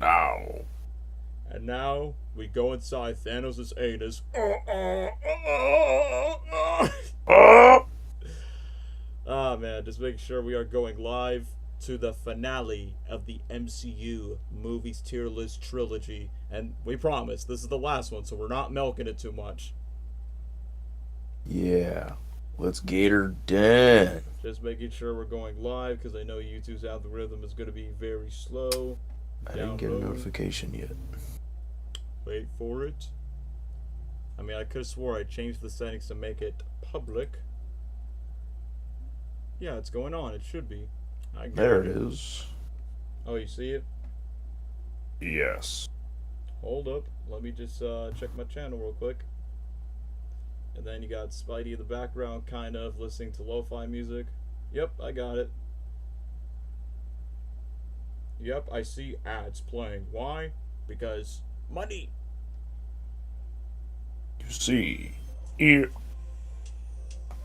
now. And now we go inside Thanos' anus. Oh! Ah, man, just making sure we are going live to the finale of the MCU Movies tier list trilogy. And we promise, this is the last one, so we're not milking it too much. Yeah, let's get her done. Just making sure we're going live, because I know YouTube's algorithm is going to be very slow. I didn't get a notification yet. Wait for it. I mean, I could have swore I changed the settings to make it public. Yeah, it's going on. It should be. There it is. Oh, you see it? Yes. Hold up. Let me just check my channel real quick. And then you got Spidey in the background, kind of listening to lo-fi music. Yep, I got it. Yep, I see ads playing. Why? Because money. You see. Yeah.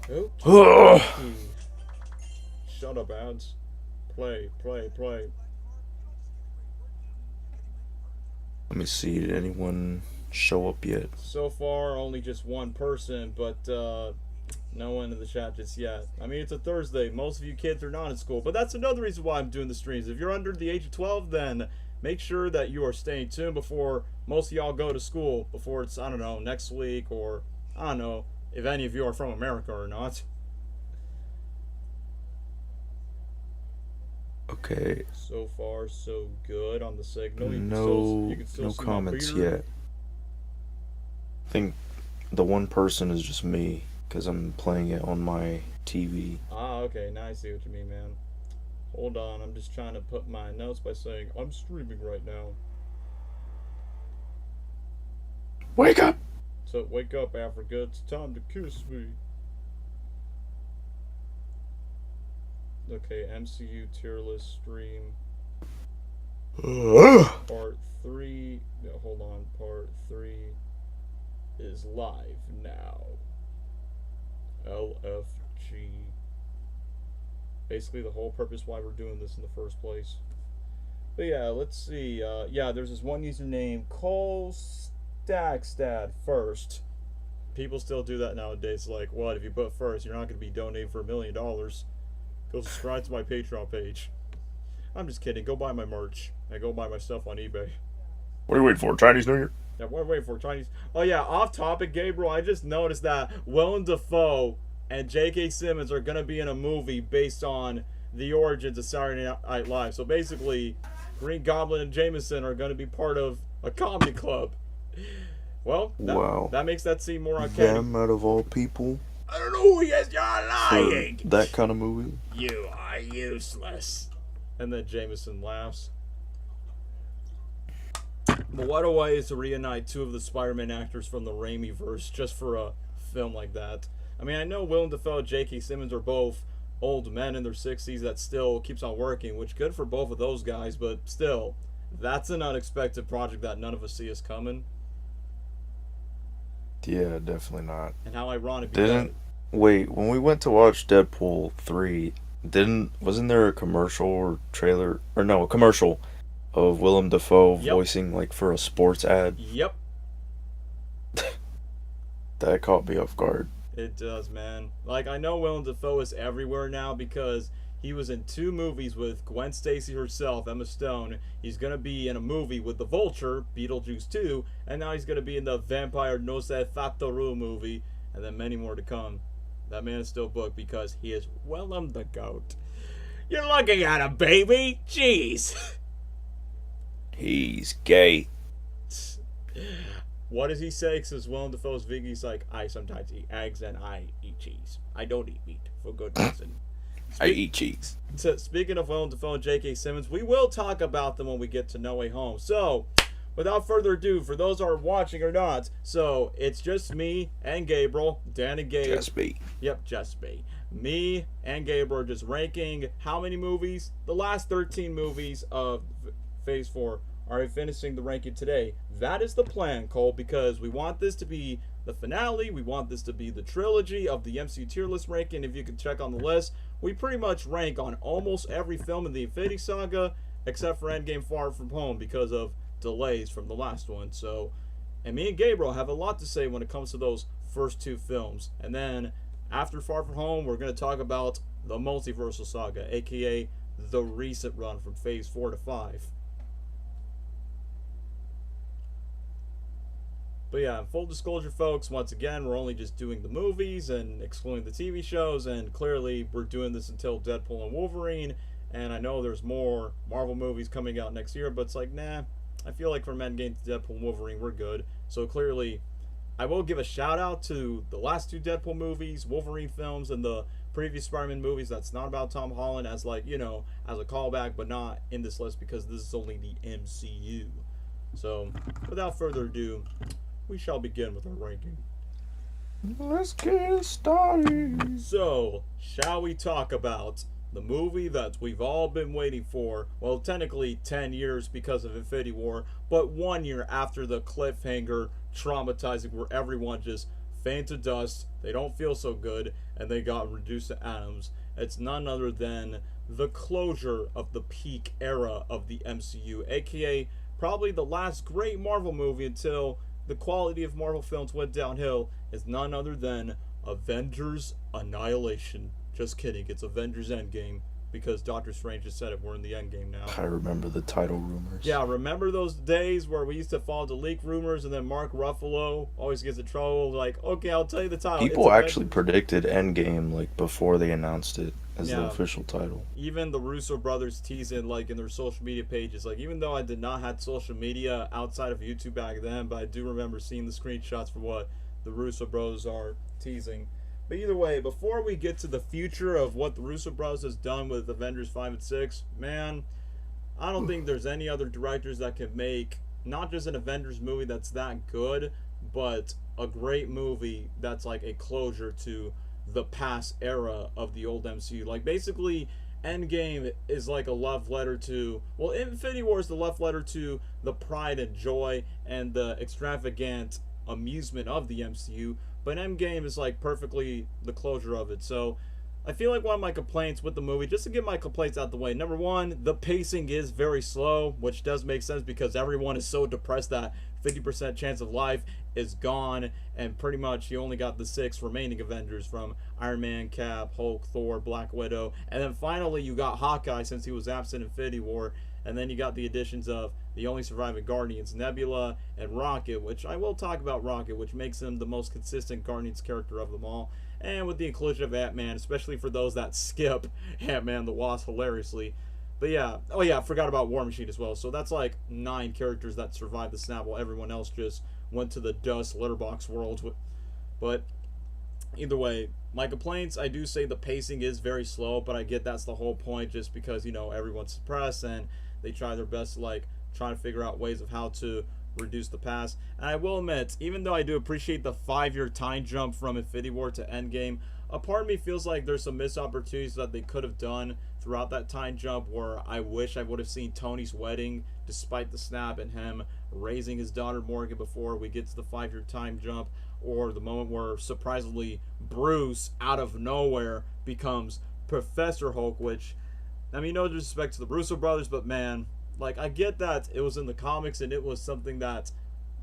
Okay. Shut up, ads. Play. Let me see. Did anyone show up yet? So far, only just one person, but no one in the chat just yet. I mean, it's a Thursday. Most of you kids are not in school, but that's another reason why I'm doing the streams. If you're under the age of 12, then make sure that you are staying tuned before most of y'all go to school, before it's, I don't know, next week, or I don't know if any of you are from America or not. Okay. So far, so good on the signal. No see comments yet. I think the one person is just me, because I'm playing it on my TV. Ah, okay, now I see what you mean, man. Hold on, I'm just trying to put my notes by saying I'm streaming right now. Wake up! So, wake up, Africa. It's time to kiss me. Okay, MCU tier list stream. Part 3. No, hold on. Part 3 is live now. LFG. Basically, the whole purpose why we're doing this in the first place. But yeah, let's see. Yeah, there's this one username, Cole Stackstad first. People still do that nowadays. Like, what? If you put first, you're not going to be donating for $1 million. Go subscribe to my Patreon page. I'm just kidding. Go buy my merch. And go buy my stuff on eBay. What are you waiting for? Chinese New Year? Yeah, what are you waiting for? Chinese. Oh, yeah. Off topic, Gabriel. I just noticed that Willem Dafoe and J.K. Simmons are going to be in a movie based on the origins of Saturday Night Live. So basically, Green Goblin and Jameson are going to be part of a comedy club. Well, that makes that seem more uncanny. Them out of all people. I don't know who he is. You're lying. For that kind of movie. You are useless. And then Jameson laughs. But what a way to reunite two of the Spider-Man actors from the Raimi-verse just for a film like that. I mean, I know Willem Dafoe and J.K. Simmons are both old men in their 60s that still keeps on working, which good for both of those guys, but still, that's an unexpected project that none of us see us coming. Yeah, definitely not. And how ironic. Wait, when we went to watch Deadpool 3, wasn't there a commercial or trailer, or no, a commercial of Willem Dafoe voicing like for a sports ad? Yep. That caught me off guard. It does, man. Like, I know Willem Dafoe is everywhere now because he was in 2 movies with Gwen Stacy herself, Emma Stone. He's going to be in a movie with the Vulture, Beetlejuice 2, and now he's going to be in the Vampire Nosferatu movie, and then many more to come. That man is still booked because he is Willem the Goat. You're looking at him, baby! Jeez! He's gay. What does he say? Because Willem Dafoe's vegan. He's like, I sometimes eat eggs and I eat cheese. I don't eat meat for good reason. I eat cheese. So, speaking of Willem Dafoe and J.K. Simmons, we will talk about them when we get to No Way Home. So, without further ado, for those who are watching or not, so it's just me and Gabriel, Dan and Gabe. Just me. Yep, just me. Me and Gabriel are just ranking how many movies? The last 13 movies of Phase 4 are finishing the ranking today. That is the plan, Cole, because we want this to be the finale. We want this to be the trilogy of the MCU tier list ranking. If you can check on the list, we pretty much rank on almost every film in the Infinity Saga, except for Endgame Far From Home because of delays from the last one. So, and me and Gabriel have a lot to say when it comes to those first two films. And then after Far From Home, we're going to talk about the Multiversal Saga, aka the recent run from Phase 4 to 5. But yeah, full disclosure, folks, once again, we're only just doing the movies and excluding the TV shows, and clearly we're doing this until Deadpool and Wolverine, and I know there's more Marvel movies coming out next year, but it's like, nah, I feel like from Endgame to Deadpool and Wolverine, we're good. So clearly, I will give a shout out to the last two Deadpool movies, Wolverine films, and the previous Spider-Man movies that's not about Tom Holland as, like, you know, as a callback, but not in this list because this is only the MCU. So, without further ado, we shall begin with our ranking. Let's get started. So, shall we talk about the movie that we've all been waiting for? Well, technically 10 years because of Infinity War, but 1 year after the cliffhanger traumatizing where everyone just faint to dust, they don't feel so good, and they got reduced to atoms. It's none other than the closure of the peak era of the MCU, aka probably the last great Marvel movie until the quality of Marvel films went downhill, is none other than Avengers Annihilation. Just kidding, it's Avengers Endgame, because Doctor Strange just said it, we're in the Endgame now. I remember the title rumors. Yeah, remember those days where we used to follow the leak rumors and then Mark Ruffalo always gets in trouble, like, okay, I'll tell you the title. People actually predicted Endgame, like, before they announced it as the official title. Even the Russo brothers teasing, like, in their social media pages. Like, even though I did not have social media outside of YouTube back then, but I do remember seeing the screenshots for what the Russo brothers are teasing. But either way, before we get to the future of what the Russo brothers has done with Avengers 5 and 6, man, I don't think there's any other directors that can make not just an Avengers movie that's that good, but a great movie that's like a closure to the past era of the old MCU. Like, basically, Endgame is like a love letter to, well, Infinity War is the love letter to the pride and joy and the extravagant amusement of the MCU, but Endgame is like perfectly the closure of it. So I feel like one of my complaints with the movie, just to get my complaints out the way, number one, the pacing is very slow, which does make sense because everyone is so depressed that 50% chance of life is gone, and pretty much you only got the 6 remaining Avengers from Iron Man, Cap, Hulk, Thor, Black Widow, and then finally you got Hawkeye since he was absent in Infinity War, and then you got the additions of the only surviving Guardians, Nebula, and Rocket, which I will talk about Rocket, which makes him the most consistent Guardians character of them all, and with the inclusion of Ant-Man, especially for those that skip Ant-Man the Wasp hilariously. But yeah, oh yeah, I forgot about War Machine as well. So that's like 9 characters that survived the snap while everyone else just went to the dust letterbox world. But either way, my complaints, I do say the pacing is very slow, but I get that's the whole point, just because, you know, everyone's suppressed and they try their best to like try to figure out ways of how to reduce the past. And I will admit, even though I do appreciate the 5-year time jump from Infinity War to Endgame, a part of me feels like there's some missed opportunities that they could have done throughout that time jump, where I wish I would have seen Tony's wedding despite the snap and him raising his daughter Morgan before we get to the 5-year time jump, or the moment where surprisingly Bruce out of nowhere becomes Professor Hulk, which, I mean, no disrespect to the Russo brothers, but man, like, I get that it was in the comics and it was something that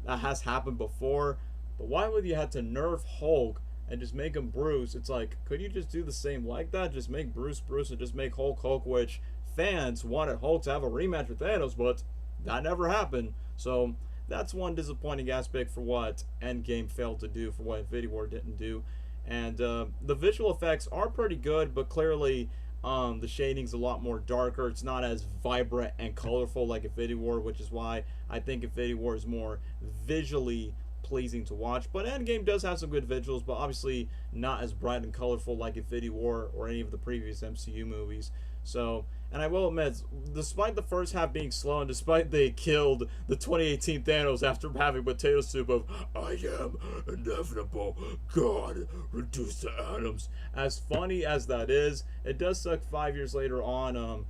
has happened before, but why would you have to nerf Hulk and just make him Bruce? It's like, could you just do the same like that? Just make Bruce Bruce and just make Hulk Hulk, which fans wanted Hulk to have a rematch with Thanos, but that never happened. So that's one disappointing aspect for what Endgame failed to do, for what Infinity War didn't do. And the visual effects are pretty good, but clearly the shading's a lot more darker. It's not as vibrant and colorful like Infinity War, which is why I think Infinity War is more visually pleasing to watch. But Endgame does have some good visuals, but obviously not as bright and colorful like Infinity War or any of the previous MCU movies. So, and I will admit, despite the first half being slow, and despite they killed the 2018 Thanos after having potato soup of "I am inevitable, God, reduced to atoms," as funny as that is, it does suck 5 years later on.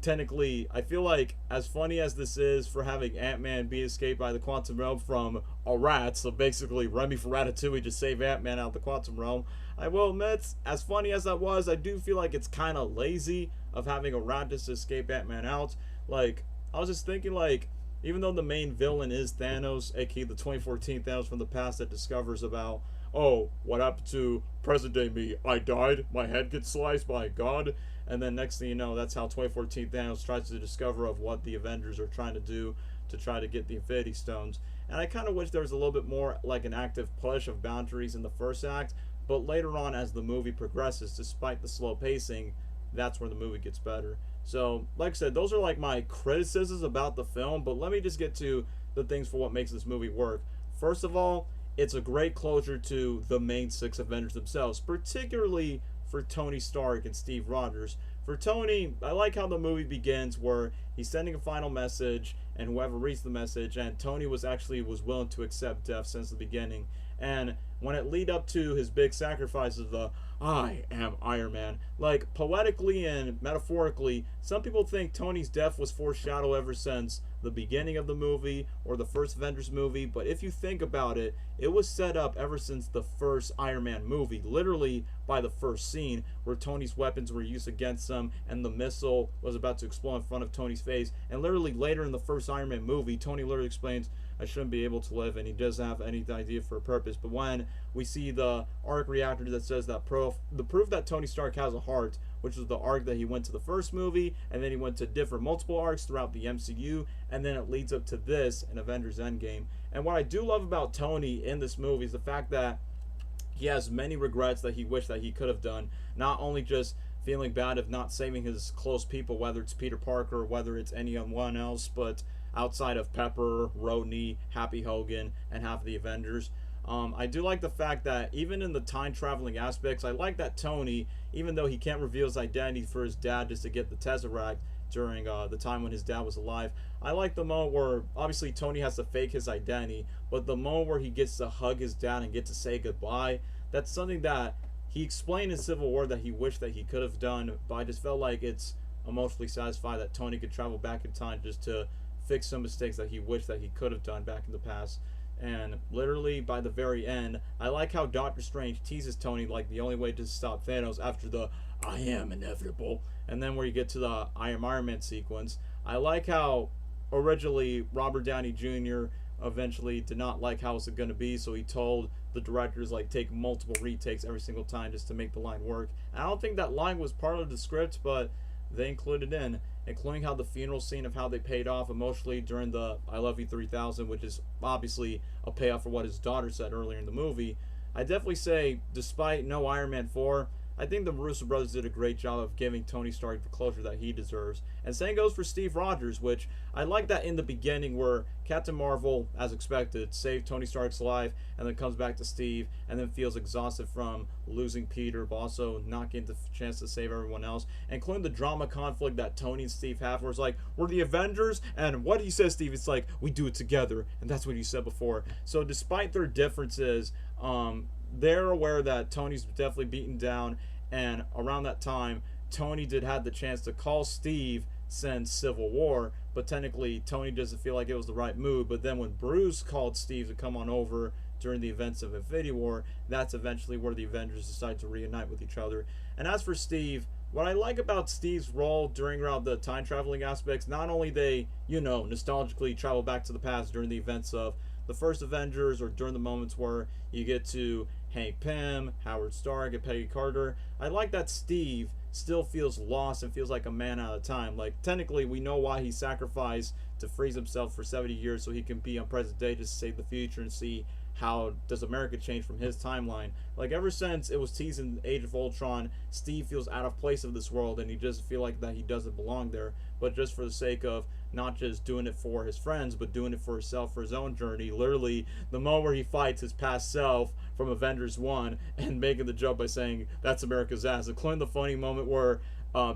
Technically, I feel like, as funny as this is for having Ant-Man be escaped by the quantum realm from a rat, so basically Remy for Ratatouille just save Ant-Man out of the quantum realm, I will admit, as funny as that was, I do feel like it's kind of lazy of having a rat just escape Ant-Man out. Like, I was just thinking, like, even though the main villain is Thanos, aka the 2014 Thanos from the past that discovers about, oh, what happened to present day me? I died, my head gets sliced by God, and then next thing you know, that's how 2014 Thanos tries to discover of what the Avengers are trying to do to try to get the Infinity Stones. And I kind of wish there was a little bit more like an active push of boundaries in the first act, but later on, as the movie progresses, despite the slow pacing, that's where the movie gets better. So, like I said, those are like my criticisms about the film, but let me just get to the things for what makes this movie work. First of all, it's a great closure to the main six Avengers themselves, particularly for Tony Stark and Steve Rogers. For Tony, I like how the movie begins where he's sending a final message and whoever reads the message, and Tony was willing to accept death since the beginning. And when it lead up to his big sacrifice of the I am Iron Man, like poetically and metaphorically, some people think Tony's death was foreshadowed ever since the beginning of the movie or the first Avengers movie, but if you think about it, it was set up ever since the first Iron Man movie, literally by the first scene where Tony's weapons were used against him and the missile was about to explode in front of Tony's face. And literally later in the first Iron Man movie, Tony literally explains, I shouldn't be able to live, and he doesn't have any idea for a purpose. But when we see the arc reactor that says that the proof that Tony Stark has a heart, which was the arc that he went to the first movie, and then he went to different multiple arcs throughout the MCU, and then it leads up to this in Avengers Endgame. And what I do love about Tony in this movie is the fact that he has many regrets that he wished that he could have done. Not only just feeling bad of not saving his close people, whether it's Peter Parker or whether it's anyone else, but outside of Pepper, Rodney, Happy Hogan, and half of the Avengers. I do like the fact that even in the time traveling aspects, I like that Tony, even though he can't reveal his identity for his dad just to get the Tesseract during the time when his dad was alive, I like the moment where obviously Tony has to fake his identity, but the moment where he gets to hug his dad and get to say goodbye, that's something that he explained in Civil War that he wished that he could have done, but I just felt like it's emotionally satisfied that Tony could travel back in time just to fix some mistakes that he wished that he could have done back in the past. And literally by the very end, I like how Doctor Strange teases Tony like the only way to stop Thanos after the I am inevitable, and then where you get to the I am Iron Man sequence. I like how originally Robert Downey Jr. eventually did not like how it was going to be, so he told the directors like take multiple retakes every single time just to make the line work. And I don't think that line was part of the script, but they included in, including how the funeral scene of how they paid off emotionally during the I Love You 3000, which is obviously a payoff for what his daughter said earlier in the movie. I definitely say, despite no Iron Man 4, I think the Russo brothers did a great job of giving Tony Stark the closure that he deserves. And same goes for Steve Rogers, which I like that in the beginning where Captain Marvel, as expected, saved Tony Stark's life and then comes back to Steve and then feels exhausted from losing Peter, but also not getting the chance to save everyone else, including the drama conflict that Tony and Steve have where it's like, we're the Avengers, and what he says, Steve, it's like, we do it together, and that's what you said before. So despite their differences, they're aware that Tony's definitely beaten down, and around that time, Tony did have the chance to call Steve since Civil War, but technically Tony doesn't feel like it was the right move. But then when Bruce called Steve to come on over during the events of Infinity War, that's eventually where the Avengers decide to reunite with each other. And as for Steve, what I like about Steve's role during the time traveling aspects, not only they, nostalgically travel back to the past during the events of the first Avengers or during the moments where you get to Hank Pym, Howard Stark, and Peggy Carter, I like that Steve still feels lost and feels like a man out of time. Like, technically, we know why he sacrificed to freeze himself for 70 years so he can be on present day just to save the future and see how does America change from his timeline. Like, ever since it was teased in Age of Ultron, Steve feels out of place of this world and he doesn't feel like that he doesn't belong there, but just for the sake of not just doing it for his friends, but doing it for himself, for his own journey. Literally, the moment where he fights his past self from Avengers 1 and making the joke by saying, that's America's ass. Including the funny moment where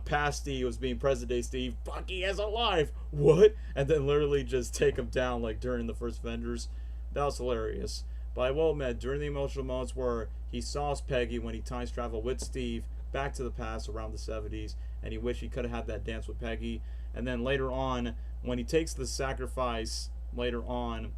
past Steve was being present day Steve, fuck, he is alive, what? And then literally just take him down like during the first Avengers. That was hilarious. But I will admit, during the emotional moments where he saw Peggy when he time traveled with Steve back to the past around the 70s, and he wished he could have had that dance with Peggy. And then later on, when he takes the sacrifice later on,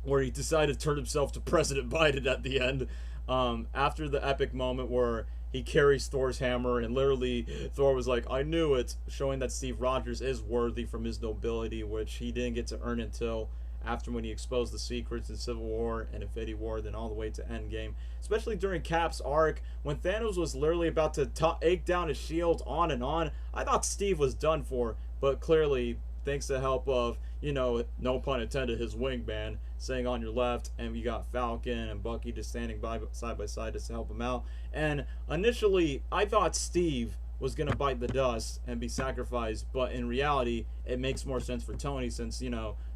where he decided to turn himself to President Biden at the end, after the epic moment where he carries Thor's hammer, and literally Thor was like, I knew it, showing that Steve Rogers is worthy from his nobility, which he didn't get to earn until after when he exposed the secrets in Civil War and Infinity War, then all the way to Endgame. Especially during Cap's arc, when Thanos was literally about to take down his shield on and on, I thought Steve was done for, but clearly, thanks to the help of, no pun intended, his wingman, saying on your left, and we got Falcon and Bucky just standing by side just to help him out. And initially, I thought Steve was gonna bite the dust and be sacrificed, but in reality, it makes more sense for Tony since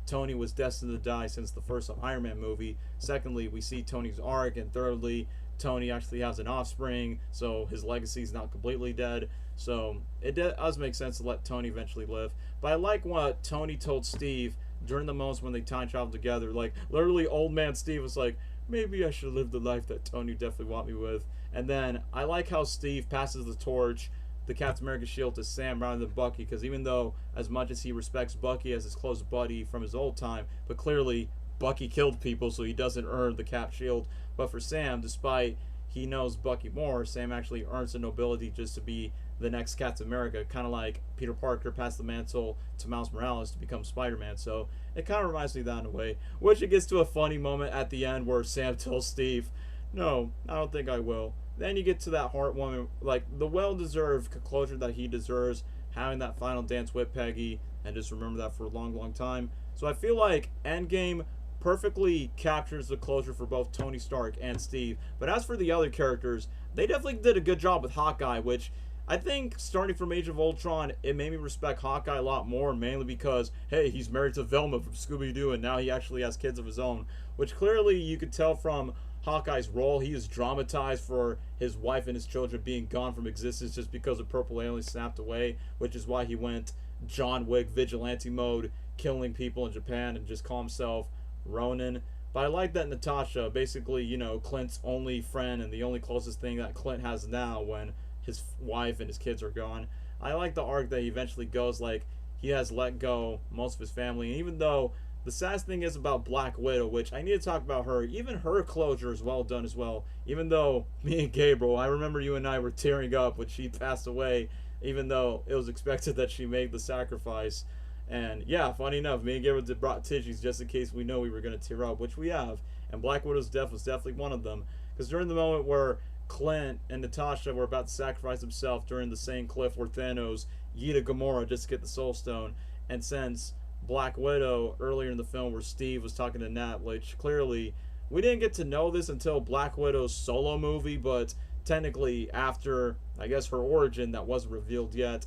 Tony was destined to die since the first Iron Man movie. Secondly, we see Tony's arc, and thirdly, Tony actually has an offspring, so his legacy is not completely dead. So it does make sense to let Tony eventually live. But I like what Tony told Steve during the moments when they time traveled together. Like, literally, old man Steve was like, maybe I should live the life that Tony definitely want me with. And then I like how Steve passes the torch, the Captain America shield, to Sam rather than Bucky, because even though as much as he respects Bucky as his close buddy from his old time, but clearly Bucky killed people, so he doesn't earn the Cap shield. But for Sam, despite he knows Bucky more, Sam actually earns the nobility just to be the next Captain America, kind of like Peter Parker passed the mantle to Miles Morales to become Spider-Man. So it kind of reminds me of that in a way, which it gets to a funny moment at the end where Sam tells Steve, no, I don't think I will. Then you get to that heartwarming, like the well-deserved closure that he deserves, having that final dance with Peggy, and just remember that for a long, long time. So I feel like Endgame perfectly captures the closure for both Tony Stark and Steve. But as for the other characters, they definitely did a good job with Hawkeye, which I think starting from Age of Ultron, it made me respect Hawkeye a lot more, mainly because, hey, he's married to Velma from Scooby-Doo, and now he actually has kids of his own, which clearly you could tell from Hawkeye's role. He is dramatized for his wife and his children being gone from existence just because a purple alien snapped away, which is why he went John Wick vigilante mode, killing people in Japan, and just call himself Ronin. But I like that Natasha, basically, Clint's only friend and the only closest thing that Clint has now when his wife and his kids are gone. I like the arc that he eventually goes, like, he has let go most of his family. And even though the saddest thing is about Black Widow, which I need to talk about her, even her closure is well done as well. Even though me and Gabriel, I remember you and I were tearing up when she passed away, even though it was expected that she made the sacrifice. And yeah, funny enough, me and Gabriel brought tissues just in case we know we were going to tear up, which we have. And Black Widow's death was definitely one of them. Because during the moment where Clint and Natasha were about to sacrifice himself during the same cliff where Thanos yeeted Gamora just to get the Soul Stone, and since Black Widow earlier in the film where Steve was talking to Nat, which clearly we didn't get to know this until Black Widow's solo movie, but technically after, I guess, her origin that wasn't revealed yet.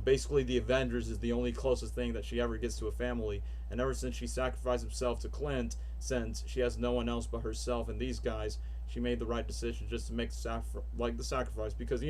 Basically the Avengers is the only closest thing that she ever gets to a family, and ever since she sacrificed herself to Clint, since she has no one else but herself and these guys, she made the right decision just to make the sacrifice, because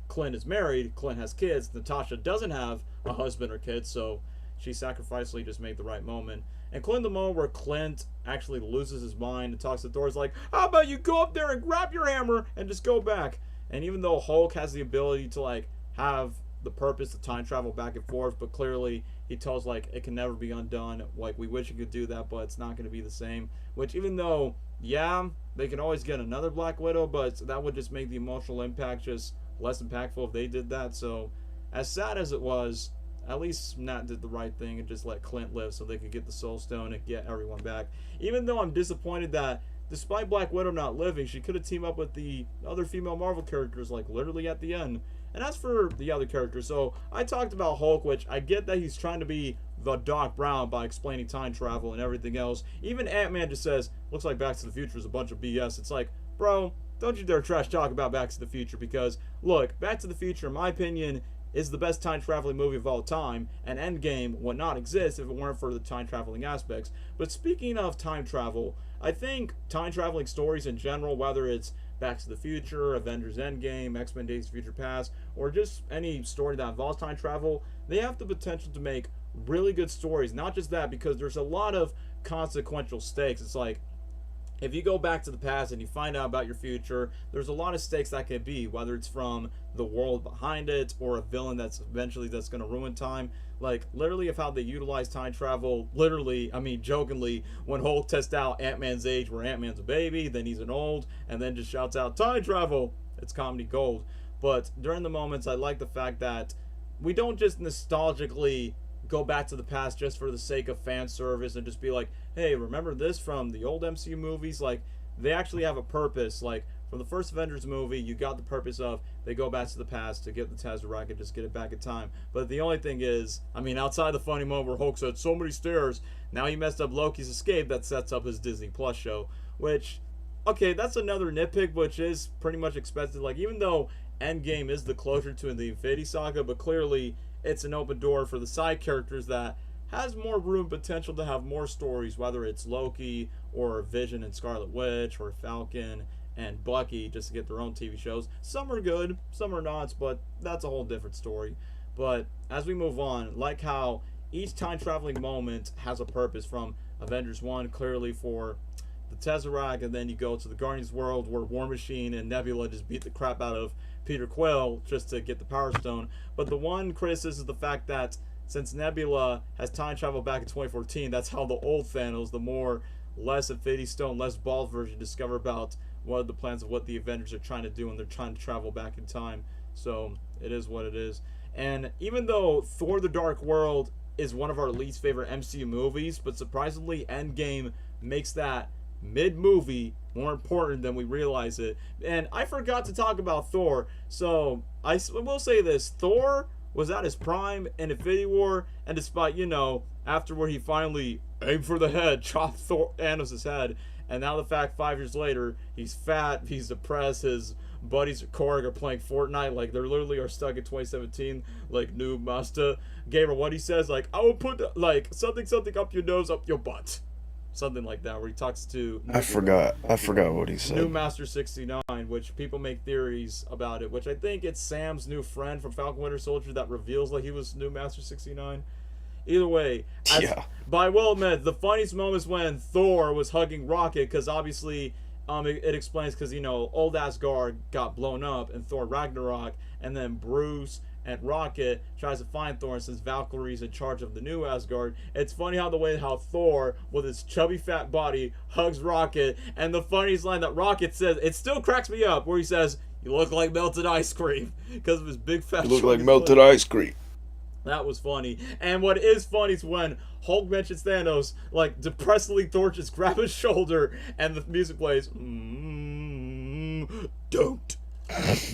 Clint is married, Clint has kids, Natasha doesn't have a husband or kids, so she sacrificially just made the right moment. And Clint, the moment where Clint actually loses his mind and talks to Thor, is like, how about you go up there and grab your hammer and just go back? And even though Hulk has the ability to have the purpose to time travel back and forth, but clearly he tells it can never be undone. We wish it could do that, but it's not going to be the same. Which, even though, yeah, they can always get another Black Widow, but that would just make the emotional impact just less impactful if they did that. So as sad as it was, at least Nat did the right thing and just let Clint live so they could get the Soul Stone and get everyone back. Even though I'm disappointed that despite Black Widow not living, she could have teamed up with the other female Marvel characters literally at the end. And as for the other characters, so I talked about Hulk, which I get that he's trying to be the Doc Brown by explaining time travel and everything else. Even Ant-Man just says, looks like Back to the Future is a bunch of BS. It's like, bro, don't you dare trash talk about Back to the Future, because, look, Back to the Future, in my opinion, is the best time traveling movie of all time, and Endgame would not exist if it weren't for the time traveling aspects. But speaking of time travel, I think time traveling stories in general, whether it's Back to the Future, Avengers Endgame, X-Men Days of Future Past, or just any story that involves time travel, they have the potential to make really good stories. Not just that, because there's a lot of consequential stakes. It's like, if you go back to the past and you find out about your future, there's a lot of stakes that could be, whether it's from the world behind it or a villain that's going to ruin time. Literally of how they utilize time travel, jokingly, when Hulk tests out Ant-Man's age, where Ant-Man's a baby, then he's an old, and then just shouts out, time travel! It's comedy gold. But during the moments, I like the fact that we don't just nostalgically go back to the past just for the sake of fan service and just be like, hey, remember this from the old MCU movies? Like, they actually have a purpose. Like, from the first Avengers movie, you got the purpose of they go back to the past to get the Tesseract and just get it back in time. But the only thing is, I mean, outside the funny moment where Hulk said so many stairs, now he messed up Loki's escape that sets up his Disney Plus show, which, okay, that's another nitpick, which is pretty much expected. Like, even though Endgame is the closure to the Infinity Saga, but clearly it's an open door for the side characters that has more room potential to have more stories, whether it's Loki or Vision and Scarlet Witch or Falcon and Bucky, just to get their own TV shows. Some are good, some are not, but that's a whole different story. But as we move on, like how each time traveling moment has a purpose, from Avengers 1 clearly for the Tesseract, and then you go to the Guardians world where War Machine and Nebula just beat the crap out of Peter Quill just to get the Power Stone. But the one criticism is the fact that since Nebula has time travel back in 2014, that's how the old Thanos, the more less Infinity Stone, less bald version, discover about one of the plans of what the Avengers are trying to do, and they're trying to travel back in time. So it is what it is. And even though Thor the Dark World is one of our least favorite MCU movies, but surprisingly Endgame makes that mid-movie more important than we realize it. And I forgot to talk about Thor, so I will say this: Thor was at his prime in Infinity War, and despite, after where he finally aimed for the head, chopped Thanos' head, and now the fact 5 years later, he's fat, he's depressed, his buddies at Korg are playing Fortnite, like they literally are stuck in 2017, like new master. Gamer, what he says, like, I will put like something up your nose, up your butt. Something like that, where he talks to I forgot what he said. New Master 69, which people make theories about it, which I think it's Sam's new friend from Falcon Winter Soldier that reveals like he was New Master 69. Either way, but I will admit, the funniest moment is when Thor was hugging Rocket, because obviously it explains, because old Asgard got blown up in Thor Ragnarok, and then Bruce and Rocket tries to find Thor, and since Valkyrie's in charge of the new Asgard, it's funny how Thor, with his chubby fat body, hugs Rocket, and the funniest line that Rocket says, it still cracks me up, where he says, "You look like melted ice cream," because of his big fat. You look like melted ice cream. That was funny. And what is funny is when Hulk mentions Thanos, like, depressingly Thor just grab his shoulder, and the music plays, don't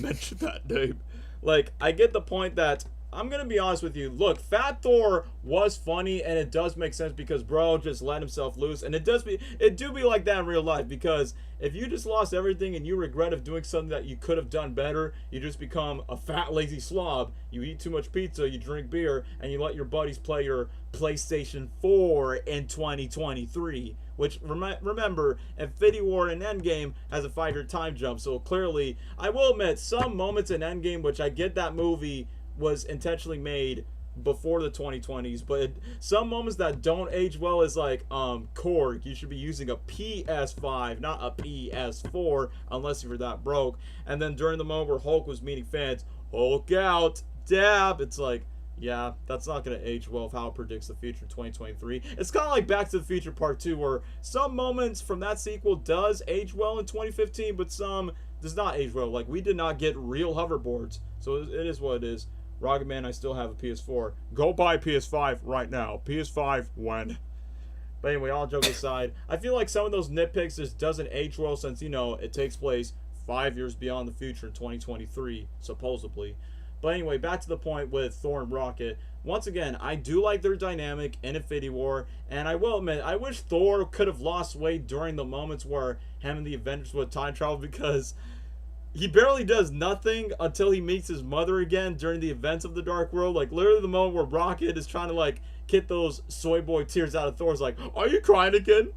mention that name. Like, I get the point that, I'm going to be honest with you. Look, Fat Thor was funny, and it does make sense because bro just let himself loose. And it do be like that in real life, because if you just lost everything and you regret of doing something that you could have done better, you just become a fat, lazy slob. You eat too much pizza, you drink beer, and you let your buddies play your PlayStation 4 in 2023. Which, remember, Infinity War and Endgame has a 5-year time jump. So clearly, I will admit, some moments in Endgame, which I get that movie was intentionally made before the 2020s, but some moments that don't age well is like, Korg, you should be using a PS5, not a PS4, unless you're that broke. And then during the moment where Hulk was meeting fans, Hulk out, dab, it's like, yeah, that's not going to age well of how it predicts the future in 2023. It's kind of like Back to the Future Part 2, where some moments from that sequel does age well in 2015, but some does not age well. Like, we did not get real hoverboards, so it is what it is. Rocket Man, I still have a PS4. Go buy PS5 right now. PS5 when? But anyway, all jokes aside, I feel like some of those nitpicks just doesn't age well, since, it takes place 5 years beyond the future in 2023, supposedly. But anyway, back to the point with Thor and Rocket. Once again, I do like their dynamic in Infinity War, and I will admit, I wish Thor could have lost weight during the moments where him and the Avengers would time travel, because he barely does nothing until he meets his mother again during the events of the Dark World. Like, literally the moment where Rocket is trying to, like, get those soy boy tears out of Thor's like, are you crying again?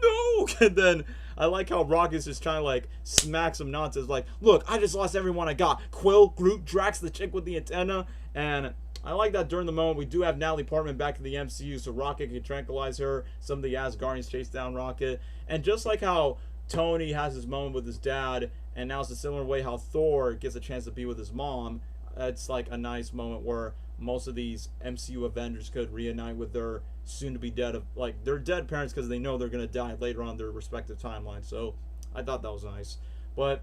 No! And then I like how Rocket's just trying to, like, smack some nonsense. Like, look, I just lost everyone I got. Quill, Groot, Drax, the chick with the antenna. And I like that during the moment we do have Natalie Portman back in the MCU, so Rocket can tranquilize her. Some of the Asgardians chase down Rocket. And just like how Tony has his moment with his dad, and now it's a similar way how Thor gets a chance to be with his mom, it's like a nice moment where most of these MCU Avengers could reunite with their soon-to-be dead, like, their dead parents, because they know they're going to die later on in their respective timelines. So I thought that was nice. But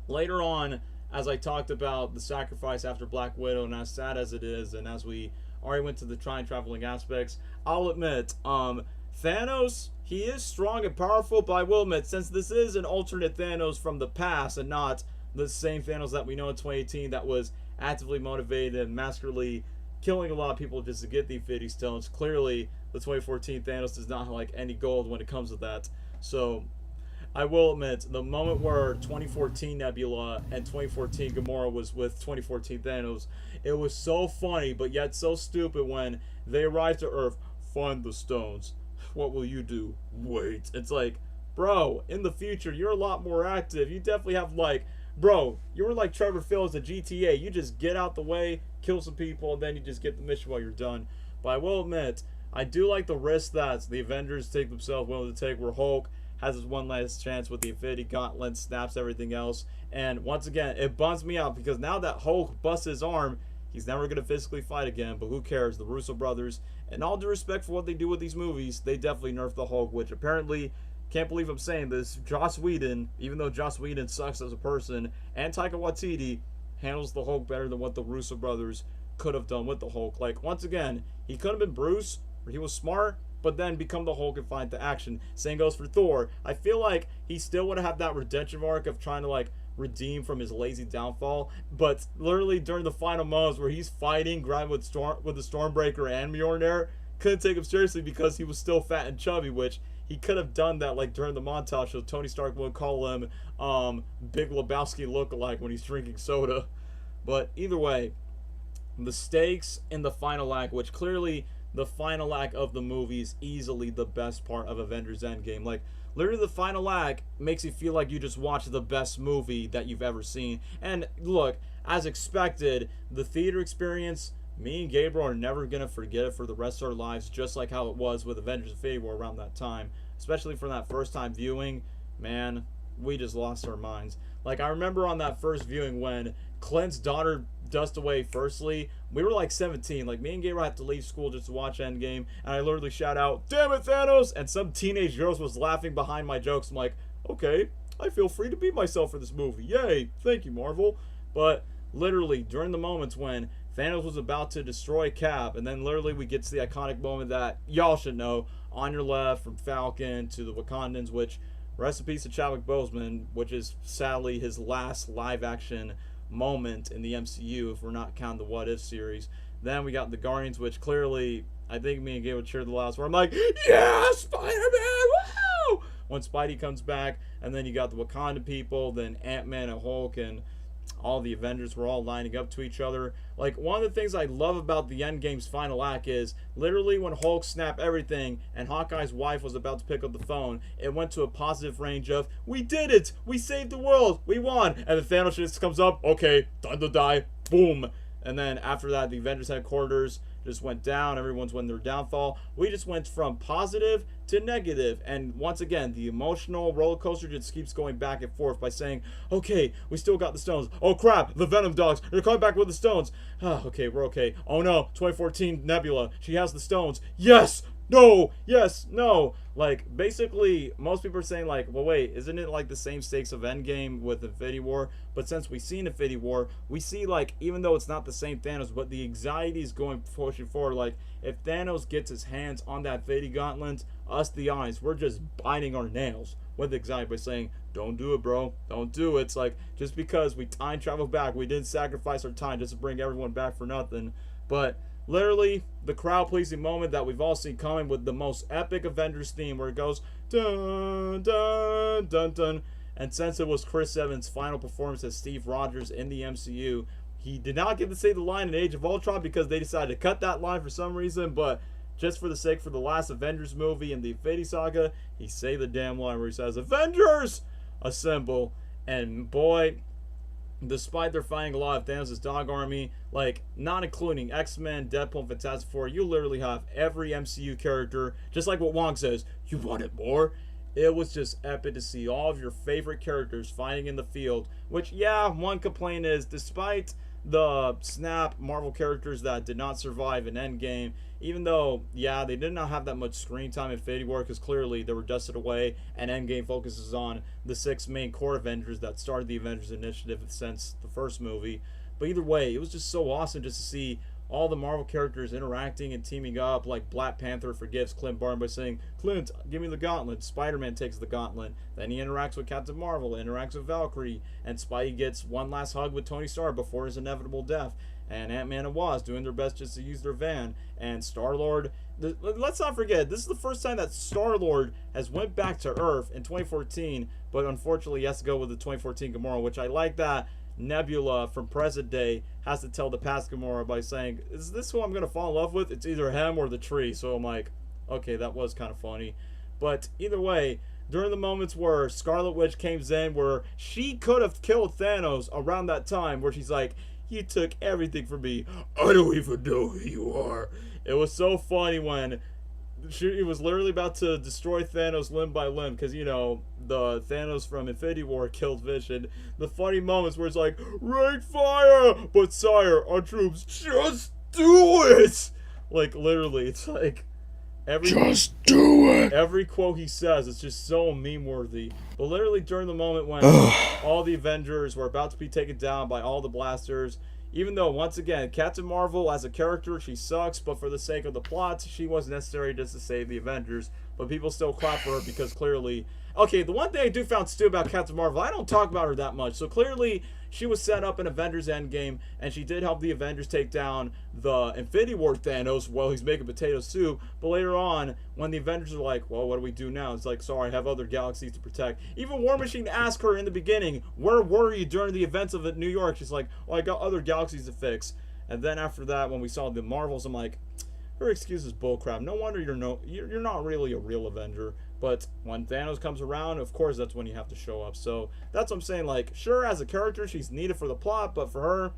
Later on, as I talked about the sacrifice after Black Widow, and as sad as it is, and as we already went to the time traveling aspects, I'll admit, Thanos, he is strong and powerful, but I will admit, since this is an alternate Thanos from the past and not the same Thanos that we know in 2018 that was actively motivated and masterfully killing a lot of people just to get the Infinity Stones, clearly the 2014 Thanos does not have like any gold when it comes to that. So I will admit, the moment where 2014 Nebula and 2014 Gamora was with 2014 Thanos, it was so funny, but yet so stupid when they arrived to Earth. Find the stones. What will you do? Wait. It's like, bro, in the future, you're a lot more active. You definitely have, like, bro, you were like Trevor Phillips at GTA. You just get out the way, kill some people, and then you just get the mission while you're done. But I will admit, I do like the risk that the Avengers take themselves willing to take, where Hulk has his one last chance with the Infinity Gauntlet, snaps everything else. And once again, it bums me out because now that Hulk busts his arm, he's never going to physically fight again. But who cares? The Russo brothers, and all due respect for what they do with these movies, they definitely nerfed the Hulk, which apparently, can't believe I'm saying this, Joss Whedon, even though Joss Whedon sucks as a person, and Taika Waititi handles the Hulk better than what the Russo brothers could have done with the Hulk. Like, once again, he could have been Bruce, or he was smart, but then become the Hulk and find the action. Same goes for Thor. I feel like he still would have that redemption arc of trying to, like, redeem from his lazy downfall, but literally during the final moments where he's fighting, grinding with the Stormbreaker and Mjolnir, couldn't take him seriously because he was still fat and chubby, which he could have done that like during the montage so Tony Stark would call him Big Lebowski lookalike when he's drinking soda. But either way, the stakes in the final act, which clearly the final act of the movie is easily the best part of Avengers Endgame. Like, literally the final act makes you feel like you just watched the best movie that you've ever seen. And look, as expected, the theater experience, me and Gabriel are never going to forget it for the rest of our lives, just like how it was with Avengers Infinity War around that time. Especially for that first time viewing, man, we just lost our minds. Like, I remember on that first viewing when Clint's daughter dust away firstly, we were like 17. Like, me and Gabriel had to leave school just to watch Endgame, and I literally shout out, "Damn it, Thanos!" And some teenage girls was laughing behind my jokes. I'm like, okay, I feel free to be myself for this movie. Yay, thank you, Marvel. But literally, during the moments when Thanos was about to destroy Cap, and then literally we get to the iconic moment that y'all should know, on your left, from Falcon to the Wakandans, which, rest in peace to Chadwick Boseman, which is sadly his last live-action moment in the MCU, if we're not counting the What If series. Then we got the Guardians, which clearly, I think me and Gabe would cheer the loudest, where I'm like, yeah, Spider-Man, woo! When Spidey comes back, and then you got the Wakanda people, then Ant-Man and Hulk, and all the Avengers were all lining up to each other. Like, one of the things I love about the Endgame's final act is literally when Hulk snapped everything and Hawkeye's wife was about to pick up the phone, it went to a positive range of, we did it, we saved the world, we won, and then Thanos just comes up, okay, time to die, boom. And then after that, the Avengers headquarters just went down, everyone's went their downfall. We just went from positive to negative, and once again, the emotional roller coaster just keeps going back and forth by saying, okay, we still got the stones. Oh crap, the Venom dogs, they're coming back with the stones. Okay, we're okay. Oh no, 2014 Nebula, she has the stones. Yes! No! Yes! No! Like, basically, most people are saying, like, well, wait, isn't it, like, the same stakes of Endgame with Infinity War? But since we've seen Infinity War, we see, like, even though it's not the same Thanos, but the anxiety is pushing forward. Like, if Thanos gets his hands on that Infinity Gauntlet, us, the eyes, we're just biting our nails with anxiety by saying, don't do it, bro. Don't do it. It's like, just because we time travel back, we didn't sacrifice our time just to bring everyone back for nothing. But literally, the crowd-pleasing moment that we've all seen coming with the most epic Avengers theme where it goes dun dun dun dun. And since it was Chris Evans' final performance as Steve Rogers in the MCU, he did not get to say the line in Age of Ultron because they decided to cut that line for some reason, but just for the sake for the last Avengers movie in the Infinity Saga, he say the damn line where he says, Avengers, assemble. And boy, despite their fighting a lot of Thanos' dog army, like, not including X-Men, Deadpool, and Fantastic Four, you literally have every MCU character, just like what Wong says, you want it more? It was just epic to see all of your favorite characters fighting in the field, which, yeah, one complaint is, despite the snap Marvel characters that did not survive in Endgame, even though, yeah, they did not have that much screen time in Infinity War because clearly they were dusted away, and Endgame focuses on the 6 main core Avengers that started the Avengers Initiative since the first movie. But either way, it was just so awesome just to see all the Marvel characters interacting and teaming up. Like Black Panther forgives Clint Barton by saying, "Clint, give me the gauntlet." Spider-Man takes the gauntlet. Then he interacts with Captain Marvel, interacts with Valkyrie, and Spidey gets one last hug with Tony Stark before his inevitable death. And Ant-Man and Wasp doing their best just to use their van. And Star-Lord, let's not forget, this is the first time that Star-Lord has went back to Earth in 2014, but unfortunately he has to go with the 2014 Gamora, which I like that Nebula from present day has to tell the past Gamora by saying, "Is this who I'm gonna fall in love with? It's either him or the tree." So I'm like, okay, that was kind of funny. But either way, during the moments where Scarlet Witch came in, where she could have killed Thanos around that time, where she's like, "You took everything from me. I don't even know who you are." It was so funny when she was literally about to destroy Thanos limb by limb, because you know the Thanos from Infinity War killed Vision. The funny moments where it's like, "Rain fire, but sire, our troops just do it." Like literally, it's like just do it. Every quote he says is just so meme worthy. But literally during the moment when all the Avengers were about to be taken down by all the blasters, even though, once again, Captain Marvel as a character, she sucks, but for the sake of the plot, she was necessary just to save the Avengers. But people still clap for her because clearly... Okay, the one thing I do found stupid about Captain Marvel, I don't talk about her that much. So clearly, she was set up in Avengers Endgame, and she did help the Avengers take down the Infinity War Thanos while he's making potato soup. But later on, when the Avengers are like, "Well, what do we do now?" It's like, "Sorry, I have other galaxies to protect." Even War Machine asked her in the beginning, "Where were you during the events of New York?" She's like, "Well, I got other galaxies to fix." And then after that, when we saw the Marvels, I'm like, her excuse is bullcrap. No wonder you're not really a real Avenger. But when Thanos comes around, of course, that's when you have to show up. So that's what I'm saying. Like, sure, as a character, she's needed for the plot, but for her,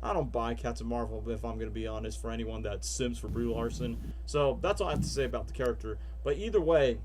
I don't buy Captain Marvel, if I'm going to be honest, for anyone that sims for Brie Larson. So that's all I have to say about the character. But either way,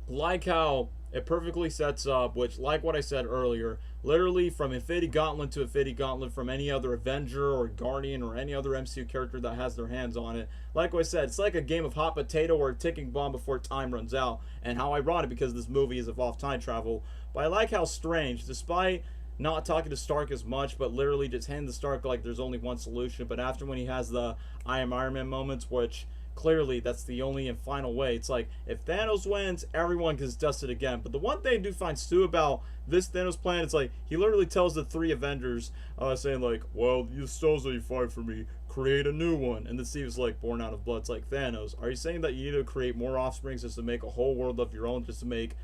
like how it perfectly sets up, which, like what I said earlier, literally from Infinity Gauntlet to Infinity Gauntlet from any other Avenger or Guardian or any other MCU character that has their hands on it. Like I said, it's like a game of hot potato or a ticking bomb before time runs out. And how ironic, because this movie is involved time travel. But I like how Strange, despite not talking to Stark as much, but literally just handing to Stark like there's only one solution. But after when he has the I am Iron Man moments, which... clearly, that's the only and final way. It's like, if Thanos wins, everyone gets dusted again. But the one thing I do find stupid about this Thanos plan, it's like, he literally tells the 3 Avengers, saying like, "Well, the stones that you find for me, create a new one." And then Steve's like, "Born out of blood." It's like, Thanos, are you saying that you need to create more offsprings just to make a whole world of your own, just to make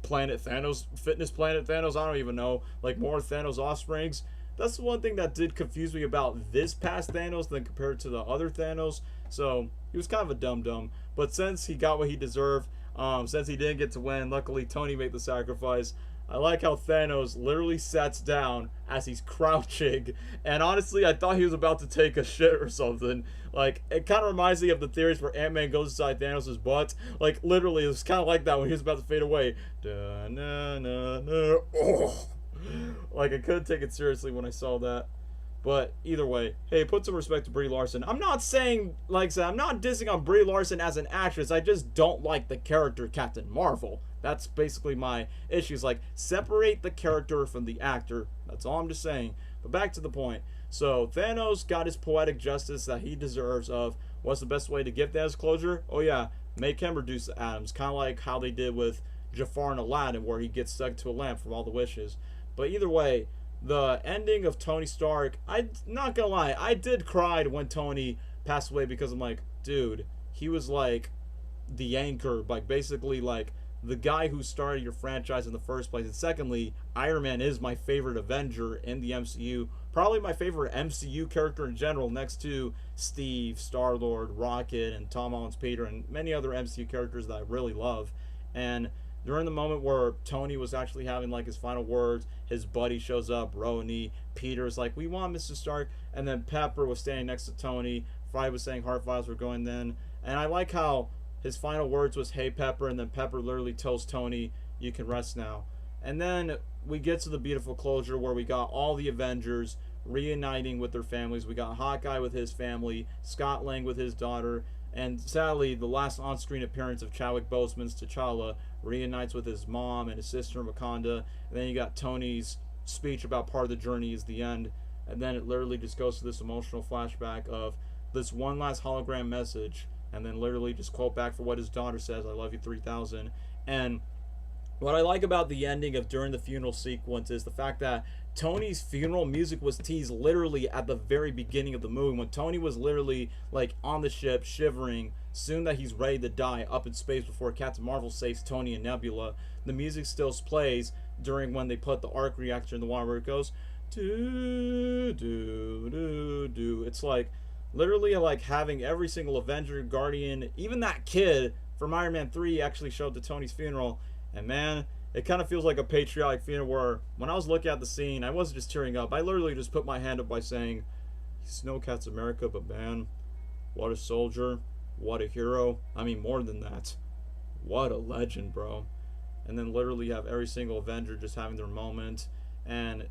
Planet Thanos, Fitness Planet Thanos, I don't even know, like more Thanos offsprings? That's the one thing that did confuse me about this past Thanos than compared to the other Thanos. So he was kind of a dum-dum. But since he got what he deserved, since he didn't get to win, luckily Tony made the sacrifice. I like how Thanos literally sits down as he's crouching. And honestly, I thought he was about to take a shit or something. Like, it kind of reminds me of the theories where Ant-Man goes inside Thanos' butt. Like, literally, it was kind of like that when he was about to fade away. Oh. Like, I couldn't take it seriously when I saw that. But either way, hey, put some respect to Brie Larson. I'm not saying, like I said, I'm not dissing on Brie Larson as an actress. I just don't like the character Captain Marvel. That's basically my issues. Like, separate the character from the actor. That's all I'm just saying. But back to the point. So, Thanos got his poetic justice that he deserves of what's the best way to give Thanos closure? Oh yeah, make him reduce the atoms. Kind of like how they did with Jafar and Aladdin, where he gets stuck to a lamp from all the wishes. But either way, the ending of Tony Stark, I'm not gonna lie, I did cry when Tony passed away, because I'm like, dude, he was like the anchor, like basically like the guy who started your franchise in the first place. And secondly, Iron Man is my favorite Avenger in the MCU, probably my favorite MCU character in general, next to Steve, Star-Lord, Rocket, and Tom Holland's Peter, and many other MCU characters that I really love. And during the moment where Tony was actually having like his final words, his buddy shows up, Rhodey, Peter's like, "We want Mr. Stark," and then Pepper was standing next to Tony. Fry was saying heart files were going then. And I like how his final words was, "Hey Pepper," and then Pepper literally tells Tony, "You can rest now." And then we get to the beautiful closure where we got all the Avengers reuniting with their families. We got Hawkeye with his family, Scott Lang with his daughter, and sadly, the last on-screen appearance of Chadwick Boseman's T'Challa reunites with his mom and his sister in Wakanda. And then you got Tony's speech about part of the journey is the end. And then it literally just goes to this emotional flashback of this one last hologram message. And then literally just quote back for what his daughter says, I love you 3000. And what I like about the ending of during the funeral sequence is the fact that Tony's funeral music was teased literally at the very beginning of the movie when Tony was literally like on the ship shivering, soon that he's ready to die up in space before Captain Marvel saves Tony and Nebula. The music still plays during when they put the arc reactor in the water where it goes do do do do. It's like literally like having every single Avenger, Guardian, even that kid from Iron Man 3 actually showed to Tony's funeral. And man, it kind of feels like a patriotic funeral where when I was looking at the scene, I wasn't just tearing up. I literally just put my hand up by saying, Snowcat's America, but man, what a soldier, what a hero. I mean, more than that, what a legend, bro. And then literally have every single Avenger just having their moment. And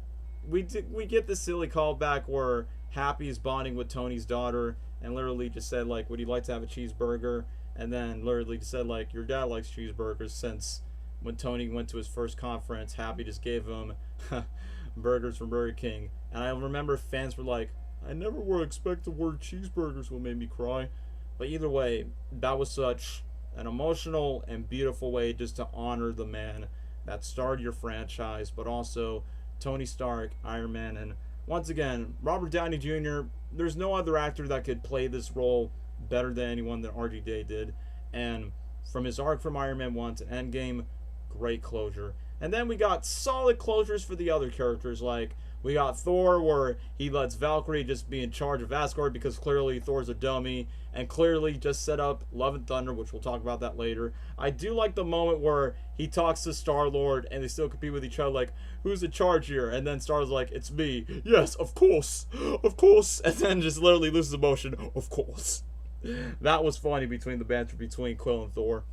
we get this silly callback where Happy is bonding with Tony's daughter and literally just said, like, would you like to have a cheeseburger? And then literally just said, like, your dad likes cheeseburgers, since when Tony went to his first conference, Happy just gave him burgers from Burger King. And I remember fans were like, I never would expect the word cheeseburgers will make me cry. But either way, that was such an emotional and beautiful way just to honor the man that started your franchise, but also Tony Stark, Iron Man, and once again, Robert Downey Jr., there's no other actor that could play this role better than anyone that RDJ did. And from his arc from Iron Man 1 to Endgame, great closure. And then we got solid closures for the other characters, like we got Thor where he lets Valkyrie just be in charge of Asgard because clearly Thor's a dummy and clearly just set up Love and Thunder, which we'll talk about that later. I do like the moment where he talks to Star-Lord and they still compete with each other, like, who's in charge here? And then Star's like, it's me. Yes, of course. Of course. And then just literally loses emotion. Of course. That was funny between the banter between Quill and Thor.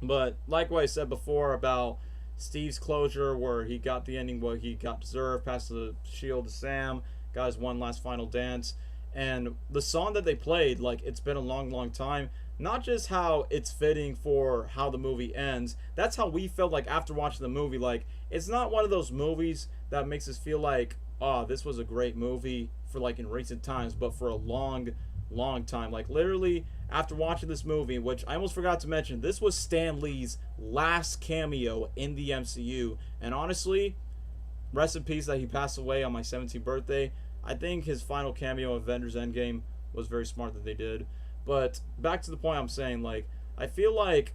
But like what I said before about Steve's closure, where he got the ending what he got deserved, passed the shield to Sam, got his one last final dance, and the song that they played, like, it's been a long, long time. Not just how it's fitting for how the movie ends, that's how we felt like after watching the movie. Like, it's not one of those movies that makes us feel like, oh, this was a great movie for like in recent times, but for a long, long time. Like, literally after watching this movie, which I almost forgot to mention, this was Stan Lee's last cameo in the MCU, and honestly, rest in peace that he passed away on my 17th birthday. I think his final cameo in Avengers Endgame was very smart that they did. But back to the point I'm saying, like, I feel like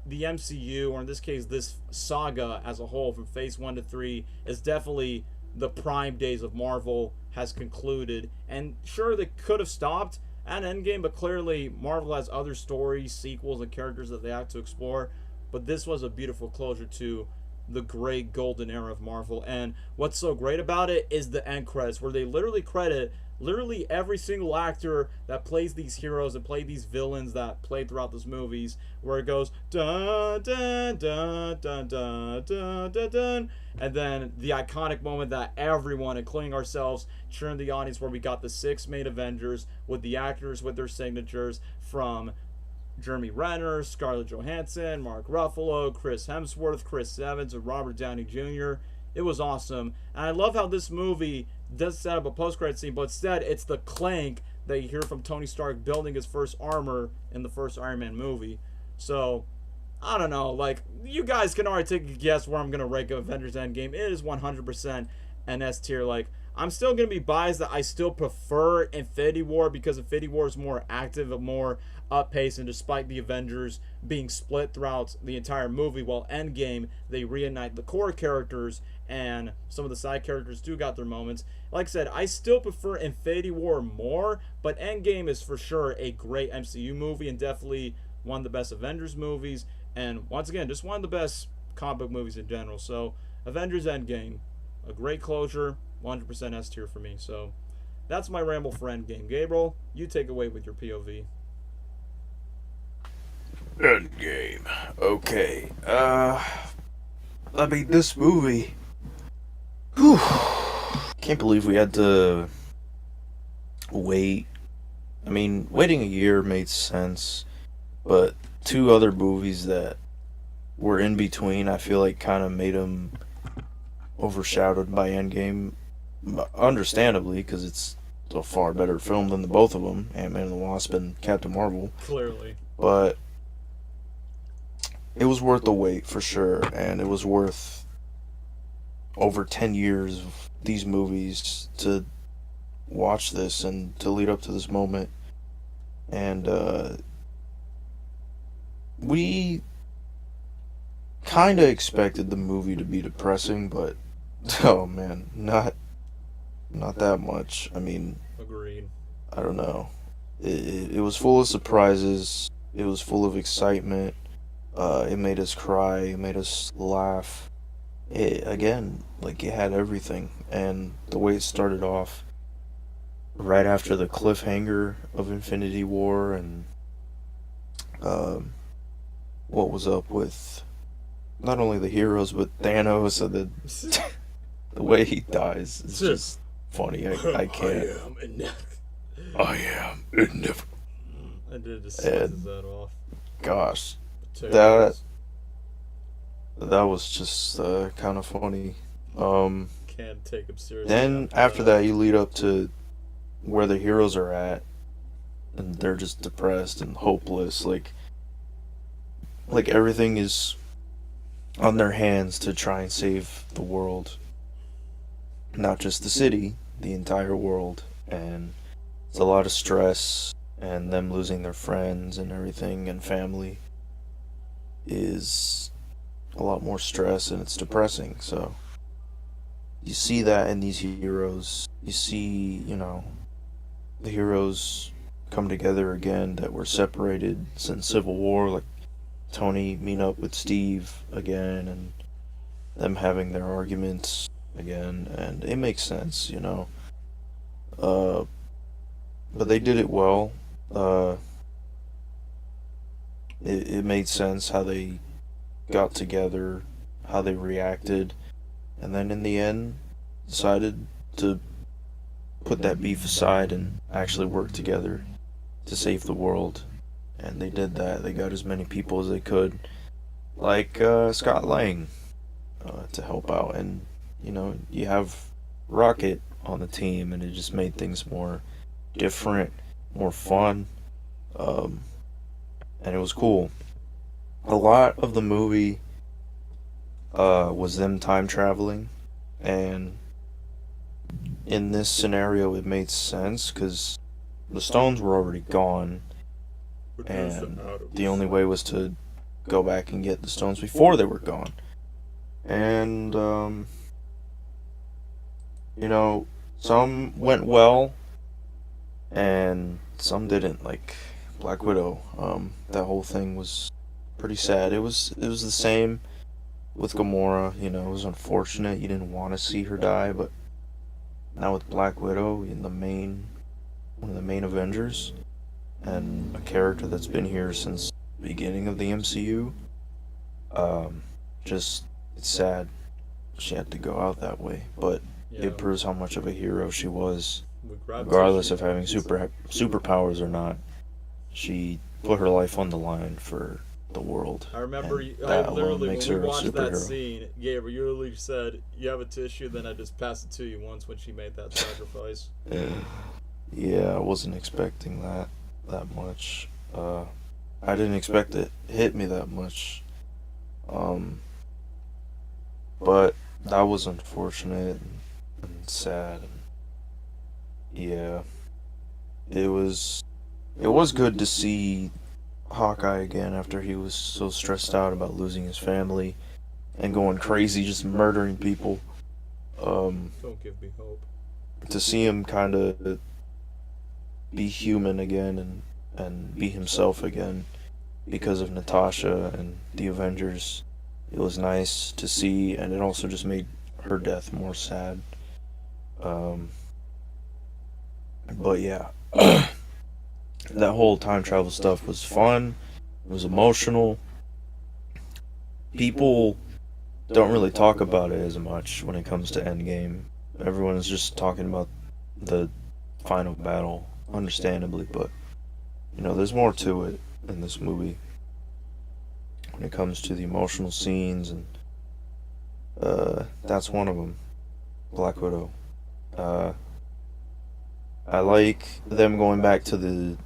the MCU, or in this case this saga as a whole from phase 1 to 3, is definitely the prime days of Marvel has concluded. And sure, they could have stopped at Endgame, but clearly Marvel has other stories, sequels, and characters that they have to explore. But this was a beautiful closure to the great golden era of Marvel. And what's so great about it is the end credits, where they literally credit literally every single actor that plays these heroes and play these villains that played throughout those movies, where it goes dun dun dun dun dun dun dun dun, and then the iconic moment that everyone, including ourselves, cheering the audience, where we got the 6 main Avengers with the actors with their signatures from Jeremy Renner, Scarlett Johansson, Mark Ruffalo, Chris Hemsworth, Chris Evans, and Robert Downey Jr. It was awesome. And I love how this movie does set up a post-credit scene, but instead it's the clank that you hear from Tony Stark building his first armor in the first Iron Man movie. So, I don't know. Like, you guys can already take a guess where I'm going to rank Avengers Endgame. It is 100% an S tier. Like, I'm still going to be biased that I still prefer Infinity War, because Infinity War is more active and more up-paced, and despite the Avengers being split throughout the entire movie, while Endgame, they reunite the core characters, and some of the side characters do got their moments. Like I said, I still prefer Infinity War more, but Endgame is for sure a great MCU movie, and definitely one of the best Avengers movies, and once again, just one of the best comic book movies in general. So, Avengers Endgame, a great closure, 100% S tier for me. So, that's my ramble for Endgame. Gabriel, you take away with your POV. Endgame. Okay. I mean, this movie. Whew. can't believe we had to wait. I mean, waiting a year made sense, but two other movies that were in between, I feel like kind of made them overshadowed by Endgame. Understandably, because it's a far better film than the both of them, Ant-Man and the Wasp and Captain Marvel. Clearly. But it was worth the wait for sure, and it was worth over 10 years of these movies to watch this and to lead up to this moment. And we kind of expected the movie to be depressing, but oh man, not that much. I mean, Agreed. I don't know. It was full of surprises. It was full of excitement. It made us cry. It made us laugh. Again, like it had everything. And the way it started off, right after the cliffhanger of Infinity War, and what was up with not only the heroes but Thanos, and the way he dies is just funny. I can't. I am inevitable. I did just slices that off. Gosh, Potatoes. that was just kind of funny. Can't take him seriously. Then after that, you lead up to where the heroes are at, and they're just depressed and hopeless. Like everything is on their hands to try and save the world, not just the city, the entire world. And it's a lot of stress, and them losing their friends and everything and family is a lot more stress, and it's depressing. So you see that in these heroes. You see, the heroes come together again that were separated since Civil War, like Tony meeting up with Steve again, and them having their arguments again, and it makes sense. But they did it well. It made sense how they got together, how they reacted, and then in the end decided to put that beef aside and actually work together to save the world. And they did that. They got as many people as they could, like Scott Lang, to help out. And you have Rocket on the team, and it just made things more different, more fun, and it was cool. A lot of the movie was them time traveling, and in this scenario it made sense because the stones were already gone, and the only way was to go back and get the stones before they were gone. And some went well and some didn't, like Black Widow. That whole thing was pretty sad. It was the same with Gamora. It was unfortunate. You didn't want to see her die, but now with Black Widow, one of the main Avengers, and a character that's been here since the beginning of the MCU, it's sad she had to go out that way, but it proves how much of a hero she was, regardless of having superpowers or not. She put her life on the line for the world. I remember, that I literally, makes when we her a watched that superhero. scene, Gabriel, you literally said, "You have a tissue?" Then I just passed it to you once when she made that sacrifice. Yeah, I wasn't expecting that much. I didn't expect it hit me that much. But that was unfortunate and sad. And yeah, it was good to see Hawkeye again after he was so stressed out about losing his family and going crazy, just murdering people. Don't give me hope. To see him kind of be human again and be himself again because of Natasha and the Avengers, it was nice to see, and it also just made her death more sad. But yeah, that whole time travel stuff was fun. It was emotional. People don't really talk about it as much when it comes to Endgame, everyone is just talking about the final battle, understandably, but there's more to it in this movie when it comes to the emotional scenes, and that's one of them. Black Widow. Uh, I like them going back to the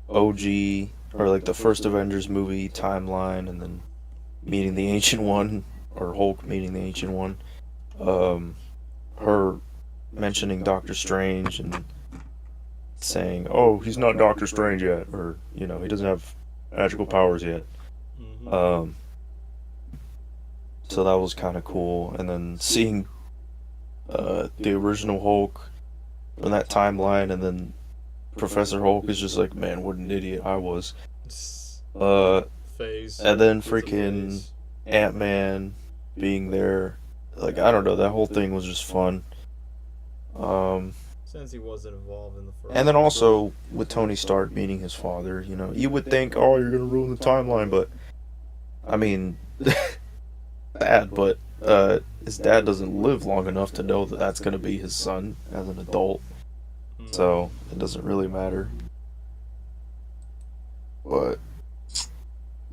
OG, or like the first Avengers movie timeline, and then meeting the Ancient One, or Hulk meeting the Ancient One. Her mentioning Doctor Strange and saying, "Oh, he's not Doctor Strange yet," or he doesn't have magical powers yet. Mm-hmm. So that was kind of cool, and then seeing the original Hulk in that timeline, and then Professor Hulk is just like, man, what an idiot I was. Phase. And then It's a freaking phase. Ant-Man being there, like, I don't know, that whole thing was just fun. Since he wasn't involved in the first. And then also with Tony Stark meeting his father, you would think, oh, you're gonna ruin the timeline, but I mean, bad, but his dad doesn't live long enough to know that that's gonna be his son as an adult, so it doesn't really matter. But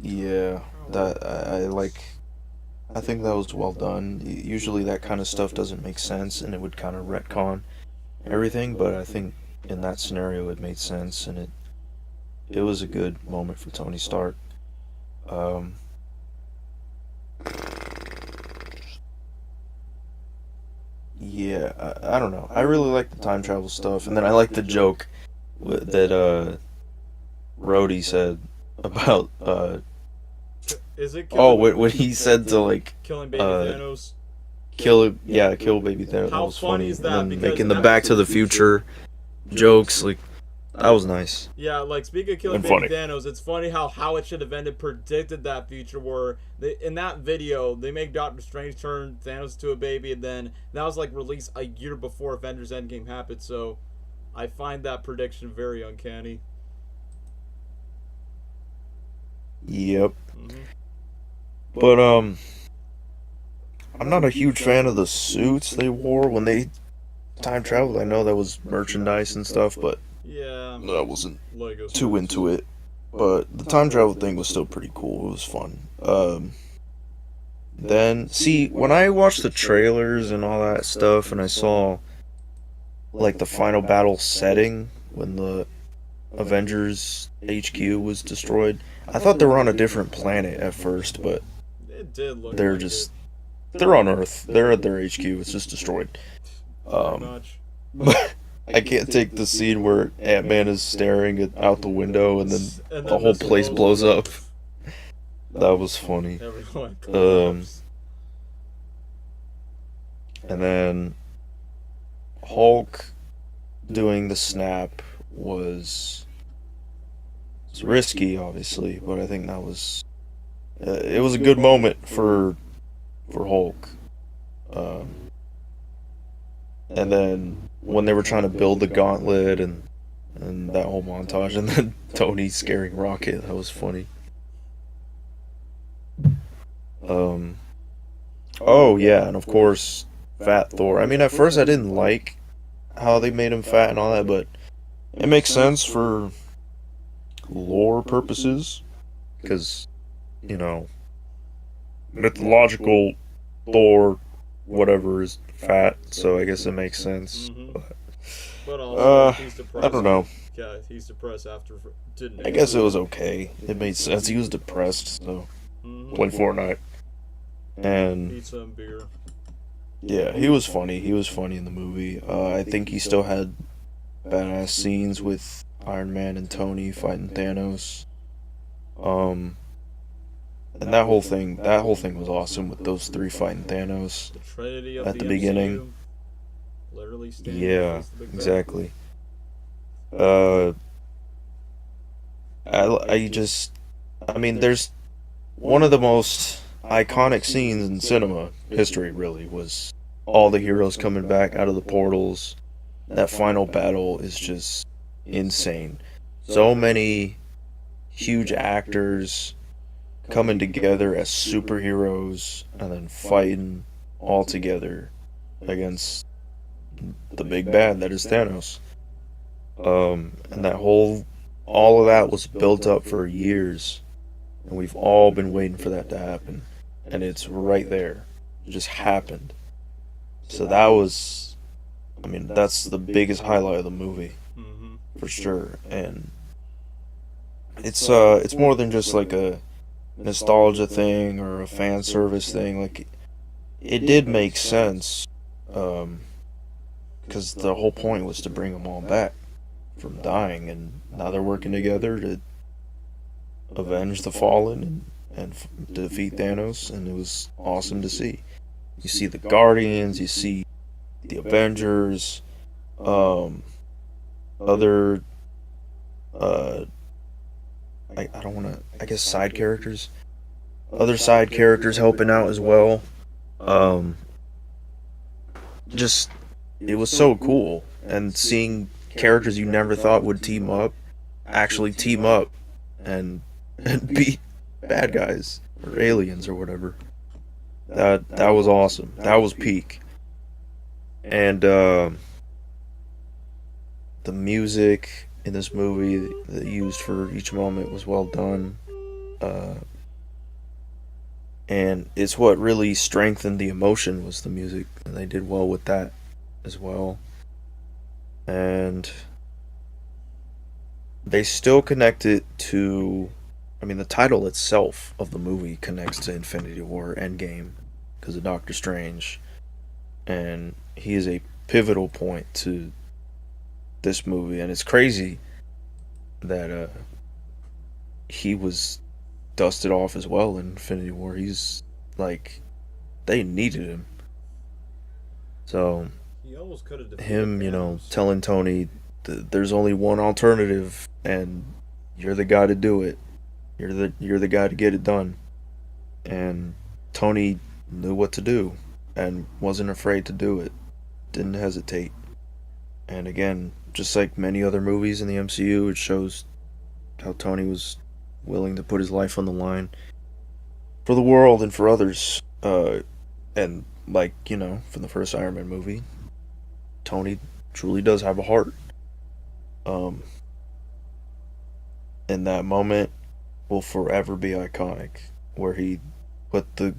yeah, that I like. I think that was well done. Usually that kind of stuff doesn't make sense, and it would kind of retcon everything. But I think in that scenario it made sense, and it was a good moment for Tony Stark. Um, yeah, I don't know. I really like the time travel stuff, and then I like the joke that Rhodey said about Is it oh, killing, when he said to like killing baby Thanos? kill baby Thanos. That How was funny funny. is And that? then Because making the Back to the Future jokes, like, that was nice. Yeah, like speaking of killing And baby funny. Thanos, it's funny how it should have ended predicted that future where in that video they make Doctor Strange turn Thanos to a baby, and then that was like released a year before Avengers Endgame happened. So I find that prediction very uncanny. Yep. Mm-hmm. But I'm not a huge fan of the suits they wore when they time traveled. I know that was merchandise and stuff, but Yeah, I wasn't Lego too suits. into it. But the time travel thing was still pretty cool. It was fun. Then see, when I watched the trailers and all that stuff, and I saw like the final battle setting when the Avengers HQ was destroyed, I thought they were on a different planet at first, but It did look they're like just it, they're on Earth. They're at their HQ. It's just destroyed. pretty much. But I can't take the scene where Ant-Man is staring out the window and then And the then whole this place blows up. That was funny. Everyone Um, collapsed. And then Hulk doing the snap was risky, obviously, but I think that was it was a good moment for Hulk. Um, and then when they were trying to build the gauntlet and that whole montage, and then Tony scaring Rocket, that was funny. Um, oh yeah, and of course, Fat Thor. I mean, at first I didn't like how they made him fat and all that, but it makes sense for lore purposes, because mythological Thor, whatever, is fat, so I guess it makes sense. Mm-hmm. But also, he's depressed. I don't know. Yeah, he's depressed after didn't. I guess it was okay. It made sense. He was depressed, so Mm-hmm. played Fortnite. And Pizza and beer. yeah, he was funny. He was funny in the movie. I think he still had badass scenes with Iron Man and Tony fighting Thanos. And that whole thing was awesome with those three fighting Thanos The Trinity of at the the MCU. beginning. Literally standing Yeah, against the big bad. exactly. I mean, there's one of the most iconic scenes in cinema history, really, was all the heroes coming back out of the portals. That final battle is just insane. So many huge actors coming together as superheroes and then fighting all together against the big bad that is Thanos. And all of that was built up for years, and we've all been waiting for that to happen, and it's right there. It just happened. So that was, I mean, that's the biggest highlight of the movie Mm-hmm. for sure, and it's more than just like a nostalgia thing or a fan service thing. Like it did make sense, um, because the whole point was to bring them all back from dying, and now they're working together to avenge the fallen and defeat Thanos, and it was awesome to see. You see the Guardians, you see the Avengers, um, other uh, I don't want to, I guess side characters, other side characters helping out as well. Um, just it was so cool, and seeing characters you never thought would team up actually team up and and beat bad guys or aliens or whatever. That was awesome. That was peak. And the music in this movie that used for each moment was well done. Uh, and it's what really strengthened the emotion was the music, and they did well with that as well. And they still connect it to, I mean, the title itself of the movie connects to Infinity War Endgame because of Doctor Strange, and he is a pivotal point to this movie, and it's crazy that he was dusted off as well in Infinity War. He's like, they needed him. So He almost could have defeated him, Thanos. telling Tony there's only one alternative, and you're the guy to do it. You're the guy to get it done. And Tony knew what to do and wasn't afraid to do it. Didn't hesitate. And again, just like many other movies in the MCU, it shows how Tony was willing to put his life on the line for the world and for others. And like, from the first Iron Man movie, Tony truly does have a heart. Um, and that moment will forever be iconic, where he put the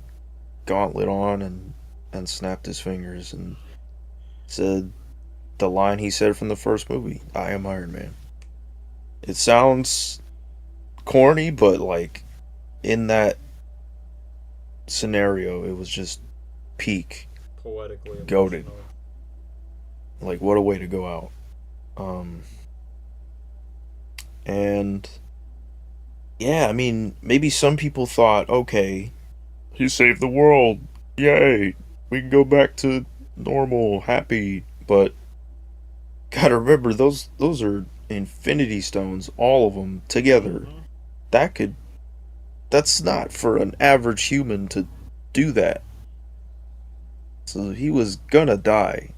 gauntlet on and snapped his fingers and said the line he said from the first movie, "I am Iron Man." It sounds corny, but like in that scenario, it was just peak, Poetically goated. emotional. Like what a way to go out. Um, and yeah, I mean, maybe some people thought, okay, he saved the world, yay, we can go back to normal, happy. But gotta remember, those are Infinity Stones, all of them together. Mm-hmm. That could that's not for an average human to do that. So he was gonna die.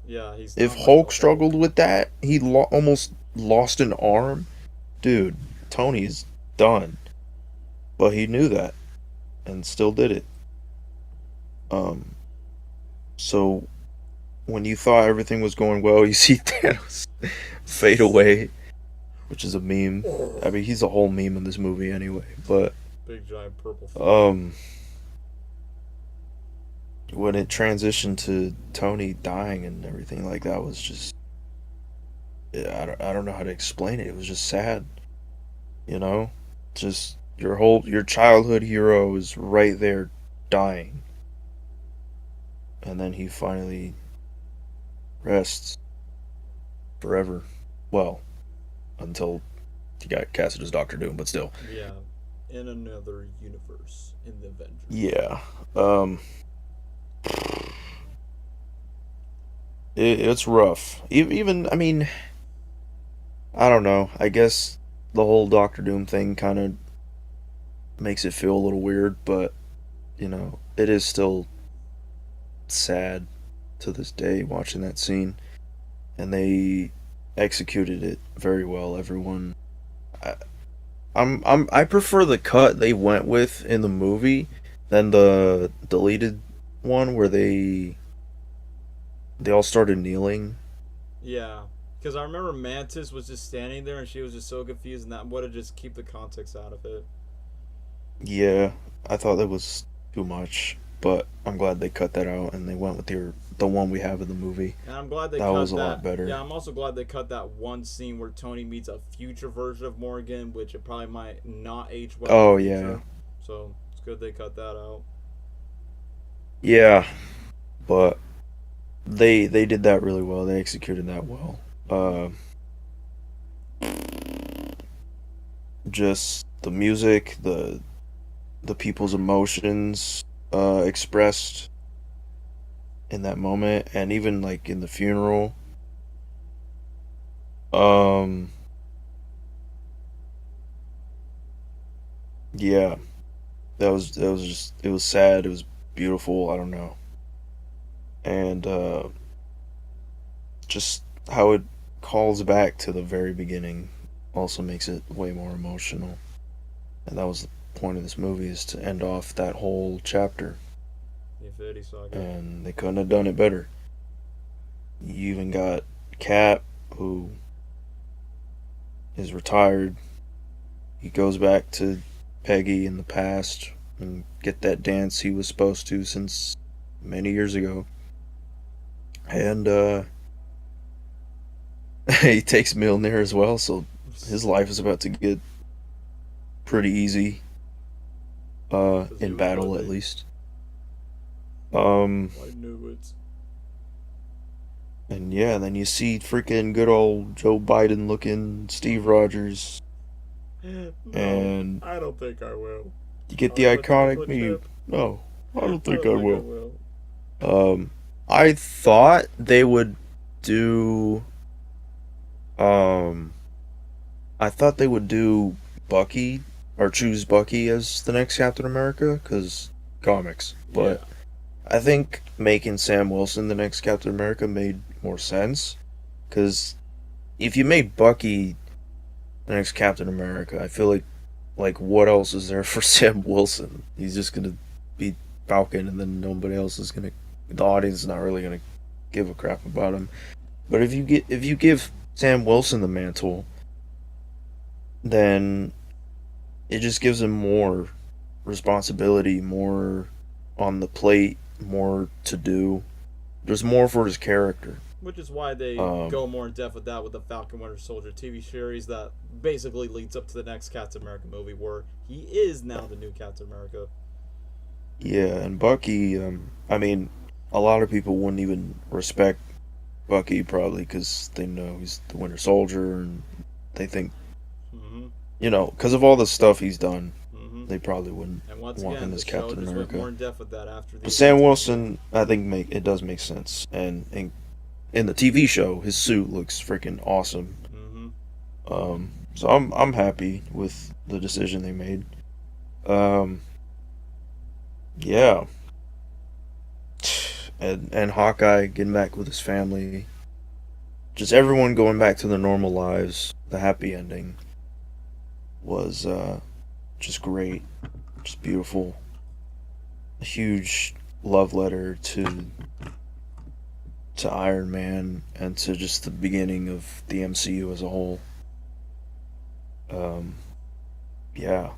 Yeah, he's If not like the Hulk Hulk. struggled with that, he almost lost an arm. Dude, Tony's done. But he knew that and still did it. Um, so when you thought everything was going well, you see Thanos fade away, which is a meme. I mean, he's a whole meme in this movie anyway. But Big giant purple thing. when it transitioned to Tony dying and everything, like that was just, I don't know how to explain it. It was just sad, you know? Just your childhood hero is right there dying. And then he finally rests forever. Well, until he got casted as Doctor Doom, but still. Yeah, in another universe in the Avengers. Yeah. It's rough. Even, I mean, I don't know. I guess the whole Doctor Doom thing kind of makes it feel a little weird, but, it is still sad to this day watching that scene. And they executed it very well. Everyone, I, I prefer the cut they went with in the movie than the deleted one where they they all started kneeling. Yeah, because I remember Mantis was just standing there and she was just so confused, and that would have just keep the context out of it. Yeah, I thought that was too much, but I'm glad they cut that out and they went with the one we have in the movie. And I'm glad they That was cut a lot that. better. Yeah, I'm also glad they cut that one scene where Tony meets a future version of Morgan, which it probably might not age well in the Oh yeah, future. So it's good they cut that out. yeah, but they did that really well. They executed that well. Mm-hmm. Just the music, the people's emotions expressed in that moment, and even like in the funeral. Um, yeah, that was just it was sad. It was beautiful. I don't know, and just how it calls back to the very beginning also makes it way more emotional. And that was the point of this movie is to end off that whole chapter. The Infinity Saga. And they couldn't have done it better. You even got Cap, who is retired. He goes back to Peggy in the past and get that dance he was supposed to since many years ago. And he takes Mjolnir as well, so his life is about to get pretty easy. Because he In was battle at ready. least. Um, I knew it. and yeah, then you see freaking good old Joe Biden looking Steve Rogers, No, and I don't think I will. you get Are the we putting that iconic into a meme. chip? No, I I don't think I don't think I will. will. Um, I thought they would do. Um, I thought they would do Bucky or choose Bucky as the next Captain America because comics. But Yeah. I think making Sam Wilson the next Captain America made more sense because if you made Bucky the next Captain America, I feel like what else is there for Sam Wilson? He's just gonna be Falcon, and then nobody else is gonna. The audience is not really gonna give a crap about him. But if you give Sam Wilson the mantle, then it just gives him more responsibility, more on the plate, more to do. There's more for his character. Which is why they Um, go more in depth with that with the Falcon Winter Soldier TV series that basically leads up to the next Captain America movie where he is now the new Captain America. yeah, and Bucky. I mean, a lot of people wouldn't even respect Bucky probably because they know he's the Winter Soldier, and they think Mm-hmm. because of all the stuff he's done, Mm-hmm. they probably wouldn't And once want again, him the as show Captain just went more America. in depth with that after the But Sam events of Endgame. Wilson, I think it does make sense, and in the TV show, his suit looks freaking awesome. Mm-hmm. So I'm happy with the decision they made. Um, yeah, and Hawkeye getting back with his family, just everyone going back to their normal lives. The happy ending was just great, just beautiful. A huge love letter to Iron Man and to just the beginning of the MCU as a whole. Um, yeah,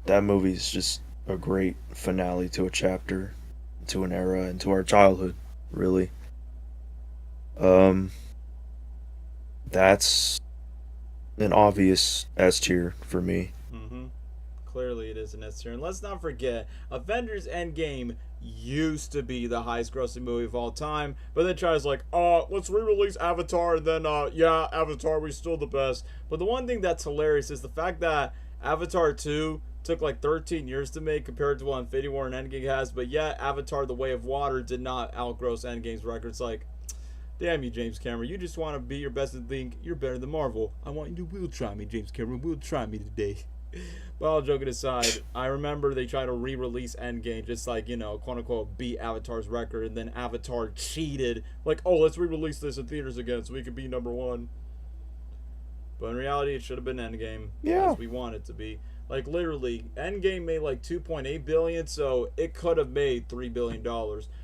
that movie is just a great finale to a chapter, to an era, and to our childhood. Really, um, that's an obvious S tier for me. Mm-hmm. Clearly, it is an S tier. And let's not forget, Avengers Endgame used to be the highest grossing movie of all time, but then China's like, let's re-release Avatar, and then, yeah, Avatar, we still the best. But the one thing that's hilarious is the fact that Avatar 2 took like 13 years to make compared to what Infinity War and Endgame has, but yet Avatar The Way of Water did not outgross Endgame's records. Like, damn you, James Cameron. You just want to be your best and think you're better than Marvel. I want you to will try me, James Cameron. Will try me today. But all joking aside, I remember they tried to re-release Endgame, just like, quote unquote, beat Avatar's record, and then Avatar cheated. Like, oh, let's re-release this in theaters again so we can be number one. But in reality, it should have been Endgame, Yeah, as we want it to be. Like literally, Endgame made like 2.8 billion, so it could have made $3 billion.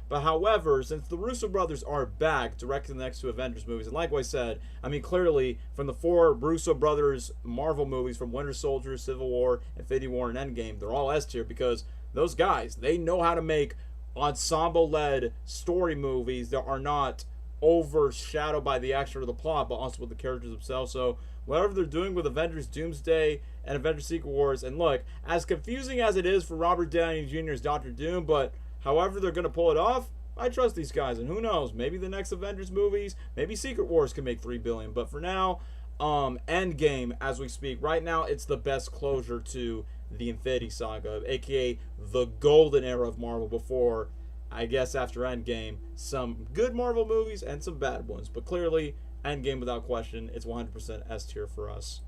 But however, since the Russo brothers are back directing the next two Avengers movies, and like I said, I mean clearly from the four Russo brothers Marvel movies, from Winter Soldier, Civil War, Infinity War, and Endgame, they're all S tier because those guys, they know how to make ensemble-led story movies that are not overshadowed by the action or the plot, but also with the characters themselves. So whatever they're doing with Avengers Doomsday and Avengers Secret Wars, and look, as confusing as it is for Robert Downey Jr.'s Doctor Doom, but however they're going to pull it off, I trust these guys, and who knows, maybe the next Avengers movies, maybe Secret Wars can make $3 billion, but for now, Endgame, as we speak, right now, it's the best closure to the Infinity Saga, aka the golden era of Marvel before, I guess after Endgame, some good Marvel movies and some bad ones, but clearly, Endgame without question, it's 100% S tier for us.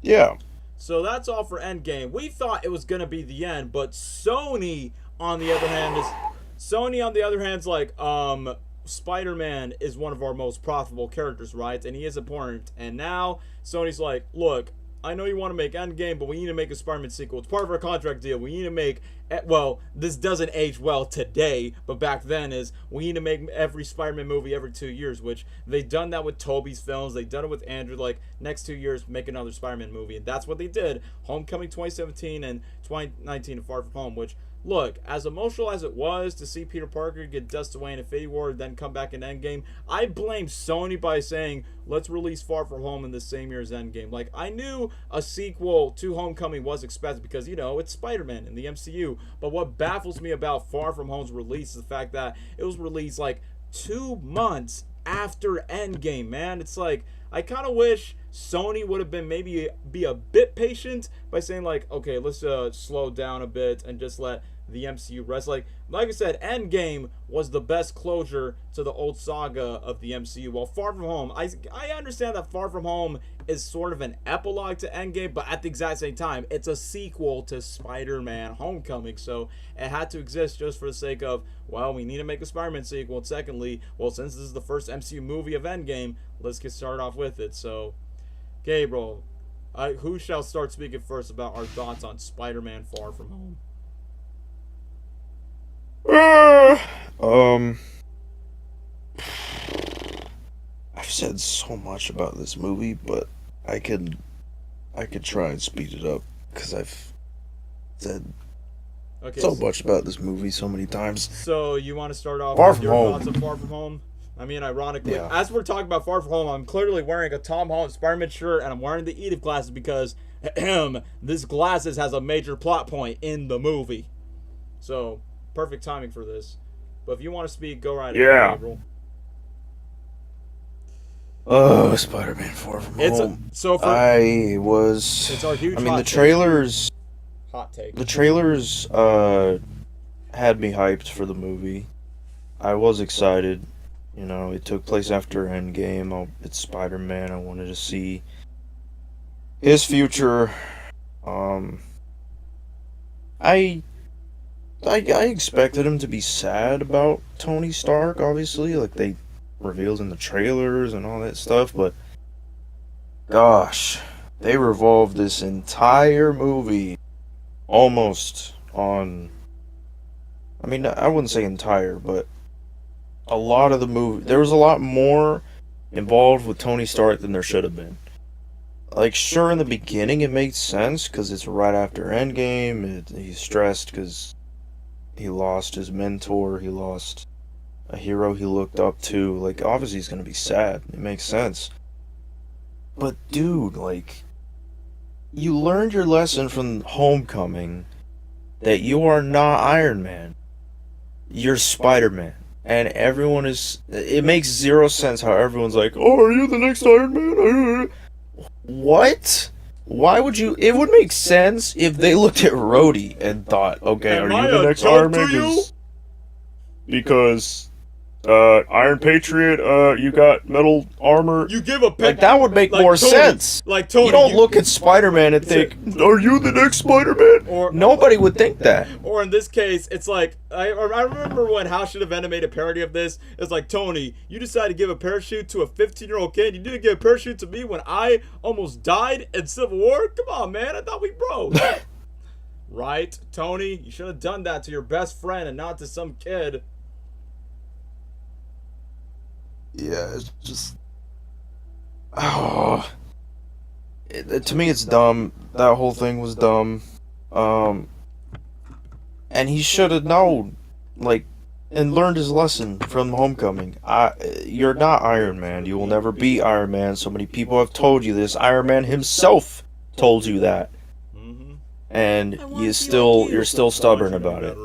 Yeah. So that's all for Endgame. We thought it was gonna be the end, but Sony on the other hand is like, Spider-Man is one of our most profitable characters, right? And he is important. And now Sony's like, look, I know you want to make Endgame, but we need to make a Spider-Man sequel. It's part of our contract deal. We need to make, well, this doesn't age well today, but back then is we need to make every Spider-Man movie every 2 years, which they've done that with Tobey's films. They've done it with Andrew, like, next 2 years, make another Spider-Man movie. And that's what they did. Homecoming 2017 and 2019 Far From Home, which, look, as emotional as it was to see Peter Parker get dusted away in Infinity War, then come back in Endgame, I blame Sony by saying, let's release Far From Home in the same year as Endgame. Like, I knew a sequel to Homecoming was expected because, you know, it's Spider-Man in the MCU. But what baffles me about Far From Home's release is the fact that it was released, like, 2 months after Endgame, man. It's like, I kind of wish Sony would have been maybe be a bit patient by saying like, okay, let's slow down a bit and just let the MCU rest. Like I said, Endgame was the best closure to the old saga of the MCU. While Far From Home, I understand that Far From Home is sort of an epilogue to Endgame, but at the exact same time, it's a sequel to Spider-Man Homecoming, so it had to exist just for the sake of, well, we need to make a Spider-Man sequel, and secondly, well, since this is the first MCU movie of Endgame, let's get started off with it. So, Gabriel, who shall start speaking first about our thoughts on Spider-Man Far From Home? I've said so much about this movie, but I could try and speed it up because I've said so much about this movie so many times. So you want to start off Far with From your Home. thoughts on Far From Home? I mean, ironically, Yeah. as we're talking about Far From Home, I'm clearly wearing a Tom Holland Spider-Man shirt, and I'm wearing the Edith glasses because this glasses has a major plot point in the movie. So, perfect timing for this. But if you want to speak, go right ahead, Gabriel. Oh, Spider-Man Far From Home. It's our huge I mean, hot the take. trailers. Hot take. The trailers had me hyped for the movie. I was excited. You know, it took place after Endgame. It's Spider-Man. I wanted to see his future. I expected him to be sad about Tony Stark, obviously, like they revealed in the trailers and all that stuff, but gosh, they revolved this entire movie almost on, I mean, I wouldn't say entire, but a lot of the movie, there was a lot more involved with Tony Stark than there should have been. Like, sure, in the beginning it makes sense, because it's right after Endgame, he's stressed because he lost his mentor, he lost a hero he looked up to, like, obviously he's gonna be sad, it makes sense. But, dude, like, you learned your lesson from Homecoming that you are not Iron Man. You're Spider-Man. And everyone is... It makes zero sense how everyone's like, oh, are you the next Iron Man? What? Why would you... It would make sense if they looked at Rhodey and thought, okay, are you the next Iron Man? Because Iron Patriot, you got metal armor. You give a Like, that would make like more Tony, sense. Like Tony, You don't look at Spider-Man and think, are you the next Spider-Man? Or Nobody would think that. Or in this case, it's like I remember when How Should Have Ended made a parody of this. It's like, Tony, you decided to give a parachute to a 15-year-old kid. You didn't give a parachute to me when I almost died in Civil War. Come on, man. I thought we broke. Right, Tony? You should have done that to your best friend and not to some kid. Yeah, it's just... Oh... to me, it's dumb. That whole thing was dumb. And he should have known, like, and learned his lesson from Homecoming. You're not Iron Man. You will never be Iron Man. So many people have told you this. Iron Man himself told you that. And you're still stubborn about it.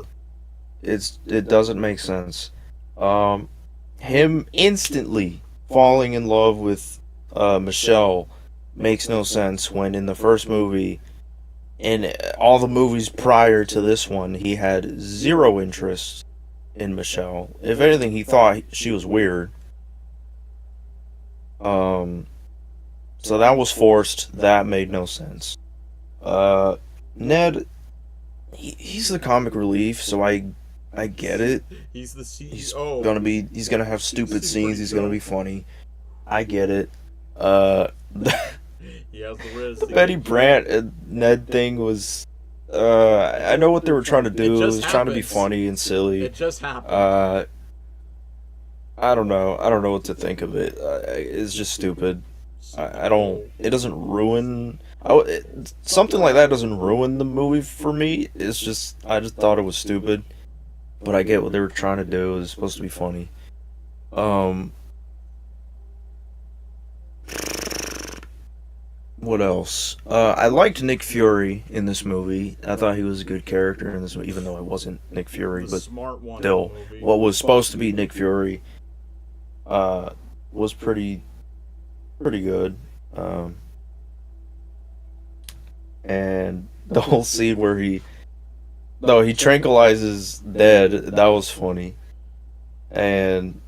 It doesn't make sense. Him instantly falling in love with Michelle makes no sense when in the first movie, in all the movies prior to this one, he had zero interest in Michelle. If anything, he thought she was weird. So that was forced. That made no sense. Ned, he's the comic relief, so I get it. He's the CEO. He's gonna have stupid scenes. He's gonna be funny. I get it. He has the riz. The Betty Brant and Ned thing was. I know what they were trying to do. It was trying to be funny and silly. It just happened. I don't know. I don't know what to think of it. It's just stupid. I don't. It doesn't ruin. Something like that doesn't ruin the movie for me. It's just I just thought it was stupid. But I get what they were trying to do. It was supposed to be funny. What else? I liked Nick Fury in this movie. I thought he was a good character in this movie, even though it wasn't Nick Fury. But still, what was supposed to be Nick Fury was pretty good. And the whole scene where he tranquilizes Ned, that was funny. And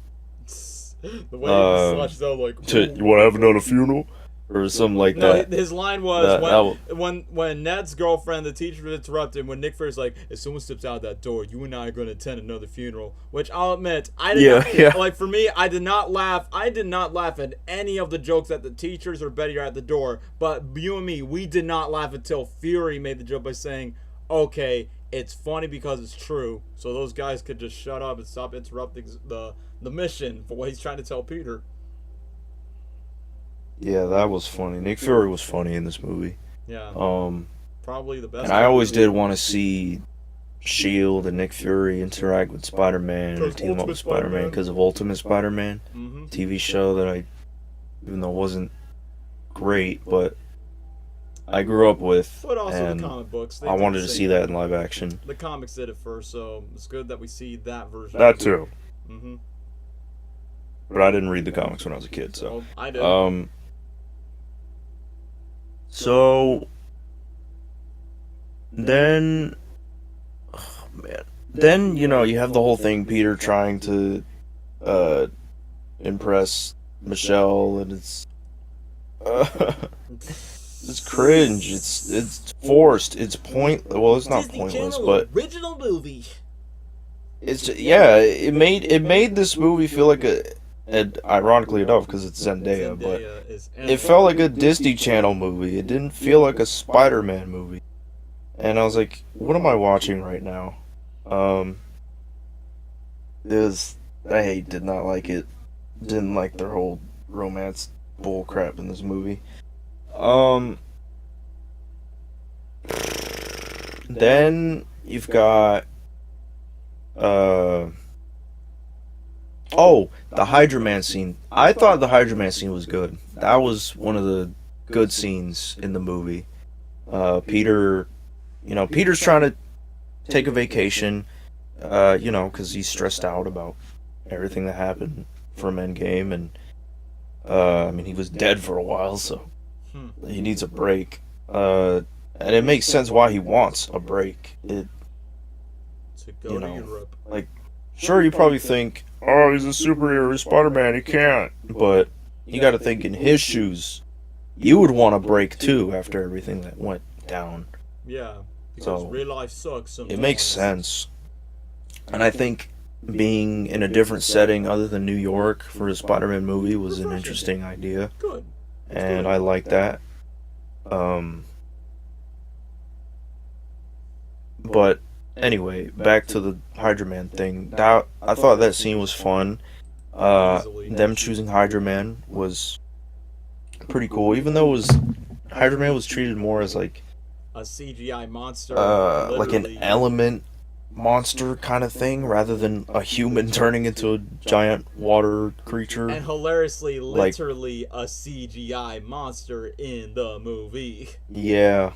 the way he slashes out like, you want to have another funeral? Or something like that. No, his line was when Ned's girlfriend, the teacher, interrupted him. When Nick Fury's like, "If someone steps out that door, you and I are going to attend another funeral." Which I'll admit, I did not, like for me, I did not laugh. I did not laugh at any of the jokes that the teachers or Betty are at the door. But you and me, we did not laugh until Fury made the joke by saying, "Okay, it's funny because it's true." So those guys could just shut up and stop interrupting the mission for what he's trying to tell Peter. Yeah, that was funny. Nick Fury was funny in this movie. Yeah. Probably the best. And I always did want to see Shield and Nick Fury interact with Spider-Man and team up with Spider-Man because of Ultimate Spider-Man, TV show that even though it wasn't great, but I grew up with. But also and the comic books. I wanted to see that in live action. The comics did it first, so it's good that we see that version. That too. Mhm. But I didn't read the comics when I was a kid, so. Well, I did. So then, oh man, then you have the whole thing. Peter trying to impress Michelle, and it's cringe. It's forced. It's Well, it's not Disney pointless, Channel but original movie. It made this movie feel like and ironically enough, because it's Zendaya, but it felt like a Disney Channel movie. It didn't feel like a Spider-Man movie. And I was like, what am I watching right now? I did not like it. Didn't like their whole romance bull crap in this movie. Then you've got the Hydra Man scene. I thought the Hydra Man scene was good. That was one of the good scenes in the movie. Peter's trying to take a vacation, because he's stressed out about everything that happened from Endgame, and he was dead for a while, so he needs a break. And it makes sense why he wants a break. To go to Europe. Like, sure, you probably think, oh, he's a superhero, he's Spider-Man, he can't. But you got to think in his shoes, you would want to break too after everything that went down. Yeah, because So real life sucks sometimes. it makes sense. And I think being in a different setting other than New York for a Spider-Man movie was an interesting idea. Good. And I like that. But anyway, back to the Hydra Man thing. That I thought that scene was fun. Them choosing Hydra Man was pretty cool, even though Hydra Man was treated more as like a CGI monster, like an element monster kind of thing, rather than a human turning into a giant water creature. And hilariously, literally a CGI monster in the movie. Yeah.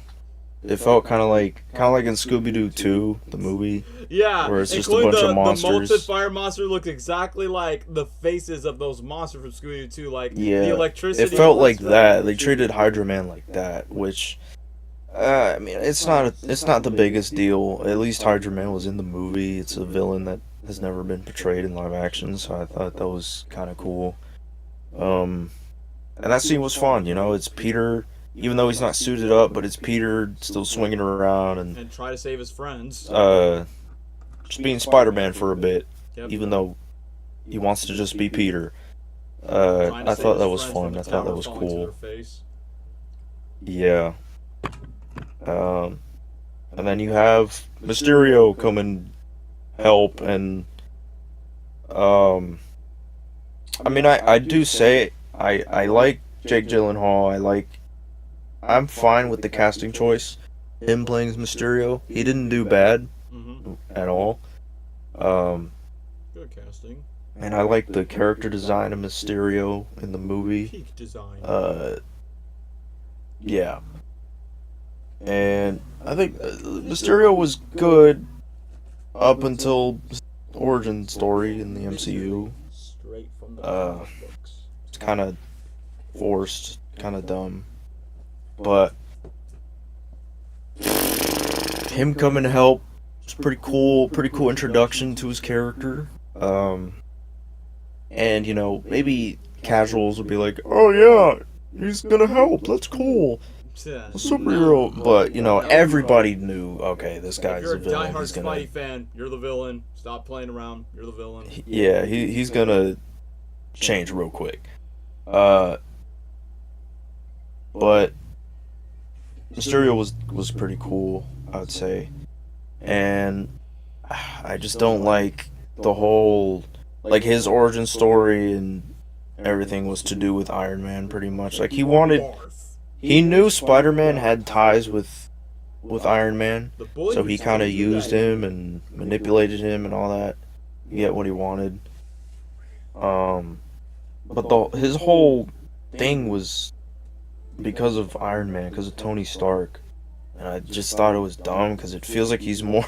It felt kind of like in Scooby-Doo 2, the movie. Yeah, where it's just a bunch of monsters. The molten fire monster looked exactly like the faces of those monsters from Scooby-Doo 2, like yeah, the electricity. It felt like that. They treated Hydra Man like that, which I mean, it's not the biggest deal. At least Hydra Man was in the movie. It's a villain that has never been portrayed in live action, so I thought that was kind of cool. And that scene was fun. You know, it's Peter. Even though he's not suited up, but it's Peter still swinging around and try to save his friends. Just being Spider-Man for a bit, yep. Even though he wants to just be Peter. I thought that was fun. I thought that was cool. Yeah. And then you have Mysterio come and help, and I mean, I do say I like Jake Gyllenhaal. I'm fine with the casting choice. Him playing as Mysterio, he didn't do bad at all. Good casting. And I like the character design of Mysterio in the movie. Peak design. Yeah. And I think Mysterio was good up until origin story in the MCU. Straight from the books. It's kind of forced, kind of dumb. But him coming to help was pretty cool introduction to his character. And you know, maybe casuals would be like, "Oh yeah, he's gonna help. That's cool, a superhero." But you know, everybody knew, okay, this guy's a villain. If you're a diehard Spidey fan, you're the villain. Stop playing around. You're the villain. Yeah, he's gonna change real quick. But Mysterio was pretty cool, I'd say. And I just don't like the whole, like, his origin story and everything was to do with Iron Man pretty much. Like, he knew Spider-Man had ties with Iron Man, so he kind of used him and manipulated him and all that to get what he wanted. But his whole thing was because of Iron Man, because of Tony Stark, and I just thought it was dumb because it feels like he's more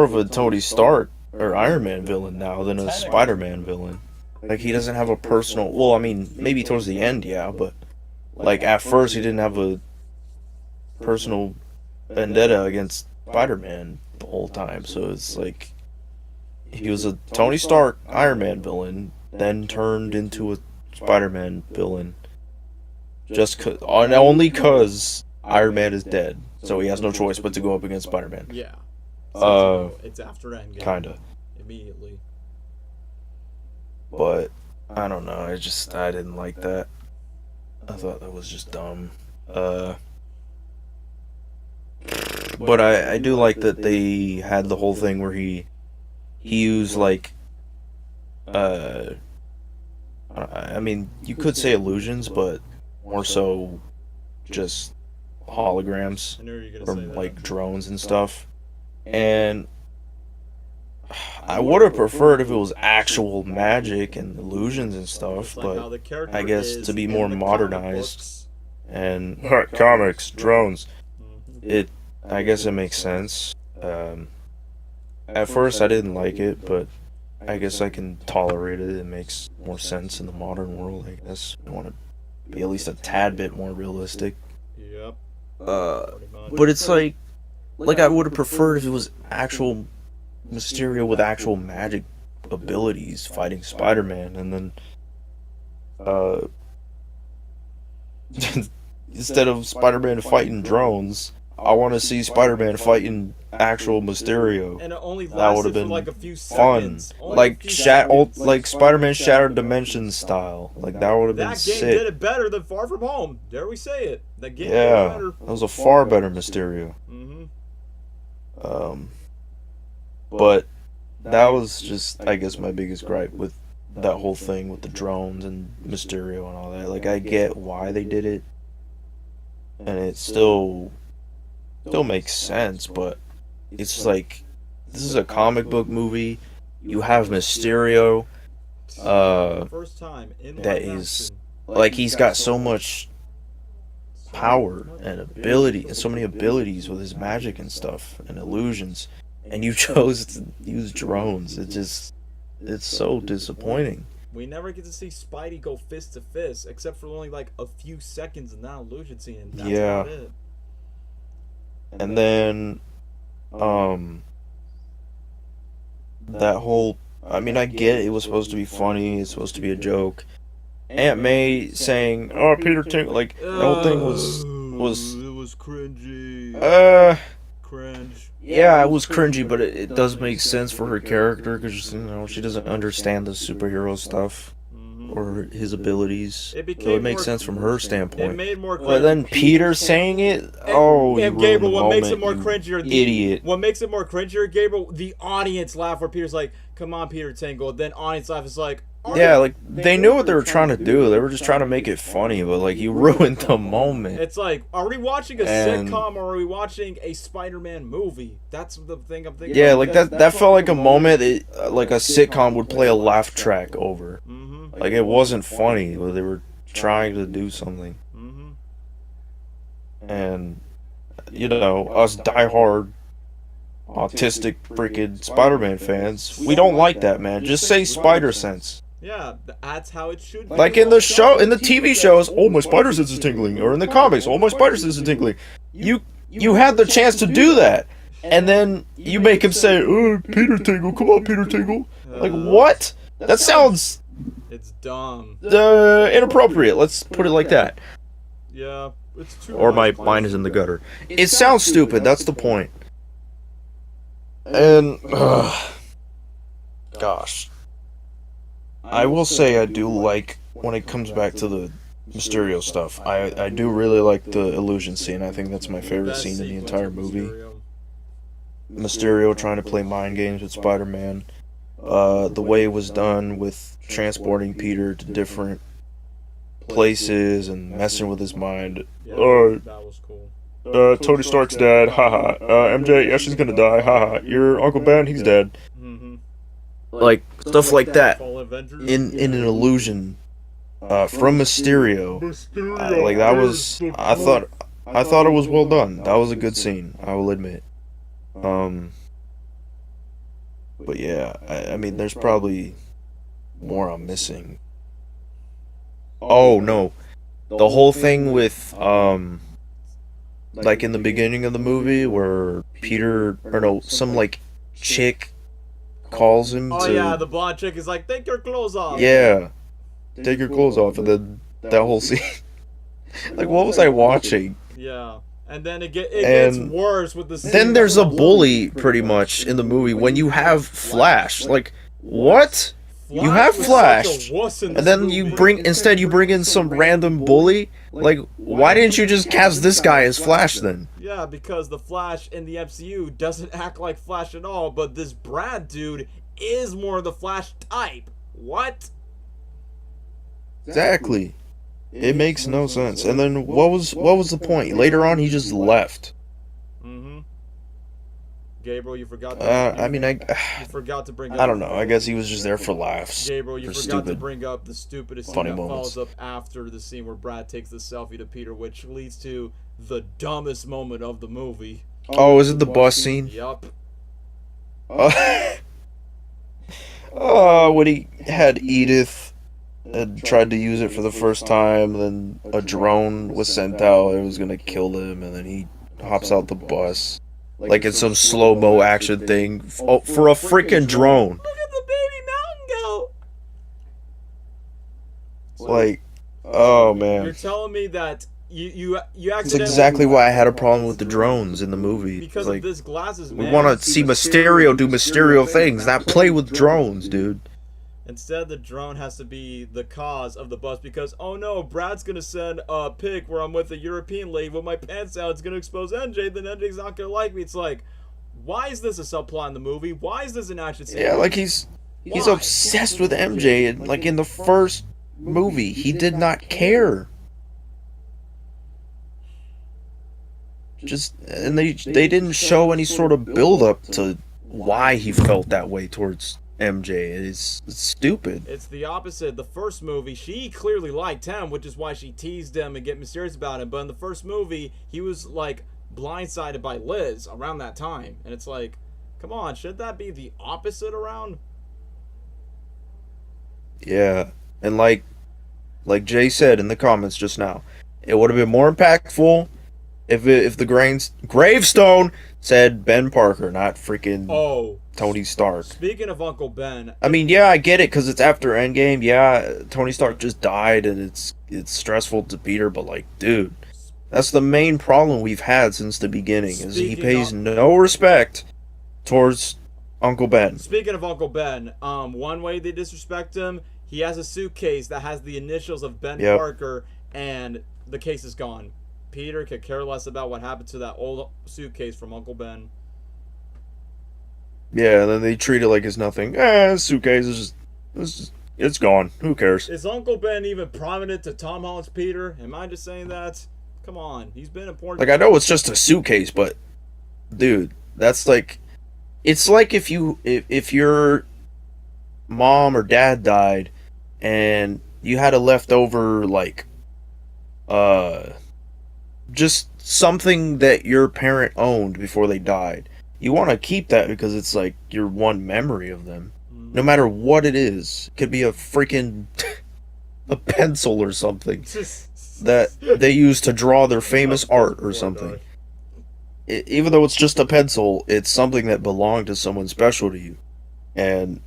of a Tony Stark or Iron Man villain now than a Spider-Man villain. Like, he doesn't have a personal, well, I mean, maybe towards the end, yeah, but like at first he didn't have a personal vendetta against Spider-Man the whole time, so it's like he was a Tony Stark Iron Man villain, then turned into a Spider-Man villain only because Iron Man is dead, so he has no choice but to go up against Spider-Man. Yeah. So it's after Endgame. Kinda. Immediately. But I don't know. I didn't like that. I thought that was just dumb. But I do like that they had the whole thing where he used, like, I mean, you could say illusions, but more so just holograms from, like, drones and stuff. And I would have preferred if it was actual magic and illusions and stuff, but I guess to be more modernized and comics, drones, I guess it makes sense. At first I didn't like it, but I guess I can tolerate it. It makes more sense in the modern world, I guess. I want to be at least a tad bit more realistic. Yep. But it's like I would have preferred if it was actual Mysterio with actual magic abilities fighting Spider-Man, and then uh, instead of Spider-Man fighting drones, I want to see Spider-Man fighting actual Mysterio. And it only That would have lasted for been like a few fun, seconds. Only a like few seconds. like Spider-Man Shattered Dimensions style. Like that would have been That game sick. did it better than Far From Home. Dare we say it? That game did it Yeah, better. that was a far better Mysterio. Mm-hmm. But that was just, I guess, my biggest gripe with that whole thing with the drones and Mysterio and all that. Like, I get why they did it, and it still makes sense, but it's like, this is a comic book movie. You have Mysterio, First time in that live is, action. like, he's got so much power and ability, and so many abilities with his magic and stuff, and illusions, and you chose to use drones. It's so disappointing. We never get to see Spidey go fist to fist, except for only like a few seconds in that illusion scene, and that's Yeah. about it. And then, that whole, I mean, I get it was supposed to be funny, it's supposed to be a joke. Aunt May saying, "Oh, Peter Tingle," like, the whole thing was, It was cringy. Cringe. yeah, it was cringy, but it does make sense for her character, because, you know, she doesn't understand the superhero stuff, or his abilities. It So became it makes more- sense from her It standpoint. made more But then Peter saying it, oh, you and ruined Gabriel, the what makes it moment, more you cringier? idiot. What makes it more cringier, Gabriel? The audience laugh where Peter's like, "Come on, Peter Tingle." Then audience laugh is like, Yeah, like, they knew what they were trying to do. They were just trying to make it funny, but, like, you ruined the moment. It's like, are we watching a And- sitcom or are we watching a Spider-Man movie? That's the thing I'm thinking. Yeah, like, that felt like a moment like a sitcom would play a laugh track over. Like, it wasn't funny, but they were trying to do something. And, you know, us diehard, autistic, freaking Spider-Man fans, we don't like that, man. Just say Spider-Sense. Yeah, that's how it should be. Like in the show, in the TV shows, oh, my spider sense is tingling. Or in the comics, oh, my spider sense is tingling. You had the chance to do that. And then you make him say, oh, Peter Tingle, come on, Peter Tingle. Like, what? That sounds It's dumb. inappropriate. Let's put it like that. Yeah, it's too Or my much. mind is in the gutter. It sounds stupid, that's the point. And, gosh. I will say I do like, when it comes back to the Mysterio stuff, I do really like the illusion scene. I think that's my favorite Best scene in the sequence entire of movie. Mysterio. Mysterio trying to play mind games with Spider-Man. The way it was done with transporting Peter to different places and messing with his mind. Yeah, that was cool. Tony Stark's dead, haha. MJ, yeah, she's gonna die, haha. Your Uncle Ben, he's dead. Like, stuff like that. Fall Avengers. In an illusion, from Mysterio. Like, that was, I thought it was well done. That was a good scene, I will admit. But yeah, I mean, there's probably more I'm missing. Oh, no. The whole thing with, like in the beginning of the movie where Peter, or no, some, like, chick calls him Oh to... yeah, the blonde chick is like, take your clothes off. Yeah. Take your clothes off, and then that whole scene. Like, what was I watching? Yeah. And then it gets worse with the scene. Then there's a bully, pretty much, in the movie when you have Flash. Like, what? You have was Flash, such a wuss in and this then you movie. instead you bring in some random bully? Like, why didn't you just cast this guy as Flash then? Yeah, because the Flash in the MCU doesn't act like Flash at all, but this Brad dude is more the Flash type. What? Exactly. It makes no sense. And then what was the point? Later on, he just left. Gabriel, you forgot to... You forgot to bring up... I don't know. I guess he was just there for laughs. Gabriel, you for forgot to stupid, bring up the stupidest funny scene that moments. follows up after the scene where Brad takes the selfie to Peter, which leads to the dumbest moment of the movie. Oh, is it the bus scene? Yup. Oh, when he had Edith and tried to use it for the first time, then a drone was sent out, it was gonna kill him, and then he hops out the bus. like in some slow-mo action thing, for a freaking drone. Look at the baby mountain goat. Like, oh You're man. telling me that you That's accidentally exactly why I had a problem with the drones in the movie. because of Like, this glasses we man. want to see Mysterio do Mysterio things, not play with drones, dude. Instead, the drone has to be the cause of the bust because, oh no, Brad's gonna send a pic where I'm with a European lady with my pants out. It's gonna expose NJ. Then NJ's not gonna like me. It's like, why is this a subplot in the movie? Why is this an action scene? Yeah, like he's obsessed with MJ, and like in the first movie, he did not care. And they didn't show any sort of build up to why he felt that way towards MJ. It's stupid. It's the opposite. The first movie, she clearly liked him, which is why she teased him and get mysterious about him. But in the first movie, he was like blindsided by Liz around that time, and it's like, come on, should that be the opposite around? Yeah, and like Jay said in the comments just now, it would have been more impactful if the gravestone said Ben Parker, not freaking Tony Stark. Speaking of Uncle Ben, I mean, yeah, I get it because it's after Endgame. Yeah, Tony Stark just died, and it's stressful to Peter. But like, dude, that's the main problem we've had since the beginning. Is he pays no respect towards Uncle Ben. Speaking of Uncle Ben, one way they disrespect him, he has a suitcase that has the initials of Ben Parker, and the case is gone. Peter could care less about what happened to that old suitcase from Uncle Ben. Yeah, and then they treat it like it's nothing. Suitcase is just it's gone. Who cares? Is Uncle Ben even prominent to Tom Holland's Peter? Am I just saying that? Come on, he's been important. Like, I know it's just a suitcase, but dude, that's like, it's like if your mom or dad died and you had a leftover like just something that your parent owned before they died. You want to keep that because it's like your one memory of them. No matter what it is. It could be a freaking a pencil or something that they use to draw their famous art or something. Even though it's just a pencil, it's something that belonged to someone special to you. And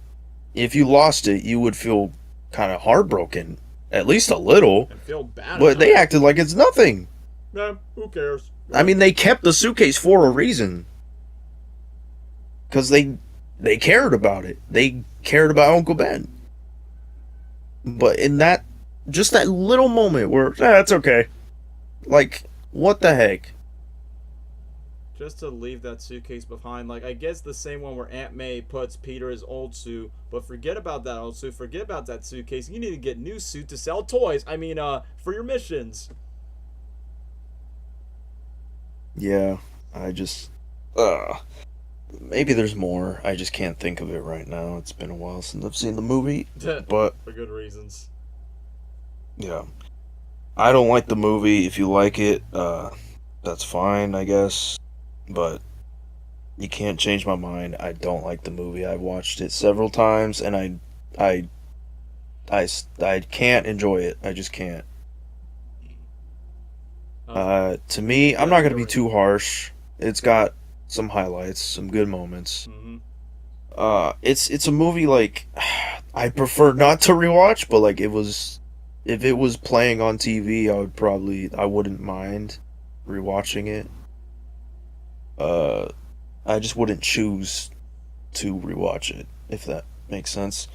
if you lost it, you would feel kind of heartbroken. At least a little. And feel bad. But they acted like it's nothing. Nah, who cares? I mean, they kept the suitcase for a reason. Because they cared about it. They cared about Uncle Ben. But in that, just that little moment where, it's okay. Like, what the heck? Just to leave that suitcase behind. Like, I guess the same one where Aunt May puts Peter his old suit. But forget about that old suit. Forget about that suitcase. You need to get a new suit to sell toys. I mean, for your missions. Yeah, I just... maybe there's more. I just can't think of it right now. It's been a while since I've seen the movie. But for good reasons. Yeah. I don't like the movie. If you like it, that's fine, I guess. But you can't change my mind. I don't like the movie. I've watched it several times, and I can't enjoy it. I just can't. To me, I'm not going to be too harsh. It's got some highlights, some good moments. Mm-hmm. It's a movie like I prefer not to rewatch, but like if it was playing on TV, I wouldn't mind rewatching it. I just wouldn't choose to rewatch it, if that makes sense.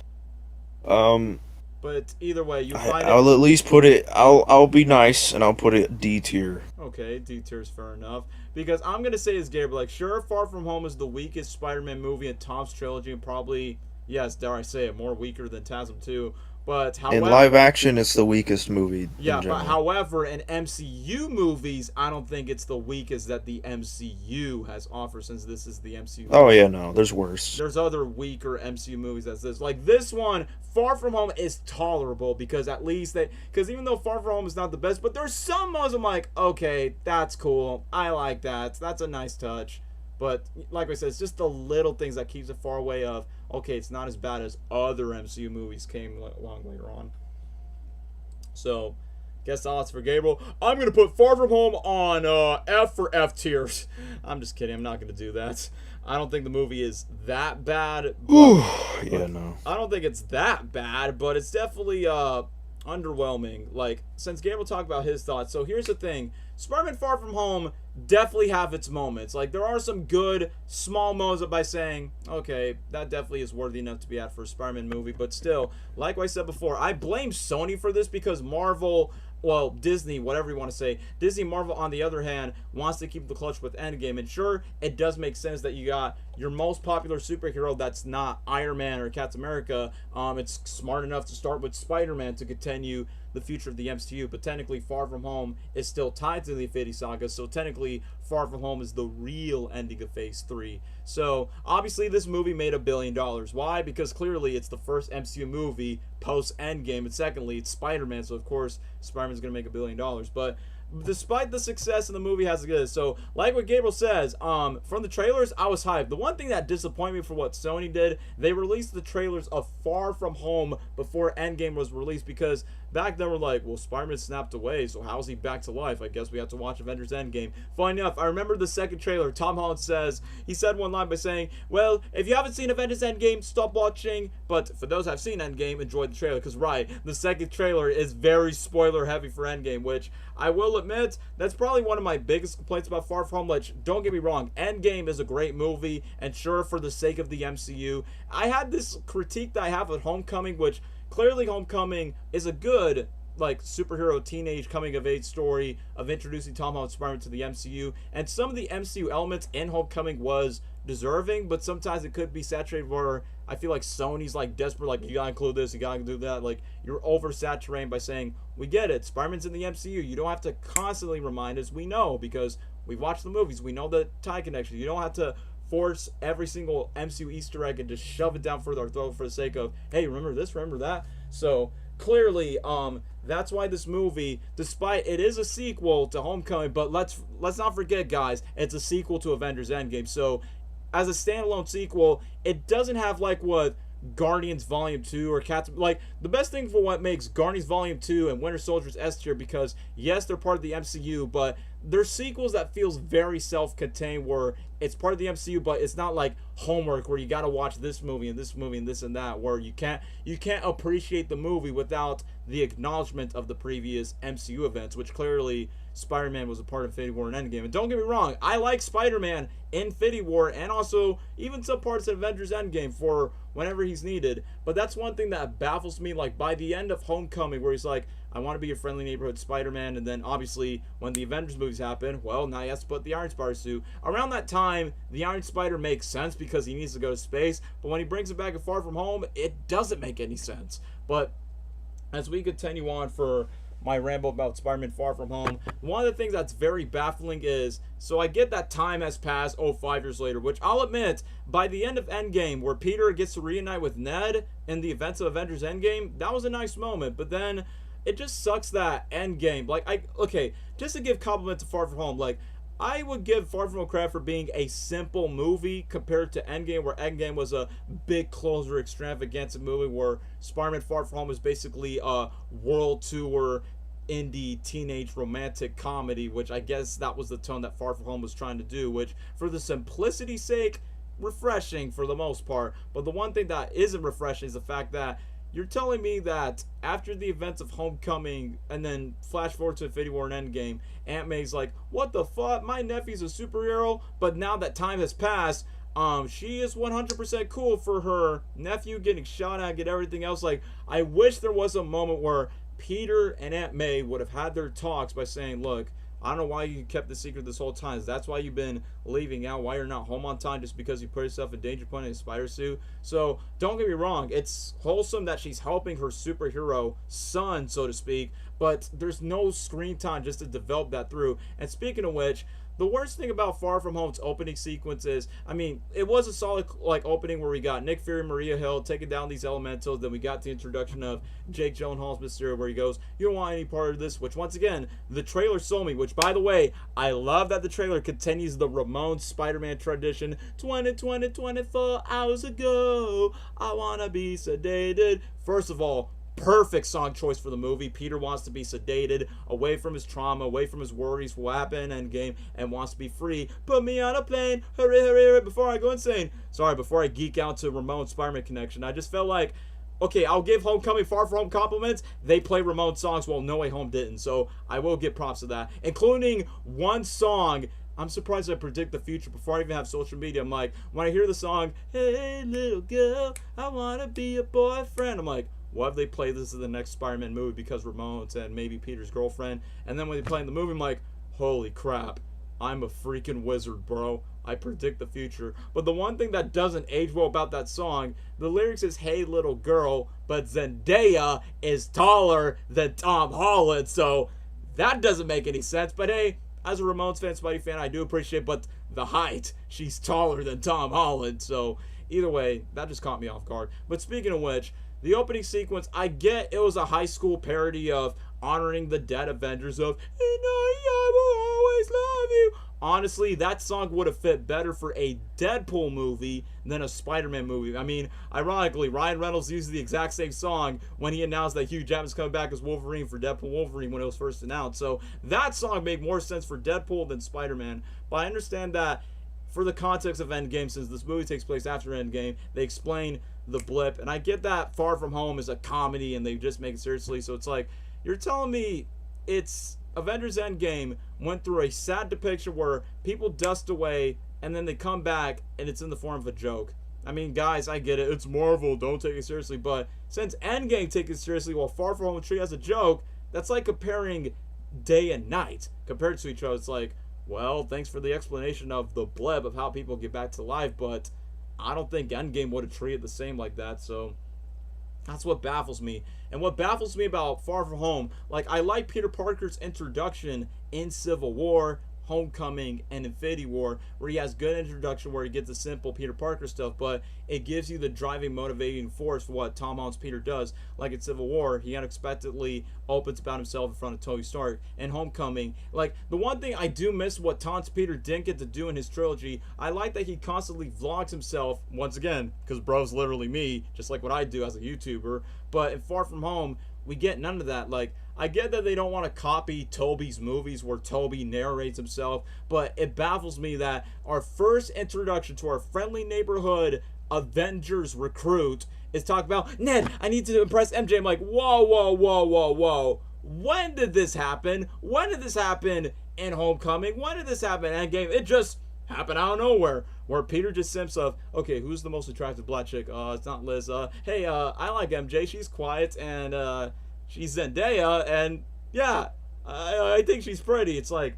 But either way, you find I'll at least put it. I'll be nice and I'll put it D tier. Okay, D tier's fair enough. Because I'm gonna say as Gabriel, like, sure, Far From Home is the weakest Spider-Man movie in Tom's trilogy, and probably, yes, dare I say it, more weaker than TASM 2. But however, in live action, it's the weakest movie. Yeah, but however, in MCU movies, I don't think it's the weakest that the MCU has offered, since this is the MCU. Oh yeah, no, there's worse. There's other weaker MCU movies as this. Like this one, Far From Home is tolerable because at least because even though Far From Home is not the best, but there's some moments I'm like, okay, that's cool. I like that. That's a nice touch. But like I said, it's just the little things that keeps it far away of, okay, it's not as bad as other MCU movies came along later on. So, Guess odds for Gabriel. I'm gonna put Far From Home on F for F tiers. I'm just kidding. I'm not gonna do that. I don't think the movie is that bad. Yeah, no. I don't think it's that bad, but it's definitely underwhelming. Like, since Gabriel talked about his thoughts, so here's the thing: Spider-Man Far From Home definitely have its moments. Like, there are some good small moments by saying, okay, that definitely is worthy enough to be at for a Spider-Man movie. But still, like I said before, I blame Sony for this because Marvel, well, Disney, whatever you want to say, Disney, Marvel, on the other hand, wants to keep the clutch with Endgame. And sure, it does make sense that you got your most popular superhero that's not Iron Man or Captain America. It's smart enough to start with Spider-Man to continue the future of the MCU. But technically, Far From Home is still tied to the Infinity Saga. So technically, Far From Home is the real ending of Phase 3. So obviously, this movie made $1 billion. Why? Because clearly, it's the first MCU movie post-Endgame. And secondly, it's Spider-Man. So of course, Spider-Man's going to make $1 billion. But despite the success of the movie has good. So, like what Gabriel says, from the trailers, I was hyped. The one thing that disappointed me for what Sony did, they released the trailers of Far From Home before Endgame was released because back then we're like, well, Spider-Man snapped away, so how's he back to life? I guess we have to watch Avengers Endgame. Funny enough, I remember the second trailer, Tom Holland he said one line by saying, well, if you haven't seen Avengers Endgame, stop watching, but for those who have seen Endgame, enjoy the trailer, because right, the second trailer is very spoiler heavy for Endgame, which I will admit, that's probably one of my biggest complaints about Far From Home. Which, don't get me wrong, Endgame is a great movie, and sure, for the sake of the MCU, I had this critique that I have with Homecoming, which clearly Homecoming is a good, like, superhero teenage coming-of-age story of introducing Tom Holland Spider-Man to the MCU, and some of the MCU elements in Homecoming was deserving, but sometimes it could be saturated where I feel like Sony's like desperate, like, you gotta include this, you gotta do that. Like, you're oversaturating by saying, we get it, Spider-Man's in the MCU, you don't have to constantly remind us, we know, because we've watched the movies, we know the tie connection, you don't have to force every single MCU Easter egg and just shove it down further our throat for the sake of, hey, remember this, remember that. So clearly, that's why this movie, despite it is a sequel to Homecoming, but let's not forget, guys, it's a sequel to Avengers Endgame. So as a standalone sequel, it doesn't have like what Guardians Volume 2 or Captain, like, the best thing for what makes Guardians Volume 2 and Winter Soldier's S tier, because yes, they're part of the MCU, but they're sequels that feels very self-contained, where it's part of the MCU, but it's not like homework where you gotta watch this movie and this movie and this and that, where you can't appreciate the movie without the acknowledgement of the previous MCU events, which clearly Spider-Man was a part of Infinity War and Endgame. And don't get me wrong, I like Spider-Man in Infinity War and also even some parts of Avengers Endgame for whenever he's needed. But that's one thing that baffles me, like by the end of Homecoming, where he's like, I want to be your friendly neighborhood Spider-Man, and then obviously when the Avengers movies happen, well, now he has to put the Iron Spider suit. Around that time, the Iron Spider makes sense because he needs to go to space, but when he brings it back at Far From Home, it doesn't make any sense. But as we continue on for my ramble about Spider-Man Far From Home, one of the things that's very baffling is, so I get that time has passed, 5 years later, which I'll admit, by the end of Endgame, where Peter gets to reunite with Ned in the events of Avengers Endgame, that was a nice moment, but then it just sucks that Endgame, like, okay, just to give compliment to Far From Home, like, I would give Far From Home credit for being a simple movie compared to Endgame, where Endgame was a big closer extravaganza movie where Spider-Man Far From Home is basically a world tour indie teenage romantic comedy, which I guess that was the tone that Far From Home was trying to do, which for the simplicity's sake, refreshing for the most part. But the one thing that isn't refreshing is the fact that you're telling me that after the events of Homecoming and then flash forward to Infinity War and Endgame, Aunt May's like, what the fuck? My nephew's a superhero, but now that time has passed, she is 100% cool for her nephew getting shot at, get everything else. Like, I wish there was a moment where Peter and Aunt May would have had their talks by saying, look, I don't know why you kept the secret this whole time. That's why you've been leaving out, why you're not home on time, just because you put yourself in danger putting in a spider suit. So don't get me wrong, it's wholesome that she's helping her superhero son, so to speak, but there's no screen time just to develop that through. And speaking of which, the worst thing about Far From Home's opening sequence is, I mean, it was a solid opening where we got Nick Fury and Maria Hill taking down these elementals. Then we got the introduction of Jake Gyllenhaal's Mysterio, where he goes, you don't want any part of this, which once again, the trailer sold me, which by the way, I love that the trailer continues the Ramones Spider-Man tradition. 24 hours ago, I wanna be sedated. First of all, perfect song choice for the movie. Peter wants to be sedated, away from his trauma, away from his worries for what happened in Endgame, and wants to be free. Put me on a plane, hurry, hurry, hurry, before I go insane. Sorry, before I geek out to Ramon's Spider-Man connection, I just felt like, okay, I'll give Homecoming Far From Home compliments. They play Ramon songs while No Way Home didn't, so I will give props to that, including one song. I'm surprised I predict the future before I even have social media. I'm like, when I hear the song, hey little girl, I want to be a boyfriend, I'm like, what if they play this in the next Spider-Man movie because Ramon's and maybe Peter's girlfriend? And then when they play in the movie, I'm like, holy crap, I'm a freaking wizard, bro. I predict the future. But the one thing that doesn't age well about that song, the lyrics is, hey little girl, but Zendaya is taller than Tom Holland. So that doesn't make any sense. But hey, as a Ramones fan, Spidey fan, I do appreciate, but the height, she's taller than Tom Holland. So either way, that just caught me off guard. But speaking of which, the opening sequence, I get it was a high school parody of honoring the dead Avengers of, and I will always love you. Honestly, that song would have fit better for a Deadpool movie than a Spider-Man movie. I mean, ironically, Ryan Reynolds used the exact same song when he announced that Hugh Jackman's coming back as Wolverine for Deadpool Wolverine when it was first announced. So that song made more sense for Deadpool than Spider-Man. But I understand that for the context of Endgame, since this movie takes place after Endgame, they explain the blip. And I get that Far From Home is a comedy and they just make it seriously. So it's like, you're telling me it's Avengers Endgame went through a sad depiction where people dust away and then they come back and it's in the form of a joke. I mean, guys, I get it. It's Marvel. Don't take it seriously. But since Endgame takes it seriously while Far From Home treated as a joke, that's like comparing day and night compared to each other. It's like, well, thanks for the explanation of the blip of how people get back to life, but I don't think Endgame would have treated the same like that. So that's what baffles me. And what baffles me about Far From Home, like, I like Peter Parker's introduction in Civil War, Homecoming, and Infinity War, where he has good introduction where he gets the simple Peter Parker stuff, but it gives you the driving, motivating force for what Tom Holland's Peter does. Like in Civil War, he unexpectedly opens about himself in front of Tony Stark. And Homecoming, like, the one thing I do miss what Tom's Peter didn't get to do in his trilogy, I like that he constantly vlogs himself, once again, because bro's literally me, just like what I do as a YouTuber. But in Far From Home, we get none of that. Like, I get that they don't want to copy Tobey's movies where Tobey narrates himself, but it baffles me that our first introduction to our friendly neighborhood Avengers recruit is talking about, Ned, I need to impress MJ. I'm like, whoa, whoa, whoa, whoa, whoa. When did this happen? When did this happen in Homecoming? When did this happen in Endgame? It just happened out of nowhere, where Peter just simps of, okay, who's the most attractive black chick? It's not Liz. Hey, I like MJ. She's quiet and she's Zendaya, and yeah, I think she's pretty. It's like,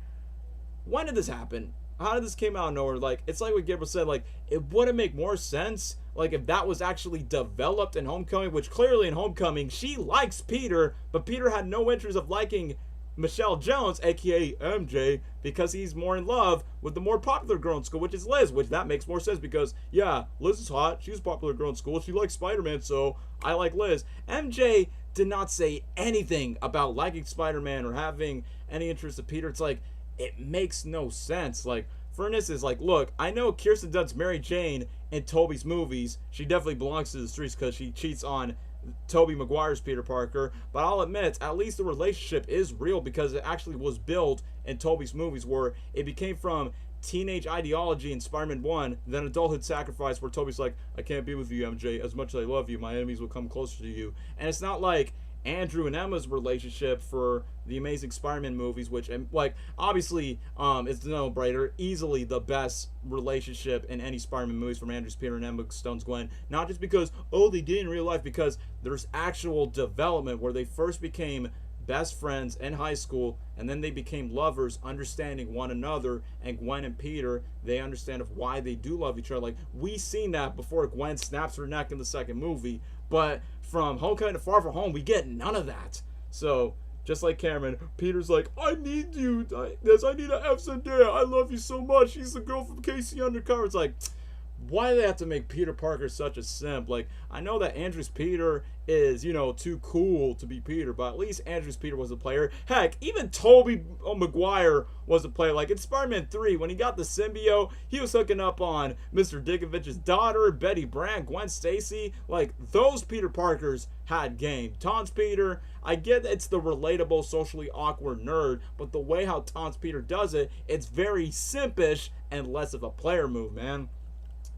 when did this happen? How did this came out of nowhere? Like, it's like what Gabriel said, like, it wouldn't make more sense, like, if that was actually developed in Homecoming, which clearly in Homecoming, she likes Peter, but Peter had no interest of liking Michelle Jones, aka MJ, because he's more in love with the more popular girl in school, which is Liz, which that makes more sense because, yeah, Liz is hot, she's a popular girl in school, she likes Spider-Man, so I like Liz. MJ did not say anything about liking Spider-Man or having any interest in Peter. It's like, it makes no sense. Like, for instance, like, look, I know Kirsten Dunst's Mary Jane in Tobey's movies. She definitely belongs to the streets because she cheats on Tobey Maguire's Peter Parker, but I'll admit, at least the relationship is real because it actually was built in Tobey's movies where it became from teenage ideology in Spider-Man 1, then adulthood sacrifice where Tobey's like, I can't be with you, MJ, as much as I love you, my enemies will come closer to you. And it's not like Andrew and Emma's relationship for the Amazing Spider-Man movies, which, like, obviously, it's no brainer, easily the best relationship in any Spider-Man movies from Andrew's Peter and Emma Stone's Gwen. Not just because, oh, they did in real life, because there's actual development where they first became best friends in high school, and then they became lovers, understanding one another. And Gwen and Peter, they understand of why they do love each other. Like, we seen that before Gwen snaps her neck in the second movie, but from Homecoming to Far From Home, we get none of that. So just like Cameron, Peter's like, I need you, I need to F Zendaya, I love you so much, she's the girl from Casey Undercover. It's like, why do they have to make Peter Parker such a simp? Like, I know that Andrew's Peter is, too cool to be Peter, but at least Andrew's Peter was a player. Heck, even Tobey Maguire was a player. Like, in Spider-Man 3, when he got the symbiote, he was hooking up on Mr. Dickovich's daughter, Betty Brant, Gwen Stacy. Like, those Peter Parkers had game. Tom's Peter, I get it's the relatable, socially awkward nerd, but the way how Tom's Peter does it, it's very simpish and less of a player move, man.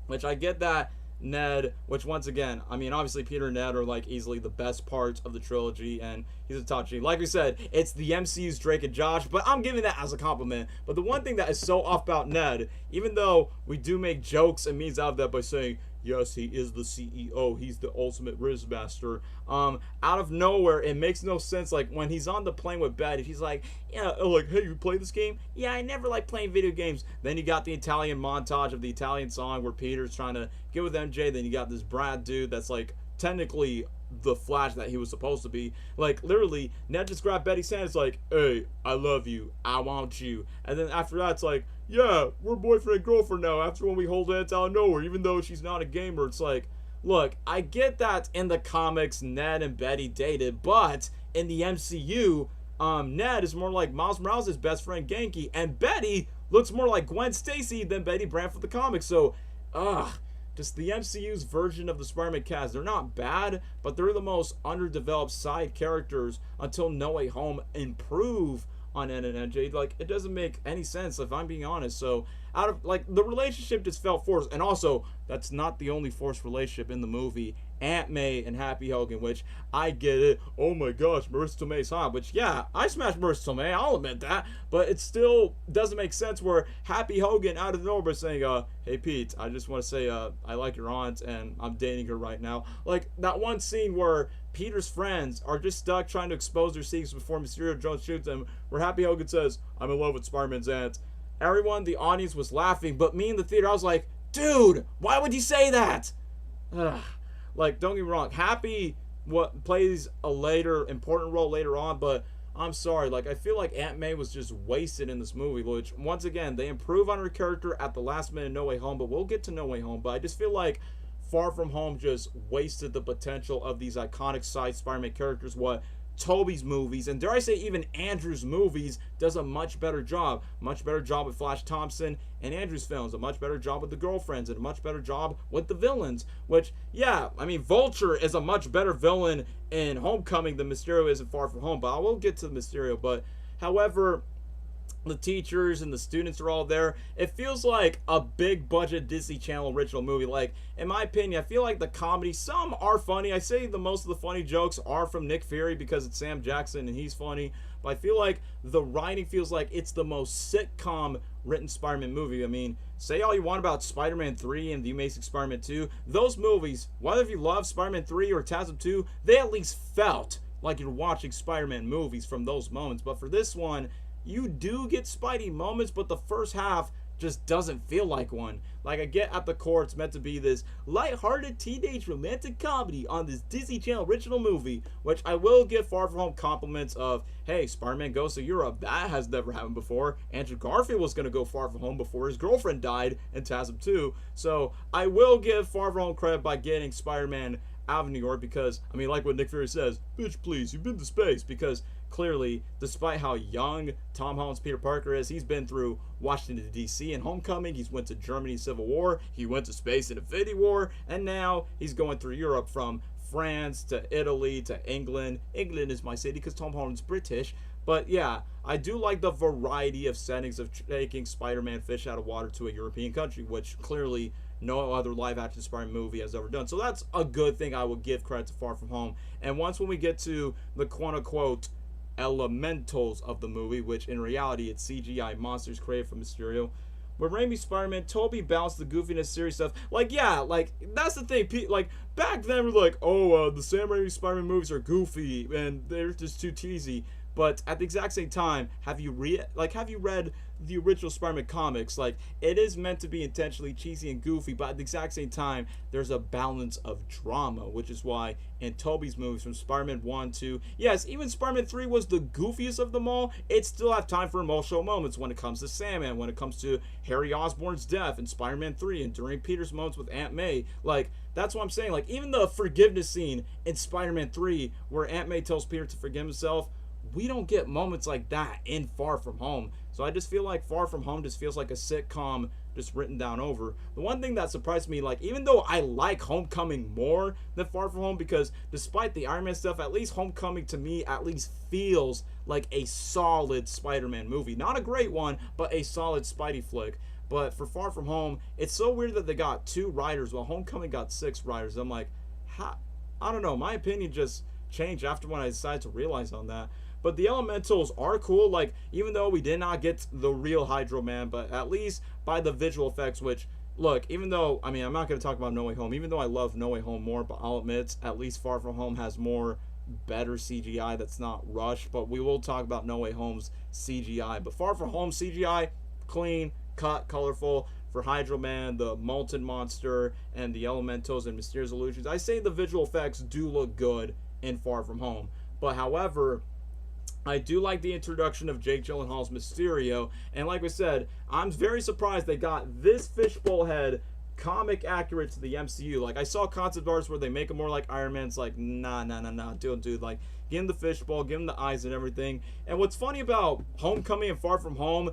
Which I get that Ned, which once again, I mean, obviously Peter and Ned are like easily the best parts of the trilogy, and he's a top G. Like we said, it's the MCU's Drake and Josh, but I'm giving that as a compliment. But the one thing that is so off about Ned, even though we do make jokes and memes out of that by saying, yes, he is the CEO. He's the ultimate Riz master. Out of nowhere, it makes no sense. Like, when he's on the plane with Betty, he's like, yeah, like, hey, you play this game? Yeah, I never like playing video games. Then you got the Italian montage of the Italian song where Peter's trying to get with MJ. Then you got this Brad dude that's, like, technically the Flash that he was supposed to be. Like, literally, Ned just grabbed Betty's hand. It's like, hey, I love you. I want you. And then after that, it's like, yeah, we're boyfriend and girlfriend now after when we hold hands out of nowhere, even though she's not a gamer. It's like, look, I get that in the comics Ned and Betty dated, but in the MCU, Ned is more like Miles Morales' best friend Genki, and Betty looks more like Gwen Stacy than Betty Brant for the comics. So, just the MCU's version of the Spider-Man cast. They're not bad, but they're the most underdeveloped side characters until No Way Home improve on N and MJ. Like, it doesn't make any sense if I'm being honest. So, out of, like, the relationship just felt forced. And also, that's not the only forced relationship in the movie. Aunt May and Happy Hogan, which I get it. Oh my gosh, Marissa Tomei's hot. Which, yeah, I smashed Marissa Tomei, I'll admit that. But it still doesn't make sense where Happy Hogan out of nowhere saying, hey Pete, I just want to say I like your aunt and I'm dating her right now. Like, that one scene where Peter's friends are just stuck trying to expose their secrets before Mysterio Jones shoots them, where Happy Hogan says, I'm in love with Spider-Man's aunt. Everyone, the audience was laughing, but me in the theater, I was like, dude, why would you say that? Like, don't get me wrong, Happy plays a important role later on, but I'm sorry, like, I feel like Aunt May was just wasted in this movie, which, once again, they improve on her character at the last minute in No Way Home, but we'll get to No Way Home, but I just feel like Far From Home just wasted the potential of these iconic side Spider-Man characters, what Tobey's movies, and dare I say even Andrew's movies, does a much better job. Much better job with Flash Thompson and Andrew's films, a much better job with the girlfriends, and a much better job with the villains. Which, yeah, I mean, Vulture is a much better villain in Homecoming than Mysterio is in Far From Home, but I will get to Mysterio. But, however, the teachers and the students are all there. It feels like a big budget Disney Channel original movie. Like, in my opinion, I feel like the comedy, some are funny. I say the most of the funny jokes are from Nick Fury because it's Sam Jackson and he's funny. But I feel like the writing feels like it's the most sitcom written Spider-Man movie. I mean, say all you want about Spider-Man 3 and The Amazing Spider-Man 2. Those movies, whether you love Spider-Man 3 or TASM 2, they at least felt like you're watching Spider-Man movies from those moments. But for this one, you do get Spidey moments, but the first half just doesn't feel like one. Like, I get at the core it's meant to be this lighthearted teenage romantic comedy on this Disney Channel original movie, which I will give Far From Home compliments of, hey, Spider-Man goes to Europe. That has never happened before. Andrew Garfield was going to go Far From Home before his girlfriend died in TASM 2. So I will give Far From Home credit by getting Spider-Man out of New York because, I mean, like what Nick Fury says, bitch, please, you've been to space, because clearly, despite how young Tom Holland's Peter Parker is, he's been through Washington, D.C. in Homecoming, he's went to Germany Civil War, he went to space in Infinity War, and now he's going through Europe from France to Italy to England. England is my city because Tom Holland's British. But yeah, I do like the variety of settings of taking Spider-Man fish out of water to a European country, which clearly no other live-action Spider-Man movie has ever done. So that's a good thing. I would give credit to Far From Home. And once when we get to the quote-unquote elementals of the movie, which in reality it's CGI monsters created from Mysterio, where Raimi's Spider-Man, Tobey balanced the goofiness series stuff. Like, yeah, like, that's the thing. Like, back then we're like, oh, the Sam Raimi Spider-Man movies are goofy and they're just too cheesy. But at the exact same time, have you read the original Spider-Man comics. Like, it is meant to be intentionally cheesy and goofy, but at the exact same time, there's a balance of drama, which is why in Tobey's movies from Spider-Man 1 to, yes, even Spider-Man 3 was the goofiest of them all, it still have time for emotional moments when it comes to Sandman, when it comes to Harry Osborn's death in Spider-Man 3, and during Peter's moments with Aunt May. Like, that's what I'm saying. Like, even the forgiveness scene in Spider-Man 3, where Aunt May tells Peter to forgive himself, we don't get moments like that in Far From Home. So I just feel like Far From Home just feels like a sitcom just written down over. The one thing that surprised me, like, even though I like Homecoming more than Far From Home, because despite the Iron Man stuff, at least Homecoming to me at least feels like a solid Spider-Man movie. Not a great one, but a solid Spidey flick. But for Far From Home, it's so weird that they got 2 writers while Homecoming got 6 writers. I'm like, how? I don't know. My opinion just changed after when I decided to realize on that. But the elementals are cool. Like, even though we did not get the real Hydro Man, but at least by the visual effects, which, look, even though, I mean, I'm not going to talk about No Way Home, even though I love No Way Home more, but I'll admit, at least Far From Home has more better CGI that's not rushed. But we will talk about No Way Home's CGI. But Far From Home CGI, clean, cut, colorful. For Hydro Man, the Molten Monster, and the Elementals and Mysterious Illusions, I say the visual effects do look good in Far From Home. But however, I do like the introduction of Jake Gyllenhaal's Mysterio, and like we said, I'm very surprised they got this fishbowl head comic accurate to the MCU. Like, I saw concept arts where they make him more like Iron Man. It's like, nah, dude, like, give him the fishbowl, give him the eyes and everything. And what's funny about Homecoming and Far From Home,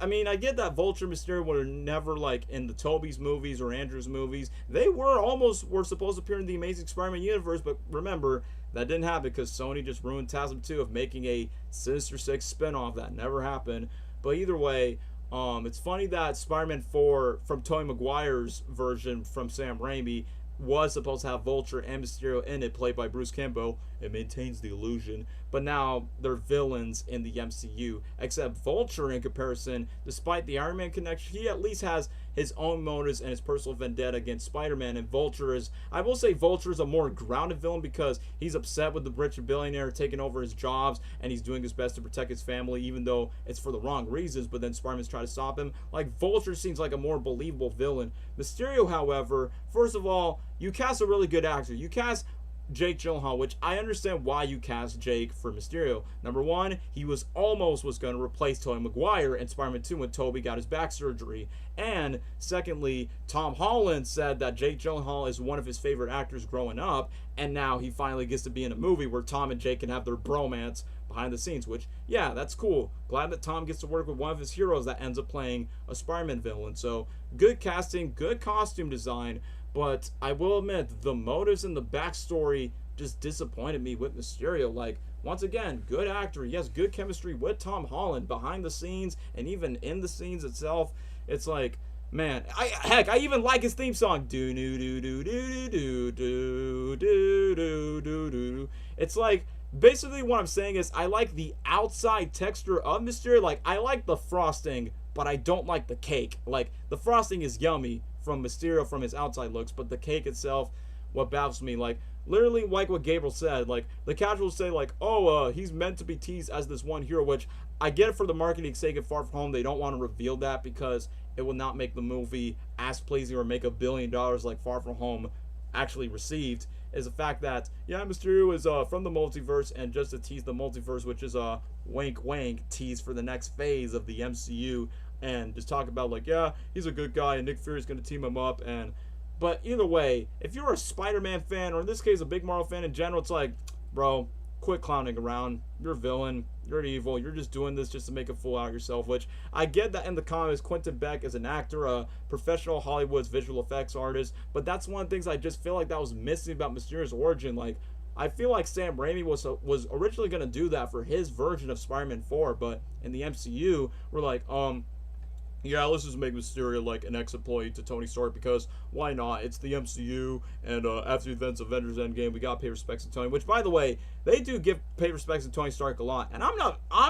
I mean, I get that Vulture, Mysterio were never, like, in the Tobey's movies or Andrew's movies. They were supposed to appear in the Amazing Spider-Man universe, but remember, that didn't happen because Sony just ruined TASM 2 of making a Sinister Six spinoff. That never happened. But either way, it's funny that Spider-Man 4 from Tobey Maguire's version from Sam Raimi was supposed to have Vulture and Mysterio in it, played by Bruce Campbell. It maintains the illusion. But now they're villains in the MCU. Except Vulture, in comparison, despite the Iron Man connection, he at least has his own motives and his personal vendetta against Spider-Man. And Vulture is, I will say Vulture is a more grounded villain because he's upset with the rich billionaire taking over his jobs, and he's doing his best to protect his family, even though it's for the wrong reasons. But then Spider-Man's trying to stop him. Like, Vulture seems like a more believable villain. Mysterio, however, first of all, you cast a really good actor. You cast Jake Gyllenhaal, which I understand why you cast Jake for Mysterio. Number one, he was going to replace Tobey Maguire in Spider-Man 2 when Tobey got his back surgery. And secondly, Tom Holland said that Jake Gyllenhaal is one of his favorite actors growing up, and now he finally gets to be in a movie where Tom and Jake can have their bromance behind the scenes, which, yeah, that's cool. Glad that Tom gets to work with one of his heroes that ends up playing a Spider-Man villain. So, good casting, good costume design. But I will admit, the motives and the backstory just disappointed me with Mysterio. Like, once again, good actor. He has good chemistry with Tom Holland behind the scenes and even in the scenes itself. It's like, man, I even like his theme song. Do do do do do do do do do do do. It's like, basically what I'm saying is I like the outside texture of Mysterio. Like, I like the frosting, but I don't like the cake. Like, the frosting is yummy from Mysterio from his outside looks, but the cake itself, what baffles me, like, literally like what Gabriel said, like, the casuals say, like, oh, he's meant to be teased as this one hero, which I get it for the marketing sake of Far From Home. They don't want to reveal that because it will not make the movie as pleasing or make $1 billion like Far From Home actually received, is the fact that, yeah, Mysterio is from the multiverse, and just to tease the multiverse, which is a wink tease for the next phase of the MCU, and just talk about, like, yeah, he's a good guy and Nick Fury's going to team him up. And but either way, if you're a Spider-Man fan, or in this case a big Marvel fan in general, it's like, bro, quit clowning around. You're a villain, you're evil, you're just doing this just to make a fool out of yourself. Which I get that in the comics, Quentin Beck is an actor, a professional Hollywood's visual effects artist, but that's one of the things I just feel like that was missing about Mysterio's origin. Like, I feel like Sam Raimi was originally going to do that for his version of Spider-Man 4, but in the MCU, we're like, yeah, let's just make Mysterio like an ex-employee to Tony Stark, because why not? It's the MCU, and after the events of Avengers Endgame, we got pay respects to Tony. Which, by the way, they do give pay respects to Tony Stark a lot, and I'm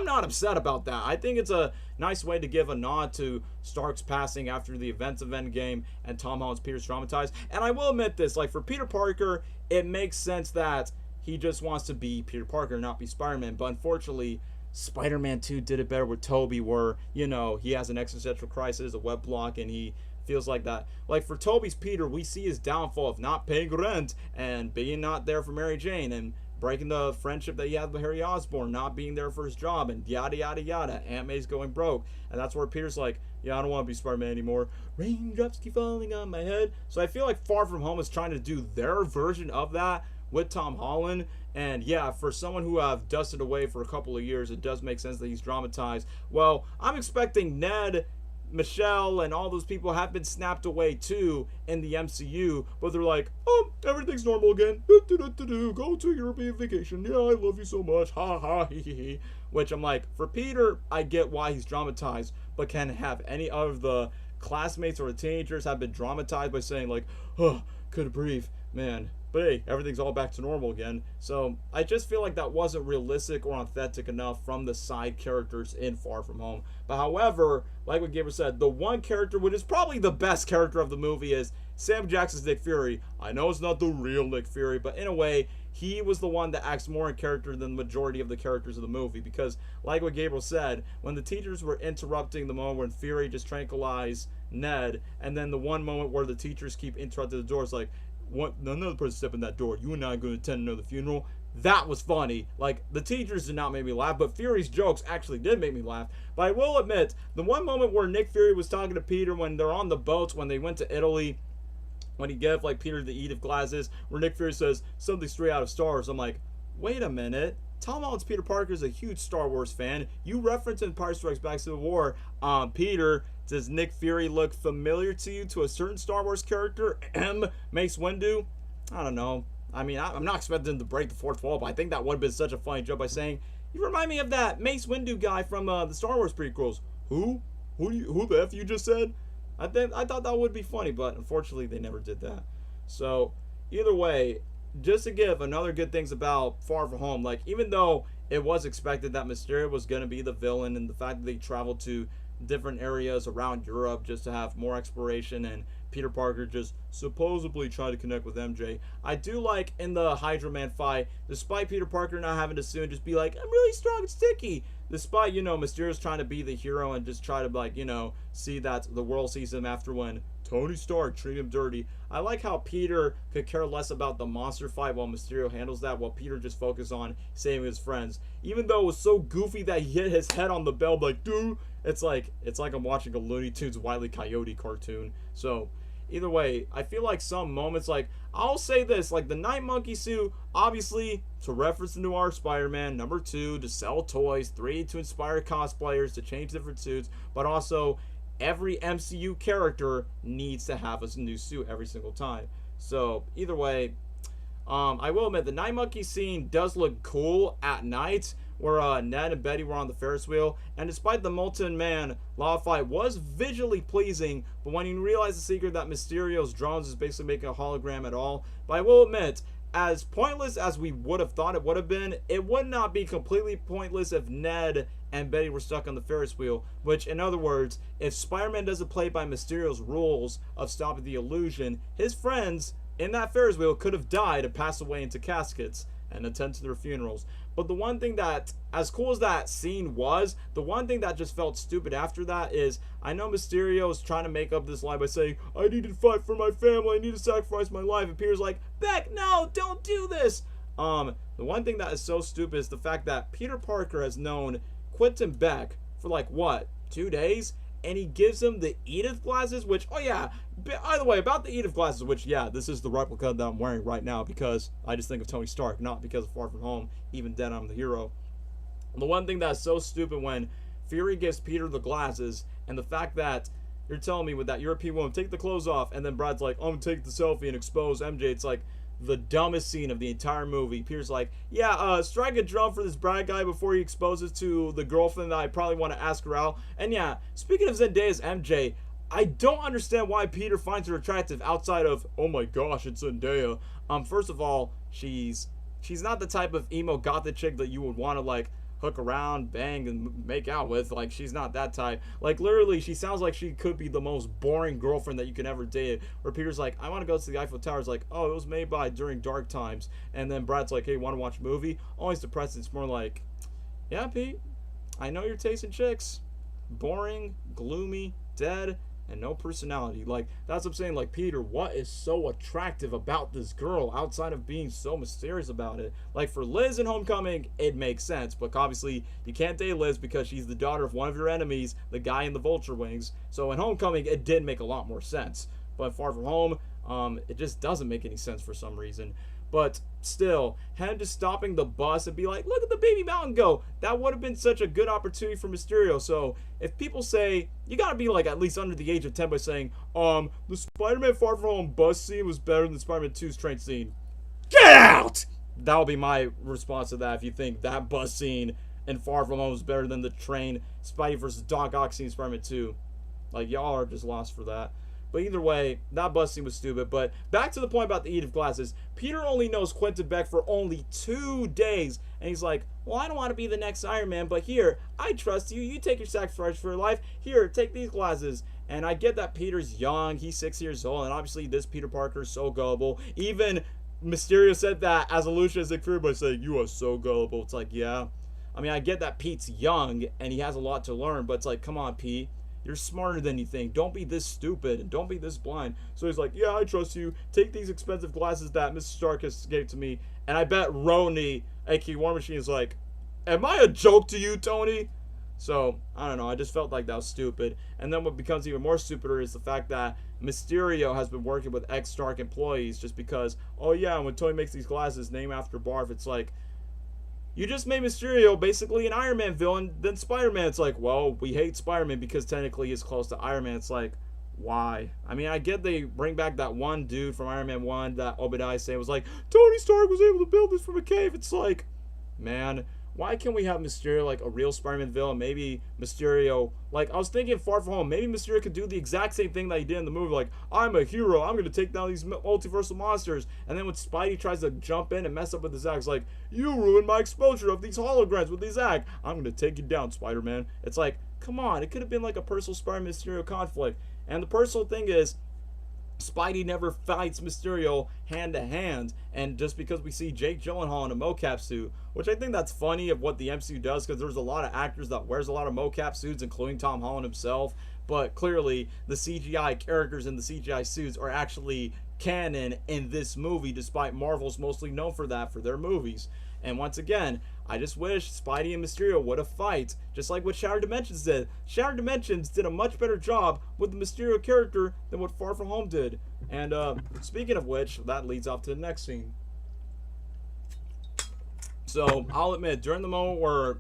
not upset about that. I think it's a nice way to give a nod to Stark's passing after the events of Endgame and Tom Holland's Peter's traumatized. And I will admit this, like, for Peter Parker, it makes sense that he just wants to be Peter Parker, not be Spider-Man. But unfortunately, Spider-Man 2 did it better with Tobey, where, he has an existential crisis, a web block, and he feels like that. Like for Tobey's Peter, we see his downfall of not paying rent and being not there for Mary Jane and breaking the friendship that he had with Harry Osborn, not being there for his job, and yada yada yada. Aunt May's going broke, and that's where Peter's like, yeah, I don't want to be Spider-Man anymore. Raindrops keep falling on my head. So I feel like Far From Home is trying to do their version of that with Tom Holland. And yeah, for someone who have dusted away for a couple of years, it does make sense that he's dramatized. Well, I'm expecting Ned, Michelle, and all those people have been snapped away too in the MCU, but they're like, oh, everything's normal again. Go to European vacation. Yeah, I love you so much. Ha ha he he he. Which I'm like, for Peter, I get why he's dramatized, but can have any of the classmates or the teenagers have been dramatized by saying like, oh, couldn't breathe, man. But hey, everything's all back to normal again. So I just feel like that wasn't realistic or authentic enough from the side characters in Far From Home. But however, like what Gabriel said, the one character, which is probably the best character of the movie, is Sam Jackson's Nick Fury. I know it's not the real Nick Fury, but in a way, he was the one that acts more in character than the majority of the characters of the movie. Because, like what Gabriel said, when the teachers were interrupting the moment when Fury just tranquilized Ned, and then the one moment where the teachers keep interrupting the doors, like, what, another person step in that door, you and I are going to attend another funeral. That was funny. Like, the teachers did not make me laugh, but Fury's jokes actually did make me laugh. But I will admit, the one moment where Nick Fury was talking to Peter when they're on the boats, when they went to Italy, when he gave like Peter the Edith glasses, where Nick Fury says something straight out of Star Wars. I'm like, wait a minute. Tom Holland's Peter Parker is a huge Star Wars fan. You reference in Empire Strikes Back Civil War, Peter, does Nick Fury look familiar to you, to a certain Star Wars character? Mace Windu? I don't know. I mean, I'm not expecting him to break the fourth wall, but I think that would have been such a funny joke by saying, you remind me of that Mace Windu guy from the Star Wars prequels. Who? Who the F you just said? I thought that would be funny, but unfortunately they never did that. So either way, just to give another good things about Far From Home, like even though it was expected that Mysterio was going to be the villain, and the fact that they traveled to different areas around Europe just to have more exploration, and Peter Parker just supposedly try to connect with MJ. I do like in the Hydra Man fight, despite Peter Parker not having to soon just be like, I'm really strong and sticky, despite, Mysterio's trying to be the hero and just try to, like, see that the world sees him after when Tony Stark treated him dirty. I like how Peter could care less about the monster fight while Mysterio handles that, while Peter just focused on saving his friends. Even though it was so goofy that he hit his head on the bell, like, dude, it's like I'm watching a Looney Tunes Wile E. Coyote cartoon. So either way, I feel like some moments, like, I'll say this, like the Night Monkey suit, obviously to reference the Noir Spider-Man, number 2 to sell toys, 3 to inspire cosplayers to change different suits, but also every MCU character needs to have a new suit every single time. So either way, I will admit the Night Monkey scene does look cool at night, where Ned and Betty were on the Ferris wheel, and despite the Molten Man lava fight was visually pleasing, but when you realize the secret that Mysterio's drones is basically making a hologram at all, but I will admit, as pointless as we would have thought it would have been, it would not be completely pointless if Ned and Betty were stuck on the Ferris wheel, which, in other words, if Spider-Man doesn't play by Mysterio's rules of stopping the illusion, his friends in that Ferris wheel could have died and passed away into caskets and attend to their funerals. But the one thing that, as cool as that scene was, the one thing that just felt stupid after that is, I know Mysterio is trying to make up this lie by saying, I need to fight for my family, I need to sacrifice my life, and Peter's like, Beck, no, don't do this! The one thing that is so stupid is the fact that Peter Parker has known Quentin Beck for like, what, 2 days? And he gives him the Edith glasses, which, oh yeah, by the way, about the Edith glasses, which, yeah, this is the replica that I'm wearing right now because I just think of Tony Stark, not because of Far From Home, even then I'm the hero. The one thing that's so stupid when Fury gives Peter the glasses, and the fact that you're telling me with that European woman, take the clothes off, and then Brad's like, I'm gonna take the selfie and expose MJ, it's like, the dumbest scene of the entire movie. Peter's like, yeah, strike a drum for this Brad guy before he exposes to the girlfriend that I probably want to ask her out. And yeah, speaking of Zendaya's MJ, I don't understand why Peter finds her attractive outside of, oh my gosh, it's Zendaya. First of all, she's not the type of emo gothic chick that you would want to, like, hook around, bang, and make out with. Like, she's not that type. Like, literally, she sounds like she could be the most boring girlfriend that you can ever date. Where Peter's like, I want to go to the Eiffel Tower. It's like, oh, it was made by during dark times. And then Brad's like, hey, want to watch a movie? Always depressing. It's more like, yeah, Pete, I know your taste in chicks. Boring, gloomy, dead, and no personality. Like, that's what I'm saying. Like, Peter, what is so attractive about this girl outside of being so mysterious about it? Like, for Liz in Homecoming, it makes sense. But obviously, you can't date Liz because she's the daughter of one of your enemies, the guy in the vulture wings. So in Homecoming, it did make a lot more sense. But Far From Home, it just doesn't make any sense for some reason. But still, him just stopping the bus and be like, look at the baby mountain go. That would have been such a good opportunity for Mysterio. So if people say, you gotta be like at least under the age of 10 by saying, the Spider-Man Far From Home bus scene was better than Spider-Man 2's train scene. Get out! That'll be my response to that if you think that bus scene in Far From Home was better than the train Spidey versus Doc Ock scene in Spider-Man 2. Like, y'all are just lost for that. But either way, that bus scene was stupid. But back to the point about the Eve glasses. Peter only knows Quentin Beck for only 2 days. And he's like, well, I don't want to be the next Iron Man, but here, I trust you. You take your sacrifice for your life. Here, take these glasses. And I get that Peter's young. He's 6 years old. And obviously, this Peter Parker is so gullible. Even Mysterio said that as a Lucius Nick Fury by saying, you are so gullible. It's like, yeah. I mean, I get that Pete's young and he has a lot to learn. But it's like, come on, Pete. You're smarter than you think. Don't be this stupid and don't be this blind. So he's like, yeah, I trust you. Take these expensive glasses that Mrs. Stark has gave to me. And I bet Roni, aka War Machine, is like, am I a joke to you, Tony? So, I don't know. I just felt like that was stupid. And then what becomes even more stupider is the fact that Mysterio has been working with ex-Stark employees just because, oh yeah, when Tony makes these glasses named after Barf, it's like, you just made Mysterio basically an Iron Man villain, then Spider-Man. It's like, well, we hate Spider-Man because technically he's close to Iron Man. It's like, why? I mean, I get they bring back that one dude from Iron Man 1 that Obadiah said was like, Tony Stark was able to build this from a cave. It's like, man, why can't we have Mysterio like a real Spider-Man villain? Maybe Mysterio, like, I was thinking Far From Home, maybe Mysterio could do the exact same thing that he did in the movie, like, I'm a hero, I'm going to take down these multiversal monsters, and then when Spidey tries to jump in and mess up with his act, it's like, you ruined my exposure of these holograms with these act, I'm going to take you down, Spider-Man. It's like, come on, it could have been like a personal Spider-Man Mysterio conflict, and the personal thing is, Spidey never fights Mysterio hand to hand, and just because we see Jake Gyllenhaal in a mocap suit, which I think that's funny of what the MCU does, because there's a lot of actors that wears a lot of mocap suits, including Tom Holland himself, but clearly the CGI characters in the CGI suits are actually canon in this movie, despite Marvel's mostly known for that for their movies. And once again, I just wish Spidey and Mysterio would have fight, just like what Shattered Dimensions did. Shattered Dimensions did a much better job with the Mysterio character than what Far From Home did. And speaking of which, that leads off to the next scene. So, I'll admit, during the moment where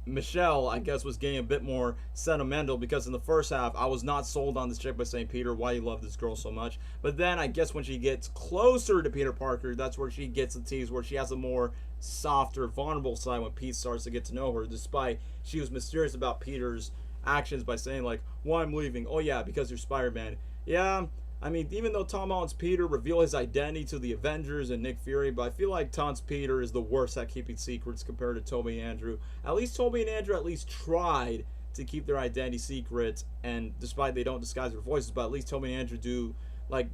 Michelle, I guess, was getting a bit more sentimental, because in the first half, I was not sold on this chick by saying, Peter, why you love this girl so much? But then, I guess when she gets closer to Peter Parker, that's where she gets the tease, where she has a more softer, vulnerable side when Pete starts to get to know her, despite she was mysterious about Peter's actions by saying, like, well, I'm leaving. Oh, yeah, because you're Spider-Man. Yeah, I mean, even though Tom Holland's Peter revealed his identity to the Avengers and Nick Fury, but I feel like Tom's Peter is the worst at keeping secrets compared to Tobey and Andrew. At least Tobey and Andrew at least tried to keep their identity secret, and despite they don't disguise their voices, but at least Tobey and Andrew do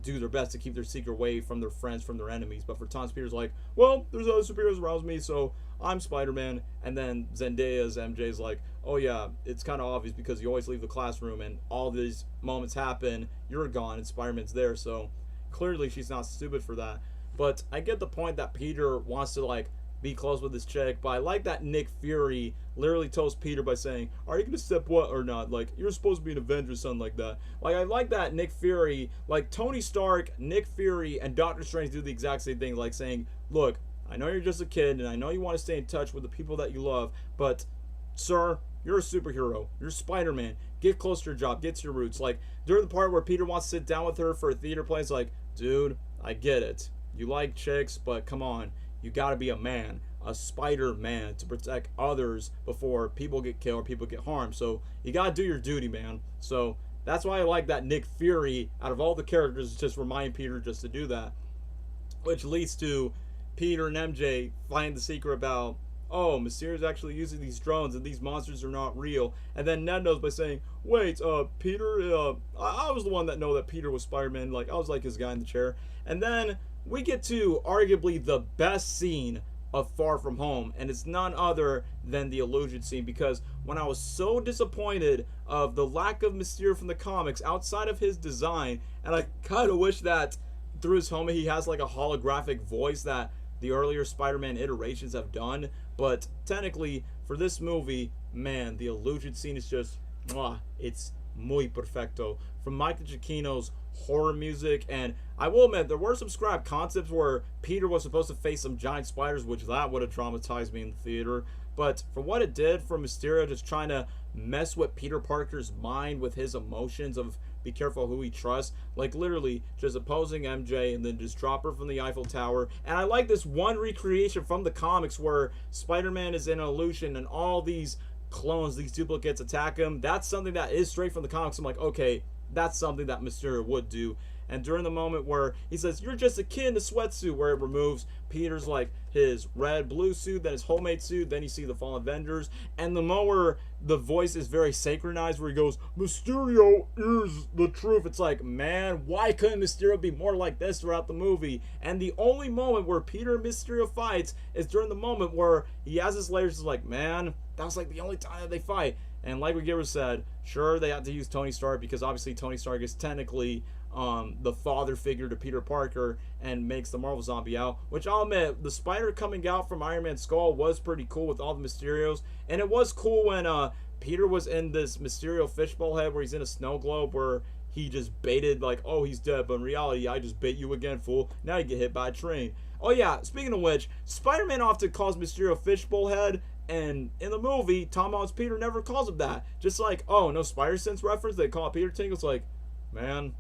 their best to keep their secret away from their friends, from their enemies. But for Tom's Peter's like, well, there's other superheroes around me, so I'm Spider-Man. And then Zendaya's MJ's like, oh yeah, it's kind of obvious because you always leave the classroom and all these moments happen, you're gone and Spider-Man's there, so clearly she's not stupid for that. But I get the point that Peter wants to, like, be close with this chick, but I like that Nick Fury literally tells Peter by saying, are you gonna step what or not? Like, you're supposed to be an Avenger, something like that. Like, I like that Nick Fury, like, Tony Stark, Nick Fury, and Doctor Strange do the exact same thing, like saying, look, I know you're just a kid, and I know you want to stay in touch with the people that you love, but, sir, you're a superhero. You're Spider-Man. Get close to your job. Get to your roots. Like, during the part where Peter wants to sit down with her for a theater play, it's like, dude, I get it. You like chicks, but come on. You gotta be a man. A Spider-Man to protect others before people get killed or people get harmed. So, you gotta do your duty, man. So, that's why I like that Nick Fury, out of all the characters, just remind Peter just to do that. Which leads to Peter and MJ find the secret about, oh, Mysterio's actually using these drones and these monsters are not real. And then Ned knows by saying, wait, Peter, I was the one that know that Peter was Spider-Man. Like, I was like his guy in the chair. And then we get to arguably the best scene of Far From Home, and it's none other than the illusion scene. Because when I was so disappointed of the lack of Mysterio from the comics outside of his design, and I kind of wish that through his helmet he has like a holographic voice that the earlier Spider-Man iterations have done, but technically for this movie, man, the illusion scene is just, it's muy perfecto. From Michael Giacchino's horror music, and I will admit there were some scrap concepts where Peter was supposed to face some giant spiders, which that would have traumatized me in the theater. But for what it did for Mysterio just trying to mess with Peter Parker's mind with his emotions of be careful who he trusts, like literally just opposing MJ and then just drop her from the Eiffel Tower. And I like this one recreation from the comics where Spider-Man is in an illusion and all these clones, these duplicates attack him. That's something that is straight from the comics. I'm like, okay, that's something that Mysterio would do. And during the moment where he says, "You're just a kid in a sweatsuit," where it removes Peter's like his red blue suit, then his homemade suit, then you see the fallen Avengers, and the moment where the voice is very synchronized where he goes, "Mysterio is the truth." It's like, man, why couldn't Mysterio be more like this throughout the movie? And the only moment where Peter and Mysterio fights is during the moment where he has his layers. Is like, man, that was like the only time that they fight. And like what Giver said, sure, they had to use Tony Stark because obviously Tony Stark is technically the father figure to Peter Parker and makes the Marvel zombie out. Which I'll admit, the spider coming out from Iron Man's skull was pretty cool with all the Mysterios. And it was cool when Peter was in this Mysterio fishbowl head where he's in a snow globe where he just baited like, oh, he's dead. But in reality, I just bait you again, fool. Now you get hit by a train. Oh yeah, speaking of which, Spider-Man often calls Mysterio fishbowl head. And in the movie, Tom Holland's Peter never calls him that. Just like, oh, no Spider Sense reference, they call it Peter Tingle's like, man,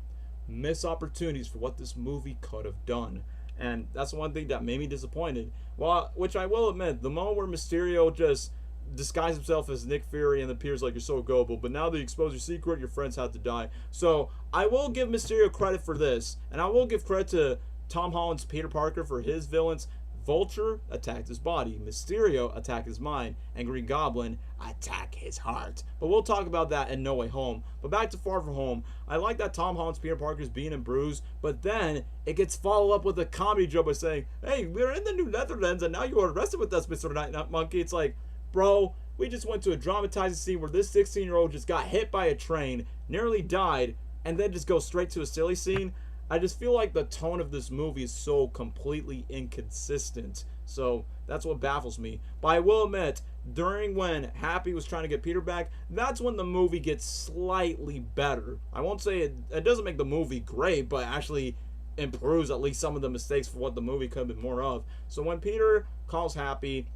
missed opportunities for what this movie could have done. And that's one thing that made me disappointed. Well, which I will admit, the moment where Mysterio just disguised himself as Nick Fury and then Peter's like, "You're so gullible, but now that you expose your secret, your friends had to die." So I will give Mysterio credit for this, and I will give credit to Tom Holland's Peter Parker for his villains. Vulture attacked his body, Mysterio attacked his mind, and Green Goblin attacked his heart. But we'll talk about that in No Way Home. But back to Far From Home, I like that Tom Holland's Peter Parker's being and bruised, but then it gets followed up with a comedy joke by saying, "Hey, we're in the New Netherlands, and now you are arrested with us, Mr. Night Monkey." It's like, bro, we just went to a dramatizing scene where this 16-year-old just got hit by a train, nearly died, and then just goes straight to a silly scene. I just feel like the tone of this movie is so completely inconsistent. So that's what baffles me. But I will admit, during when Happy was trying to get Peter back, that's when the movie gets slightly better. I won't say it doesn't make the movie great, but actually improves at least some of the mistakes for what the movie could have been more of. So when Peter calls Happy,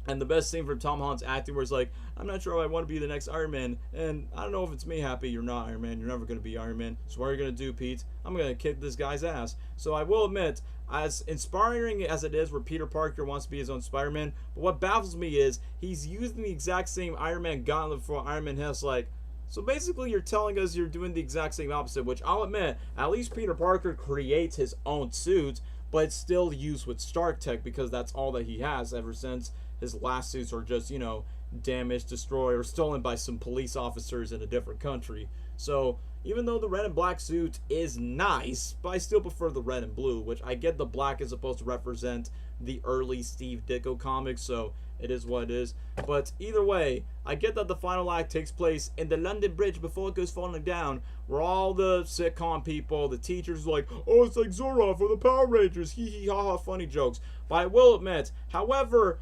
and the best scene from Tom Holland's acting where he's like, "I'm not sure if I want to be the next Iron Man, and I don't know if it's me, Happy. You're not Iron Man. You're never going to be Iron Man. So what are you going to do, Pete? I'm going to kick this guy's ass." So I will admit, as inspiring as it is where Peter Parker wants to be his own Spider-Man, but what baffles me is he's using the exact same Iron Man gauntlet for Iron Man has like, so basically you're telling us you're doing the exact same opposite, which I'll admit, at least Peter Parker creates his own suit, but it's still used with Stark Tech because that's all that he has ever since his last suits are just, damaged, destroyed, or stolen by some police officers in a different country. So even though the red and black suit is nice, but I still prefer the red and blue, which I get the black is supposed to represent the early Steve Ditko comics, so it is what it is. But either way, I get that the final act takes place in the London Bridge before it goes falling down, where all the sitcom people, the teachers are like, "Oh, it's like Zorro for the Power Rangers, hee hee ha ha," funny jokes. But I will admit, however,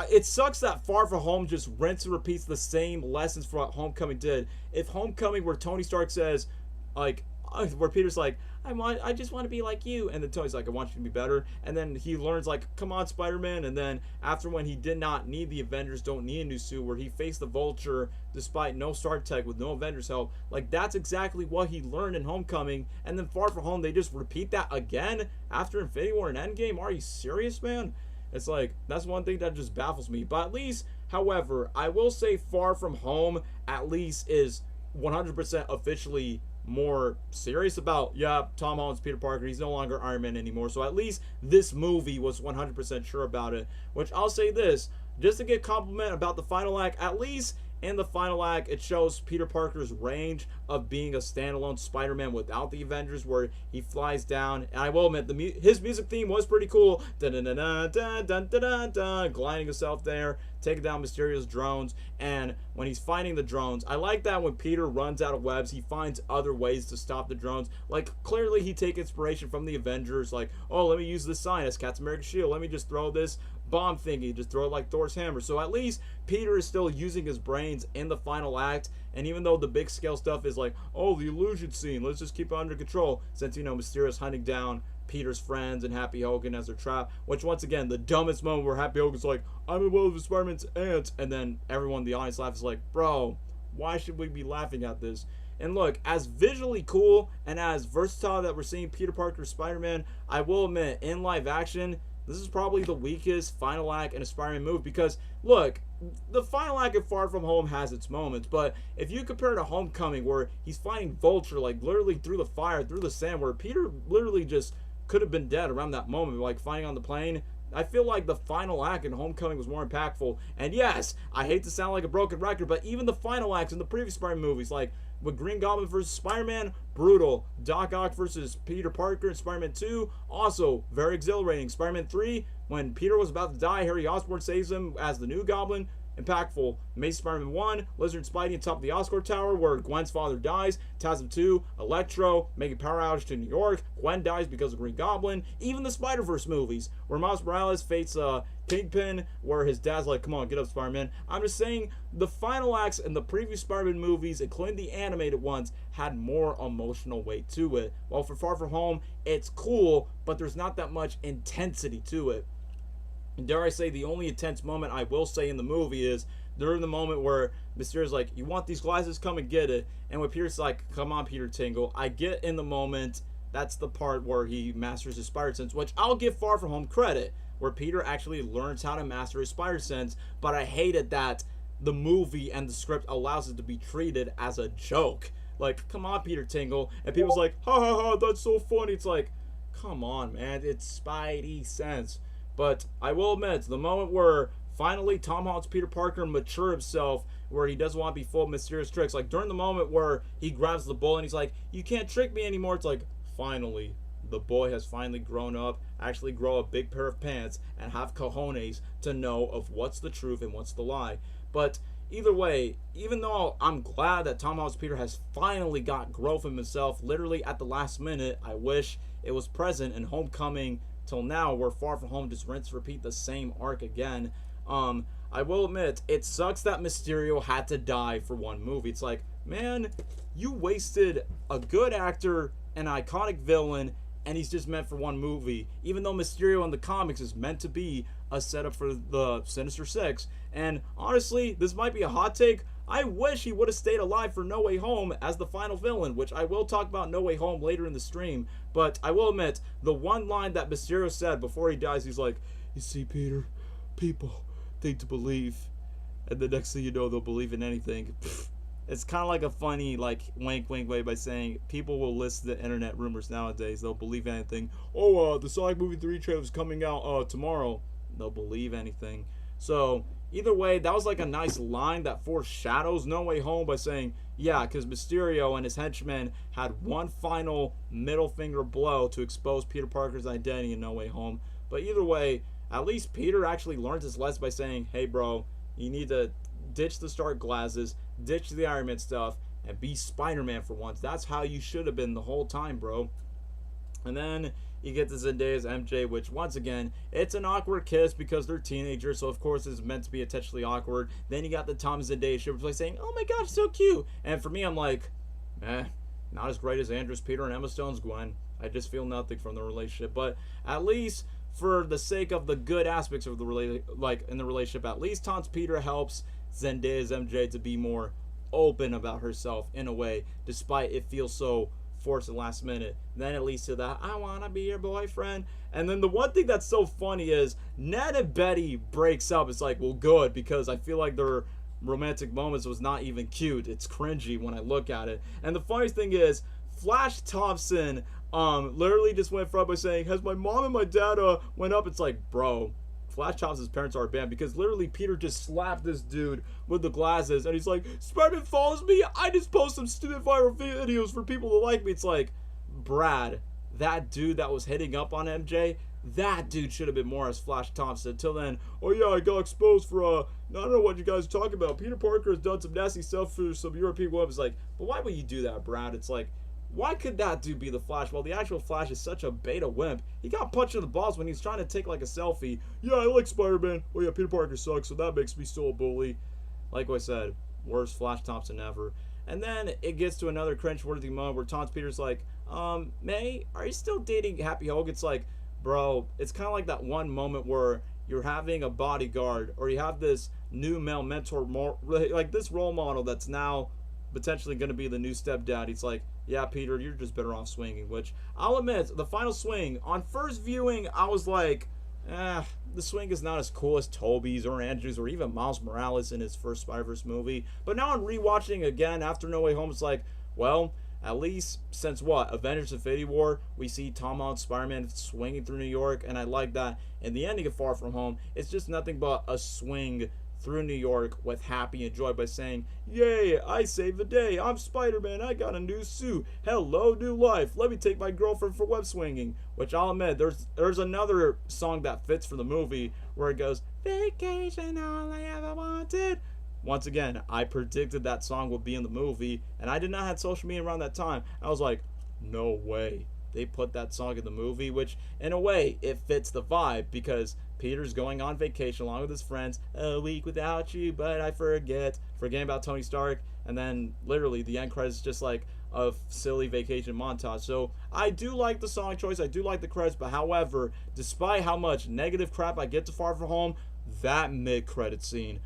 it sucks that Far From Home just rinses and repeats the same lessons for what Homecoming did. If Homecoming, where Tony Stark says, like, where Peter's like, I just want to be like you," and then Tony's like, "I want you to be better," and then he learns like, "Come on, Spider-Man," and then after when he did not need the Avengers, don't need a new suit, where he faced the Vulture despite no Stark Tech with no Avengers help, like that's exactly what he learned in Homecoming. And then Far From Home, they just repeat that again after Infinity War and Endgame. Are you serious, man? It's like, that's one thing that just baffles me. But at least, however, I will say Far From Home at least is 100% officially more serious about, yeah, Tom Holland's Peter Parker. He's no longer Iron Man anymore. So at least this movie was 100% sure about it. Which I'll say this, just to get compliment about the final act, at least in the final act, it shows Peter Parker's range of being a standalone Spider-Man without the Avengers, where he flies down. And I will admit, his music theme was pretty cool. Gliding himself there, taking down Mysterio's drones. And when he's fighting the drones, I like that when Peter runs out of webs, he finds other ways to stop the drones. Like, clearly he takes inspiration from the Avengers. Like, oh, let me use this sign as Captain America's shield. Let me just throw this bomb thingy, just throw it like Thor's hammer. So at least Peter is still using his brains in the final act. And even though the big scale stuff is like, oh, the illusion scene, let's just keep it under control, since, you know, Mysterio's hunting down Peter's friends and Happy Hogan as their trap, which, once again, the dumbest moment where Happy Hogan's like, I'm in love with Spider-Man's aunt, and then everyone in the audience laughs, like, bro, why should we be laughing at this? And look, as visually cool and as versatile that we're seeing Peter Parker Spider-Man, I will admit, in live action, this is probably the weakest final act in a Spider-Man movie, because, look, the final act of Far From Home has its moments, but if you compare to Homecoming, where he's fighting Vulture, like, literally through the fire, through the sand, where Peter literally just could have been dead around that moment, like fighting on the plane, I feel like the final act in Homecoming was more impactful. And yes, I hate to sound like a broken record, but even the final acts in the previous Spider-Man movies, like with Green Goblin versus Spider-Man, brutal. Doc Ock versus Peter Parker in Spider-Man 2, also very exhilarating. Spider-Man 3, when Peter was about to die, Harry Osborn saves him as the new Goblin, impactful. Amazing Spider-Man 1, Lizard and Spidey on top of the Oscorp Tower, where Gwen's father dies. TASM 2, Electro, making power outage to New York. Gwen dies because of Green Goblin. Even the Spider-Verse movies, where Miles Morales faces Kingpin, where his dad's like, come on, get up, Spider-Man. I'm just saying, the final acts in the previous Spider-Man movies, including the animated ones, had more emotional weight to it. While for Far From Home, it's cool, but there's not that much intensity to it. And dare I say, the only intense moment I will say in the movie is during the moment where Mysterio's like, you want these glasses? Come and get it. And when Peter's like, come on, Peter Tingle. I get in the moment, that's the part where he masters his spider sense, which I'll give Far From Home credit, where Peter actually learns how to master his spider sense. But I hated that the movie and the script allows it to be treated as a joke. Like, come on, Peter Tingle. And people's like, ha ha ha, that's so funny. It's like, come on, man, it's Spidey sense. But I will admit, the moment where finally Tom Holland's Peter Parker mature himself, where he doesn't want to be full of mysterious tricks, like during the moment where he grabs the bull and he's like, you can't trick me anymore, it's like, finally, the boy has finally grown up, actually grow a big pair of pants, and have cojones to know of what's the truth and what's the lie. But either way, even though I'm glad that Tom Holland's Peter has finally got growth in himself, literally at the last minute, I wish it was present in Homecoming till now, where Far From Home just rinse repeat the same arc again. I will admit, it sucks that Mysterio had to die for one movie. It's like, man, you wasted a good actor, an iconic villain, and he's just meant for one movie. Even though Mysterio in the comics is meant to be a setup for the Sinister Six. And honestly, this might be a hot take, I wish he would have stayed alive for No Way Home as the final villain, which I will talk about No Way Home later in the stream. But I will admit, the one line that Mysterio said before he dies, he's like, you see, Peter, people think to believe, and the next thing you know, they'll believe in anything. It's kind of like a funny, like, wink wink way by saying people will listen to internet rumors nowadays. They'll believe anything. Oh, the Sonic Movie 3 trailer is coming out tomorrow. They'll believe anything. So either way, that was like a nice line that foreshadows No Way Home by saying, yeah, because Mysterio and his henchmen had one final middle finger blow to expose Peter Parker's identity in No Way Home. But either way, at least Peter actually learned his lesson by saying, hey bro, you need to ditch the Stark glasses, ditch the Iron Man stuff, and be Spider-Man for once. That's how you should have been the whole time, bro. And then you get the Zendaya's MJ, which, once again, it's an awkward kiss because they're teenagers, so of course it's meant to be intentionally awkward. Then you got the Tom Zendaya shipper saying, oh my gosh, so cute. And for me, I'm like, not as great as Andrew's Peter and Emma Stone's Gwen. I just feel nothing from the relationship. But at least for the sake of the good aspects of the relationship, at least Tom's Peter helps Zendaya's MJ to be more open about herself in a way, despite it feels so forced at the last minute. Then it leads to that, I wanna be your boyfriend. And then the one thing that's so funny is Ned and Betty breaks up. It's like, well, good, because I feel like their romantic moments was not even cute. It's cringy when I look at it. And the funniest thing is, Flash Thompson literally just went front by saying, has my mom and my dad went up? It's like, bro, Flash Thompson's parents are banned because literally Peter just slapped this dude with the glasses and he's like, Spider-Man follows me, I just post some stupid viral videos for people to like me. It's like, Brad, that dude that was hitting up on MJ, that dude should have been more as Flash Thompson. Until then, oh yeah, I got exposed for, I don't know what you guys are talking about. Peter Parker has done some nasty stuff for some European web. It's like, but why would you do that, Brad? It's like, why could that dude be the Flash? Well, the actual Flash is such a beta wimp. He got punched in the balls when he's trying to take like a selfie. Yeah, I like Spider-Man. Oh yeah, Peter Parker sucks, so that makes me still a bully. Like I said, worst Flash Thompson ever. And then it gets to another cringe-worthy moment where taunts Peter's like, May, are you still dating Happy Hogan? It's like, bro, it's kind of like that one moment where you're having a bodyguard or you have this new male mentor, like this role model that's now potentially going to be the new stepdad. He's like, yeah, Peter, you're just better off swinging. Which I'll admit, the final swing on first viewing, I was like, the swing is not as cool as Tobey's or Andrew's or even Miles Morales in his first Spider-Verse movie. But now I'm rewatching again after No Way Home. It's like, well, at least since what, Avengers Infinity War, we see Tom Holland Spider-Man swinging through New York, and I like that. In the ending of Far From Home, it's just nothing but a swing through New York with happy and joy by saying, yay, I saved the day, I'm Spider-Man, I got a new suit, hello, new life, let me take my girlfriend for web swinging. Which I'll admit, there's another song that fits for the movie where it goes, vacation, all I ever wanted. Once again, I predicted that song would be in the movie, and I did not have social media around that time. I was like, no way. They put that song in the movie, which, in a way, it fits the vibe, because Peter's going on vacation along with his friends, a week without you, but I forgetting about Tony Stark, and then, literally, the end credits just like a silly vacation montage. So, I do like the song choice, I do like the credits, but however, despite how much negative crap I get to Far From Home, that mid-credit scene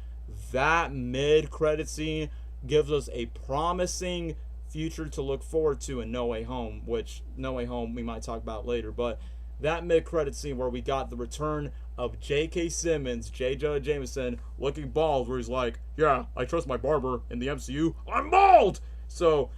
gives us a promising future to look forward to in No Way Home, which No Way Home we might talk about later. But that mid-credit scene where we got the return of J.K. Simmons, J. Jonah Jameson, looking bald, where he's like, yeah, I trust my barber in the MCU, I'm bald! So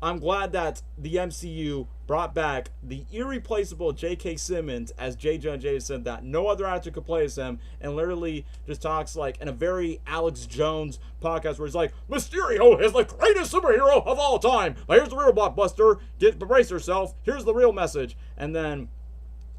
I'm glad that the MCU brought back the irreplaceable J.K. Simmons as J. Jonah Jameson, that no other actor could play as him, and literally just talks like in a very Alex Jones podcast where he's like, Mysterio is the greatest superhero of all time. Now here's the real blockbuster. Brace yourself. Here's the real message. And then,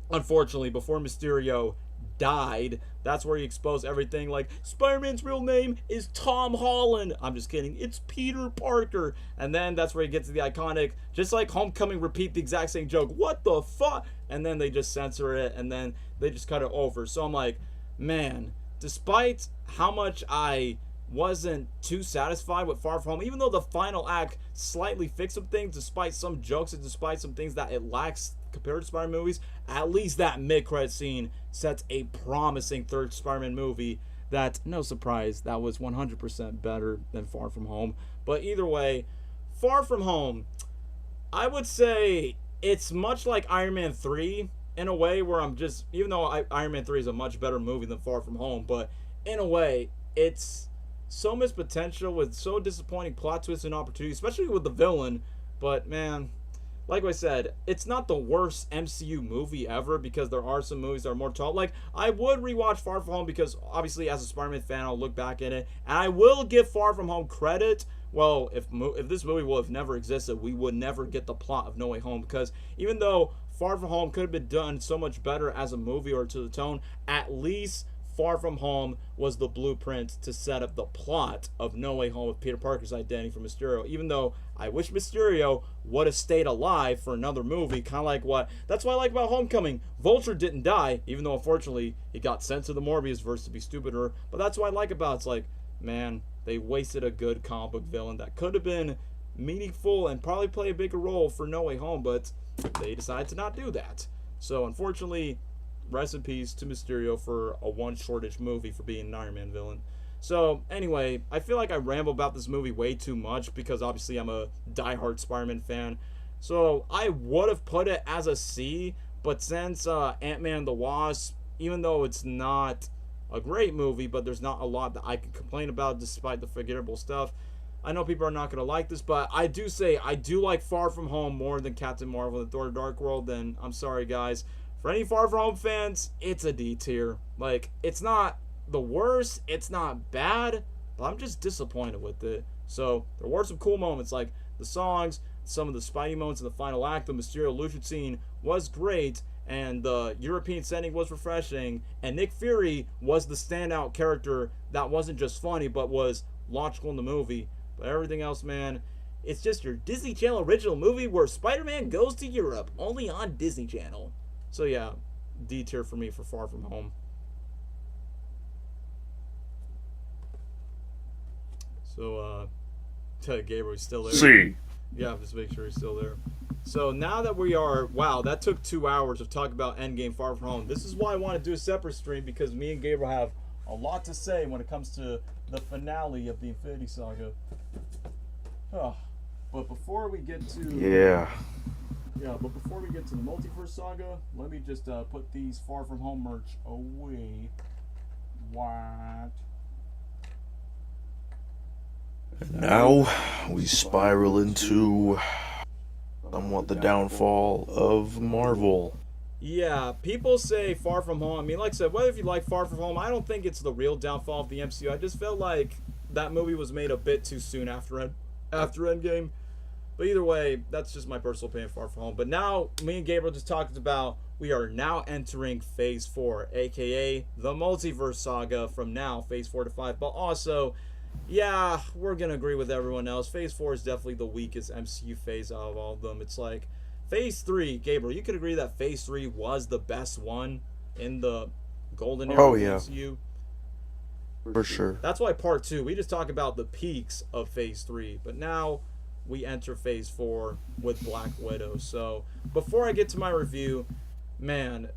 unfortunately, before Mysterio died, that's where he exposed everything, like Spider-Man's real name is Tom Holland. I'm just kidding, it's Peter Parker. And then that's where he gets to the iconic, just like Homecoming, repeat the exact same joke, what the fuck, and then they just censor it and then they just cut it over. So I'm like, man, despite how much I wasn't too satisfied with Far From Home, even though the final act slightly fixed some things, despite some jokes and despite some things that it lacks compared to Spider-Man movies, at least that mid-credit scene sets a promising third Spider-Man movie that, no surprise, that was 100% better than Far From Home. But either way, Far From Home, I would say it's much like Iron Man 3 in a way where I'm just, even though Iron Man 3 is a much better movie than Far From Home, but in a way, it's so missed potential with so disappointing plot twists and opportunities, especially with the villain. But man, like I said, it's not the worst MCU movie ever, because there are some movies that are more tall. Like, I would rewatch Far From Home because, obviously, as a Spider-Man fan, I'll look back at it. And I will give Far From Home credit. Well, if this movie would have never existed, we would never get the plot of No Way Home. Because even though Far From Home could have been done so much better as a movie or to the tone, at least Far From Home was the blueprint to set up the plot of No Way Home with Peter Parker's identity for Mysterio. Even though I wish Mysterio would have stayed alive for another movie, kind of like that's what I like about Homecoming. Vulture didn't die, even though unfortunately he got sent to the Morbiusverse to be stupider. But that's what I like about it. It's like, man, they wasted a good comic book villain that could have been meaningful and probably play a bigger role for No Way Home, but they decided to not do that. So unfortunately, rest in peace to Mysterio for a one shortage movie for being an Iron Man villain. So anyway, I feel like I ramble about this movie way too much because obviously I'm a diehard Spider-Man fan. So I would have put it as a C, but since Ant-Man and the Wasp, even though it's not a great movie, but there's not a lot that I can complain about despite the forgettable stuff, I know people are not going to like this, but I do say I do like Far From Home more than Captain Marvel and Thor Dark World, and I'm sorry guys, For any Far From Home fans, it's a D tier. Like, it's not the worst, it's not bad, but I'm just disappointed with it. So, there were some cool moments, like the songs, some of the Spidey moments in the final act. The Mysterio Lucian scene was great, and the European setting was refreshing, and Nick Fury was the standout character that wasn't just funny, but was logical in the movie. But everything else, man, it's just your Disney Channel original movie where Spider-Man goes to Europe, only on Disney Channel. So yeah, D tier for me for Far From Home. So Gabriel's still there. See. Yeah, just make sure he's still there. So now that we are, wow, that took 2 hours of talk about Endgame Far From Home. This is why I want to do a separate stream, because me and Gabriel have a lot to say when it comes to the finale of the Infinity Saga. Oh, but before we get to but before we get to the Multiverse Saga, let me just put these Far From Home merch away. What? And now we spiral into somewhat the downfall of Marvel. Yeah, people say Far From Home. I mean, like I said, whether if you like Far From Home, I don't think it's the real downfall of the MCU. I just felt like that movie was made a bit too soon after Endgame. But either way, that's just my personal opinion of Far From Home. But now, me and Gabriel just talked about we are now entering Phase 4, a.k.a. the Multiverse Saga from now, Phase 4 to 5. But also, yeah, we're going to agree with everyone else. Phase 4 is definitely the weakest MCU phase out of all of them. It's like, Phase 3, Gabriel, you could agree that Phase 3 was the best one in the golden era of the MCU? For sure. That's why Part 2, we just talk about the peaks of Phase 3. But now we enter Phase 4 with Black Widow. So, before I get to my review, man,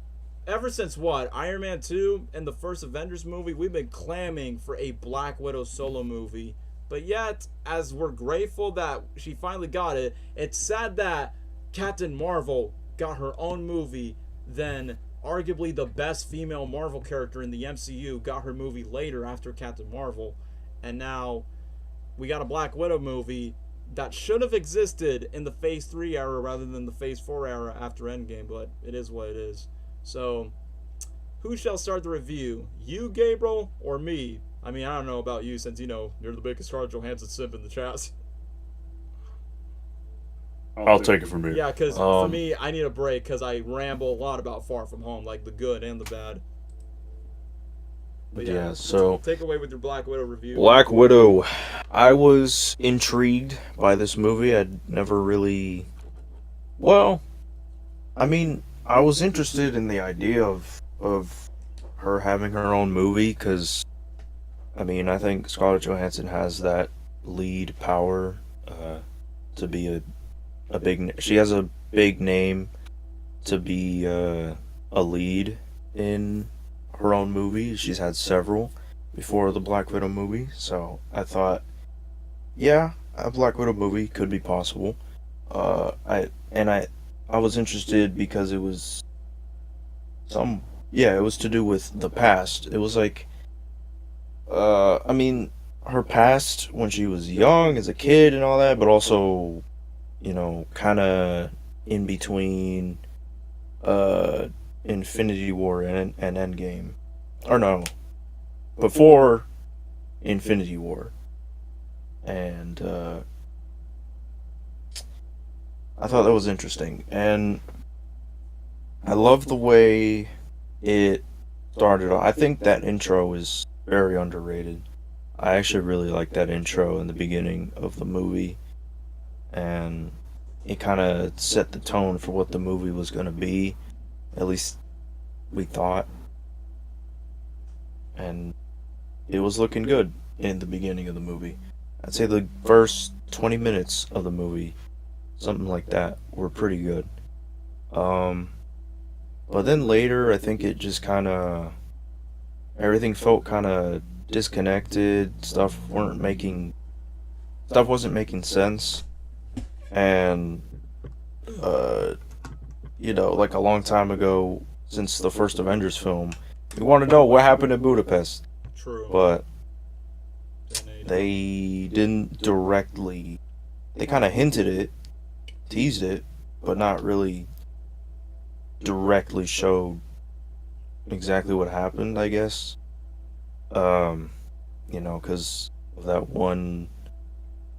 ever since Iron Man 2 and the first Avengers movie, we've been clamming for a Black Widow solo movie. But yet, as we're grateful that she finally got it, it's sad that Captain Marvel got her own movie, then arguably the best female Marvel character in the MCU got her movie later after Captain Marvel. And now we got a Black Widow movie that should have existed in the Phase 3 era rather than the Phase 4 era after Endgame, but it is what it is. So, who shall start the review? You, Gabriel, or me? I mean, I don't know about you, since, you're the biggest Scarlett Johansson simp in the chat. I'll take it from here. Yeah, because for me, I need a break, because I ramble a lot about Far From Home, like the good and the bad. But yeah, so take away with your Black Widow review. Black Widow. I was intrigued by this movie. I'd never really... Well, I mean, I was interested in the idea of her having her own movie, because, I mean, I think Scarlett Johansson has that lead power to be a big... She has a big name to be a lead in her own movie. She's had several before the Black Widow movie, so I thought, yeah, a Black Widow movie could be possible. I was interested because it was it was to do with the past. It was like, I mean, her past when she was young as a kid and all that, but also, kind of in between Infinity War and Endgame. Or no, before Infinity War. And I thought that was interesting. And I love the way it started off. I think that intro is very underrated. I actually really like that intro in the beginning of the movie. And it kind of set the tone for what the movie was going to be. At least we thought. And it was looking good in the beginning of the movie. I'd say the first 20 minutes of the movie, something like that, were pretty good. But then later, I think it just everything felt kind of disconnected. Stuff wasn't making sense. And, like a long time ago, since the first Avengers film, we want to know what happened in Budapest. True. But they didn't directly... They kind of hinted it, teased it, but not really directly showed exactly what happened, I guess. Because of that one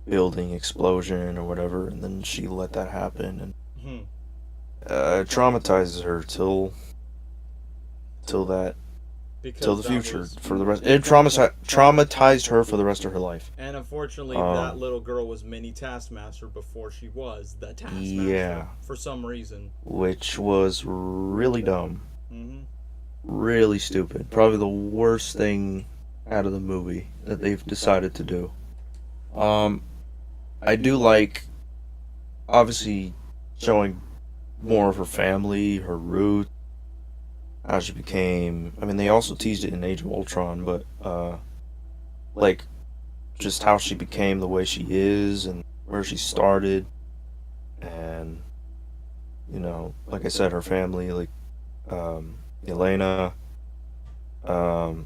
building explosion or whatever, and then she let that happen, and Hmm. it traumatizes her till that till Because the that future was, for the rest. It traumatized her for the rest of her life. and unfortunately, that Um, little girl was mini Taskmaster before she was the Taskmaster yeah, for some reason. which was really dumb, Hmm. really stupid. Probably the worst thing out of the movie that they've decided to do. Um, I do like obviously showing more of her family, her roots, how she became. I mean, they also teased it in Age of Ultron, but like just how she became the way she is and where she started, and like I said, her family, like Elena, um,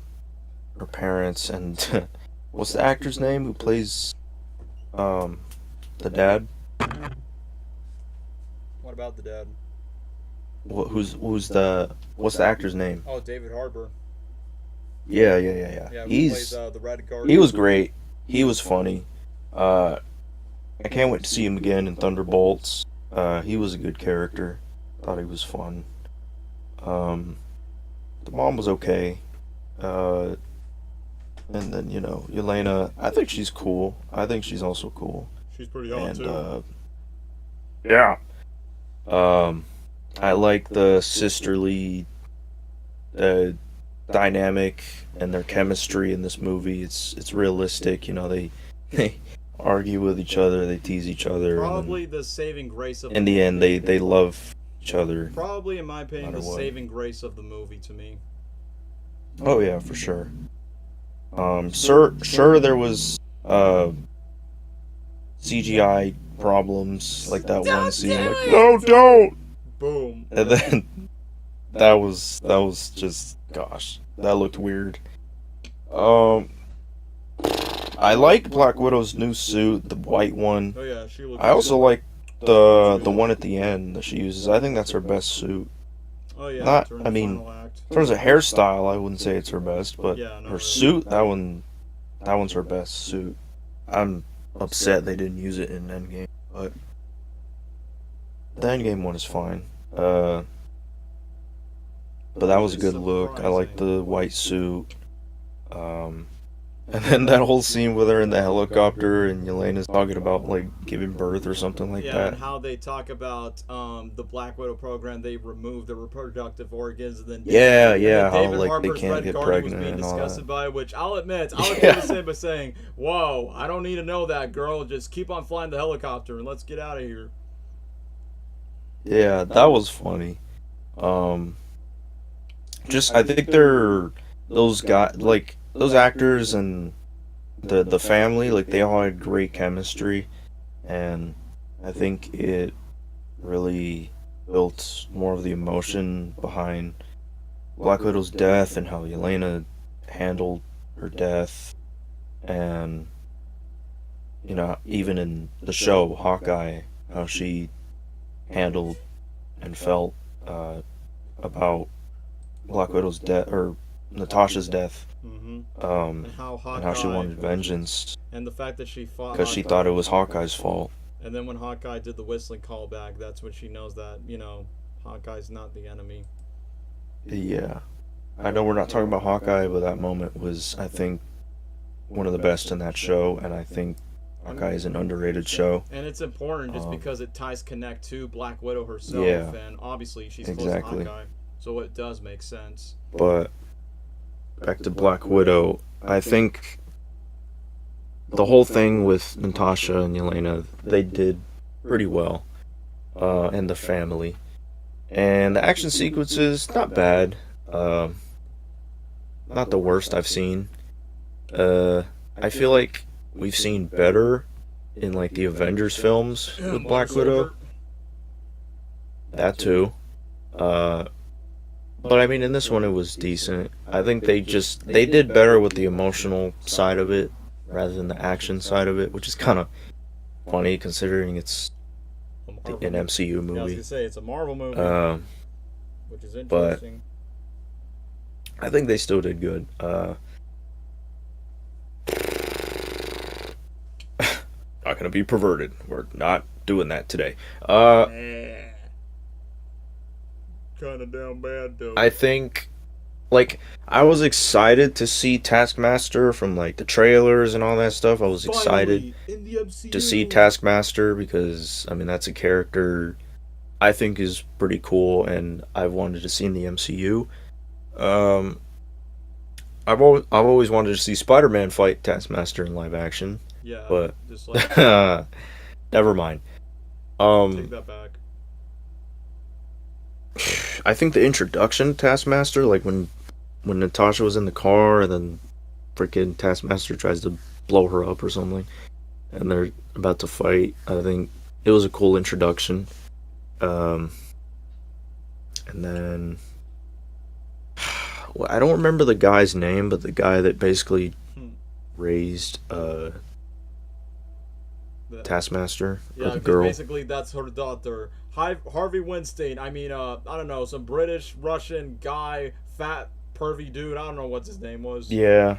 her parents, and what's the actor's name who plays um, the dad? What about the dad? Who's the what's the actor's name? Oh, David Harbour. Yeah. Yeah, who plays He the Red was Guardian. great. He was funny. Uh, I can't wait to see him again in Thunderbolts. He was a good character. Thought he was fun. Um, the mom was okay. Uh, and then Yelena. I think she's cool. I think she's also cool. She's pretty hot And too. yeah. Um, I like the sisterly uh, dynamic and their chemistry in this movie. It's realistic. They they argue with each other, they tease each other, and then Probably the saving grace of in the the end movie. they love each other. Probably, in my opinion, No the matter what. saving grace of the movie to me. Oh yeah, for sure. Sure there was CGI problems like that one Don't do scene, like it! no, don't. Boom. And then that was just gosh, that looked weird. Um, I like Black Widow's new suit, the white one. Oh yeah, she looks. I also like the one at the end that she uses. I think that's her best suit. Oh yeah, Not, during I the mean, final act. in terms of hairstyle, I wouldn't say it's her best, but Yeah, no, her really. suit, that one's her best suit. I'm upset they didn't use it in Endgame, but the Endgame one is fine. But that Which was a is good look. I like surprising. the white suit. Um, and then that whole scene with her in the helicopter and Yelena's talking about like giving birth or something like Yeah, and that. how they talk about the Black Widow program, they remove the reproductive organs, and then Yeah, how David like they Harbour's can't Red get Guardian was pregnant being and all disgusted that. by, which I'll admit the Yeah, same by saying, "Whoa, I don't need to know that, girl. Just keep on flying the helicopter and let's get out of here." yeah, that was funny. Um, just I think they're those guys like those actors and the family like they all had great chemistry, and I think it really built more of the emotion behind Black Widow's death and how Yelena handled her death, and even in the show Hawkeye, how she handled and felt uh, about Black Widow's death or Natasha's death, Mm-hmm. And how and how she Hawkeye, wanted vengeance and the fact that she fought because she Hawkeye, thought it was Hawkeye's fault. and then when Hawkeye did the whistling callback, that's when she knows that Hawkeye's not the enemy. Yeah, I know we're not talking about Hawkeye, but that moment was, I think, one of the best in that show, and I think Hawkeye is an underrated show. And it's important just Um, because it ties Connect to Black Widow herself, yeah, and obviously she's close to exactly. Hawkeye, so it does make sense. But back to Black Widow, I think the whole thing with Natasha and Yelena, they did pretty well, and the family. And the action sequences, not bad. Um, not the worst I've seen. Uh, I feel like we've seen better in like the Avengers films with Winter Black Widow. Soldier. That too. Uh, but I mean, in this one, it was decent. I think they did better with the emotional side of it rather than the action side of it, which is kind of funny considering it's A Marvel an movie. MCU Yeah, I was movie. gonna say it's a Marvel movie. Um, which is but interesting. I think they still did good. Not gonna be perverted. We're not doing that today. Kind of down bad though. I think, like, I was excited to see Taskmaster from like the trailers and all that stuff. I was excited Finally in the to see MCU. Taskmaster because I mean that's a character I think is pretty cool, and I've wanted to see in the MCU. Um, I've always wanted to see Spider-Man fight Taskmaster in live action, Yeah, but just like never mind. take Um, that back. I think the introduction to Taskmaster, like when Natasha was in the car and then freaking Taskmaster tries to blow her up or something, and they're about to fight. I think it was a cool introduction. Um, and then well, I don't remember the guy's name, but the guy that basically Hmm. raised The- Taskmaster or Yeah, the because girl. basically that's her daughter. Harvey Weinstein. I mean, I don't know, some British, Russian guy, fat, pervy dude. I don't know what his name was. Yeah,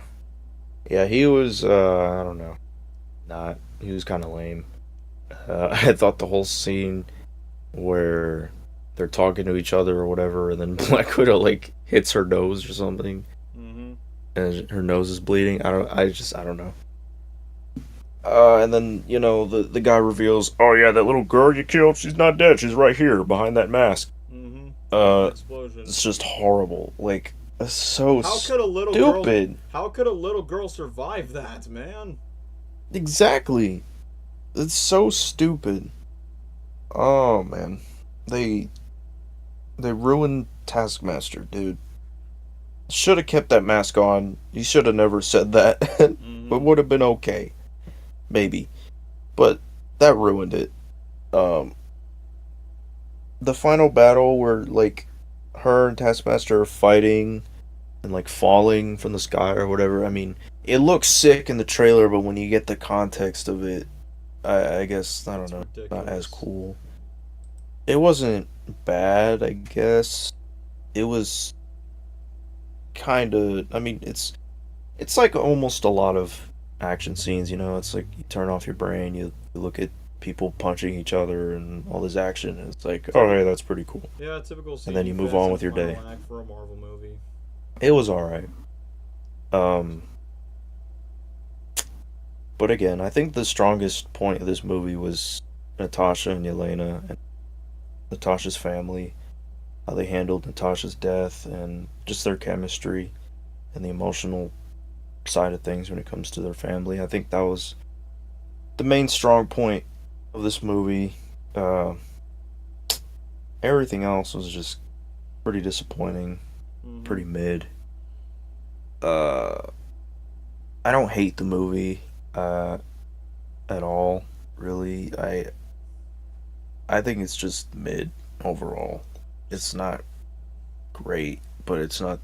yeah, he was. I don't know. Not. He was kind of lame. I thought the whole scene where they're talking to each other or whatever, and then Black Widow like hits her nose or something, Mm-hmm. and her nose is bleeding. I don't know. And then the guy reveals, oh yeah, that little girl you killed, she's not dead. She's right here behind that mask. Mm-hmm. Uh, Explosion. it's just horrible. Like, it's so How could a little girl? stupid. How could a little girl survive that, man? Exactly. It's so stupid. Oh man, they they ruined Taskmaster, dude. Should have kept that mask on. He should have never said that. Mm-hmm. It would have been okay, maybe. But that ruined it. Um, the final battle where like her and Taskmaster are fighting and like falling from the sky or whatever. I mean, it looks sick in the trailer, but when you get the context of it, I guess I don't It's know, not ridiculous. as cool. It wasn't bad, I guess. It was kind of. I mean, it's like almost a lot of action scenes. It's like you turn off your brain, you look at people punching each other and all this action, and it's like, oh yeah, that's pretty cool. Yeah, typical And then you CG move on fancy with your final day. act for a Marvel movie. It was all right. Um, but again, I think the strongest point of this movie was Natasha and Yelena and Natasha's family, how they handled Natasha's death, and just their chemistry and the emotional side of things when it comes to their family. I think that was the main strong point of this movie. Uh, Everything else was just pretty disappointing, Mm-hmm. pretty mid. Uh, I don't hate the movie at all, really. I think it's just mid overall. It's not great, but it's not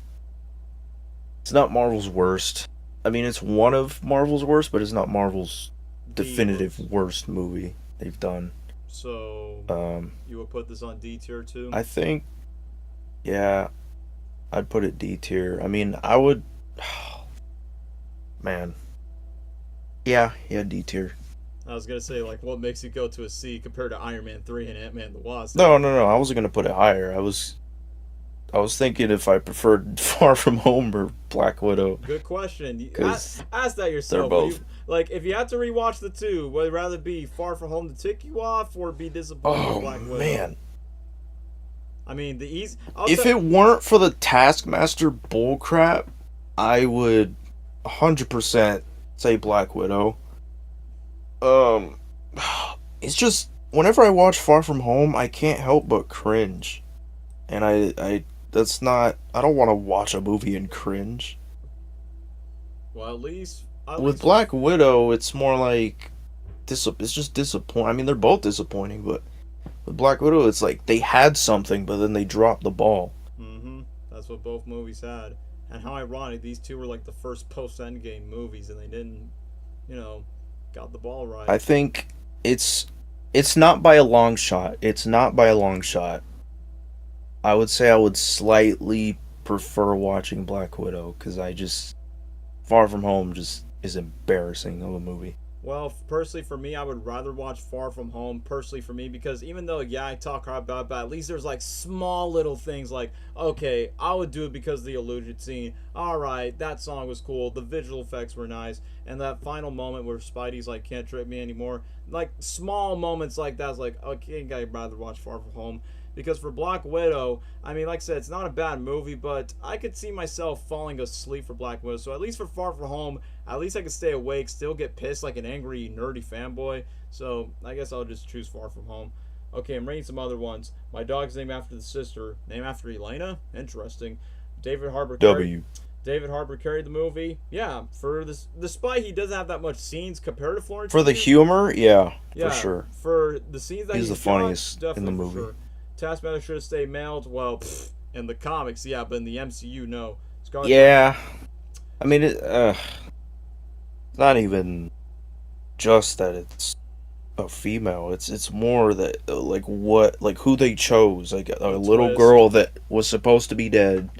Marvel's worst. I mean, it's one of Marvel's worst, but it's not Marvel's definitive worst movie they've done. So Um, you would put this on D tier too? I think, yeah, I'd put it D tier. I mean, I would, man, yeah, D tier. I was gonna say, like, what makes you go to a C compared to Iron Man 3 and Ant-Man the Wasp? No, I wasn't gonna put it higher. I was thinking if I preferred Far From Home or Black Widow, Good question. because Ask that they're yourself. both. Like, if you had to rewatch the two, would it rather be Far From Home to tick you off, or be disappointed with Oh Black Widow? man, I mean, the ease. if it weren't for the Taskmaster bullcrap, I would 100% say Black Widow. Um, it's just whenever I watch Far From Home, I can't help but cringe, and I that's not. I don't want to watch a movie and cringe. Well, at With least Black Widow, it's more like it's just disappointing. I mean, they're both disappointing, but with Black Widow, it's like they had something, but then they dropped the ball. Mm-hmm. That's what both movies had. And how ironic, these two were like the first post-Endgame movies, and they didn't, got the ball right. I think it's not by a long shot. It's not by a long shot. I would say I would slightly prefer watching Black Widow because I just Far From Home just is embarrassing of a movie. Well, personally for me, I would rather watch Far From Home. Personally for me, because even though I talk crap about it, but at least there's like small little things like, okay, I would do it because of the illusion scene. All right, that song was cool. The visual effects were nice, and that final moment where Spidey's like, can't trip me anymore. Like small moments like that is like, okay, I'd rather watch Far From Home. Because for Black Widow, I mean, like I said, it's not a bad movie, but I could see myself falling asleep for Black Widow. So at least for Far From Home, at least I could stay awake, still get pissed like an angry, nerdy fanboy. So I guess I'll just choose Far From Home. Okay, I'm reading some other ones. My dog's named after the sister, named after Elena. Interesting. David Harbour carried. W. David Harbour carried the movie. Yeah, for this, despite he doesn't have that much scenes compared to Florence. For the Pugh. humor, yeah, Yeah, for sure. for the scenes that He's the got, funniest in the definitely for movie. sure. Taskmaster should have stayed male. Well, in the comics, yeah, but in the MCU, no. Scarlet Yeah, I mean, it's not even just that it's a female. It's more that like who they chose. Like a the little twist. girl that was supposed to be dead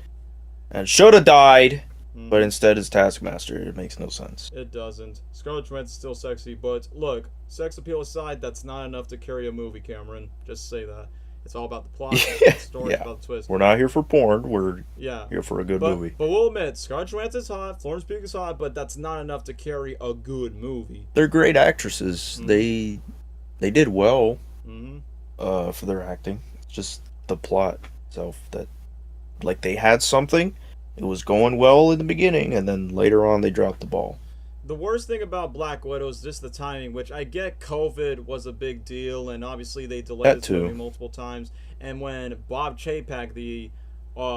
and should have died, but Mhm. instead is Taskmaster. It makes no sense. It doesn't. Scarlett Johansson's still sexy, but look, sex appeal aside, that's not enough to carry a movie, Cameron. Just say that. It's all about the plot, it's about the story, it's Yeah. about the twist. We're not here for porn. We're Yeah. here for a good But, movie. but we'll admit, Scarlett Johansson's hot, Florence Pugh is hot, but that's not enough to carry a good movie. They're great actresses. Mhm. They did well Mm-hmm. for their acting. It's just the plot itself that like they had something. It was going well in the beginning, and then later on they dropped the ball. The worst thing about Black Widow is just the timing, which I get COVID was a big deal, and obviously they delayed That this too. movie multiple times. And when Bob Chapek, the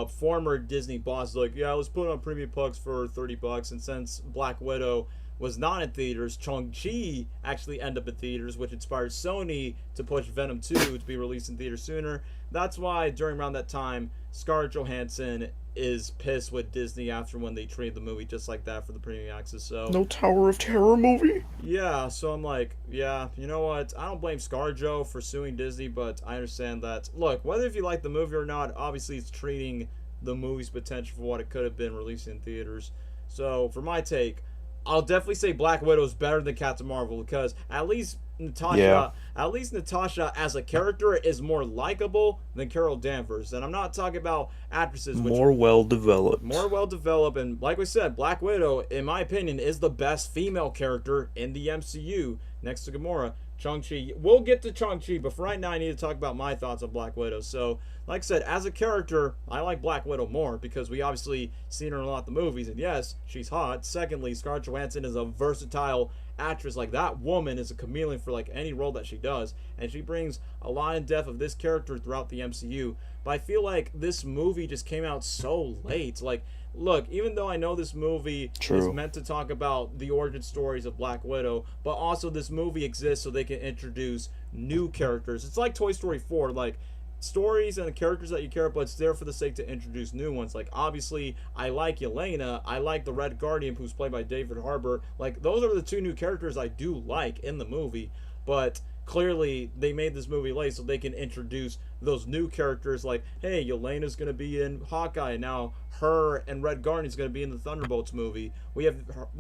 former Disney boss, is like, yeah, let's put it on Premium Plus for $30, and since Black Widow was not in theaters, Shang-Chi actually ended up in theaters, which inspired Sony to push Venom 2 to be released in theaters sooner. That's why during around that time, Scarlett Johansson is pissed with Disney after when they treated the movie just like that for the premium access. So No Tower of Terror movie. yeah, so I'm like, yeah, you know what? I don't blame ScarJo for suing Disney, but I understand that. Look, whether if you like the movie or not, obviously it's treating the movie's potential for what it could have been released in theaters. So for my take, I'll definitely say Black Widow is better than Captain Marvel because Yeah. at least Natasha as a character is more likable than Carol Danvers. And I'm not talking about actresses which More well developed. more well developed, and like we said, Black Widow, in my opinion, is the best female character in the MCU next to Gamora. Shang-Chi, we'll get to Shang-Chi, but for right now, I need to talk about my thoughts on Black Widow. So, like I said, as a character, I like Black Widow more because we obviously seen her in a lot of the movies, and yes, she's hot. Secondly, Scarlett Johansson is a versatile actress. Like that woman is a chameleon for like any role that she does, and she brings a lot in depth of this character throughout the MCU. But I feel like this movie just came out so late. Like, look, even though I know this movie is True. meant to talk about the origin stories of Black Widow, but also this movie exists so they can introduce new characters. It's like Toy Story 4, like stories and the characters that you care about, it's there for the sake to introduce new ones. Like obviously I like Yelena, I like the Red Guardian who's played by David Harbour. Like those are the two new characters I do like in the movie, but clearly they made this movie late so they can introduce those new characters. Like, hey, Yelena's gonna be in Hawkeye now, her and Red Guardian's gonna be in the Thunderbolts movie. We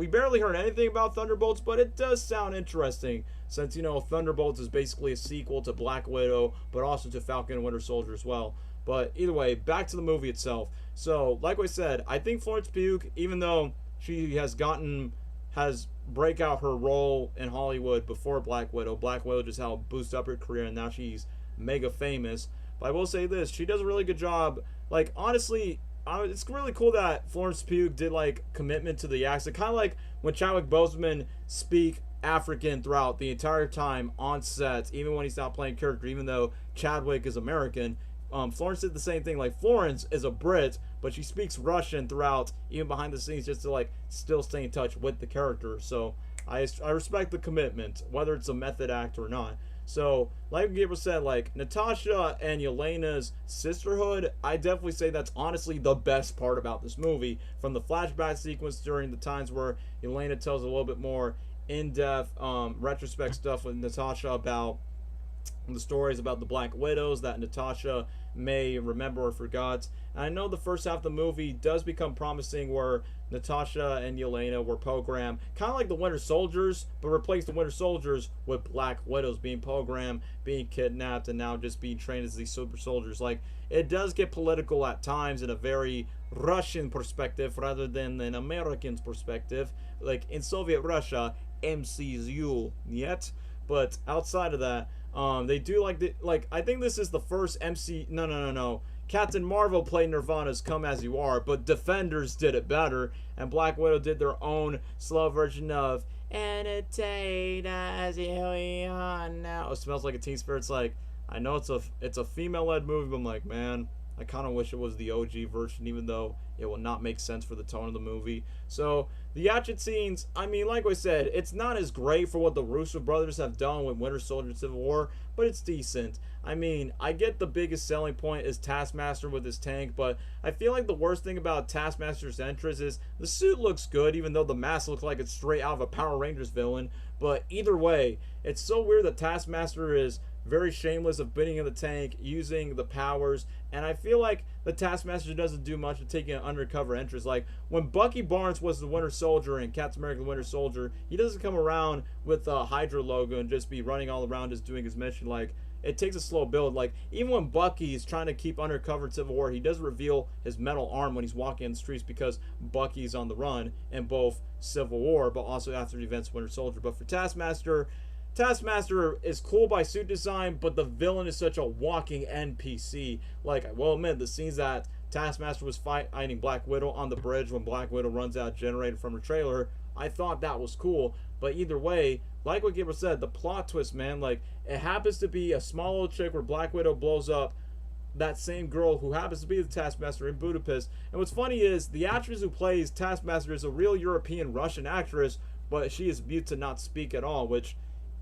barely heard anything about Thunderbolts, but it does sound interesting since you know Thunderbolts is basically a sequel to Black Widow, but also to Falcon and Winter Soldier as well. But either way, back to the movie itself. So, like I said, I think Florence Pugh, even though she has break out her role in Hollywood before Black Widow. Black Widow just helped boost up her career, and now she's mega famous. But I will say this: she does a really good job. Like honestly, it's really cool that Florence Pugh did like commitment to the accent, kind of like when Chadwick Boseman speak African throughout the entire time on set, even when he's not playing character. Even though Chadwick is American, Florence did the same thing. Like Florence is a Brit, but she speaks Russian throughout, even behind the scenes, just to like still stay in touch with the character. So I respect the commitment, whether it's a method act or not. So, like Gabriel said, like Natasha and Yelena's sisterhood, I definitely say that's honestly the best part about this movie. From the flashback sequence during the times where Yelena tells a little bit more in-depth retrospect stuff with Natasha about the stories about the Black Widows that Natasha may remember or forgot. And I know the first half of the movie does become promising where Natasha and Yelena were programmed, kind of like the Winter Soldiers, but replace the Winter Soldiers with Black Widows being programmed, being kidnapped, and now just being trained as these super soldiers. Like, it does get political at times in a very Russian perspective rather than an American's perspective. Like, in Soviet Russia, MCU, yet. But outside of that, they do like I think this is the first no. Captain Marvel played Nirvana's "Come As You Are," but Defenders did it better, and Black Widow did their own slow version of "Entertain As You Are Now." It smells like a Teen Spirit's like, I know it's a female-led movie, but I'm like, man, I kind of wish it was the OG version, even though it will not make sense for the tone of the movie. So the action scenes, I mean, like I said, it's not as great for what the Russo brothers have done with Winter Soldier and Civil War, but it's decent. I mean, I get the biggest selling point is Taskmaster with his tank, but I feel like the worst thing about Taskmaster's entrance is the suit looks good, even though the mask looks like it's straight out of a Power Rangers villain. But either way, it's so weird that Taskmaster is very shameless of being in the tank, using the powers, and I feel like the Taskmaster doesn't do much of taking an undercover entrance. Like, when Bucky Barnes was the Winter Soldier in Captain America the Winter Soldier, he doesn't come around with a Hydra logo and just be running all around just doing his mission. Like, it takes a slow build. Like, even when Bucky is trying to keep undercover in Civil War, he does reveal his metal arm when he's walking in the streets because Bucky's on the run in both Civil War, but also after the events of Winter Soldier. But for Taskmaster is cool by suit design, but the villain is such a walking NPC. Like, I will admit, the scenes that Taskmaster was fighting Black Widow on the bridge when Black Widow runs out generated from her trailer, I thought that was cool. But either way, like what Gabriel said, the plot twist, man, like, it happens to be a small old chick where Black Widow blows up that same girl who happens to be the Taskmaster in Budapest. And what's funny is the actress who plays Taskmaster is a real European Russian actress, but she is mute to not speak at all, which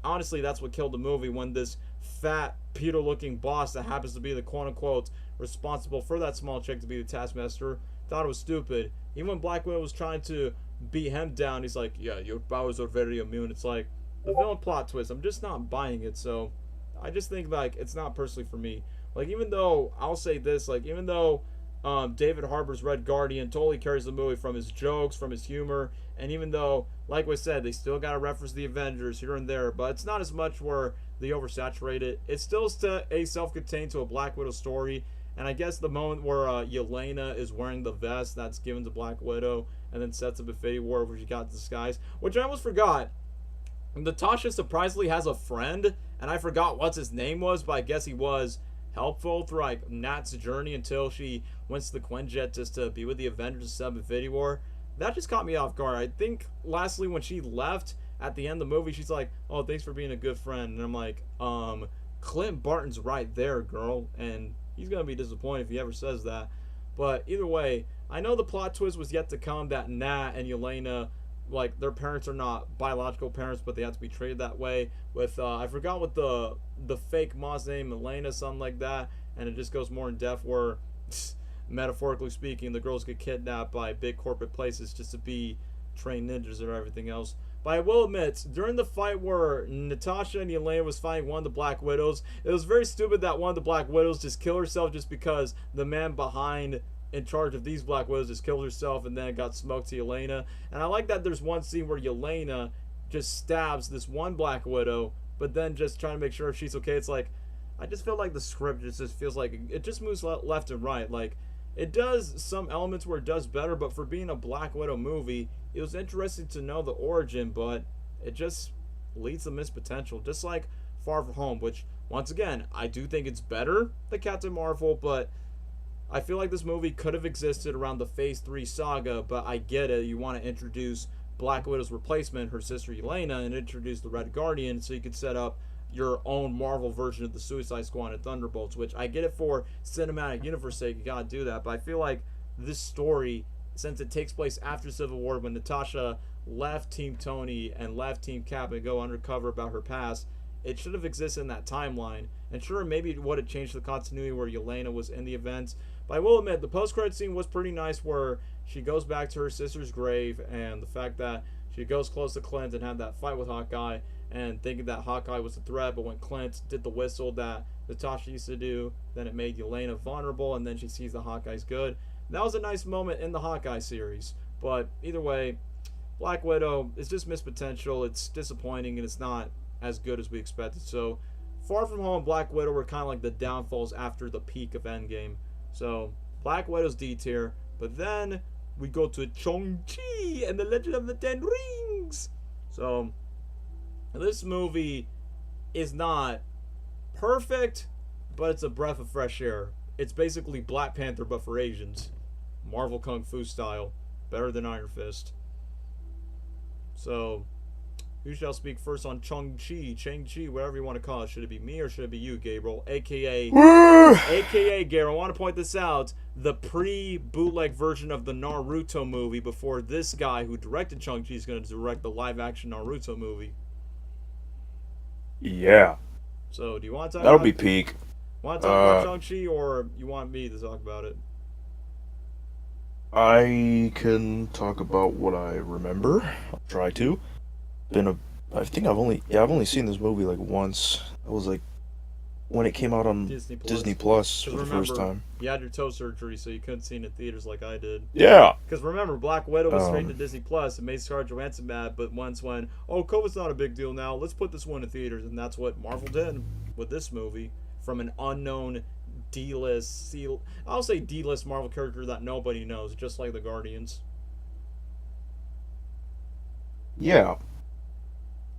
honestly, that's what killed the movie, when this fat, Peter-looking boss that happens to be the quote-unquote responsible for that small chick to be the Taskmaster thought it was stupid. Even when Black Widow was trying to beat him down, he's like, yeah, your powers are very immune. It's like, the villain plot twist, I'm just not buying it, so I just think, like, it's not personally for me. Like, even though, I'll say this, like, even though David Harbour's Red Guardian totally carries the movie from his jokes, from his humor, and even though, like we said, they still got to reference the Avengers here and there, but it's not as much where they oversaturate it. It's still a self-contained to a Black Widow story, and I guess the moment where Yelena is wearing the vest that's given to Black Widow, and then sets up Infinity War where she got disguised, which I almost forgot. Natasha surprisingly has a friend, and I forgot what his name was, but I guess he was helpful through like Nat's journey until she went to the Quinjet just to be with the Avengers and set up Infinity War. That just caught me off guard. I think lastly when she left at the end of the movie, she's like, oh, thanks for being a good friend. And I'm like, Clint Barton's right there, girl, and he's gonna be disappointed if he ever says that. But either way, I know the plot twist was yet to come that Nat and Yelena, like, their parents are not biological parents, but they have to be treated that way. With I forgot what the fake mom's name, Elena, something like that, and it just goes more in depth where, metaphorically speaking, the girls get kidnapped by big corporate places just to be trained ninjas or everything else. But I will admit, during the fight where Natasha and Yelena was fighting one of the Black Widows, it was very stupid that one of the Black Widows just killed herself just because the man behind in charge of these Black Widows just killed herself and then got smoked to Yelena. And I like that there's one scene where Yelena just stabs this one Black Widow, but then just trying to make sure she's okay. It's like, I just feel like the script just feels like it just moves left and right. Like, it does some elements where it does better, but for being a Black Widow movie, it was interesting to know the origin, but it just leads to missed potential. Just like Far From Home, which, once again, I do think it's better than Captain Marvel, but I feel like this movie could have existed around the Phase 3 saga, but I get it. You want to introduce Black Widow's replacement, her sister Yelena, and introduce the Red Guardian so you could set up your own Marvel version of the Suicide Squad and Thunderbolts, which I get it for cinematic universe sake, you gotta do that, but I feel like this story, since it takes place after Civil War when Natasha left Team Tony and left Team Cap and go undercover about her past, it should have existed in that timeline. And sure, maybe it would have changed the continuity where Yelena was in the events, but I will admit, the post-credit scene was pretty nice where she goes back to her sister's grave, and the fact that she goes close to Clint and had that fight with Hawkeye, and thinking that Hawkeye was a threat, but when Clint did the whistle that Natasha used to do. Then it made Yelena vulnerable, and then she sees the Hawkeye's good. That was a nice moment in the Hawkeye series. But either way, Black Widow is just missed potential. It's disappointing, and it's not as good as we expected. So, Far From Home and Black Widow were kind of like the downfalls after the peak of Endgame. So, Black Widow's D tier. But then we go to Shang-Chi and the Legend of the Ten Rings. So, this movie is not perfect, but it's a breath of fresh air. It's basically Black Panther, but for Asians. Marvel Kung Fu style. Better than Iron Fist. So, who shall speak first on Shang-Chi, whatever you want to call it. Should it be me or should it be you, Gabriel? AKA, Gabriel, I want to point this out. The pre-bootleg version of the Naruto movie before this guy who directed Shang-Chi is going to direct the live-action Naruto movie. Yeah. So, do you want to talk That'll about be peak. Want to talk about Shang-Chi or you want me to talk about it? I can talk about what I remember. I'll try to. I think I've only seen this movie like once. It was like when it came out on Disney Plus for the first time. You had your toe surgery, so you couldn't see it in theaters like I did. Yeah. Because remember, Black Widow was straight to Disney Plus. It made Scarlett Johansson mad, but once when, COVID's not a big deal now, let's put this one in theaters, and that's what Marvel did with this movie. From an unknown D-list, I'll say D-list Marvel character that nobody knows, just like the Guardians. Yeah.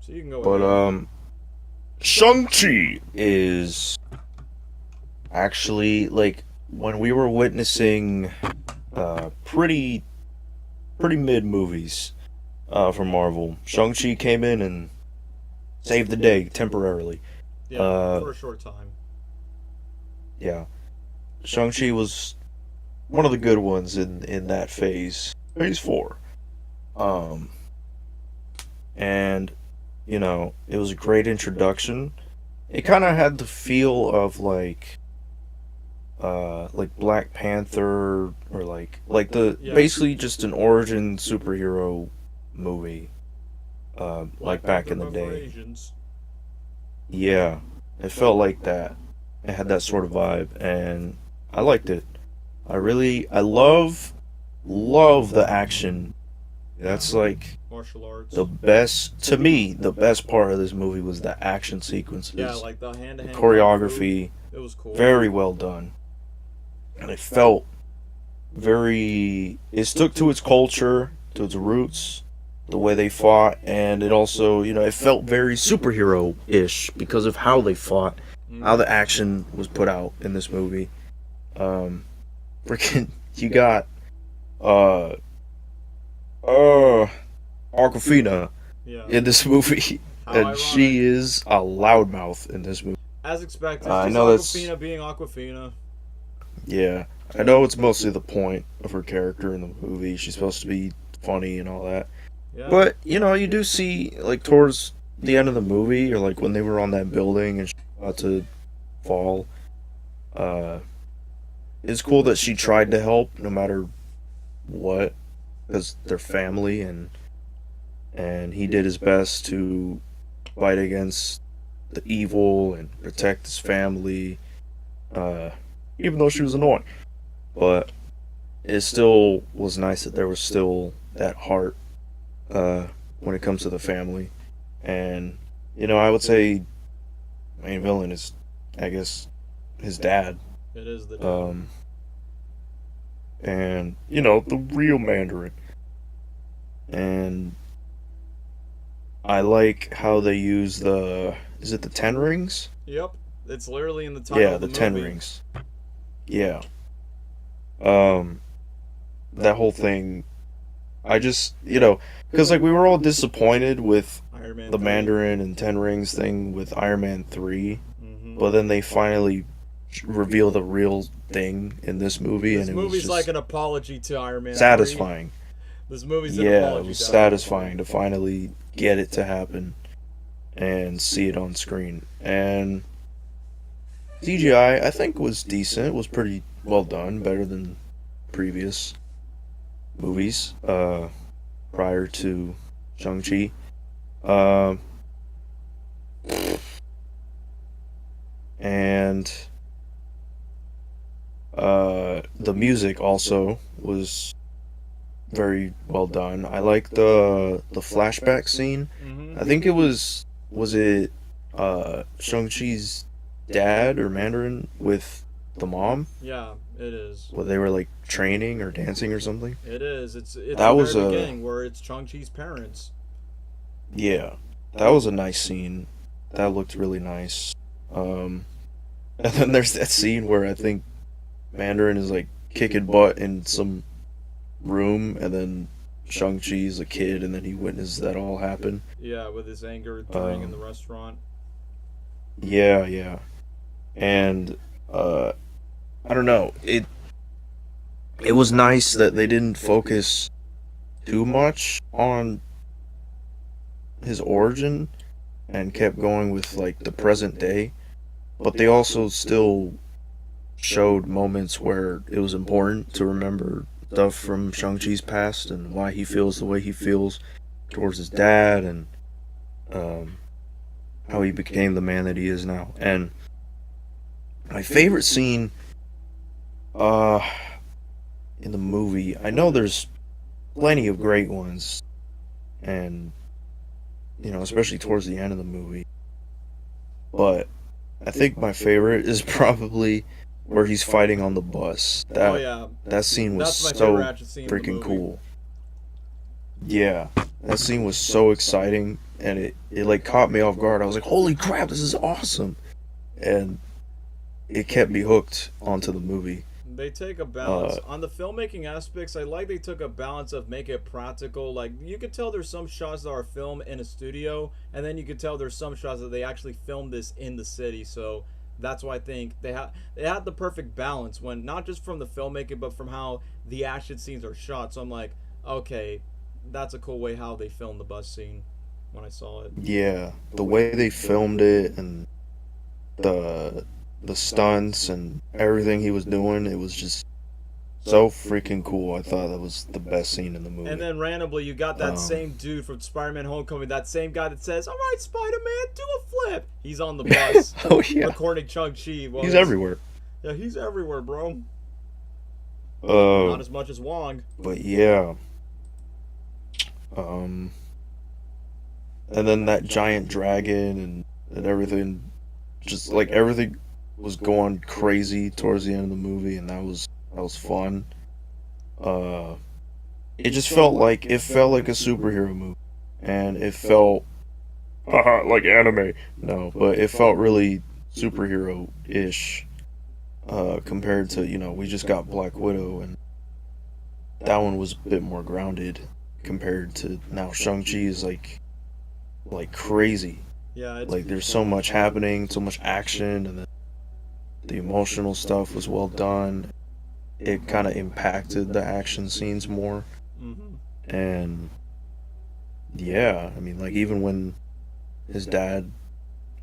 So you can go But, Shang-Chi is actually, like, when we were witnessing pretty mid movies from Marvel, Shang-Chi came in and saved the day temporarily. Yeah, for a short time. Yeah. Shang-Chi was one of the good ones in that phase. Phase 4. And, you know, it was a great introduction. It kind of had the feel of like Black Panther or like basically just an origin superhero movie. Like back in the day. Yeah, it felt like that. It had that sort of vibe, and I liked it. I love the action. That's like martial arts. The best part of this movie was the action sequences. Yeah, like the hand-to-hand choreography. It was cool. Very well done. And it felt it stuck to its culture, to its roots, the way they fought, and it also, it felt very superhero-ish because of how they fought, how the action was put out in this movie. You got Awkwafina in this movie, and she is a loudmouth in this movie. As expected, I know Awkwafina being Awkwafina. Yeah, I know it's mostly the point of her character in the movie. She's supposed to be funny and all that. Yeah. But, you do see, like, towards the end of the movie, or, like, when they were on that building and she was about to fall, it's cool that she tried to help no matter what, because they're family, and he did his best to fight against the evil and protect his family, even though she was annoying. But it still was nice that there was still that heart when it comes to the family. And, I would say main villain is, I guess, his dad. It is the dad. And, the real Mandarin. And I like how they use is it the 10 rings? Yep. It's literally in the title Yeah, of the 10 movie. rings. Yeah. That whole thing, I just, because, like, we were all disappointed with the 3. Mandarin and 10 rings thing with Iron Man 3, Mm-hmm. but then they finally reveal the real thing in this movie, This and it was movie's just like an apology to Iron Man 3. satisfying. This movie's an Yeah, apology. it was to satisfying to finally get it to happen and see it on screen. And CGI, I think, was decent. It was pretty well done, better than previous movies prior to Shang-Chi. and the music also was very well done. I like the flashback scene. Mm-hmm. I think was it Shang-Chi's dad or Mandarin with the mom? Yeah, it is. Where they were like training or dancing or something. It is. It's That the was very a beginning where it's Chang-Chi's parents. yeah, that was a nice scene. That looked really nice. Um, and then there's that scene where I think Mandarin is like kicking butt in some room, and then Shang-Chi's a kid, and then he witnesses that all happen. Yeah, with his anger turning in the Um, restaurant. yeah, yeah, and uh, I don't know. It was nice that they didn't focus too much on his origin and kept going with like the present day, but they also still showed moments where it was important to remember stuff from Shang-Chi's past and why he feels the way he feels towards his dad, and um, how he became the man that he is now. And my favorite scene uh, in the movie, I know there's plenty of great ones, and especially towards the end of the movie, but I think my favorite is probably where he's fighting on the bus. Oh That yeah, that scene was that's my favorite so action scene in the freaking movie. cool. Yeah, that scene was so exciting, and it like caught me off guard. I was like, "Holy crap, this is awesome!" And it kept me hooked onto the movie. They take a Uh, balance on the filmmaking aspects. I like they took a balance of make it practical. Like you could tell there's some shots that are filmed in a studio, and then you could tell there's some shots that they actually filmed this in the city. So that's why I think they had the perfect balance when not just from the filmmaking, but from how the action scenes are shot. So I'm like, okay, that's a cool way how they filmed the bus scene when I saw it. yeah, the way they filmed it and the the stunts and everything he was doing, it was just so freaking cool. I thought that was the best scene in the And movie. then randomly, you got that Um, same dude from Spider-Man: Homecoming, that same guy that says, "All right, Spider-Man, do a flip." He's on the bus, oh yeah, recording Chang-Chi. Well, he's everywhere. yeah, he's everywhere, bro. Uh, Not as much as Wong. but yeah, um, and then that giant dragon and everything, just like everything was going crazy towards the end of the movie, and that was fun. Uh, it felt like a superhero movie, and it felt like anime. No, but it felt really superhero ish. Compared to we just got Black Widow, and that one was a bit more grounded compared to now. Shang-Chi is like crazy. Yeah, it's Like there's so much happening, so much action, and the emotional stuff was well done. It kind of impacted the action scenes more, hmm and yeah, I mean, like even when his dad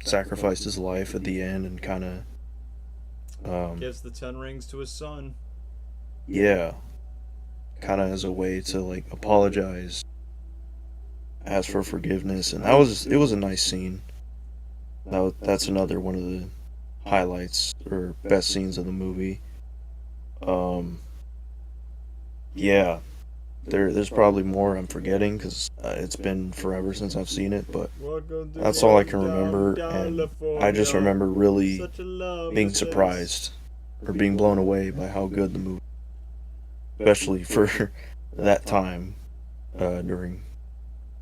sacrificed his life at the end and kind of gives the 10 rings to his son. yeah, kind of as a way to like apologize, ask for forgiveness, and it was a nice scene. That's another one of the highlights or best scenes of the movie. Um, yeah, there's probably more I'm forgetting because it's been forever since I've seen it, but Welcome to that's all I can downtown remember, and I just California. remember really Such a lovely being place. surprised or being blown away by how good the movie, especially for that time during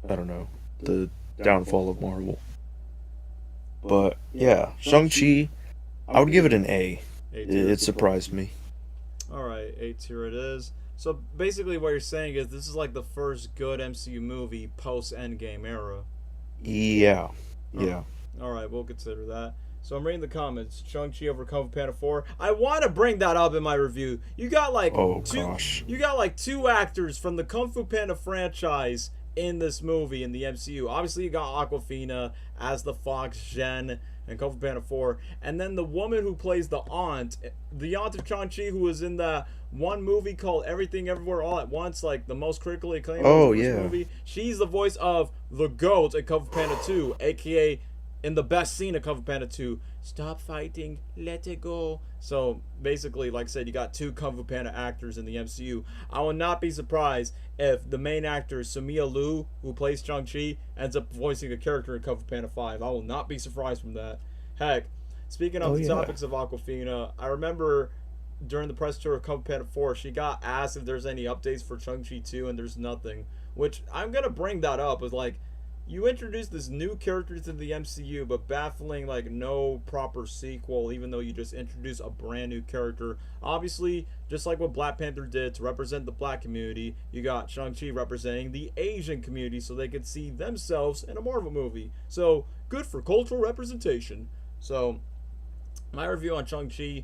I don't know the downfall of Marvel. But yeah, Shang-Chi, I would give it an A. A It, tier. it surprised me. All right, A tier it is. So basically, what you're saying is this is like the first good MCU movie post Endgame era. Yeah, yeah. All right, we'll consider that. So I'm reading the comments. Shang-Chi over Kung Fu Panda 4. I want to bring that up in my review. You got like Oh two. gosh. You got like two actors from the Kung Fu Panda franchise in this movie in the MCU. Obviously, you got Aquafina as the Fox Gen and Kung Fu Panda 4, and then the woman who plays the aunt of Shang-Chi, who was in the one movie called Everything Everywhere All at Once, like the most critically acclaimed Oh Bruce yeah. movie. She's the voice of the GOAT in Kung Fu Panda 2, aka in the best scene of Kung Fu Panda 2, stop fighting, let it go. So basically, like I said, you got two Kung Fu Panda actors in the MCU. I will not be surprised if the main actor, Samia Liu, who plays Shang-Chi, ends up voicing a character in Kung Fu Panda 5. I will not be surprised from that. Heck, speaking Oh of the yeah. topics of Aquafina, I remember during the press tour of Kung Fu Panda 4, she got asked if there's any updates for Shang-Chi 2, and there's nothing. Which, I'm going to bring that up, is like, you introduced this new character to the MCU, but baffling like no proper sequel, even though you just introduced a brand new character. Obviously, just like what Black Panther did to represent the black community, you got Shang-Chi representing the Asian community so they could see themselves in a Marvel movie. So, good for cultural representation. So, my review on Shang-Chi,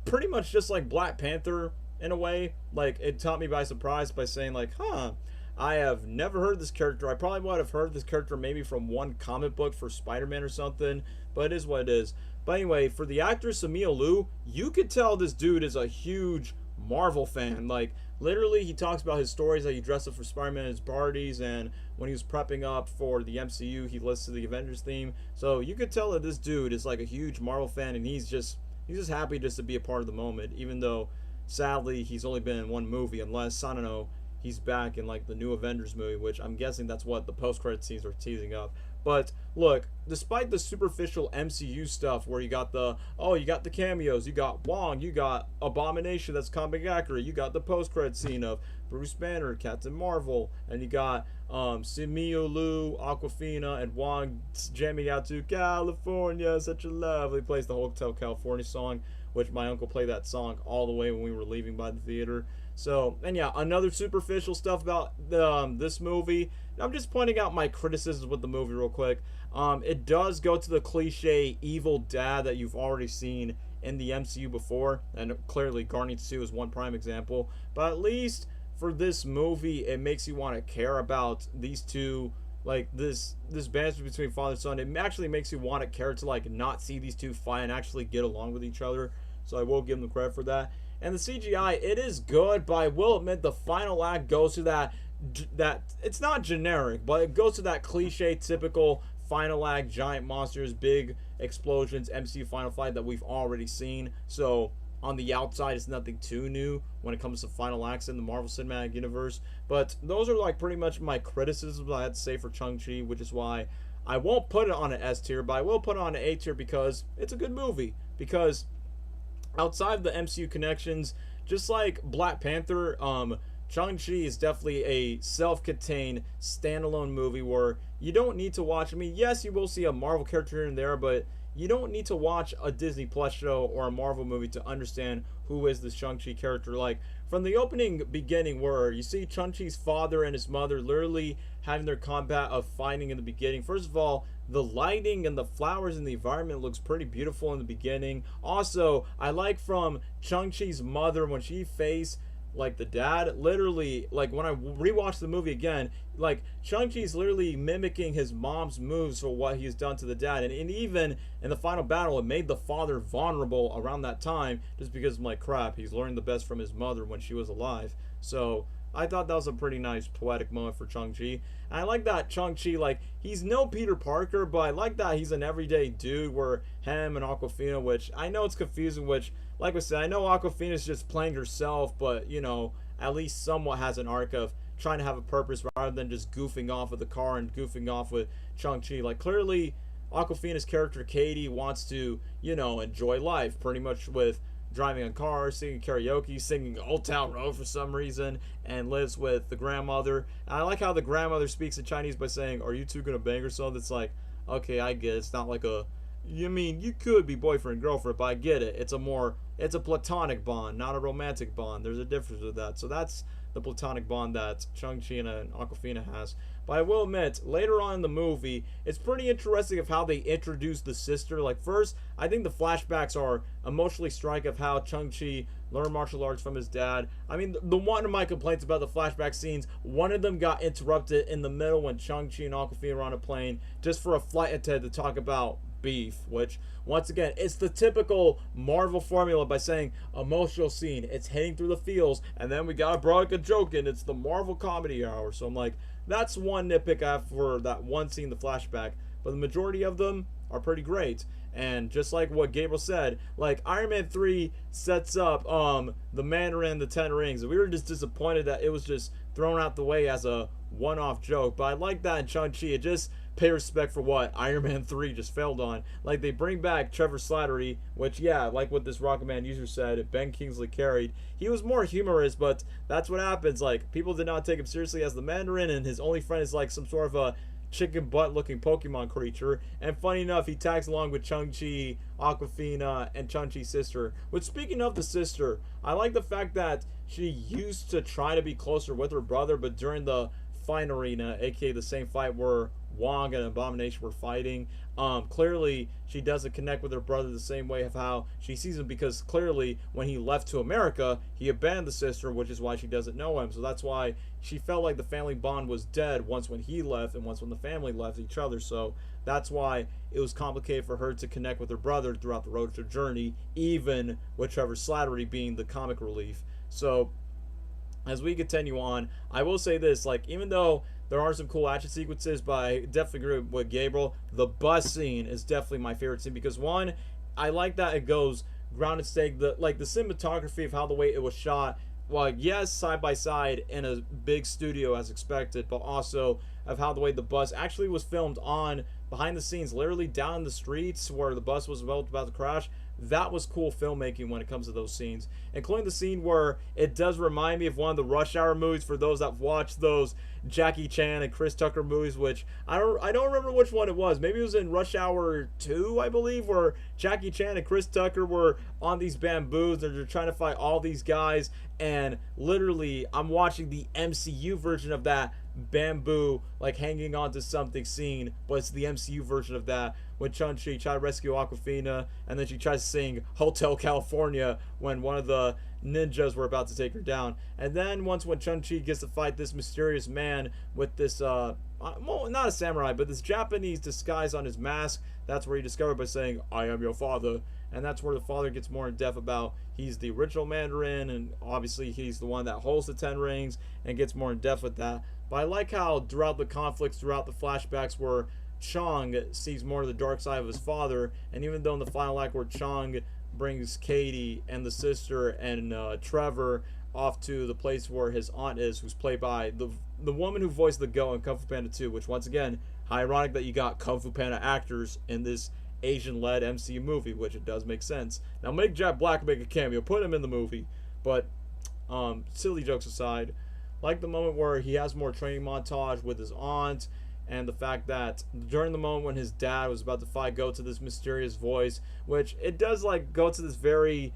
pretty much just like Black Panther in a way. Like, it caught me by surprise by saying, like, huh, I have never heard this character. I probably would have heard this character maybe from one comic book for Spider-Man or something, but it is what it is. But anyway, for the actor Samuel Liu, you could tell this dude is a huge Marvel fan. Like, literally, he talks about his stories, how he dressed up for Spider-Man at his parties, and when he was prepping up for the MCU, he listened to the Avengers theme. So you could tell that this dude is like a huge Marvel fan, and he's just happy just to be a part of the moment, even though sadly he's only been in one movie, unless, I don't know, he's back in like the new Avengers movie, which I'm guessing that's what the post-credit scenes are teasing up. But look, despite the superficial MCU stuff where you got the cameos, you got Wong, you got Abomination that's comic accurate, you got the post-credit scene of Bruce Banner, Captain Marvel, and you got Simu Liu, Aquafina, and Wong jamming out to California, such a lovely place, the Hotel California song, which my uncle played that song all the way when we were leaving by the theater. So, and yeah, another superficial stuff about this movie. I'm just pointing out my criticisms with the movie real quick. It does go to the cliche evil dad that you've already seen in the MCU before, and clearly Guardians 2 is one prime example. But at least for this movie, it makes you want to care about these two, like this banter between father and son. It actually makes you want to care to like not see these two fight and actually get along with each other. So I will give them credit for that. And the CGI, it is good, but I will admit the final act goes to that it's not generic, but it goes to that cliche typical final act, giant monsters, big explosions, MCU final fight that we've already seen. So on the outside, it's nothing too new when it comes to final acts in the Marvel Cinematic Universe. But those are like pretty much my criticisms I had to say for Shang-Chi, which is why I won't put it on an S tier, but I will put it on an A tier because it's a good movie. Because outside of the MCU connections, just like Black Panther, Shang-Chi is definitely a self-contained, standalone movie where you don't need to watch. I mean, yes, you will see a Marvel character here and there, but you don't need to watch a Disney Plus show or a Marvel movie to understand who is the Shang-Chi character. Like, from the opening beginning where you see Shang-Chi's father and his mother literally having their combat of fighting in the beginning. First of all, the lighting and the flowers in the environment looks pretty beautiful in the beginning. Also, I like from Shang-Chi's mother when she faced like the dad, literally, like when I rewatched the movie again, like Shang-Chi's literally mimicking his mom's moves for what he's done to the dad. And even in the final battle, it made the father vulnerable around that time just because I'm like, crap, he's learning the best from his mother when she was alive. So I thought that was a pretty nice poetic moment for Shang-Chi. And I like that Shang-Chi, like, he's no Peter Parker, but I like that he's an everyday dude where him and Aquafina, which I know it's confusing, which, like I said, I know Aquafina's just playing herself, but, you know, at least somewhat has an arc of trying to have a purpose rather than just goofing off with the car and goofing off with Shang-Chi. Like, clearly, Aquafina's character, Katie, wants to, you know, enjoy life, pretty much with driving a car, singing karaoke, singing Old Town Road for some reason, and lives with the grandmother. And I like how the grandmother speaks in Chinese by saying, "Are you two gonna bang or something?" It's like, okay, I get it. It's not like a, you mean you could be boyfriend and girlfriend, but I get it. It's a platonic bond, not a romantic bond. There's a difference with that. So that's the platonic bond that Shang-Chi and Aquafina has. But I will admit, later on in the movie, it's pretty interesting of how they introduce the sister. Like, first, I think the flashbacks are emotionally striking of how Shang-Chi learned martial arts from his dad. I mean, the one of my complaints about the flashback scenes, one of them got interrupted in the middle when Shang-Chi and Aquafina were on a plane just for a flight attendant to talk about beef, which, once again, it's the typical Marvel formula by saying emotional scene, it's hitting through the feels, and then we gotta bring a joke in, it's the Marvel comedy hour. So I'm like, that's one nitpick I have for that one scene, the flashback. but the majority of them are pretty great. And just like what Gabriel said, like Iron Man 3 sets up the Mandarin, the Ten Rings. We were just disappointed that it was just thrown out the way as a one-off joke. But I like that in Shang-Chi. It just pay respect for what Iron Man 3 just failed on. Like, they bring back Trevor Slattery, which, yeah, like what this Rocket Man user said, Ben Kingsley carried. He was more humorous, but that's what happens. Like, people did not take him seriously as the Mandarin, and his only friend is like some sort of a chicken butt looking Pokemon creature. And funny enough, he tags along with Shang-Chi, Awkwafina, and Shang-Chi's sister. Which, speaking of the sister, I like the fact that she used to try to be closer with her brother, but during the fight arena, aka the same fight where Wong and Abomination were fighting, clearly she doesn't connect with her brother the same way of how she sees him, because clearly when he left to America, he abandoned the sister, which is why she doesn't know him. So that's why she felt like the family bond was dead once when he left and once when the family left each other. So that's why it was complicated for her to connect with her brother throughout the road to journey, even with Trevor Slattery being the comic relief. So as we continue on, I will say this, like, even though there are some cool action sequences, but I definitely agree with Gabriel, the bus scene is definitely my favorite scene, because one, I like that it goes grounded stake, the cinematography of how the way it was shot, well, yes, side by side in a big studio as expected, but also of how the way the bus actually was filmed on behind the scenes, literally down the streets where the bus was about to crash. That was cool filmmaking when it comes to those scenes, including the scene where it does remind me of one of the Rush Hour movies, for those that watched those Jackie Chan and Chris Tucker movies, which I don't remember which one it was. Maybe it was in Rush Hour 2, I believe, where Jackie Chan and Chris Tucker were on these bamboos and they're trying to fight all these guys, and literally I'm watching the MCU version of that bamboo like hanging onto something scene, but it's the MCU version of that, when Shang-Chi tried to rescue Awkwafina, and then she tries to sing Hotel California when one of the ninjas were about to take her down. And then when Shang-Chi gets to fight this mysterious man with this, well, not a samurai, but this Japanese disguise on his mask, that's where he discovered by saying, "I am your father." And that's where the father gets more in depth about he's the original Mandarin, and obviously he's the one that holds the Ten Rings, and gets more in depth with that. But I like how throughout the conflicts, throughout the flashbacks, where Chong sees more of the dark side of his father, and even though in the final act where Chong brings Katie and the sister and Trevor off to the place where his aunt is, who's played by the woman who voiced the Go in Kung Fu Panda 2, which once again, ironic that you got Kung Fu Panda actors in this Asian-led MCU movie, which it does make sense. Now make Jack Black make a cameo, put him in the movie. But silly jokes aside, like the moment where he has more training montage with his aunt, and the fact that during the moment when his dad was about to fight, go to this mysterious voice, which it does like go to this very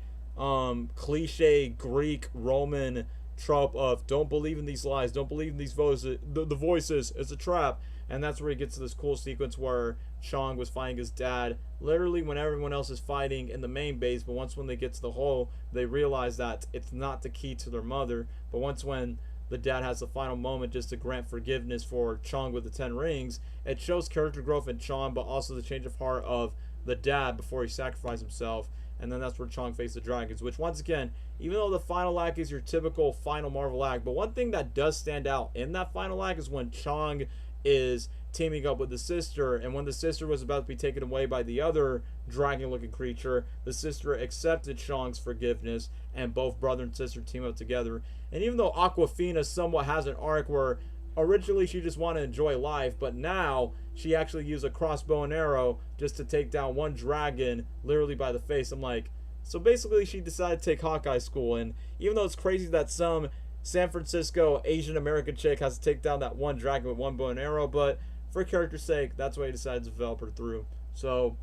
cliche Greek Roman trope of don't believe in these lies, don't believe in these voices, the voices, it's a trap. And that's where he gets to this cool sequence where Chong was fighting his dad literally when everyone else is fighting in the main base, but once when they get to the hole, they realize that it's not the key to their mother. But once when the dad has the final moment just to grant forgiveness for Chong with the Ten Rings, it shows character growth in Chong, but also the change of heart of the dad before he sacrificed himself. And then that's where Chong faced the dragons, which once again, even though the final act is your typical final Marvel act, but one thing that does stand out in that final act is when Chong is teaming up with the sister, and when the sister was about to be taken away by the other dragon-looking creature, the sister accepted Chong's forgiveness, and both brother and sister team up together. And even though Awkwafina somewhat has an arc where originally she just wanted to enjoy life, but now she actually used a crossbow and arrow just to take down one dragon literally by the face. I'm like, so basically she decided to take Hawkeye school. And even though it's crazy that some San Francisco Asian American chick has to take down that one dragon with one bow and arrow, but for character's sake, that's why he decided to develop her through. So,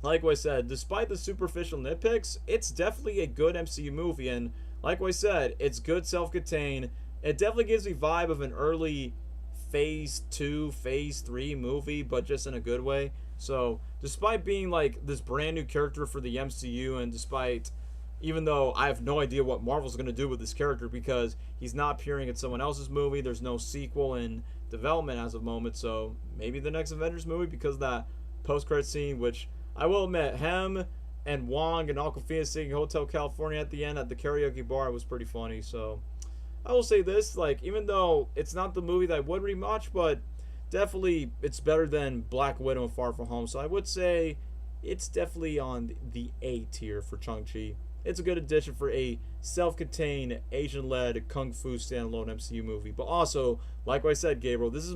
like I said, despite the superficial nitpicks, it's definitely a good MCU movie, and like I said, it's good self-contained. It definitely gives me vibe of an early phase 2, phase 3 movie, but just in a good way. So, despite being like this brand new character for the MCU, and despite, even though I have no idea what Marvel's going to do with this character because he's not appearing in someone else's movie, there's no sequel in development as of moment, so maybe the next Avengers movie because of that post-credit scene, which I will admit, him and Wong and Awkwafina singing Hotel California at the end at the karaoke bar was pretty funny. So I will say this, like, even though it's not the movie that I would rewatch, but definitely it's better than Black Widow and Far From Home. So I would say it's definitely on the A tier for Shang-Chi. It's a good addition for a self-contained Asian-led kung fu standalone MCU movie. But also, like I said, Gabriel, this is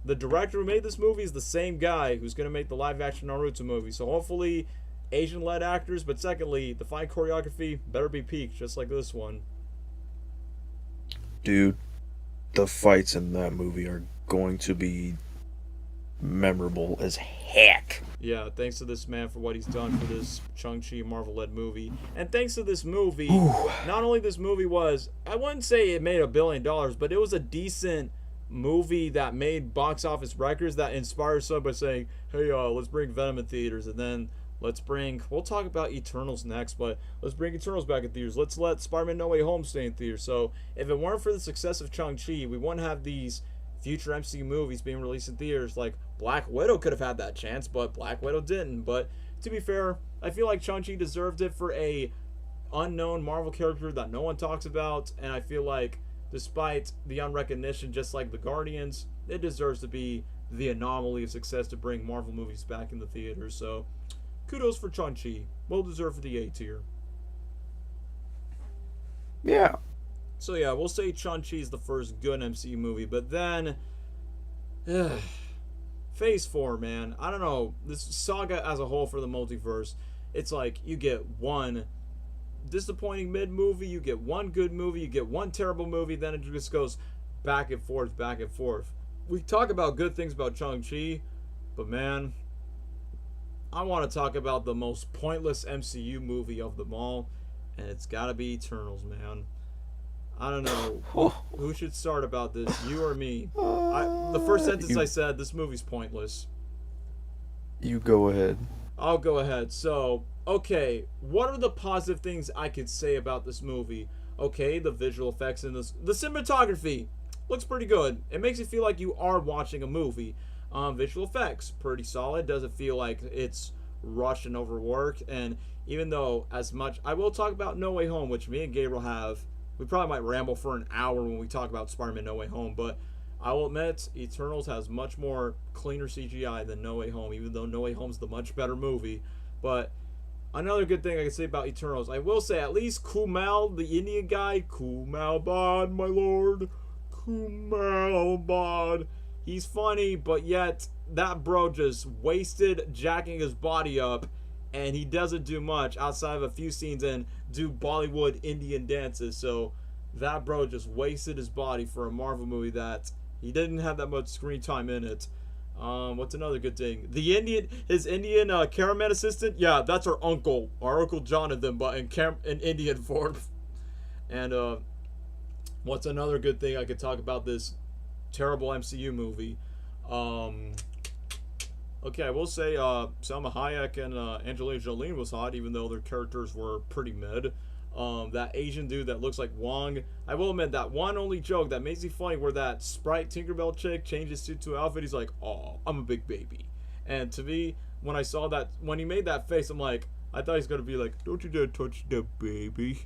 the director who made this movie is the same guy who's going to make the live-action Naruto movie. So hopefully, Asian-led actors. But secondly, the fine choreography better be peaked, just like this one. Dude, the fights in that movie are going to be memorable as heck. Yeah, thanks to this man for what he's done for this Shang-Chi Marvel-led movie. And thanks to this movie, Ooh. not only this movie was, I wouldn't say it made $1 billion, but it was a decent movie that made box office records that inspired some by saying, hey, let's bring Venom in theaters, and then we'll talk about Eternals next, but let's bring Eternals back in theaters. Let's let Spider-Man No Way Home stay in theaters. So if it weren't for the success of Shang-Chi, we wouldn't have these future MCU movies being released in theaters. Like Black Widow could have had that chance, but Black Widow didn't. But to be fair, I feel like Shang-Chi deserved it for a unknown Marvel character that no one talks about, and I feel like despite the unrecognition, just like the Guardians, it deserves to be the anomaly of success to bring Marvel movies back in the theaters. So kudos for Shang-Chi. Well deserved for the A tier. Yeah. So yeah, we'll say Shang-Chi is the first good MCU movie, but then Phase 4, man. I don't know. This saga as a whole for the multiverse, it's like you get one disappointing mid-movie, you get one good movie, you get one terrible movie, then it just goes back and forth, back and forth. We talk about good things about Shang-Chi, but man, I want to talk about the most pointless MCU movie of them all, and it's gotta be Eternals, man. I don't know who should start about this, you or me. The first sentence I said, this movie's pointless. You go ahead. I'll go ahead. So, okay, what are the positive things I could say about this movie? Okay, the visual effects and the cinematography looks pretty good. It makes you feel like you are watching a movie. Visual effects, pretty solid. Doesn't feel like it's rushed and overworked. And even though as much, I will talk about No Way Home, which me and Gabriel have. We probably might ramble for an hour when we talk about Spider-Man No Way Home, but I will admit, Eternals has much more cleaner CGI than No Way Home, even though No Way Home's the much better movie. But another good thing I can say about Eternals, I will say at least Kumail, the Indian guy, Kumail Bad, my lord, Kumail Bad, he's funny, but yet that bro just wasted jacking his body up, and he doesn't do much outside of a few scenes and do Bollywood Indian dances. So that bro just wasted his body for a Marvel movie that he didn't have that much screen time in it. What's another good thing? His Indian cameraman assistant, yeah, that's our Uncle Jonathan, but in Indian form. And what's another good thing I could talk about this terrible MCU movie? Okay, I will say Salma Hayek and Angelina Jolie was hot, even though their characters were pretty mid. That Asian dude that looks like Wong, I will admit that one only joke that makes me funny where that Sprite Tinkerbell chick changes suit to outfit, he's like, oh, I'm a big baby. And to me, when I saw that, when he made that face, I'm like, I thought he's gonna be like, don't you dare touch the baby.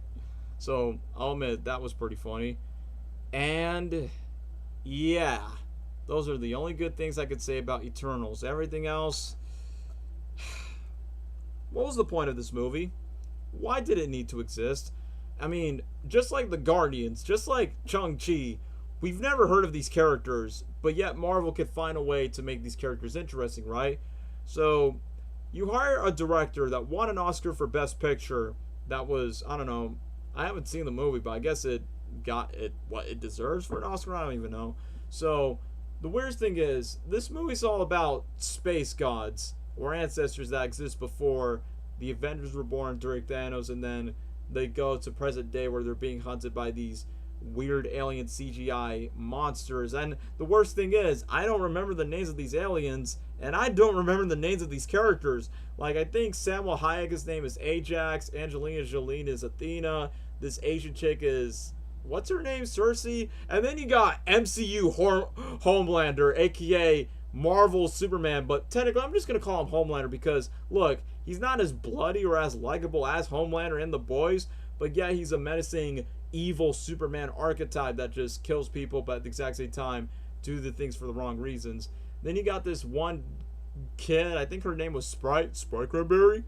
So I'll admit that was pretty funny. And yeah, those are the only good things I could say about Eternals. Everything else, what was the point of this movie? Why did it need to exist? I mean, just like the Guardians, just like Shang-Chi, we've never heard of these characters, but yet Marvel could find a way to make these characters interesting, right? So, you hire a director that won an Oscar for Best Picture that was, I don't know, I haven't seen the movie, but I guess it got what it deserves for an Oscar, I don't even know. So, the weirdest thing is, this movie's all about space gods, or ancestors that exist before the Avengers were born during Thanos, and then they go to present day where they're being hunted by these weird alien CGI monsters. And the worst thing is, I don't remember the names of these aliens, and I don't remember the names of these characters. Like, I think Salma Hayek's name is Ajax, Angelina Jolie is Athena, this Asian chick is, what's her name, Cersei? And then you got MCU Homelander, aka Marvel Superman, but technically I'm just going to call him Homelander because, look, he's not as bloody or as likable as Homelander and the boys, but yeah, he's a menacing, evil Superman archetype that just kills people, but at the exact same time, do the things for the wrong reasons. Then you got this one kid, I think her name was Sprite Cranberry.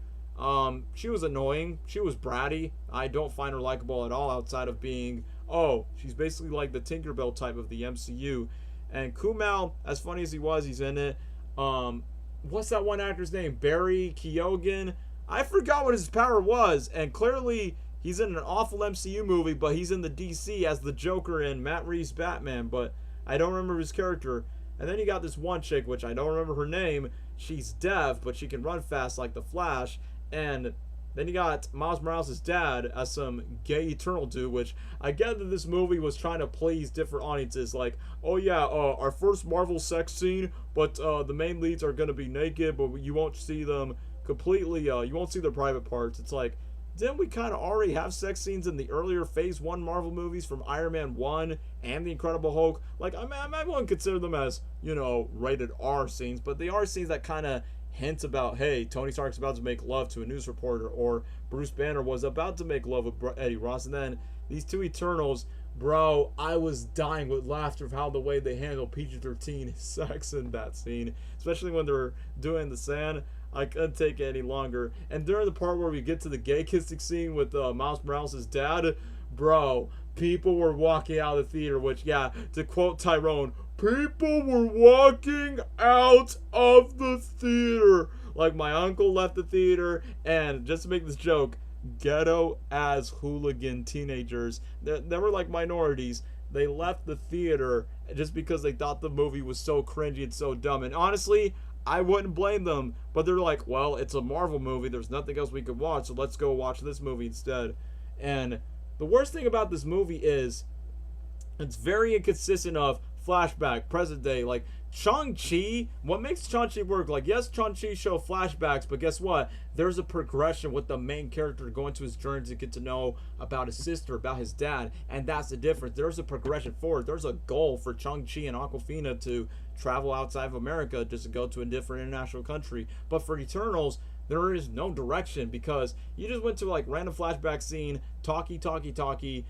She was annoying. She was bratty. I don't find her likable at all outside of being, oh, she's basically like the Tinkerbell type of the MCU. And Kumail, as funny as he was, he's in it. What's that one actor's name? Barry Keoghan. I forgot what his power was, and clearly he's in an awful MCU movie, but he's in the DC as the Joker in Matt Reeves' Batman, but I don't remember his character. And then you got this one chick, which I don't remember her name. She's deaf, but she can run fast like the Flash. And then you got Miles Morales' dad as some gay Eternal dude, which I get that this movie was trying to please different audiences. Like, oh yeah, our first Marvel sex scene, but the main leads are going to be naked, but you won't see them completely, you won't see their private parts. It's like, didn't we kind of already have sex scenes in the earlier Phase 1 Marvel movies from Iron Man 1 and The Incredible Hulk? Like, I wouldn't consider them as, rated R scenes, but they are scenes that kind of hint about, hey, Tony Stark's about to make love to a news reporter, or Bruce Banner was about to make love with Eddie Ross, and then these two Eternals, bro, I was dying with laughter of how the way they handle PG-13 sex in that scene, especially when they're doing the sand. I couldn't take it any longer. And during the part where we get to the gay kissing scene with Miles Morales' dad, bro, people were walking out of the theater, which, yeah, to quote Tyrone, people were walking out of the theater. Like, my uncle left the theater, and just to make this joke, ghetto as hooligan teenagers, they were like minorities. They left the theater just because they thought the movie was so cringy and so dumb. And honestly, I wouldn't blame them, but they're like, well, it's a Marvel movie, there's nothing else we could watch, so let's go watch this movie instead. And the worst thing about this movie is it's very inconsistent of flashback, present day. Like, Shang-Chi, what makes Shang-Chi work? Like, yes, Shang-Chi show flashbacks, but guess what? There's a progression with the main character going to his journey to get to know about his sister, about his dad, and that's the difference. There's a progression forward. There's a goal for Shang-Chi and Aquafina to travel outside of America just to go to a different international country. But for Eternals, there is no direction because you just went to like random flashback scene, talky,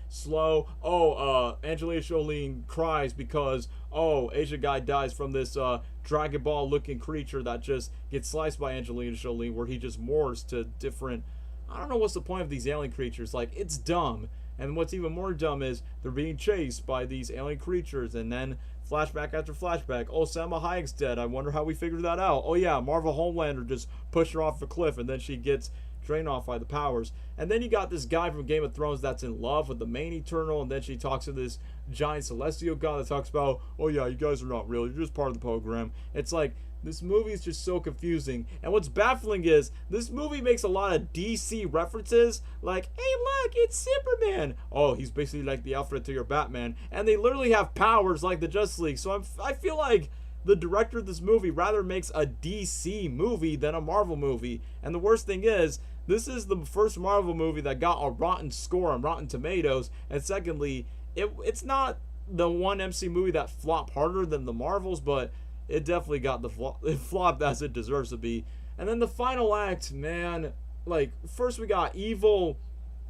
slow. Oh, Angelina Jolie cries because, oh, Asia guy dies from this Dragon Ball looking creature that just gets sliced by Angelina Jolie, where he just morphs to different. I don't know what's the point of these alien creatures. Like, it's dumb. And what's even more dumb is they're being chased by these alien creatures, and then flashback after flashback. Oh, Salma Hayek's dead. I wonder how we figured that out. Oh yeah, Marvel Homelander just pushed her off a cliff, and then she gets drained off by the powers. And then you got this guy from Game of Thrones that's in love with the main Eternal, and then she talks to this giant celestial god that talks about, oh yeah, you guys are not real. You're just part of the program. It's like, this movie is just so confusing. And what's baffling is this movie makes a lot of DC references. Like, hey, look, it's Superman. Oh, he's basically like the Alfred to your Batman. And they literally have powers like the Justice League. So I feel like the director of this movie rather makes a DC movie than a Marvel movie. And the worst thing is, this is the first Marvel movie that got a rotten score on Rotten Tomatoes. And secondly, it's not the one MCU movie that flopped harder than the Marvels, but it definitely got it flopped as it deserves to be. And then the final act, man, like, first we got evil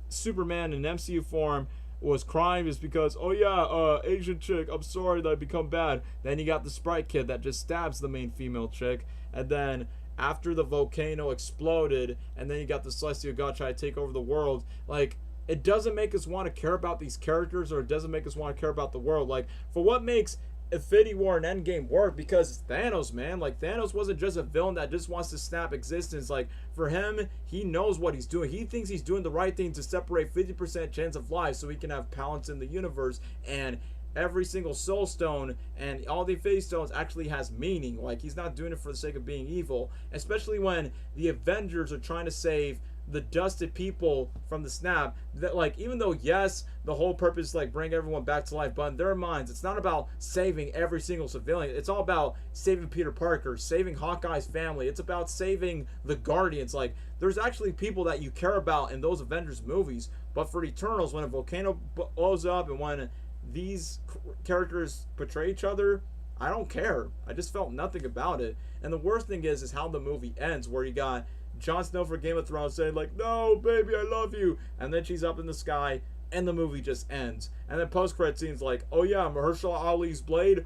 Superman in MCU form was crying just because, oh yeah, Asian chick, I'm sorry that I become bad. Then you got the Sprite kid that just stabs the main female chick. And then after the volcano exploded, and then you got the Celestial God try to take over the world, like, it doesn't make us want to care about these characters, or it doesn't make us want to care about the world. Like, for what makes Infinity War and Endgame work, because it's Thanos, man. Like, Thanos wasn't just a villain that just wants to snap existence. Like, for him, he knows what he's doing. He thinks he's doing the right thing to separate 50% chance of life so he can have balance in the universe. And every single soul stone and all the Infinity Stones actually has meaning. Like, he's not doing it for the sake of being evil. Especially when the Avengers are trying to save the dusted people from the snap. That, like, even though, yes, the whole purpose is like bring everyone back to life, but in their minds it's not about saving every single civilian. It's all about saving Peter Parker, saving Hawkeye's family. It's about saving the Guardians. Like, there's actually people that you care about in those Avengers movies. But for Eternals, when a volcano blows up and when these characters portray each other, I don't care. I just felt nothing about it. And the worst thing is how the movie ends, where you got Jon Snow for Game of Thrones saying like, no, baby, I love you. And then she's up in the sky and the movie just ends. And then post-credit scene's like, oh yeah, Mahershala Ali's Blade,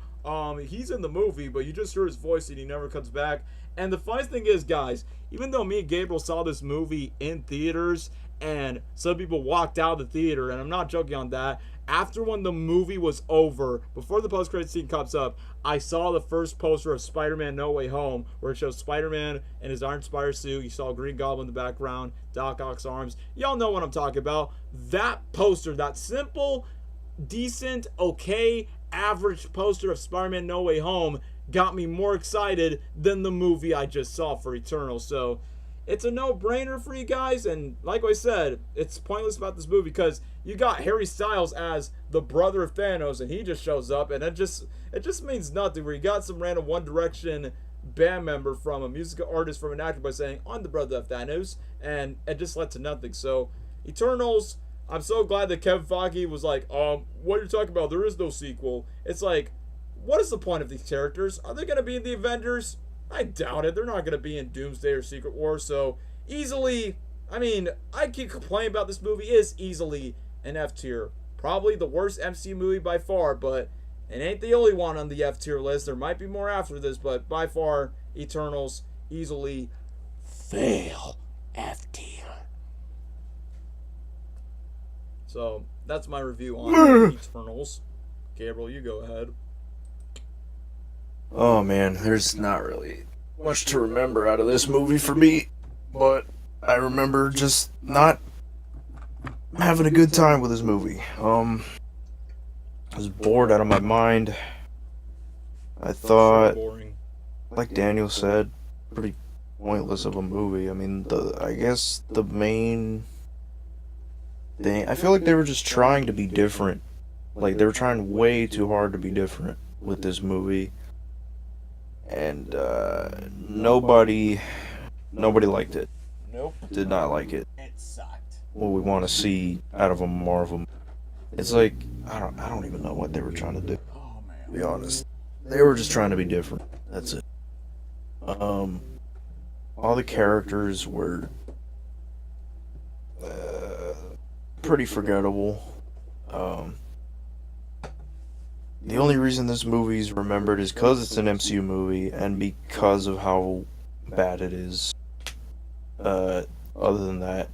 he's in the movie, but you just hear his voice and he never comes back. And the funniest thing is, guys, even though me and Gabriel saw this movie in theaters, and some people walked out of the theater, and I'm not joking on that, after when the movie was over, before the post-credit scene comes up, I saw the first poster of Spider-Man No Way Home, where it shows Spider-Man in his Iron Spider suit. You saw Green Goblin in the background, Doc Ock's arms. Y'all know what I'm talking about. That poster, that simple, decent, okay, average poster of Spider-Man No Way Home got me more excited than the movie I just saw for Eternal. So it's a no-brainer for you guys, and like I said, it's pointless about this movie because you got Harry Styles as the brother of Thanos, and he just shows up, and it just means nothing. Where you got some random One Direction band member from a musical artist from an actor by saying, I'm the brother of Thanos, and it just led to nothing. So Eternals, I'm so glad that Kevin Feige was like, what are you talking about? There is no sequel. It's like, what is the point of these characters? Are they going to be in the Avengers? I doubt it. They're not going to be in Doomsday or Secret War. So easily, I mean, I keep complaining about this movie, is easily an F tier. Probably the worst MCU movie by far, but it ain't the only one on the F tier list. There might be more after this, but by far, Eternals easily fail F tier. So that's my review on Eternals. Gabriel, you go ahead. Oh man, there's not really much to remember out of this movie for me, but I remember just not having a good time with this movie. I was bored out of my mind. I thought, like Daniel said, pretty pointless of a movie. I mean, I guess the main thing, I feel like they were just trying to be different. Like, they were trying way too hard to be different with this movie. And nobody liked it. Nope. Did not like it. It sucked. What we want to see out of a Marvel. It's like, I don't even know what they were trying to do. Oh man. To be honest, they were just trying to be different. That's it. All the characters were pretty forgettable. The only reason this movie's remembered is because it's an MCU movie and because of how bad it is. Other than that,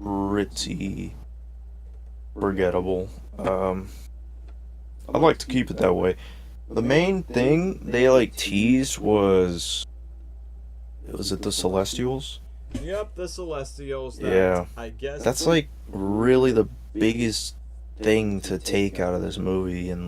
pretty forgettable. I'd like to keep it that way. The main thing they teased was it the Celestials? Yep, the Celestials. Yeah. I guess that's really the biggest thing to take out of this movie and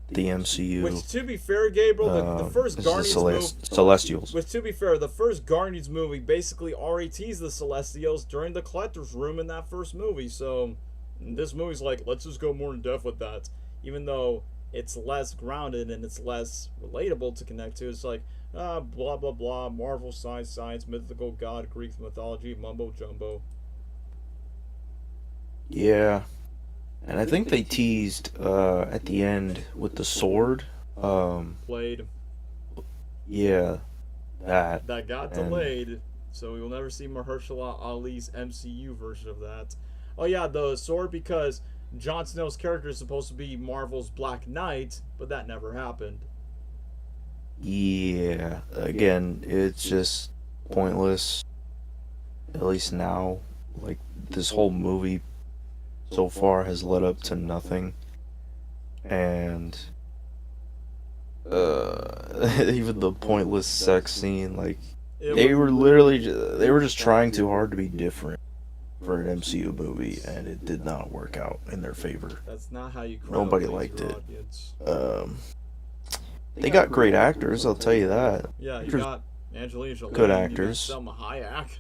the MCU. Which, to be fair, Gabriel, the first Guardians movie... Celestials. Which, to be fair, the first Guardians movie basically already teased the Celestials during the Collector's Room in that first movie, so this movie's like, let's just go more in depth with that. Even though it's less grounded and it's less relatable to connect to, it's like, blah, blah, blah, Marvel, science, mythical god, Greek mythology, mumbo-jumbo. Yeah. And I think they teased at the end with the sword. Blade. Yeah, that. That got delayed, so we will never see Mahershala Ali's MCU version of that. Oh yeah, the sword, because Jon Snow's character is supposed to be Marvel's Black Knight, but that never happened. Yeah, again, it's just pointless. At least now, this whole movie so far has led up to nothing, and even the pointless sex scene, they were just trying too hard to be different for an MCU movie, and it did not work out in their favor. That's not how you. Nobody liked it. They got great actors, I'll tell you that. Yeah, you got Angelina Jolie, good actors. You got Selma Hayek.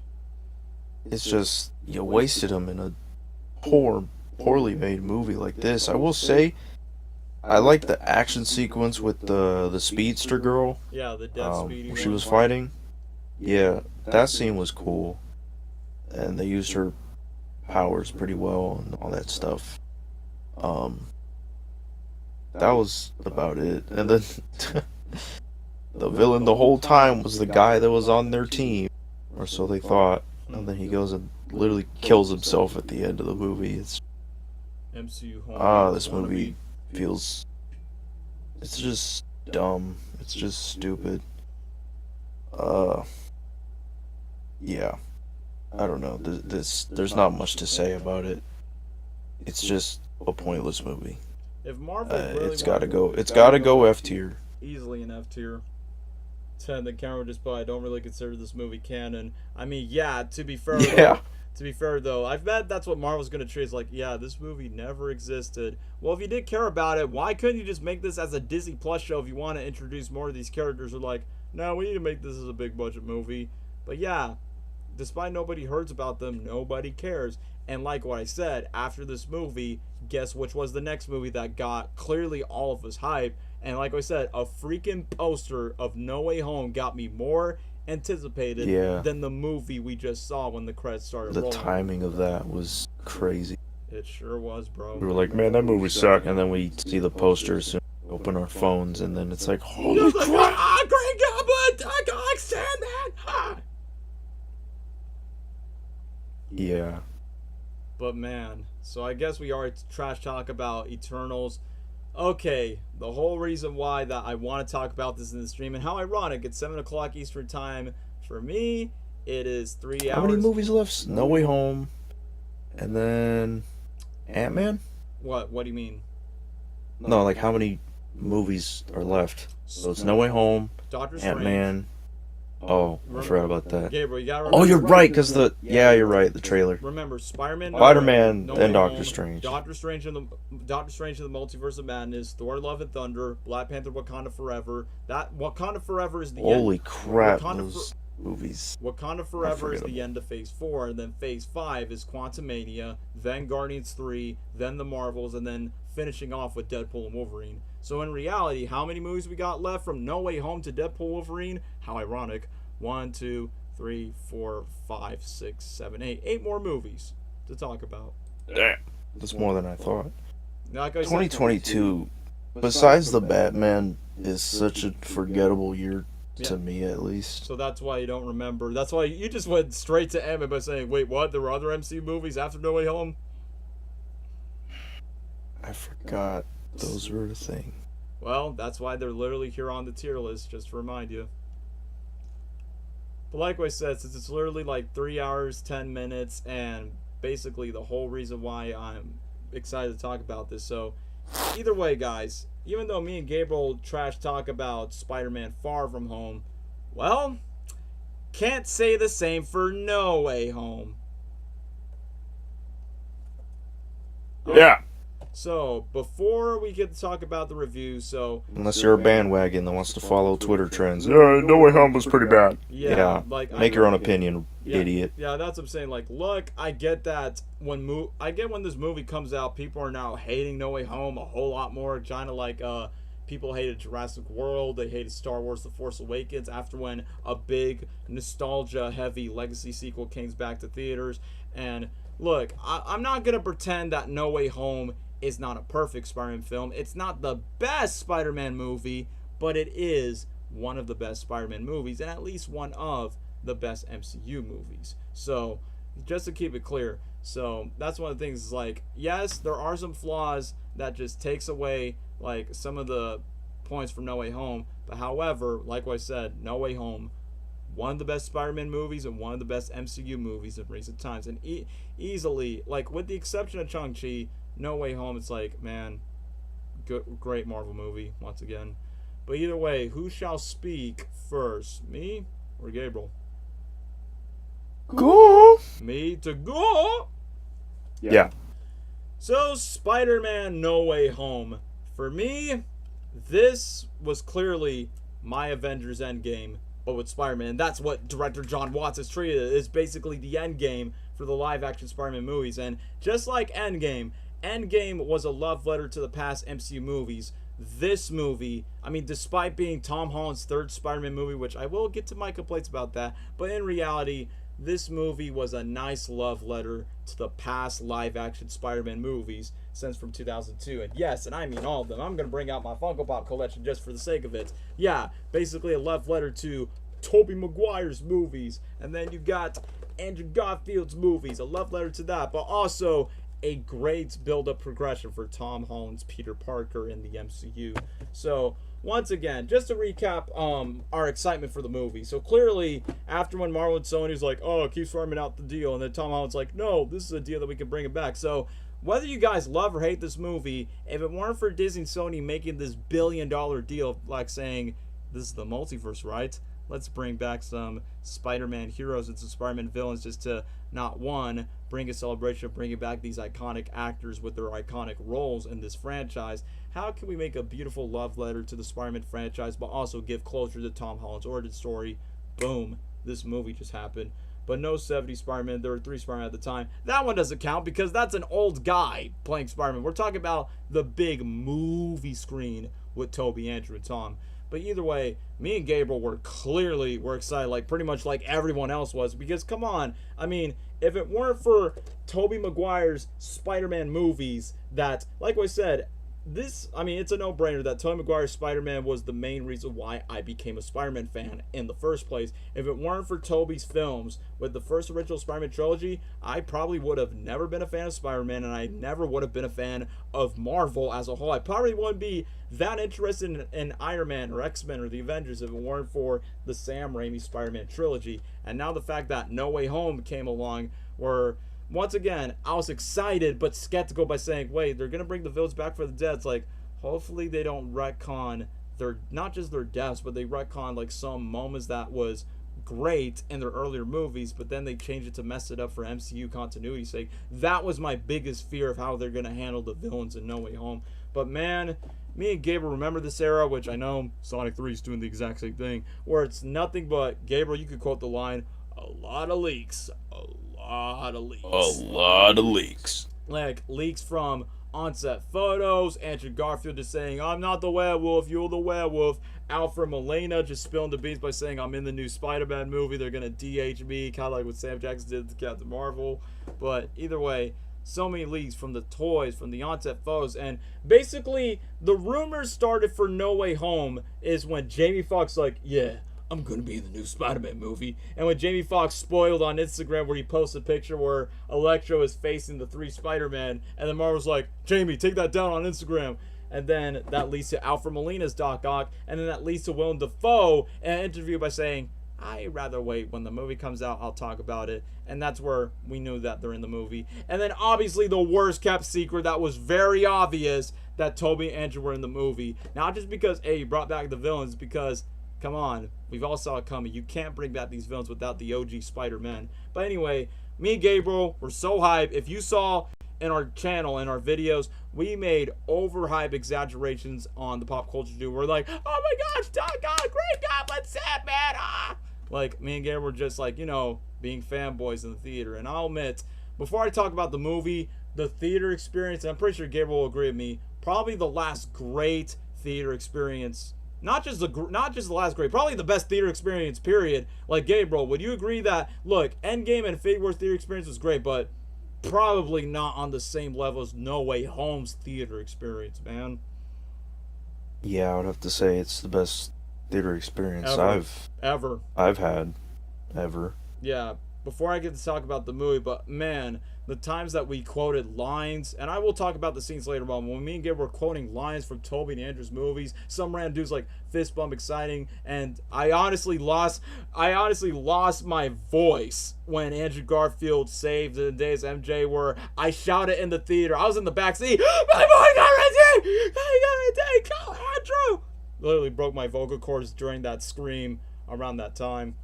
It's just you wasted them in a poorly made movie like this. I will say, I like the action sequence with the speedster girl. Yeah, the death speedy where she was fighting. Yeah, that scene was cool, and they used her powers pretty well and all that stuff. That was about it. And then the villain the whole time was the guy that was on their team, or so they thought. And then he goes and literally kills himself at the end of the movie. MCU home. This movie feels. It's just dumb. It's just stupid. Yeah. I don't know. There's not much to say about it. It's just a pointless movie. If Marvel really it's gotta go. It's gotta go F tier. Easily an F tier. 10. The camera just put, I don't really consider this movie canon. I mean, yeah. To be fair. Yeah. To be fair, though, I bet that's what Marvel's gonna treat. It's like, yeah, this movie never existed. Well, if you did care about it, why couldn't you just make this as a Disney Plus show if you want to introduce more of these characters? Or like, no, we need to make this as a big budget movie. But yeah, despite nobody hears about them, nobody cares. And like what I said, after this movie, guess which was the next movie that got clearly all of us hype? And like I said, a freaking poster of No Way Home got me more anticipated than the movie we just saw when the credits started rolling. The timing of that was crazy. It sure was, bro. We were like, man, that movie sucked. And then we see the posters and open our phones, and then it's like, holy crap! Green Goblin! I can't stand that! Ah! Yeah. But man, so I guess we are trash talk about Eternals. Okay, the whole reason why that I want to talk about this in the stream, and how ironic, it's 7 o'clock Eastern time. For me, it is 3 hours. How many movies left? No Way Home, and then Ant-Man? What do you mean? No, like how many movies are left? So it's No Way Home, Doctor Strange. Ant-Man. Oh, I forgot about that. Gabriel, you gotta remember. Oh, you're right, because you're right, the trailer. Remember, Spider-Man, and Doctor Strange. Doctor Strange and the Multiverse of Madness, Thor: Love and Thunder, Black Panther: Wakanda Forever. That Wakanda Forever is the Holy end. crap, those movies. Wakanda Forever is the end of Phase 4, and then Phase 5 is Quantumania, then Guardians 3, then the Marvels, and then finishing off with Deadpool and Wolverine. So in reality, how many movies we got left from No Way Home to Deadpool Wolverine? How ironic. 1, 2, 3, 4, 5, 6, 7, 8. 8 more movies to talk about. Damn. That's more than I thought. Like I said, 2022, besides the Batman, is such a forgettable year to me, at least. So that's why you don't remember. That's why you just went straight to Ant-Man by saying, wait, what? There were other MCU movies after No Way Home? I forgot those were a thing. Well, that's why they're literally here on the tier list, just to remind you. But like I said, since it's literally like 3 hours, 10 minutes, and basically the whole reason why I'm excited to talk about this. So, either way, guys, even though me and Gabriel trash talk about Spider-Man Far From Home, well, can't say the same for No Way Home. Yeah. So, before we get to talk about the review, unless you're a bandwagon that wants to follow Twitter trends. Yeah, No Way Home was pretty bad. Yeah. Like, make your own opinion, idiot. Yeah, that's what I'm saying. Like, look, I get that when this movie comes out, people are now hating No Way Home a whole lot more. Kind of like, people hated Jurassic World, they hated Star Wars The Force Awakens after when a big nostalgia-heavy legacy sequel came back to theaters. And, look, I'm not going to pretend that No Way Home is not a perfect Spider-Man film. It's not the best Spider-Man movie, but it is one of the best Spider-Man movies, and at least one of the best MCU movies. So, just to keep it clear, so that's one of the things is like, yes, there are some flaws that just takes away like some of the points from No Way Home, but however, like what I said, No Way Home, one of the best Spider-Man movies and one of the best MCU movies in recent times, and easily, like with the exception of Shang-Chi, No Way Home, it's like, man, great Marvel movie, once again. But either way, who shall speak first? Me or Gabriel? Go! Me to go! Yeah. So, Spider-Man No Way Home. For me, this was clearly my Avengers Endgame, but with Spider-Man. That's what director John Watts has treated it. It's basically the Endgame for the live-action Spider-Man movies. And just like Endgame was a love letter to the past MCU movies. This movie, I mean, despite being Tom Holland's third Spider-Man movie, which I will get to my complaints about that, but in reality, this movie was a nice love letter to the past live-action Spider-Man movies since from 2002. And yes, and I mean all of them. I'm going to bring out my Funko Pop collection just for the sake of it. Yeah, basically a love letter to Tobey Maguire's movies. And then you got Andrew Garfield's movies, a love letter to that. But also a great build-up progression for Tom Holland's Peter Parker in the MCU. So once again, just to recap our excitement for the movie. So clearly, after when Marvel and Sony's like, oh, keeps farming out the deal, and then Tom Holland's like, no, this is a deal that we can bring it back. So whether you guys love or hate this movie, if it weren't for Disney and Sony making this billion-dollar deal, like saying, this is the multiverse, right? Let's bring back some Spider-Man heroes and some Spider-Man villains just to, not one, bring a celebration of bringing back these iconic actors with their iconic roles in this franchise. How can we make a beautiful love letter to the Spider-Man franchise, but also give closure to Tom Holland's origin story? Boom. This movie just happened. But no 70s Spider-Man. There were 3 Spider-Man at the time. That one doesn't count because that's an old guy playing Spider-Man. We're talking about the big movie screen with Tobey, Andrew, and Tom. But either way, me and Gabriel were excited, like pretty much like everyone else was, because come on, I mean, if it weren't for Tobey Maguire's Spider-Man movies, that, like I said, it's a no-brainer that Tobey Maguire's Spider-Man was the main reason why I became a Spider-Man fan in the first place. If it weren't for Tobey's films with the first original Spider-Man trilogy, I probably would have never been a fan of Spider-Man, and I never would have been a fan of Marvel as a whole. I probably wouldn't be that interested in Iron Man or X-Men or the Avengers if it weren't for the Sam Raimi Spider-Man trilogy. And now the fact that No Way Home came along, where once again, I was excited but skeptical by saying, wait, they're going to bring the villains back for the dead. It's like, hopefully they don't retcon not just their deaths, but they retcon like some moments that was great in their earlier movies, but then they changed it to mess it up for MCU continuity's sake. That was my biggest fear of how they're going to handle the villains in No Way Home. But man, me and Gabriel remember this era, which I know Sonic 3 is doing the exact same thing, where it's nothing but, Gabriel, you could quote the line, a lot of leaks. A lot of leaks. Like, leaks from on-set photos, Andrew Garfield just saying, I'm not the werewolf, you're the werewolf. Alfred Molina just spilling the beans by saying, I'm in the new Spider-Man movie, they're going to DH me, kind of like what Sam Jackson did to Captain Marvel. But either way, so many leaks from the toys, from the on-set photos, and basically, the rumors started for No Way Home is when Jamie Foxx like, yeah, I'm going to be in the new Spider-Man movie. And when Jamie Foxx spoiled on Instagram where he posted a picture where Electro is facing the 3 Spider-Man, and then Marvel's like, Jamie, take that down on Instagram. And then that leads to Alfred Molina's Doc Ock, and then that leads to Willem Dafoe in an interview by saying, I'd rather wait. When the movie comes out, I'll talk about it. And that's where we knew that they're in the movie. And then obviously the worst kept secret that was very obvious that Tobey and Andrew were in the movie. Not just because, hey, you brought back the villains, because come on, we've all saw it coming. You can't bring back these villains without the OG Spider-Man. But anyway, me and Gabriel were so hyped. If you saw in our channel, in our videos, we made overhype exaggerations on the Pop Culture Dude. We're like, oh my gosh, Doc Ock, great Goblin set, man. Like, me and Gabriel were just like, being fanboys in the theater. And I'll admit, before I talk about the movie, the theater experience, and I'm pretty sure Gabriel will agree with me, probably the last great theater experience. Not just the last great, probably the best theater experience, period. Like, Gabriel, would you agree that, look, Endgame and Infinity War theater experience was great, but probably not on the same level as No Way Home's theater experience, man? Yeah, I would have to say it's the best theater experience I've had ever. Yeah, before I get to talk about the movie, but man, the times that we quoted lines, and I will talk about the scenes later on, when me and Gabe were quoting lines from Tobey and Andrew's movies, some random dudes like fist bump exciting, and I honestly lost my voice when Andrew Garfield saved the days MJ, where I shouted in the theater. I was in the back seat, my boy got ready! I got ready! Call Andrew! Literally broke my vocal cords during that scream around that time.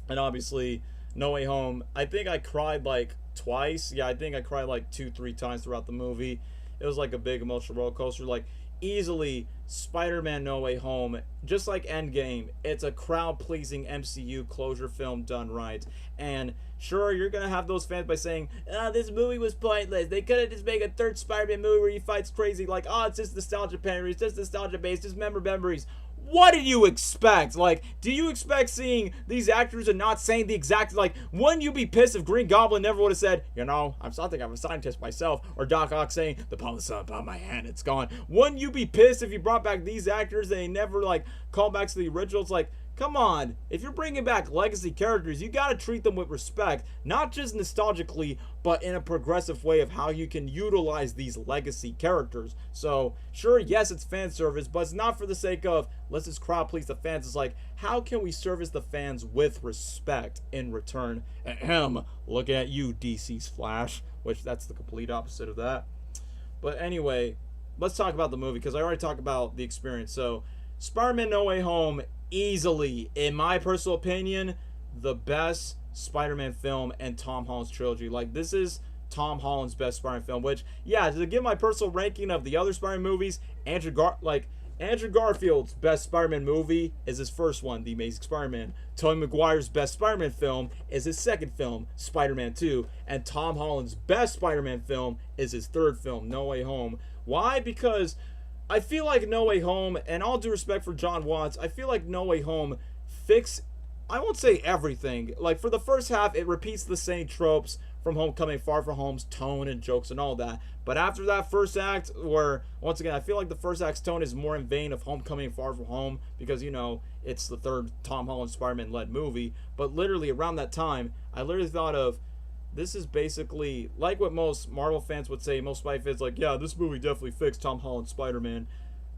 And obviously, No Way Home, I think I cried like twice. Yeah, I think I cried like 2-3 times throughout the movie. It was like a big emotional roller coaster. Like, easily, Spider-Man No Way Home, just like Endgame, it's a crowd-pleasing MCU closure film done right. And sure, you're gonna have those fans by saying, this movie was pointless. They could have just made a third Spider-Man movie where he fights crazy. Like, it's just nostalgia memories, it's just nostalgia based, just memories. What did you expect? Like, do you expect seeing these actors and not saying the exact, like, wouldn't you be pissed if Green Goblin never would have said, I'm something, I'm a scientist myself, or Doc Ock saying, the palm of the sun upon my hand, it's gone. Wouldn't you be pissed if you brought back these actors and they never, like, called back to the originals? Like, come on, if you're bringing back legacy characters, you gotta treat them with respect, not just nostalgically, but in a progressive way of how you can utilize these legacy characters. So, sure, yes, it's fan service, but it's not for the sake of, let's just crowd please the fans. It's like, how can we service the fans with respect in return? Ahem, looking at you, DC's Flash, which that's the complete opposite of that. But anyway, let's talk about the movie, because I already talked about the experience. So, Spider-Man No Way Home, easily, in my personal opinion, the best Spider-Man film and Tom Holland's trilogy. Like, this is Tom Holland's best Spider-Man film, which, yeah, to give my personal ranking of the other Spider-Man movies, Andrew Garfield's best Spider-Man movie is his first one, The Amazing Spider-Man. Tobey Maguire's best Spider-Man film is his second film, Spider-Man 2. And Tom Holland's best Spider-Man film is his third film, No Way Home. Why? Because I feel like No Way Home, and all due respect for John Watts, I feel like No Way Home I won't say everything. Like, for the first half, it repeats the same tropes from Homecoming, Far From Home's tone and jokes and all that. But after that first act, where, once again, I feel like the first act's tone is more in vein of Homecoming, Far From Home, because, you know, it's the third Tom Holland Spider-Man-led movie. But literally, around that time, I literally thought of, this is basically like what most Marvel fans would say, most Spidey fans, like, yeah, this movie definitely fixed Tom Holland's Spider-Man.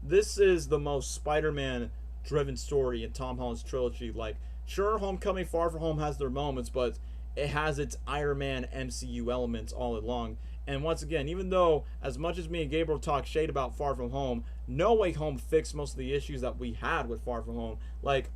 This is the most Spider-Man driven story in Tom Holland's trilogy. Like, sure, Homecoming, Far From Home has their moments, but it has its Iron Man MCU elements all along. And once again, even though as much as me and Gabriel talk shade about Far From Home, No Way Home fixed most of the issues that we had with Far From Home. Like,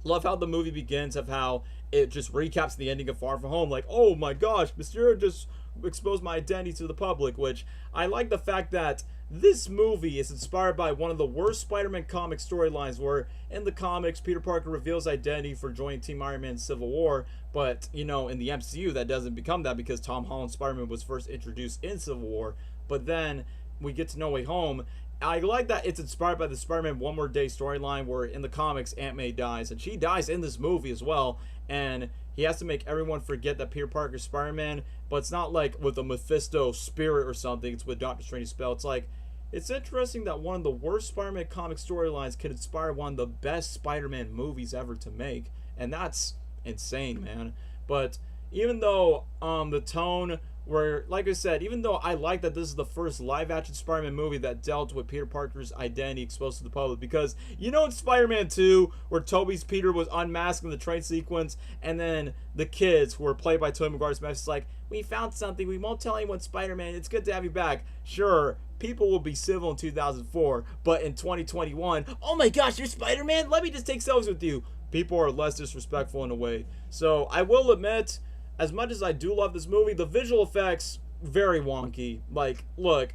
love how the movie begins, of how it just recaps the ending of Far From Home. Like, oh my gosh, Mysterio just exposed my identity to the public, which I like the fact that this movie is inspired by one of the worst Spider-Man comic storylines, where in the comics, Peter Parker reveals identity for joining Team Iron Man in Civil War, but, you know, in the MCU, that doesn't become that because Tom Holland's Spider-Man was first introduced in Civil War. But then we get to No Way Home. I like that it's inspired by the Spider-Man One More Day storyline, where in the comics, Aunt May dies, and she dies in this movie as well, and he has to make everyone forget that Peter Parker's Spider-Man, but it's not like with a Mephisto spirit or something, it's with Doctor Strange's spell. It's like, it's interesting that one of the worst Spider-Man comic storylines could inspire one of the best Spider-Man movies ever to make, and that's insane, man. But even though the tone, where, like I said, even though I like that this is the first live-action Spider-Man movie that dealt with Peter Parker's identity exposed to the public, because, you know, in Spider-Man 2, where Tobey's Peter was unmasked in the train sequence, and then the kids, who were played by Tobey Maguire's Mask, like, we found something, we won't tell anyone, Spider-Man, it's good to have you back. Sure, people will be civil in 2004, but in 2021, oh my gosh, you're Spider-Man? Let me just take selfies with you. People are less disrespectful in a way. So, I will admit, as much as I do love this movie, the visual effects, very wonky. Like, look,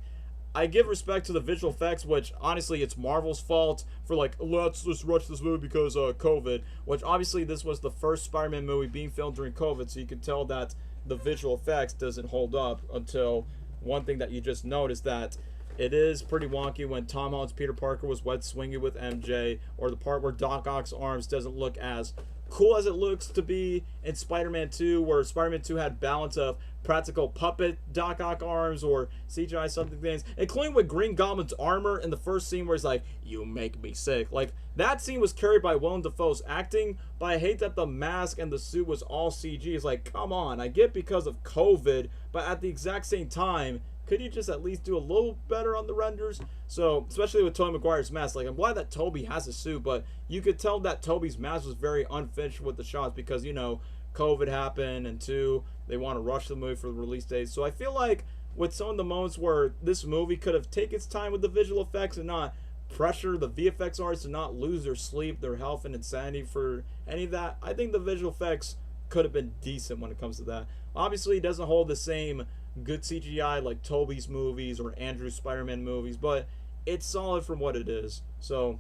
I give respect to the visual effects, which, honestly, it's Marvel's fault for, like, let's just rush this movie because of COVID, which, obviously, this was the first Spider-Man movie being filmed during COVID, so you can tell that the visual effects doesn't hold up until one thing that you just noticed, that it is pretty wonky when Tom Holland's Peter Parker was wet swinging with MJ, or the part where Doc Ock's arms doesn't look as cool as it looks to be in Spider-Man 2, where Spider-Man 2 had balance of practical puppet Doc Ock arms or CGI something things, including with Green Goblin's armor in the first scene where he's like, you make me sick. Like, that scene was carried by Willem Dafoe's acting, but I hate that the mask and the suit was all CG. It's like, come on, I get because of COVID, but at the exact same time, could you just at least do a little better on the renders? So, especially with Tobey Maguire's mask, like, I'm glad that Tobey has a suit, but you could tell that Tobey's mask was very unfinished with the shots because, you know, COVID happened, and two, they want to rush the movie for the release date. So I feel like with some of the moments where this movie could have taken its time with the visual effects and not pressure the VFX artists to not lose their sleep, their health, and insanity for any of that, I think the visual effects could have been decent when it comes to that. Obviously, it doesn't hold the same good CGI like Tobey's movies or Andrew's Spider-Man movies, but it's solid from what it is. So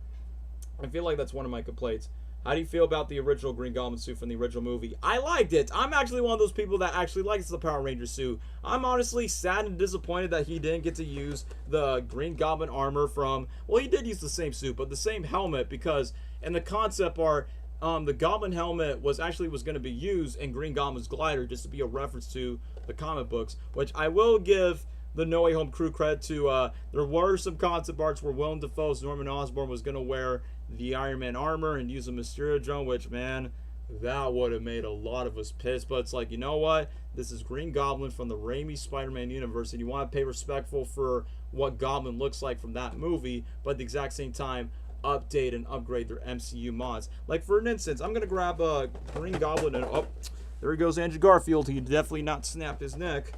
I feel like that's one of my complaints. How do you feel about the original Green Goblin suit from the original movie? I liked it. I'm actually one of those people that actually likes the Power Ranger suit. I'm honestly sad and disappointed that he didn't get to use the Green Goblin armor from, well, he did use the same suit, but the same helmet, because in the concept art, the Goblin helmet was going to be used in Green Goblin's glider, just to be a reference to the comic books, which I will give the No Way Home crew credit to, there were some concept arts where Willem Dafoe's Norman Osborn was going to wear the Iron Man armor and use a Mysterio drone, which, man, that would have made a lot of us pissed. But it's like, you know what? This is Green Goblin from the Raimi Spider-Man universe, and you want to pay respectful for what Goblin looks like from that movie, but at the exact same time, update and upgrade their MCU mods. Like, for an instance, I'm going to grab a Green Goblin and, oh, there he goes, Andrew Garfield. He definitely not snapped his neck.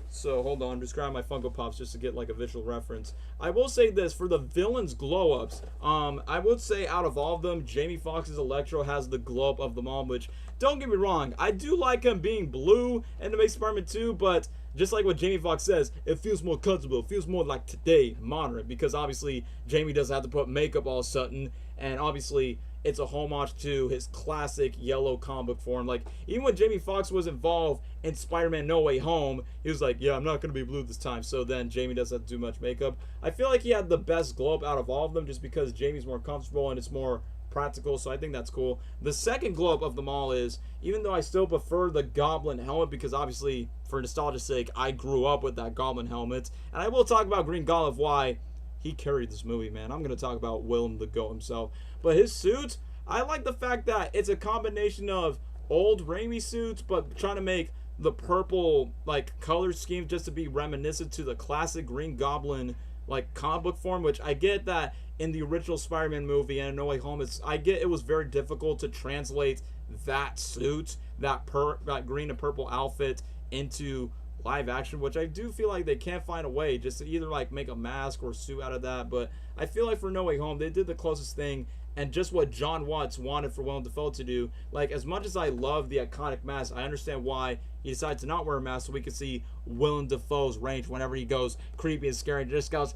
So hold on, I'm just grabbing my Funko Pops just to get like a visual reference. I will say this, for the villains glow ups, I would say out of all of them, Jamie Foxx's Electro has the glow up of them all, which, don't get me wrong, I do like him being blue in the Amazing Spider-Man 2, but just like what Jamie Foxx says, it feels more comfortable, it feels more like today, modern, because obviously Jamie doesn't have to put makeup all of a sudden, and obviously it's a homage to his classic yellow comic book form. Like, even when Jamie Foxx was involved in Spider-Man No Way Home, he was like, yeah, I'm not going to be blue this time. So then Jamie doesn't have to do much makeup. I feel like he had the best glow up out of all of them just because Jamie's more comfortable and it's more practical, so I think that's cool. The second glow up of them all is, even though I still prefer the Goblin helmet, because obviously, for nostalgia's sake, I grew up with that Goblin helmet, and I will talk about Green Goblin of why he carried this movie, man. I'm going to talk about Willem the Goat himself. But his suit, I like the fact that it's a combination of old Raimi suits, but trying to make the purple, like, color scheme just to be reminiscent to the classic Green Goblin, like, comic book form, which I get that in the original Spider-Man movie and No Way Home, I get it was very difficult to translate that suit, that green and purple outfit into live action, which I do feel like they can't find a way just to either like make a mask or suit out of that. But I feel like for No Way Home, they did the closest thing and just what John Watts wanted for Willem Dafoe to do. Like, as much as I love the iconic mask, I understand why he decided to not wear a mask, so we could see Willem Dafoe's range whenever he goes creepy and scary and just goes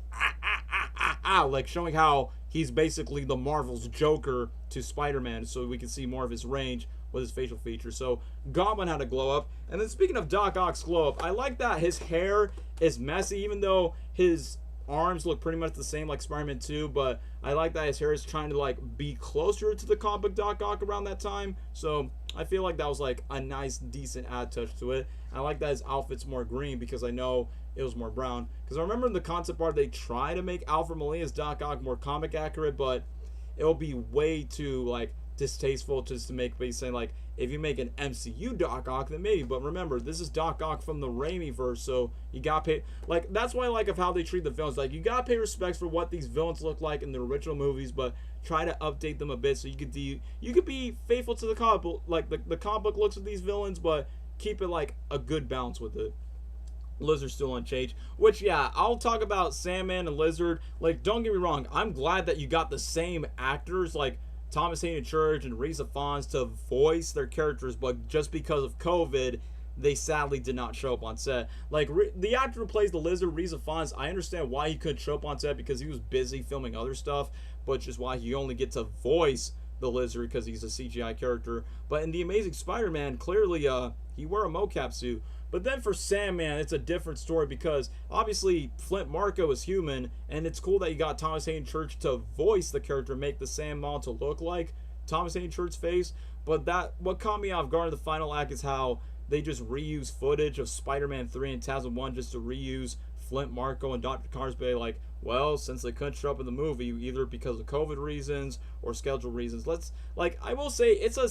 like showing how he's basically the Marvel's Joker to Spider-Man, so we can see more of his range with his facial features. So Goblin had a glow up. And then speaking of Doc Ock's glow up, I like that his hair is messy, even though his arms look pretty much the same like Spider-Man 2, but I like that his hair is trying to like be closer to the comic book Doc Ock around that time. So I feel like that was like a nice, decent add touch to it. And I like that his outfit's more green because I know it was more brown. Because I remember in the concept art they try to make Alfred Molina's Doc Ock more comic accurate, but it'll be way too like distasteful just to make basically like if you make an MCU Doc Ock, then maybe. But remember, this is Doc Ock from the Raimi verse, so you gotta pay. Like, that's why I like of how they treat the villains. Like, you gotta pay respects for what these villains look like in the original movies, but try to update them a bit so you could be faithful to the comic book, like the comic book looks of these villains, but keep it like a good balance with it. Lizard's still unchanged, which, yeah, I'll talk about Sandman and Lizard. Like, don't get me wrong, I'm glad that you got the same actors, like Thomas Hayden Church and Reza Fons, to voice their characters, but just because of COVID, they sadly did not show up on set. Like, the actor who plays the Lizard, Reza Fons, I understand why he couldn't show up on set because he was busy filming other stuff, but just why he only get to voice the Lizard because he's a CGI character. But in The Amazing Spider-Man, clearly he wore a mocap suit. But then for Sandman, it's a different story because obviously Flint Marko is human, and it's cool that you got Thomas Hayden Church to voice the character, make the Sandman to look like Thomas Hayden Church's face. But what caught me off guard in the final act is how they just reuse footage of Spider-Man 3 and TASM 1 just to reuse Flint Marko and Dr. Carsby. Like, well, since they couldn't show up in the movie, either because of COVID reasons or schedule reasons, I will say it's a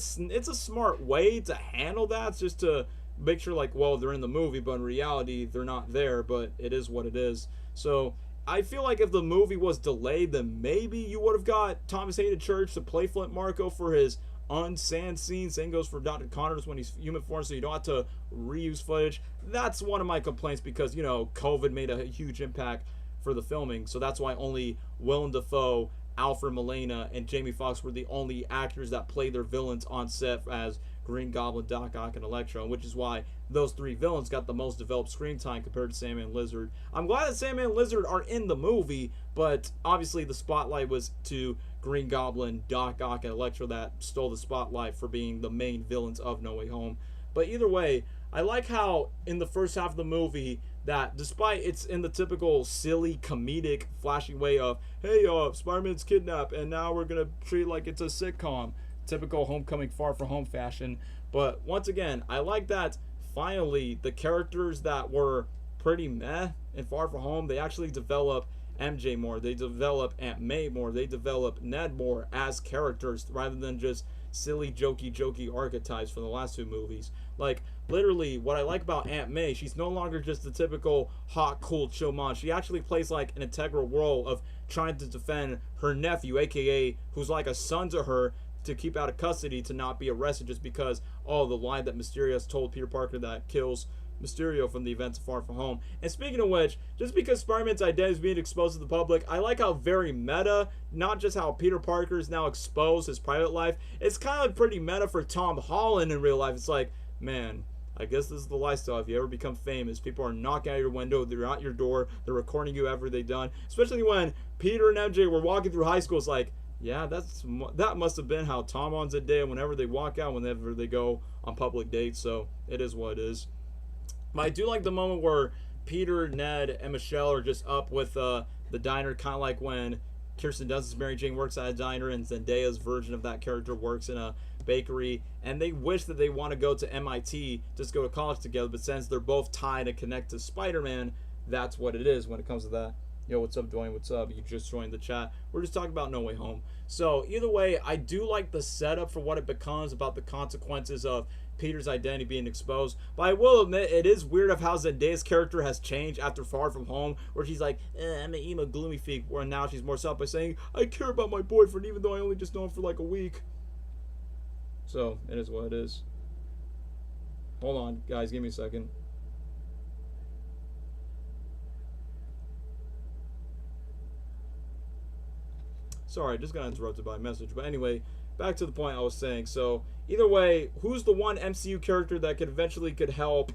smart way to handle that. It's just to make sure, like, well, they're in the movie, but in reality, they're not there, but it is what it is. So I feel like if the movie was delayed, then maybe you would have got Thomas Hayden Church to play Flint Marko for his unsand scene. Same goes for Dr. Connors when he's human form, so you don't have to reuse footage. That's one of my complaints because, you know, COVID made a huge impact for the filming, so that's why only Willem Dafoe, Alfred Molina, and Jamie Foxx were the only actors that played their villains on set as Green Goblin, Doc Ock, and Electro, which is why those three villains got the most developed screen time compared to Sandman and Lizard. I'm glad that Sandman and Lizard are in the movie, but obviously the spotlight was to Green Goblin, Doc Ock, and Electro that stole the spotlight for being the main villains of No Way Home. But either way, I like how in the first half of the movie that despite it's in the typical silly comedic flashing way of, hey, Spider-Man's kidnapped and now we're gonna treat it like it's a sitcom, typical Homecoming Far From Home fashion. But once again, I like that finally the characters that were pretty meh in Far From Home. They actually develop MJ more. They develop Aunt May more. They develop Ned more as characters rather than just silly, jokey archetypes from the last two movies. Like, literally, what I like about Aunt May, she's no longer just the typical hot, cool, chill mom. She actually plays like an integral role of trying to defend her nephew, aka who's like a son to her, to keep out of custody, to not be arrested just because, oh, the lie that Mysterio has told Peter Parker that kills Mysterio from the events of Far From Home. And speaking of which, just because Spider-Man's identity is being exposed to the public, I like how very meta, not just how Peter Parker is now exposed his private life, it's kind of pretty meta for Tom Holland in real life. It's like, man, I guess this is the lifestyle. If you ever become famous, people are knocking at your window, they're at your door, they're recording you after they've done. Especially when Peter and MJ were walking through high school, it's like, yeah, that must have been how Tom Holland's a day whenever they walk out, whenever they go on public dates. So it is what it is. But I do like the moment where Peter, Ned, and Michelle are just up with the diner, kind of like when Kirsten Dunst's Mary Jane works at a diner and Zendaya's version of that character works in a bakery, and they wish that they want to go to MIT, just go to college together, but since they're both tied and connect to Spider-Man, that's what it is when it comes to that. Yo, what's up, Dwayne? What's up? You just joined the chat. We're just talking about No Way Home. So, either way, I do like the setup for what it becomes, about the consequences of Peter's identity being exposed. But I will admit, it is weird of how Zendaya's character has changed after Far From Home, where she's like, I'm an emo gloomy freak, where now she's more self by saying, I care about my boyfriend, even though I only just know him for like a week. So, it is what it is. Hold on, guys, give me a second. Sorry, I just got interrupted by a message. But anyway, back to the point I was saying. So, either way, who's the one MCU character that could help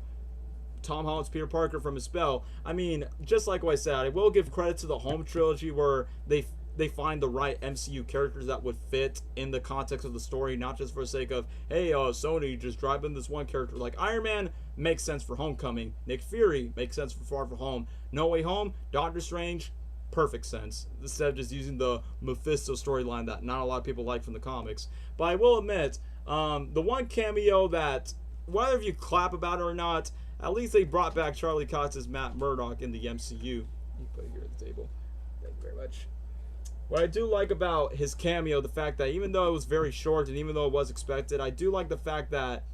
Tom Holland's Peter Parker from his spell? I mean, just like what I said, I will give credit to the Home trilogy where they find the right MCU characters that would fit in the context of the story, not just for the sake of, hey, Sony just drive in this one character. Like Iron Man makes sense for Homecoming. Nick Fury makes sense for Far From Home. No Way Home, Doctor Strange, perfect sense, instead of just using the Mephisto storyline that not a lot of people like from the comics. But I will admit, the one cameo that, whether if you clap about it or not, at least they brought back Charlie Cox's Matt Murdock in the MCU. You put it here at the table. Thank you very much. What I do like about his cameo, the fact that even though it was very short and even though it was expected, I do like the fact that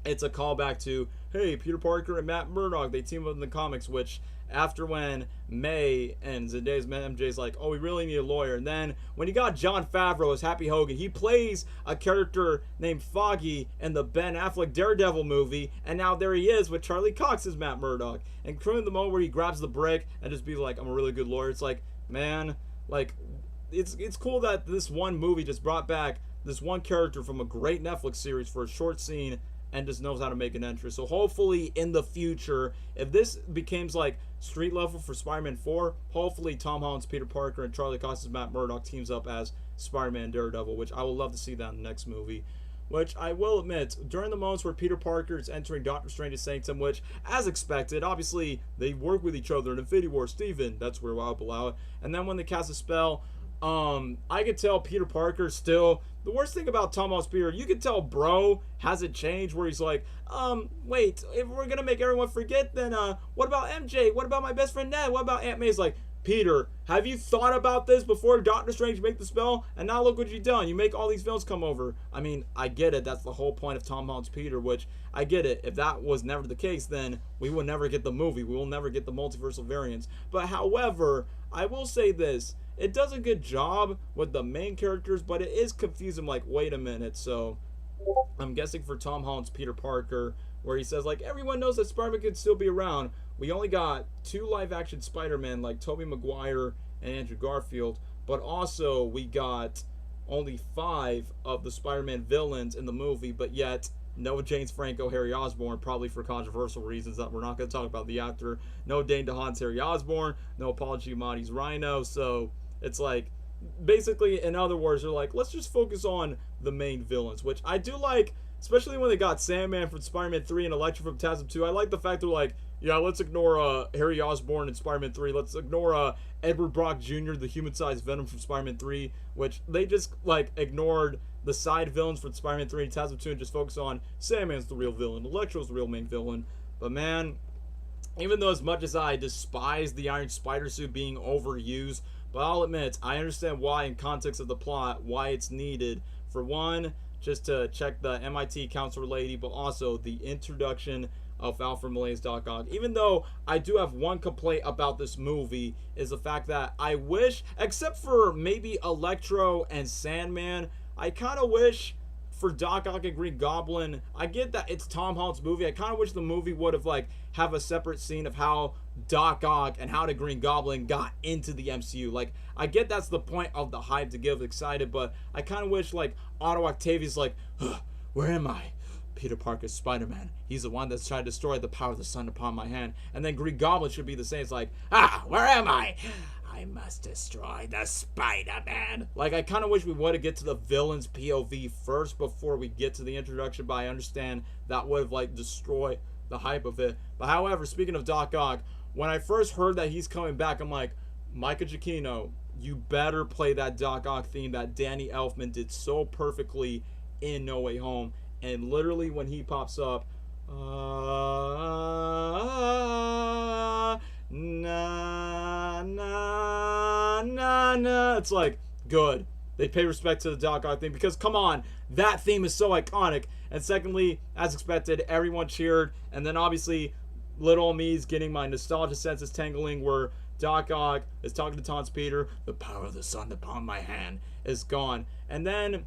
it's a callback to, hey, Peter Parker and Matt Murdock, they team up in the comics, which after when May and Zendaya's MJ's like, oh, we really need a lawyer. And then when you got Jon Favreau as Happy Hogan, he plays a character named Foggy in the Ben Affleck Daredevil movie, and now there he is with Charlie Cox as Matt Murdock. And including the moment where he grabs the brick and just be like, I'm a really good lawyer. It's like, man, like, it's cool that this one movie just brought back this one character from a great Netflix series for a short scene and just knows how to make an entrance. So hopefully in the future, if this becomes like street level for Spider-Man 4, hopefully Tom Holland's Peter Parker and Charlie Cox's Matt Murdock teams up as Spider-Man and Daredevil, which I would love to see that in the next movie. Which I will admit, during the moments where Peter Parker is entering Doctor Strange's sanctum, which, as expected, obviously they work with each other in Infinity War, Steven, that's where I'll allow it. And then when they cast a spell, I could tell Peter Parker still, the worst thing about Tom Holland's Peter, you could tell bro hasn't changed, where he's like, wait, if we're gonna make everyone forget, then what about MJ? What about my best friend Ned? What about Aunt May's like, Peter, have you thought about this before Doctor Strange make the spell? And now look what you've done. You make all these villains come over. I mean, I get it. That's the whole point of Tom Holland's Peter, which I get it. If that was never the case, then we will never get the movie. We will never get the multiversal variants. But however, I will say this. It does a good job with the main characters, but it is confusing. Like, wait a minute. So I'm guessing for Tom Holland's Peter Parker, where he says, like, everyone knows that Spider-Man could still be around. We only got 2 live-action Spider-Man, like Tobey Maguire and Andrew Garfield, but also we got only 5 of the Spider-Man villains in the movie, but yet no James Franco, Harry Osborn, probably for controversial reasons that we're not going to talk about the actor. No Dane DeHaan's Harry Osborn, no Paul Giamatti's Rhino, so it's like, basically, in other words, they're like, let's just focus on the main villains, which I do like, especially when they got Sandman from Spider-Man 3 and Electro from TASM 2. I like the fact they're like, yeah, let's ignore Harry Osborn in Spider-Man 3. Let's ignore Edward Brock Jr., the human-sized Venom from Spider-Man 3, which they just, like, ignored the side villains from Spider-Man 3 and TASM 2 and just focus on Sandman's the real villain, Electro's the real main villain. But, man, even though as much as I despise the Iron Spider suit being overused, but I'll admit I understand why in context of the plot why it's needed. For one, just to check the MIT counselor lady, but also the introduction of Alfred Molina's Doc Ock. Even though I do have one complaint about this movie, is the fact that I wish, except for maybe Electro and Sandman, I kind of wish for Doc Ock and Green Goblin. I get that it's Tom Holland's movie. I kind of wish the movie would have like have a separate scene of how Doc Ock and how the Green Goblin got into the MCU. Like I get that's the point of the hype to get excited, but I kind of wish like Otto Octavius like, where am I? Peter Parker's Spider-Man. He's the one that's trying to destroy the power of the sun upon my hand. And then Green Goblin should be the same. It's like, where am I? I must destroy the Spider-Man. Like, I kind of wish we would have get to the villain's POV first before we get to the introduction, but I understand that would have, like, destroyed the hype of it. But however, speaking of Doc Ock, when I first heard that he's coming back, I'm like, Micah Giacchino, you better play that Doc Ock theme that Danny Elfman did so perfectly in No Way Home. And literally when he pops up, na na na na, it's like good. They pay respect to the Doc Ock theme because come on, that theme is so iconic. And secondly, as expected, everyone cheered. And then obviously, little me's getting my nostalgia senses tingling where Doc Ock is talking to Tom Peter. The power of the sun upon my hand is gone. And then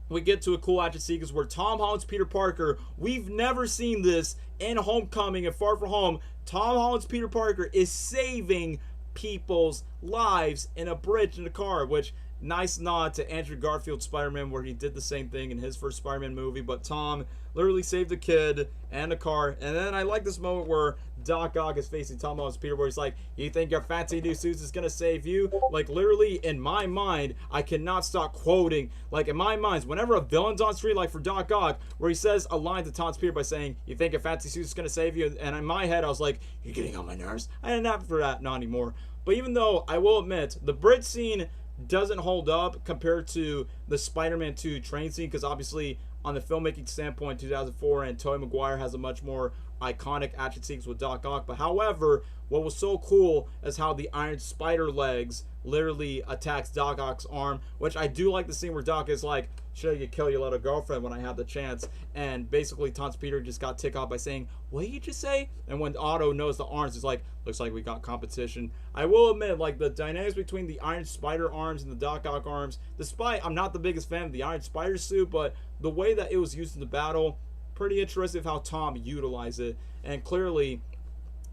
we get to a cool action sequence where Tom Holland's Peter Parker, we've never seen this in Homecoming and Far From Home. Tom Holland's Peter Parker is saving people's lives in a bridge in a car, which nice nod to Andrew Garfield's Spider-Man where he did the same thing in his first Spider-Man movie, but Tom literally saved a kid and a car. And then I like this moment where Doc Ock is facing Tom Holland's Peter where he's like, you think your fancy new suits is gonna save you? Like literally in my mind, I cannot stop quoting, like in my mind, whenever a villain's on screen, like for Doc Ock, where he says a line to Tom Peter by saying, you think your fancy suit is gonna save you? And in my head I was like, you're getting on my nerves. I didn't have for that, not anymore. But even though I will admit, the bridge scene doesn't hold up compared to the Spider-Man 2 train scene, because obviously on the filmmaking standpoint, 2004 and Tobey Maguire has a much more iconic action sequence with Doc Ock. But however, what was so cool is how the Iron Spider legs literally attacks Doc Ock's arm, which I do like the scene where Doc is like, should you kill your little girlfriend when I had the chance? And basically Tom Peter just got ticked off by saying, what did you just say? And when Otto knows the arms, he's like, looks like we got competition. I will admit, like the dynamics between the Iron Spider arms and the Doc Ock arms, despite I'm not the biggest fan of the Iron Spider suit, but the way that it was used in the battle, pretty interesting of how Tom utilized it. And clearly,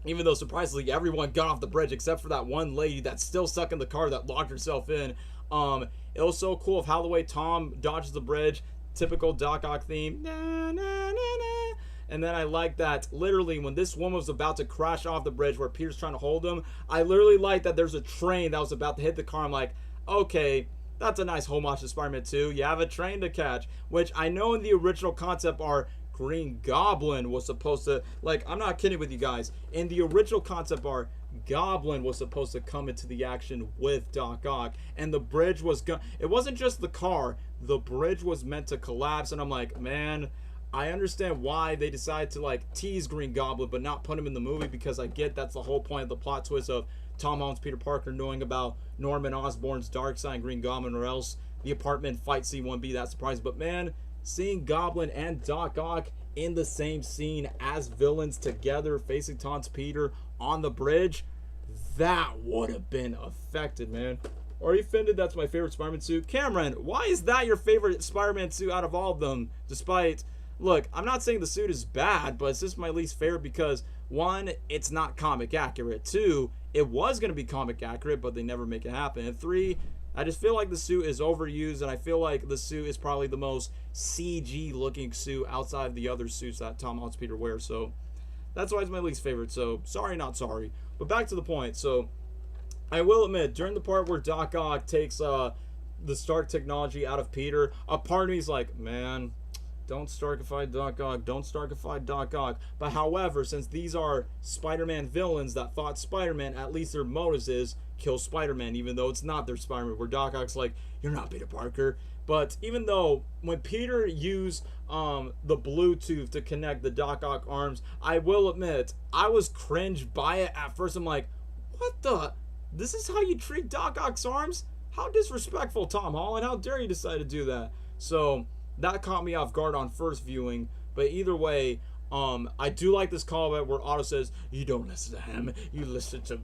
even though surprisingly everyone got off the bridge except for that one lady that's still stuck in the car that locked herself in, it was so cool of how the way Tom dodges the bridge, typical Doc Ock theme, na, na, na, na. And then I like that literally when this woman was about to crash off the bridge where Peter's trying to hold him, I literally like that there's a train that was about to hit the car. I'm like, okay, that's a nice homage to Spider-Man 2. You have a train to catch, which I know in the original concept art, Green Goblin was supposed to, like, I'm not kidding with you guys. In the original concept art, Goblin was supposed to come into the action with Doc Ock, and the bridge was it wasn't just the car, the bridge was meant to collapse. And I'm like, man, I understand why they decided to like tease Green Goblin but not put him in the movie, because I get that's the whole point of the plot twist of Tom Holland's Peter Parker knowing about Norman Osborn's Darkseid Green Goblin, or else the apartment fight scene wouldn't be that surprising. But man, seeing Goblin and Doc Ock in the same scene as villains together facing Tom Peter on the bridge, that would have been affected, man. Are you offended that's my favorite Spider-Man suit? Cameron, why is that your favorite Spider-Man suit out of all of them? Despite, look, I'm not saying the suit is bad, but it's just my least favorite because, one, it's not comic accurate. Two, it was going to be comic accurate, but they never make it happen. And three, I just feel like the suit is overused, and I feel like the suit is probably the most CG looking suit outside of the other suits that Tom Holland's Peter wears. So that's why it's my least favorite. So sorry, not sorry. But back to the point. So I will admit, during the part where Doc Ock takes the Stark technology out of Peter, a part of me is like, man, don't Starkify Doc Ock, don't Starkify Doc Ock. But however, since these are Spider-Man villains that fought Spider-Man, at least their motives is kill Spider-Man, even though it's not their Spider-Man, where Doc Ock's like, you're not Peter Parker. But even though when Peter used the Bluetooth to connect the Doc Ock arms, I will admit, I was cringed by it at first. I'm like, what the? This is how you treat Doc Ock's arms? How disrespectful, Tom Holland. How dare you decide to do that? So that caught me off guard on first viewing. But either way, I do like this callback where Otto says, you don't listen to him, you listen to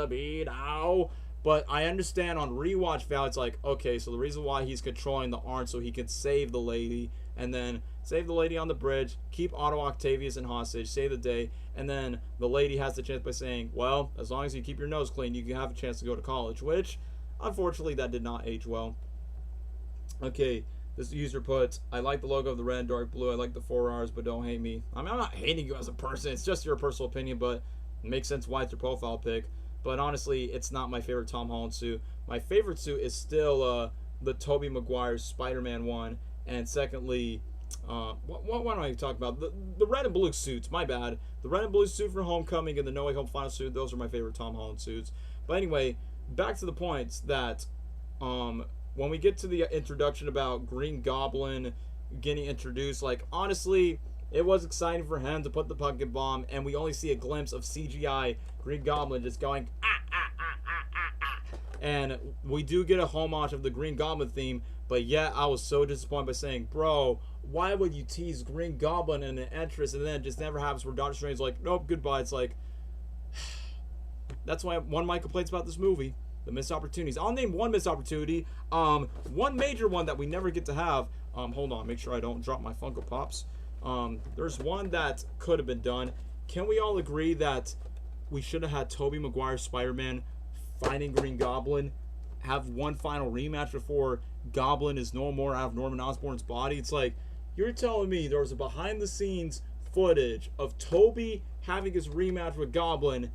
me now. But I understand on rewatch value, it's like, okay, so the reason why he's controlling the arm so he can save the lady, and then save the lady on the bridge, keep Otto Octavius in hostage, save the day, and then the lady has the chance by saying, well, as long as you keep your nose clean, you can have a chance to go to college, which, unfortunately, that did not age well. Okay, this user puts, I like the logo of the red and dark blue, I like the 4 R's, but don't hate me. I mean, I'm not hating you as a person, it's just your personal opinion, but it makes sense why it's your profile pic. But honestly, it's not my favorite Tom Holland suit. My favorite suit is still the Tobey Maguire Spider-Man one. And secondly, what am I talking about? The red and blue suits, my bad. The red and blue suit for Homecoming and the No Way Home final suit, those are my favorite Tom Holland suits. But anyway, back to the points that when we get to the introduction about Green Goblin getting introduced, like, honestly, it was exciting for him to put the pocket bomb, and we only see a glimpse of CGI Green Goblin just going, and we do get a homage of the Green Goblin theme, but yet I was so disappointed by saying, bro, why would you tease Green Goblin in an entrance, and then it just never happens where Doctor Strange's like, nope, goodbye. It's like, that's why one of my complaints about this movie, the missed opportunities. I'll name one missed opportunity, one major one that we never get to have. Hold on, make sure I don't drop my Funko Pops. There's one that could have been done. Can we all agree that we should have had Tobey Maguire Spider-Man fighting Green Goblin, have one final rematch before Goblin is no more out of Norman Osborn's body? It's like, you're telling me there was a behind-the-scenes footage of Tobey having his rematch with Goblin,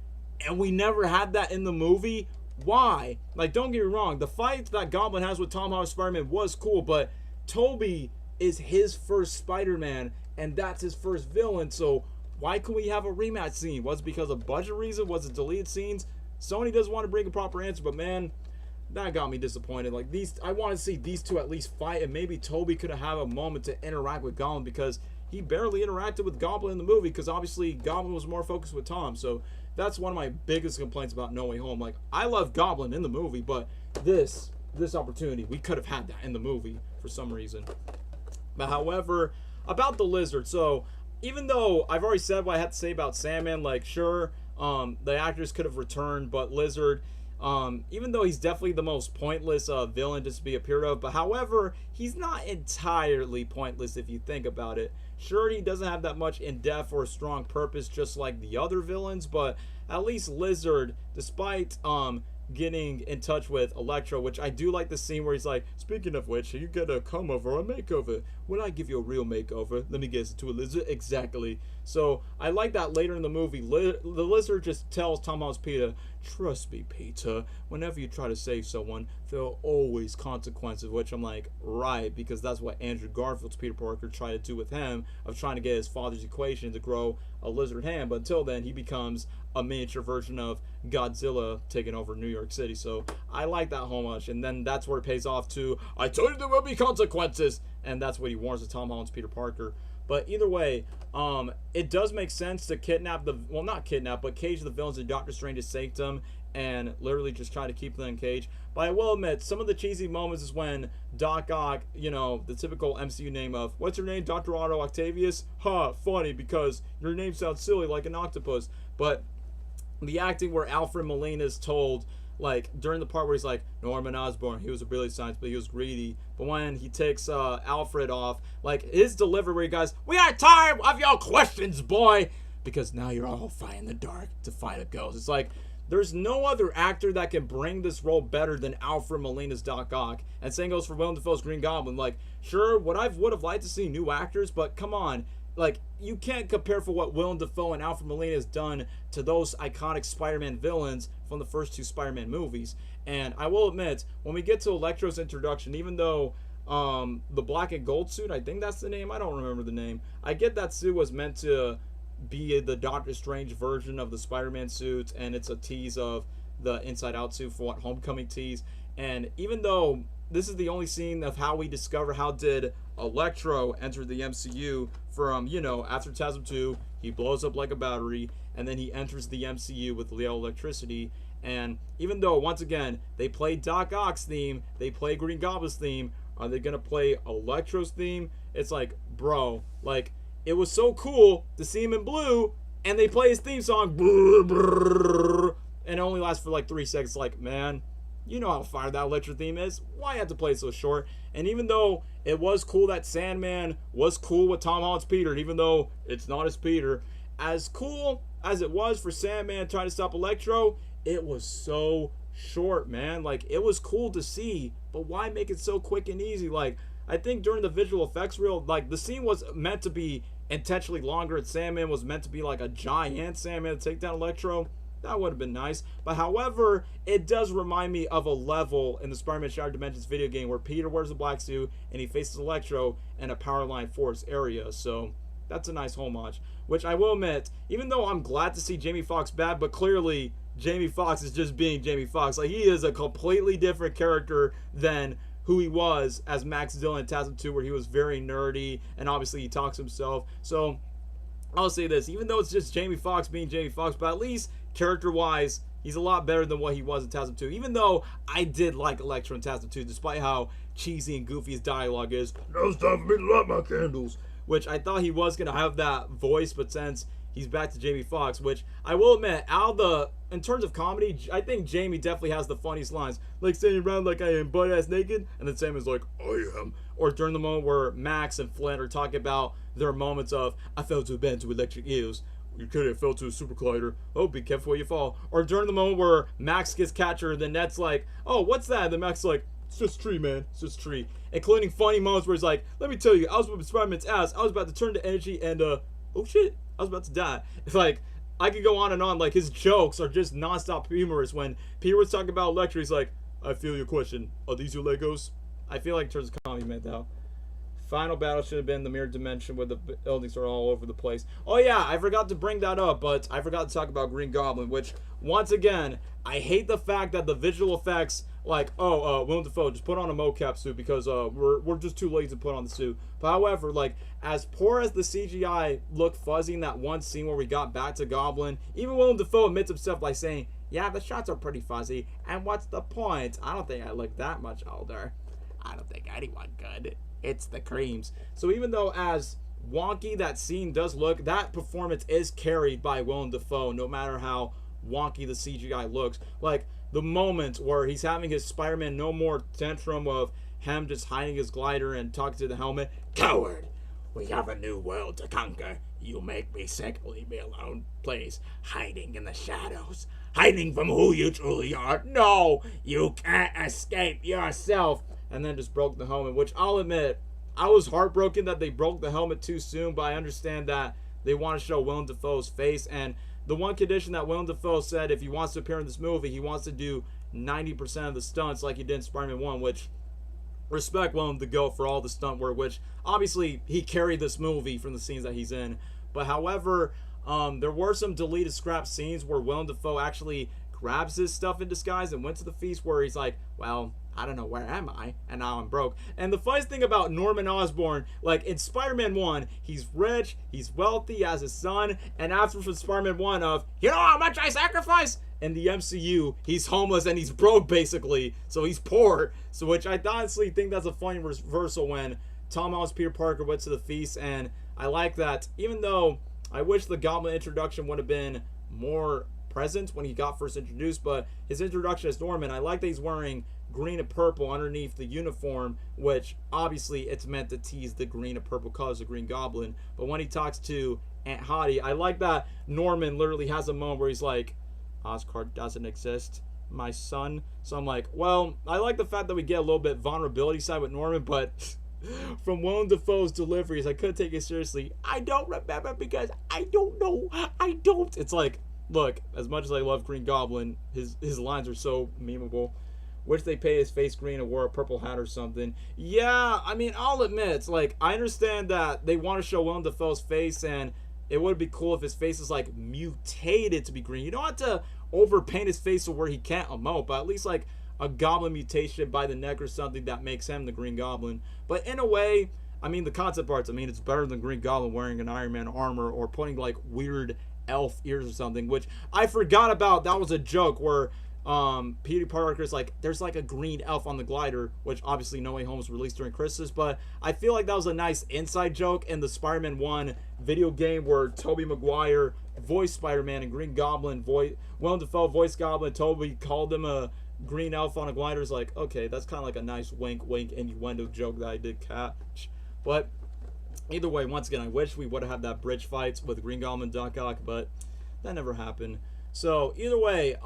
and we never had that in the movie? Why? Like, don't get me wrong, the fight that Goblin has with Tom Holland Spider-Man was cool, but Tobey is his first Spider-Man, and that's his first villain, so why couldn't we have a rematch scene? Was it because of budget reason? Was it deleted scenes? Sony doesn't want to bring a proper answer, but man, that got me disappointed. Like, I want to see these two at least fight, and maybe Tobey could have a moment to interact with Goblin, because he barely interacted with Goblin in the movie, because obviously Goblin was more focused with Tom. So that's one of my biggest complaints about No Way Home. Like, I love Goblin in the movie, but this opportunity, we could have had that in the movie for some reason. But however, about the Lizard, so even though I've already said what I had to say about Sandman, like, sure, the actors could have returned, but Lizard, even though he's definitely the most pointless villain just to be appeared of, but however, he's not entirely pointless if you think about it. Sure, he doesn't have that much in-depth or strong purpose just like the other villains, but at least Lizard, despite getting in touch with Electro, which I do like the scene where he's like, speaking of which, you get a come over or a makeover. Would I give you a real makeover? Let me guess, to a lizard? Exactly. So I like that later in the movie, the Lizard just tells Tom Holland's Peter, trust me, Peter, whenever you try to save someone, there are always consequences, which I'm like, right, because that's what Andrew Garfield's Peter Parker tried to do with him, of trying to get his father's equation to grow a lizard hand, but until then, he becomes a miniature version of Godzilla taking over New York City. So I like that homage, and then that's where it pays off to, I told you there will be consequences, and that's what he warns to Tom Holland's Peter Parker. But either way, it does make sense to kidnap not kidnap, but cage the villains in Doctor Strange's sanctum and literally just try to keep them in cage. But I will admit, some of the cheesy moments is when Doc Ock, you know, the typical MCU name of, what's your name, Dr. Otto Octavius? Ha, funny, because your name sounds silly like an octopus. But the acting where Alfred Molina is told, like, during the part where he's like, Norman Osborn, he was a brilliant scientist, but he was greedy. But when he takes Alfred off, like, his delivery where he goes, we are tired of your questions, boy, because now you're all fighting in the dark to fight a ghost. It's like, there's no other actor that can bring this role better than Alfred Molina's Doc Ock. And same goes for Willem Dafoe's Green Goblin. Like, sure, would have liked to see new actors, but come on. Like, you can't compare for what Willem Dafoe and Alfred Molina has done to those iconic Spider-Man villains from the first two Spider-Man movies. And I will admit, when we get to Electro's introduction, even though the black and gold suit, I think that's the name, I don't remember the name. I get that suit was meant to be the Doctor Strange version of the Spider-Man suit, and it's a tease of the Inside Out suit for what Homecoming tease. And even though this is the only scene of how we discover how did Electro enter the MCU from, after TASM 2, he blows up like a battery, and then he enters the MCU with Leo electricity. And even though, once again, they play Doc Ock's theme, they play Green Goblin's theme, are they going to play Electro's theme? It's like, bro, like, it was so cool to see him in blue, and they play his theme song, and it only lasts for like 3 seconds. Like, man, you know how fire that Electro theme is. Why have to play it so short? And even though it was cool that Sandman was cool with Tom Holland's Peter, even though it's not his Peter, as cool as it was for Sandman trying to stop Electro, it was so short, man. Like, it was cool to see, but why make it so quick and easy? Like, I think during the visual effects reel, like, the scene was meant to be intentionally longer, and Sandman was meant to be like a giant Sandman to take down Electro. That would have been nice. But however, it does remind me of a level in the Spider-Man Shattered Dimensions video game where Peter wears a black suit and he faces Electro in a power line force area. So that's a nice homage. Which I will admit, even though I'm glad to see Jamie Foxx back, but clearly Jamie Foxx is just being Jamie Foxx. Like, he is a completely different character than who he was as Max Dillon in TASM 2, where he was very nerdy and obviously he talks himself. So I'll say this, even though it's just Jamie Foxx being Jamie Foxx, but at least character-wise, he's a lot better than what he was in TASM 2. Even though I did like Electro in TASM 2, despite how cheesy and goofy his dialogue is. Now it's time for me to light my candles. Which I thought he was going to have that voice, but since he's back to Jamie Foxx, which I will admit, in terms of comedy, I think Jamie definitely has the funniest lines. Like standing around like I am butt-ass naked, and then Sam is like, I am. Or during the moment where Max and Flint are talking about their moments of, I fell to a bend to electric eels. You could have fell to a super collider. Oh, be careful where you fall. Or during the moment where Max gets captured, then Ned's like, oh, what's that? And then Max is like, it's just a tree, man. It's just a tree. Including funny moments where he's like, let me tell you, I was with Spider-Man's ass. I was about to turn to energy and, oh shit, I was about to die. It's like, I could go on and on. Like, his jokes are just nonstop humorous. When Peter was talking about Electro, he's like, I feel your question. Are these your Legos? I feel like in terms of comedy, man, though. Final battle should have been the mirror dimension where the buildings are all over the place. Oh yeah, I forgot to bring that up, but I forgot to talk about Green Goblin, which, once again, I hate the fact that the visual effects, like, Willem Dafoe, just put on a mocap suit because we're just too lazy to put on the suit. But however, like, as poor as the CGI looked fuzzy in that one scene where we got back to Goblin, even Willem Dafoe admits himself by saying, yeah, the shots are pretty fuzzy, and what's the point? I don't think I look that much older. I don't think anyone could. It's the creams. So even though as wonky that scene does look, that performance is carried by Willem Dafoe, no matter how wonky the CGI looks. Like, the moment where he's having his Spider-Man No More tantrum of him just hiding his glider and talking to the helmet. Coward! We have a new world to conquer. You make me sick. Leave me alone, please. Hiding in the shadows. Hiding from who you truly are. No! You can't escape yourself. And then just broke the helmet, which I'll admit, I was heartbroken that they broke the helmet too soon, but I understand that they want to show Willem Dafoe's face, and the one condition that Willem Dafoe said if he wants to appear in this movie, he wants to do 90% of the stunts like he did in Spider-Man 1, which, respect Willem Dafoe for all the stunt work, which, obviously, he carried this movie from the scenes that he's in. But however, there were some deleted scrap scenes where Willem Dafoe actually grabs his stuff in disguise and went to the feast where he's like, well, I don't know, where am I? And now I'm broke. And the funniest thing about Norman Osborn, like in Spider-Man 1, he's rich, he's wealthy, he has a son, and after from Spider-Man 1 of, you know how much I sacrifice? In the MCU, he's homeless and he's broke basically, so he's poor. So which I honestly think that's a funny reversal when Tom Holland's Peter Parker went to the feast, and I like that, even though I wish the Goblin introduction would have been more present when he got first introduced, but his introduction as Norman, I like that he's wearing green and purple underneath the uniform, which obviously it's meant to tease the green and purple colors of Green Goblin. But when he talks to Aunt Hottie, I like that Norman literally has a moment where he's like, Oscorp doesn't exist, my son. So I'm like, well, I like the fact that we get a little bit vulnerability side with Norman, but from Willem Dafoe's deliveries, I couldn't take it seriously. I don't remember because I don't know. I don't. It's like, look, as much as I love Green Goblin, his lines are so memeable. Wish they painted his face green and wore a purple hat or something. Yeah, I mean, I'll admit, it's like, I understand that they want to show Willem Dafoe's face, and it would be cool if his face is, like, mutated to be green. You don't have to overpaint his face to where he can't emote, but at least like a goblin mutation by the neck or something that makes him the Green Goblin. But in a way, I mean, the concept arts, I mean, it's better than Green Goblin wearing an Iron Man armor or putting like weird elf ears or something, which I forgot about. That was a joke where Peter Parker's like, there's like a green elf on the glider, which obviously No Way Home was released during Christmas, but I feel like that was a nice inside joke in the Spider-Man 1 video game where Tobey Maguire voiced Spider-Man and Green Goblin Willem Dafoe voiced Goblin. Tobey called him a green elf on a glider. Is like, okay, that's kind of like a nice wink innuendo joke that I did catch. But either way, once again, I wish we would have had that bridge fight with Green Goblin and Doc Ock, but that never happened. So either way,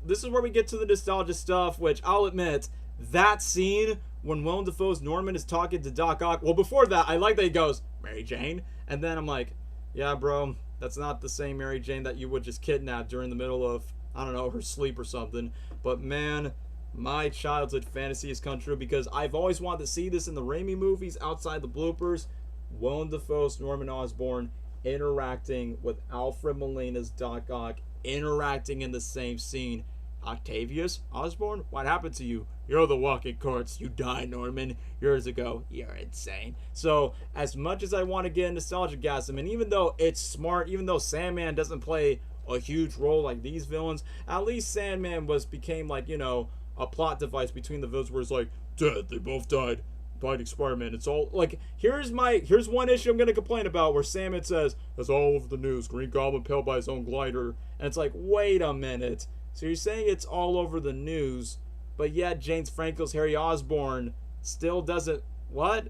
this is where we get to the nostalgia stuff, which I'll admit, that scene when Willem Dafoe's Norman is talking to Doc Ock, well, before that, I like that he goes, Mary Jane, and then I'm like, yeah, bro, that's not the same Mary Jane that you would just kidnap during the middle of, I don't know, her sleep or something. But man, my childhood fantasy has come true because I've always wanted to see this in the Raimi movies outside the bloopers. Willem Dafoe's Norman Osborn interacting with Alfred Molina's Doc Ock, interacting in the same scene. Octavius Osborn, what happened to you? You're the walking corpse. You died, Norman. Years ago. You're insane. So, as much as I want to get nostalgic gasm, and even though it's smart, even though Sandman doesn't play a huge role like these villains, at least Sandman became like, you know, a plot device between the villains where it's like, dead, they both died, fighting Spider-Man. It's all like, here's one issue I'm gonna complain about where Sandman says, that's all over the news, Green Goblin impaled by his own glider, and it's like, wait a minute, so you're saying it's all over the news, but yet James Franco's Harry Osborn still doesn't, what?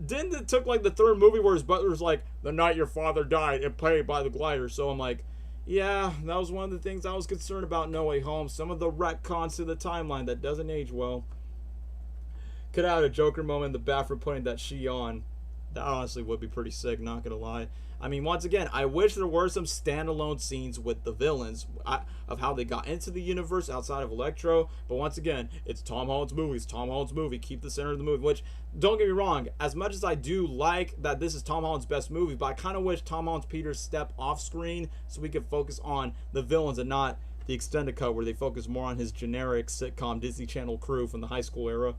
Didn't it took like the third movie where his butler's like, the night your father died, impaled by the glider, so I'm like, yeah, that was one of the things I was concerned about No Way Home. Some of the retcons to the timeline that doesn't age well. Could have had a Joker moment in the bathroom putting that she on. That honestly would be pretty sick, not gonna lie. I mean, once again, I wish there were some standalone scenes with the villains of how they got into the universe outside of Electro. But once again, it's Tom Holland's movie. It's Tom Holland's movie. Keep the center of the movie. Which, don't get me wrong, as much as I do like that this is Tom Holland's best movie, but I kind of wish Tom Holland's Peter step off screen so we could focus on the villains and not the extended cut where they focus more on his generic sitcom Disney Channel crew from the high school era.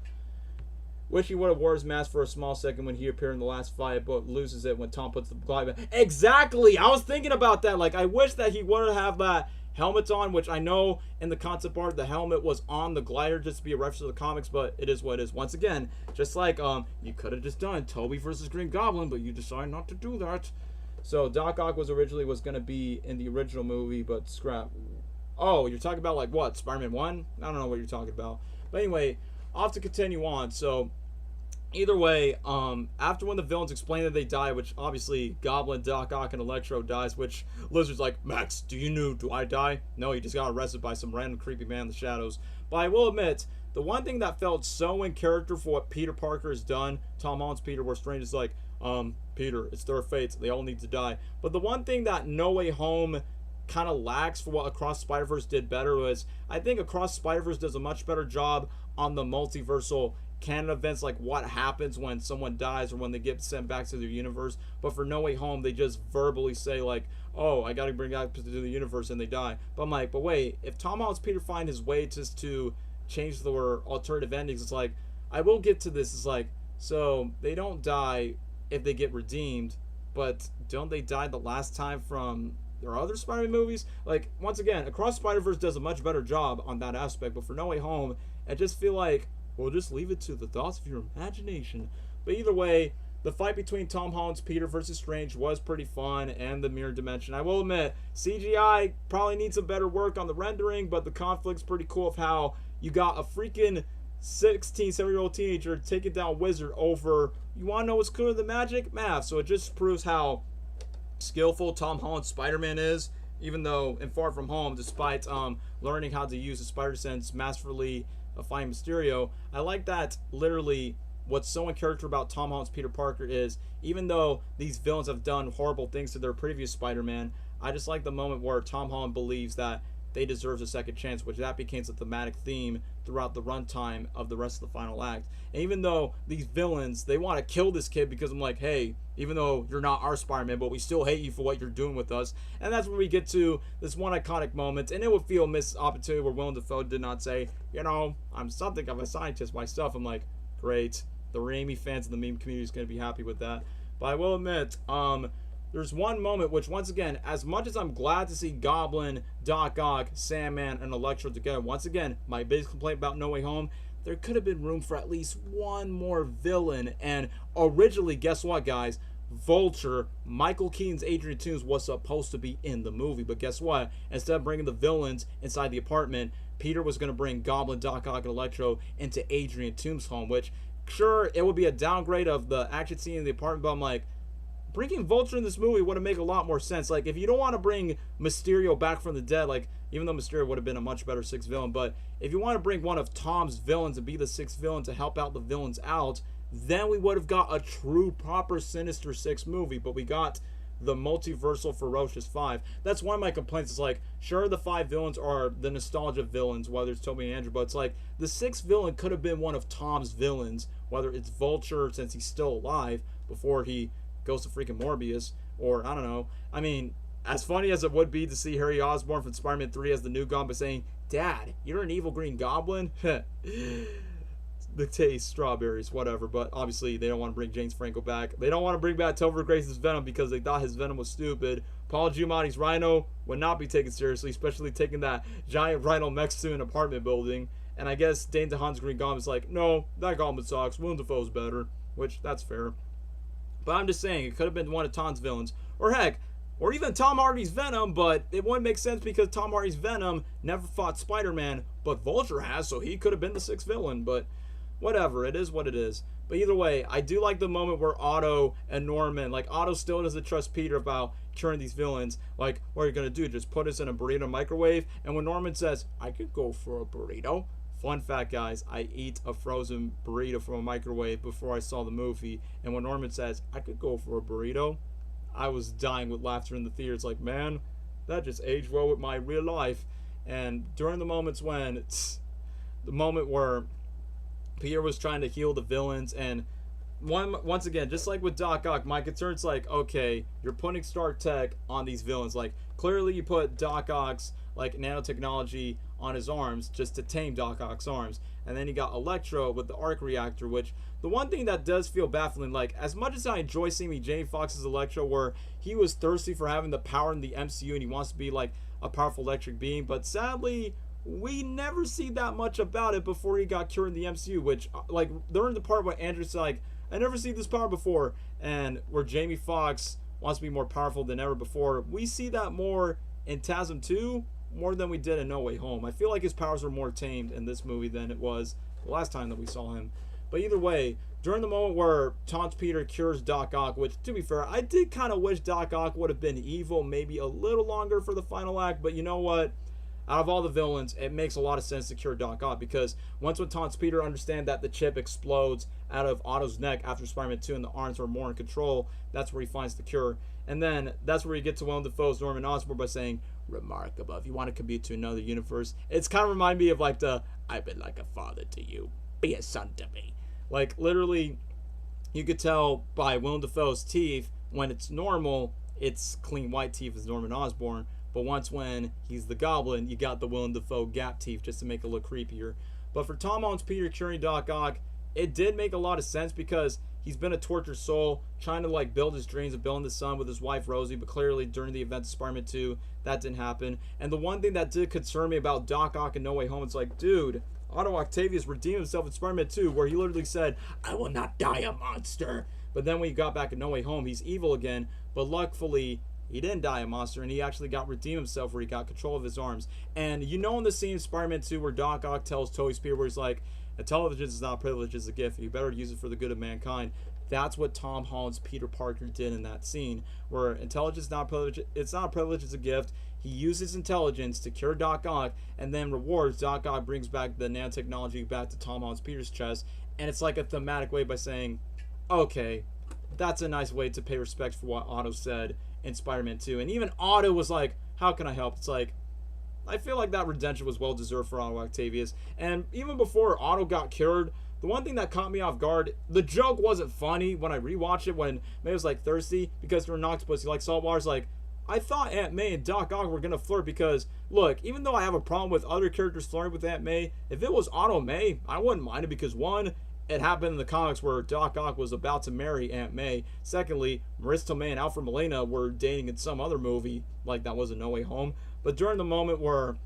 Wish he would have wore his mask for a small second when he appeared in the last fight, but loses it when Tom puts the glide back. Exactly! I was thinking about that. Like, I wish that he would have that helmet on, which I know in the concept art the helmet was on the glider just to be a reference to the comics, but it is what it is. Once again, just like, you could have just done Toby versus Green Goblin, but you decided not to do that. So, Doc Ock was going to be in the original movie, but scrap. Oh, you're talking about, like, what? Spider-Man 1? I don't know what you're talking about. But anyway, I'll have to continue on. So, either way, after when the villains explain that they die, which obviously Goblin, Doc Ock, and Electro dies, which Lizard's like, Max, do I die? No, he just got arrested by some random creepy man in the shadows. But I will admit, the one thing that felt so in character for what Peter Parker has done, Tom Holland's Peter, where Strange is like, Peter, it's their fates, they all need to die. But the one thing that No Way Home kind of lacks for what Across Spider-Verse did better was, I think Across Spider-Verse does a much better job on the multiversal canon events, like what happens when someone dies or when they get sent back to their universe. But for No Way Home, they just verbally say like, oh, I gotta bring back to the universe, and they die. But I'm like, but wait, if Tom Holland's Peter find his way just to change their alternative endings, it's like, I will get to this, it's like, so they don't die if they get redeemed, but don't they die the last time from their other Spider-Man movies? Like, once again, Across Spider-Verse does a much better job on that aspect, but for No Way Home, I just feel like, well, just leave it to the thoughts of your imagination. But either way, the fight between Tom Holland's Peter versus Strange was pretty fun, and the mirror dimension. I will admit, CGI probably needs some better work on the rendering, but the conflict's pretty cool of how you got a freaking 16, 17-year-old teenager taking down Wizard over, you want to know what's cooler than magic? Math. So it just proves how skillful Tom Holland's Spider-Man is, even though in Far From Home, despite learning how to use the spider sense masterfully fighting Mysterio, I like that literally what's so in character about Tom Holland's Peter Parker is, even though these villains have done horrible things to their previous Spider-Man, I just like the moment where Tom Holland believes that they deserve a second chance, which that becomes a thematic theme throughout the runtime of the rest of the final act. And even though these villains, they want to kill this kid because I'm like, hey, even though you're not our Spider-Man, but we still hate you for what you're doing with us. And that's where we get to this one iconic moment, and it would feel a missed opportunity where Willem Dafoe did not say, I'm something of a scientist myself. I'm like, great. The Raimi fans and the meme community is going to be happy with that. But I will admit, there's one moment which, once again, as much as I'm glad to see Goblin, Doc Ock, Sandman, and Electro together, once again, my biggest complaint about No Way Home, there could have been room for at least one more villain. And originally, guess what, guys? Vulture, Michael Keaton's Adrian Toomes, was supposed to be in the movie. But guess what? Instead of bringing the villains inside the apartment, Peter was going to bring Goblin, Doc Ock, and Electro into Adrian Toomes' home, which, sure, it would be a downgrade of the action scene in the apartment, but I'm like, bringing Vulture in this movie would have made a lot more sense. Like, if you don't want to bring Mysterio back from the dead, like, even though Mysterio would have been a much better sixth villain, but if you want to bring one of Tom's villains and be the sixth villain to help out the villains out, then we would have got a true, proper Sinister Six movie. But we got the multiversal Ferocious Five. That's one of my complaints. It's like, sure, the five villains are the nostalgia villains, whether it's Toby and Andrew, but it's like, the sixth villain could have been one of Tom's villains, whether it's Vulture, since he's still alive, before he goes to freaking Morbius, or I don't know. I mean, as funny as it would be to see Harry Osborn from Spider-Man 3 as the new Goblin saying, Dad, you're an evil Green Goblin? The taste, strawberries, whatever. But obviously, they don't want to bring James Franco back. They don't want to bring back Topher Grace's Venom because they thought his Venom was stupid. Paul Giamatti's Rhino would not be taken seriously, especially taking that giant Rhino next to an apartment building. And I guess Dane DeHaan's Green Goblin's like, no, that Goblin sucks. Willem Dafoe's better, which, that's fair. But I'm just saying, it could have been one of Tom's villains. Or heck, or even Tom Hardy's Venom, but it wouldn't make sense because Tom Hardy's Venom never fought Spider-Man, but Vulture has, so he could have been the sixth villain. But whatever, it is what it is. But either way, I do like the moment where Otto and Norman, like, Otto still doesn't trust Peter about curing these villains. Like, what are you going to do? Just put us in a burrito microwave? And when Norman says, I could go for a burrito. Fun fact, guys, I eat a frozen burrito from a microwave before I saw the movie. And when Norman says, I could go for a burrito, I was dying with laughter in the theater. It's like, man, that just aged well with my real life. And during the moments when, the moment where Peter was trying to heal the villains, and once again, just like with Doc Ock, my concern's like, okay, you're putting Stark Tech on these villains. Like, clearly you put Doc Ock's, like, nanotechnology on his arms just to tame Doc Ock's arms. And then you got Electro with the arc reactor, which, the one thing that does feel baffling, like, as much as I enjoy seeing Jamie Foxx's Electro, where he was thirsty for having the power in the MCU and he wants to be, like, a powerful electric being, but sadly, we never see that much about it before he got cured in the MCU, which, like, during the part where Andrew's like, I never seen this power before, and where Jamie Foxx wants to be more powerful than ever before, we see that more in TASM 2, more than we did in No Way Home. I feel like his powers were more tamed in this movie than it was the last time that we saw him. But either way, during the moment where taunts Peter cures Doc Ock, which, to be fair, I did kind of wish Doc Ock would have been evil maybe a little longer for the final act, but you know what? Out of all the villains, it makes a lot of sense to cure Doc Ock, because once when taunts Peter understand that the chip explodes out of Otto's neck after Spider-Man 2 and the arms are more in control, that's where he finds the cure. And then that's where you get to Willem Dafoe's Norman Osborn by saying, remarkable, if you want to commute to another universe. It's kind of remind me of like the, I've been like a father to you, be a son to me. Like, literally, you could tell by Willem Dafoe's teeth, when it's normal, it's clean white teeth as Norman Osborn. But once when he's the Goblin, you got the Willem Dafoe gap teeth just to make it look creepier. But for Tom Holland's Peter curing Doc Ock, it did make a lot of sense because he's been a tortured soul, trying to like build his dreams of building the sun with his wife Rosie, but clearly during the events of Spider-Man 2, that didn't happen. And the one thing that did concern me about Doc Ock and No Way Home, it's like, dude, Otto Octavius redeemed himself in Spider-Man 2, where he literally said, I will not die a monster. But then when he got back in No Way Home, he's evil again, but luckily, he didn't die a monster, and he actually got redeemed himself where he got control of his arms. And you know in the scene in Spider-Man 2 where Doc Ock tells Toby Spear where he's like, intelligence is not a privilege, it's a gift. You better use it for the good of mankind. That's what Tom Holland's Peter Parker did in that scene, where intelligence is not a privilege, it's not a privilege, it's a gift. He uses intelligence to cure Doc Ock, and then rewards Doc Ock brings back the nanotechnology back to Tom Holland's Peter's chest. And it's like a thematic way by saying, okay, that's a nice way to pay respect for what Otto said in Spider-Man 2. And even Otto was like, how can I help? It's like, I feel like that redemption was well deserved for Otto Octavius. And even before Otto got cured, the one thing that caught me off guard, the joke wasn't funny when I rewatched it when May was like thirsty because they're an octopus, he likes salt water's like, I thought Aunt May and Doc Ock were gonna flirt because, look, even though I have a problem with other characters flirting with Aunt May, if it was Otto May, I wouldn't mind it because one, it happened in the comics where Doc Ock was about to marry Aunt May. Secondly, Marissa Tomei and Alfred Molina were dating in some other movie, like that was a No Way Home. But during the moment where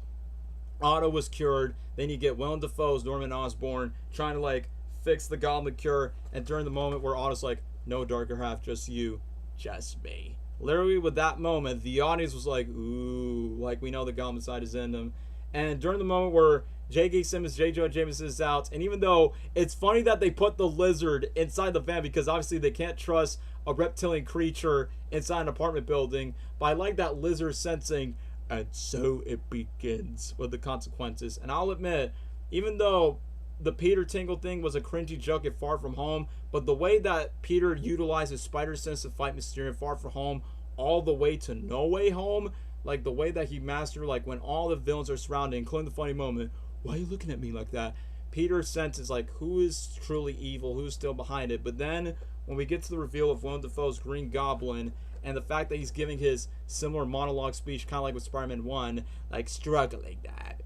Otto was cured, then you get Willem Dafoe's Norman Osborn trying to like fix the Goblin cure, and during the moment where Otto's like, no darker half, just you, just me. Literally with that moment, the audience was like, ooh, like we know the Goblin side is in them. And during the moment where J.K. Simmons, J. Jonah Jameson is out, and even though it's funny that they put the lizard inside the van because obviously they can't trust a reptilian creature inside an apartment building, but I like that lizard sensing, and so it begins with the consequences. And I'll admit, even though the Peter Tingle thing was a cringy joke at Far From Home, but the way that Peter utilized his spider sense to fight Mysterio in Far From Home all the way to No Way Home, like the way that he mastered, like when all the villains are surrounding, including the funny moment, why are you looking at me like that? Peter's sense is like, who is truly evil, who's still behind it? But then when we get to the reveal of Willem Dafoe's Green Goblin, and the fact that he's giving his similar monologue speech, kind of like with Spider-Man 1, like struggling to have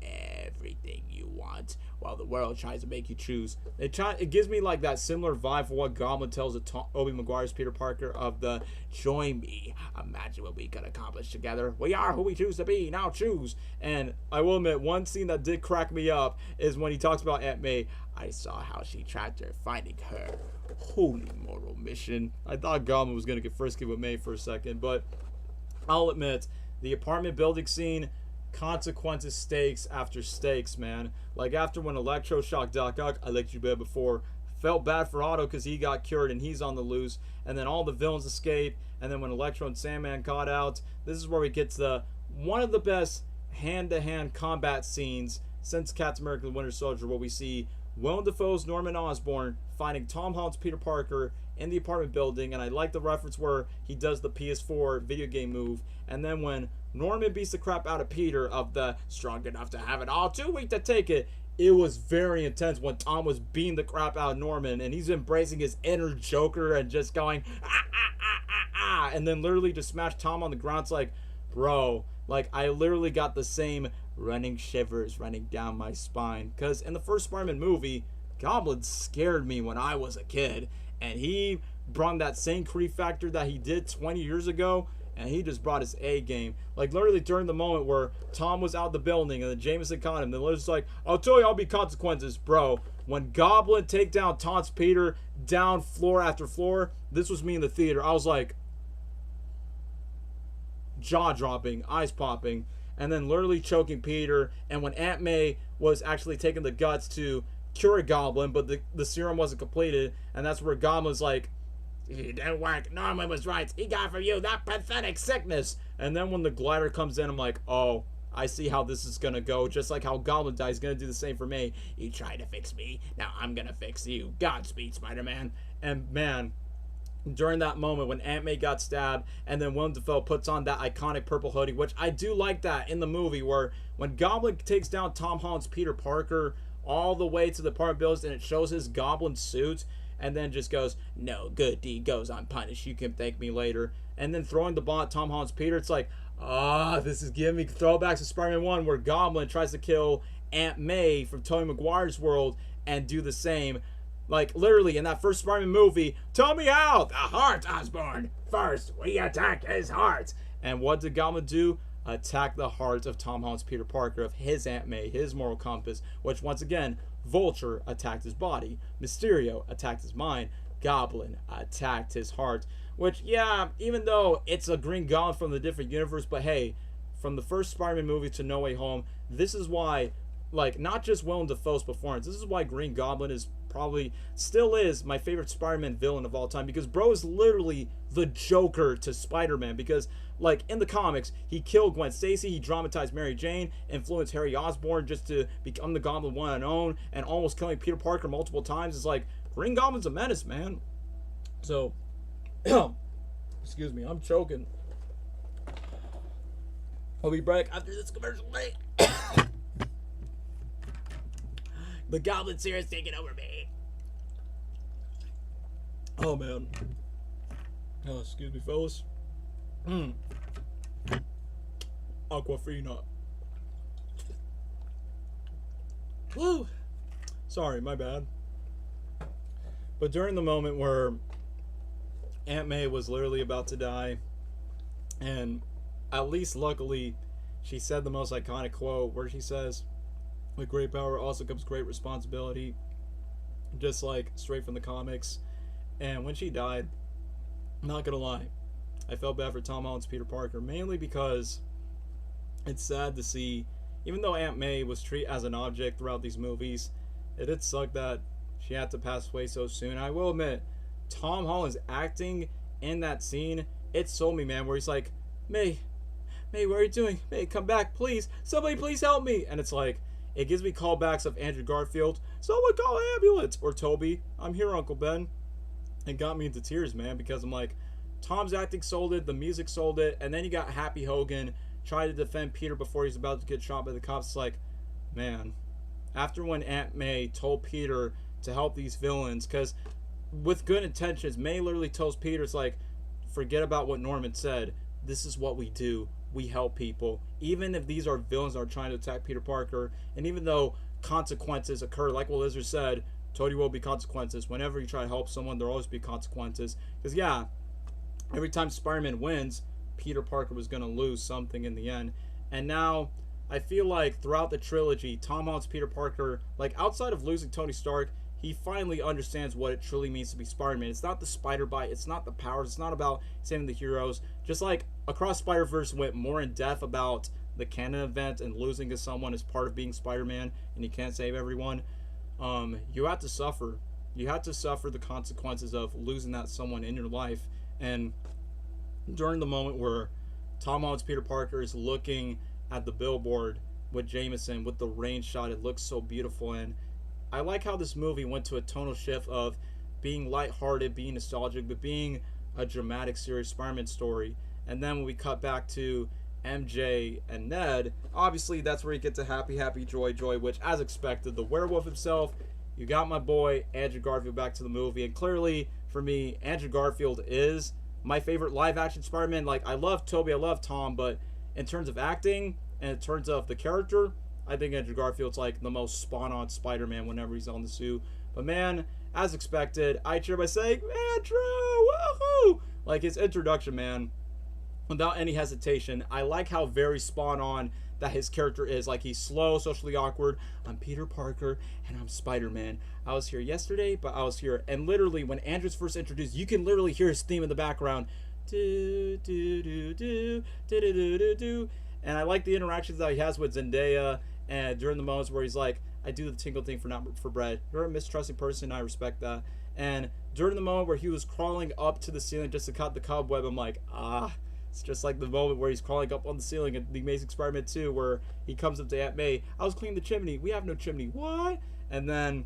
everything you want while the world tries to make you choose. It gives me like that similar vibe for what Goblin tells Tobey Maguire's Peter Parker of the, join me, imagine what we can accomplish together. We are who we choose to be, now choose. And I will admit, one scene that did crack me up is when he talks about Aunt May. I saw how she tracked her, finding her holy moral mission. I thought Goblin was going to get frisky with May for a second, but I'll admit, the apartment building scene, consequences, stakes after stakes, man. Like after when Electro shocked Doc Ock, I liked you better before. Felt bad for Otto because he got cured and he's on the loose. And then all the villains escape. And then when Electro and Sandman got out, this is where we get to one of the best hand-to-hand combat scenes since Captain America: The Winter Soldier, where we see Willem Dafoe's Norman Osborn finding Tom Holland's Peter Parker in the apartment building, and I like the reference where he does the PS4 video game move, and then when Norman beats the crap out of Peter of the strong enough to have it all, too weak to take it, it was very intense when Tom was beating the crap out of Norman, and he's embracing his inner Joker and just going, ah, ah, ah, ah, ah, and then literally just smashed Tom on the ground. It's like, bro, like I literally got the same running shivers running down my spine, because in the first Spider-Man movie, Goblin scared me when I was a kid, and he brought that same creep factor that he did 20 years ago, and he just brought his A game. Like literally during the moment where Tom was out the building and then Jameson caught him, then Lizard's like, I'll tell you, I'll be consequences, bro. When Goblin take down taunts Peter down floor after floor, this was me in the theater. I was like, jaw dropping, eyes popping, and then literally choking Peter. And when Aunt May was actually taking the guts to cure a Goblin, but the serum wasn't completed, and that's where Goblin's like, it didn't work, Norman was right, he got from you that pathetic sickness. And then when the glider comes in, I'm like, oh, I see how this is gonna go. Just like how Goblin dies, gonna do the same for me. You tried to fix me, now I'm gonna fix you. Godspeed, Spider-Man. And man, during that moment when Aunt May got stabbed, and then Willem Dafoe puts on that iconic purple hoodie, which I do like that in the movie, where when Goblin takes down Tom Holland's Peter Parker all the way to the apartment buildings, and it shows his Goblin suit, and then just goes, no good deed goes unpunished, you can thank me later. And then throwing the ball at Tom Holland's Peter, it's like, this is giving me throwbacks to Spider-Man 1, where Goblin tries to kill Aunt May from Tobey Maguire's world and do the same. Like, literally, in that first Spider-Man movie, tell me how! The heart, Osborn! First, we attack his heart! And what did Goblin do? Attack the heart of Tom Holland's Peter Parker, of his Aunt May, his moral compass, which, once again, Vulture attacked his body, Mysterio attacked his mind, Goblin attacked his heart. Which, yeah, even though it's a Green Goblin from the different universe, but hey, from the first Spider-Man movie to No Way Home, this is why, like, not just Willem Dafoe's performance, this is why Green Goblin is probably, still is, my favorite Spider-Man villain of all time, because bro is literally the Joker to Spider-Man, because, like, in the comics, he killed Gwen Stacy, he dramatized Mary Jane, influenced Harry Osborn just to become the Goblin one and own, and almost killing Peter Parker multiple times. It's like, Green Goblin's a menace, man. So, excuse me, I'm choking. I'll be back after this commercial break. The Goblin Seer's taking over me. Oh, man. Oh, excuse me, fellas. Aquafina. Woo! Sorry, my bad. But during the moment where Aunt May was literally about to die, and at least luckily, she said the most iconic quote where she says, "With great power also comes great responsibility," just like straight from the comics. And when she died, I'm not gonna lie, I felt bad for Tom Holland's Peter Parker, mainly because it's sad to see, even though Aunt May was treated as an object throughout these movies, it did suck that she had to pass away so soon. I will admit, Tom Holland's acting in that scene, it sold me, man, where he's like, May, what are you doing? May, come back, please. Somebody please help me. And it's like, it gives me callbacks of Andrew Garfield. Someone call an ambulance. Or Toby, I'm here, Uncle Ben. It got me into tears, man, because I'm like, Tom's acting sold it, the music sold it, and then you got Happy Hogan trying to defend Peter before he's about to get shot by the cops. It's like, man, after when Aunt May told Peter to help these villains, because with good intentions, May literally tells Peter, it's like, forget about what Norman said. This is what we do. We help people. Even if these are villains that are trying to attack Peter Parker, and even though consequences occur, like what Lizard said, Tony will be consequences. Whenever you try to help someone, there'll always be consequences. Because, yeah, every time Spider-Man wins, Peter Parker was going to lose something in the end. And now, I feel like throughout the trilogy, Tom Holland's Peter Parker, like outside of losing Tony Stark, he finally understands what it truly means to be Spider-Man. It's not the spider bite, it's not the powers, it's not about saving the heroes. Just like Across Spider-Verse went more in depth about the canon event and losing to someone as part of being Spider-Man, and you can't save everyone. You have to suffer. You have to suffer the consequences of losing that someone in your life. And during the moment where Tom Holland's Peter Parker is looking at the billboard with Jameson with the rain shot, it looks so beautiful. And I like how this movie went to a tonal shift of being lighthearted, being nostalgic, but being a dramatic, serious Spider-Man story. And then when we cut back to MJ and Ned, obviously that's where you get to happy, joy, which, as expected, the werewolf himself, you got my boy Andrew Garfield back to the movie. And clearly, for me, Andrew Garfield is my favorite live-action Spider-Man. Like, I love Tobey, I love Tom, but in terms of acting and in terms of the character, I think Andrew Garfield's like the most spawn-on Spider-Man whenever he's on the suit. But man, as expected, I cheer by saying, Andrew, woohoo! Like, his introduction, man, without any hesitation, I like how very spawn-on that his character is. Like, he's slow, socially awkward. I'm Peter Parker, and I'm Spider-Man. I was here yesterday, but I was here. And literally, when Andrew's first introduced, you can literally hear his theme in the background. Do, do, do, do, do, do, do, do, do. And I like the interactions that he has with Zendaya, and during the moments where he's like, I do the tingle thing for bread. You're a mistrusting person, I respect that. And during the moment where he was crawling up to the ceiling just to cut the cobweb, I'm like, it's just like the moment where he's crawling up on the ceiling in The Amazing Spider-Man 2, where he comes up to Aunt May, I was cleaning the chimney, we have no chimney, what? And then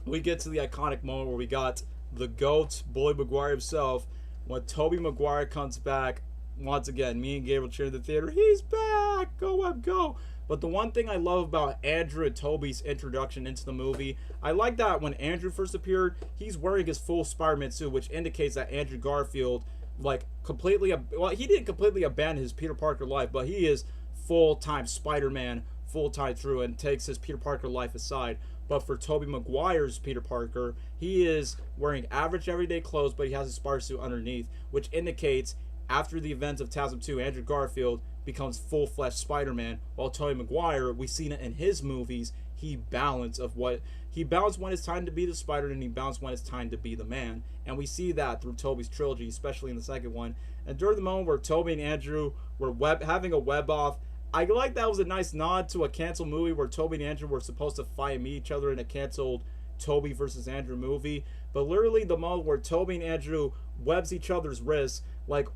we get to the iconic moment where we got the GOAT, Bully Maguire himself, when Tobey Maguire comes back. Once again, me and Gabriel cheer in the theater, he's back, go Web, go. But the one thing I love about Andrew and Tobey's introduction into the movie, I like that when Andrew first appeared, he's wearing his full Spider-Man suit, which indicates that Andrew Garfield, like, he didn't completely abandon his Peter Parker life, but he is full-time Spider-Man, full-time through, and takes his Peter Parker life aside. But for Tobey Maguire's Peter Parker, he is wearing average everyday clothes, but he has a Spider suit underneath, which indicates after the events of TASM 2, Andrew Garfield becomes full-fledged Spider-Man, while Tobey Maguire, we've seen it in his movies, he balanced when it's time to be the Spider and he balanced when it's time to be the man. And we see that through Tobey's trilogy, especially in the second one. And during the moment where Tobey and Andrew were having a web off, I like that was a nice nod to a canceled movie where Tobey and Andrew were supposed to fight and meet each other in a canceled Tobey versus Andrew movie. But literally the moment where Tobey and Andrew webs each other's wrists, like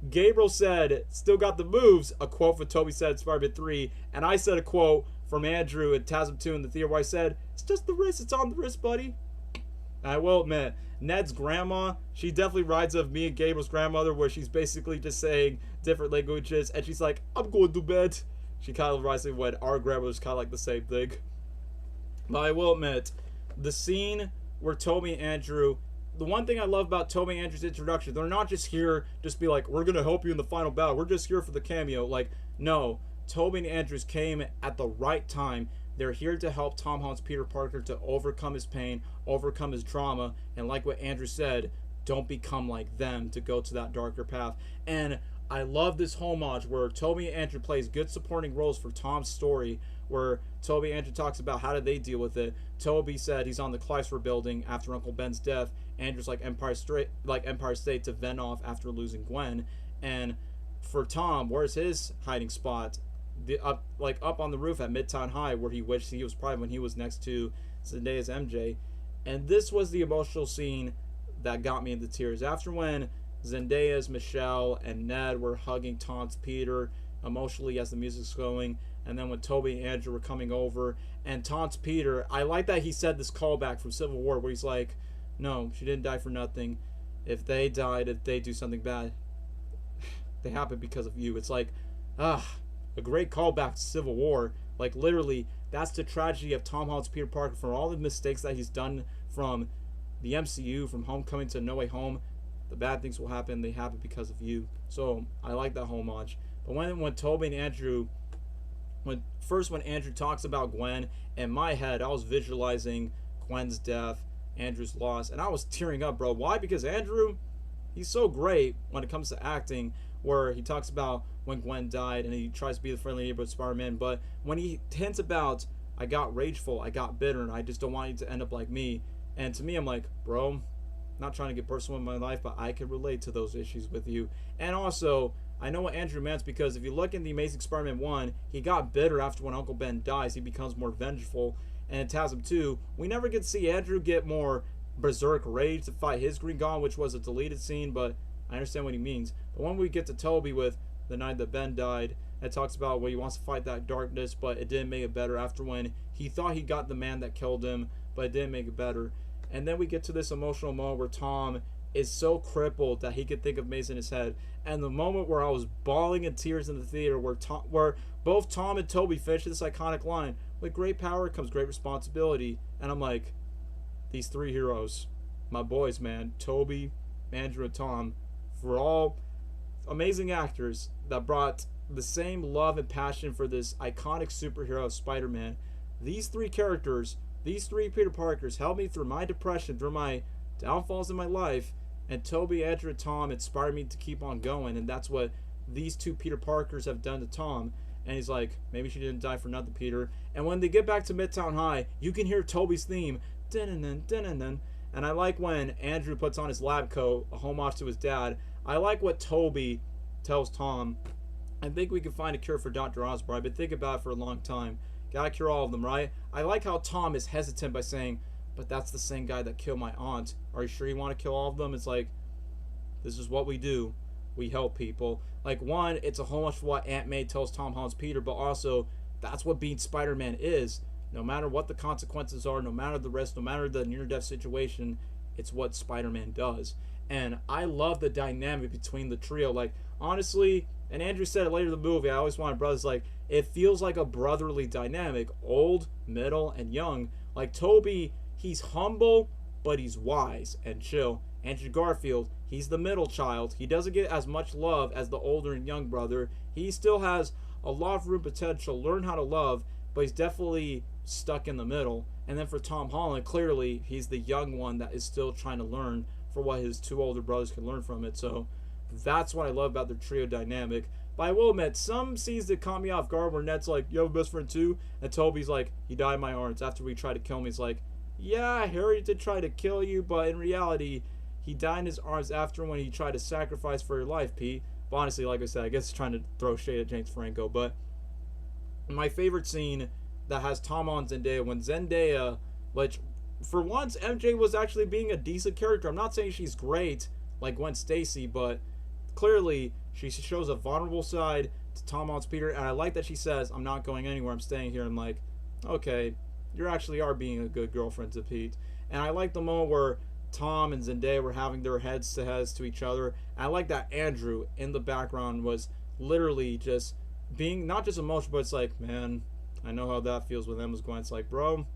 Gabriel said, still got the moves, a quote from Tobey said in Spider-Man 3, and I said a quote from Andrew in TASM 2 in the theater where I said, it's just the wrist, it's on the wrist, buddy. And I will admit, Ned's grandma, she definitely rides of me and Gabriel's grandmother, where she's basically just saying different languages, and she's like, I'm going to bed. She kind of rides of when our grandmother's kind of like the same thing. But I will admit, the scene where Toby and Andrew, the one thing I love about Toby and Andrew's introduction, they're not just here just be like, we're gonna help you in the final battle. We're just here for the cameo. Like, no, Toby and Andrews came at the right time. They're here to help Tom Holland's Peter Parker to overcome his pain, overcome his trauma, and like what Andrew said, don't become like them, to go to that darker path. And I love this homage where Toby and Andrew plays good supporting roles for Tom's story, where Toby and Andrew talks about how did they deal with it. Toby said he's on the Chrysler building after Uncle Ben's death. Andrew's like Empire State to vent off after losing Gwen. And for Tom, where's his hiding spot? Up on the roof at Midtown High, where he wished he was probably when he was next to Zendaya's MJ. And this was the emotional scene that got me into tears. After when Zendaya's Michelle and Ned were hugging Tom's Peter emotionally as the music's going, and then when Toby and Andrew were coming over, and Tom's Peter, I like that he said this callback from Civil War where he's like, no, she didn't die for nothing. If they died, if they do something bad, they happen because of you. It's like, a great callback to Civil War. Like, literally, that's the tragedy of Tom Holland's Peter Parker, for all the mistakes that he's done from the MCU, from Homecoming to No Way Home. The bad things will happen. They happen because of you. So I like that homage. But when Toby and Andrew, when Andrew talks about Gwen, in my head I was visualizing Gwen's death, Andrew's loss, and I was tearing up, bro. Why? Because Andrew, he's so great when it comes to acting, where he talks about when Gwen died and he tries to be the friendly neighborhood Spider-Man, but when he hints about, I got rageful, I got bitter, and I just don't want you to end up like me. And to me, I'm like, bro, not trying to get personal in my life, but I can relate to those issues with you. And also, I know what Andrew meant, because if you look in The Amazing Spider-Man 1, he got bitter after when Uncle Ben dies. He becomes more vengeful. And in TASM 2, we never get to see Andrew get more berserk rage to fight his Green Goblin, which was a deleted scene, but I understand what he means. But when we get to Toby with the night that Ben died, it talks about where he wants to fight that darkness, but it didn't make it better after when he thought he got the man that killed him, but it didn't make it better. And then we get to this emotional moment where Tom is so crippled that he could think of Maze in his head. And the moment where I was bawling in tears in the theater, where both Tom and Toby finish this iconic line, with great power comes great responsibility. And I'm like, these three heroes, my boys, man, Toby, Andrew, and Tom, for all amazing actors that brought the same love and passion for this iconic superhero Spider-Man. These three characters, these three Peter Parkers, helped me through my depression, through my downfalls in my life, and Toby, Andrew, and Tom inspired me to keep on going. And that's what these two Peter Parkers have done to Tom. And he's like, maybe she didn't die for nothing, Peter. And when they get back to Midtown High, you can hear Toby's theme, dun-dun-dun-dun-dun. And I like when Andrew puts on his lab coat, a homage to his dad. I like what Toby tells Tom. I think we can find a cure for Dr. Osborn. I've been thinking about it for a long time. Gotta cure all of them, right? I like how Tom is hesitant by saying, but that's the same guy that killed my aunt. Are you sure you want to kill all of them? It's like, this is what we do. We help people. Like, one, it's a homage for what Aunt May tells Tom Holland's Peter, but also, that's what being Spider-Man is. No matter what the consequences are, no matter the risk, no matter the near-death situation, it's what Spider-Man does. And I love the dynamic between the trio. Like, honestly, and Andrew said it later in the movie, I always wanted brothers, like, it feels like a brotherly dynamic. Old, middle, and young. Like, Toby, he's humble, but he's wise and chill. Andrew Garfield, he's the middle child. He doesn't get as much love as the older and young brother. He still has a lot of room potential, learn how to love, but he's definitely stuck in the middle. And then for Tom Holland, clearly, he's the young one that is still trying to learn for what his two older brothers can learn from it. So that's what I love about their trio dynamic. But I will admit, some scenes that caught me off guard where Ned's like, you have a best friend too? And Toby's like, he died in my arms. After we tried to kill him, he's like, yeah, Harry did try to kill you, but in reality, he died in his arms after when he tried to sacrifice for your life, Pete. But honestly, like I said, I guess trying to throw shade at James Franco. But my favorite scene that has Tom on Zendaya, when Zendaya, which for once MJ was actually being a decent character. I'm not saying she's great like Gwen Stacy, but clearly she shows a vulnerable side to Tom Holland's Peter. And I like that she says, I'm not going anywhere, I'm staying here. I'm like, okay, you actually are being a good girlfriend to Pete. And I like the moment where Tom and Zendaya were having their heads to each other. And I like that Andrew in the background was literally just being not just emotional, but it's like, man, I know how that feels with Emma's Gwen. It's like, bro,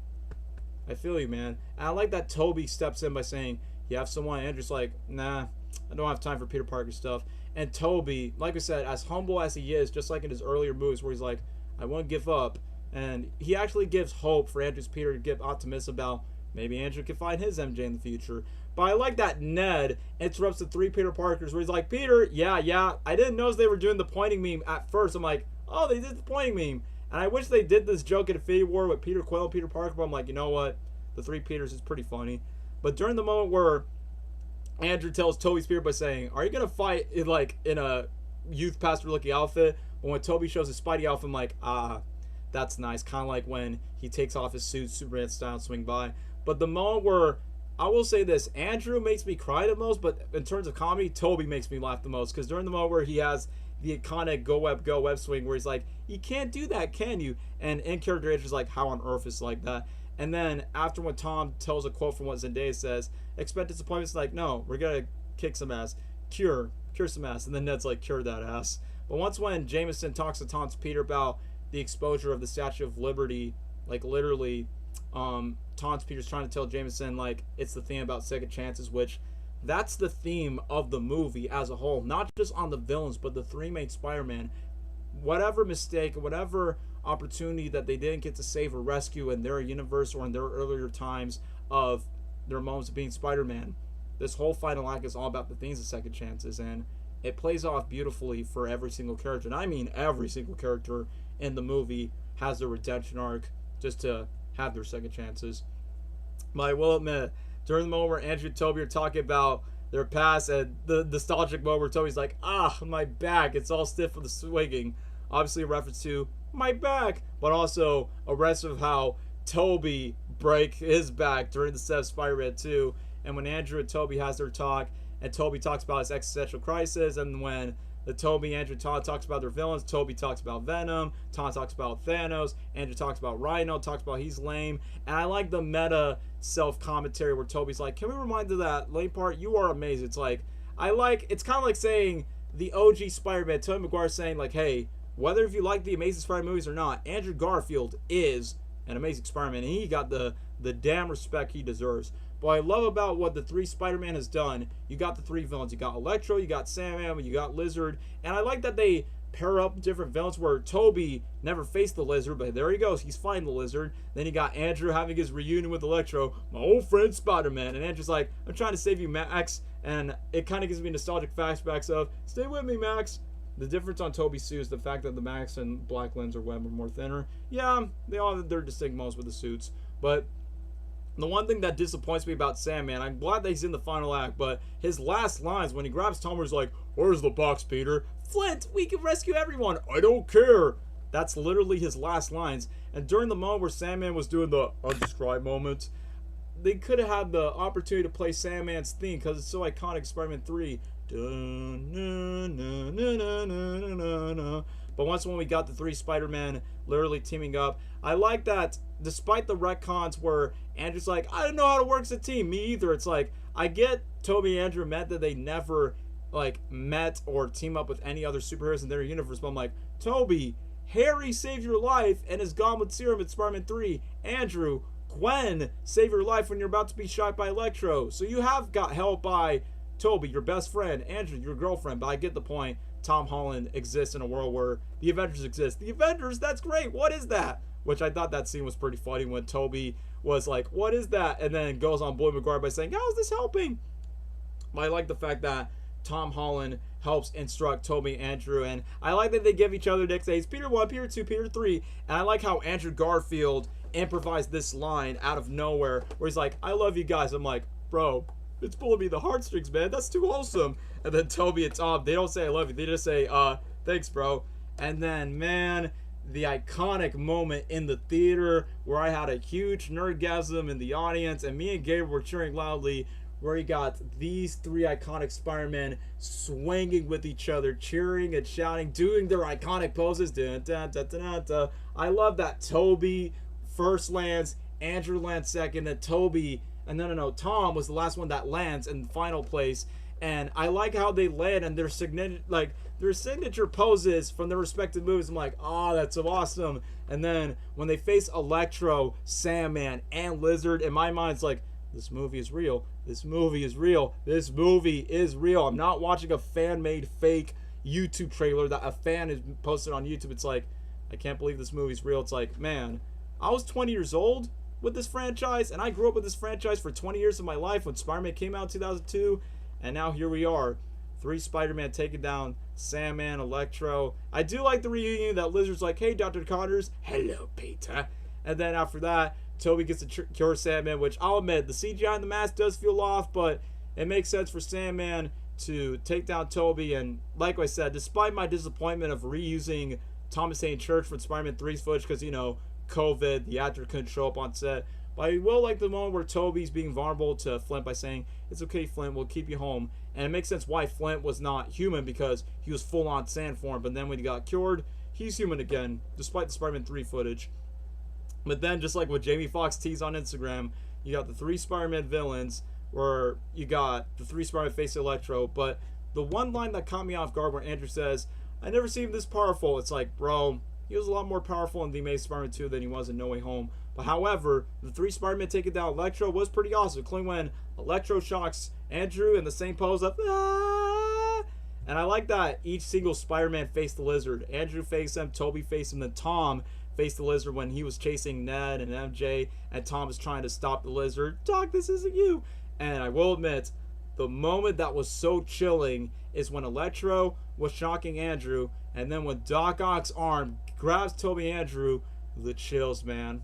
I feel you, man. And I like that Toby steps in by saying, you have someone, and Andrew's like, nah, I don't have time for Peter Parker stuff. And Toby, like I said, as humble as he is, just like in his earlier movies where he's like, I won't give up. And he actually gives hope for Andrew's Peter to get optimistic about maybe Andrew can find his MJ in the future. But I like that Ned interrupts the three Peter Parkers where he's like, Peter, yeah, I didn't notice they were doing the pointing meme at first. I'm like, oh, they did the pointing meme. And I wish they did this joke in Infinity War with Peter Quill and Peter Parker, but I'm like, you know what? The three Peters is pretty funny. But during the moment where Andrew tells Toby's Peter by saying, are you going to fight in a youth pastor looking outfit? But when Toby shows his Spidey outfit, I'm like, that's nice. Kind of like when he takes off his suit, Superman style, swing by. But the moment where, I will say this, Andrew makes me cry the most, but in terms of comedy, Toby makes me laugh the most. Because during the moment where he has the iconic go web swing where he's like, you can't do that, can you? And in character, Andrew's like, how on earth is like that? And then after when Tom tells a quote from what Zendaya says, expect disappointment, it's like, no, we're going to kick some ass. Cure some ass. And then Ned's like, cure that ass. But once when Jameson talks to Tom's Peter about the exposure of the Statue of Liberty, like literally, Tom's Peter's trying to tell Jameson, like, it's the theme about second chances, which that's the theme of the movie as a whole, not just on the villains, but the three main Spider-Man. Whatever mistake, whatever opportunity that they didn't get to save or rescue in their universe or in their earlier times of their moments of being Spider-Man, this whole final act is all about the themes of second chances, and it plays off beautifully for every single character. And I mean every single character in the movie has their redemption arc just to have their second chances. But I will admit, during the moment where Andrew and Toby are talking about their past and the nostalgic moment where Toby's like, my back, it's all stiff from the swinging. Obviously a reference to my back, but also a reference of how Toby break his back during the set of Spider-Man 2. And when Andrew and Toby has their talk, and Toby talks about his existential crisis, and when the Toby, Andrew, Tom talks about their villains, Toby talks about Venom, Tom talks about Thanos, Andrew talks about Rhino, talks about he's lame. And I like the meta self-commentary where Toby's like, can we remind of that lame part? You are amazing. It's like, it's kind of like saying the OG Spider-Man, Tobey Maguire saying like, hey, whether if you like the Amazing Spider-Man movies or not, Andrew Garfield is an amazing Spider-Man, and he got the damn respect he deserves. What I love about what the three Spider-Man has done, you got the three villains. You got Electro, you got Sandman, you got Lizard. And I like that they pair up different villains where Toby never faced the Lizard, but there he goes. He's fighting the Lizard. Then you got Andrew having his reunion with Electro, my old friend Spider-Man. And Andrew's like, I'm trying to save you, Max. And it kind of gives me nostalgic flashbacks of, stay with me, Max. The difference on Toby's suit is the fact that the Max and Black Lens or Web are more thinner. Yeah, they all have their distinct moments with the suits. But the one thing that disappoints me about Sandman, I'm glad that he's in the final act, but his last lines when he grabs Tom, he's like, where's the box, Peter? Flint, we can rescue everyone. I don't care. That's literally his last lines. And during the moment where Sandman was doing the undescribed moment, they could have had the opportunity to play Sandman's theme because it's so iconic, Spider-Man 3. But once when we got the three Spider-Man literally teaming up, I like that despite the retcons where Andrew's like, I don't know how to work as a team. Me either. It's like, I get Toby and Andrew met that they never met or team up with any other superheroes in their universe, but I'm like, Toby, Harry saved your life and is gone with serum in Spider-Man 3. Andrew, Gwen saved your life when you're about to be shot by Electro. So you have got help by Toby, your best friend, Andrew, your girlfriend, but I get the point. Tom Holland exists in a world where the Avengers exist. The Avengers, that's great. What is that? Which I thought that scene was pretty funny when Toby was like, what is that? And then goes on Boy Maguire by saying, how is this helping? But I like the fact that Tom Holland helps instruct Toby and Andrew, and I like that they give each other nicknames, Peter 1, Peter 2, Peter 3, and I like how Andrew Garfield improvised this line out of nowhere where he's like, I love you guys. I'm like, bro, it's pulling me the heartstrings, man. That's too wholesome. And then Toby and Tom, they don't say I love you. They just say, thanks, bro. And then, man, the iconic moment in the theater where I had a huge nerdgasm in the audience and me and Gabriel were cheering loudly where you got these three iconic Spider-Men swinging with each other, cheering and shouting, doing their iconic poses. Dun, dun, dun, dun, dun, dun. I love that Toby first lands, Andrew lands second, and Toby... And no, Tom was the last one that lands in final place. And I like how they land and their signature poses from their respective movies. I'm like, oh, that's so awesome. And then when they face Electro, Sandman, and Lizard, in my mind, it's like, this movie is real. This movie is real. This movie is real. I'm not watching a fan-made fake YouTube trailer that a fan has posted on YouTube. It's like, I can't believe this movie's real. It's like, man, I was 20 years old with this franchise, and I grew up with this franchise for 20 years of my life when Spider-Man came out in 2002, and now here we are. 3 Spider-Man taking down Sandman, Electro. I do like the reunion that Lizard's like, hey, Dr. Connors. Hello, Peter. And then after that, Tobey gets to cure Sandman, which I'll admit, the CGI in the mask does feel off, but it makes sense for Sandman to take down Tobey. And like I said, despite my disappointment of reusing Thomas Hayden Church for Spider-Man 3's footage because, you know, COVID, the actor couldn't show up on set. But I will like the moment where Tobey's being vulnerable to Flint by saying, it's okay, Flint, we'll keep you home. And it makes sense why Flint was not human because he was full-on sand form. But then when he got cured, he's human again, despite the Spider-Man 3 footage. But then, just like what Jamie Foxx teased on Instagram, you got the 3 Spider-Man villains, where you got the 3 Spider-Man face Electro. But the one line that caught me off guard where Andrew says, I never seen him this powerful. It's like, bro, he was a lot more powerful in The Amazing Spider-Man 2 than he was in No Way Home. But however, the 3 Spider-Man taking down Electro was pretty awesome, including when Electro shocks Andrew in the same pose of, ah! And I like that each single Spider-Man faced the Lizard. Andrew faced him, Tobey faced him, then Tom faced the Lizard when he was chasing Ned and MJ, and Tom was trying to stop the Lizard. Doc, this isn't you. And I will admit, the moment that was so chilling is when Electro was shocking Andrew, and then when Doc Ock's arm grabs Tobey Andrew, the chills, man.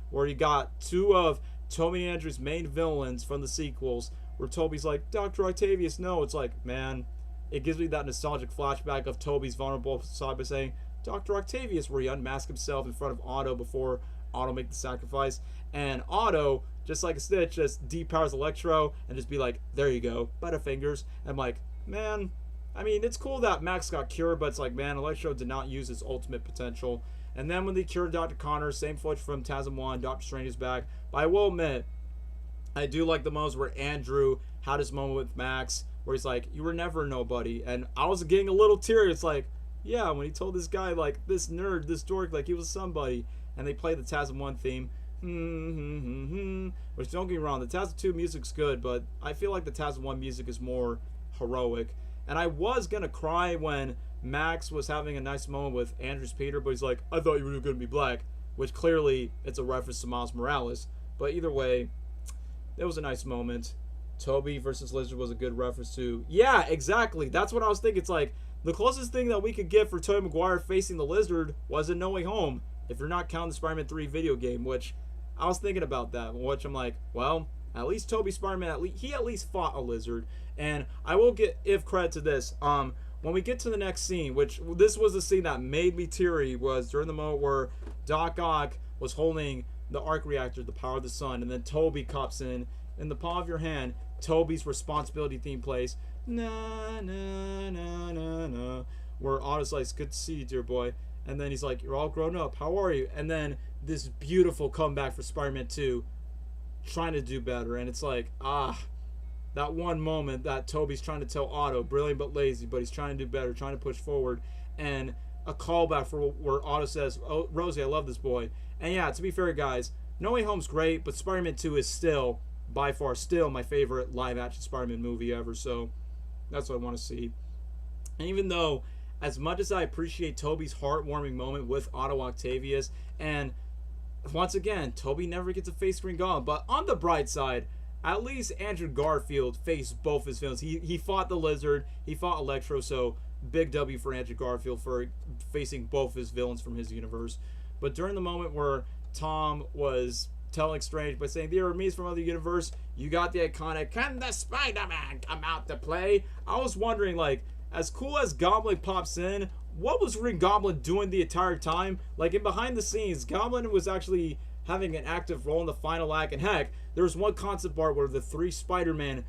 Where you got 2 of Tobey Andrew's main villains from the sequels, where Tobey's like, Dr. Octavius, no. It's like, man, it gives me that nostalgic flashback of Tobey's vulnerable side by saying, Dr. Octavius, where he unmasked himself in front of Otto before Otto make the sacrifice. And Otto, just like a Stitch, just depowers Electro and just be like, there you go, Butterfingers. And I'm like, man, I mean, it's cool that Max got cured, but it's like, man, Electro did not use his ultimate potential. And then when they cured Dr. Connors, same footage from TASM 1, Doctor Strange is back. But I will admit, I do like the moments where Andrew had his moment with Max, where he's like, you were never nobody. And I was getting a little teary. It's like, yeah, when he told this guy, like, this nerd, this dork, like he was somebody. And they played the TASM 1 theme. Which, don't get me wrong, the TASM 2 music's good, but I feel like the TASM 1 music is more heroic. And I was going to cry when Max was having a nice moment with Andrew's Peter, but he's like, I thought you were going to be black. Which clearly, it's a reference to Miles Morales. But either way, it was a nice moment. Tobey versus Lizard was a good reference to, yeah, exactly. That's what I was thinking. It's like, the closest thing that we could get for Tobey Maguire facing the Lizard was in No Way Home. If you're not counting the Spider-Man 3 video game, which I was thinking about that, which I'm like, well, at least Tobey Spider-Man, he at least fought a Lizard. And I will give credit to this. When we get to the next scene, which this was the scene that made me teary, was during the moment where Doc Ock was holding the arc reactor, the power of the sun, and then Tobey cops in the palm of your hand, Tobey's responsibility theme plays, na na na na na, where Otto's like, it's good to see you, dear boy. And then he's like, you're all grown up, how are you? And then this beautiful comeback for Spider-Man 2, trying to do better. And it's like, that one moment that Tobey's trying to tell Otto, brilliant but lazy, but he's trying to do better, trying to push forward. And a callback for where Otto says, oh, Rosie, I love this boy. And yeah, to be fair, guys, No Way Home's great, but Spider-Man 2 is still, by far, still my favorite live-action Spider-Man movie ever. So that's what I want to see. And even though, as much as I appreciate Tobey's heartwarming moment with Otto Octavius, and once again, Tobey never gets a face Green Goblin, but on the bright side, at least Andrew Garfield faced both his villains. He fought the Lizard, he fought Electro, so big W for Andrew Garfield for facing both his villains from his universe. But during the moment where Tom was telling Strange by saying, there are me's from other universe, you got the iconic, can the Spider-Man come out to play? I was wondering, like, as cool as Goblin pops in, what was Green Goblin doing the entire time? Like, in behind the scenes, Goblin was actually having an active role in the final act. And heck, there was one concept art where the 3 Spider-Man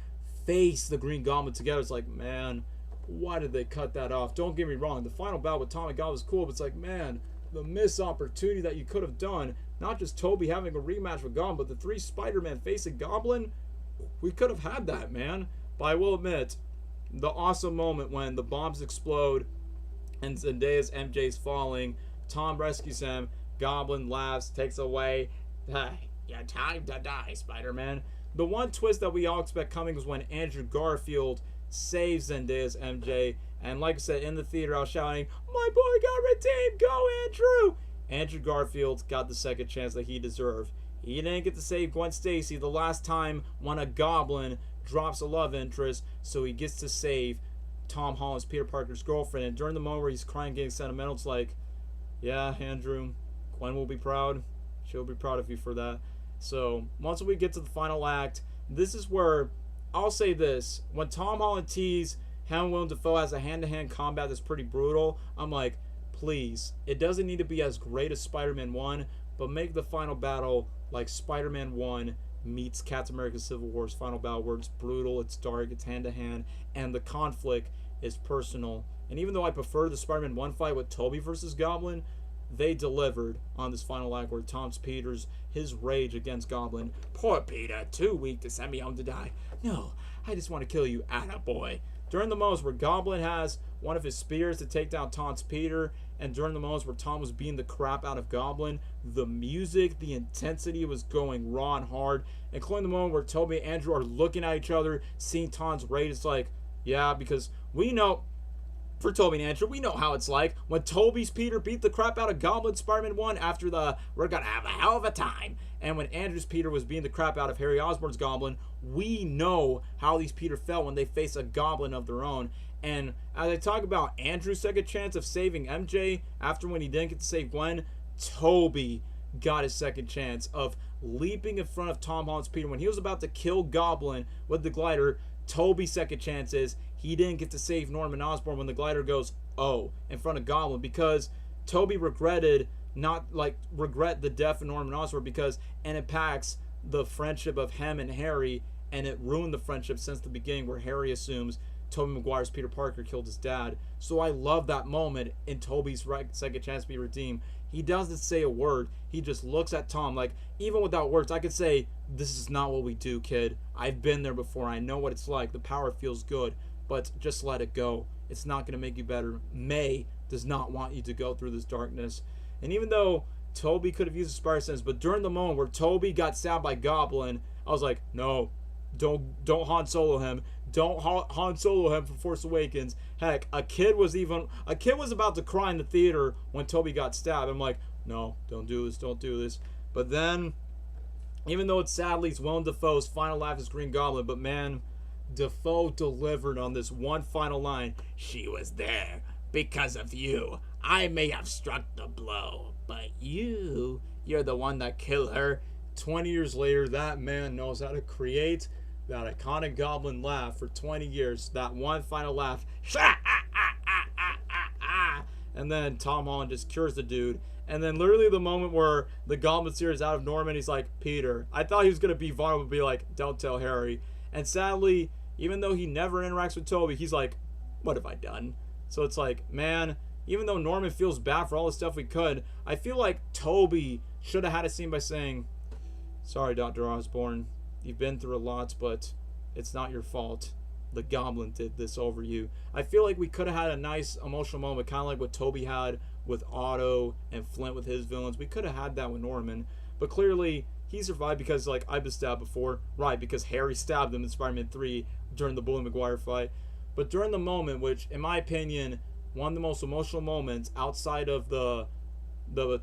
face the Green Goblin together. It's like, man, why did they cut that off? Don't get me wrong, the final battle with Tom and Goblin was cool, but it's like, man, the missed opportunity that you could have done, not just Tobey having a rematch with Goblin, but the 3 Spider-Man facing Goblin, we could have had that, man. But I will admit, the awesome moment when the bombs explode and Zendaya's MJ's falling, Tom rescues him, Goblin laughs, takes away. Hey, your time to die, Spider-Man. The one twist that we all expect coming was when Andrew Garfield saves Zendaya's MJ. And like I said, in the theater, I was shouting, my boy got redeemed, go Andrew! Andrew Garfield got the second chance that he deserved. He didn't get to save Gwen Stacy the last time when a goblin drops a love interest, so he gets to save Tom Holland's Peter Parker's girlfriend. And during the moment where he's crying, getting sentimental, it's like, yeah, Andrew, Gwen will be proud. She'll be proud of you for that. So once we get to the final act, this is where I'll say this: when Tom Holland teased him and Willem Dafoe has a hand-to-hand combat that's pretty brutal, I'm like, please, it doesn't need to be as great as Spider-Man 1, but make the final battle like Spider-Man 1 meets Captain America Civil War's final battle, where it's brutal, it's dark, it's hand-to-hand, and the conflict is personal. And even though I prefer the Spider-Man 1 fight with Tobey versus Goblin, they delivered on this final act where Tom Peters, his rage against Goblin, poor Peter, too weak to send me home to die. No, I just want to kill you, attaboy. During the moments where Goblin has one of his spears to take down Tom's Peter, and during the moments where Tom was beating the crap out of Goblin, the music, the intensity was going raw and hard, including the moment where Tobey and Andrew are looking at each other, seeing Tom's rage. It's like, yeah, because we know, for Tobey and Andrew, we know how it's like when Tobey's Peter beat the crap out of Goblin Spider-Man 1 after the we're gonna have a hell of a time. And when Andrew's Peter was beating the crap out of Harry Osborn's Goblin, we know how these Peter felt when they face a Goblin of their own. And as I talk about Andrew's second chance of saving MJ after when he didn't get to save Gwen, Tobey got his second chance of leaping in front of Tom Holland's Peter. When he was about to kill Goblin with the glider, Tobey's second chance is he didn't get to save Norman Osborn when the glider goes, oh, in front of Goblin, because Tobey regret the death of Norman Osborn because it impacts the friendship of him and Harry, and it ruined the friendship since the beginning where Harry assumes Tobey Maguire's Peter Parker killed his dad. So I love that moment in Tobey's second chance to be redeemed. He doesn't say a word. He just looks at Tom. Like, even without words, I could say, this is not what we do, kid. I've been there before. I know what it's like. The power feels good. But just let it go. It's not going to make you better. May does not want you to go through this darkness. And even though Tobey could have used his Spider Sense, but during the moment where Tobey got stabbed by Goblin, I was like, no, don't Han Solo him. Don't Han Solo him for Force Awakens. Heck, a kid was about to cry in the theater when Tobey got stabbed. I'm like, no, don't do this. But then, even though it's sadly it's Willem Dafoe's final laugh as Green Goblin, but man, Dafoe delivered on this one final line. She was there because of you. I may have struck the blow, but you're the one that killed her. 20 years later, that man knows how to create that iconic Goblin laugh for 20 years. That one final laugh. And then Tom Holland just cures the dude. And then literally the moment where the Goblin Seer is out of Norman, he's like, Peter. I thought he was going to be vulnerable, be like, don't tell Harry. And sadly, even though he never interacts with Tobey, he's like, what have I done? So it's like, man, even though Norman feels bad for all the stuff we could, I feel like Tobey should have had a scene by saying, sorry, Dr. Osborn, you've been through a lot, but it's not your fault. The Goblin did this over you. I feel like we could have had a nice emotional moment, kind of like what Tobey had with Otto and Flint with his villains. We could have had that with Norman, but clearly he survived because, like, I've been stabbed before. Right, because Harry stabbed him in Spider-Man 3 during the Bully Maguire fight. But during the moment, which, in my opinion, one of the most emotional moments outside of the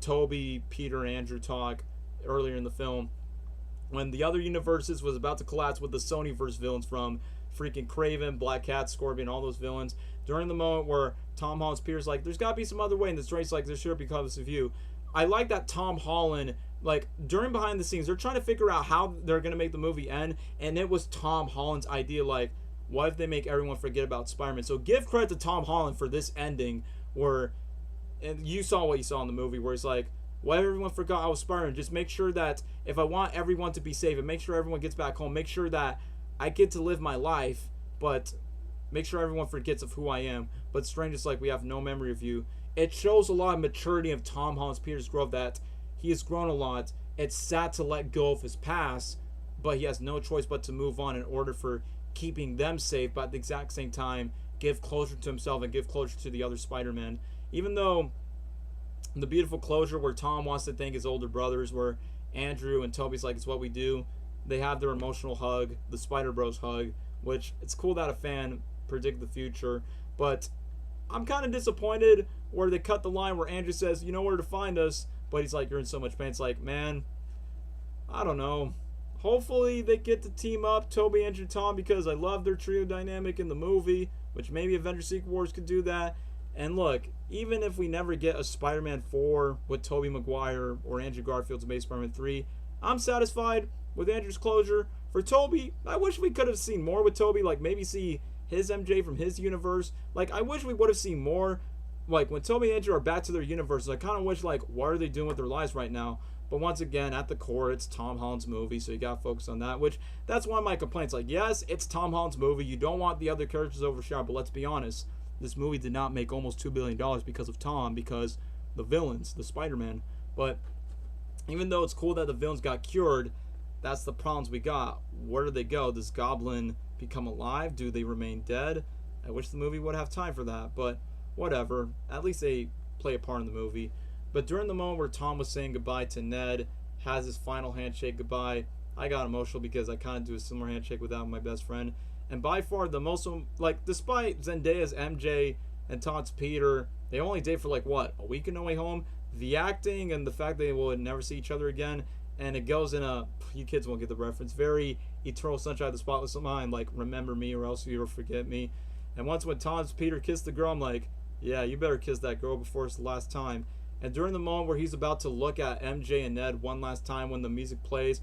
Tobey, Peter, and Andrew talk earlier in the film, when the other universes was about to collapse with the Sonyverse villains from freaking Kraven, Black Cat, Scorpion, all those villains, during the moment where Tom Holland's Peter's like, there's got to be some other way, and this race like, there should be because of you. I like that Tom Holland, like, during behind the scenes, they're trying to figure out how they're going to make the movie end, and it was Tom Holland's idea, like, what if they make everyone forget about Spider-Man? So give credit to Tom Holland for this ending, where, and you saw what you saw in the movie, where it's like, what if everyone forgot I was Spider-Man? Just make sure that if I want everyone to be safe, and make sure everyone gets back home, make sure that I get to live my life, but make sure everyone forgets of who I am. But Strange is like, we have no memory of you. It shows a lot of maturity of Tom Holland's Peter's growth, that he has grown a lot. It's sad to let go of his past, but he has no choice but to move on in order for keeping them safe, but at the exact same time give closure to himself and give closure to the other Spider-Man. Even though the beautiful closure where Tom wants to thank his older brothers, where Andrew and Toby's like, it's what we do, they have their emotional hug, the Spider Bros hug, which it's cool that a fan predicted the future, but I'm kind of disappointed where they cut the line where Andrew says, you know where to find us, but he's like, you're in so much pain. It's like, man, I don't know. Hopefully they get to team up, Toby, Andrew, Tom, because I love their trio dynamic in the movie, which maybe Avengers Secret Wars could do that. And look, even if we never get a Spider-Man 4 with Tobey Maguire or Andrew Garfield's Amazing Spider-Man 3, I'm satisfied with Andrew's closure. For Tobey, I wish we could have seen more with Tobey, like maybe see his MJ from his universe. Like, I wish we would have seen more. Like, when Tobey and Andrew are back to their universes, I kind of wish, like, what are they doing with their lives right now? But once again, at the core, it's Tom Holland's movie, so you gotta focus on that, which, that's one of my complaints. Like, yes, it's Tom Holland's movie. You don't want the other characters overshadowed, but let's be honest. This movie did not make almost $2 billion because of Tom, because the villains, the Spider-Man. But even though it's cool that the villains got cured, that's the problems we got. Where do they go? Does Goblin become alive? Do they remain dead? I wish the movie would have time for that, but whatever. At least they play a part in the movie. But during the moment where Tom was saying goodbye to Ned, has his final handshake goodbye, I got emotional because I kind of do a similar handshake without my best friend. And by far the most, like, despite Zendaya's MJ and Tom's Peter, they only date for, like, what, a week in No Way Home? The acting and the fact they will never see each other again, and it goes in a, you kids won't get the reference, very Eternal Sunshine of the Spotless Mind, like, remember me or else you'll forget me. And once when Tom's Peter kissed the girl, I'm like, yeah, you better kiss that girl before it's the last time. And during the moment where he's about to look at MJ and Ned one last time when the music plays,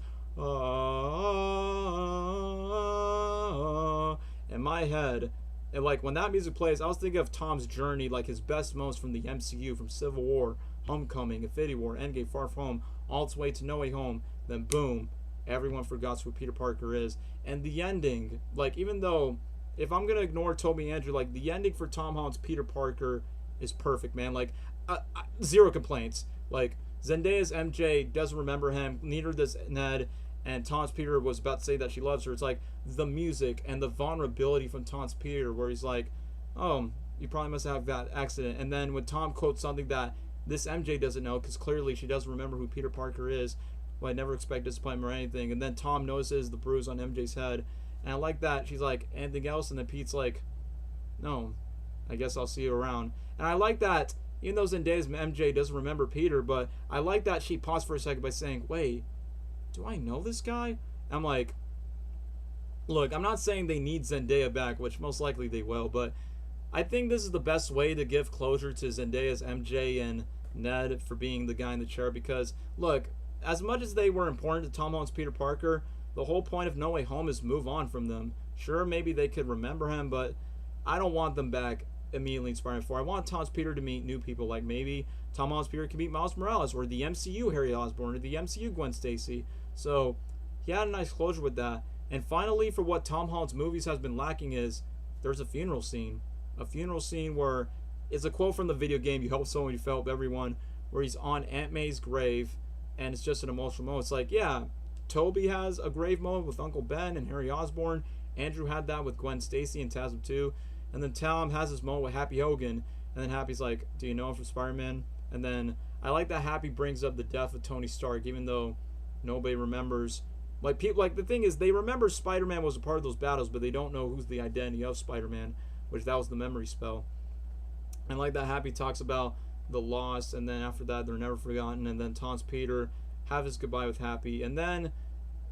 in my head, and like when that music plays, I was thinking of Tom's journey, like his best moments from the MCU, from Civil War, Homecoming, Infinity War, Endgame, Far From Home, all its way to No Way Home. Then boom, everyone forgot who Peter Parker is. And the ending, like, even though, if I'm gonna ignore Tobey and Andrew, like, the ending for Tom Holland's Peter Parker is perfect, man. Like, zero complaints. Like, Zendaya's MJ doesn't remember him, neither does Ned, and Tom's Peter was about to say that she loves her. It's like the music and the vulnerability from Tom's Peter, where he's like, oh, you probably must have that accident. And then when Tom quotes something that this MJ doesn't know, because clearly she doesn't remember who Peter Parker is, well, I never expect disappointment or anything. And then Tom notices the bruise on MJ's head, and I like that. She's like, anything else? And then Pete's like, no, I guess I'll see you around. And I like that, even though Zendaya's MJ doesn't remember Peter, but I like that she paused for a second by saying, wait, do I know this guy? I'm like, look, I'm not saying they need Zendaya back, which most likely they will, but I think this is the best way to give closure to Zendaya's MJ and Ned for being the guy in the chair, because, look, as much as they were important to Tom Holland's Peter Parker, the whole point of No Way Home is move on from them. Sure, maybe they could remember him, but I don't want them back immediately in Spider-Man 4. I want Tom's Peter to meet new people, like maybe Tom Holland's Peter can meet Miles Morales, or the MCU Harry Osborn, or the MCU Gwen Stacy. So he had a nice closure with that. And finally, for what Tom Holland's movies has been lacking is there's a funeral scene. A funeral scene where it's a quote from the video game, you help someone, you help everyone, where he's on Aunt May's grave, and it's just an emotional moment. It's like, yeah, Toby has a grave moment with Uncle Ben and Harry Osborn. Andrew had that with Gwen Stacy and TASM 2. And then Tom has his moment with Happy Hogan. And then Happy's like, do you know him from Spider-Man? And then I like that Happy brings up the death of Tony Stark, even though nobody remembers. Like, people, like, the thing is, they remember Spider-Man was a part of those battles, but they don't know who's the identity of Spider-Man, which that was the memory spell. And like that Happy talks about the loss, and then after that, they're never forgotten. And then Tom's Peter have his goodbye with Happy. And then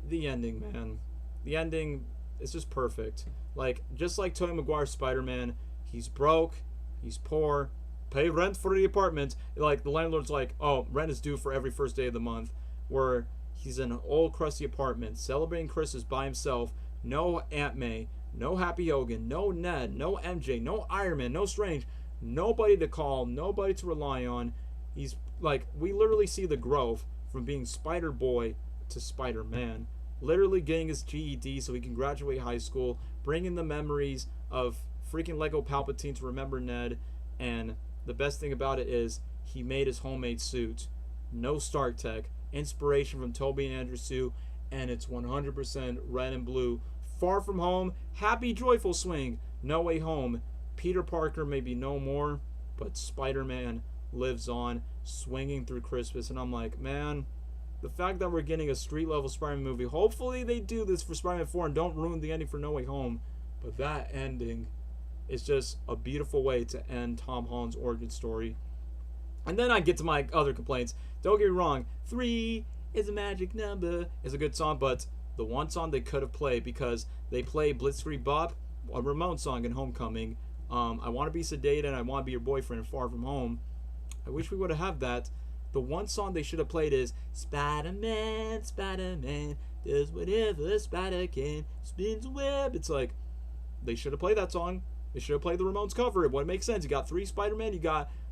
the ending, man. The ending is just perfect. Like, just like Tobey Maguire's Spider-Man, he's broke, he's poor, pay rent for the apartment. Like, the landlord's like, oh, rent is due for every first day of the month. Where he's in an old, crusty apartment, celebrating Christmas by himself. No Aunt May, no Happy Hogan, no Ned, no MJ, no Iron Man, no Strange. Nobody to call, nobody to rely on. He's, like, we literally see the growth from being Spider-Boy to Spider-Man. Literally getting his GED so he can graduate high school, bringing the memories of freaking Lego Palpatine to remember Ned, and the best thing about it is he made his homemade suit. No Stark Tech. Inspiration from Toby and Andrew Sue, and it's 100% red and blue. Far From Home, happy, joyful swing. No Way Home, Peter Parker may be no more, but Spider-Man lives on, swinging through Christmas. And I'm like, man, the fact that we're getting a street-level Spider-Man movie, hopefully they do this for Spider-Man 4 and don't ruin the ending for No Way Home. But that ending is just a beautiful way to end Tom Holland's origin story. And then I get to my other complaints. Don't get me wrong, 3 is a magic number is a good song, but the one song they could have played, because they play Blitzkrieg Bop, a Ramon song in Homecoming. I Want to Be Sedated and I Want to Be Your Boyfriend in Far From Home. I wish we would have had that. The one song they should have played is Spider-Man, Spider-Man, does whatever a spider can, spins a web. It's like, they should have played that song. They should have played the Ramones cover. It would make sense. You got 3 Spider-Man,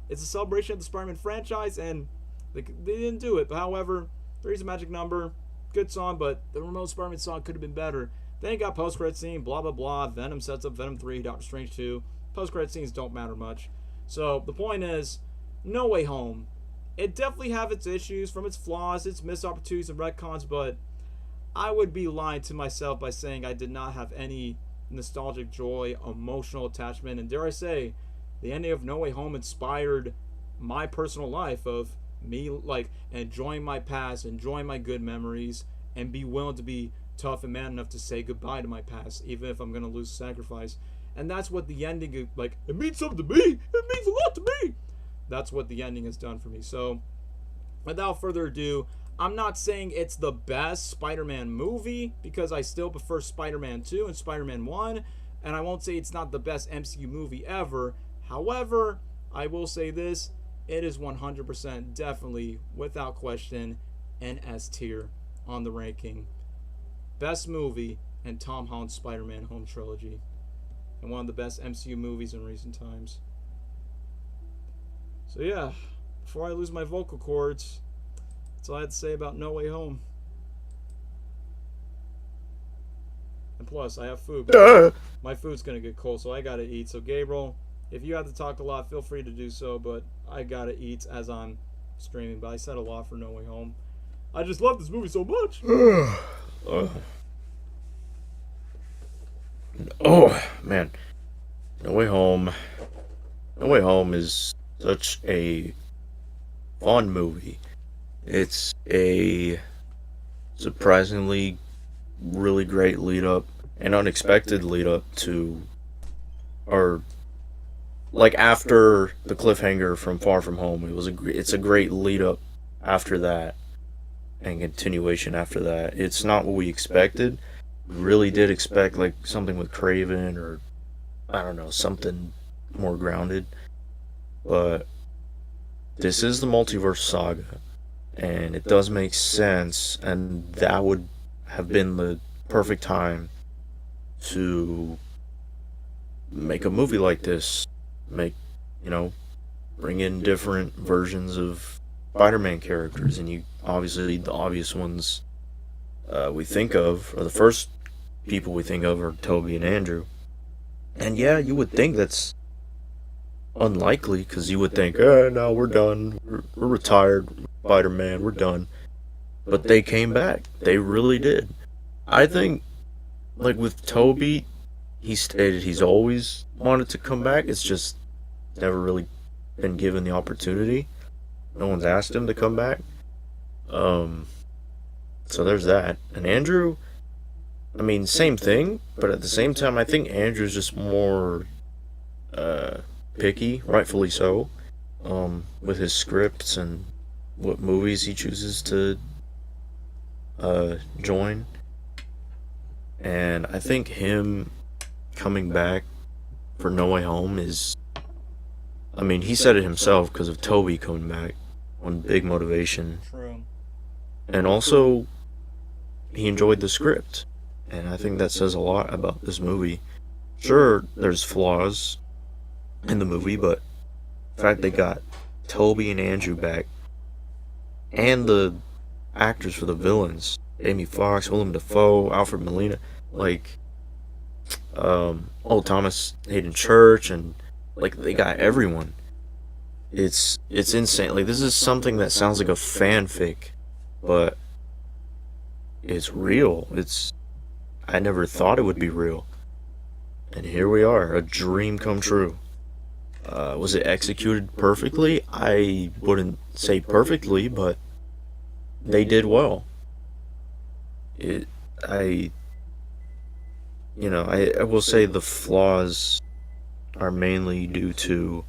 it's a celebration of the Spider-Man franchise, and they didn't do it. But however, 3 is a magic number. Good song, but the Ramones Spider-Man song could have been better. Then you got post-credit scene, blah, blah, blah. Venom sets up Venom 3, Doctor Strange 2. Post-credit scenes don't matter much. So the point is, No Way Home. It definitely have its issues from its flaws, its missed opportunities and retcons, but I would be lying to myself by saying I did not have any nostalgic joy, emotional attachment, and dare I say, the ending of No Way Home inspired my personal life of me like enjoying my past, enjoying my good memories, and be willing to be tough and man enough to say goodbye to my past, even if I'm gonna lose sacrifice. And that's what the ending, like, it means something to me. It means a lot to me. That's what the ending has done for me. So, without further ado, I'm not saying it's the best Spider-Man movie, because I still prefer Spider-Man 2 and Spider-Man 1, and I won't say it's not the best MCU movie ever. However, I will say this, it is 100% definitely, without question, an S tier on the ranking. Best movie and Tom Holland's Spider-Man home trilogy, and one of the best MCU movies in recent times. So yeah, before I lose my vocal cords, that's all I had to say about No Way Home. And plus, I have food, but my food's gonna get cold, so I gotta eat. So Gabriel, if you have to talk a lot, feel free to do so, but I gotta eat as I'm streaming. But I said a lot for No Way Home. I just love this movie so much. Oh man, No Way Home. No Way Home is such a fun movie. It's a surprisingly really great lead up, an unexpected lead up to our, like, after the cliffhanger from Far From Home. It's a great lead up after that and continuation after that. It's not what we expected. We really did expect like something with Craven, or I don't know, something more grounded. But this is the multiverse saga, and it does make sense, and that would have been the perfect time to make a movie like this. Make, bring in different versions of Spider-Man characters, and you obviously the obvious ones we think of, or the first people we think of, are Toby and Andrew. And yeah, you would think that's unlikely, because you would think, no, we're done. We're retired, Spider-Man, we're done. But they came back. They really did. I think, like with Toby, he stated he's always wanted to come back. It's just never really been given the opportunity. No one's asked him to come back. So there's that. And Andrew, I mean, same thing, but at the same time, I think Andrew's just more picky, rightfully so, with his scripts and what movies he chooses to join. And I think him coming back for No Way Home is, I mean, he said it himself, because of Toby coming back, one big motivation. True. And also, he enjoyed the script, and I think that says a lot about this movie. Sure, there's flaws in the movie, but the fact they got Toby and Andrew back, and the actors for the villains, Jamie Foxx, Willem Dafoe, Alfred Molina, like, Thomas Hayden Church, and like, they got everyone. It's insane. Like, this is something that sounds like a fanfic, but it's real. I never thought it would be real. And here we are, a dream come true. Was it executed perfectly? I wouldn't say perfectly, but they did well. It, I, I will say the flaws are mainly due to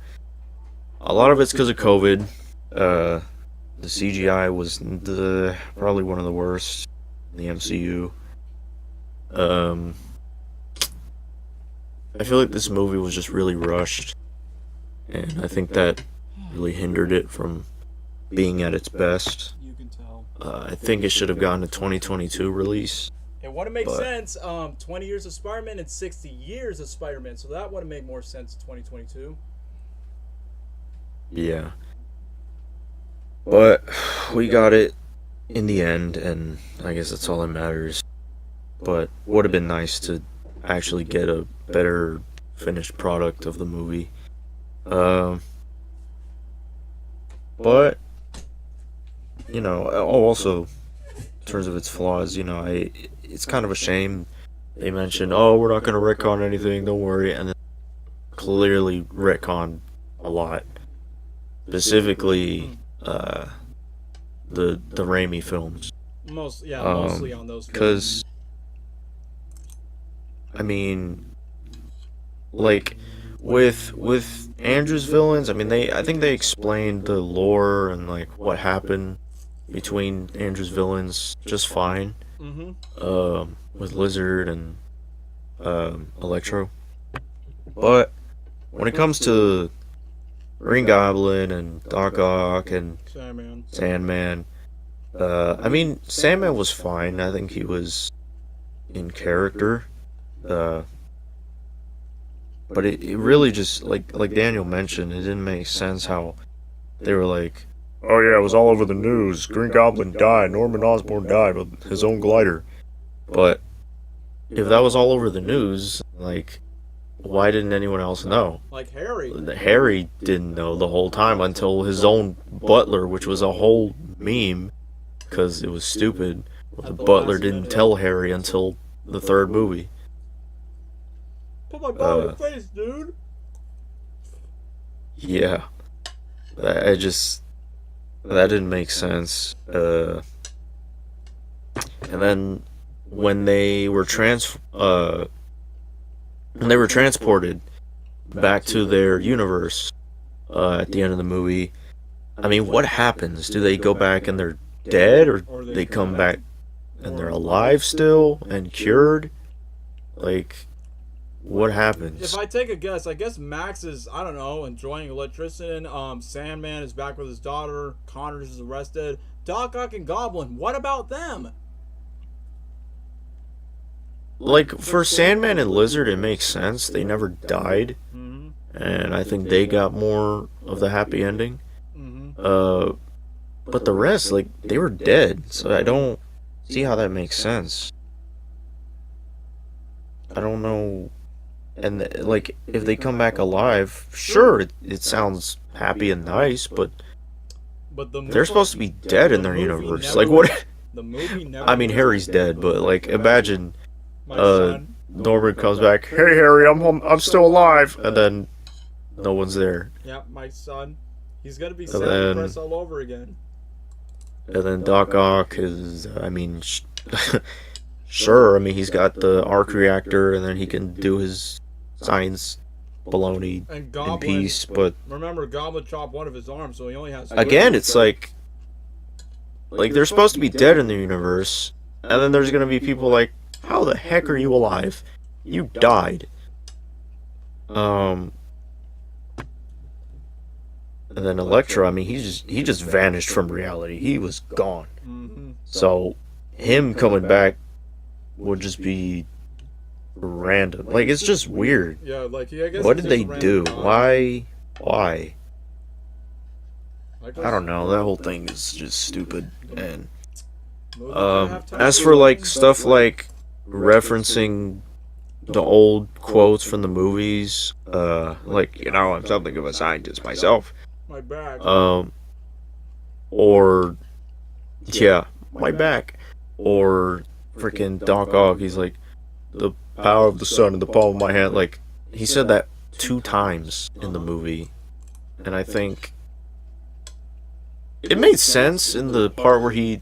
a lot of it's because of COVID. The CGI was probably one of the worst in the MCU. I feel like this movie was just really rushed, and I think that really hindered it from being at its best. You can tell. I think it should have gotten a 2022 release. It wouldn't make But- sense. 20 years of Spider-Man and 60 years of Spider-Man, so that would make more sense in 2022. Yeah. But we got it in the end, and I guess that's all that matters. But would have been nice to actually get a better finished product of the movie. But also in terms of its flaws, it's kind of a shame they mentioned, oh, we're not gonna retcon anything, don't worry, and then clearly retcon a lot. Specifically, the Raimi films. Mostly on those. Because, I mean, like, with Andrew's villains, I mean, I think they explained the lore and, like, what happened between Andrew's villains just fine. With Lizard and, Electro. But, when it comes to Green Goblin and Doc Ock and Sandman, I mean, Sandman was fine. I think he was in character. But it really just, like Daniel mentioned, it didn't make sense how they were like, oh yeah, it was all over the news. Green Goblin died. Norman Osborn died with his own glider. But if that was all over the news, like, why didn't anyone else know? Like Harry. Harry didn't know the whole time until his own butler, which was a whole meme, because it was stupid. The butler didn't tell Harry until the third movie. Put my ball in your face, dude. Yeah. That didn't make sense. And then when they were transported back to their universe at the end of the movie, I mean, what happens? Do they go back and they're dead, or they come back and they're alive still and cured? Like, what happens? If I take a guess, I guess Max is, I don't know, enjoying electricity. Sandman is back with his daughter. Connors is arrested. Doc Ock and Goblin, what about them? Like, for Sandman and Lizard, it makes sense. They never died. And I think they got more of the happy ending. But the rest, like, they were dead. So I don't see how that makes sense. I don't know. And, like, if they come back alive, sure, it sounds happy and nice, but they're supposed to be dead in their universe. Like, what? The movie never. I mean, Harry's dead, but, like, imagine My son. Norman comes back, hey, Harry, I'm still alive, and then no one's there. Yeah, my son. He's gonna be And sad then- depressed all over again. And then Doc Ock is, I mean, sure, I mean, he's got the arc reactor, and then he can do his science baloney And in Goblin. peace, but Remember, Goblin chopped one of his arms, so he only has. again, it's like they're supposed to be dead in the universe, and then there's gonna be people like, how the heck are you alive? You died. And then Electro, I mean, he just vanished from reality. He was gone. So him coming back would just be random. Like, it's just weird. Yeah, like I guess. What it's did they just a do? random Why? guy. I don't know. That whole thing is just stupid. And Movie can have time as to for like run. stuff like referencing the old quotes from the movies, like, I'm something of a scientist myself. My back. Or yeah, my back. Or freaking Doc Ock, he's like, the power of the sun in the palm of my hand. Like, he said that 2 times in the movie. And I think it made sense in the part where he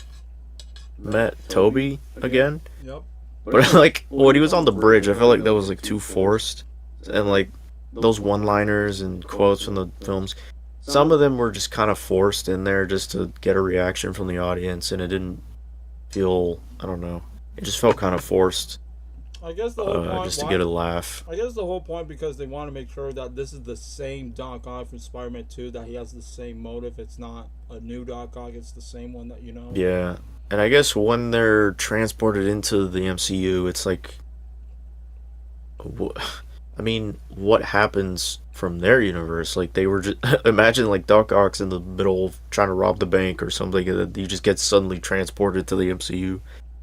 met Toby again. Yep. But like when he was on the bridge, I felt like that was like too forced. And like those one-liners and quotes from the films, some of them were just kind of forced in there just to get a reaction from the audience, and it didn't feel, I don't know, it just felt kind of forced. I guess the whole point, just to get a laugh. I guess the whole point, because they want to make sure that this is the same Doc Ock from Spider-Man 2, that he has the same motive. It's not a new Doc Ock, it's the same one that you know. Yeah. And I guess when they're transported into the MCU, it's like, I mean, what happens from their universe? Like, they were just, imagine like Doc Ock's in the middle of trying to rob the bank or something, and you just get suddenly transported to the MCU.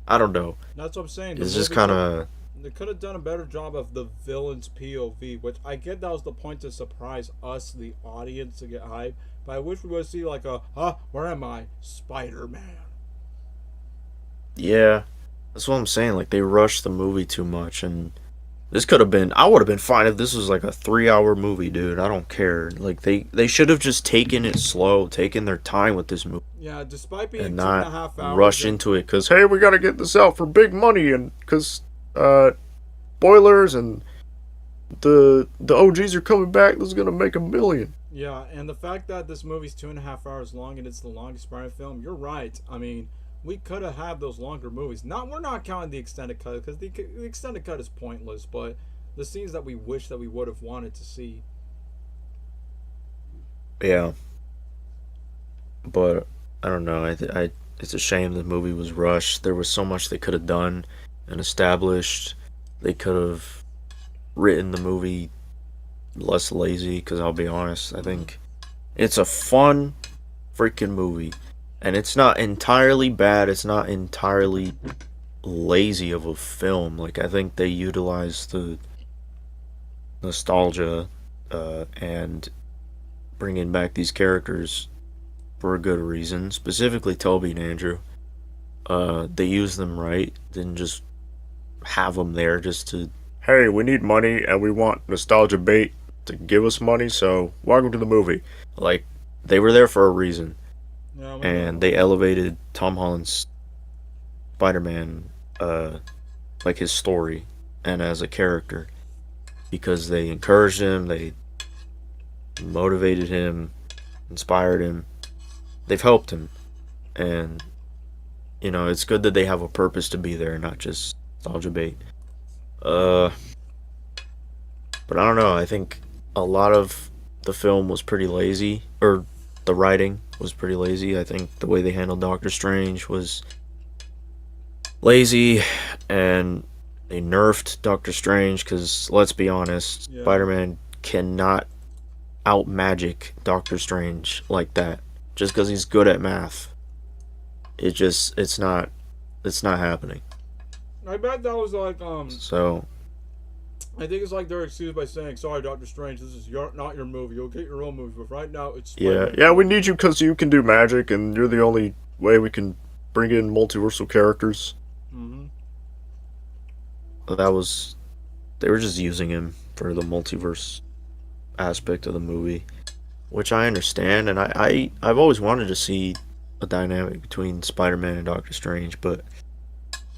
I don't know. That's what I'm saying. It's just kind of... They could have done a better job of the villain's POV, which I get that was the point to surprise us, the audience, to get hype. But I wish we would see like a, where am I? Spider-Man. Yeah, that's what I'm saying. Like, they rushed the movie too much, and this could have been... I would have been fine if this was like a 3-hour movie, dude. I don't care. Like, they should have just taken it slow, taken their time with this movie. Yeah, despite being and 2.5 not hours, rush into it because, hey, we gotta get this out for big money, and because spoilers and the OGs are coming back. This is gonna make $1 million. Yeah, and the fact that this movie's 2.5 hours long and it's the longest Spider-Man film, you're right. I mean, we could have had those longer movies. We're not counting the extended cut, because the extended cut is pointless, but the scenes that we wish that we would have wanted to see. Yeah, but I don't know. It's a shame the movie was rushed. There was so much they could have done and established. They could have written the movie less lazy, because I'll be honest, I think it's a fun freaking movie. And it's not entirely bad. It's not entirely lazy of a film. Like, I think they utilized the nostalgia and bringing back these characters for a good reason. Specifically Toby and Andrew. They used them right. Didn't just have them there just to, hey, we need money and we want nostalgia bait to give us money, so welcome to the movie. Like, they were there for a reason. Yeah, And they elevated Tom Holland's Spider-Man, like his story and as a character, because they encouraged him, they motivated him, inspired him, they've helped him, and you know, it's good that they have a purpose to be there, not just nostalgia bait. But I don't know, I think a lot of the film was pretty lazy, or the writing was pretty lazy. I think the way they handled Doctor Strange was lazy, and they nerfed Doctor Strange because, let's be honest, Yeah. Spider-Man cannot out-magic Doctor Strange like that. Just because he's good at math. It's not happening. I bet that was like, So, I think it's like their excuse by saying, sorry, Doctor Strange, this is not your movie. You'll get your own movie, but right now it's Spider-Man. yeah, we need you because you can do magic, and you're the only way we can bring in multiversal characters. Mm-hmm. They were just using him for the multiverse aspect of the movie, which I understand, and I've always wanted to see a dynamic between Spider-Man and Doctor Strange, but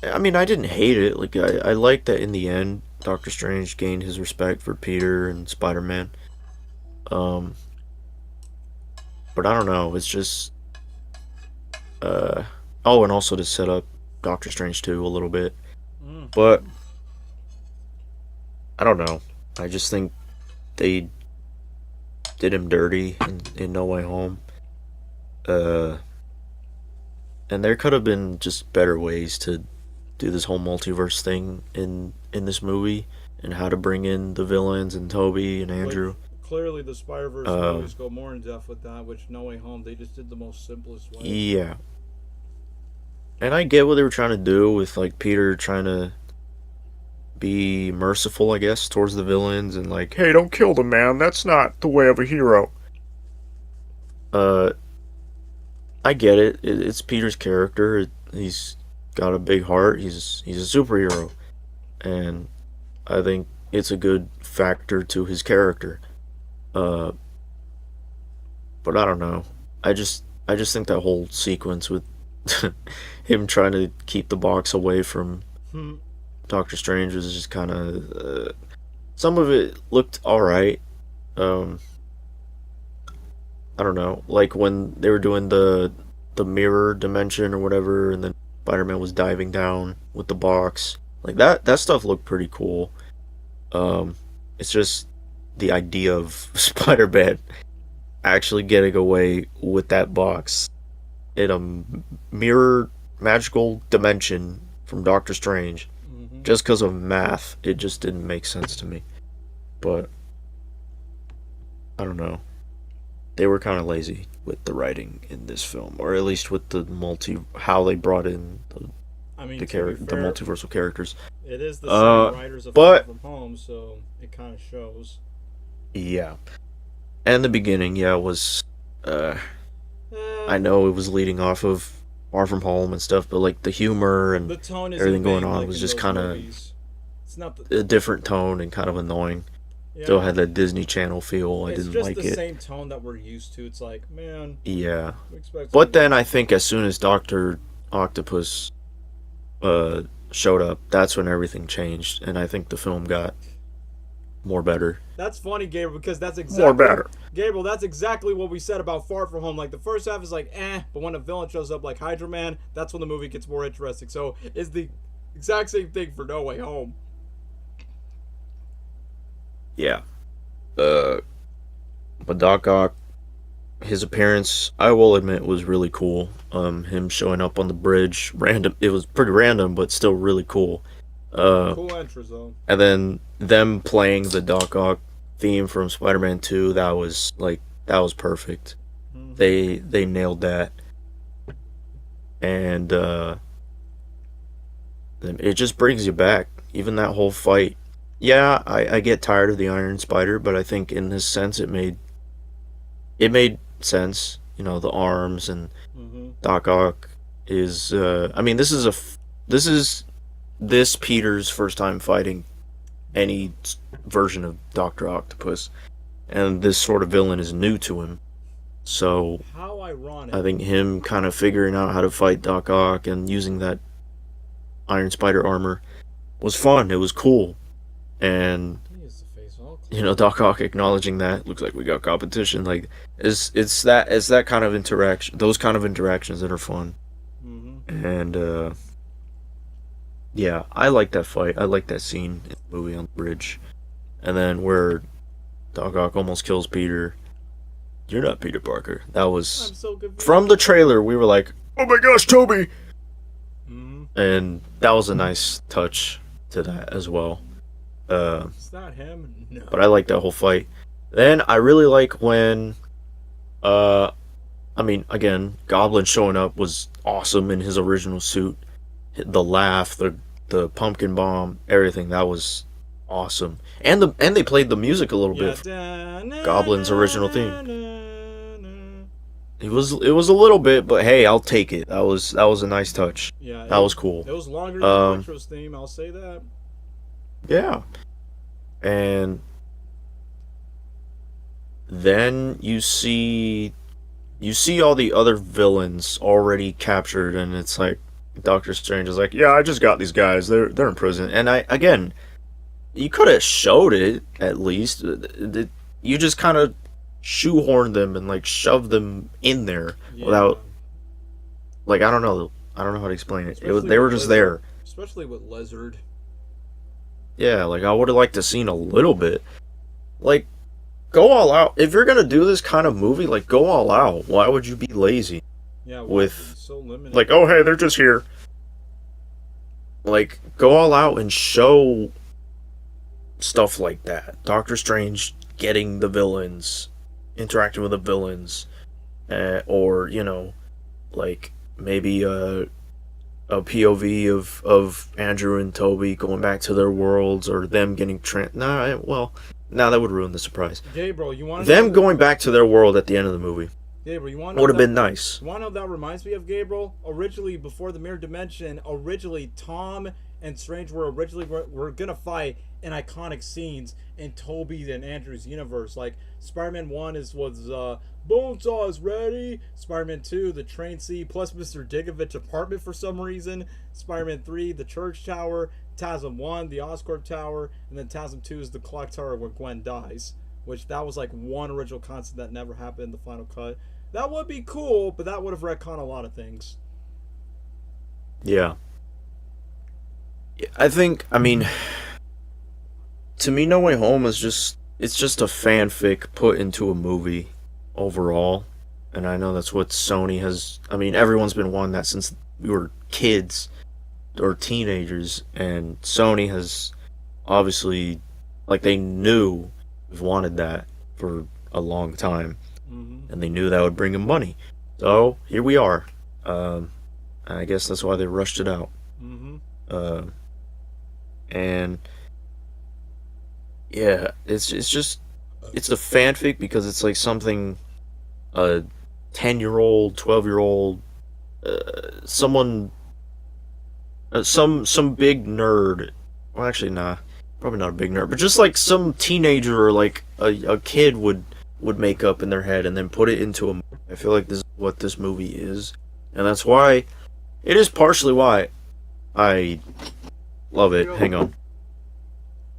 I mean, I didn't hate it. Like, I liked that in the end, Doctor Strange gained his respect for Peter and Spider-Man. But I don't know, it's just oh, and also to set up Doctor Strange 2 a little bit. But I don't know. I just think they did him dirty in No Way Home. And there could have been just better ways to do this whole multiverse thing in this movie, and how to bring in the villains and Toby and Andrew. Like, clearly, the Spider-Verse movies go more in depth with that, which No Way Home, they just did the most simplest way. Yeah. And I get what they were trying to do with, like, Peter trying to be merciful, I guess, towards the villains, and like, hey, don't kill them, man. That's not the way of a hero. I get it. It's Peter's character. He's got a big heart. He's a superhero, and I think it's a good factor to his character. Uh, but I don't know. I just think that whole sequence with him trying to keep the box away from Hmm. Doctor Strange was just kind of some of it looked all right. Um, I don't know, like when they were doing the mirror dimension or whatever, and then Spider-Man was diving down with the box. Like that stuff looked pretty cool. Um, it's just the idea of Spider-Man actually getting away with that box in a mirror magical dimension from Doctor Strange Hmm. just because of math. It just didn't make sense to me. But I don't know. They were kind of lazy with the writing in this film, or at least with the how they brought in I mean, the to be the fair, multiversal characters. it is the same Uh, writers of Far but From Home, so it kind of shows. yeah, and the beginning, yeah, was uh, Eh, I know it was leading off of Far From Home and stuff, but like the humor and the tone isn't everything going big on like was in just those kind of movies. It's not the a different tone and kind of annoying. Still yeah. had that Disney Channel feel. I It's didn't just the like it. same tone that we're used to. It's like, man, Yeah, we expect but something then I different. think as soon as Doctor Octopus uh showed up, that's when everything changed, and I think the film got more better. That's funny, Gabriel, because that's More exactly better. Gabriel. That's exactly what we said about Far From Home. Like the first half is like, but when a villain shows up like Hydra Man, that's when the movie gets more interesting. So it's the exact same thing for No Way Home. Yeah. Uh, but Doc Ock, his appearance, I will admit, was really cool. Him showing up on the bridge, random. It was pretty random, but still really cool. Uh, Cool entrance though. and then them playing the Doc Ock theme from Spider-Man 2, that was perfect. Hmm. They nailed that, and it just brings you back. Even that whole fight. Yeah, I get tired of the Iron Spider, but I think in this sense it made sense. You know, the arms and Hmm. Doc Ock is. I mean, this is this Peter's first time fighting any version of Doctor Octopus, and this sort of villain is new to him. So How ironic. I think him kind of figuring out how to fight Doc Ock and using that Iron Spider armor was fun. It was cool, and He is the face all you know, clear. Doc Ock acknowledging that looks like we got competition. Like, it's that kind of interaction, those kind of interactions that are fun. Hmm. And yeah, I like that fight. I like that scene in the movie on the bridge, and then where Doc Ock almost kills Peter. You're not Peter Parker. That was I'm so from the confused. trailer. We were like, oh my gosh, Toby, Hmm. and that was a nice touch to that as well. Uh, Is that him? but I like that whole fight. Then I really like when uh I mean, again, Goblin showing up was awesome in his original suit. The laugh, the pumpkin bomb, everything that was awesome. And they played the music a little Yeah. bit from Da, na, Goblin's original na, theme. na, na. It was a little bit, but hey, I'll take it. That was a nice touch. Yeah, That was cool. it was longer than Um, Metro's theme. I'll say that. yeah. And then you see all the other villains already captured, and it's like Doctor Strange is like, yeah, I just got these guys. They're in prison, and I again, you could have showed it at least. You just kind of shoehorned them and like shoved them in there Yeah, without, like, I don't know how to explain it. especially They with were just Lizard. there. Especially with Lizard. Yeah, like I would have liked to seen a little bit. Like, go all out. If you're gonna do this kind of movie, like, go all out. Why would you be lazy Yeah, why is with, it so limited? like, oh hey, they're just here. Like, go all out and show stuff like that. Doctor Strange getting the villains, interacting with the villains, or like maybe a POV of Andrew and Toby going back to their worlds, or them getting nah, well, nah, that would ruin the surprise. Gabriel, you want to know? Them going back to their world at the end of the movie. Gabriel, you want to Would have been nice. You want to know what that reminds me of, Gabriel? Originally, before the Mirror Dimension, Tom and Strange were gonna fight in iconic scenes in Tobey and Andrew's universe. Like Spider-Man 1 was Bonesaw is ready. Spider-Man 2, the train scene, plus Mr. Digovich apartment for some reason. Spider-Man 3, the church tower. TASM 1, the Oscorp tower, and then TASM 2 is the clock tower where Gwen dies. Which that was like one original concept that never happened in the final cut. That would be cool, but that would have retconned a lot of things. Yeah. I mean, to me, No Way Home is it's just a fanfic put into a movie overall. And I know that's what Sony has, I mean, everyone's been wanting that since we were kids or teenagers. And Sony has obviously, like, they knew we've wanted that for a long time. Mm-hmm. And they knew that would bring them money. So, here we are. I guess that's why they rushed it out. Mm-hmm. And yeah, it's a fanfic because it's like something a 10-year-old, 12-year-old, someone, some big nerd. Well, actually, nah, probably not a big nerd, but just like some teenager or like a kid would make up in their head and then put it into a movie. I feel like this is what this movie is, and that's why it is partially why I love it. Hang on.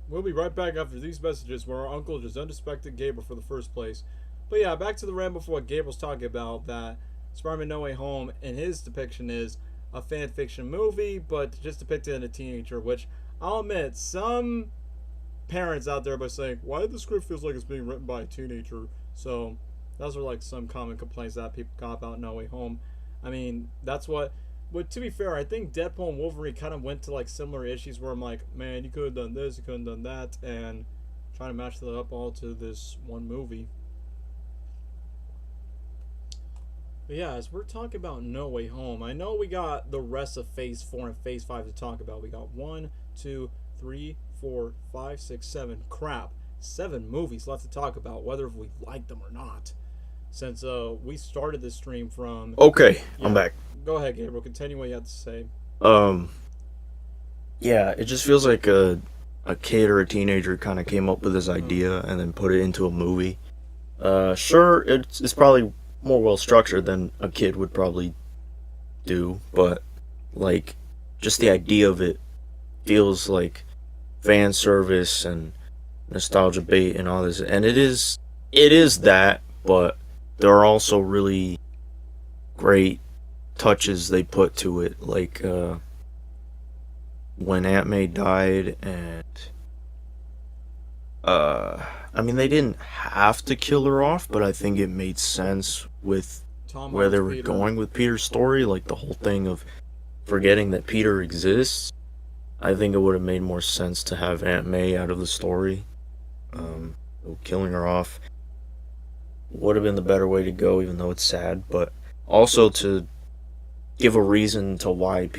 We'll be right back after these messages where our uncle just unsuspected Gabriel for the first place. But yeah, back to the ramble for what Gabriel's talking about, that Spider-Man No Way Home and his depiction is a fan fiction movie, but just depicted in a teenager, which I'll admit, some parents out there by saying, why the script feels like it's being written by a teenager? So those are like some common complaints that people got about No Way Home. I mean, that's what... But to be fair, I think Deadpool and Wolverine kind of went to like similar issues where I'm like, man, you could have done this, you could have done that, and trying to match that up all to this one movie. But yeah, as we're talking about No Way Home, I know we got the rest of Phase 4 and Phase 5 to talk about. We got 1, 2, 3, 4, 5, 6, 7. Crap. 7 movies left to talk about, whether we like them or not. Since we started this stream from... Okay, yeah. I'm back. Go ahead, Gabriel. Continue what you have to say. Yeah, it just feels like a kid or a teenager kind of came up with this idea and then put it into a movie. Sure, it's probably more well structured than a kid would probably do, but like just the idea of it feels like fan service and nostalgia bait and all this, and it is that, but there are also really great touches they put to it, like when Aunt May died, and I mean, they didn't have to kill her off, but I think it made sense with where they were going with Peter's story, like the whole thing of forgetting that Peter exists. I think it would have made more sense to have Aunt May out of the story. Killing her off would have been the better way to go, even though it's sad, but also to give a reason to why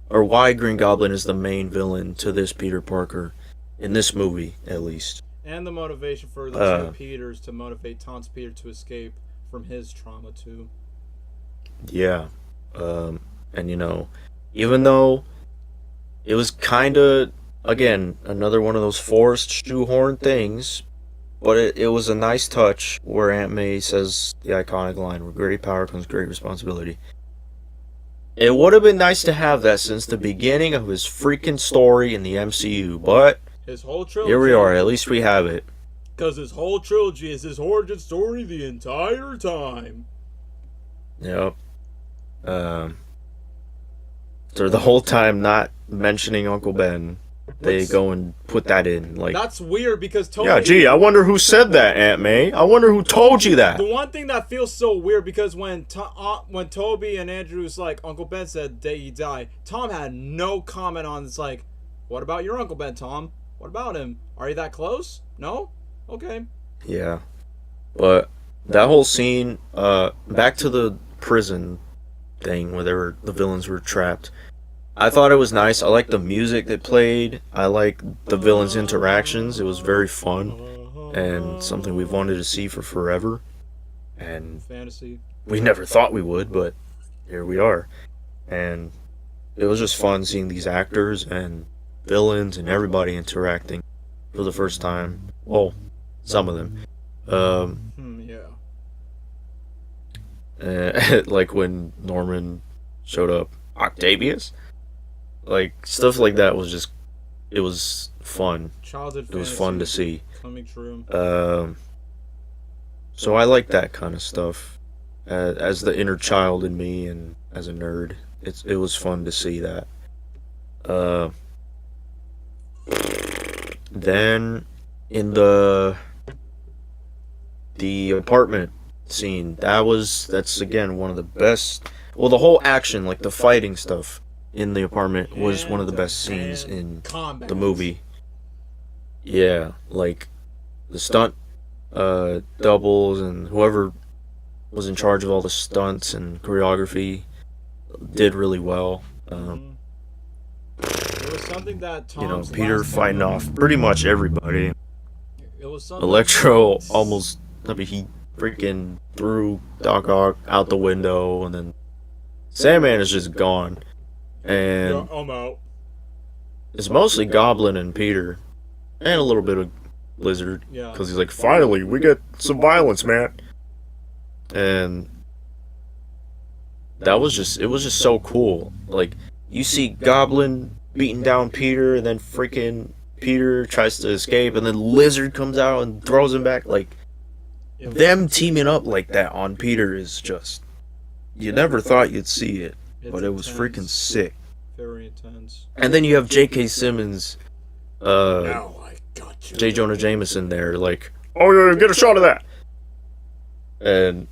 why Green Goblin is the main villain to this Peter Parker, in this movie, at least. And the motivation for the two Peters to motivate Tom's Peter to escape from his trauma, too. Yeah. And, you know, even though it was kind of, again, another one of those forced shoehorn things, but it was a nice touch where Aunt May says the iconic line, with great power comes great responsibility. It would have been nice to have that since the beginning of his freaking story in the MCU, but his whole trilogy, here we are, at least we have it. Because his whole trilogy is his origin story the entire time. Yep. So the whole time not mentioning Uncle Ben, they go and put that in. Like, that's weird because Tobey... Yeah, gee, I wonder who said that, Aunt May. I wonder who told you that. The one thing that feels so weird, because when Tobey and Andrew's like, Uncle Ben said day he died, Tom had no comment on it's like, what about your Uncle Ben, Tom? What about him? Are you that close? No? Okay. Yeah. But that whole scene, back to the prison thing where the villains were trapped. I thought it was nice. I liked the music that played. I liked the villains' interactions. It was very fun and something we've wanted to see for forever. and Fantasy. we never thought we would, but here we are. And it was just fun seeing these actors and villains and everybody interacting for the first time. Well, some of them. Yeah. Like when Norman showed up, Octavius, like stuff like that was just, it was fun. Childhood It was fantasy fun to see. coming true. So I like that kind of stuff. As the inner child in me and as a nerd, it was fun to see that. Uh, then in the apartment scene, that's again one of the best. Well, the whole action, like the fighting stuff in the apartment, was one of the best scenes in combat. the movie. Yeah, like the stunt doubles and whoever was in charge of all the stunts and choreography did really well. It was something that Tom's Peter last fighting movie- off pretty much everybody. It was something Electro almost, I mean, he freaking threw Doc Ock out the window, and then Sandman is just gone. And Yeah, I'm out. it's mostly Goblin and Peter, and a little bit of Lizard, Yeah. because he's like, finally, we get some violence, man. And it was just so cool. Like, you see Goblin beating down Peter, and then freaking Peter tries to escape, and then Lizard comes out and throws him back. Like, them teaming up like that on Peter is just, you never thought you'd see it, but it was freaking sick. Very intense. And then you have J.K. Simmons, Now I got you. J. Jonah Jameson there, like, oh yeah, get a shot of that. And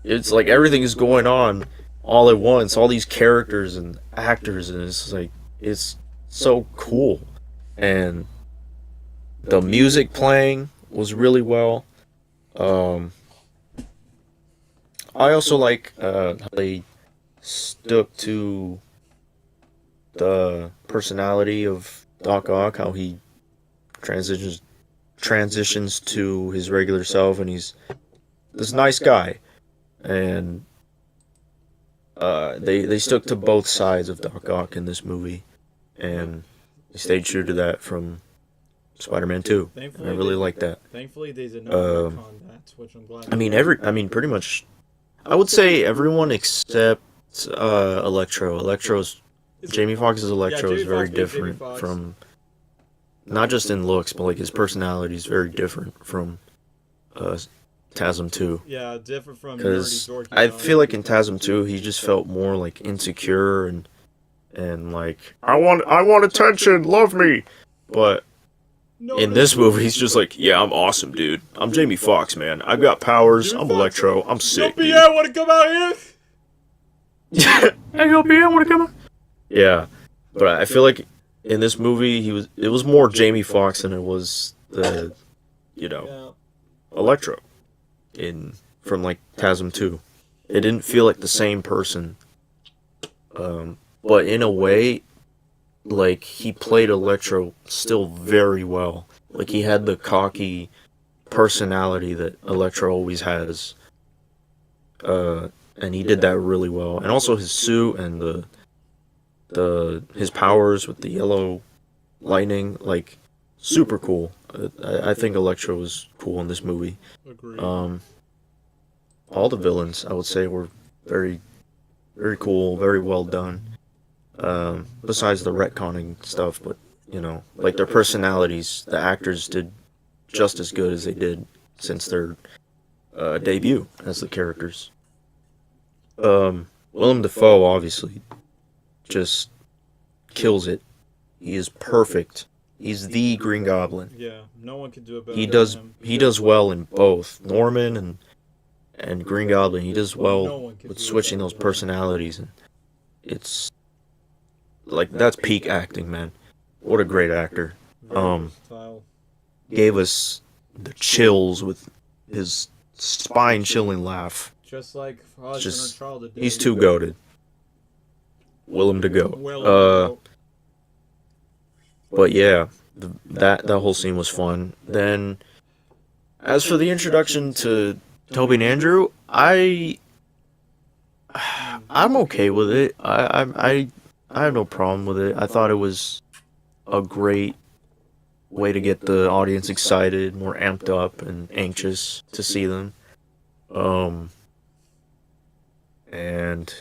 it's like everything is going on all at once, all these characters and actors, and it's like, it's so cool. And the music playing was really well. I also like how they stuck to the personality of Doc Ock, how he transitions to his regular self, and he's this nice guy. And they stuck to both sides of Doc Ock in this movie, and they stayed true to that from Spider-Man 2. I really like that. Thankfully, they did not retcon that, which I'm glad. I mean, pretty much, I would say everyone except Electro. Jamie Foxx's Electro is very different from, not just in looks, but like his personality is very different from TASM 2. Yeah, different from Because nerdy, dorky I guy. feel like in TASM 2 he just felt more like insecure and like, I want attention, love me. But in this movie he's just like, yeah, I'm awesome, dude. I'm Jamie Foxx, man. I've got powers. I'm Electro. I'm sick. Yo, Pierre, wanna come out here? Hey, yo, Pierre, wanna come out? Yeah, but I feel like in this movie it was more Jamie Foxx than it was the, Yeah. Electro from like TASM 2. It didn't feel like the same person. But in a way, like, he played Electro still very well. Like, he had the cocky personality that Electro always has. And he did that really well. And also his suit and his powers with the yellow lightning, like, super cool. I think Electro was cool in this movie. Agreed. All the villains, I would say, were very, very cool, very well done. Besides the retconning stuff, but, like their personalities, the actors did just as good as they did since their debut as the characters. Willem Dafoe, obviously, just kills it. He is perfect. He's the Green Goblin. Yeah, no one can do it better. He than does him. he does well in both Norman and Green Goblin. He does No well one can with do it switching better those than him. personalities, and it's like, that's peak acting, man. What a great actor. Very versatile. Gave us the chills with his spine-chilling laugh. Just like us Just- in our childhood days. He's too goated. Willem to go. Well, But yeah, that whole scene was fun. Then, as for the introduction to Toby and Andrew, I'm okay with it. I have no problem with it. I thought it was a great way to get the audience excited, more amped up and anxious to see them. Um, and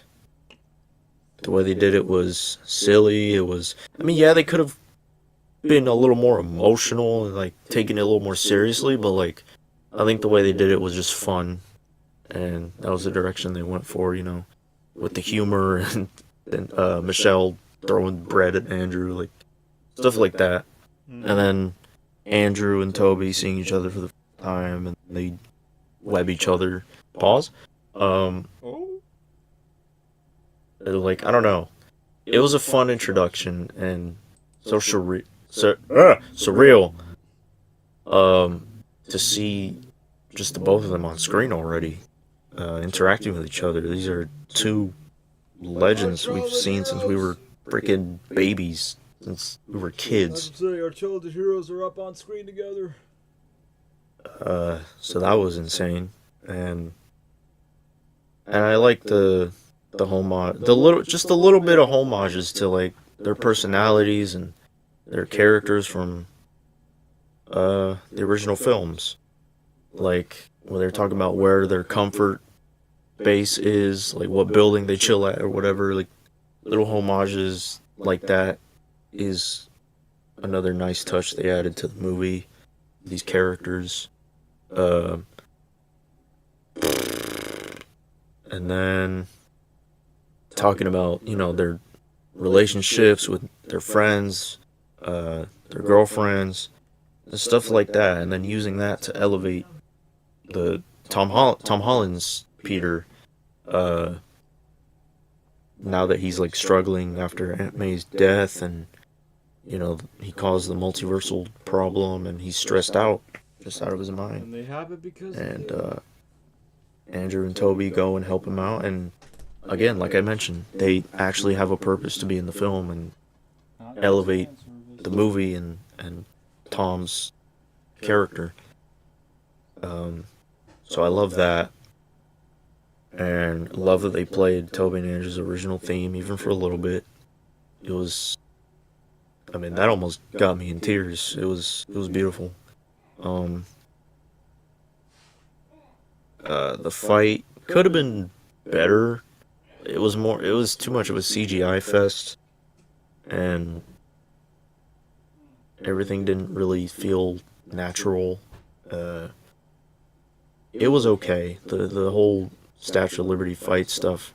the way they did it was silly. It was, I mean, yeah, they could have been a little more emotional and like taking it a little more seriously, but like, I think the way they did it was just fun, and that was the direction they went for, with the humor and Michelle throwing bread at Andrew, like stuff like that. And then Andrew and Toby seeing each other for the first time, and they web each other. Pause. Oh. Like, I don't know. It was a fun introduction and so surreal. To see just the both of them on screen already, interacting with each other. These are two legends we've seen since we were freaking babies, since we were kids. Say our childhood heroes are up on screen together. So that was insane, and I like the homage, just a little bit of homages to like their personalities and their characters from the original films, like when they're talking about where their comfort base is, like what building they chill at or whatever, like little homages like that is another nice touch they added to the movie. These characters, uh, and then talking about their relationships with their friends, their girlfriends, and stuff like that, and then using that to elevate the Tom Holland's Peter, uh, now that he's like struggling after Aunt May's death, and he caused the multiversal problem, and he's stressed out, just out of his mind. And they have it because And Andrew and Toby go and help him out, and again, like I mentioned, they actually have a purpose to be in the film and elevate the movie and Tom's character. So I love that, and love that they played Toby and Andrew's original theme, even for a little bit. It was, I mean, that almost got me in tears. It was beautiful. Um, the fight could have been better. It was too much of a CGI fest, and everything didn't really feel natural. It was okay. The whole Statue of Liberty fight stuff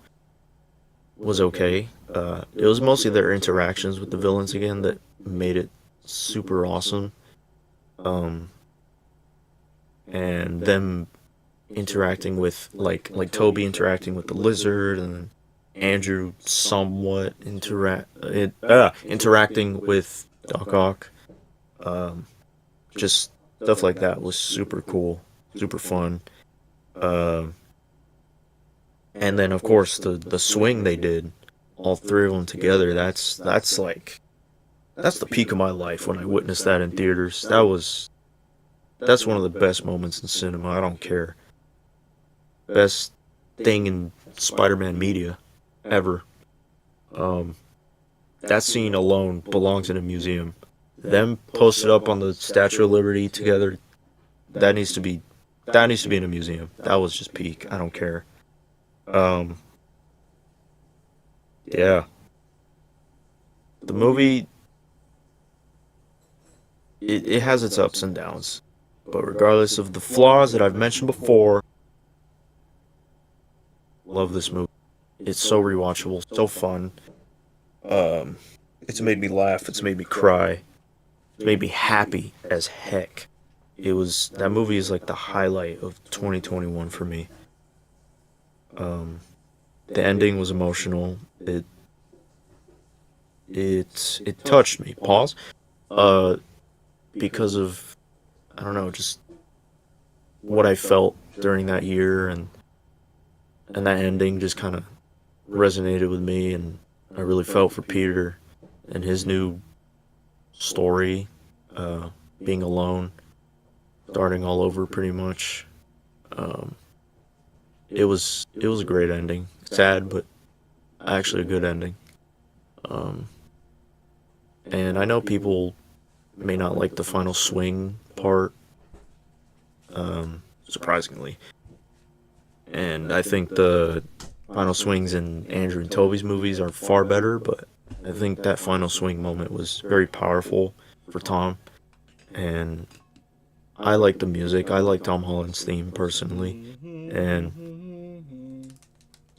was okay. It was mostly their interactions with the villains again that made it super awesome. Um, and them interacting with like Toby interacting with the lizard, and Andrew somewhat interacting with Doc Ock. Just stuff like that was super cool, super fun. Um, and then of course the swing they did, all three of them together. That's like that's the peak of my life when I witnessed that in theaters. That's one of the best moments in cinema. I don't care. Best thing in Spider-Man media ever. Um, that scene alone belongs in a museum. Them posted up on the Statue of Liberty together. That needs to be in a museum. That was just peak. I don't care. Um, yeah. The movie it has its ups and downs. But regardless of the flaws that I've mentioned before, love this movie. It's so rewatchable, so fun. It's made me laugh, it's made me cry, it's made me happy as heck. That movie is like the highlight of 2021 for me. The ending was emotional. It touched me. Pause. Because of, I don't know, just what I felt during that year, and that ending just kind of resonated with me, and I really felt for Peter and his new story, being alone, starting all over pretty much. it was a great ending. Sad, but actually a good ending. Um, and I know people may not like the final swing part, surprisingly. And I think the final swings in Andrew and Toby's movies are far better, but I think that final swing moment was very powerful for Tom. And I like the music. I like Tom Holland's theme personally. And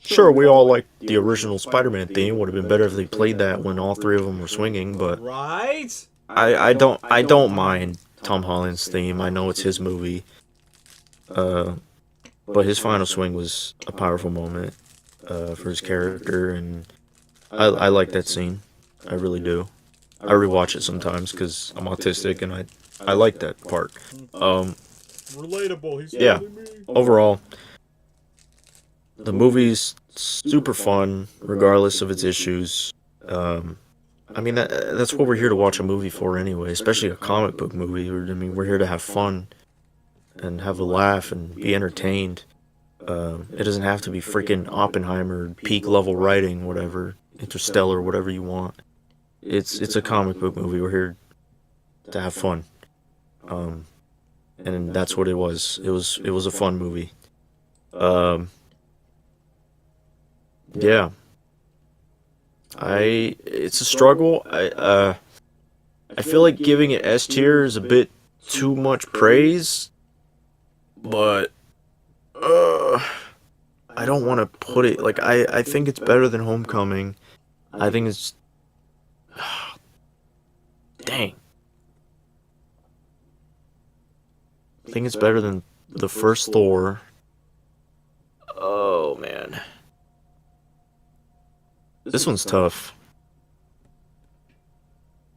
sure, we all like the original Spider-Man theme. Would have been better if they played that when all three of them were swinging, but Right? I don't mind Tom Holland's theme. I know it's his movie. But his final swing was a powerful moment for his character, and I like that scene. I really do. I rewatch it sometimes because I'm autistic, and I like that part. Um, Relatable. He's yeah. telling me. Overall, the movie's super fun, regardless of its issues. I mean, that's what we're here to watch a movie for anyway, especially a comic book movie. I mean, we're here to have fun and have a laugh and be entertained. It doesn't have to be freaking Oppenheimer, peak level writing, whatever, Interstellar, whatever you want. It's a comic book movie. We're here to have fun. And that's what it was. It was a fun movie. Um, yeah. It's a struggle. I feel like giving it S tier is a bit too much praise, but I don't want to put it like I think it's better than Homecoming. I think it's dang. I think it's better than the first Thor. Oh man. This one's tough.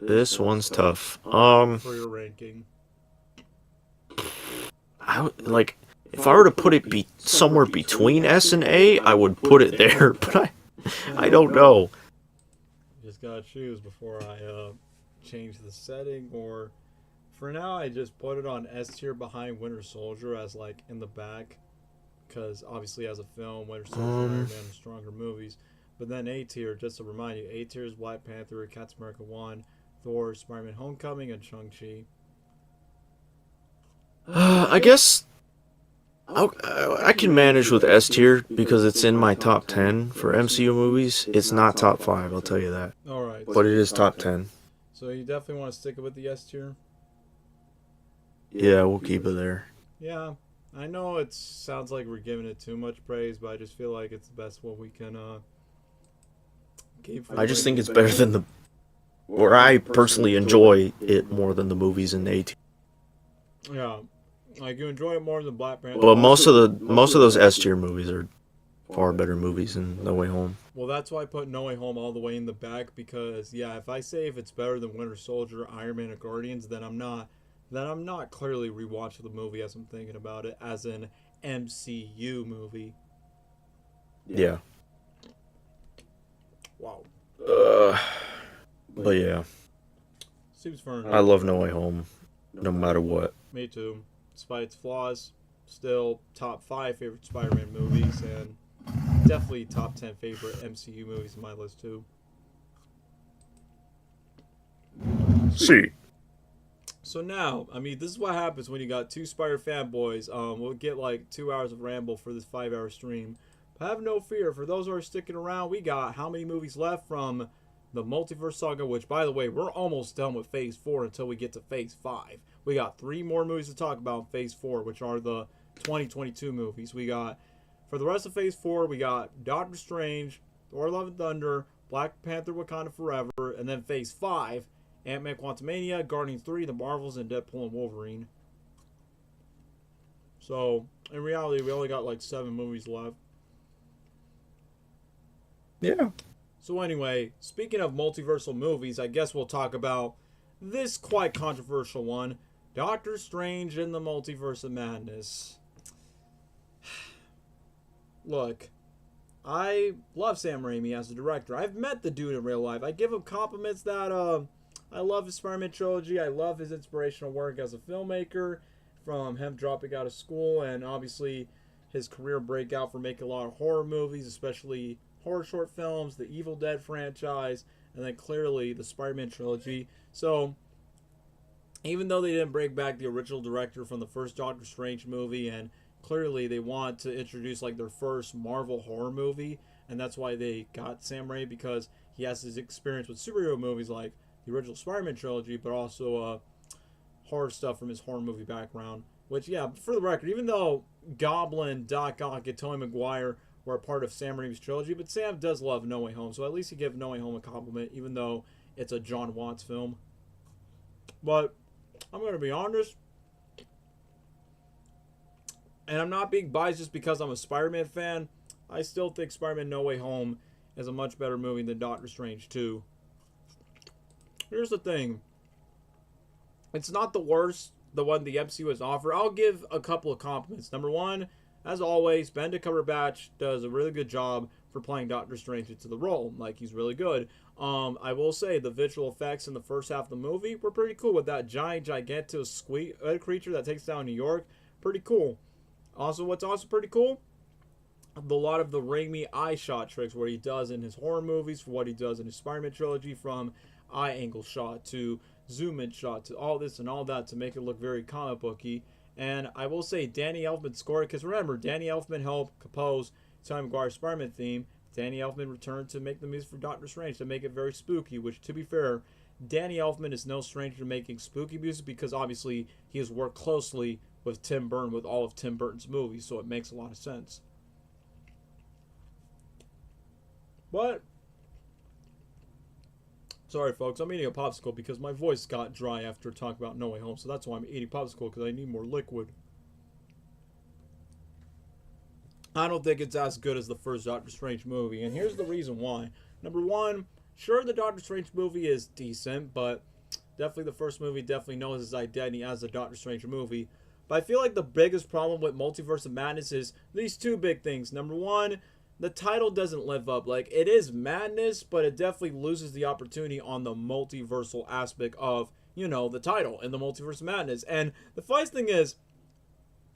This one's tough. For your ranking. Like if I were to put it somewhere between S and A, I would put it there, but I don't know. Just gotta choose before I change the setting, or for now I just put it on S tier behind Winter Soldier as like in the back, because obviously as a film, Winter Soldier and Iron Man are stronger movies. But then A tier, just to remind you, A tier is Black Panther, Captain America 1, Thor, Spider-Man Homecoming, and Shang-Chi. I guess I can manage with S tier because it's in my top 10 for MCU movies. It's not top 5, I'll tell you that. Alright. But it is top 10. So you definitely want to stick it with the S tier? Yeah, we'll keep it there. Yeah. I know it sounds like we're giving it too much praise, but I just feel like it's the best what we can keep. I just think it's better than or I personally enjoy it more than the movies in A tier. Yeah. Like you enjoy it more than Black Panther. But most of those S tier movies are far better movies than No Way Home. Well, that's why I put No Way Home all the way in the back, because yeah, if I say if it's better than Winter Soldier, Iron Man, and Guardians, then I'm not clearly rewatching the movie as I'm thinking about it as an MCU movie. Yeah. Wow. But yeah, Seems fair. I love No Way Home, no matter what. Me too. Despite its flaws, still top 5 favorite Spider-Man movies, and definitely top 10 favorite MCU movies in my list too. See. So now, I mean, this is what happens when you got two Spider fanboys. We'll get like 2 hours of ramble for this 5-hour stream. But have no fear, for those who are sticking around, we got how many movies left from the Multiverse Saga, which, by the way, we're almost done with Phase 4 until we get to Phase 5. We got 3 more movies to talk about in Phase 4, which are the 2022 movies. We got, for the rest of Phase 4, we got Doctor Strange, Thor Love and Thunder, Black Panther Wakanda Forever, and then Phase 5, Ant-Man Quantumania, Guardians 3, The Marvels, and Deadpool and Wolverine. So, in reality, we only got like 7 movies left. Yeah. So anyway, speaking of multiversal movies, I guess we'll talk about this quite controversial one, Doctor Strange in the Multiverse of Madness. Look, I love Sam Raimi as a director. I've met the dude in real life. I give him compliments that I love his Spider-Man trilogy. I love his inspirational work as a filmmaker, from him dropping out of school and obviously his career breakout for making a lot of horror movies, especially horror short films, the Evil Dead franchise, and then clearly the Spider-Man trilogy. So even though they didn't bring back the original director from the first Doctor Strange movie, and clearly they want to introduce like their first Marvel horror movie, and that's why they got Sam Raimi, because he has his experience with superhero movies like the original Spider-Man trilogy, but also horror stuff from his horror movie background. Which, yeah, for the record, even though Goblin, Doc Ock, and Tobey Maguire were a part of Sam Raimi's trilogy, but Sam does love No Way Home, so at least he give No Way Home a compliment, even though it's a John Watts film. But I'm going to be honest, and I'm not being biased just because I'm a Spider-Man fan, I still think Spider-Man No Way Home is a much better movie than Doctor Strange 2. Here's the thing. It's not the worst, the one the MCU has offered. I'll give a couple of compliments. Number one, as always, Benedict Cumberbatch does a really good job for playing Doctor Strange into the role. Like, he's really good. I will say the visual effects in the first half of the movie were pretty cool with that gigantic squeak creature that takes down New York. Pretty cool. Also, what's also pretty cool, a lot of the Raimi eye shot tricks, what he does in his horror movies, for what he does in his Spider-Man trilogy, from eye angle shot to zoom in shot to all this and all that to make it look very comic booky. And I will say Danny Elfman scored, because remember, Danny Elfman helped compose Tobey Maguire's Spider-Man theme. Danny Elfman returned to make the music for Doctor Strange to make it very spooky, which, to be fair, Danny Elfman is no stranger to making spooky music, because obviously he has worked closely with Tim Burton with all of Tim Burton's movies, so it makes a lot of sense. But sorry, folks, I'm eating a popsicle because my voice got dry after talking about No Way Home, so that's why I'm eating popsicle, because I need more liquid. I don't think it's as good as the first Doctor Strange movie, and here's the reason why. Number one, sure, the Doctor Strange movie is decent, but definitely the first movie definitely knows his identity as the Doctor Strange movie. But I feel like the biggest problem with Multiverse of Madness is these two big things. Number one, the title doesn't live up. Like, it is madness, but it definitely loses the opportunity on the multiversal aspect of, you know, the title and the Multiverse of Madness. And the funniest thing is,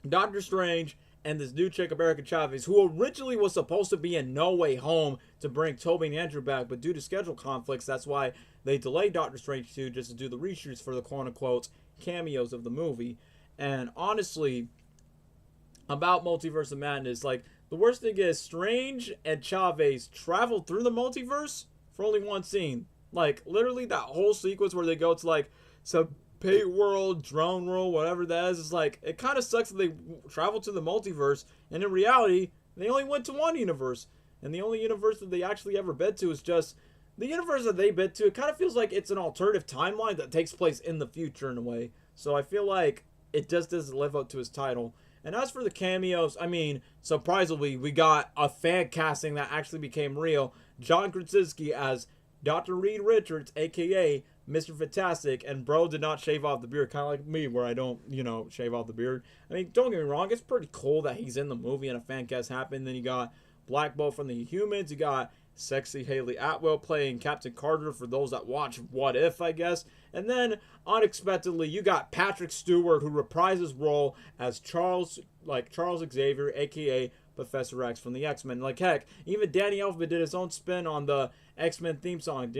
Doctor Strange and this new chick, America Chavez, who originally was supposed to be in No Way Home to bring Tobey and Andrew back, but due to schedule conflicts, that's why they delayed Doctor Strange 2 just to do the reshoots for the quote-unquote cameos of the movie. And honestly, about Multiverse of Madness, like, the worst thing is Strange and Chavez traveled through the multiverse for only one scene. Like, literally that whole sequence where they go to, like, some paint world, drone world, whatever that is like, it kind of sucks that they travel to the multiverse, and in reality, they only went to one universe. And the only universe that they actually ever been to is just the universe that they been to. It kind of feels like it's an alternative timeline that takes place in the future in a way. So I feel like it just doesn't live up to his title. And as for the cameos, I mean, surprisingly, we got a fan casting that actually became real. John Krasinski as Dr. Reed Richards, a.k.a. Mr. Fantastic, and bro did not shave off the beard, kind of like me, where I don't, you know, shave off the beard. I mean, don't get me wrong, it's pretty cool that he's in the movie and a fan cast happened. Then you got Black Bolt from the Humans, you got sexy Haley Atwell playing Captain Carter for those that watch What If, I guess. And then, unexpectedly, you got Patrick Stewart, who reprised his role as Charles Xavier, a.k.a. Professor X from the X-Men. Like, heck, even Danny Elfman did his own spin on the X-Men theme song.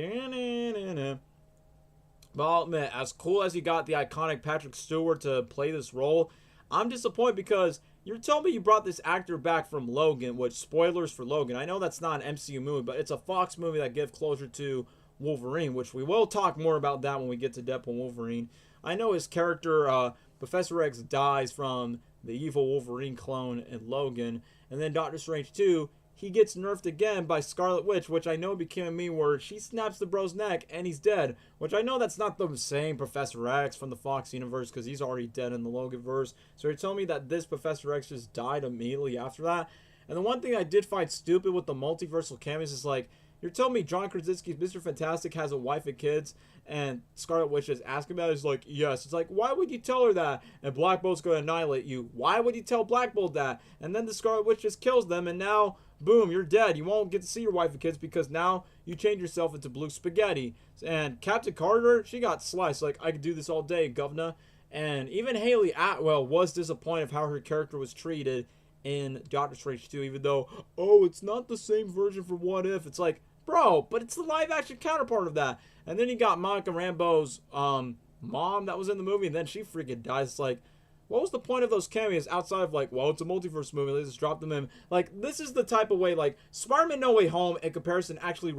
But I'll admit, as cool as you got the iconic Patrick Stewart to play this role, I'm disappointed because you're telling me you brought this actor back from Logan, which, spoilers for Logan, I know that's not an MCU movie, but it's a Fox movie that gives closure to Wolverine, which we will talk more about that when we get to Deadpool Wolverine. I know his character, Professor X, dies from the evil Wolverine clone in Logan, and then Doctor Strange 2, he gets nerfed again by Scarlet Witch, which I know became a meme where she snaps the bro's neck and he's dead, which I know that's not the same Professor X from the Fox universe because he's already dead in the Logan verse. So you're telling me that this Professor X just died immediately after that? And the one thing I did find stupid with the multiversal cameos is like, you're telling me John Krasinski's Mr. Fantastic has a wife and kids, and Scarlet Witch is asking about it? It's like, yes. It's like, why would you tell her that? And Black Bolt's going to annihilate you. Why would you tell Black Bolt that? And then the Scarlet Witch just kills them, and now, boom, you're dead. You won't get to see your wife and kids because now you change yourself into blue spaghetti. And Captain Carter, she got sliced. Like, I could do this all day, governor. And even Haley Atwell was disappointed of how her character was treated in Doctor Strange 2, even though, oh, it's not the same version for What If. It's like, bro, but it's the live action counterpart of that. And then you got Monica Rambeau's mom that was in the movie, and then she freaking dies. It's like, what was the point of those cameos outside of like, well, it's a multiverse movie, let's just drop them in? Like, this is the type of way, like, Spider-Man No Way Home, in comparison, actually,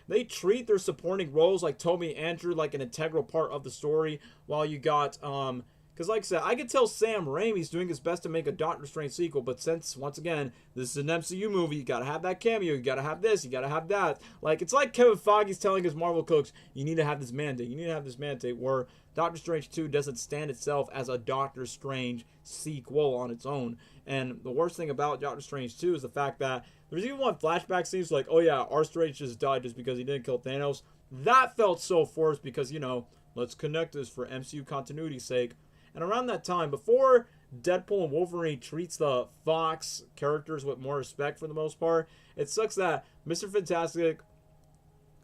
they treat their supporting roles, like Tommy and Andrew, like an integral part of the story, while you got, because like I said, I could tell Sam Raimi's doing his best to make a Doctor Strange sequel, but since, once again, this is an MCU movie, you gotta have that cameo, you gotta have this, you gotta have that. Like, it's like Kevin Feige's telling his Marvel cooks, you need to have this mandate, you need to have this mandate, where Doctor Strange 2 doesn't stand itself as a Doctor Strange sequel on its own. And the worst thing about Doctor Strange 2 is the fact that there's even one flashback scene, like, oh yeah, our Strange just died just because he didn't kill Thanos. That felt so forced because, you know, let's connect this for MCU continuity's sake. And around that time, before Deadpool and Wolverine treats the Fox characters with more respect for the most part, it sucks that Mr. Fantastic,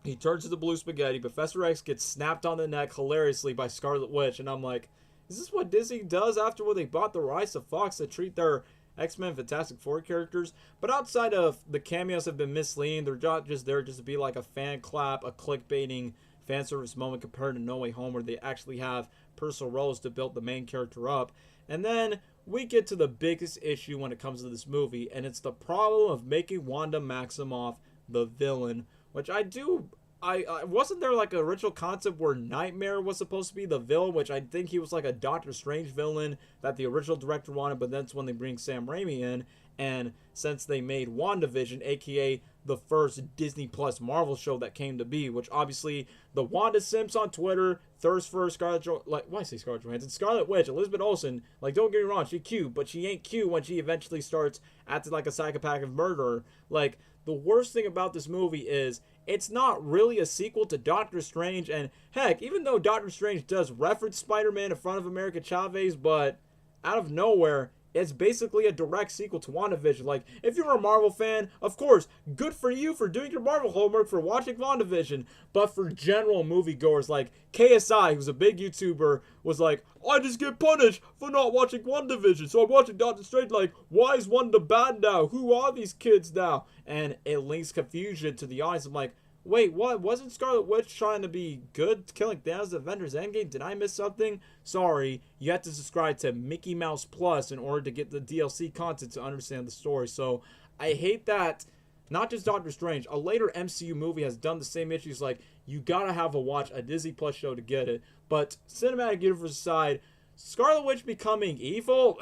he turns into blue spaghetti, Professor X gets snapped on the neck hilariously by Scarlet Witch, and I'm like, is this what Disney does after when they bought the rights to Fox to treat their X-Men Fantastic Four characters? But outside of the cameos have been misleading, they're not just there just to be like a fan clap, a clickbaiting fan service moment compared to No Way Home, where they actually have personal roles to build the main character up. And then we get to the biggest issue when it comes to this movie, and it's the problem of making Wanda Maximoff the villain, which I wasn't there like an original concept where Nightmare was supposed to be the villain, which I think he was like a Doctor Strange villain that the original director wanted, but that's when they bring Sam Raimi in. And since they made WandaVision, aka the first Disney Plus Marvel show that came to be, which obviously the Wanda Simps on Twitter thirst for Scarlett Johansson, Scarlet Witch, Elizabeth Olsen. Like, don't get me wrong, she's cute, but she ain't cute when she eventually starts acting like a psychopathic murderer. Like, the worst thing about this movie is it's not really a sequel to Doctor Strange, and heck, even though Doctor Strange does reference Spider-Man in front of America Chavez, but out of nowhere, it's basically a direct sequel to WandaVision. Like, if you're a Marvel fan, of course, good for you for doing your Marvel homework, for watching WandaVision. But for general moviegoers, like KSI, who's a big YouTuber, was like, I just get punished for not watching WandaVision, so I'm watching Doctor Strange. Like, why is Wanda bad now? Who are these kids now? And it links confusion to the audience. I'm like, wait, what? Wasn't Scarlet Witch trying to be good, killing Thanos in Avengers Endgame? Did I miss something? Sorry, you have to subscribe to Mickey Mouse Plus in order to get the DLC content to understand the story. So I hate that not just Doctor Strange, a later MCU movie has done the same issues. Like, you gotta have a Disney Plus show to get it. But cinematic universe aside, Scarlet Witch becoming evil,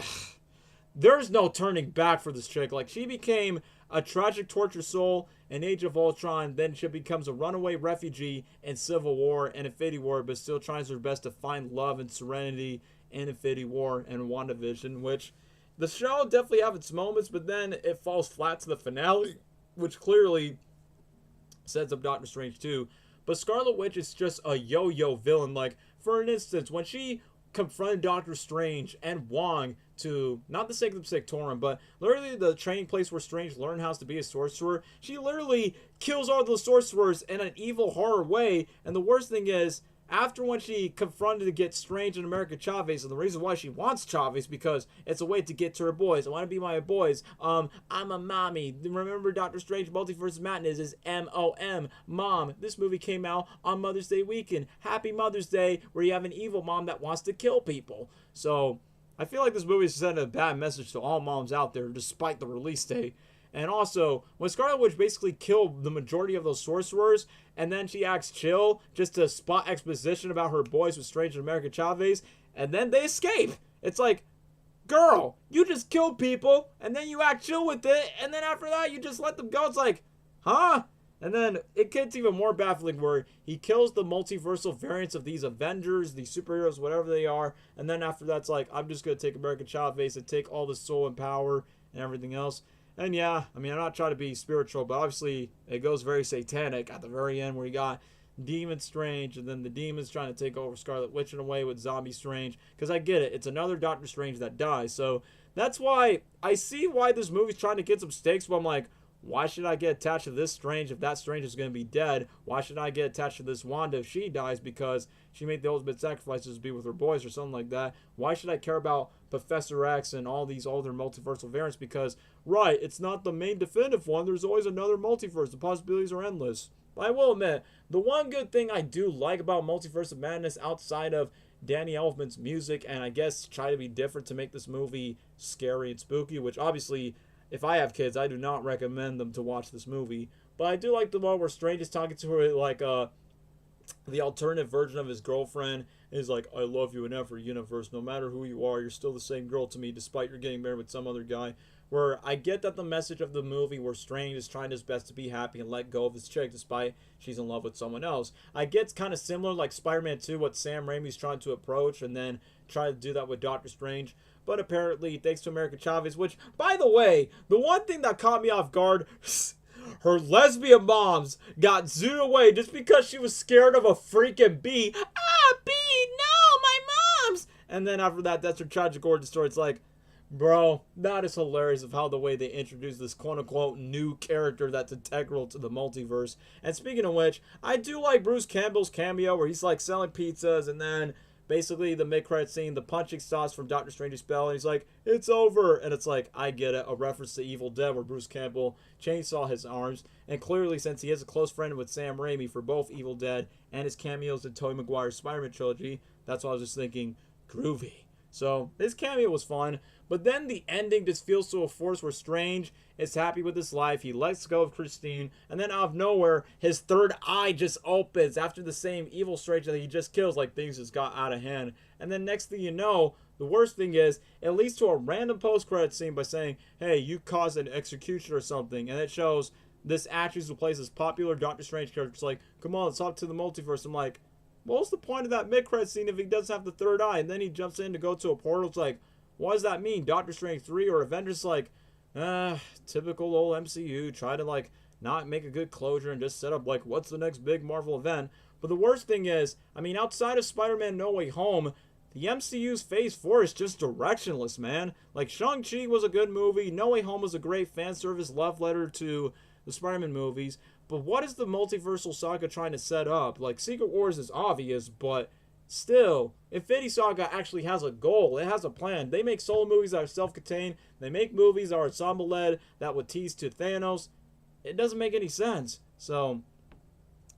there's no turning back for this chick. Like, she became a tragic torture soul in Age of Ultron, then she becomes a runaway refugee in Civil War and Infinity War, but still tries her best to find love and serenity in Infinity War and WandaVision, which the show definitely have its moments, but then it falls flat to the finale, which clearly sets up Doctor Strange 2. But Scarlet Witch is just a yo-yo villain. Like, for an instance, when she confronted Doctor Strange and Wong to, not the sake of the Sectorum, but literally the training place where Strange learned how to be a sorcerer, she literally kills all the sorcerers in an evil horror way. And the worst thing is, after when she confronted to get Strange and America Chavez, and the reason why she wants Chavez because it's a way to get to her boys. I want to be my boys. I'm a mommy. Remember Doctor Strange Multiverse Madness is MOM, mom. This movie came out on Mother's Day weekend. Happy Mother's Day, where you have an evil mom that wants to kill people. So I feel like this movie is sending a bad message to all moms out there, despite the release date. And also, when Scarlet Witch basically killed the majority of those sorcerers, and then she acts chill just to spot exposition about her boys with Strange and America Chavez, and then they escape. It's like, girl, you just killed people, and then you act chill with it, and then after that, you just let them go. It's like, huh? And then it gets even more baffling where he kills the multiversal variants of these Avengers, these superheroes, whatever they are, and then after that's like, I'm just going to take America Chavez and take all the soul and power and everything else. And yeah, I mean, I'm not trying to be spiritual, but obviously it goes very satanic at the very end where you got Demon Strange, and then the demons trying to take over Scarlet Witch in a way with Zombie Strange. Because I get it, it's another Doctor Strange that dies. So that's why I see why this movie's trying to get some stakes, but I'm like, Why should I get attached to this Strange if that Strange is going to be dead? Why should I get attached to this Wanda if she dies because she made the ultimate sacrifices to be with her boys or something like that? Why should I care about Professor X and all these other multiversal variants? Because, right, it's not the main definitive one. There's always another multiverse. The possibilities are endless. But I will admit, the one good thing I do like about Multiverse of Madness outside of Danny Elfman's music, and I guess try to be different to make this movie scary and spooky, which obviously, if I have kids, I do not recommend them to watch this movie. But I do like the one where Strange is talking to her like the alternative version of his girlfriend is like, I love you in every universe. No matter who you are, you're still the same girl to me, despite you're getting married with some other guy. Where I get that the message of the movie where Strange is trying his best to be happy and let go of his chick despite she's in love with someone else. I get it's kind of similar like Spider-Man 2, what Sam Raimi's trying to approach and then try to do that with Doctor Strange. But apparently, thanks to America Chavez, which, by the way, the one thing that caught me off guard, her lesbian moms got zooted away just because she was scared of a freaking bee. Ah, bee, no, my moms! And then after that, that's her tragic origin story. It's like, bro, that is hilarious of how the way they introduce this quote-unquote new character that's integral to the multiverse. And speaking of which, I do like Bruce Campbell's cameo where he's like selling pizzas and then basically the mid-credit scene, the punching stops from Doctor Strange's spell, and he's like, it's over. And it's like, I get it, a reference to Evil Dead where Bruce Campbell chainsaw his arms. And clearly, since he is a close friend with Sam Raimi for both Evil Dead and his cameos in Tobey Maguire's Spider-Man trilogy, that's why I was just thinking, groovy. So, his cameo was fun. But then the ending just feels so forced where Strange is happy with his life. He lets go of Christine. And then out of nowhere, his third eye just opens after the same evil Strange that he just kills. Like things just got out of hand. And then next thing you know, the worst thing is, it leads to a random post-credit scene by saying, hey, you caused an execution or something. And it shows this actress who plays this popular Doctor Strange character. It's like, come on, let's talk to the multiverse. I'm like, what's the point of that mid-credit scene if he doesn't have the third eye? And then he jumps in to go to a portal. It's like, what does that mean? Doctor Strange 3 or Avengers? Like, typical old MCU. Try to, like, not make a good closure and just set up, like, what's the next big Marvel event? But the worst thing is, I mean, outside of Spider-Man No Way Home, the MCU's Phase 4 is just directionless, man. Like, Shang-Chi was a good movie. No Way Home was a great fan service love letter to the Spider-Man movies. But what is the multiversal saga trying to set up? Like, Secret Wars is obvious, but still, Infinity Saga actually has a goal. It has a plan. They make solo movies that are self-contained. They make movies that are ensemble-led that would tease to Thanos. It doesn't make any sense. So,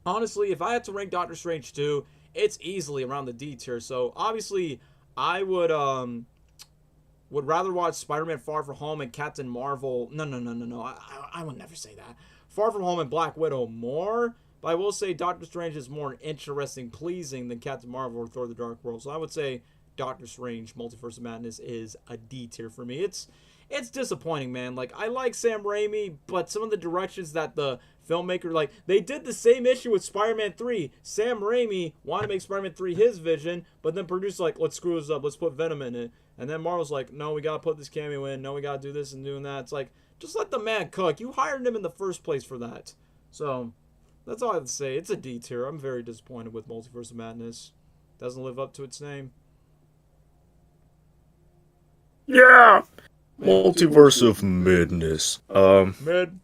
honestly, if I had to rank Doctor Strange 2, it's easily around the D tier. So, obviously, I would rather watch Spider-Man Far From Home and Captain Marvel. No. I would never say that. Far From Home and Black Widow more. But I will say Doctor Strange is more interesting, pleasing than Captain Marvel or Thor the Dark World. So I would say Doctor Strange Multiverse of Madness is a D tier for me. It's disappointing, man. Like, I like Sam Raimi, but some of the directions that the filmmaker, like, they did the same issue with Spider-Man 3. Sam Raimi wanted to make Spider-Man 3 his vision, but then produced, like, let's screw this up. Let's put Venom in it. And then Marvel's like, no, we got to put this cameo in. No, we got to do this and doing that. It's like, just let the man cook. You hired him in the first place for that. So, that's all I have to say. It's a D tier. I'm very disappointed with Multiverse of Madness. Doesn't live up to its name. Yeah! Multiverse of Madness. Mid.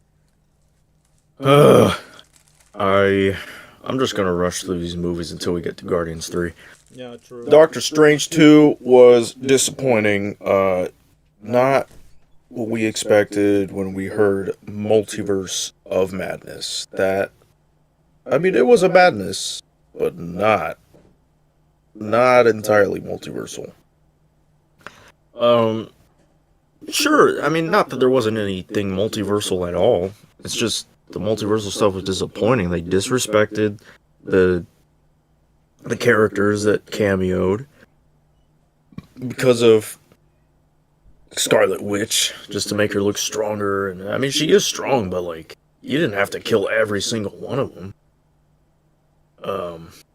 I'm just gonna rush through these movies until we get to Guardians 3. Yeah, true. Doctor Strange 2 was disappointing. Not what we expected when we heard Multiverse of Madness. It was a madness, but not entirely multiversal. Sure, not that there wasn't anything multiversal at all. It's just the multiversal stuff was disappointing. They disrespected the characters that cameoed because of Scarlet Witch, just to make her look stronger. And she is strong, but like, you didn't have to kill every single one of them.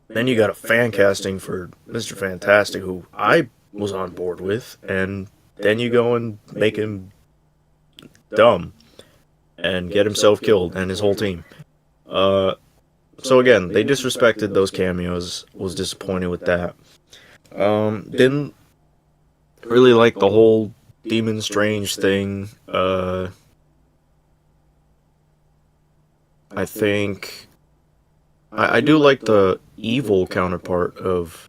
Then you got a fan casting for Mr. Fantastic, who I was on board with, and then you go and make him dumb and get himself killed and his whole team. So again, they disrespected those cameos. Was disappointed with that. Didn't really like the whole Demon Strange thing. I think I do like the evil counterpart of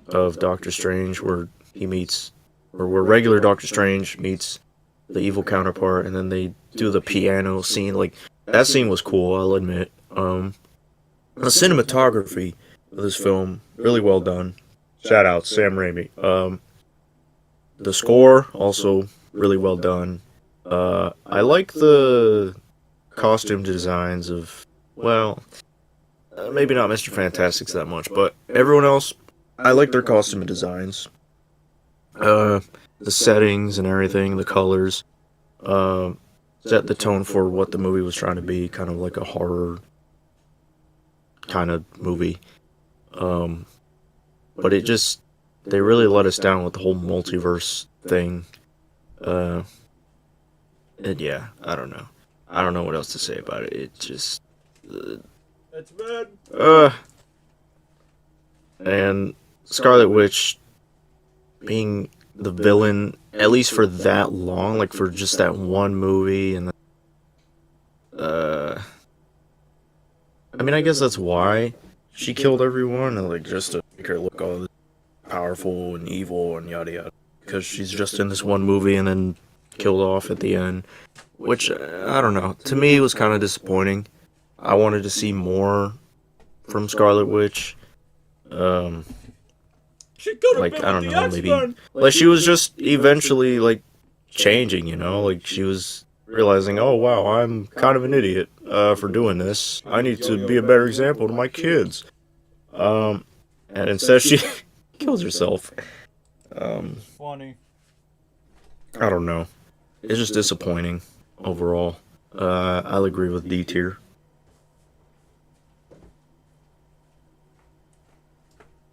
Doctor Strange, where he meets, or where regular Doctor Strange meets the evil counterpart, and then they do the piano scene. Like, that scene was cool, I'll admit. The cinematography of this film, really well done. Shout out Sam Raimi. The score, also really well done. I like the costume designs of, well, maybe not Mr. Fantastic's that much, but everyone else, I like their costume designs. The settings and everything, the colors, set the tone for what the movie was trying to be, kind of like a horror kind of movie. But they really let us down with the whole multiverse thing. And yeah, I don't know. I don't know what else to say about it. It just, It's bad. And Scarlet Witch being the villain, at least for that long, like for just that one movie, and I mean, I guess that's why she killed everyone, and like just to make her look all powerful and evil and yada yada, because she's just in this one movie and then killed off at the end, which I don't know. To me, it was kind of disappointing. I wanted to see more from Scarlet Witch. She could have Like, been I don't with know, the maybe X-Men. like she was just eventually like changing, you know, like she was realizing, oh wow, I'm kind of an idiot for doing this. I need to be a better example to my kids. And instead she kills herself. Funny. I don't know. It's just disappointing overall. I'll agree with D tier.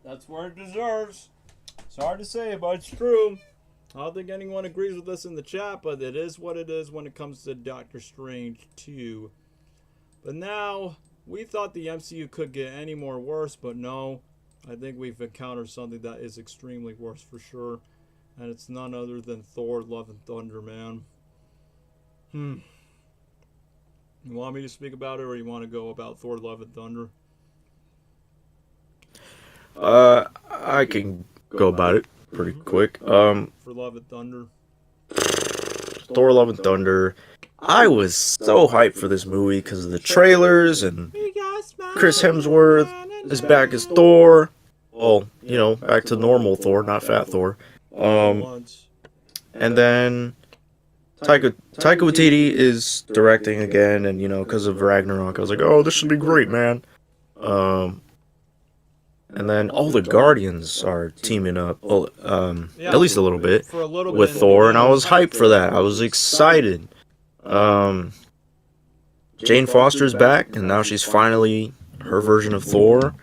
That's where it deserves. It's hard to say, but it's true. I don't think anyone agrees with us in the chat, but it is what it is when it comes to Doctor Strange 2. But now, we thought the MCU could get any more worse, but no. I think we've encountered something that is extremely worse for sure. And it's none other than Thor Love and Thunder, man. You want me to speak about it, or you want to go about Thor Love and Thunder? I can go about it pretty quick. For Love and Thunder. Thor Love and Thunder. I was so hyped for this movie because of the trailers, and Chris Hemsworth is back as Thor. Well, you know, back to normal Thor, not Fat Thor. And then Taika Waititi is directing again, and you know, because of Ragnarok, I was like, oh, this should be great, man. And then all the Guardians are teaming up, well, at least a little bit, with Thor, and I was hyped for that. I was excited. Jane Foster's back, and now she's finally her version of Thor.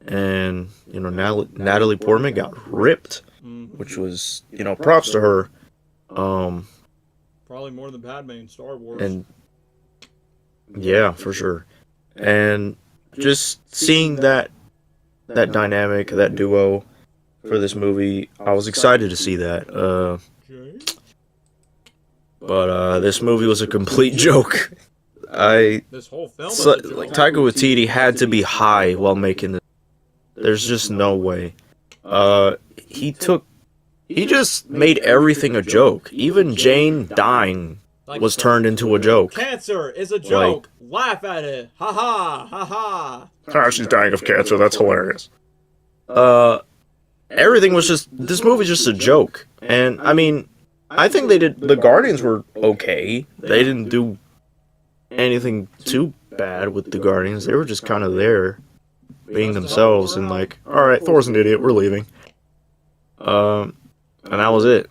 And, you know, Natalie Portman got ripped, which was, you know, props to her. Probably more than Padme in Star Wars. And, yeah, for sure. And just seeing that dynamic, that duo for this movie, I was excited to see that. But this movie was a complete joke. This whole film is a joke. Like, Taika Waititi had to be high while making this. There's just no way. He just made everything a joke. Even Jane dying was turned into a joke. Cancer is a joke. Laugh at it. Ha ha. Ha ha. Ah, she's dying of cancer. That's hilarious. Everything was just, this movie's just a joke. And, I mean, I think the Guardians were okay. They didn't do anything too bad with the Guardians. They were just kind of there, being themselves, and like, alright, Thor's an idiot, we're leaving. And that was it.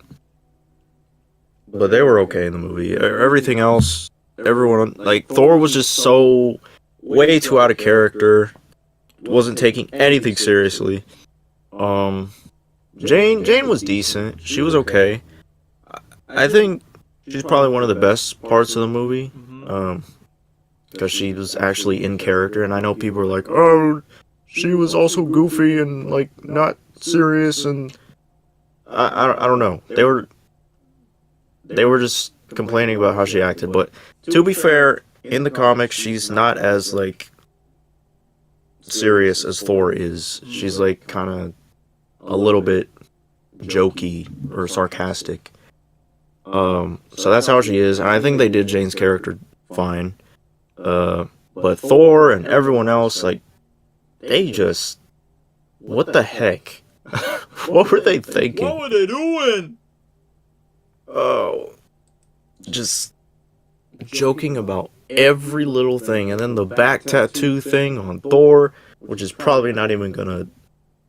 But they were okay in the movie. Everything else, everyone, like, Thor was just so way too out of character. Wasn't taking anything seriously. Jane was decent. She was okay. I think she's probably one of the best parts of the movie. Because she was actually in character, and I know people are like, oh, she was also goofy and, like, not serious, and I don't know. They were just complaining about how she acted, but to be fair, in the comics, she's not as like serious as Thor is. She's like kind of a little bit jokey or sarcastic. So that's how she is, and I think they did Jane's character fine. But Thor and everyone else, like, they just, what the heck? What were they thinking? What were they doing? Oh, just joking about every little thing, and then the back tattoo thing on Thor, which is probably not even gonna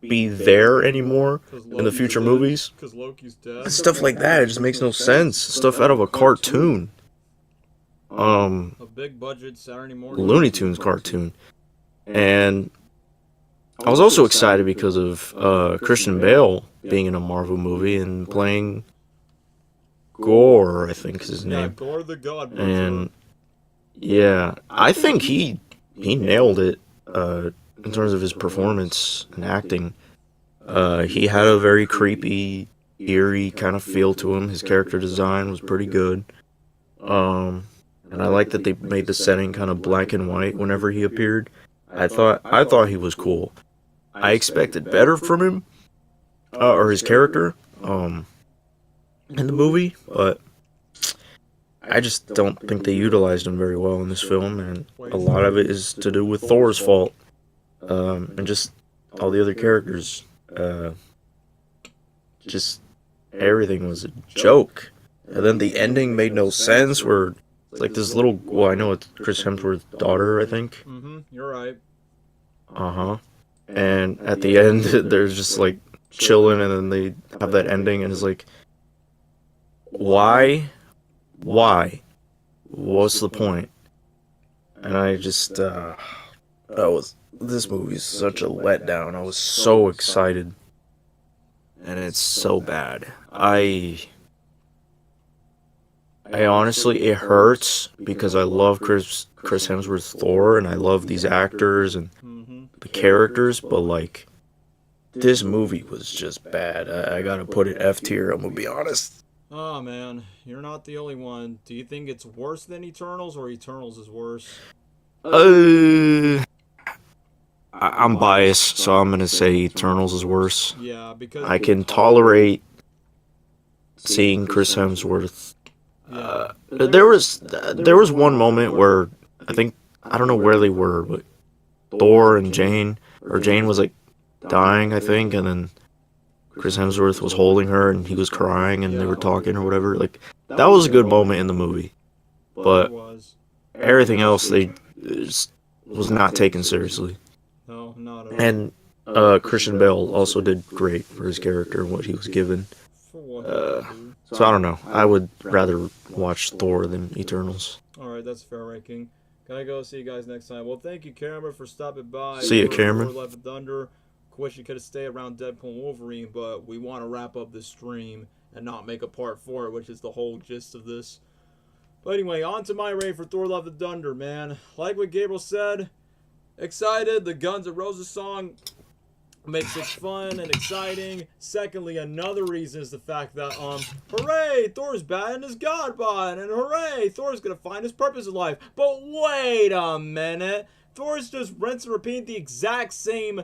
be there anymore in the future movies. Because Loki's dead. Stuff like that, it just makes no sense. Stuff out of a cartoon. A big budget Saturday morning Looney Tunes cartoon. And I was also excited because of Christian Bale being in a Marvel movie and playing Gore, I think is his Yeah, name. Gore the God. And yeah, I think he nailed it in terms of his performance and acting. He had a very creepy, eerie kind of feel to him. His character design was pretty good. And I like that they made the setting kind of black and white whenever he appeared. I thought he was cool. I expected better from him, or his character, in the movie, but I just don't think they utilized him very well in this film, and a lot of it is to do with Thor's fault, and just all the other characters. Just everything was a joke, and then the ending made no sense. Where it's like this little, well, I know it's Chris Hemsworth's daughter, I think. You're right. And at the end, they're just like chilling, and then they have that ending, and it's like, why? What's the point? And I just, this movie's such a letdown. I was so excited, and it's so bad. I honestly, it hurts because I love Chris Hemsworth's Thor, and I love these actors and the characters, but like, this movie was just bad. I gotta put it F tier, I'm gonna be honest. Oh man, you're not the only one. Do you think it's worse than Eternals, or Eternals is worse? I'm biased, so I'm gonna say Eternals is worse. Yeah, because I can tolerate seeing Chris Hemsworth. There was one moment where I don't know where they were, but Thor and Jane was like dying, I think, and then Chris Hemsworth was holding her and he was crying and they were talking or whatever. Like, that was a good moment in the movie, but everything else they was not taken seriously. No, not at all. And Christian Bale also did great for his character and what he was given. So I don't know. I would rather watch Thor than Eternals. Alright, that's fair ranking. Gotta go. See you guys next time. Well, thank you, Cameron, for stopping by. See you, Cameron. Thor Love and Thunder. Wish you could have stayed around Deadpool and Wolverine, but we want to wrap up this stream and not make a part 4, which is the whole gist of this. But anyway, on to my rating for Thor Love and Thunder, man. Like what Gabriel said, excited. The Guns N' Roses song makes it fun and exciting. Secondly, another reason is the fact that, hooray, Thor's bad and his God bod, and hooray, Thor's gonna find his purpose in life. But wait a minute, Thor's just rinse and repeat the exact same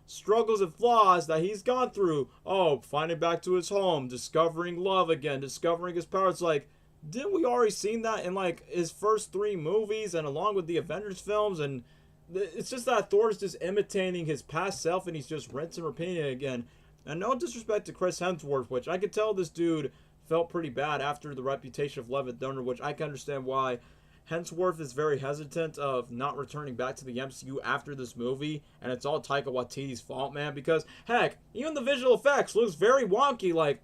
struggles and flaws that he's gone through. Oh, finding back to his home, discovering love again, discovering his power. It's like, didn't we already seen that in like his first 3 movies and along with the Avengers films? And it's just that Thor's just imitating his past self and he's just rinsing and repeating it again. And no disrespect to Chris Hemsworth, which I could tell this dude felt pretty bad after the reputation of Love and Thunder, which I can understand why Hemsworth is very hesitant of not returning back to the MCU after this movie, and it's all Taika Waititi's fault, man, because, heck, even the visual effects looks very wonky. Like,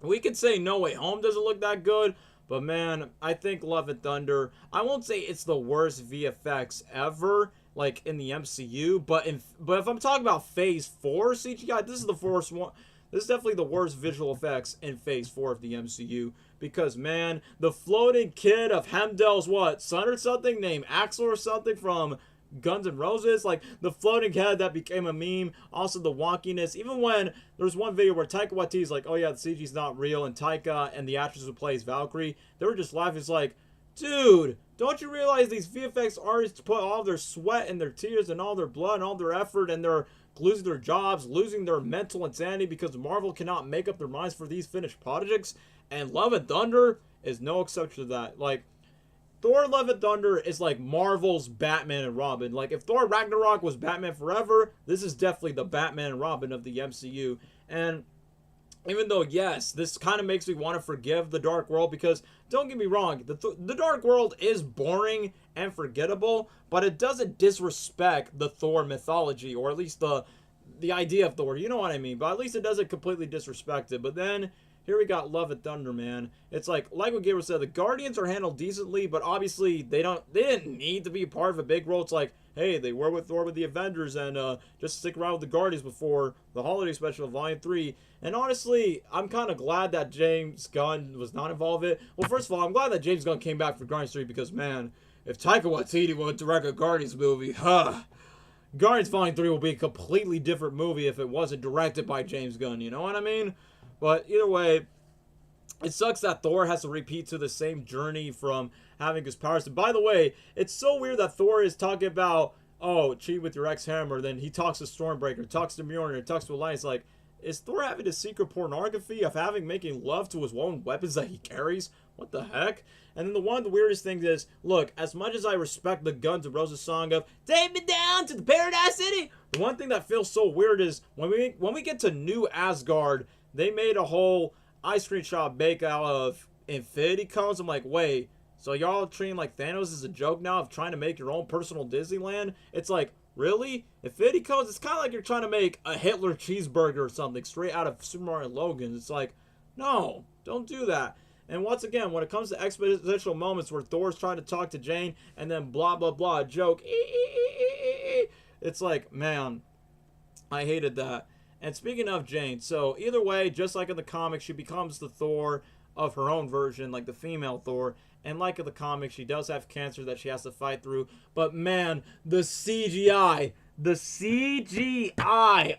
we could say No Way Home doesn't look that good, but, man, I think Love and Thunder, I won't say it's the worst VFX ever, like, in the MCU, but if I'm talking about Phase 4 CGI, this is the worst one. This is definitely the worst visual effects in Phase 4 of the MCU. Because, man, the floating kid of Hemdel's, son or something, named Axel or something from Guns N' Roses. Like, the floating head that became a meme. Also, the wonkiness. Even when there's one video where Taika Waititi's like, oh, yeah, the CG's not real. And Taika and the actress who plays Valkyrie, they were just laughing. It's like, Dude, don't you realize these VFX artists put all their sweat and their tears and all their blood and all their effort, and they're losing their jobs, losing their mental insanity because Marvel cannot make up their minds for these finished projects? And Love and Thunder is no exception to that. Like, Thor Love and Thunder is like Marvel's Batman and Robin. Like, if Thor Ragnarok was Batman Forever, this is definitely the Batman and Robin of the MCU. And even though, yes, this kind of makes me want to forgive the Dark World, because don't get me wrong, the Dark World is boring and forgettable, but it doesn't disrespect the Thor mythology, or at least the idea of Thor. You know what I mean? But at least it doesn't completely disrespect it. But then here we got Love and Thunder, man. It's like what Gabriel said, the Guardians are handled decently, but obviously they didn't need to be part of a big role. It's like, hey, they were with Thor with the Avengers, and just stick around with the Guardians before the holiday special of Volume 3. And honestly, I'm kind of glad that James Gunn was not involved in it. Well, first of all, I'm glad that James Gunn came back for Guardians 3, because, man, if Taika Waititi would direct a Guardians movie, Guardians Volume 3 will be a completely different movie if it wasn't directed by James Gunn, you know what I mean? But either way, it sucks that Thor has to repeat to the same journey from having his powers. And by the way, it's so weird that Thor is talking about, oh, cheat with your ex-hammer, then he talks to Stormbreaker, talks to Mjolnir, talks to Alliance. Like, is Thor having a secret pornography of making love to his own weapons that he carries? What the heck? And then one of the weirdest things is, look, as much as I respect the Guns N' Roses song of "Take Me Down to the Paradise City," the one thing that feels so weird is when we get to New Asgard, they made a whole ice cream shop bake out of infinity cones. I'm like, wait, so y'all treating like Thanos is a joke now of trying to make your own personal Disneyland? It's like, really? Infinity cones? It's kind of like you're trying to make a Hitler cheeseburger or something straight out of Super Mario Logan. It's like, no, don't do that. And once again, when it comes to expositional moments where Thor's trying to talk to Jane and then blah, blah, blah, joke, it's like, man, I hated that. And speaking of Jane, so either way, just like in the comics, she becomes the Thor of her own version, like the female Thor. And like in the comics, she does have cancer that she has to fight through. But man, the CGI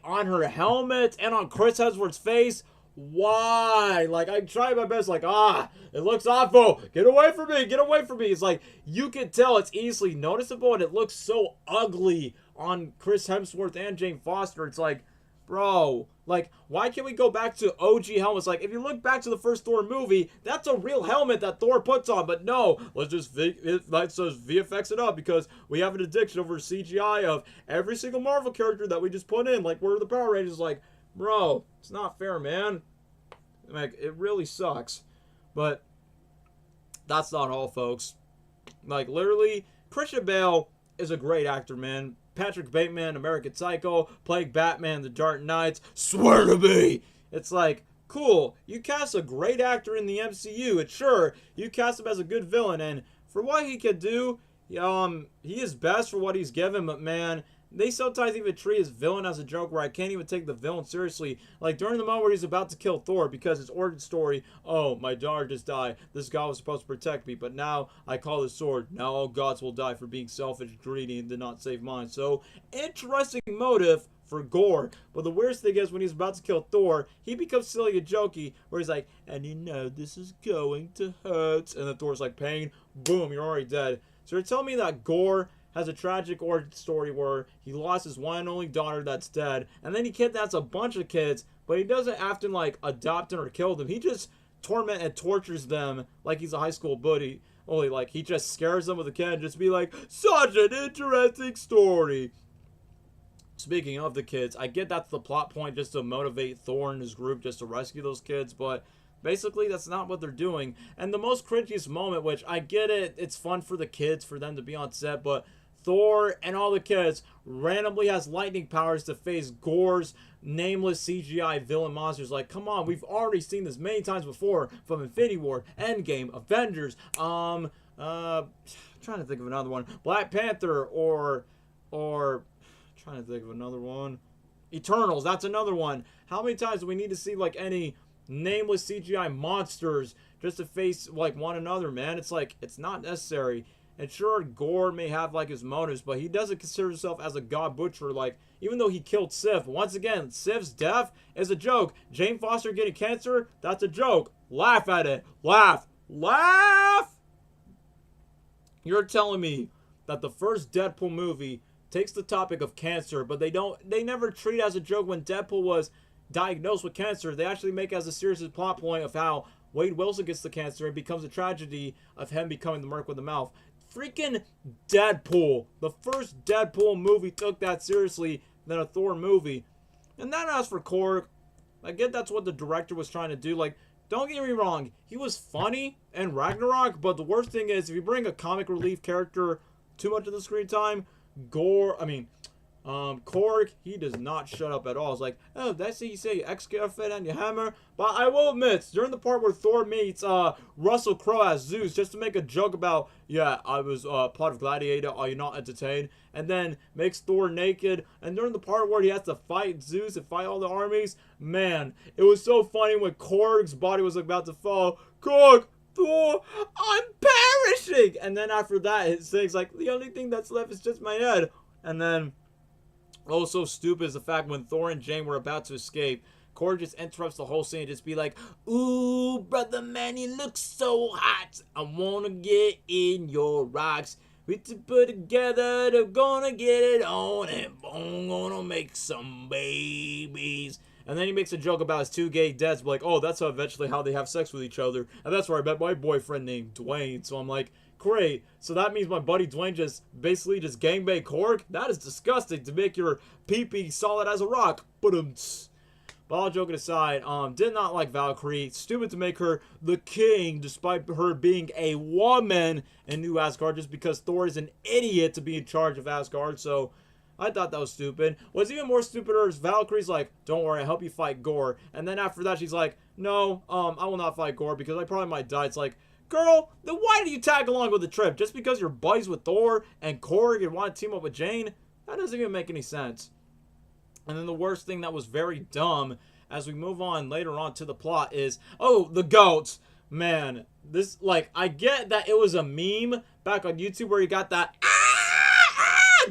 on her helmet and on Chris Hemsworth's face, why? Like, I tried my best, like, it looks awful. Get away from me. Get away from me. It's like, you can tell it's easily noticeable, and it looks so ugly on Chris Hemsworth and Jane Foster. It's like, bro, like, why can't we go back to OG helmets? Like, if you look back to the first Thor movie, that's a real helmet that Thor puts on. But no, let's just VFX it up, because we have an addiction over CGI of every single Marvel character that we just put in. Like, we're the Power Rangers. Like, bro, it's not fair, man. Like, it really sucks. But that's not all, folks. Like, literally, Christian Bale is a great actor, man. Patrick Bateman, American Psycho, playing Batman, The Dark Knights, swear to me. It's like, cool, you cast a great actor in the MCU, and sure, you cast him as a good villain, and for what he can do, he is best for what he's given, but man, they sometimes even treat his villain as a joke where I can't even take the villain seriously. Like during the moment where he's about to kill Thor because his origin story, oh, my daughter just died. This god was supposed to protect me, but now I call the sword. Now all gods will die for being selfish, greedy, and did not save mine. So, interesting motive for Gore. But the weirdest thing is when he's about to kill Thor, he becomes silly and jokey where he's like, and you know this is going to hurt. And then Thor's like, pain, boom, you're already dead. So you're telling me that Gore has a tragic origin story where he lost his one and only daughter that's dead, and then he kidnaps a bunch of kids, but he doesn't often like adopt them or kill them. He just torment and tortures them like he's a high school bully. Only like he just scares them with a kid and just be like, such an interesting story. Speaking of the kids, I get that's the plot point, just to motivate Thor and his group just to rescue those kids, but basically, that's not what they're doing. And the most cringiest moment, which I get it, it's fun for the kids, for them to be on set, but Thor and all the kids randomly has lightning powers to face Gore's nameless CGI villain monsters. Like, come on, we've already seen this many times before from Infinity War, Endgame, Avengers, trying to think of another one, Black Panther, or trying to think of another one, Eternals, that's another one. How many times do we need to see, like, any nameless CGI monsters just to face, like, one another, man? It's like, it's not necessary. And sure, Gore may have, like, his motives, but he doesn't consider himself as a god butcher. Like, even though he killed Sif, once again, Sif's death is a joke. Jane Foster getting cancer, that's a joke. Laugh at it. Laugh. Laugh! You're telling me that the first Deadpool movie takes the topic of cancer, but they never treat it as a joke when Deadpool was diagnosed with cancer. They actually make it as a serious plot point of how Wade Wilson gets the cancer and becomes a tragedy of him becoming the Merc with the mouth. Freaking Deadpool. The first Deadpool movie took that seriously than a Thor movie. And then as for Korg, I get that's what the director was trying to do. Like, don't get me wrong, he was funny in Ragnarok, but the worst thing is if you bring a comic relief character too much of the screen time, Korg, he does not shut up at all. It's like, oh, that's how you say ex-girlfriend and your hammer. But I will admit, during the part where Thor meets Russell Crowe as Zeus, just to make a joke about, yeah, I was part of Gladiator, are you not entertained? And then makes Thor naked. And during the part where he has to fight Zeus and fight all the armies, man, it was so funny when Korg's body was about to fall. Korg, Thor, I'm perishing! And then after that, his thing's like, the only thing that's left is just my head. And then oh, so stupid is the fact when Thor and Jane were about to escape, Korg just interrupts the whole scene and just be like, ooh, brother man, you look so hot. I wanna get in your rocks. We to put together, they're gonna get it on, and boom, gonna make some babies. And then he makes a joke about his two gay dads, like, oh, that's eventually how they have sex with each other. And that's where I met my boyfriend named Dwayne. So I'm like, great. So that means my buddy Dwayne just basically just gangbang Korg? That is disgusting to make your pee-pee solid as a rock. But all joking aside, did not like Valkyrie. Stupid to make her the king despite her being a woman in New Asgard just because Thor is an idiot to be in charge of Asgard. So I thought that was stupid. What's even more stupider is Valkyrie's like, don't worry, I'll help you fight Gore. And then after that, she's like, no, I will not fight Gore because I probably might die. It's like, girl, then why do you tag along with the trip? Just because you're buddies with Thor and Korg and want to team up with Jane? That doesn't even make any sense. And then the worst thing that was very dumb as we move on later on to the plot is, oh, the goats. Man, this, like, I get that it was a meme back on YouTube where you got that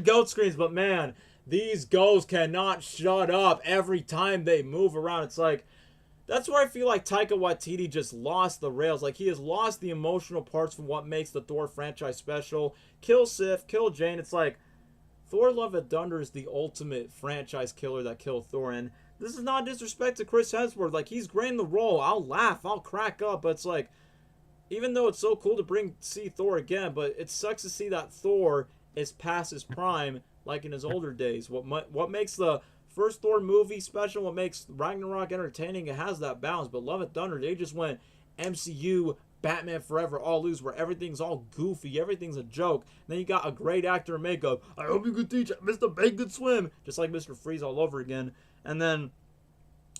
goat screams, but man, these goats cannot shut up every time they move around. It's like, that's where I feel like Taika Waititi just lost the rails. Like, he has lost the emotional parts from what makes the Thor franchise special. Kill Sif, kill Jane. It's like, Thor Love and Thunder is the ultimate franchise killer that killed Thor. And this is not disrespect to Chris Hemsworth. Like, he's great in the role. I'll laugh. I'll crack up. But it's like, even though it's so cool to see Thor again, but it sucks to see that Thor is past his prime, like in his older days. What makes the first Thor movie special, what makes Ragnarok entertaining, it has that balance. But Love and Thunder, they just went MCU Batman Forever all loose, where everything's all goofy, everything's a joke. And then you got a great actor in makeup. I hope you could teach Mr. Big could swim, just like Mr. Freeze all over again. And then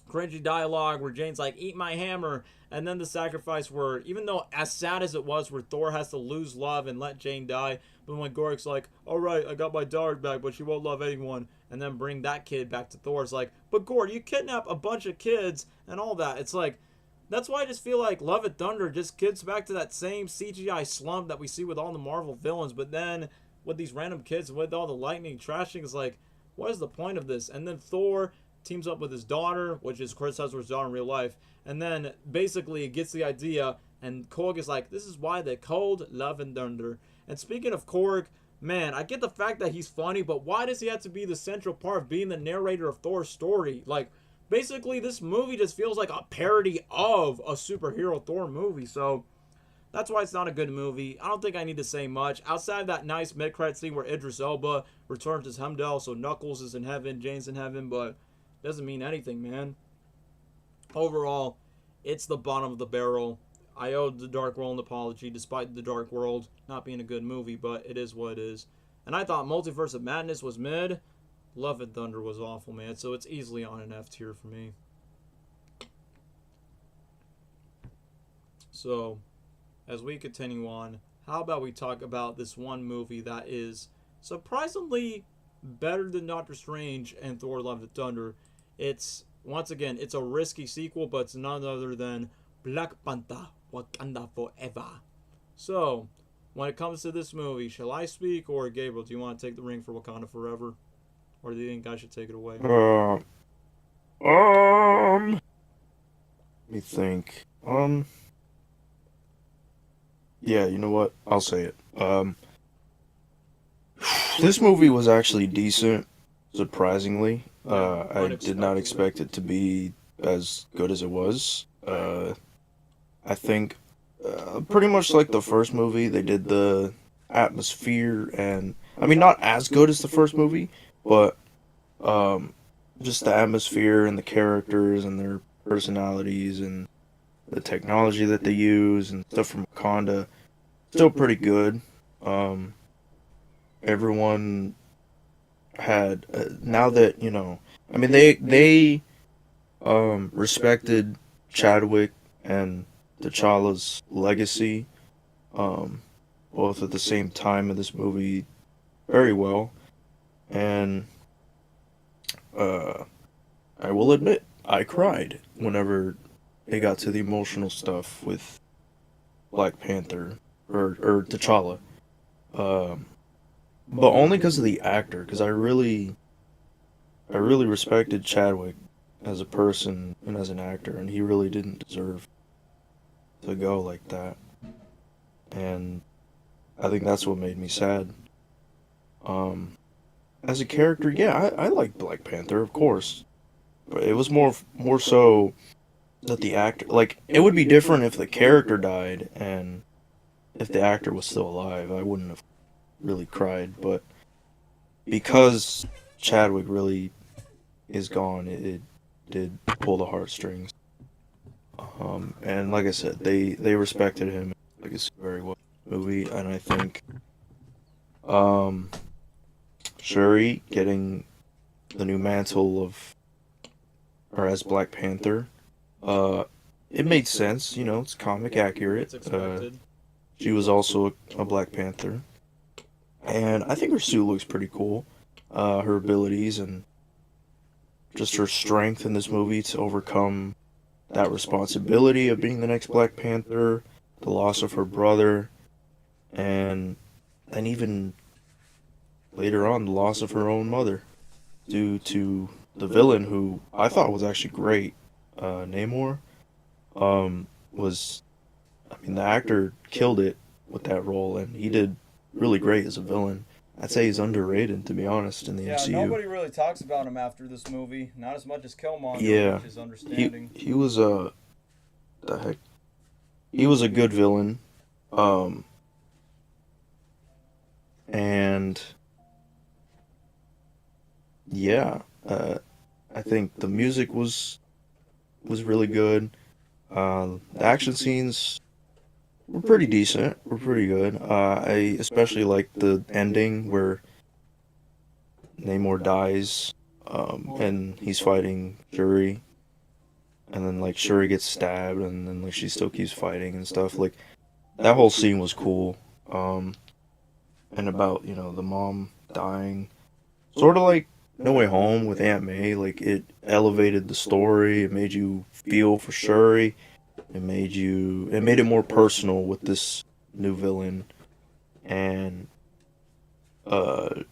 cringy dialogue where Jane's like, eat my hammer. And then the sacrifice where, even though as sad as it was, where Thor has to lose love and let Jane die, but when Gorik's like, alright, I got my daughter back, but she won't love anyone, and then bring that kid back to Thor, it's like, but Gord, you kidnap a bunch of kids and all that. It's like, that's why I just feel like Love and Thunder just gets back to that same CGI slump that we see with all the Marvel villains, but then with these random kids, with all the lightning trashing, it's like, what is the point of this? And then Thor teams up with his daughter, which is Chris Hemsworth's daughter in real life, and then basically gets the idea, and Korg is like, this is why they called Love and Thunder. And speaking of Korg, man, I get the fact that he's funny, but why does he have to be the central part of being the narrator of Thor's story? Like, basically, this movie just feels like a parody of a superhero Thor movie, so that's why it's not a good movie. I don't think I need to say much. Outside of that nice mid-credit scene where Idris Elba returns as Heimdall, so Knuckles is in heaven, Jane's in heaven, but doesn't mean anything, man. Overall, it's the bottom of the barrel. I owed The Dark World an apology, despite The Dark World not being a good movie, but it is what it is. And I thought Multiverse of Madness was mid. Love and Thunder was awful, man, so it's easily on an F tier for me. So, as we continue on, how about we talk about this one movie that is surprisingly better than Doctor Strange and Thor Love and Thunder. It's, once again, it's a risky sequel, but it's none other than Black Panther, Wakanda Forever. So, when it comes to this movie, shall I speak, or Gabriel, do you want to take the ring for Wakanda Forever? Or do you think I should take it away? Let me think. Yeah, you know what? I'll say it. This movie was actually decent, surprisingly. Yeah, I did not unexpectedly. expect it to be as good as it was. I think pretty much like the first movie, they did the atmosphere and I mean not as good as the first movie, but um, just the atmosphere and the characters and their personalities and the technology that they use and stuff from Wakanda still pretty good. Um, everyone had now that I mean they respected Chadwick and T'Challa's legacy um, both at the same time in this movie very well. And uh, I will admit, I cried whenever it got to the emotional stuff with Black Panther or T'Challa. Um, but only because of the actor, because I really respected Chadwick as a person and as an actor, and he really didn't deserve to go like that. And I think that's what made me sad. Um, as a character, yeah, I like Black Panther, of course, but it was more so that the actor, like, it would be different if the character died and if the actor was still alive. I wouldn't have really cried, but because Chadwick really is gone, it did pull the heartstrings. And like I said, they respected him like it's very well movie, and I think um, Shuri getting the new mantle of or as Black Panther, uh, it made sense. You know, it's comic accurate. It's expected. She was also a Black Panther, and I think her suit looks pretty cool. Her abilities and just her strength in this movie to overcome that responsibility of being the next Black Panther, the loss of her brother, and then even later on the loss of her own mother due to the villain who I thought was actually great, Namor, was I mean the actor killed it with that role and he did really great as a villain. I'd say he's underrated to be honest in the Yeah, MCU. nobody really talks about him after this movie. Not as much as Killmonger, Yeah, which is he understanding. he was a the heck he was a good villain, um, and yeah, I think the music was really good. The action scenes were pretty decent. Were pretty good. I especially like the ending where Namor dies, and he's fighting Shuri, and then like Shuri gets stabbed, and then like she still keeps fighting and stuff. Like that whole scene was cool. Um, and about the mom dying, sort of like No Way Home with Aunt May. Like it elevated the story. It made you feel for Shuri. It made it more personal with this new villain, and uh,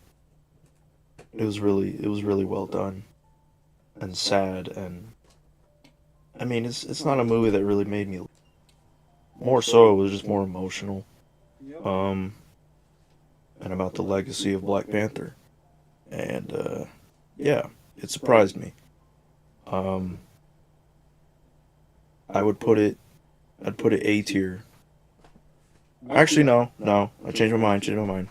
it was really well done and sad. And I mean it's not a movie that really made me more so. It was just more emotional. Yep. Um, and about the legacy of Black Panther, and yeah, it surprised me. Um, I would put it I'd put it A tier. Actually, no. I changed my mind. Changed my mind.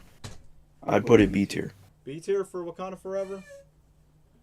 I'd put it B tier. B tier for Wakanda Forever?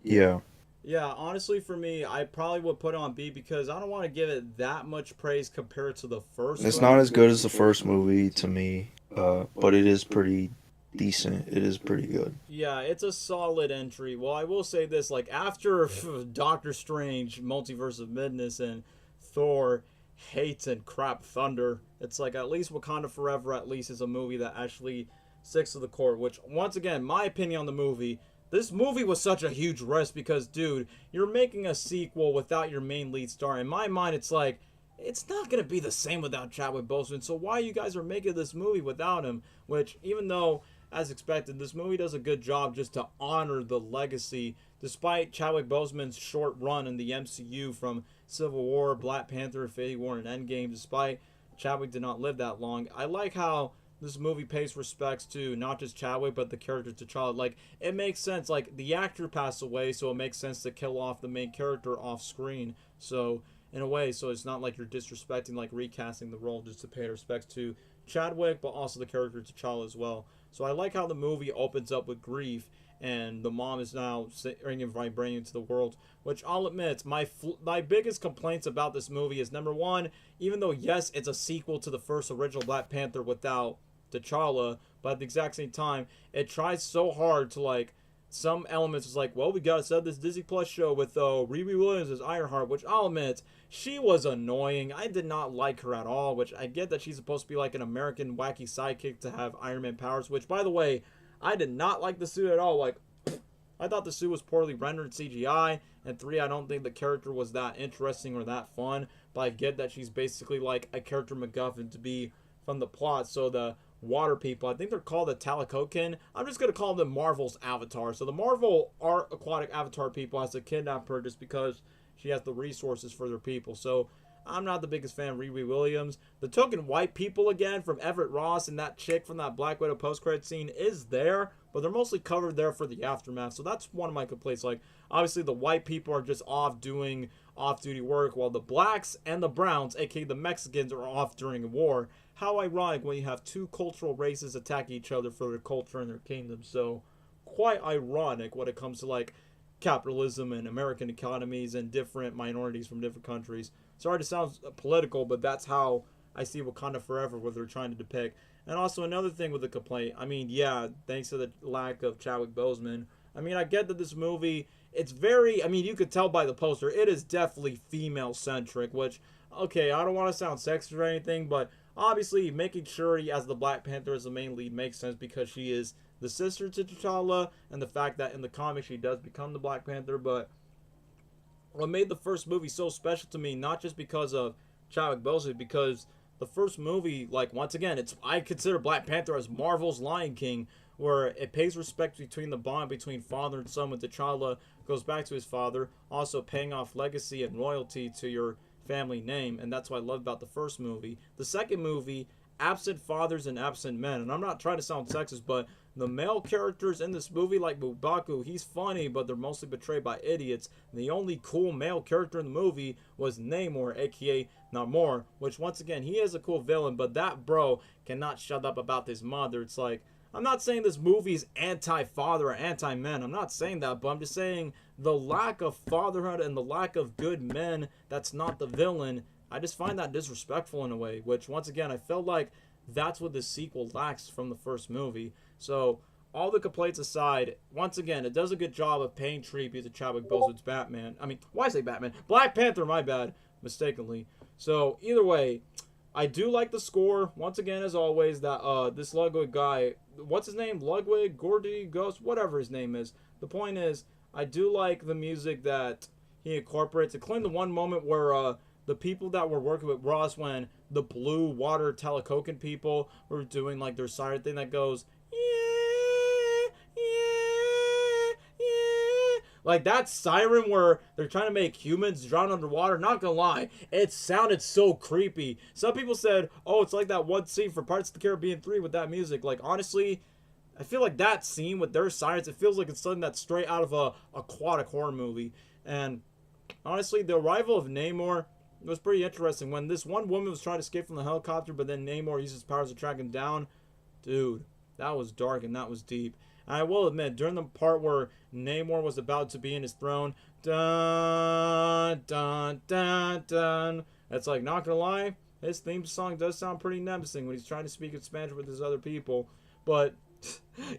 Yeah, Yeah, honestly, for me, I probably would put it on B because I don't want to give it that much praise compared to the first it's one. not as good as the first movie to me, but it is pretty decent. It is pretty good. Yeah, it's a solid entry. Well, I will say this: like after Doctor Strange, Multiverse of Madness, and Thor, Hates and Crap Thunder, it's like at least Wakanda Forever at least is a movie that actually sticks to the core. Which, once again, my opinion on the movie. This movie was such a huge risk because, dude, you're making a sequel without your main lead star. In my mind, it's like it's not gonna be the same without Chadwick Boseman. So why you guys are making this movie without him? Which, even though as expected, this movie does a good job just to honor the legacy, despite Chadwick Boseman's short run in the MCU from Civil War, Black Panther, Infinity War, and Endgame. Despite Chadwick did not live that long, I like how this movie pays respects to not just Chadwick but the character T'Challa. Like, it makes sense. Like, the actor passed away, so it makes sense to kill off the main character off screen. So in a way, so it's not like you're disrespecting, like recasting the role just to pay respects to Chadwick, but also the character T'Challa as well. So I like how the movie opens up with grief, and the mom is now bringing vibranium to the world. Which I'll admit, my biggest complaints about this movie is, number one, even though yes, it's a sequel to the first original Black Panther without T'Challa, but at the exact same time, it tries so hard to, like, some elements is like, well, we gotta set this Disney Plus show with Riri Williams as Ironheart, which I'll admit, she was annoying. I did not like her at all, which I get that she's supposed to be like an American wacky sidekick to have Iron Man powers, which, by the way, I did not like the suit at all. Like, I thought the suit was poorly rendered CGI, and 3, I don't think the character was that interesting or that fun, but I get that she's basically like a character MacGuffin to be from the plot. So the water people, I think they're called the Talakokin. I'm just going to call them Marvel's Avatar. So the Marvel art aquatic Avatar people has to kidnap her just because she has the resources for their people. So I'm not the biggest fan of Riri Williams. The token white people again from Everett Ross and that chick from that Black Widow post-credit scene is there, but they're mostly covered there for the aftermath. So that's one of my complaints. Like, obviously the white people are just off doing off-duty work, while the blacks and the browns, aka the Mexicans, are off during a war. How ironic when you have two cultural races attacking each other for their culture and their kingdom. So quite ironic when it comes to, like, capitalism and American economies and different minorities from different countries. Sorry to sound political, but that's how I see Wakanda Forever, what they're trying to depict. And also another thing with the complaint, I mean, yeah, thanks to the lack of Chadwick Boseman, I mean, I get that this movie, it's very, I mean, you could tell by the poster, it is definitely female-centric, which, okay, I don't want to sound sexist or anything, but obviously making sure he has the Black Panther as the main lead makes sense because she is the sister to T'Challa, and the fact that in the comics she does become the Black Panther. But what made the first movie so special to me, not just because of Chadwick Boseman, because the first movie, like, once again, I consider Black Panther as Marvel's Lion King, where it pays respect between the bond between father and son, when T'Challa goes back to his father, also paying off legacy and royalty to your family name. And that's what I love about the first movie. The second movie, absent fathers and absent men, and I'm not trying to sound sexist, but the male characters in this movie, like M'Baku, he's funny, but they're mostly betrayed by idiots. And the only cool male character in the movie was Namor, aka Namor, which, once again, he is a cool villain, but that bro cannot shut up about his mother. It's like, I'm not saying this movie's anti-father or anti-men. I'm not saying that, but I'm just saying the lack of fatherhood and the lack of good men, that's not the villain. I just find that disrespectful in a way, which, once again, I felt like that's what this sequel lacks from the first movie. So, all the complaints aside, once again, it does a good job of paying tribute to Chadwick Boseman's Batman. I mean, why say Batman? Black Panther, my bad, mistakenly. So, either way, I do like the score. Once again, as always, that this Ludwig guy, what's his name? Ludwig, Gordy, Ghost, whatever his name is. The point is, I do like the music that he incorporates, including the one moment where the people that were working with Ross, when the blue water Talakokin people were doing like their siren thing that goes, yeah, yeah, yeah. Like that siren where they're trying to make humans drown underwater. Not gonna lie, it sounded so creepy. Some people said, oh, it's like that one scene for Pirates of the Caribbean 3 with that music. Like, honestly, I feel like that scene with their sirens, it feels like it's something that's straight out of a aquatic horror movie. And honestly, the arrival of Namor, it was pretty interesting. When this one woman was trying to escape from the helicopter, but then Namor uses his powers to track him down. Dude, that was dark and that was deep. And I will admit, during the part where Namor was about to be in his throne, dun, dun, dun, dun, it's like, not gonna lie, his theme song does sound pretty menacing when he's trying to speak in Spanish with his other people. But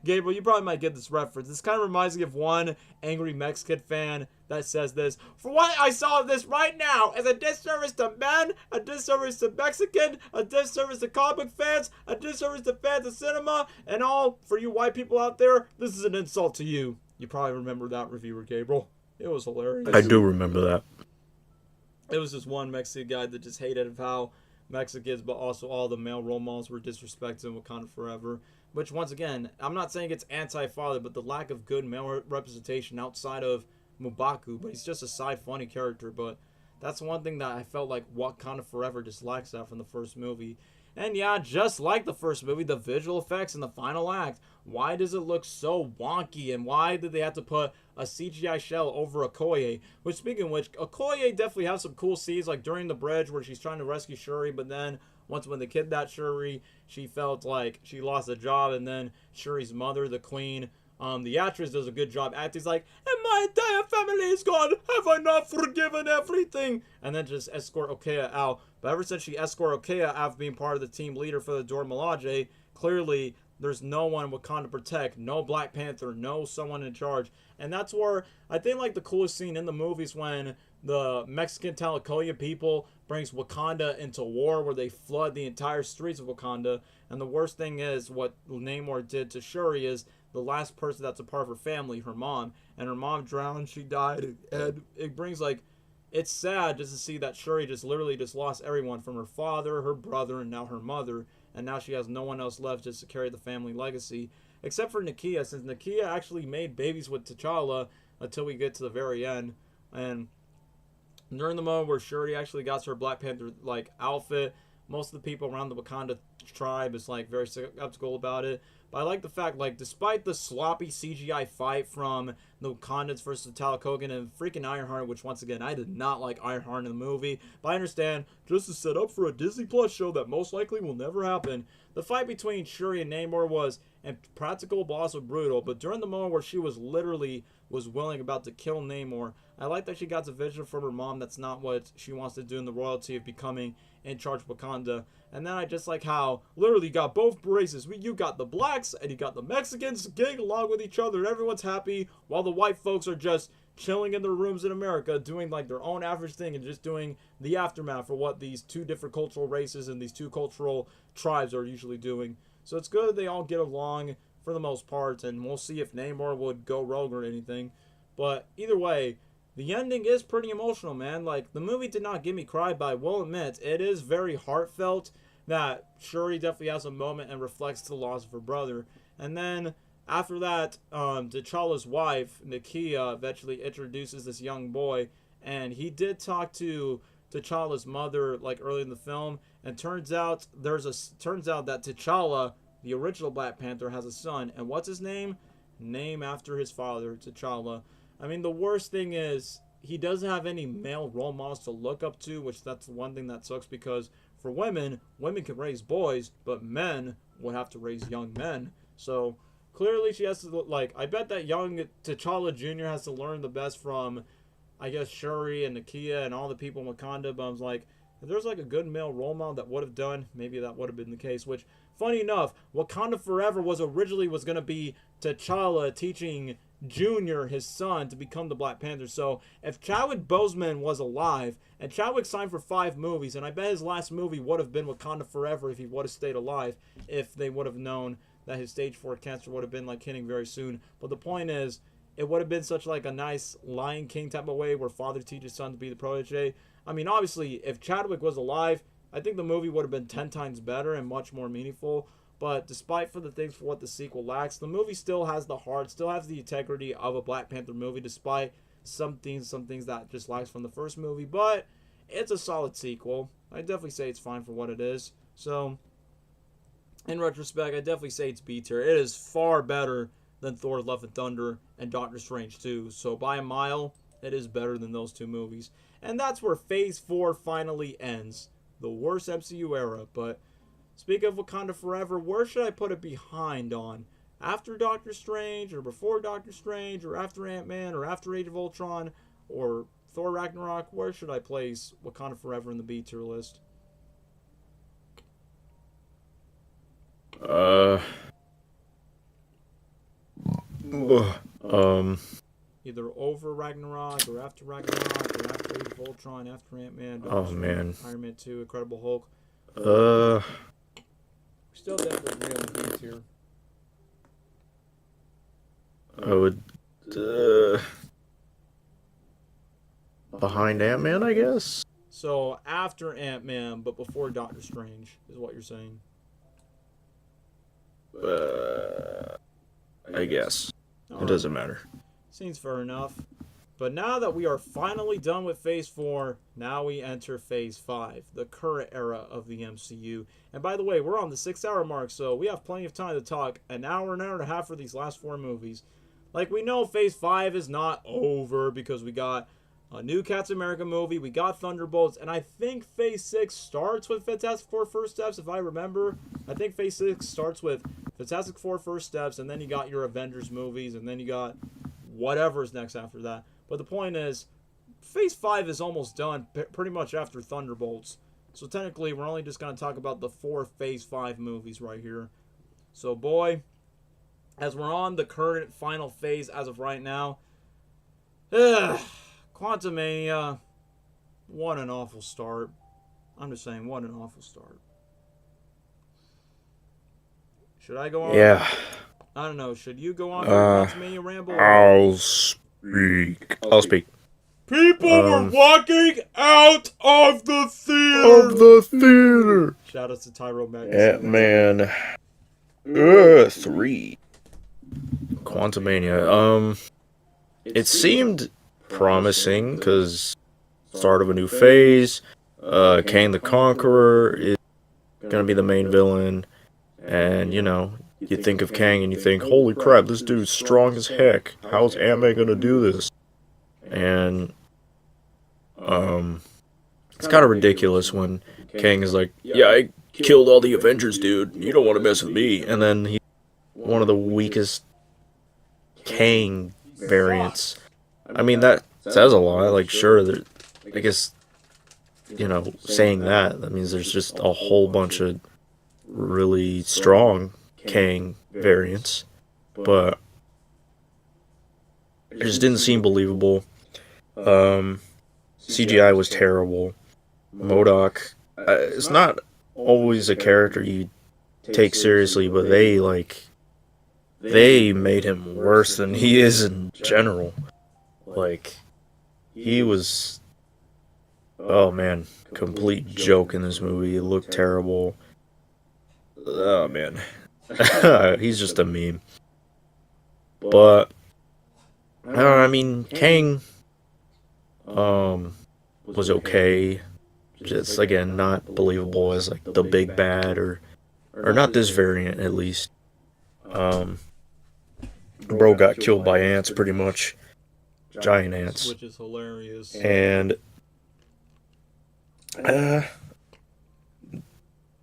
Gabriel, you probably might get this reference. This kind of reminds me of one angry Mexican fan that says this: for what I saw this right now is a disservice to men, a disservice to Mexican, a disservice to comic fans, a disservice to fans of cinema, and all for you white people out there, this is an insult to you. You probably remember that reviewer, Gabriel. It was hilarious. I do remember that. It was just one Mexican guy that just hated how Mexicans, but also all the male role models were disrespected in Wakanda Forever. Which, once again, I'm not saying it's anti-father, but the lack of good male representation outside of M'Baku, but he's just a side funny character. But That's one thing that I felt like Wakanda Forever just lacks that from the first movie. And yeah, just like the first movie, the visual effects in the final act, why does it look so wonky? And why did they have to put a CGI shell over Okoye? Which, speaking of which, Okoye definitely has some cool scenes, like during the bridge where she's trying to rescue Shuri, but then when they kidnapped Shuri, she felt like she lost a job, and then Shuri's mother, the queen, the actress does a good job acting. He's like, and my entire family is gone. Have I not forgiven everything? And then just escort Okea out. But ever since she escorted Okea out being part of the team leader for the Dora Milaje, clearly there's no one in Wakanda to protect. No Black Panther. No someone in charge. And that's where I think like the coolest scene in the movies when the Mexican Talacoya people brings Wakanda into war, where they flood the entire streets of Wakanda. And the worst thing is what Namor did to Shuri is the last person that's a part of her family, her mom, and her mom drowned, she died, and it brings like, it's sad just to see that Shuri just literally just lost everyone from her father, her brother, and now her mother, and now she has no one else left just to carry the family legacy, except for Nakia, since Nakia actually made babies with T'Challa until we get to the very end, and during the moment where Shuri actually got her Black Panther like outfit, most of the people around the Wakanda tribe is like very skeptical about it. But I like the fact, like, despite the sloppy CGI fight from the Wakandans versus Talakogan and freaking Ironheart, which once again I did not like Ironheart in the movie, but I understand just to set up for a Disney Plus show that most likely will never happen. The fight between Shuri and Namor was impractical but also brutal. But during the moment where she was literally willing about to kill Namor, I like that she got the vision from her mom. That's not what she wants to do in the royalty of becoming in charge of Wakanda. And then I just like how literally you got both races. You got the blacks and you got the Mexicans getting along with each other. Everyone's happy while the white folks are just chilling in their rooms in America doing like their own average thing and just doing the aftermath for what these two different cultural races and these two cultural tribes are usually doing. So it's good they all get along for the most part, and we'll see if Namor would go rogue or anything. But either way, the ending is pretty emotional, man. Like, the movie did not give me cry, but I will admit, it is very heartfelt that Shuri definitely has a moment and reflects the loss of her brother. And then, after that, T'Challa's wife, Nakia, eventually introduces this young boy, and he did talk to T'Challa's mother, like, early in the film, and turns out that T'Challa, the original Black Panther, has a son, and what's his name? Name after his father, T'Challa. I mean, the worst thing is he doesn't have any male role models to look up to, which that's one thing that sucks because for women can raise boys, but men would have to raise young men. So clearly she has to look like, I bet that young T'Challa Jr. has to learn the best from, I guess, Shuri and Nakia and all the people in Wakanda, but I was like, if there's like a good male role model that would have done, maybe that would have been the case, which, funny enough, Wakanda Forever was going to be T'Challa teaching Junior, his son, to become the Black Panther. So if Chadwick Boseman was alive, and Chadwick signed for 5 movies, and I bet his last movie would have been Wakanda Forever if he would have stayed alive, if they would have known that his stage 4 cancer would have been like hitting very soon. But the point is, it would have been such like a nice Lion King type of way where father teaches son to be the protege. I mean, obviously, if Chadwick was alive, I think the movie would have been 10 times better and much more meaningful. But despite for the things for what the sequel lacks, the movie still has the heart, still has the integrity of a Black Panther movie, despite some things that just lacks from the first movie. But it's a solid sequel. I definitely say it's fine for what it is. So, in retrospect, I definitely say it's B tier. It is far better than Thor: Love and Thunder and Doctor Strange 2. So by a mile, it is better than those two movies. And that's where Phase 4 finally ends. The worst MCU era, but speaking of Wakanda Forever, where should I put it behind on? After Doctor Strange, or before Doctor Strange, or after Ant-Man, or after Age of Ultron, or Thor Ragnarok? Where should I place Wakanda Forever in the B tier list? Either over Ragnarok, or after Ragnarok, or after Age of Ultron, after Ant-Man, Doctor Strange, man. Iron Man 2, Incredible Hulk. Still definitely real B tier. I would behind Ant-Man, I guess. So after Ant-Man, but before Doctor Strange, is what you're saying. I guess. It doesn't matter. Seems fair enough. But now that we are finally done with Phase 4, now we enter Phase 5, the current era of the MCU. And by the way, we're on the 6-hour mark, so we have plenty of time to talk. An hour and a half for these last 4 movies. Like, we know Phase 5 is not over because we got a new Captain America movie, we got Thunderbolts, and I think Phase 6 starts with Fantastic Four First Steps, if I remember. I think Phase 6 starts with Fantastic Four First Steps, and then you got your Avengers movies, and then you got whatever's next after that. But the point is, Phase 5 is almost done, pretty much after Thunderbolts. So technically, we're only just going to talk about the 4 Phase 5 movies right here. So, boy, as we're on the current final phase as of right now, Quantumania, what an awful start. I'm just saying, what an awful start. Should I go on? Yeah. I don't know. Should you go on for Quantumania ramble? I'll speak. People were walking out of the theater. Shout out to Tyro Magnus. Ant-Man 3. Quantumania. It seemed promising because start of a new phase. Kang the Conqueror is gonna be the main villain, and you know, you think of Kang and you think, holy crap, this dude's strong as heck. How's Ant-Man gonna do this? And it's kind of ridiculous when Kang is like, yeah, I killed all the Avengers, dude. You don't want to mess with me. And then he's one of the weakest Kang variants. I mean, that says a lot. Like, sure, I guess, you know, saying that means there's just a whole bunch of really strong Kang variants. But it just didn't seem believable. CGI was terrible. MODOK is not always a character you take seriously, but they made him worse than he is in general. Like, he was, oh man, complete joke in this movie. It looked terrible. Oh man, he's just a meme. But I mean, Kang was okay. Just again, not believable as like the big bad or not this variant at least. Bro got killed by ants pretty much. Giant ants. Which is hilarious. And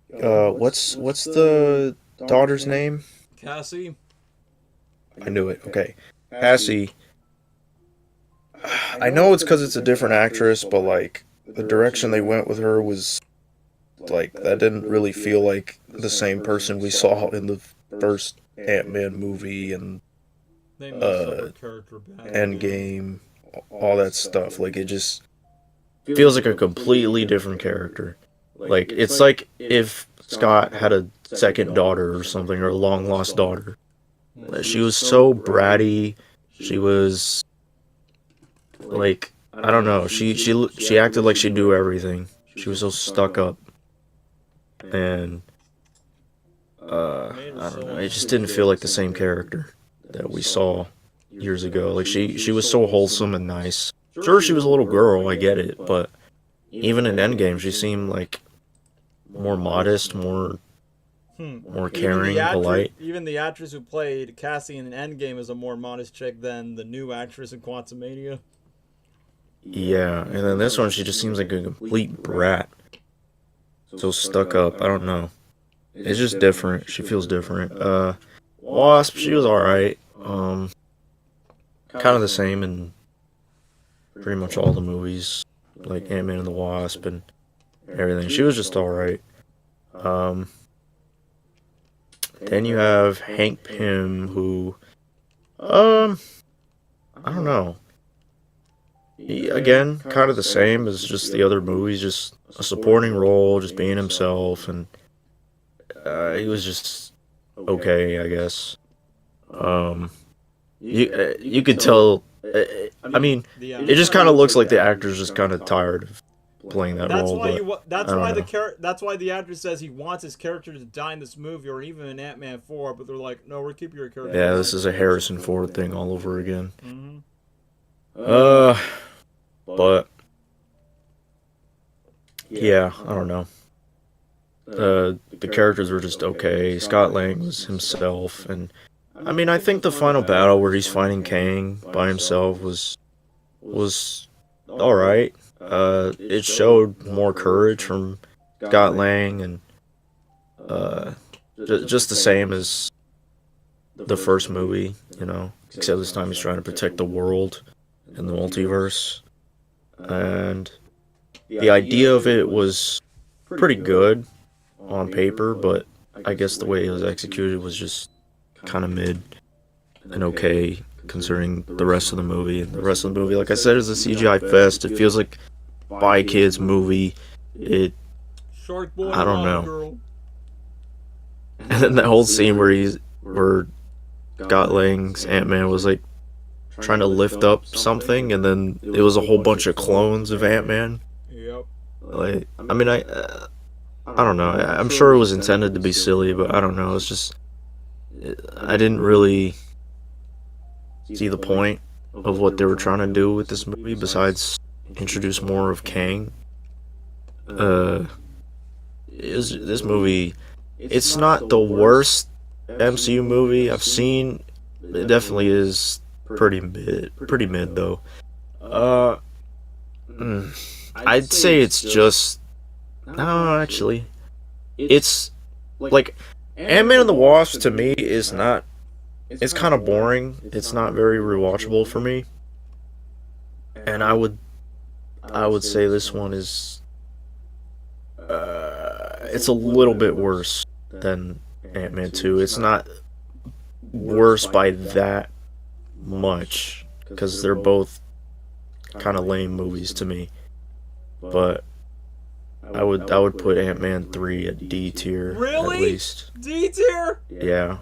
what's the daughter's name? Cassie? I knew it. Okay. Cassie. I know it's because it's a different actress, but like the direction they went with her was like that didn't really feel like the same person we saw in the first Ant-Man movie and They messed up her character bad. Endgame, all that stuff. Like, it just feels like a completely different character. Like, it's like if Scott had a second daughter or something, or a long-lost daughter. She was so bratty. She was, like, I don't know. She acted like she knew everything. She was so stuck up. And, I don't know. It just didn't feel like the same character that we saw years ago. Like, she was so wholesome and nice. Sure, she was a little girl, I get it, but even in Endgame, she seemed like more modest, more caring, polite. Even the actress who played Cassie in Endgame is a more modest chick than the new actress in Quantumania. Yeah, and then this one, she just seems like a complete brat. So stuck up, I don't know. It's just different. She feels different. Wasp, she was alright. Kind of the same in pretty much all the movies, like Ant-Man and the Wasp and everything. She was just alright. Then you have Hank Pym, who, I don't know. He, again, kind of the same as just the other movies, just a supporting role, just being himself, and he was just okay, I guess. You could tell. I mean, it just kind of looks like the actor's just kind of tired of playing that role. That's why the actor says he wants his character to die in this movie or even in Ant-Man 4, but they're like, no, we're keeping your character. Yeah, this is a Harrison Ford thing all over again. Mm-hmm. Uh, but yeah, I don't know. The characters were just okay. Scott Lang was himself, and I mean, I think the final battle where he's fighting Kang by himself was all right. It showed more courage from Scott Lang, and uh, just the same as the first movie, you know. Except this time he's trying to protect the world and the multiverse, and the idea of it was pretty good on paper, but I guess the way it was executed was just kind of mid and okay considering the rest of the movie. The rest of the movie, like I said, is a CGI fest. It feels like Spy Kids movie. It, Shark Boy, I don't know. girl. And then that whole scene where Scott Lang's Ant-Man was like trying to lift up something, and then it was a whole bunch of clones of Ant-Man. Yep. Like, I mean, I don't know. I'm sure it was intended to be silly, but I don't know. It's just I didn't really see the point of what they were trying to do with this movie besides introduce more of Kang. This movie, it's not the worst MCU movie I've seen. It definitely is pretty mid though. I'd say it's just no, actually, it's like Ant-Man and the Wasp to me is not. It's kind of boring. It's not very rewatchable for me. And I would say this one is it's a little bit worse than Ant-Man 2. It's not worse by that much because they're both kind of lame movies to me. But I would put Ant-Man 3 at D tier Really? at least. D tier? Yeah.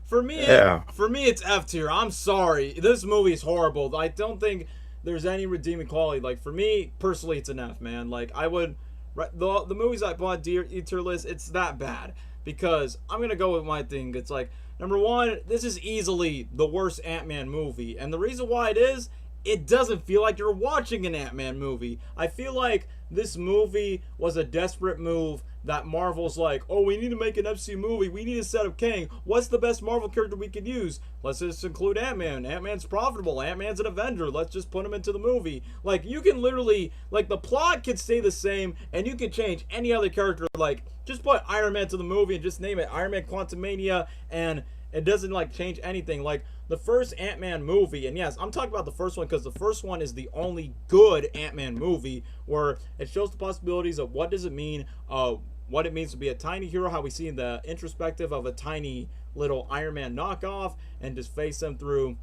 For me, Yeah. it's F tier. I'm sorry. This movie is horrible. I don't think there's any redeeming quality. Like, for me, personally, it's an F, man. Like, I would... The movies I bought D tier list, it's that bad. Because I'm going to go with my thing. It's like, number one, this is easily the worst Ant-Man movie. And the reason why it is, it doesn't feel like you're watching an Ant-Man movie. I feel like this movie was a desperate move that Marvel's like, oh, we need to make an MCU movie. We need to set up Kang. What's the best Marvel character we could use? Let's just include Ant-Man. Ant-Man's profitable. Ant-Man's an Avenger. Let's just put him into the movie. Like, you can literally, like, the plot can stay the same, and you can change any other character. Like, just put Iron Man to the movie and just name it Iron Man Quantumania, and it doesn't, like, change anything. Like, the first Ant-Man movie, and yes, I'm talking about the first one because the first one is the only good Ant-Man movie where it shows the possibilities of what does it mean, what it means to be a tiny hero, how we see the introspective of a tiny little Iron Man knockoff, and just face them through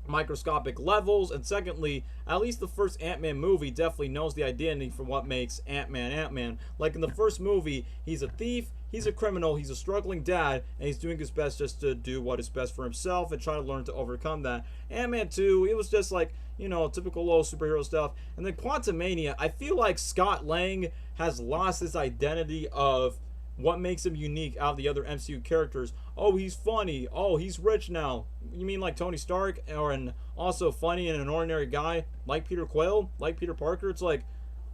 microscopic levels. And secondly, at least the first Ant-Man movie definitely knows the identity for what makes Ant-Man Ant-Man. Like in the first movie, he's a thief, he's a criminal, he's a struggling dad, and he's doing his best just to do what is best for himself and try to learn to overcome that. Ant-Man 2, it was just like, you know, typical low superhero stuff. And then Quantumania, I feel like Scott Lang has lost his identity of what makes him unique out of the other MCU characters. Oh, he's funny. Oh, he's rich now. You mean like Tony Stark? And also funny and an ordinary guy like Peter Quill, like Peter Parker? It's like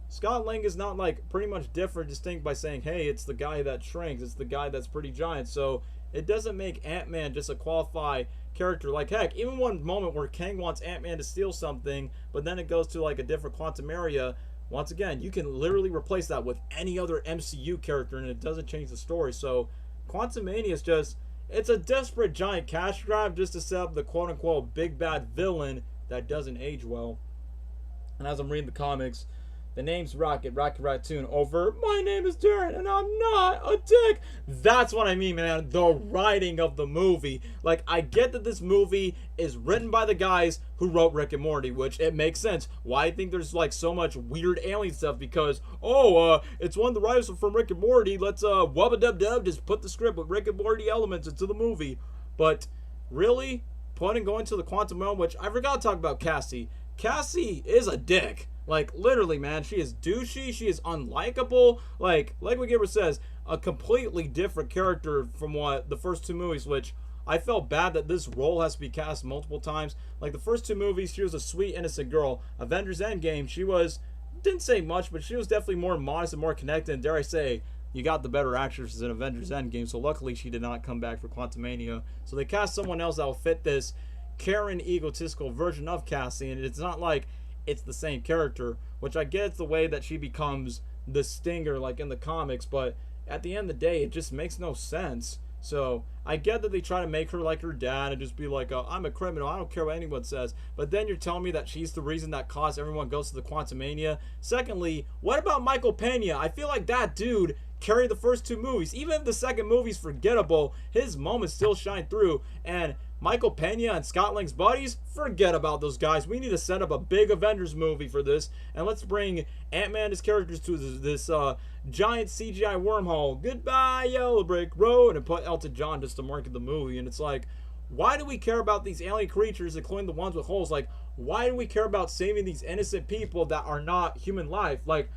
Scott Lang is not like pretty much different, distinct by saying, hey, it's the guy that shrinks. It's the guy that's pretty giant. So it doesn't make Ant-Man just a qualified character. Like, heck, even one moment where Kang wants Ant-Man to steal something, but then it goes to like a different quantum area. Once again, you can literally replace that with any other MCU character and it doesn't change the story. So Quantumania is just, it's a desperate giant cash grab just to set up the quote-unquote big bad villain that doesn't age well. And as I'm reading the comics, the name's Rocket Raccoon over, my name is Darren and I'm not a dick. That's what I mean, man. The writing of the movie. Like, I get that this movie is written by the guys who wrote Rick and Morty, which it makes sense. Why I think there's like so much weird alien stuff because, it's one of the writers from Rick and Morty. Let's wubba-dub-dub just put the script with Rick and Morty elements into the movie. But really, going to the quantum realm, which I forgot to talk about Cassie. Cassie is a dick. Like, literally, man, she is douchey, she is unlikable. Like what Gabriel says, a completely different character from what the first two movies, which I felt bad that this role has to be cast multiple times. Like the first two movies, she was a sweet, innocent girl. Avengers Endgame, she was, didn't say much, but she was definitely more modest and more connected. And dare I say, you got the better actresses in Avengers Endgame, so luckily she did not come back for Quantumania. So they cast someone else that will fit this Karen egotistical version of Cassie, and it's not like it's the same character, which I get it's the way that she becomes the Stinger like in the comics, but at the end of the day, it just makes no sense. So I get that they try to make her like her dad and just be like, I'm a criminal, I don't care what anyone says. But then you're telling me that she's the reason that caused everyone goes to the Quantumania. Secondly, what about Michael Pena? I feel like that dude carried the first two movies. Even if the second movie's forgettable, his moments still shine through. And Michael Pena and Scott Lang's buddies, forget about those guys. We need to set up a big Avengers movie for this, and let's bring Ant-Man and his characters to this giant CGI wormhole. Goodbye, Yellow Brick Road, and put Elton John just to market the movie. And it's like, why do we care about these alien creatures, including the ones with holes? Like, why do we care about saving these innocent people that are not human life? Like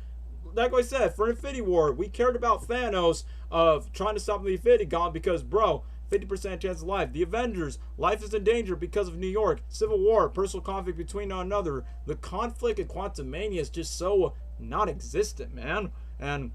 I said, for Infinity War, we cared about Thanos of trying to stop the Infinity Gauntlet because, bro, 50% chance of life. The Avengers, life is in danger because of New York. Civil War, personal conflict between one another. The conflict in Quantumania is just so non-existent, man. And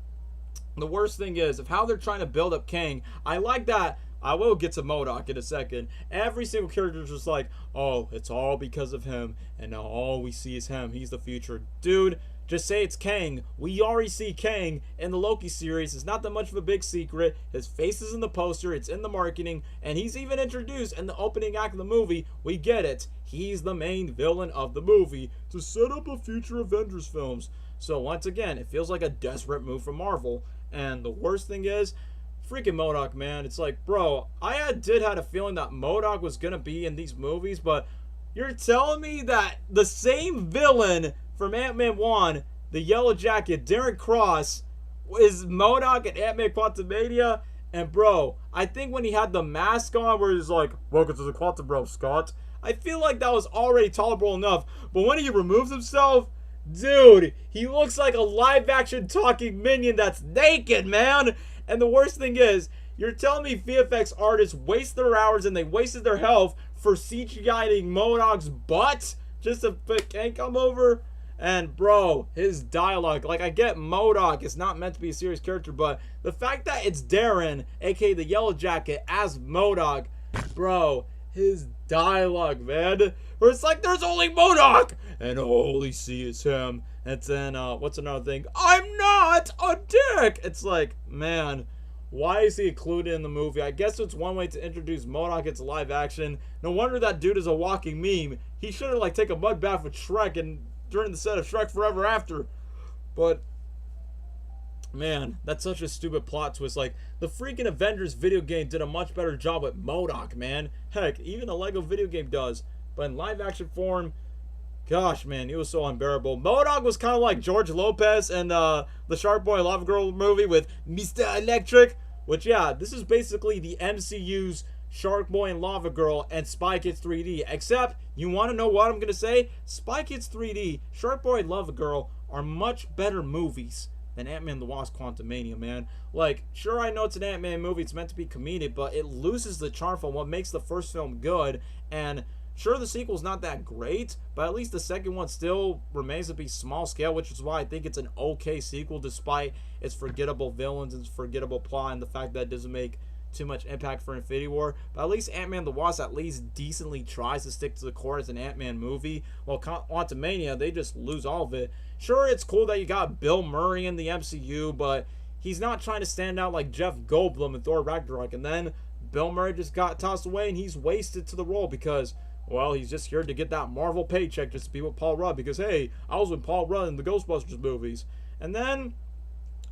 the worst thing is, of how they're trying to build up Kang, I like that. I will get to MODOK in a second. Every single character is just like, oh, it's all because of him, and now all we see is him. He's the future. Dude, just say it's Kang. We already see Kang in the Loki series. It's not that much of a big secret. His face is in the poster. It's in the marketing. And he's even introduced in the opening act of the movie. We get it. He's the main villain of the movie to set up a future Avengers films. So once again, it feels like a desperate move from Marvel. And the worst thing is, freaking MODOK, man. It's like, bro, I did have a feeling that MODOK was going to be in these movies. But you're telling me that the same villain from Ant-Man 1, the Yellow Jacket, Darren Cross, is MODOK in Ant-Man Quantumania? And bro, I think when he had the mask on where he's like, welcome to the Quantum Realm, Scott, I feel like that was already tolerable enough. But when he removes himself, dude, he looks like a live-action talking minion that's naked, man. And the worst thing is, you're telling me VFX artists waste their hours and they wasted their health for CGIing MODOK's butt just to put Kang come over? And bro, his dialogue, like I get MODOK is not meant to be a serious character, but the fact that it's Darren, aka the Yellow Jacket, as MODOK, bro, his dialogue, man, where it's like there's only MODOK and all he see is him. And then what's another thing? I'm not a dick. It's like, man, why is he included in the movie? I guess it's one way to introduce MODOK into live action. No wonder that dude is a walking meme. He should have like take a mud bath with Shrek and during the set of Shrek Forever After. But man, that's such a stupid plot twist. Like the freaking Avengers video game did a much better job with MODOK, man. Heck, even the Lego video game does. But in live action form, gosh, man, it was so unbearable. MODOK was kind of like George Lopez and the Shark Boy Lava Girl movie with Mr. Electric. Which, yeah, this is basically the MCU's Shark Boy and Lava Girl and Spy Kids 3D. Except, you want to know what I'm going to say? Spy Kids 3D, Shark Boy and Lava Girl are much better movies than Ant-Man and the Wasp Quantumania, man. Like, sure, I know it's an Ant-Man movie, it's meant to be comedic, but it loses the charm from what makes the first film good. And sure, the sequel's not that great, but at least the second one still remains to be small scale, which is why I think it's an okay sequel despite its forgettable villains and its forgettable plot and the fact that it doesn't make too much impact for Infinity War. But at least Ant-Man the Wasp at least decently tries to stick to the core as an Ant-Man movie. While Quantumania, they just lose all of it. Sure, it's cool that you got Bill Murray in the MCU, but he's not trying to stand out like Jeff Goldblum in Thor Ragnarok. And then Bill Murray just got tossed away and he's wasted to the role because, well, he's just here to get that Marvel paycheck just to be with Paul Rudd because, hey, I was with Paul Rudd in the Ghostbusters movies. And then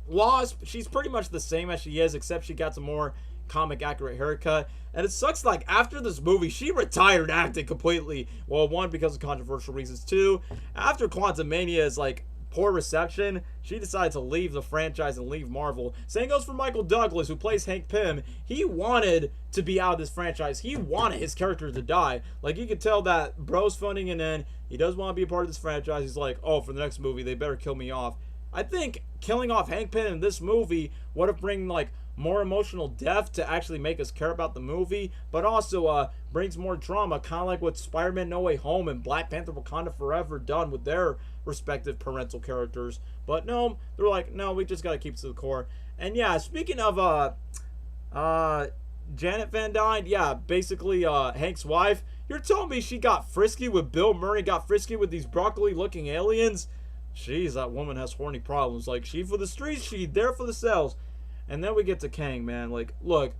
Wasp, she's pretty much the same as she is, except she got some more comic accurate haircut. And it sucks, like, after this movie, she retired acting completely. Well, one, because of controversial reasons. Two, after Quantumania's, like, poor reception, she decided to leave the franchise and leave Marvel. Same goes for Michael Douglas, who plays Hank Pym. He wanted to be out of this franchise. He wanted his character to die. Like, you could tell that bro's phoning it in. He does want to be a part of this franchise. He's like, oh, for the next movie, they better kill me off. I think killing off Hank Pym in this movie would have bring, like, more emotional depth to actually make us care about the movie, but also brings more drama, kind of like what Spider-Man No Way Home and Black Panther Wakanda Forever done with their respective parental characters. But no, they're like, no, we just gotta keep it to the core. And yeah, speaking of Janet Van Dyne, yeah, basically Hank's wife. You're telling me she got frisky with Bill Murray, got frisky with these broccoli-looking aliens? Jeez, that woman has horny problems. Like, she for the streets, she there for the sales. And then we get to Kang, man. Like, look,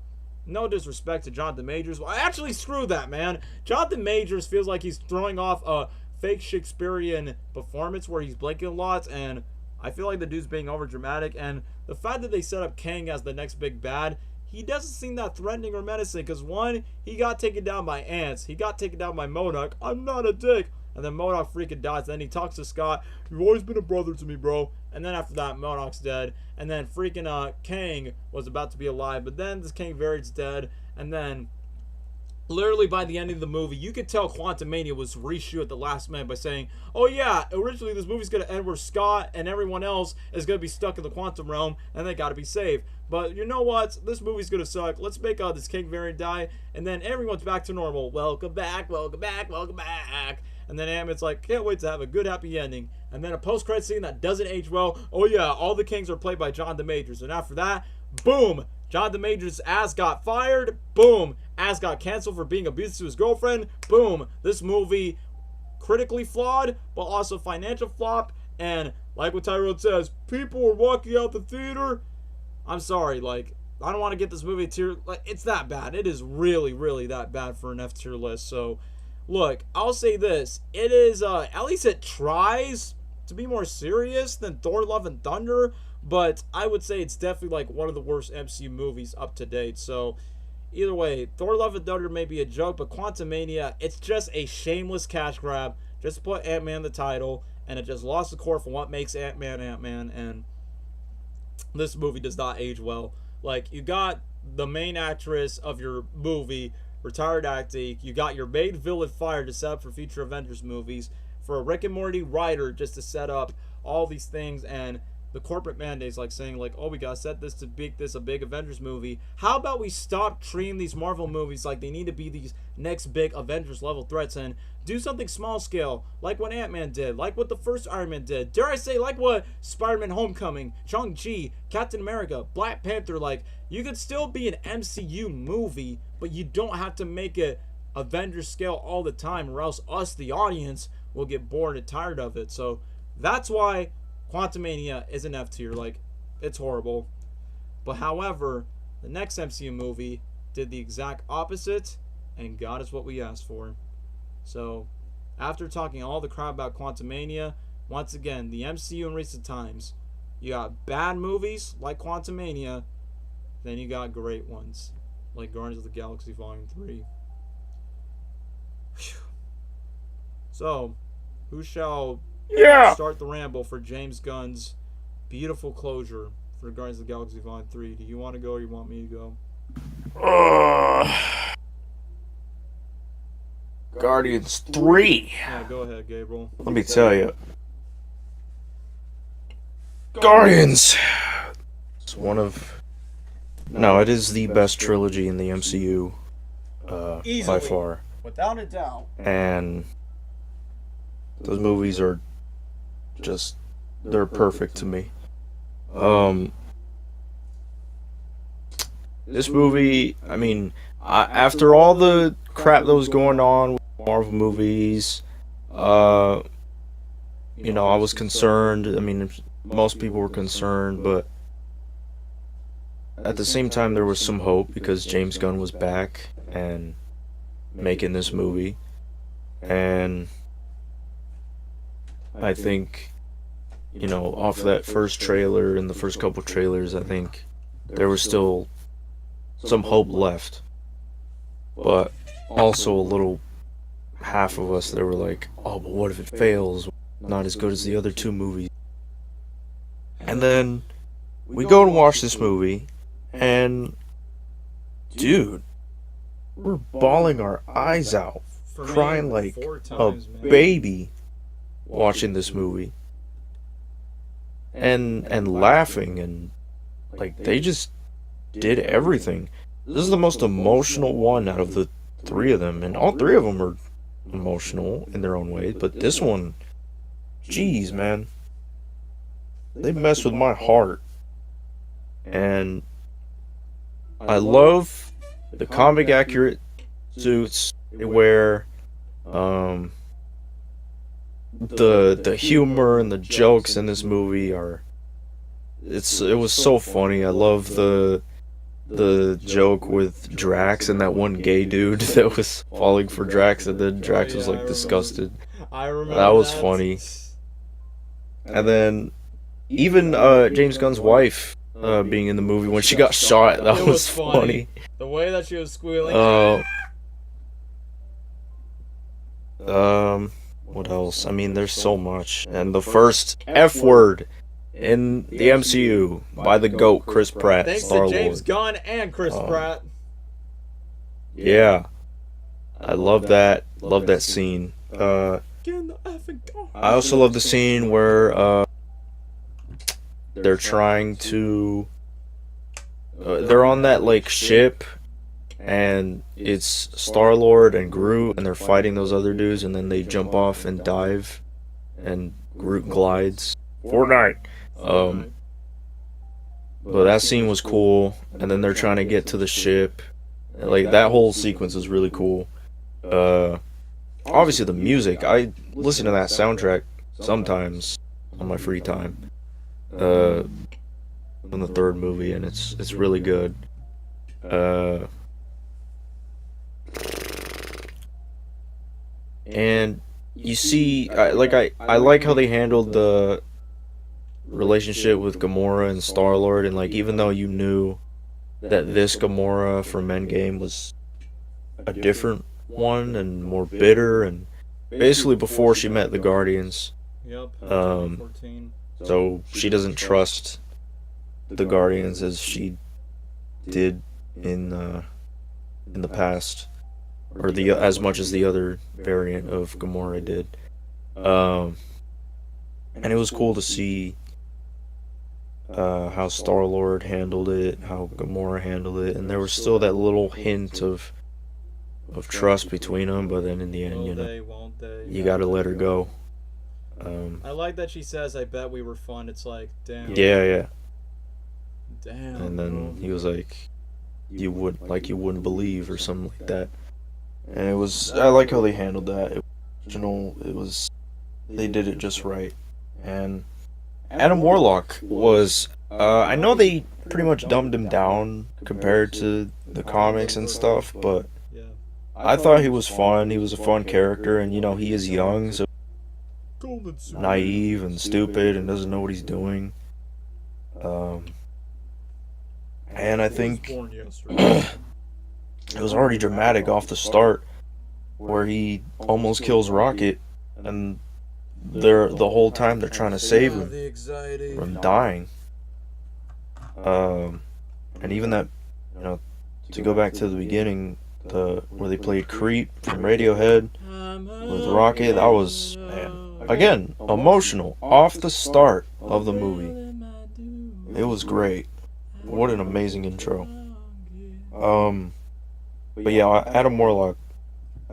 no disrespect to Jonathan Majors. Well, actually, screw that, man. Jonathan Majors feels like he's throwing off a fake Shakespearean performance where he's blinking a lot, and I feel like the dude's being over dramatic. And the fact that they set up Kang as the next big bad, he doesn't seem that threatening or menacing. Because one, he got taken down by ants. He got taken down by MODOK. I'm not a dick. And then MODOK freaking dies. Then he talks to Scott. You've always been a brother to me, bro. And then after that, MODOK's dead. And then freaking Kang was about to be alive. But then this Kang Variant's dead. And then literally by the end of the movie, you could tell Quantumania was reshoot at the last minute by saying, oh yeah, originally this movie's going to end where Scott and everyone else is going to be stuck in the quantum realm and they got to be saved. But you know what? This movie's going to suck. Let's make this King Variant die, and then everyone's back to normal. Welcome back, welcome back, welcome back. And then Ant-Man's like, can't wait to have a good happy ending. And then a post-credit scene that doesn't age well. Oh yeah, all the Kings are played by Jonathan Majors. And after that, boom, Jonathan Majors' ass got fired. Boom, ass got canceled for being abusive to his girlfriend. Boom, this movie critically flawed, but also financial flop. And like what Tyrone says, people were walking out the theater. I'm sorry, like, I don't want to get this movie a tier. Like, it's that bad. It is really, really that bad for an F tier list. So, look, I'll say this. It is, at least it tries to be more serious than Thor Love and Thunder. But I would say it's definitely, like, one of the worst MCU movies up to date. So, either way, Thor Love and Thunder may be a joke, but Quantumania, it's just a shameless cash grab. Just put Ant-Man in the title, and it just lost the core for what makes Ant-Man Ant-Man, and this movie does not age well. Like, you got the main actress of your movie retired acting, you got your main villain fired to set up for future Avengers movies, for a Rick and Morty writer just to set up all these things, and the corporate mandates like saying like, oh, we gotta set this to make this a big Avengers movie. How about we stop treating these Marvel movies like they need to be these next big Avengers level threats and do something small scale, like what Ant-Man did, like what the first Iron Man did, dare I say, like what Spider-Man Homecoming, Shang-Chi, Captain America, Black Panther. Like, you could still be an MCU movie, but you don't have to make it Avengers scale all the time, or else us, the audience, will get bored and tired of it. So that's why Quantumania is an F tier. Like, it's horrible. But however, the next MCU movie did the exact opposite and got us what we asked for. So, after talking all the crap about Quantumania, once again, the MCU in recent times, you got bad movies like Quantumania, then you got great ones like Guardians of the Galaxy Volume 3. Whew. So, who shall start the ramble for James Gunn's beautiful closure for Guardians of the Galaxy Volume 3? Do you want to go or you want me to go? Guardians 3. Yeah, go ahead, Gabriel. Let me tell you. Guardians. It's one of... No, it is the best trilogy in the MCU. By far. Without a doubt. And those movies are just... They're perfect to me. This movie, I mean, after all the crap that was going on with Marvel movies, you know, I was concerned. I mean, most people were concerned, but at the same time, there was some hope because James Gunn was back and making this movie. And I think, you know, off that first trailer and the first couple trailers, I think there was still some hope left. But also a little half of us that were like, oh, but what if it fails? Not as good as the other two movies. And then we go and watch this movie, and dude, we're bawling our eyes out, crying like a baby watching this movie. And laughing, and like they just did everything. This is the most emotional one out of the three of them, and all three of them are emotional in their own way. But this one, jeez, man, they mess with my heart. And I love the comic accurate suits where the humor and the jokes in this movie are it was so funny. I love the joke with Drax and that one gay dude that was falling for Drax, and then Drax was like disgusted. I remember That was funny. And then even James Gunn's wife being in the movie when she got shot, that was funny. The way that she was squealing. What else? I mean, there's so much. And the first F word in the MCU by the GOAT, Chris Pratt, Thanks Star-Lord. to James Gunn and Chris Pratt. Yeah. I love that. Love that scene. I also love the scene where they're trying to they're on that like ship, and it's Star-Lord and Groot, and they're fighting those other dudes, and then they jump off and dive, and Groot glides. Fortnite. But that scene was cool, and then they're trying to get to the ship. Like, that whole sequence is really cool. Obviously the music, I listen to that soundtrack sometimes on my free time. In the third movie, and it's really good. And you see, I like how they handled the relationship with Gamora and Star-Lord, and like, even though you knew that this Gamora from Endgame was a different one and more bitter, and basically before she met the Guardians. Yep. So she doesn't trust the Guardians as she did in the past, or as much as the other variant of Gamora did. And it was cool to see how Star-Lord handled it, how Gamora handled it, and there was still that little hint of trust between them, but then in the end, Won't they? you gotta let her go. I like that she says, "I bet we were fun." It's like, damn. Yeah. Damn. And then he was like, you wouldn't believe, or something like that. And I like how they handled that. They did it just right. And Adam Warlock was, I know they pretty much dumbed him down compared to the comics and stuff, but Yeah. I thought he was fun. He was a fun character, and he is young, so naive and stupid and doesn't know what he's doing. And I think it was already dramatic off the start, where he almost kills Rocket, and the whole time they're trying to save him from dying. And even that, to go back to the beginning, where they played Creep from Radiohead with Rocket, that was, man, again, emotional off the start of the movie. It was great. What an amazing intro. But yeah, Adam Warlock,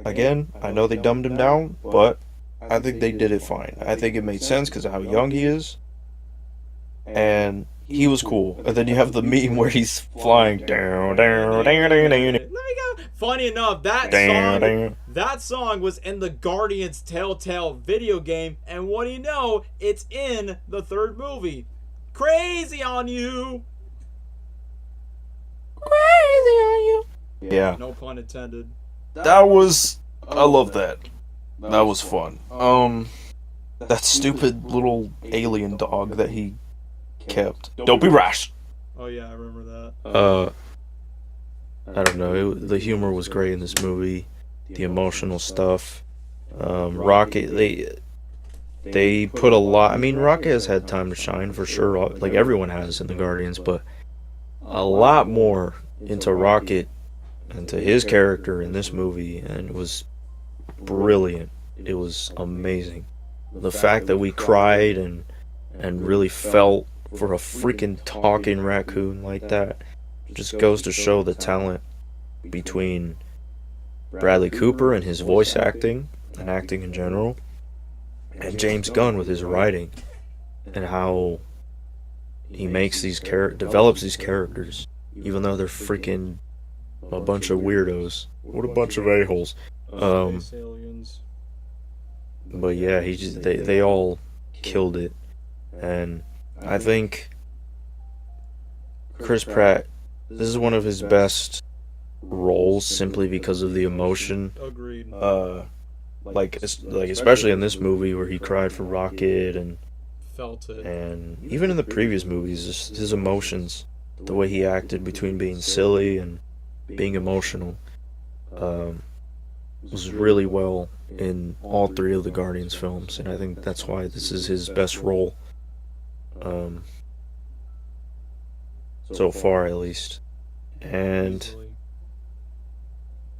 again, I know they dumbed him down, but I think they did it fine. I think it made sense because of how young he is, and he was cool. And then you have the meme where he's flying down. Let me go. Funny enough, that song was in the Guardians Telltale video game, and what do you know? It's in the third movie. Crazy on you. Crazy on you. Yeah. No pun intended. I love that. That was fun. That stupid little alien dog that he kept. Don't be rash. Oh yeah, I remember that. I don't know. The humor was great in this movie. The emotional stuff. Rocket, they put a lot. I mean, Rocket has had time to shine for sure, like everyone has in the Guardians, but a lot more into Rocket and to his character in this movie, and it was brilliant. It was amazing. The fact that we cried and really felt for a freaking talking raccoon like that, just goes to show the talent between Bradley Cooper and his voice acting and acting in general, and James Gunn with his writing and how he makes these develops these characters, even though they're freaking a bunch of weirdos. What a bunch of a-holes. Space aliens. But yeah, they all killed it, and I think Chris Pratt, this is one of his best roles simply because of the emotion. Agreed. Like especially in this movie where he cried for Rocket, and Felt it. and even in the previous movies, just his emotions, the way he acted between being silly and being emotional, was really well in all three of the Guardians films, and I think that's why this is his best role, so far at least. And Easily.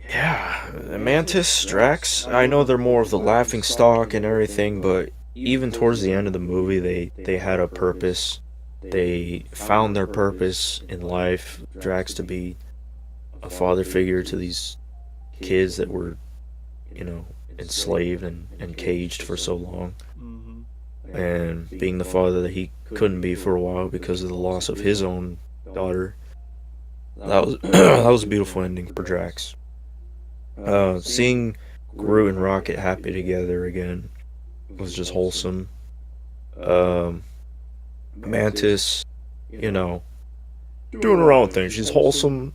yeah, Mantis, Drax, I know they're more of the laughing stock and everything, but even towards the end of the movie, they had a purpose. They found their purpose in life. Drax to be a father figure to these kids that were, enslaved and caged for so long. Mm-hmm. And being the father that he couldn't be for a while because of the loss of his own daughter. That was that was a beautiful ending for Drax. Seeing Groot and Rocket happy together again was just wholesome. Mantis, doing her own thing. She's wholesome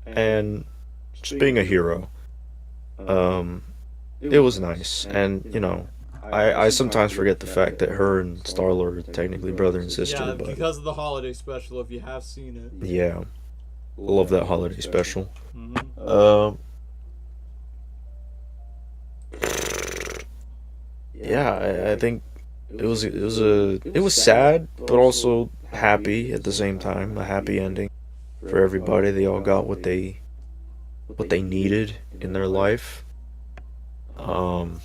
and just being a hero. It was nice, and I sometimes forget the fact that her and Star-Lord are technically brother and sister. Yeah, But because of the holiday special, if you have seen it. yeah, love that holiday special. Mm-hmm. Yeah, I think it was sad, but also happy at the same time. A happy ending for everybody. They all got what they needed in their life. And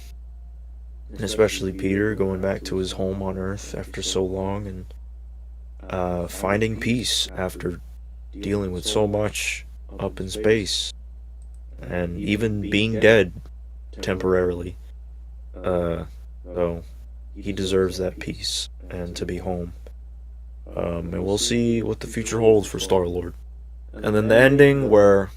especially Peter going back to his home on Earth after so long, and finding peace after dealing with so much up in space, and even being dead temporarily. So he deserves that peace and to be home. And we'll see what the future holds for Star-Lord. And then the ending where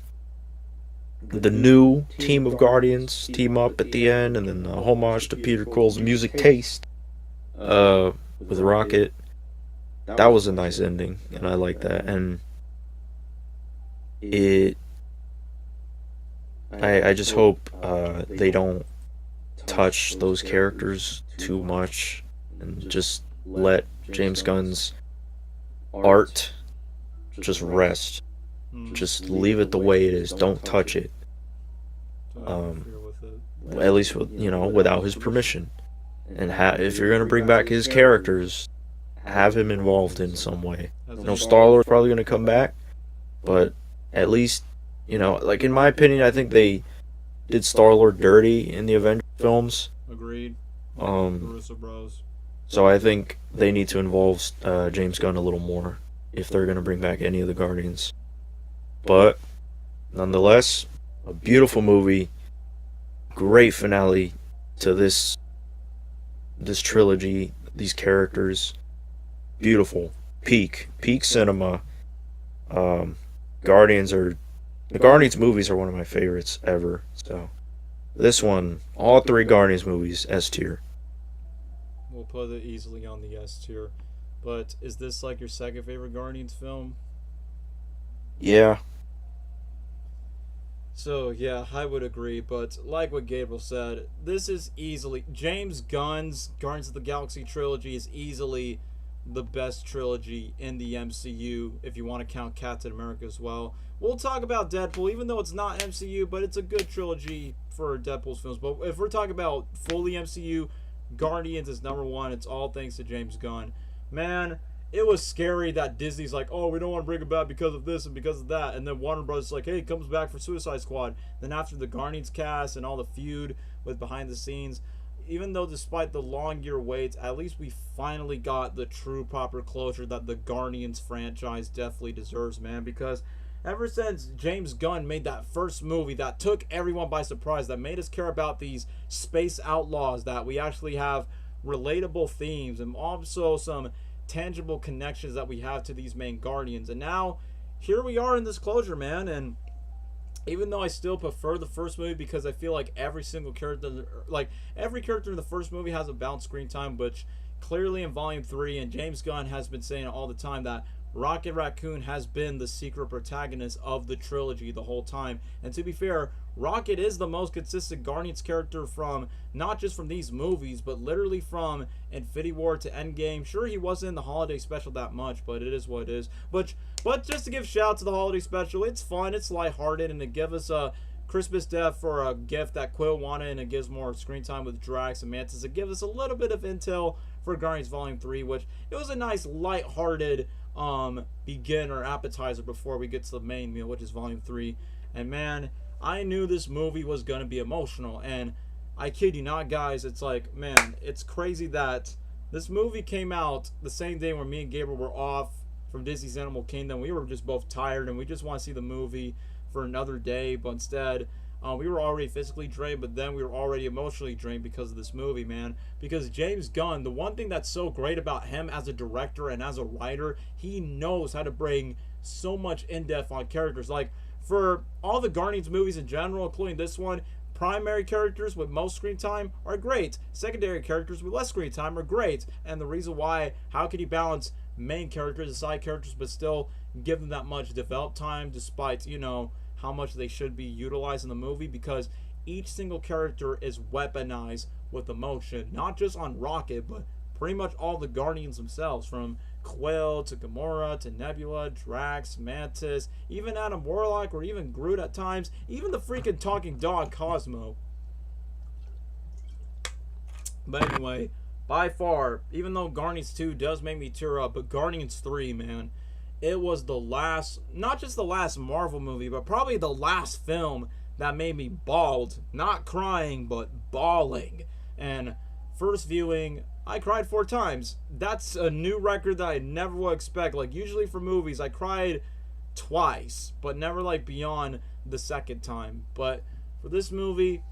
the new team of Guardians team up at the end, and then a homage to Peter Quill's music taste with Rocket. That was a nice ending, and I like that. And I just hope they don't touch those characters too much, and just let James Gunn's art just rest. Mm-hmm. Just leave it the way it is. Don't touch it. Don't interfere with it. At least without his permission. And if you're gonna bring back his characters, have him involved in some way. Star-Lord's probably gonna come back, but at least like in my opinion, I think they did Star-Lord dirty in the Avengers films. Agreed. Um, Bros. so I think they need to involve James Gunn a little more if they're gonna bring back any of the Guardians. But nonetheless, a beautiful movie, great finale to this trilogy, these characters, beautiful, peak cinema. The Guardians movies are one of my favorites ever. So this one, all three Guardians movies, S tier. We'll put it easily on the S tier. But is this like your second favorite Guardians film? Yeah. So, yeah, I would agree, but like what Gabriel said, this is easily... James Gunn's Guardians of the Galaxy trilogy is easily the best trilogy in the MCU, if you want to count Captain America as well. We'll talk about Deadpool, even though it's not MCU, but it's a good trilogy for Deadpool's films. But if we're talking about fully MCU, Guardians is number one. It's all thanks to James Gunn. Man, it was scary that Disney's like, oh, we don't want to bring it back because of this and because of that. And then Warner Bros. Is like, hey, it comes back for Suicide Squad. Then after the Guardians cast and all the feud with behind the scenes, even though despite the long year waits, at least we finally got the true proper closure that the Guardians franchise definitely deserves, man. Because ever since James Gunn made that first movie that took everyone by surprise, that made us care about these space outlaws, that we actually have relatable themes and also some tangible connections that we have to these main Guardians. And now, here we are in this closure, man. And even though I still prefer the first movie because I feel like every single character, like every character in the first movie has a balanced screen time, which clearly in Volume 3, and James Gunn has been saying it all the time, that Rocket Raccoon has been the secret protagonist of the trilogy the whole time. And to be fair, Rocket is the most consistent Guardians character from, not just from these movies, but literally from Infinity War to Endgame. Sure, he wasn't in the holiday special that much, but it is what it is. But just to give shout out to the holiday special, it's fun, it's lighthearted, and it gives us a Christmas death for a gift that Quill wanted, and it gives more screen time with Drax and Mantis. It gives us a little bit of intel for Guardians Volume 3, which it was a nice lighthearted begin or appetizer before we get to the main meal, which is Volume 3. And man, I knew this movie was going to be emotional, and I kid you not, guys, it's like, man, it's crazy that this movie came out the same day when me and Gabriel were off from Disney's Animal Kingdom. We were just both tired, and we just want to see the movie for another day, but instead, we were already physically drained, but then we were already emotionally drained because of this movie, man. Because James Gunn, the one thing that's so great about him as a director and as a writer, he knows how to bring so much in-depth on characters. Like, for all the Guardians movies in general, including this one, primary characters with most screen time are great. Secondary characters with less screen time are great. And the reason why, how can he balance main characters and side characters but still give them that much developed time despite, you know, how much they should be utilized in the movie? Because each single character is weaponized with emotion, not just on Rocket, but pretty much all the Guardians themselves, from Quill to Gamora to Nebula, Drax, Mantis, even Adam Warlock, or even Groot at times, even the freaking talking dog Cosmo. But anyway, by far, even though Guardians 2 does make me tear up, but Guardians 3, man, it was the last, not just the last Marvel movie, but probably the last film that made me bawled. Not crying, but bawling. And first viewing, I cried 4 times. That's a new record that I never would expect. Like, usually for movies, I cried twice, but never like beyond the second time. But for this movie,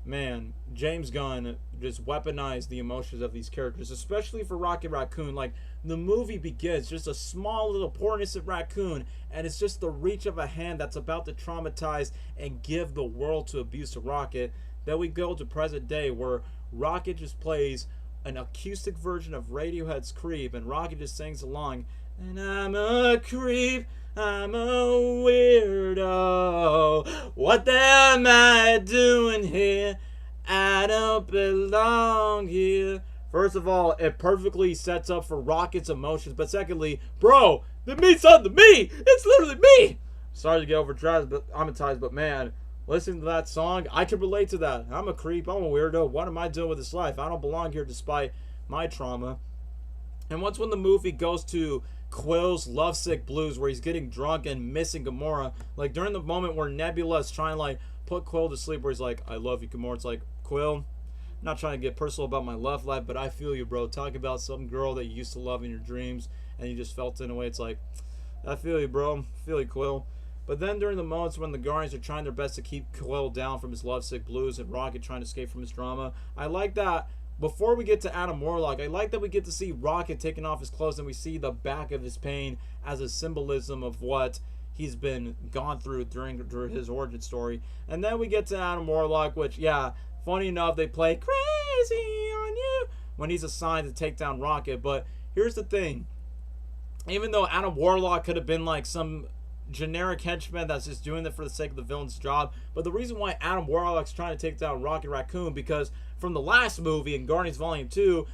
man, James Gunn just weaponized the emotions of these characters, especially for Rocket Raccoon. Like, the movie begins just a small little poor innocent raccoon, and it's just the reach of a hand that's about to traumatize and give the world to abuse to Rocket. Then we go to present day, where Rocket just plays an acoustic version of Radiohead's Creep, and Rocket just sings along, and I'm a creep, I'm a weirdo, what am I doing here, I don't belong here. First of all, it perfectly sets up for Rocket's emotions, but secondly, bro, it means something to me, it's literally me. Sorry to get traumatized, but man, listening to that song, I can relate to that. I'm a creep, I'm a weirdo, what am I doing with this life? I don't belong here despite my trauma. And once when the movie goes to Quill's lovesick blues, where he's getting drunk and missing Gamora, like during the moment where Nebula is trying to like put Quill to sleep, where he's like, I love you, Gamora, it's like, Quill, I'm not trying to get personal about my love life, but I feel you, bro. Talk about some girl that you used to love in your dreams and you just felt in a way. It's like, I feel you, bro. I feel you, Quill. But then during the moments when the Guardians are trying their best to keep Quill down from his lovesick blues and Rocket trying to escape from his drama, I like that. Before we get to Adam Warlock, I like that we get to see Rocket taking off his clothes and we see the back of his pain as a symbolism of what he's been gone through during his origin story. And then we get to Adam Warlock, which, yeah, funny enough, they play Crazy on You when he's assigned to take down Rocket. But here's the thing. Even though Adam Warlock could have been like some generic henchman that's just doing it for the sake of the villain's job, but the reason why Adam Warlock's trying to take down Rocket Raccoon, because from the last movie in Guardians Volume 2,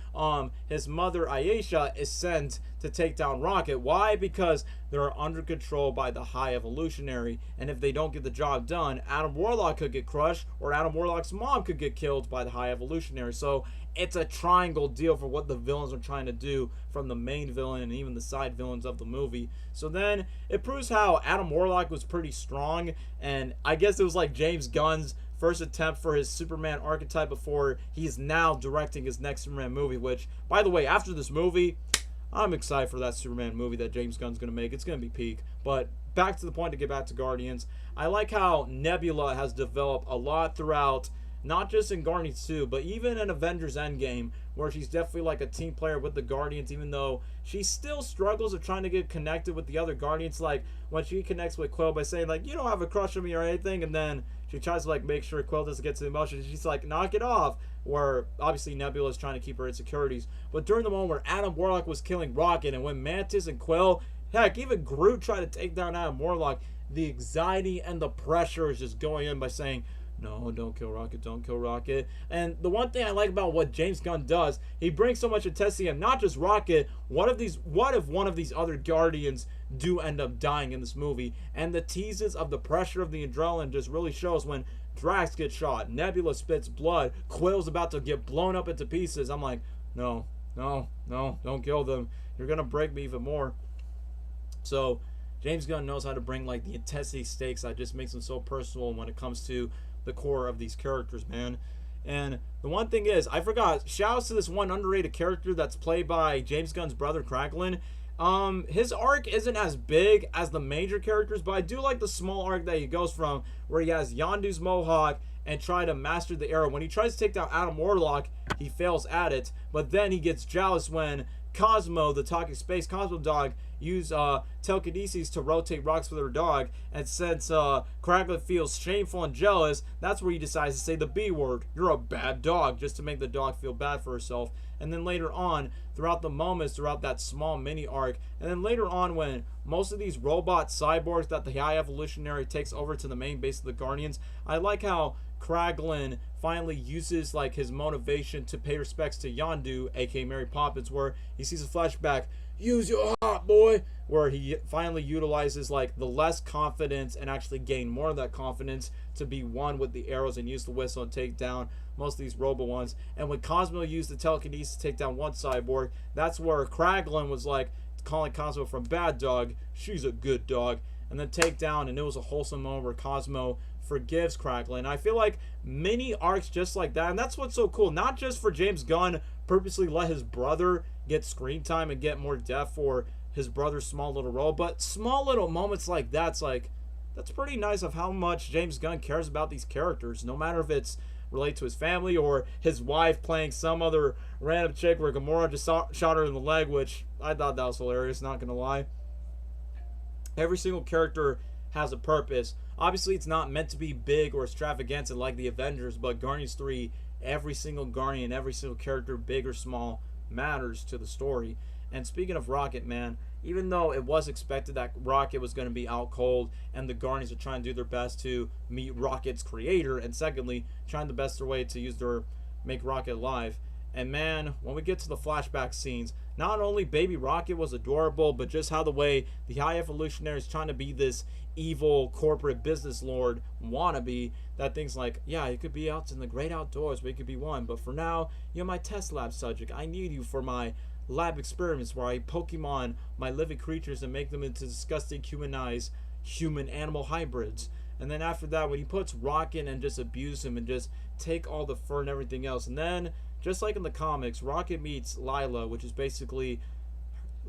his mother Aisha is sent to take down Rocket. Why? Because they're under control by the High Evolutionary, and if they don't get the job done, Adam Warlock could get crushed, or Adam Warlock's mom could get killed by the High Evolutionary. So it's a triangle deal for what the villains are trying to do, from the main villain and even the side villains of the movie. So then it proves how Adam Warlock was pretty strong, and I guess it was like James Gunn's first attempt for his Superman archetype before he's now directing his next Superman movie, which, by the way, after this movie, I'm excited for that Superman movie that James Gunn's going to make. It's going to be peak. But back to the point, to get back to Guardians, I like how Nebula has developed a lot throughout, not just in Guardians 2, but even in Avengers Endgame, where she's definitely like a team player with the Guardians, even though she still struggles of trying to get connected with the other Guardians. Like when she connects with Quill by saying like, you don't have a crush on me or anything, and then she tries to like make sure Quill doesn't get to the emotions. She's like, knock it off. Where obviously Nebula is trying to keep her insecurities. But during the moment where Adam Warlock was killing Rocket, and when Mantis and Quill, heck, even Groot tried to take down Adam Warlock, the anxiety and the pressure is just going in by saying, no, don't kill Rocket, don't kill Rocket. And the one thing I like about what James Gunn does, he brings so much intensity, and not just Rocket. What if one of these other Guardians do end up dying in this movie? And the teases of the pressure of the adrenaline just really shows when Drax gets shot, Nebula spits blood, Quill's about to get blown up into pieces. I'm like, no, don't kill them. You're gonna break me even more. So James Gunn knows how to bring like the intensity stakes that just makes them so personal when it comes to the core of these characters, man. And the one thing is, I forgot, shouts to this one underrated character that's played by James Gunn's brother, Kraglin. His arc isn't as big as the major characters, but I do like the small arc that he goes from, where he has Yondu's mohawk and try to master the arrow. When he tries to take down Adam Warlock, he fails at it, but then he gets jealous when Cosmo, the talking space Cosmo dog, use telekinesis to rotate rocks for their dog. And since Kraglin feels shameful and jealous, that's where he decides to say the B word. You're a bad dog, just to make the dog feel bad for herself. And then later on, throughout the moments, throughout that small mini arc, and then later on when most of these robot cyborgs that the High Evolutionary takes over to the main base of the Guardians, I like how Kraglin finally uses like his motivation to pay respects to Yondu, aka Mary Poppins, where he sees a flashback, use your heart, boy, where he finally utilizes like the less confidence and actually gain more of that confidence to be one with the arrows and use the whistle and take down most of these robo ones. And when Cosmo used the telekinesis to take down one cyborg, that's where Kraglin was like calling Cosmo from bad dog, she's a good dog, and then take down, and it was a wholesome moment where Cosmo forgives Kraglin. I feel like mini arcs just like that, and that's what's so cool. Not just for James Gunn purposely let his brother get screen time and get more depth for his brother's small little role, but small little moments like that's pretty nice of how much James Gunn cares about these characters, no matter if it's related to his family or his wife playing some other random chick where Gamora just shot her in the leg, which I thought that was hilarious, not gonna lie. Every single character has a purpose. Obviously, it's not meant to be big or extravagant like the Avengers, but Guardians 3, every single Guardian, every single character, big or small, matters to the story. And speaking of Rocket, man, even though it was expected that Rocket was going to be out cold and the Guardians are trying to do their best to meet Rocket's creator, and secondly, trying the best their way to make Rocket alive. And man, when we get to the flashback scenes, not only baby Rocket was adorable, but just how the way the High Evolutionary is trying to be this evil corporate business lord wannabe, that thing's like, yeah, you could be out in the great outdoors, but you could be one, but for now, you're my test lab subject. I need you for my lab experiments where I Pokemon my living creatures and make them into disgusting humanized human-animal hybrids. And then after that, when he puts Rocket and just abuse him and just take all the fur and everything else, and then just like in the comics, Rocket meets Lila, which is basically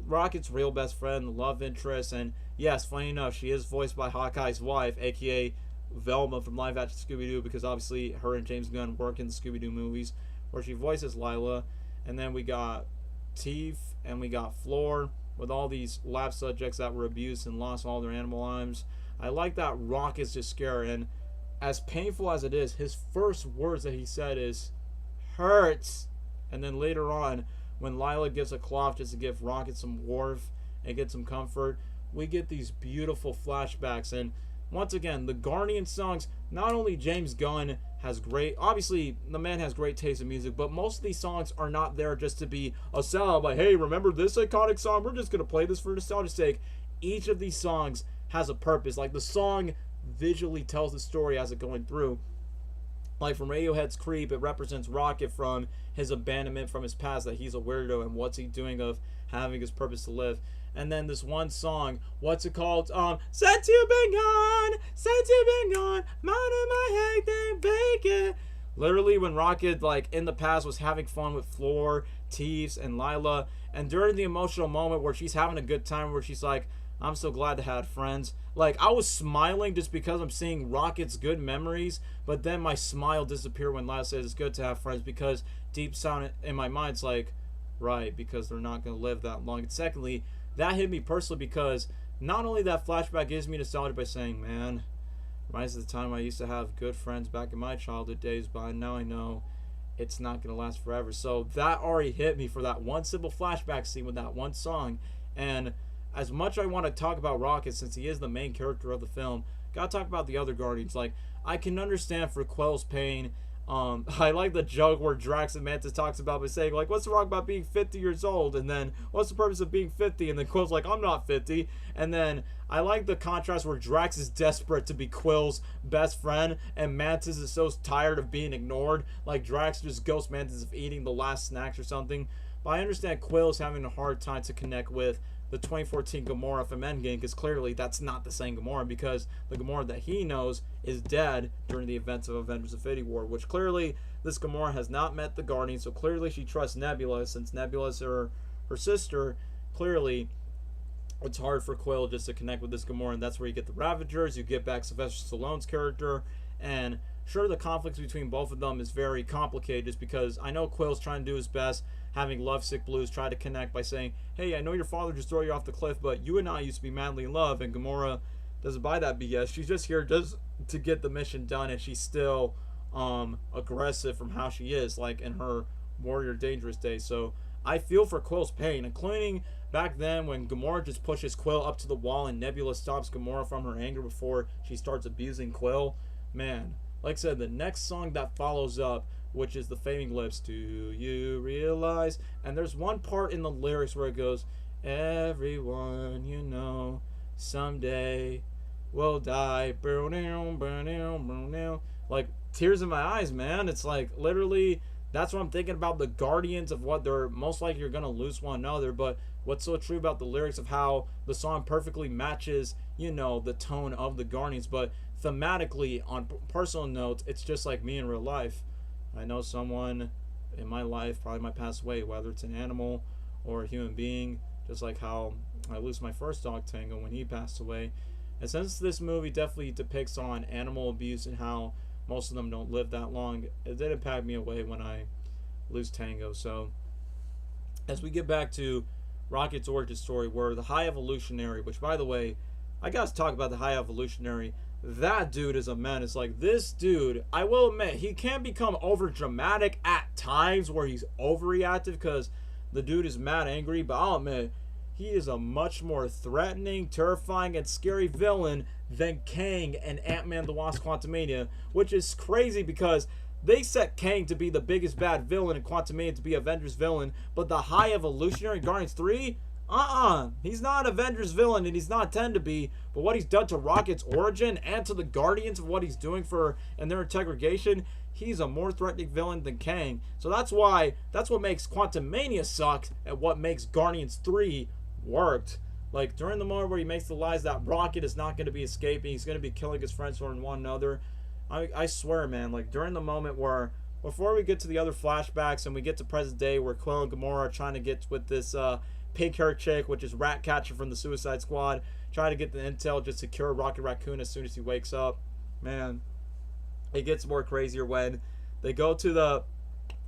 Rocket's real best friend, the love interest. And yes, funny enough, she is voiced by Hawkeye's wife, aka Velma from live action Scooby-Doo, because obviously her and James Gunn work in the Scooby-Doo movies, where she voices Lila. And then we got Teef and we got Floor with all these lab subjects that were abused and lost all their animal lives. I like that Rocket's just scared, and as painful as it is, his first words that he said is hurts. And then later on, when Lila gives a cloth just to give Rocket some warmth and get some comfort, we get these beautiful flashbacks. And once again, the Guardian songs, not only James Gunn has great, obviously the man has great taste in music, but most of these songs are not there just to be a sound like, hey, remember this iconic song, we're just going to play this for nostalgia's sake. Each of these songs has a purpose. Like the song visually tells the story as it going through. Like from Radiohead's Creep, it represents Rocket from his abandonment from his past, that he's a weirdo and what's he doing of having his purpose to live. And then this one song, what's it called? Since you've been gone, mind in my head, then bacon. Literally when Rocket, like in the past, was having fun with Floor, Teefs, and Lila, and during the emotional moment where she's having a good time, where she's like, I'm so glad to have friends, Like, I was smiling just because I'm seeing Rocket's good memories, but then my smile disappeared when Lila said it's good to have friends, because deep down in my mind, it's like, right, because they're not going to live that long. And secondly, that hit me personally because not only that flashback gives me nostalgia by saying, man, reminds me of the time I used to have good friends back in my childhood days, but now I know it's not going to last forever. So that already hit me for that one simple flashback scene with that one song. And as much I want to talk about Rocket, since he is the main character of the film, gotta talk about the other Guardians. Like, I can understand for Quill's pain. I like the joke where Drax and Mantis talks about by saying, like, what's wrong about being 50 years old? And then, what's the purpose of being 50? And then Quill's like, I'm not 50. And then, I like the contrast where Drax is desperate to be Quill's best friend, and Mantis is so tired of being ignored. Like, Drax just ghosts Mantis of eating the last snacks or something. But I understand Quill's having a hard time to connect with the 2014 Gamora from Endgame, because clearly that's not the same Gamora, because the Gamora that he knows is dead during the events of Avengers Infinity War, which clearly this Gamora has not met the Guardians, so clearly she trusts Nebula, since Nebula is her sister. Clearly it's hard for Quill just to connect with this Gamora, and that's where you get the Ravagers, you get back Sylvester Stallone's character, and sure, the conflicts between both of them is very complicated, just because I know Quill's trying to do his best, having lovesick blues, try to connect by saying, hey, I know your father just threw you off the cliff, but you and I used to be madly in love. And Gamora doesn't buy that BS. She's just here just to get the mission done, and she's still aggressive from how she is, like in her Warrior Dangerous days. So I feel for Quill's pain, including back then when Gamora just pushes Quill up to the wall and Nebula stops Gamora from her anger before she starts abusing Quill. Man, like I said, the next song that follows up, which is the Fading Lips, do you realize? And there's one part in the lyrics where it goes, everyone you know someday will die. Like, tears in my eyes, man. It's like, literally, that's what I'm thinking about the Guardians, of what they're most likely are going to lose one another. But what's so true about the lyrics of how the song perfectly matches, you know, the tone of the Guardians. But thematically, on personal notes, it's just like me in real life. I know someone in my life probably might pass away, whether it's an animal or a human being, just like how I lost my first dog, Tango, when he passed away. And since this movie definitely depicts on animal abuse and how most of them don't live that long, it did impact me away when I lose Tango. So as we get back to Rocket's origin story, where the High Evolutionary, which, by the way, I gotta talk about the High Evolutionary. That dude is a menace. Like, this dude, I will admit, he can become over dramatic at times where he's overreactive because the dude is mad angry, but I'll admit, he is a much more threatening, terrifying, and scary villain than Kang and Ant-Man the Wasp Quantumania, which is crazy because they set Kang to be the biggest bad villain and Quantumania to be Avengers villain, but the High Evolutionary Guardians 3, he's not Avengers villain, and he's not tend to be, but what he's done to Rocket's origin and to the Guardians of what he's doing for and their integration, he's a more threatening villain than Kang. So that's what makes Quantumania suck, and what makes Guardians 3 worked. Like, during the moment where he makes the lies that Rocket is not going to be escaping, he's going to be killing his friends for one another, I swear, man, like, during the moment where, before we get to the other flashbacks and we get to present day where Quill and Gamora are trying to get with this pink-haired chick, which is Ratcatcher from the Suicide Squad, try to get the intel just to cure Rocket Raccoon as soon as he wakes up. Man, it gets more crazier when they go to the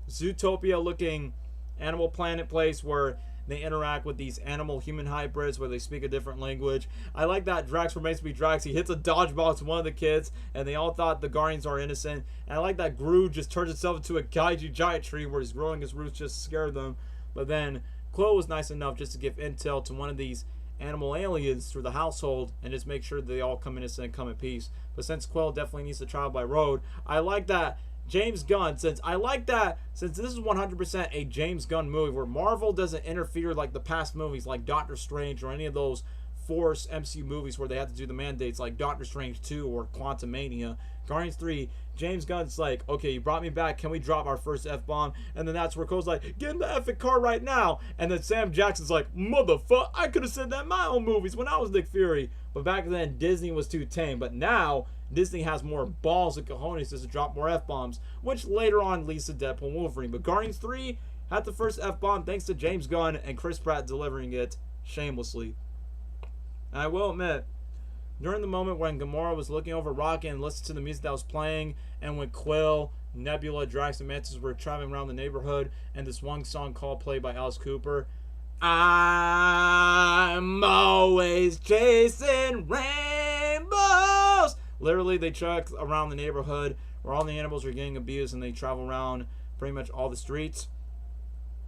Zootopia-looking Animal Planet place where they interact with these animal-human hybrids where they speak a different language. I like that Drax remains to be Drax. He hits a dodgeball to one of the kids, and they all thought the Guardians are innocent. And I like that Groot just turns itself into a kaiju giant tree where he's growing his roots just to scare them. But then Quill was nice enough just to give intel to one of these animal aliens through the household and just make sure that they all come innocent and come in peace. But since Quill definitely needs to travel by road, I like that James Gunn, since this is 100% a James Gunn movie where Marvel doesn't interfere like the past movies like Doctor Strange or any of those forced MCU movies where they have to do the mandates like Doctor Strange 2 or Quantumania. Guardians 3, James Gunn's like, okay, you brought me back, can we drop our first F-bomb? And then that's where Cole's like, get in the effing car right now. And then Sam Jackson's like, motherfucker, I could have said that in my own movies when I was Nick Fury. But back then, Disney was too tame. But now, Disney has more balls and cojones to drop more F-bombs, which later on leads to Deadpool Wolverine. But Guardians 3 had the first F-bomb thanks to James Gunn and Chris Pratt delivering it shamelessly. And I will admit, during the moment when Gamora was looking over Rocket and listened to the music that was playing, and when Quill, Nebula, Drax, and Mantis were traveling around the neighborhood, and this one song called played by Alice Cooper, I'm always chasing rainbows. Literally, they trek around the neighborhood where all the animals are getting abused, and they travel around pretty much all the streets.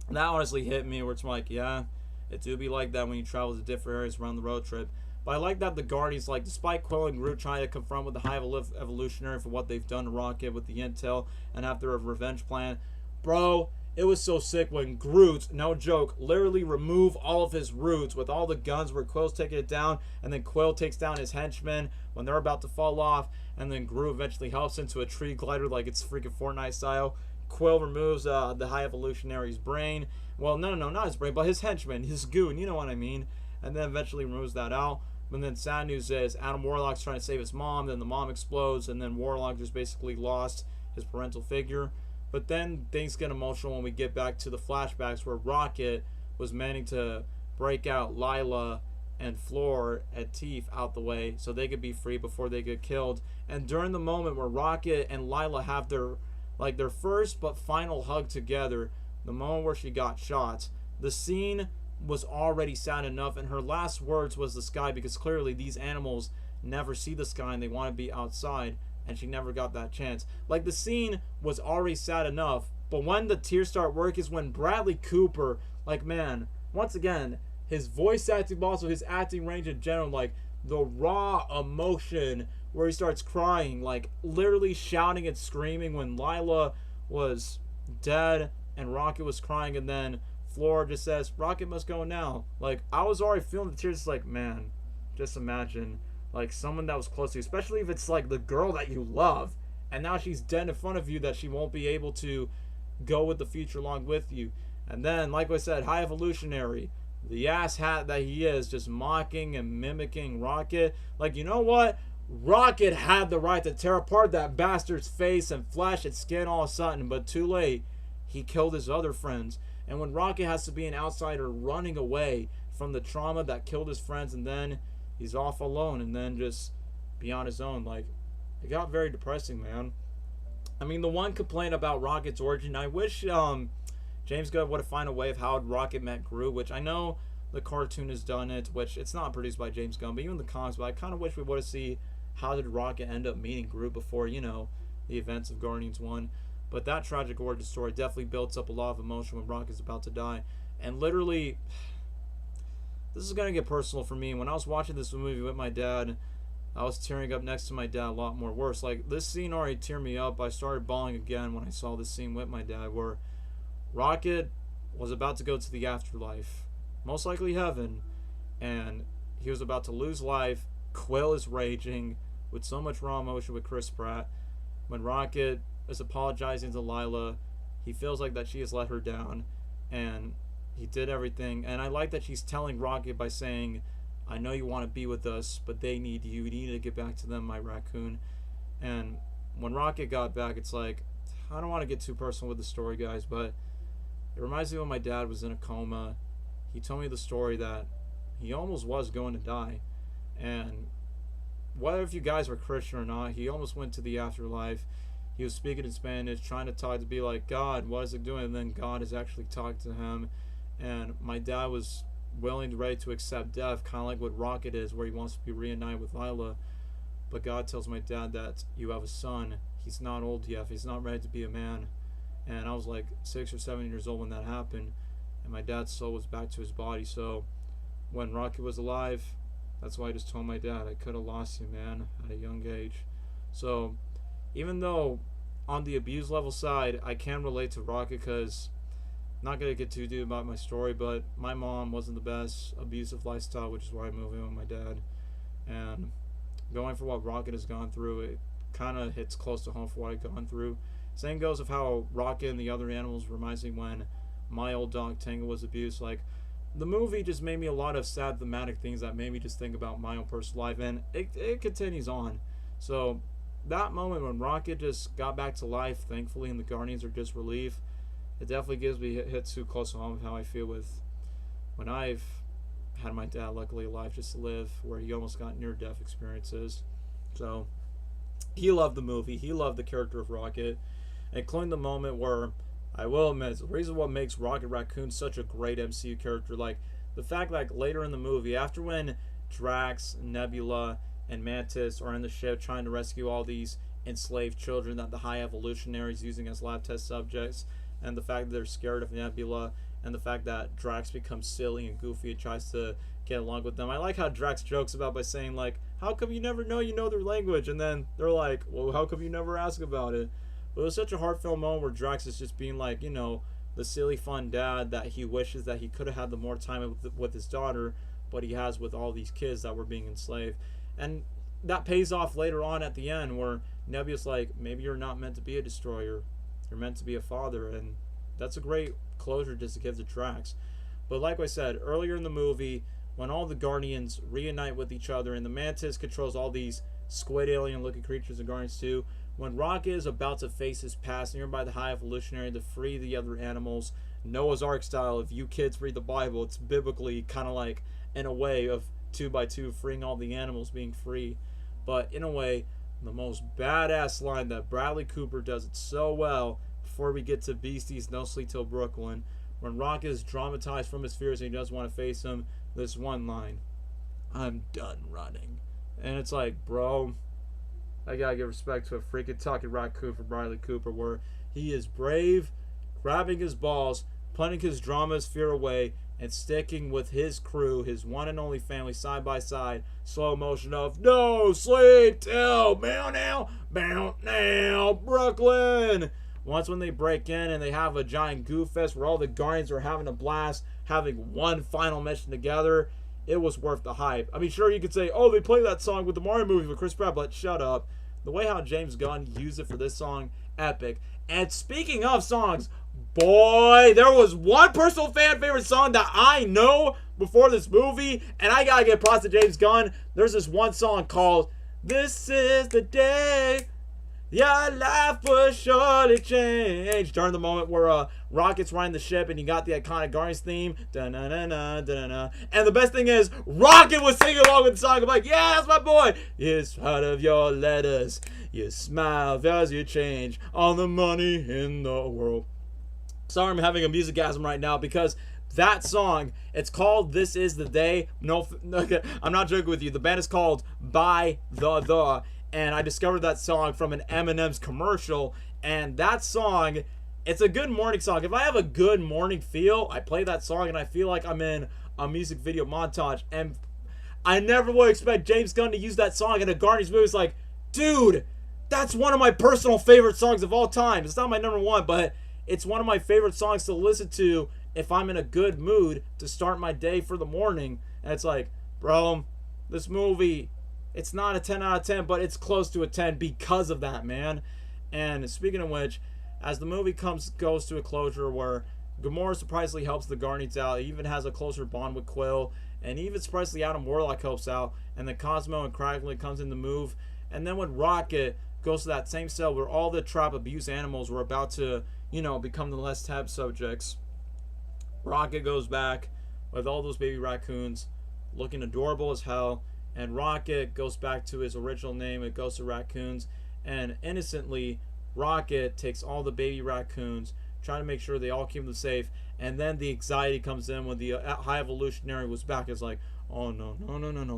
And that honestly hit me, where it's like, yeah, it do be like that when you travel to different areas around the road trip. But I like that the Guardians, like, despite Quill and Groot trying to confront with the High Evolutionary for what they've done to Rocket with the intel and after a revenge plan, bro, it was so sick when Groot, no joke, literally removed all of his roots with all the guns where Quill's taking it down, and then Quill takes down his henchmen when they're about to fall off, and then Groot eventually helps into a tree glider like it's freaking Fortnite style. Quill removes the High Evolutionary's brain. Well, no, not his brain, but his henchman, his goon, you know what I mean. And then eventually removes that out. And then sad news is Adam Warlock's trying to save his mom, then the mom explodes, and then Warlock just basically lost his parental figure. But then things get emotional when we get back to the flashbacks where Rocket was managing to break out Lila and Floor and Teef out the way so they could be free before they get killed. And during the moment where Rocket and Lila have their first but final hug together, the moment where she got shot, the scene was already sad enough, and her last words was the sky, because clearly these animals never see the sky and they want to be outside, and she never got that chance. Like, the scene was already sad enough, but when the tears start working is when Bradley Cooper, like, man, once again, his voice acting, but also his acting range in general, like, the raw emotion where he starts crying, like, literally shouting and screaming when Lila was dead and Rocket was crying, and then Floor just says, Rocket must go now. Like, I was already feeling the tears, like, man, just imagine, like, someone that was close to you, especially if it's, like, the girl that you love, and now she's dead in front of you, that she won't be able to go with the future along with you. And then, like I said, High Evolutionary, the ass hat that he is, just mocking and mimicking Rocket. Like, you know what? Rocket had the right to tear apart that bastard's face and flesh and skin all of a sudden, but too late. He killed his other friends. And when Rocket has to be an outsider running away from the trauma that killed his friends, and then he's off alone and then just be on his own, like, it got very depressing, man. I mean, the one complaint about Rocket's origin, I wish James Gunn would have found a way of how Rocket met Groot, which I know the cartoon has done it, which it's not produced by James Gunn, but even the comics, but I kind of wish we would have seen how did Rocket end up meeting Groot before, you know, the events of Guardians 1. But that tragic origin story definitely builds up a lot of emotion when Rocket's about to die. And literally, this is going to get personal for me. When I was watching this movie with my dad, I was tearing up next to my dad a lot more worse. Like, this scene already teared me up. I started bawling again when I saw this scene with my dad where Rocket was about to go to the afterlife, most likely heaven, and he was about to lose life. Quill is raging with so much raw emotion with Chris Pratt. When Rocket is apologizing to Lila, he feels like that she has let her down, and he did everything. And I like that she's telling Rocket by saying, I know you want to be with us, but they need you. You need to get back to them, my raccoon. And when Rocket got back, it's like, I don't want to get too personal with the story, guys, but it reminds me when my dad was in a coma. He told me the story that he almost was going to die. And whether if you guys were Christian or not, he almost went to the afterlife. He was speaking in Spanish, trying to talk to be like, God, what is it doing? And then God is actually talking to him. And my dad was willing, ready to accept death, kind of like what Rocket is, where he wants to be reunited with Lila. But God tells my dad that you have a son. He's not old yet. He's not ready to be a man. And I was like 6 or 7 years old when that happened. And my dad's soul was back to his body. So when Rocket was alive, that's why I just told my dad, I could have lost you, man, at a young age. So even though on the abuse level side, I can relate to Rocket, because not going to get too deep about my story, but my mom wasn't the best, abusive lifestyle, which is why I moved in with my dad. And going for what Rocket has gone through, it kind of hits close to home for what I've gone through. Same goes of how Rocket and the other animals reminds me when my old dog Tango was abused. Like, the movie just made me a lot of sad thematic things that made me just think about my own personal life, and it continues on. So that moment when Rocket just got back to life, thankfully, and the Guardians are just relief, it definitely gives me hits too close to home of how I feel with when I've had my dad luckily alive just to live, where he almost got near-death experiences. So he loved the movie. He loved the character of Rocket, including the moment where, I will admit, the reason what makes Rocket Raccoon such a great MCU character, like the fact like later in the movie, after when Drax, Nebula, and Mantis are in the ship trying to rescue all these enslaved children that the High Evolutionary is using as lab test subjects, and the fact that they're scared of Nebula, and the fact that Drax becomes silly and goofy and tries to get along with them. I like how Drax jokes about by saying like, how come you never know you know their language? And then they're like, well, how come you never ask about it? But it was such a heartfelt moment where Drax is just being like, the silly fun dad that he wishes that he could have had the more time with his daughter, but he has with all these kids that were being enslaved. And that pays off later on at the end where Nebula's like, maybe you're not meant to be a destroyer. You're meant to be a father. And that's a great closure just to give to Drax. But like I said, earlier in the movie, when all the Guardians reunite with each other and the Mantis controls all these squid alien looking creatures in Guardians 2, when Rocket is about to face his past near by the High Evolutionary to free the other animals, Noah's Ark style, if you kids read the Bible, it's biblically kind of like in a way of 2x2 freeing all the animals being free. But in a way, the most badass line that Bradley Cooper does it so well before we get to Beastie's No Sleep Till Brooklyn, when Rocket is dramatized from his fears and he doesn't want to face them, this one line, I'm done running. And it's like, bro, I gotta give respect to a freaking talking raccoon for Bradley Cooper, where he is brave, grabbing his balls, putting his drama, his fear away, and sticking with his crew, his one and only family, side by side, slow motion of no sleep till bow now, Brooklyn. Once when they break in and they have a giant goof fest where all the Guardians are having a blast, having one final mission together, it was worth the hype. I mean, sure, you could say, oh, they play that song with the Mario movie with Chris Pratt, but shut up. The way how James Gunn used it for this song, epic. And speaking of songs, boy, there was one personal fan favorite song that I know before this movie, and I gotta give props to James Gunn. There's this one song called This Is the Day Your Life Will Surely Change, during the moment where Rocket's riding the ship and you got the iconic Guardians theme. Da-na-na-na, da-na-na. And the best thing is, Rocket was singing along with the song. I'm like, yeah, that's my boy. It's part of your letters. You smile as you change all the money in the world. Sorry, I'm having a musicasm right now because that song, it's called This Is the Day. No, I'm not joking with you. The band is called By the. And I discovered that song from an M&M's commercial. And that song, it's a good morning song. If I have a good morning feel, I play that song and I feel like I'm in a music video montage. And I never would expect James Gunn to use that song in a Guardians movie. It's like, dude, that's one of my personal favorite songs of all time. It's not my number one, but it's one of my favorite songs to listen to if I'm in a good mood to start my day for the morning. And it's like, bro, this movie, it's not a 10 out of 10, but it's close to a 10 because of that, man. And speaking of which, as the movie goes to a closure where Gamora surprisingly helps the Guardians out, he even has a closer bond with Quill, and even surprisingly Adam Warlock helps out, and then Cosmo and Kraglin comes in the move. And then when Rocket goes to that same cell where all the trap abused animals were about to, become the less tab subjects, Rocket goes back with all those baby raccoons looking adorable as hell. And Rocket goes back to his original name. It goes to raccoons. And innocently, Rocket takes all the baby raccoons, trying to make sure they all keep them safe. And then the anxiety comes in when the High Evolutionary was back. It's like, oh, no.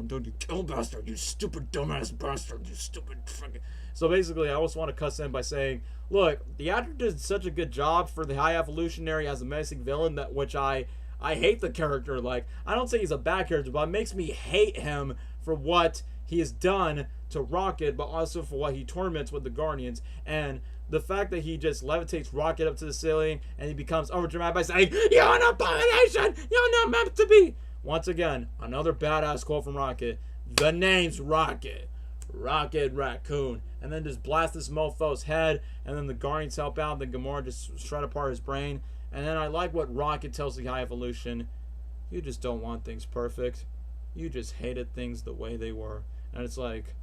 Don't you kill bastard. You stupid, dumbass bastard. You stupid fucking... So basically, I always want to cuss in by saying, look, the actor did such a good job for the High Evolutionary as a menacing villain, that which I hate the character. Like, I don't say he's a bad character, but it makes me hate him for what he has done to Rocket, but also for what he torments with the Guardians. And the fact that he just levitates Rocket up to the ceiling and he becomes overdramatic by saying, you're an abomination! You're not meant to be! Once again, another badass quote from Rocket. The name's Rocket. Rocket Raccoon. And then just blast this mofo's head, and then the Guardians help out, then Gamora just shred apart his brain. And then I like what Rocket tells the High Evolution. You just don't want things perfect. You just hated things the way they were. And it's like,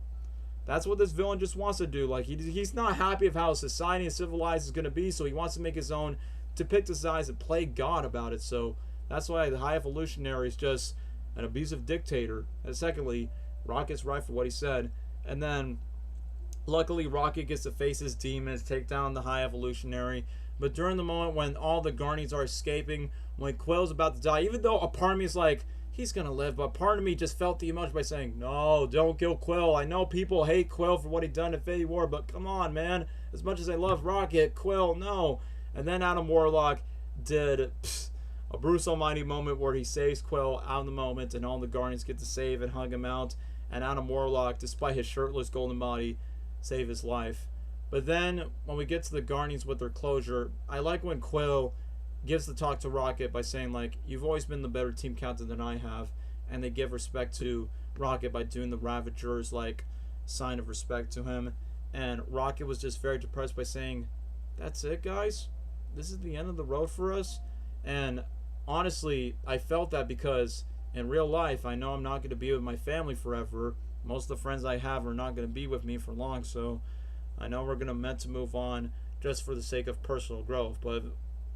that's what this villain just wants to do. Like, he's not happy of how society and civilized is going to be, so he wants to make his own, depict his eyes and play God about it. So that's why the High Evolutionary is just an abusive dictator. And secondly, Rocket's right for what he said. And then, luckily, Rocket gets to face his demons, take down the High Evolutionary. But during the moment when all the Guardians are escaping, when Quill's about to die, even though a part of me is like, he's gonna live, but part of me just felt the emotion by saying, no, don't kill Quill. I know people hate Quill for what he done in Infinity War, but come on, man. As much as I love Rocket, Quill, no. And then Adam Warlock did a Bruce Almighty moment where he saves Quill out of the moment, and all the Guardians get to save and hug him out. And Adam Warlock, despite his shirtless golden body, save his life. But then, when we get to the Guardians with their closure, I like when Quill gives the talk to Rocket by saying, like, you've always been the better team captain than I have. And they give respect to Rocket by doing the Ravagers, like, sign of respect to him. And Rocket was just very depressed by saying, that's it, guys? This is the end of the road for us? And honestly, I felt that because in real life, I know I'm not going to be with my family forever. Most of the friends I have are not going to be with me for long, so I know we're going to meant to move on just for the sake of personal growth. But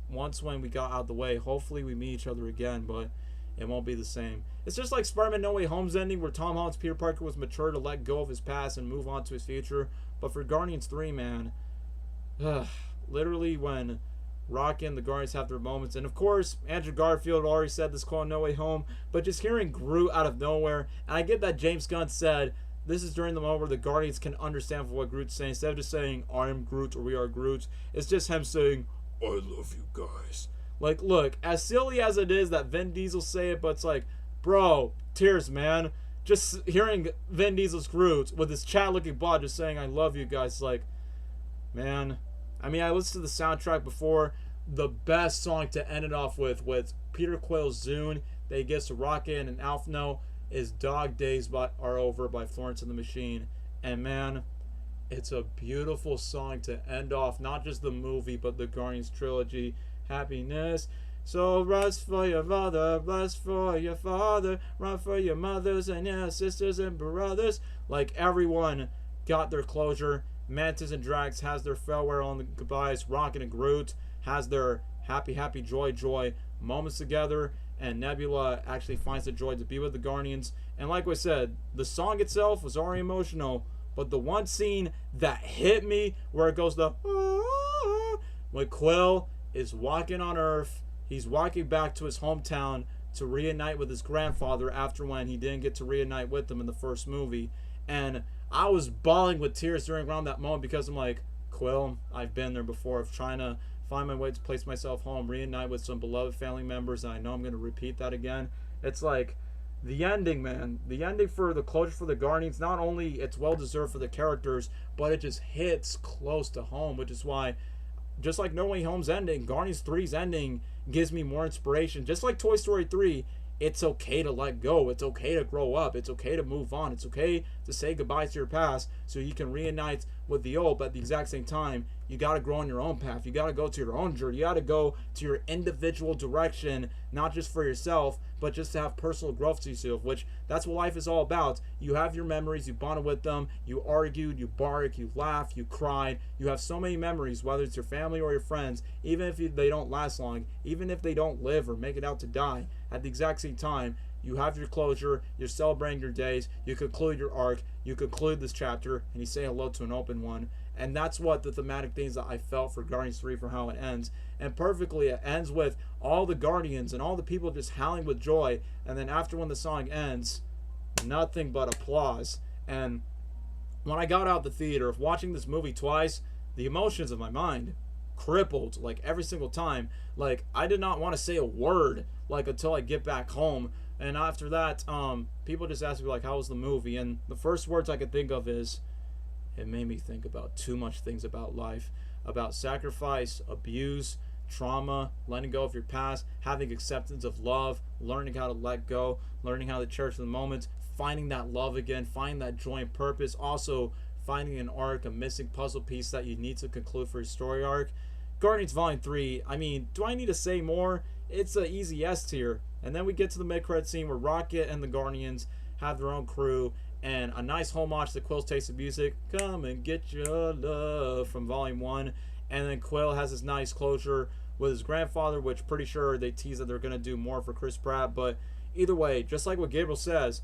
once when we got out of the way, hopefully we meet each other again, but it won't be the same. It's just like Spider-Man No Way Home's ending, where Tom Holland's Peter Parker was mature to let go of his past and move on to his future. But for Guardians 3, man, literally when Rocket and the Guardians have their moments, and of course, Andrew Garfield already said this quote in No Way Home, but just hearing Groot out of nowhere, and I get that James Gunn said this is during the moment where the Guardians can understand what Groot's saying. Instead of just saying, I am Groot or we are Groot, it's just him saying, I love you guys. Like, look, as silly as it is that Vin Diesel say it, but it's like, bro, tears, man. Just hearing Vin Diesel's Groot with his Chad-looking bod just saying, I love you guys, like, man. I mean, I listened to the soundtrack before. The best song to end it off with Peter Quill's Zune that he gets to Rocket and Alpha No is Dog Days Are Over by Florence and the Machine. And man, it's a beautiful song to end off not just the movie but the Guardians trilogy. Happiness. So rest for your mother, rest for your father, run for your mothers and your sisters and brothers. Like, everyone got their closure. Mantis and Drax has their farewell on the goodbyes. Rocket and Groot has their happy joy moments together, and Nebula actually finds the joy to be with the Guardians. And like I said, the song itself was already emotional, but the one scene that hit me where it goes the when Quill is walking on Earth, he's walking back to his hometown to reunite with his grandfather after when he didn't get to reunite with them in the first movie. And I was bawling with tears during around that moment because I'm like, Quill, I've been there before of trying to find my way to place myself home, reunite with some beloved family members, and I know I'm going to repeat that again. It's like, the ending, man. The ending for the closure for the Guardians, not only it's well-deserved for the characters, but it just hits close to home, which is why, just like No Way Home's ending, Guardians 3's ending gives me more inspiration. Just like Toy Story 3, it's okay to let go. It's okay to grow up. It's okay to move on. It's okay to say goodbye to your past so you can reunite with the old, but at the exact same time, you got to grow on your own path. You got to go to your own journey. You got to go to your individual direction, not just for yourself, but just to have personal growth to yourself, which that's what life is all about. You have your memories, you bonded with them, you argued, you barked, you laughed, you cried. You have so many memories, whether it's your family or your friends, even if they don't last long, even if they don't live or make it out to die. At the exact same time, you have your closure, you're celebrating your days, you conclude your arc, you conclude this chapter, and you say hello to an open one. And that's what the thematic things that I felt for Guardians 3 for how it ends. And perfectly, it ends with all the Guardians and all the people just howling with joy. And then after when the song ends, nothing but applause. And when I got out the theater of watching this movie twice, the emotions of my mind crippled, like, every single time. Like, I did not want to say a word, like, until I get back home. And after that, people just asked me, like, how was the movie? And the first words I could think of is, it made me think about too much things about life, about sacrifice, abuse, trauma, letting go of your past, having acceptance of love, learning how to let go, learning how to cherish the moments, finding that love again, finding that joy and purpose, also finding an arc, a missing puzzle piece that you need to conclude for your story arc. Guardians Volume 3, I mean, do I need to say more? It's an easy S tier. And then we get to the mid-credit scene where Rocket and the Guardians have their own crew, and a nice homage to Quill's Taste of Music, Come and Get Your Love, from Volume 1. And then Quill has his nice closure with his grandfather, which pretty sure they tease that they're going to do more for Chris Pratt. But either way, just like what Gabriel says,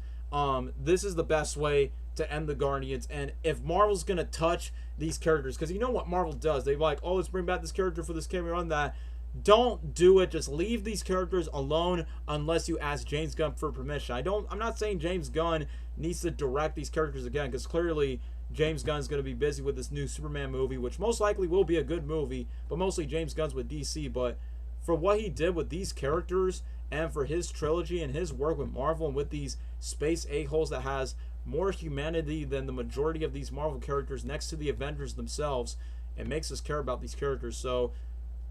this is the best way to end the Guardians. And if Marvel's gonna touch these characters, because you know what Marvel does, they like, oh, let's bring back this character for this cameo on that. Don't do it. Just leave these characters alone unless you ask James Gunn for permission. I'm not saying James Gunn needs to direct these characters again, because clearly James Gunn's going to be busy with this new Superman movie, which most likely will be a good movie, but mostly James Gunn's with DC. But for what he did with these characters and for his trilogy and his work with Marvel and with these space a-holes that has more humanity than the majority of these Marvel characters next to the Avengers themselves, it makes us care about these characters. So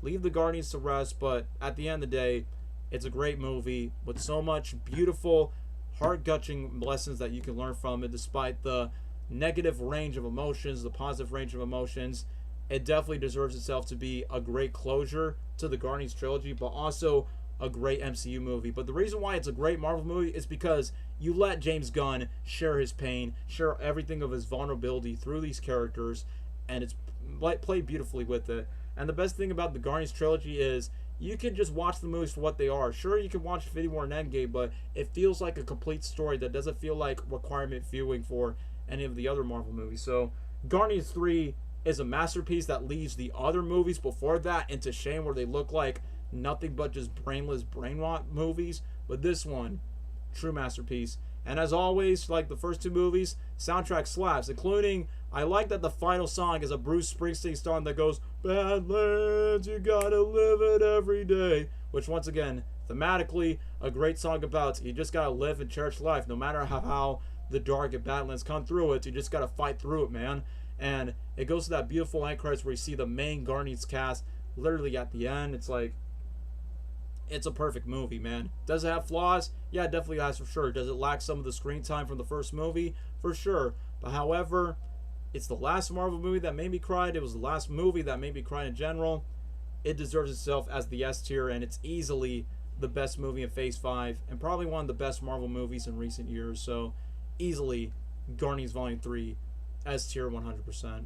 leave the Guardians to rest, but at the end of the day, it's a great movie with so much beautiful, heart-touching lessons that you can learn from it, despite the negative range of emotions, the positive range of emotions. It definitely deserves itself to be a great closure to the Guardians trilogy, but also a great MCU movie. But the reason why it's a great Marvel movie is because you let James Gunn share his pain, share everything of his vulnerability through these characters, and it's played beautifully with it. And the best thing about the Guardians trilogy is you can just watch the movies for what they are. Sure, you can watch Infinity War and Endgame, but it feels like a complete story that doesn't feel like requirement viewing for any of the other Marvel movies. So Guardians 3 is a masterpiece that leaves the other movies before that into shame, where they look like nothing but just brainless brain rot movies. But this one, true masterpiece. And as always, like the first two movies, soundtrack slaps, including, I like that the final song is a Bruce Springsteen song that goes, Badlands, you gotta live it every day. Which, once again, thematically, a great song about you just gotta live and cherish life. No matter how the dark and Badlands come through it, you just gotta fight through it, man. And it goes to that beautiful end credits where you see the main Guardians cast literally at the end. It's like, it's a perfect movie, man. Does it have flaws? Yeah, it definitely has, for sure. Does it lack some of the screen time from the first movie? For sure. But however, it's the last Marvel movie that made me cry. It was the last movie that made me cry in general. It deserves itself as the S tier, and it's easily the best movie in Phase 5, and probably one of the best Marvel movies in recent years. So, easily, Guardians Volume 3, S tier 100%.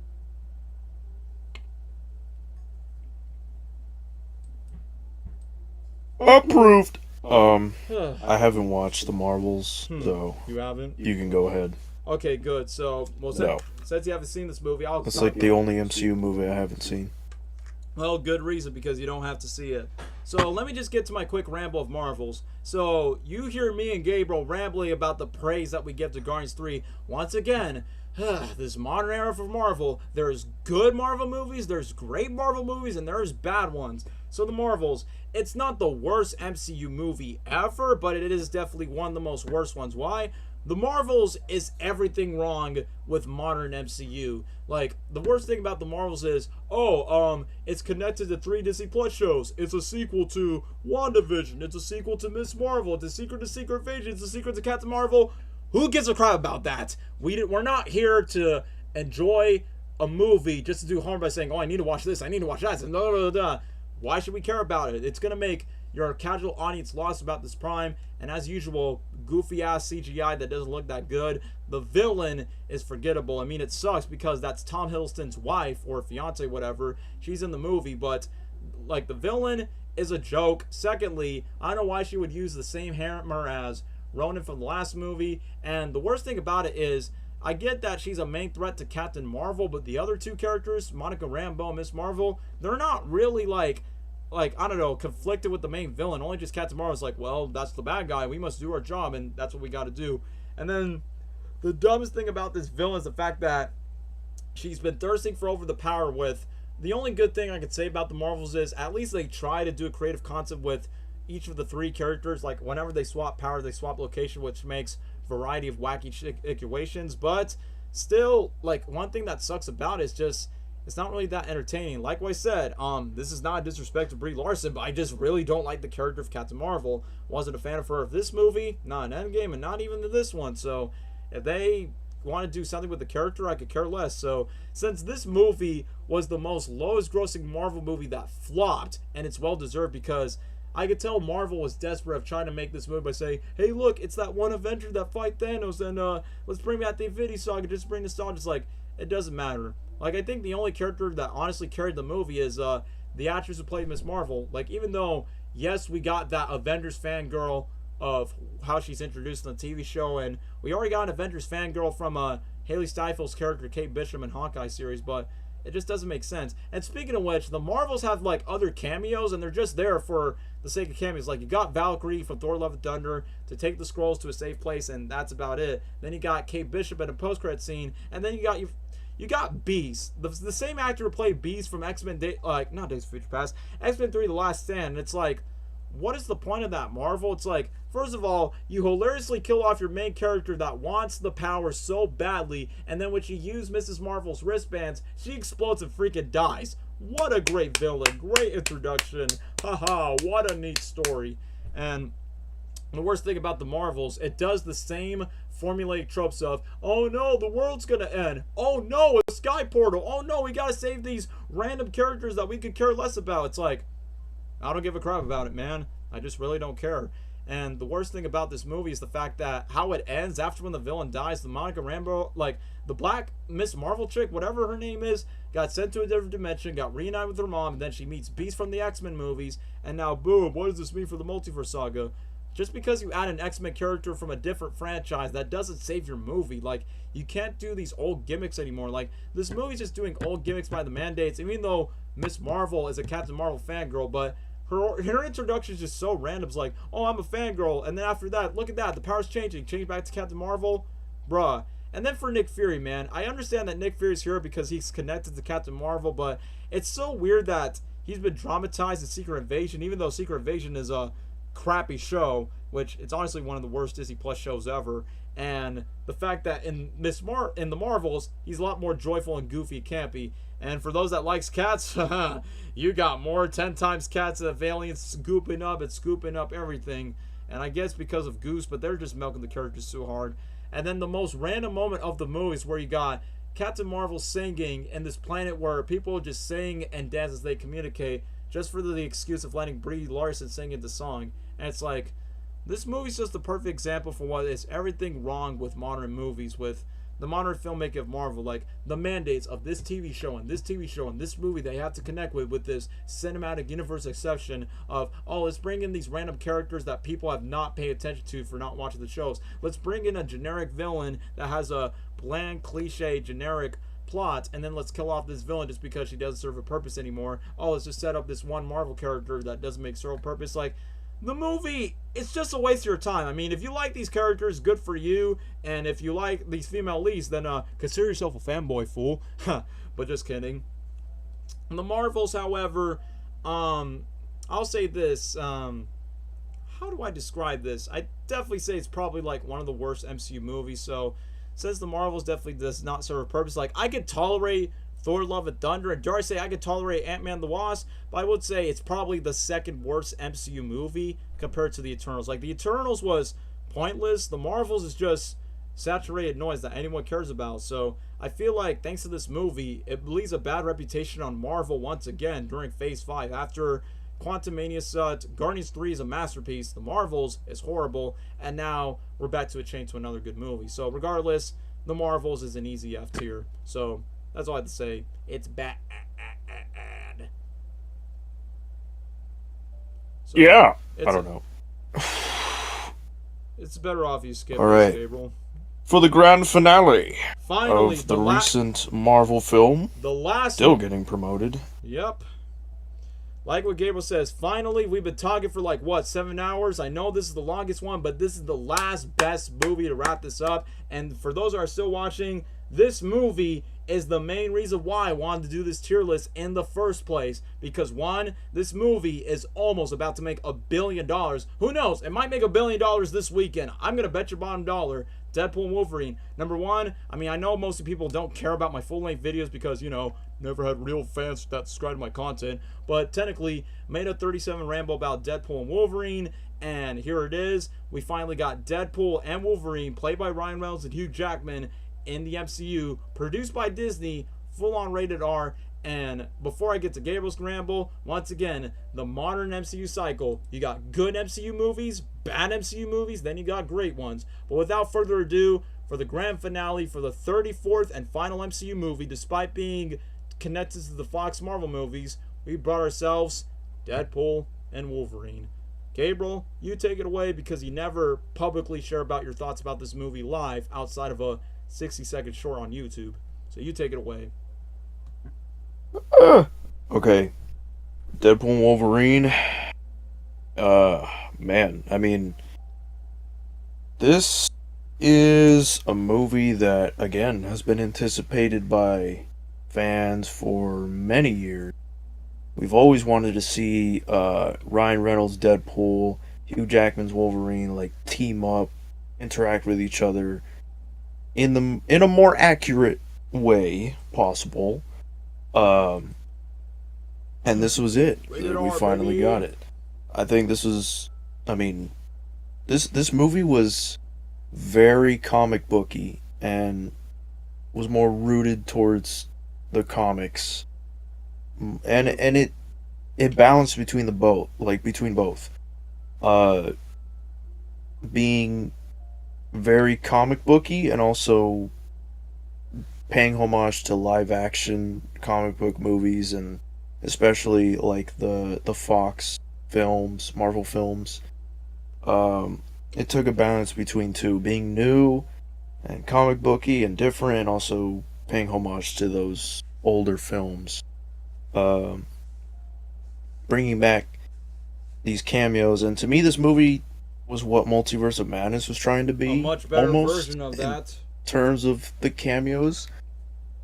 Approved. I haven't watched the Marvels, so You haven't? you can go ahead. Okay, good. So, well, No. since you haven't seen this movie, I'll... It's like the only MCU movie I haven't seen. Well, good reason, because you don't have to see it. So let me just get to my quick ramble of Marvels. So you hear me and Gabriel rambling about the praise that we give to Guardians 3. Once again, this modern era for Marvel, there's good Marvel movies, there's great Marvel movies, and there's bad ones. So the Marvels, it's not the worst MCU movie ever, but it is definitely one of the most worst ones. Why? The Marvels is everything wrong with modern MCU. Like, the worst thing about the Marvels is, it's connected to 3 Disney Plus shows. It's a sequel to WandaVision. It's a sequel to Miss Marvel. It's a sequel to Secret Invasion. It's a sequel to Captain Marvel. Who gives a crap about that? We're not here to enjoy a movie just to do harm by saying, oh, I need to watch this, I need to watch that. Why should we care about it? It's going to make your casual audience lost about this prime, and as usual, goofy ass CGI that doesn't look that good. The villain is forgettable. I mean, it sucks because that's Tom Hiddleston's wife or fiance, whatever. She's in the movie, but like, the villain is a joke. Secondly, I don't know why she would use the same hammer as Ronan from the last movie. And the worst thing about it is, I get that she's a main threat to Captain Marvel, but the other two characters, Monica Rambeau and Miss Marvel, they're not really like I don't know, conflicted with the main villain. Only just Captain Marvel's like, well, that's the bad guy. We must do our job, and that's what we got to do. And then the dumbest thing about this villain is the fact that she's been thirsting for over the power with. The only good thing I could say about the Marvels is at least they try to do a creative concept with each of the 3 characters. Like, whenever they swap power, they swap location, which makes variety of wacky situations. But still, like, one thing that sucks about it is just, it's not really that entertaining. Like I said, this is not a disrespect to Brie Larson, but I just really don't like the character of Captain Marvel. Wasn't a fan of her of this movie, not in Endgame, and not even in this one. So if they want to do something with the character, I could care less. So since this movie was the most lowest grossing Marvel movie that flopped, and it's well deserved, because I could tell Marvel was desperate of trying to make this movie by saying, hey, look, it's that one Avenger that fight Thanos, and let's bring back the Infinity Saga, just bring nostalgia. It's like, it doesn't matter. Like, I think the only character that honestly carried the movie is the actress who played Miss Marvel. Like, even though, yes, we got that Avengers fangirl of how she's introduced in the TV show, and we already got an Avengers fangirl from Haley Steinfeld's character Kate Bishop in Hawkeye series, but it just doesn't make sense. And speaking of which, the Marvels have like other cameos, and they're just there for the sake of cameos. Like you got Valkyrie from Thor: Love and Thunder to take the scrolls to a safe place, and that's about it. Then you got Kate Bishop in a post-credit scene, and then you got Beast, the same actor who played Beast from X-Men, not Days of Future Past, X-Men 3: The Last Stand. And it's like, what is the point of that, Marvel? It's like, first of all, you hilariously kill off your main character that wants the power so badly, and then when you use Mrs. Marvel's wristbands, she explodes and freaking dies. What a great villain. Great introduction. Haha, what a neat story. And the worst thing about the Marvels, it does the same formulaic tropes of, oh no, the world's gonna end. Oh no, a sky portal. Oh no, we gotta save these random characters that we could care less about. It's like, I don't give a crap about it, man. I just really don't care. And the worst thing about this movie is the fact that how it ends after when the villain dies, the Monica Rambeau, like the Black Miss Marvel chick, whatever her name is, got sent to a different dimension, got reunited with her mom, and then she meets Beast from the X-Men movies, and now boom, what does this mean for the multiverse saga? Just because you add an X-Men character from a different franchise, that doesn't save your movie. Like, you can't do these old gimmicks anymore. Like, this movie's just doing old gimmicks by the mandates, even though Miss Marvel is a Captain Marvel fangirl, but her introduction is just so random. It's like, oh, I'm a fangirl, and then after that, look at that, the power's changing. Change back to Captain Marvel? Bruh. And then for Nick Fury, man, I understand that Nick Fury's here because he's connected to Captain Marvel, but it's so weird that he's been dramatized in Secret Invasion, even though Secret Invasion is a crappy show, which it's honestly one of the worst Disney Plus shows ever. And the fact that in the Marvels, he's a lot more joyful and goofy, campy. And for those that likes cats, you got more 10 times cats of aliens scooping up everything. And I guess because of Goose, but they're just milking the characters so hard. And then the most random moment of the movie is where you got Captain Marvel singing in this planet where people just sing and dance as they communicate, just for the excuse of letting Brie Larson sing in the song. And it's like, this movie's just the perfect example for what is everything wrong with modern movies, with the modern filmmaking of Marvel. Like, the mandates of this TV show and this TV show and this movie they have to connect with this cinematic universe exception of, oh, let's bring in these random characters that people have not paid attention to for not watching the shows. Let's bring in a generic villain that has a bland, cliche, generic plot, and then let's kill off this villain just because she doesn't serve a purpose anymore. Oh, let's just set up this one Marvel character that doesn't make serve a purpose. Like, the movie, it's just a waste of your time. I mean, if you like these characters, good for you. And if you like these female leads, then consider yourself a fanboy, fool. But just kidding. The Marvels, however, I'll say this. How do I describe this? I definitely say it's probably like one of the worst MCU movies. So, since the Marvels definitely does not serve a purpose, like, I could tolerate Thor: Love and Thunder, and dare I say I could tolerate Ant-Man the Wasp, but I would say it's probably the second worst MCU movie compared to the Eternals. Like, the Eternals was pointless. The Marvels is just saturated noise that anyone cares about. So I feel like thanks to this movie, it leaves a bad reputation on Marvel once again during Phase 5. After Quantumania sucked, Guardians 3 is a masterpiece, the Marvels is horrible, and now we're back to a chain to another good movie. So regardless, the Marvels is an easy F tier. So that's all I have to say. It's bad. So yeah, I don't know. It's better off you skip all right. this, Gabriel. For the grand finale Finally, of the recent Marvel film, the last still one. Getting promoted. Yep. Like what Gabriel says, finally, we've been talking for like, what, 7 hours? I know this is the longest one, but this is the last best movie to wrap this up. And for those who are still watching, this movie is the main reason why I wanted to do this tier list in the first place. Because one, this movie is almost about to make $1 billion. Who knows? It might make $1 billion this weekend. I'm going to bet your bottom dollar. Deadpool Wolverine. Number one, I mean, I know most of people don't care about my full-length videos because, you know, never had real fans that subscribe to my content. But technically, made a 37 ramble about Deadpool and Wolverine. And here it is. We finally got Deadpool and Wolverine, played by Ryan Reynolds and Hugh Jackman, in the MCU, produced by Disney, full-on rated R. And before I get to Gabriel's ramble, once again, the modern MCU cycle. You got good MCU movies, bad MCU movies, then you got great ones. But without further ado, for the grand finale, for the 34th and final MCU movie, despite being connected to the Fox Marvel movies, we brought ourselves Deadpool and Wolverine. Gabriel, you take it away because you never publicly share about your thoughts about this movie live outside of a 60-second short on YouTube. So you take it away. Okay, Deadpool Wolverine. Man, I mean, this is a movie that, again, has been anticipated by fans for many years. We've always wanted to see Ryan Reynolds' Deadpool, Hugh Jackman's Wolverine, like, team up, interact with each other in a more accurate way possible. Um, and this was it. Rated We R, finally baby. got it. I think this was, I mean, this movie was very comic booky and was more rooted towards the comics, and it balanced between the both, like between both, uh, being very comic booky and also paying homage to live action comic book movies, and especially like the Fox films, Marvel films. Um, it took a balance between two, being new and comic booky and different, and also paying homage to those older films. Um, Bringing back these cameos, and to me, this movie was what Multiverse of Madness was trying to A be, much better almost version of in that. terms of the cameos,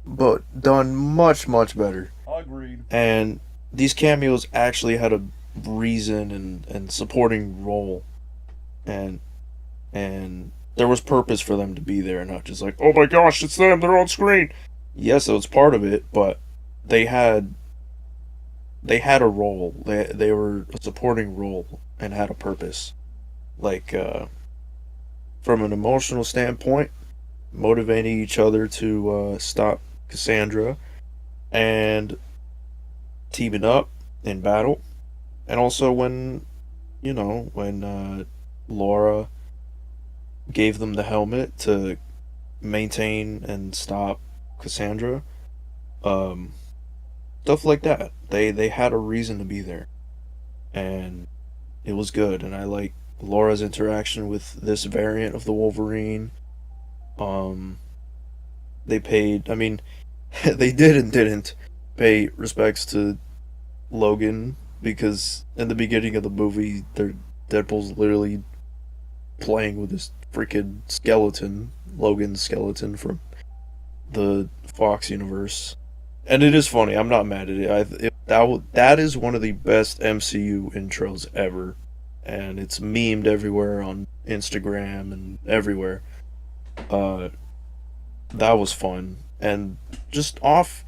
but done much much better. Agreed. And these cameos actually had a reason and supporting role, and and there was purpose for them to be there, not just like, oh my gosh, it's them, they're on screen. Yes, that was part of it, but they had they had a role. They were a supporting role and had a purpose. Like from an emotional standpoint, motivating each other to stop Cassandra and teaming up in battle, and also when when Laura gave them the helmet to maintain and stop Cassandra. Um, Stuff like that. They had a reason to be there, and it was good. And I like Laura's interaction with this variant of the Wolverine. Um, they paid. I mean, they did and didn't pay respects to Logan, because in the beginning of the movie, Deadpool's literally playing with this freaking skeleton, Logan's skeleton from the Fox universe. And it is funny. I'm not mad at it. That is one of the best MCU intros ever, and it's memed everywhere on Instagram and everywhere. Uh, that was fun, and just off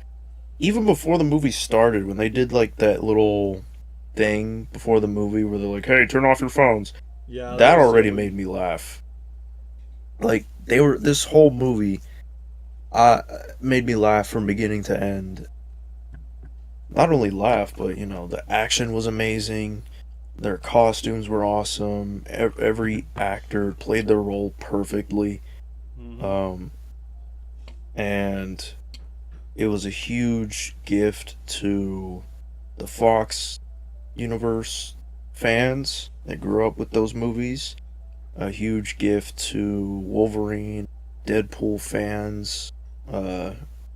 even before the movie started, when they did like that little thing before the movie where they're like, "Hey, turn off your phones." Yeah, that That was already silly. made me laugh. Like they were this whole movie made me laugh from beginning to end. Not only laugh, but the action was amazing. Their costumes were awesome. Every actor played their role perfectly. Mm-hmm. Um, and it was a huge gift to the Fox universe fans that grew up with those movies. A huge gift to Wolverine, Deadpool fans, uh,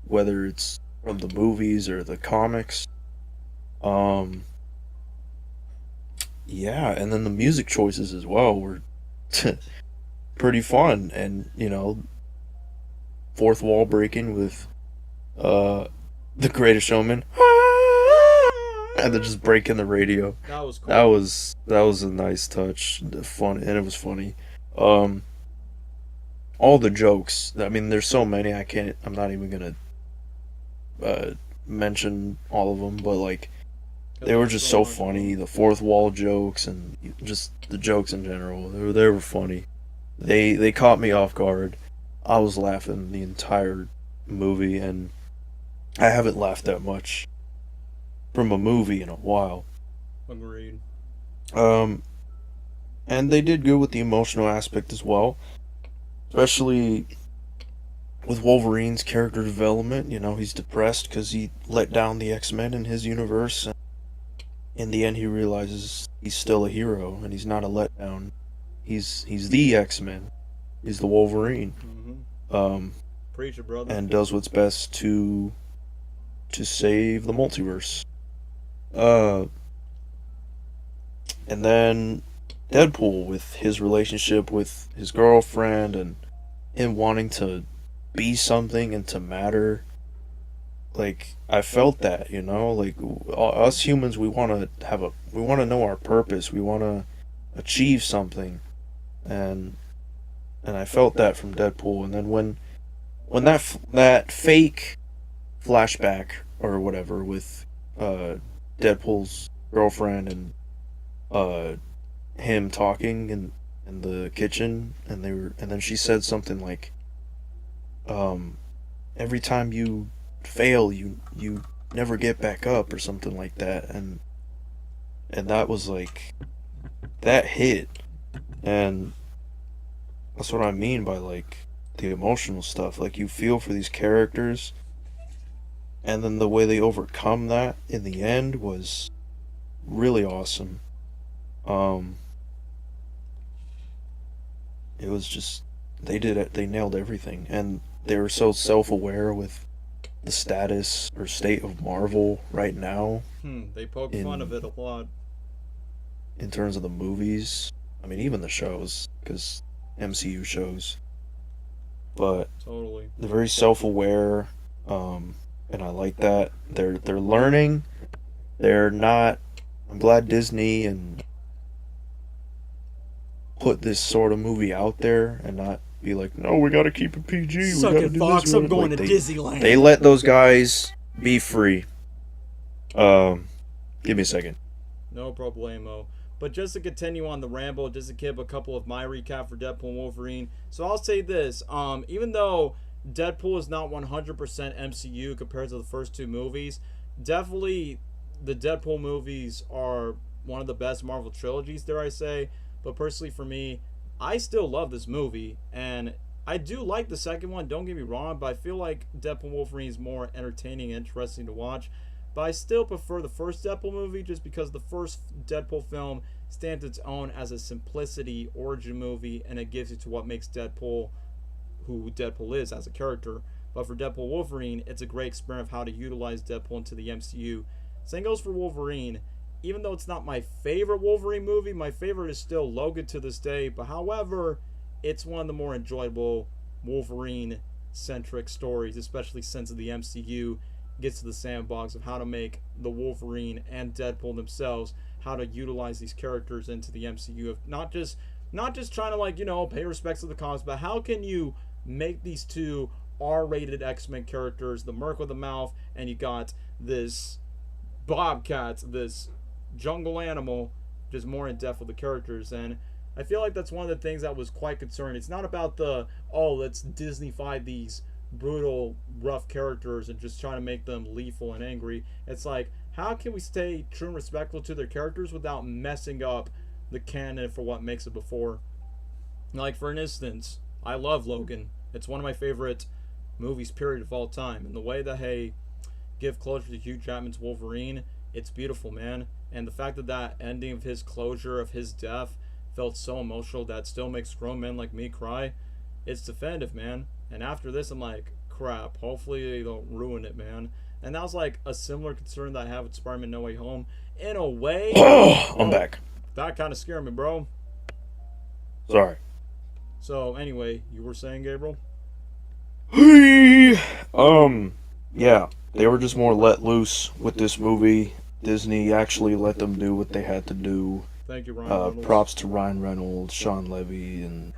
whether it's from the movies or the comics. Um, yeah, and then the music choices as well were pretty fun, and fourth wall breaking with uh, the Greatest Showman, and then just breaking the radio. That was That cool. was that was a nice touch, fun, and it was funny. Um, all the jokes. I mean, there's so many. I can't. I'm not even gonna uh, mention all of them, but like Because they were there's just so so much of funny. them. The fourth wall jokes and just the jokes in general. They were funny. They caught me off guard. I was laughing the entire movie, and I haven't laughed that much from a movie in a while. Agreed. Um, and they did good with the emotional aspect as well, especially with Wolverine's character development. He's depressed because he let down the X-Men in his universe. in the end he realizes he's still a hero and he's not a letdown. He's the X-Men. He's the Wolverine. Um, Preach it, brother. and does what's best to save the multiverse. Uh, and then Deadpool with his relationship with his girlfriend and him wanting to be something and to matter. Like I felt that, you know, like us humans, we want to know our purpose. We want to achieve something, and I felt that from Deadpool. And then when that fake flashback or whatever with Deadpool's girlfriend and uh him talking in the kitchen, and then she said something like, um every time you fail, you never get back up or something like that, and that was like, that hit. And that's what I mean by like the emotional stuff. Like you feel for these characters, and then the way they overcome that in the end was really awesome. Um, it was just, they did it. They nailed everything, and they were so self-aware with the status or state of Marvel right now. They poke fun of it a lot. In terms of the movies, I mean, even the shows, because MCU shows. But totally, they're very self-aware, and I like that. They're learning. They're not. I'm glad Disney and put this sort of movie out there and not be like, no, we gotta keep it PG. Suck we gotta it, do Fox. this. I'm going like to Disneyland. They let those guys be free. Give me a second. No problemo. But just to continue on the ramble, just to give a couple of my recap for Deadpool and Wolverine. So I'll say this: even though Deadpool is not 100% MCU compared to the first two movies, definitely the Deadpool movies are one of the best Marvel trilogies, dare I say. But personally, for me, I still love this movie, and I do like the second one. Don't get me wrong, but I feel like Deadpool Wolverine is more entertaining and interesting to watch. But I still prefer the first Deadpool movie just because the first Deadpool film stands its own as a simplicity origin movie, and it gives you to what makes Deadpool who Deadpool is as a character. But for Deadpool Wolverine, it's a great experiment of how to utilize Deadpool into the MCU. Same goes for Wolverine. Even though it's not my favorite Wolverine movie, my favorite is still Logan to this day. But however, it's one of the more enjoyable Wolverine-centric stories, especially since the MCU gets to the sandbox of how to make the Wolverine and Deadpool themselves, how to utilize these characters into the MCU. Of not just trying to, like, pay respects to the comics, but how can you make these two R-rated X-Men characters, the Merc with the mouth, and you got this Bobcat, this jungle animal, just more in depth with the characters. And I feel like that's one of the things that was quite concerning. It's not about let's Disney-fy these brutal, rough characters and just trying to make them lethal and angry. It's like, how can we stay true and respectful to their characters without messing up the canon for what makes it before? Like, for instance, I love Logan. It's one of my favorite movies, period, of all time. And the way that they give closure to Hugh Jackman's Wolverine, it's beautiful, man. And the fact that ending of his closure, of his death, felt so emotional that it still makes grown men like me cry, it's definitive, man. And after this, I'm like, crap, hopefully they don't ruin it, man. And that was like a similar concern that I have with Spider-Man No Way Home. In a way, I'm back. That kind of scared me, bro. Sorry. So anyway, you were saying, Gabriel? Yeah, they were just more let loose with this movie. Disney actually let them do what they had to do. Thank you, Ryan Reynolds. Props to Ryan Reynolds, Sean Levy, and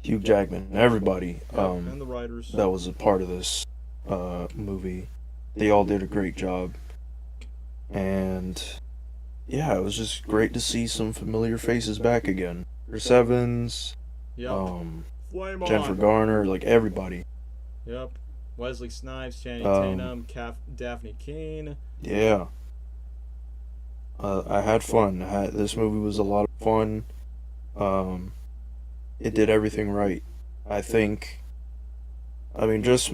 Hugh Jackman, and everybody. And the writers that was a part of this movie. They all did a great job, and yeah, it was just great to see some familiar faces back again. Chris Evans, Jennifer Garner, like everybody. Yep. Wesley Snipes, Channing Tatum, Daphne Keane. Yeah. I had fun. This movie was a lot of fun. It did everything right. I think. I mean, just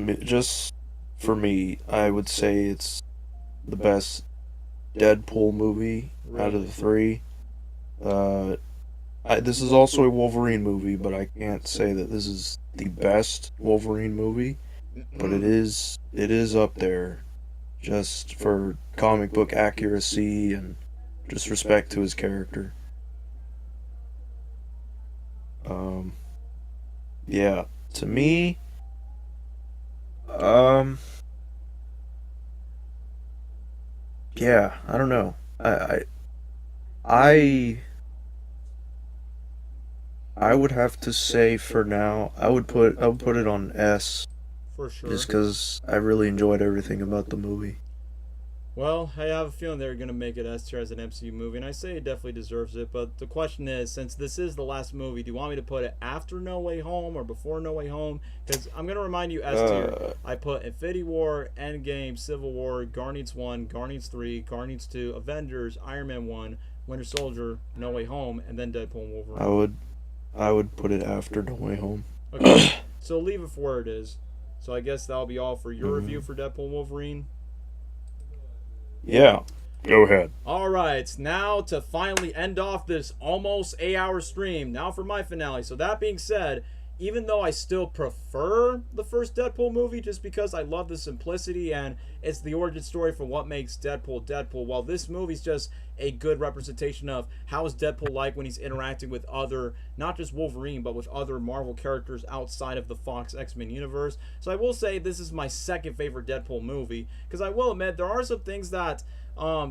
for me, I would say it's the best Deadpool movie out of Really? the three. Uh, this is also a Wolverine movie, but I can't say that this is the best Wolverine movie. But it is up there, just for comic book accuracy and just respect to his character. Um, yeah, to me, um, yeah, I don't know. I I would have to say for now, I would put it on S, For just sure. because I really enjoyed everything about the movie. Well, I have a feeling they're going to make it S tier as an MCU movie, and I say it definitely deserves it. But the question is, since this is the last movie, do you want me to put it after No Way Home or before No Way Home? Because I'm going to remind you, S tier, Uh, I put Infinity War, Endgame, Civil War, Guardians 1, Guardians 3, Guardians 2, Avengers, Iron Man 1, Winter Soldier, No Way Home, and then Deadpool and I Wolverine. would I would put it after No Way Home. Okay, so leave it for where it is. So I guess that'll be all for your review Mhm. for Deadpool and Wolverine. Yeah, go ahead. All right, now to finally end off this almost 8-hour stream. Now for my finale. So that being said, even though I still prefer the first Deadpool movie just because I love the simplicity and it's the origin story for what makes Deadpool Deadpool, while this movie's just a good representation of how is Deadpool like when he's interacting with other, not just Wolverine, but with other Marvel characters outside of the Fox X-Men universe. So I will say this is my second favorite Deadpool movie because I will admit there are some things that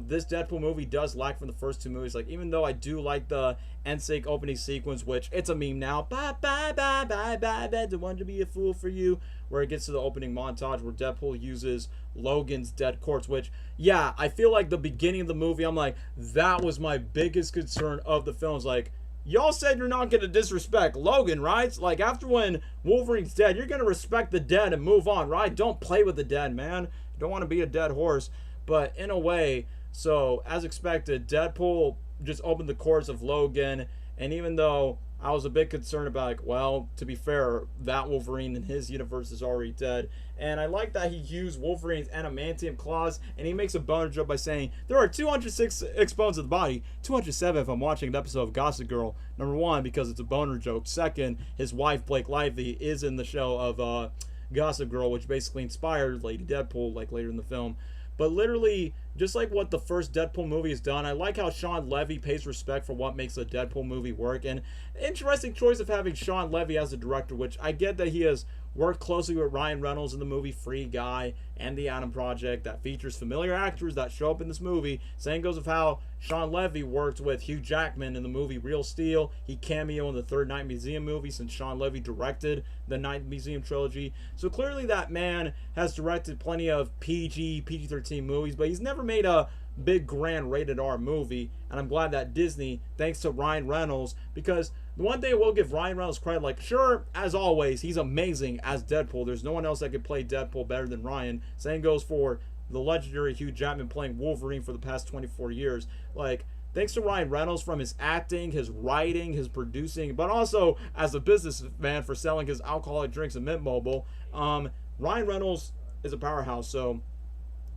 this Deadpool movie does lack from the first two movies. Like, even though I do like the NSYNC opening sequence, which it's a meme now, bye bye bye bye bye bye, don't want to be a fool for you, where it gets to the opening montage where Deadpool uses Logan's dead corpse, which, yeah, I feel like the beginning of the movie, I'm like, that was my biggest concern of the film. It's like, y'all said you're not going to disrespect Logan, right? Like, after when Wolverine's dead, you're going to respect the dead and move on, right? Don't play with the dead, man. You don't want to be a dead horse. But in a way, so as expected, Deadpool just opened the course of Logan, and even though I was a bit concerned about, like, well, to be fair, that Wolverine in his universe is already dead. And I like that he used Wolverine's adamantium claws, and he makes a boner joke by saying there are 206 bones of the body, 207 if I'm watching an episode of Gossip Girl. Number one, because it's a boner joke. Second, his wife Blake Lively is in the show of Gossip Girl, which basically inspired Lady Deadpool, like later in the film. But literally, just like what the first Deadpool movie has done, I like how Sean Levy pays respect for what makes a Deadpool movie work. And interesting choice of having Sean Levy as a director, which I get that he has worked closely with Ryan Reynolds in the movie Free Guy and The Adam Project that features familiar actors that show up in this movie. Same goes of how Sean Levy worked with Hugh Jackman in the movie Real Steel. He cameoed in the third Night Museum movie since Sean Levy directed the Night Museum trilogy. So clearly that man has directed plenty of PG-13 movies, but he's never made a big grand rated R movie. And I'm glad that Disney, thanks to Ryan Reynolds, because the one thing I will give Ryan Reynolds credit, like, sure, as always, he's amazing as Deadpool. There's no one else that could play Deadpool better than Ryan. Same goes for the legendary Hugh Jackman playing Wolverine for the past 24 years. Like, thanks to Ryan Reynolds from his acting, his writing, his producing, but also as a businessman for selling his alcoholic drinks and Mint Mobile. Ryan Reynolds is a powerhouse, so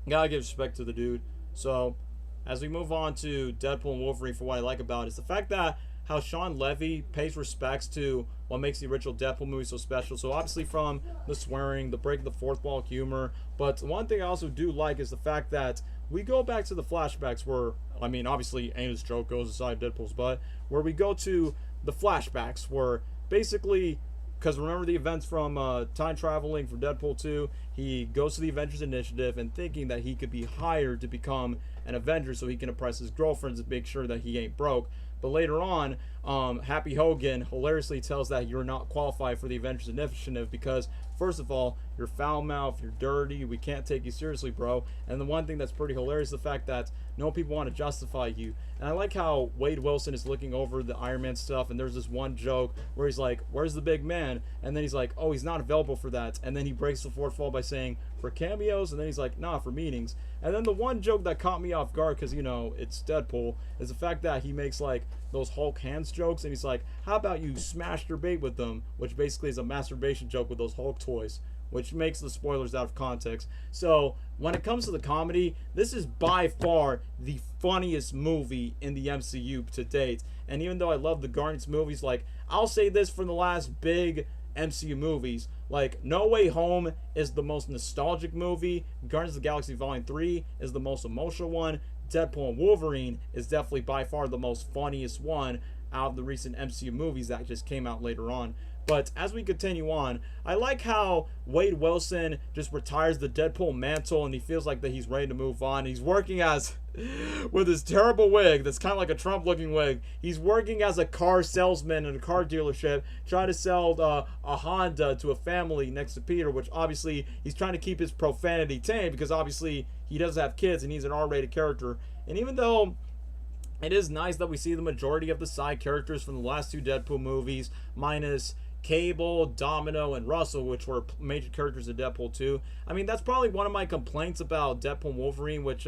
gotta give respect to the dude. So, as we move on to Deadpool and Wolverine, for what I like about it is the fact that how Sean Levy pays respects to what makes the original Deadpool movie so special. So obviously from the swearing, the breaking the fourth wall humor, but one thing I also do like is the fact that we go back to the flashbacks where, I mean, obviously Anna's joke goes inside Deadpool's butt, where we go to the flashbacks where basically, because remember the events from time traveling from Deadpool 2, he goes to the Avengers Initiative and thinking that he could be hired to become an Avenger so he can oppress his girlfriends and make sure that he ain't broke. But later on, Happy Hogan hilariously tells that you're not qualified for the Avengers Initiative because, first of all, you're foul mouthed, you're dirty, we can't take you seriously, bro. And the one thing that's pretty hilarious is the fact that no people want to justify you. And I like how Wade Wilson is looking over the Iron Man stuff, and there's this one joke where he's like, "Where's the big man?" And then he's like, "Oh, he's not available for that." And then he breaks the fourth wall by saying, "For cameos," and then he's like, "Nah, for meetings." And then the one joke that caught me off guard, because, you know, it's Deadpool, is the fact that he makes, like, those Hulk hands jokes, and he's like, "How about you smash your bait with them?" Which basically is a masturbation joke with those Hulk toys, which makes the spoilers out of context. So when it comes to the comedy, this is by far the funniest movie in the MCU to date. And even though I love the Guardians movies, like, I'll say this for the last big MCU movies, like, No Way Home is the most nostalgic movie, Guardians of the Galaxy Volume 3 is the most emotional one, Deadpool and Wolverine is definitely by far the most funniest one out of the recent MCU movies that just came out later on. But as we continue on, I like how Wade Wilson just retires the Deadpool mantle and he feels like that he's ready to move on. He's working as, with his terrible wig that's kind of like a Trump looking wig, he's working as a car salesman in a car dealership, trying to sell a Honda to a family next to Peter, which obviously he's trying to keep his profanity tame because obviously he doesn't have kids and he's an R-rated character. And even though it is nice that we see the majority of the side characters from the last two Deadpool movies, minus Cable, Domino, and Russell, which were major characters of Deadpool 2. I mean, that's probably one of my complaints about Deadpool and Wolverine, which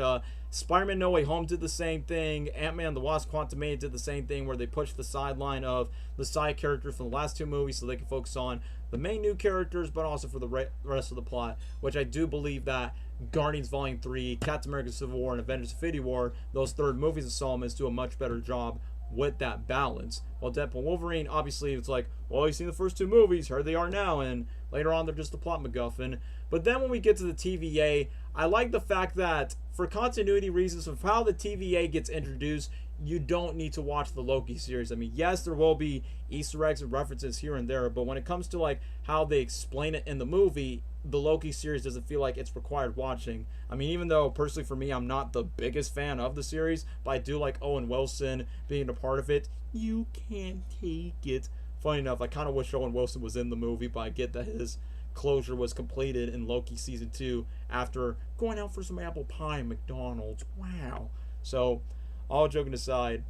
Spider-Man No Way Home did the same thing. Ant-Man the Wasp Quantumania did the same thing, where they pushed the sideline of the side characters from the last two movies so they can focus on the main new characters, but also for the rest of the plot, which I do believe that Guardians Volume 3, Captain America Civil War, and Avengers Infinity War, those third movies installments, do a much better job with that balance. While Deadpool and Wolverine, obviously it's like, well, you've seen the first two movies, here they are now, and later on they're just a plot MacGuffin. But then when we get to the TVA, I like the fact that for continuity reasons of how the TVA gets introduced, you don't need to watch the Loki series. I mean, yes, there will be Easter eggs and references here and there, but when it comes to like how they explain it in the movie, the Loki series doesn't feel like it's required watching. I mean, even though personally for me, I'm not the biggest fan of the series, but I do like Owen Wilson being a part of it. You can't take it. Funny enough, I kind of wish Owen Wilson was in the movie, but I get that his closure was completed in Loki season 2 after going out for some apple pie at McDonald's. Wow. So, all joking aside,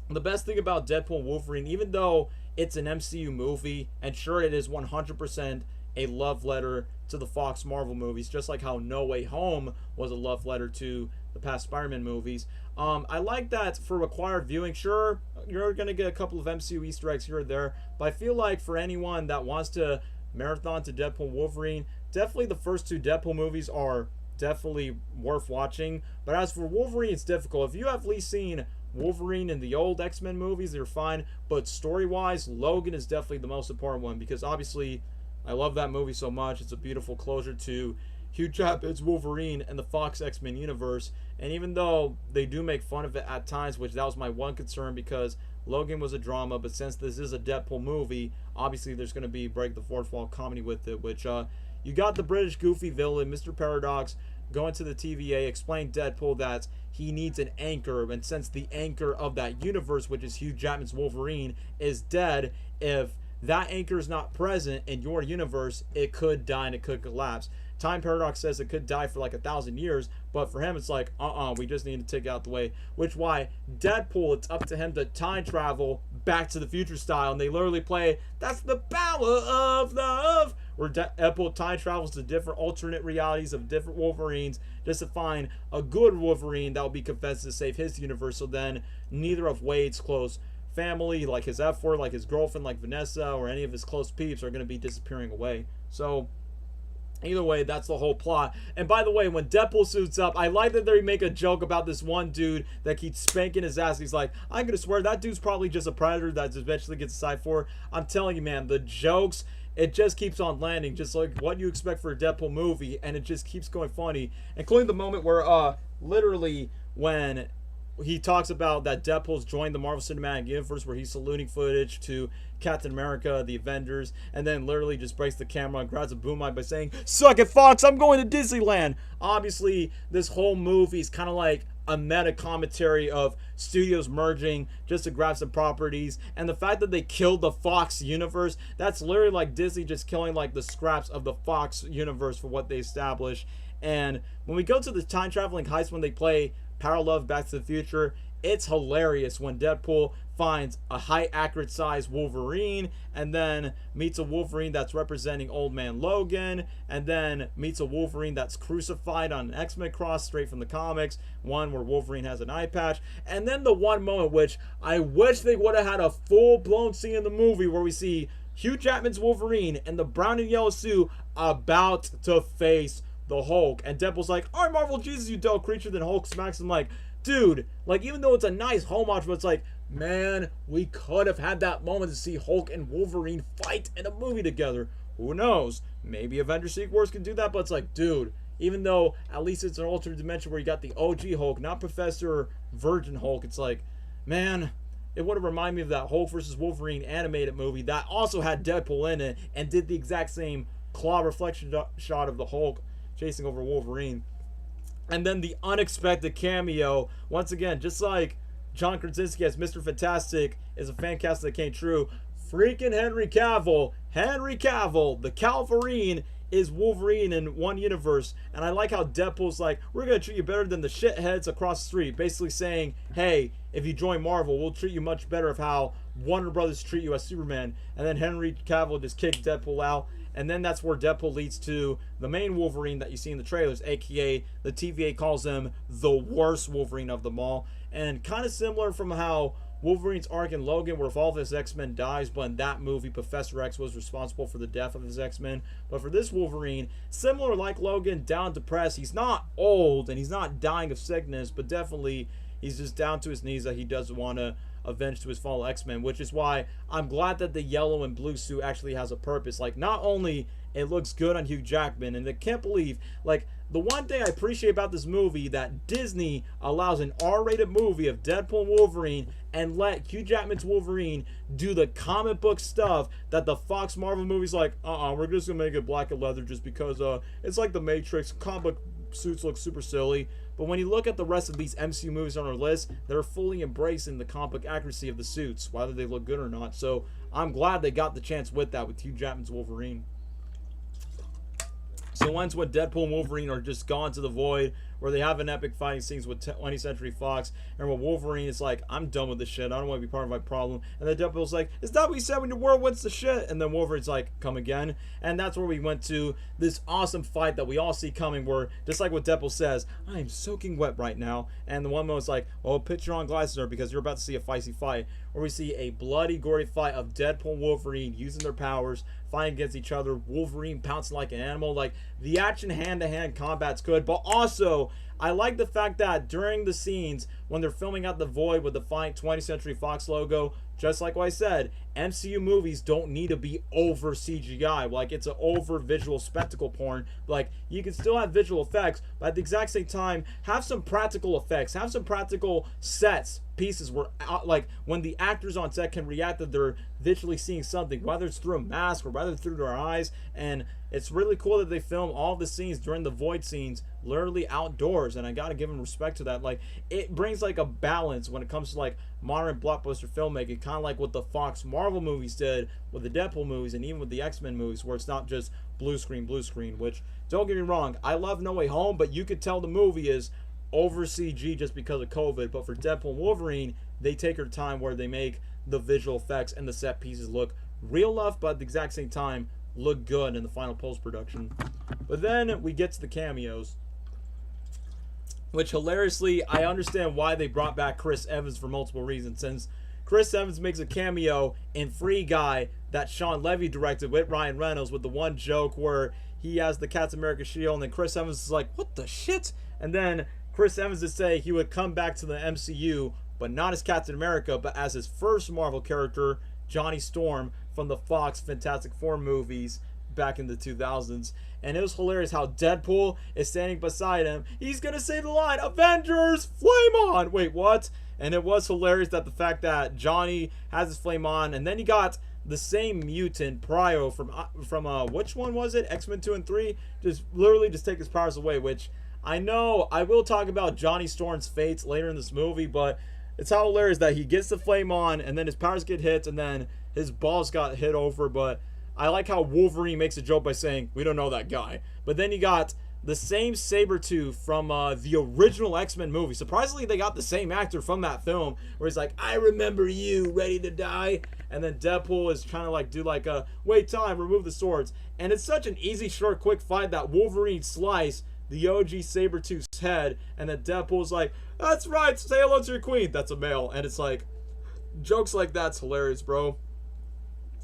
the best thing about Deadpool and Wolverine, even though it's an MCU movie, and sure it is 100% a love letter to the Fox Marvel movies, just like how No Way Home was a love letter to the past Spider-Man movies. I like that for required viewing. Sure, you're going to get a couple of MCU Easter eggs here or there, but I feel like for anyone that wants to marathon to Deadpool and Wolverine, definitely the first two Deadpool movies are definitely worth watching. But as for Wolverine, it's difficult. If you have at least seen Wolverine in the old X-Men movies, they're fine. But story-wise, Logan is definitely the most important one because obviously I love that movie so much. It's a beautiful closure to Hugh Jackman's Wolverine and the Fox X-Men universe. And even though they do make fun of it at times, which that was my one concern because Logan was a drama, but since this is a Deadpool movie, obviously there's going to be break the fourth wall comedy with it, which you got the British goofy villain, Mr. Paradox, going to the TVA, explain Deadpool that he needs an anchor, and since the anchor of that universe, which is Hugh Jackman's Wolverine, is dead, if that anchor is not present in your universe, it could die and it could collapse. Time Paradox says it could die for like 1,000 years, but for him it's like, we just need to take it out the way. Which why Deadpool, it's up to him to time travel Back to the Future style, and they literally play That's the Power of Love, where Deadpool time travels to different alternate realities of different Wolverines just to find a good Wolverine that will be confessed to save his universe, so then neither of Wade's close family, like his F4, like his girlfriend, like Vanessa, or any of his close peeps are going to be disappearing away. So either way, that's the whole plot. And by the way, when Deadpool suits up, I like that they make a joke about this one dude that keeps spanking his ass. He's like, I'm gonna swear that dude's probably just a predator that eventually gets a side 4. I'm telling you, man, the jokes, it just keeps on landing, just like what you expect for a Deadpool movie, and it just keeps going funny, including the moment where literally when he talks about that Deadpool's joined the Marvel Cinematic Universe, where he's saluting footage to Captain America, the Avengers, and then literally just breaks the camera and grabs a boom mic by saying, "Suck it, Fox, I'm going to Disneyland." Obviously, this whole movie is kind of like a meta commentary of studios merging just to grab some properties, and the fact that they killed the Fox universe, that's literally like Disney just killing like the scraps of the Fox universe for what they established. And when we go to the time traveling heist, when they play Parallel Back to the Future, it's hilarious when Deadpool finds a high accurate size Wolverine and then meets a Wolverine that's representing Old Man Logan, and then meets a Wolverine that's crucified on an X-Men cross straight from the comics, one where Wolverine has an eye patch, and then the one moment which I wish they would have had a full-blown scene in the movie where we see Hugh Jackman's Wolverine in the brown and yellow suit about to face the Hulk. And Deadpool's like, "All right, Marvel Jesus, you dull creature." Then Hulk smacks him like, dude, like, even though it's a nice homage, but it's like, man, we could have had that moment to see Hulk and Wolverine fight in a movie together. Who knows? Maybe Avengers Secret Wars can do that, but it's like, dude, even though at least it's an alternate dimension where you got the OG Hulk, not Professor Virgin Hulk, it's like, man, it would have reminded me of that Hulk versus Wolverine animated movie that also had Deadpool in it and did the exact same claw reflection shot of the Hulk chasing over Wolverine. And then the unexpected cameo, once again, just like John Krasinski as Mr. Fantastic is a fan cast that came true, freaking Henry Cavill, the Calvarine, is Wolverine in one universe. And I like how Deadpool's like, we're going to treat you better than the shitheads across the street. Basically saying, hey, if you join Marvel, we'll treat you much better of how Warner Brothers treat you as Superman. And then Henry Cavill just kicks Deadpool out. And then that's where Deadpool leads to the main Wolverine that you see in the trailers, aka the TVA calls him the worst Wolverine of them all. And kind of similar from how Wolverine's arc in Logan, where if all of his X-Men dies, but in that movie, Professor X was responsible for the death of his X-Men. But for this Wolverine, similar like Logan, down depressed. He's not old and he's not dying of sickness, but definitely he's just down to his knees that he doesn't want to avenge to his fellow X-Men, which is why I'm glad that the yellow and blue suit actually has a purpose. Like, not only it looks good on Hugh Jackman, and I can't believe, like, the one thing I appreciate about this movie, that Disney allows an R-rated movie of Deadpool and Wolverine and let Hugh Jackman's Wolverine do the comic book stuff that the Fox Marvel movies like, we're just gonna make it black and leather just because it's like the Matrix. Comic book suits look super silly. But when you look at the rest of these MCU movies on our list, they're fully embracing the comic book accuracy of the suits, whether they look good or not. So I'm glad they got the chance with that, with Hugh Jackman's Wolverine. So once when Deadpool and Wolverine are just gone to the void, where they have an epic fighting scenes with 20th Century Fox, and where Wolverine is like, I'm done with this shit, I don't want to be part of my problem. And then Deadpool's like, is that what you said when your world went to shit? And then Wolverine's like, come again. And that's where we went to this awesome fight that we all see coming, where, just like what Deadpool says, I am soaking wet right now. And the one moment's like, oh, put your on glasses, sir, because you're about to see a feisty fight. Where we see a bloody, gory fight of Deadpool and Wolverine using their powers, fighting against each other, Wolverine pouncing like an animal. Like, the action hand-to-hand combat's good, but also I like the fact that during the scenes when they're filming out the void with the fine 20th Century Fox logo, just like what I said, MCU movies don't need to be over CGI. Like, it's an over visual spectacle porn. Like, you can still have visual effects, but at the exact same time, have some practical effects, have some practical sets, pieces where, like, when the actors on set can react that they're visually seeing something, whether it's through a mask or whether through their eyes. And it's really cool that they film all the scenes during the void scenes literally outdoors, and I gotta give them respect to that. Like, it brings like a balance when it comes to like modern blockbuster filmmaking, kind of like what the Fox Marvel movies did with the Deadpool movies and even with the X-Men movies, where it's not just blue screen, which, don't get me wrong, I love No Way Home, but you could tell the movie is over CG just because of COVID. But for Deadpool and Wolverine, they take their time where they make the visual effects and the set pieces look real enough, but at the exact same time look good in the final post-production. But then we get to the cameos, which hilariously, I understand why they brought back Chris Evans for multiple reasons, since Chris Evans makes a cameo in Free Guy that Sean Levy directed with Ryan Reynolds, with the one joke where he has the Captain America shield and then Chris Evans is like, what the shit? And then Chris Evans would say he would come back to the MCU, but not as Captain America, but as his first Marvel character, Johnny Storm, from the Fox Fantastic Four movies back in the 2000s. And it was hilarious how Deadpool is standing beside him. He's gonna say the line, Avengers, flame on! Wait, what? And it was hilarious that the fact that Johnny has his flame on, and then he got the same mutant, Prio, from which one was it? X-Men 2 and 3? Just literally just take his powers away, which I know I will talk about Johnny Storm's fates later in this movie, but it's how hilarious that he gets the flame on, and then his powers get hit, and then his balls got hit over. But I like how Wolverine makes a joke by saying, we don't know that guy. But then you got the same Sabretooth from the original X-Men movie. Surprisingly, they got the same actor from that film, where he's like, I remember you, ready to die. And then Deadpool is trying to like do like a, wait time, remove the swords. And it's such an easy, short, quick fight that Wolverine slice the OG Sabretooth's head, and then Deadpool's like, that's right, say hello to your queen. That's a male. And it's like, jokes like that's hilarious, bro.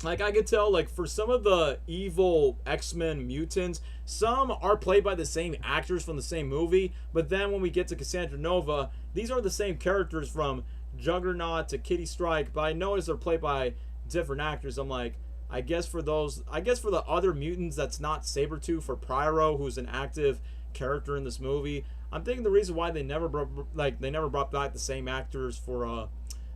Like, I could tell, like, for some of the evil X-Men mutants, some are played by the same actors from the same movie, but then when we get to Cassandra Nova, these are the same characters from Juggernaut to Kitty Strike, but I notice they're played by different actors. I'm like, I guess for the other mutants that's not Sabretooth or Pyro, who's an active character in this movie, I'm thinking the reason why they never brought back the same actors for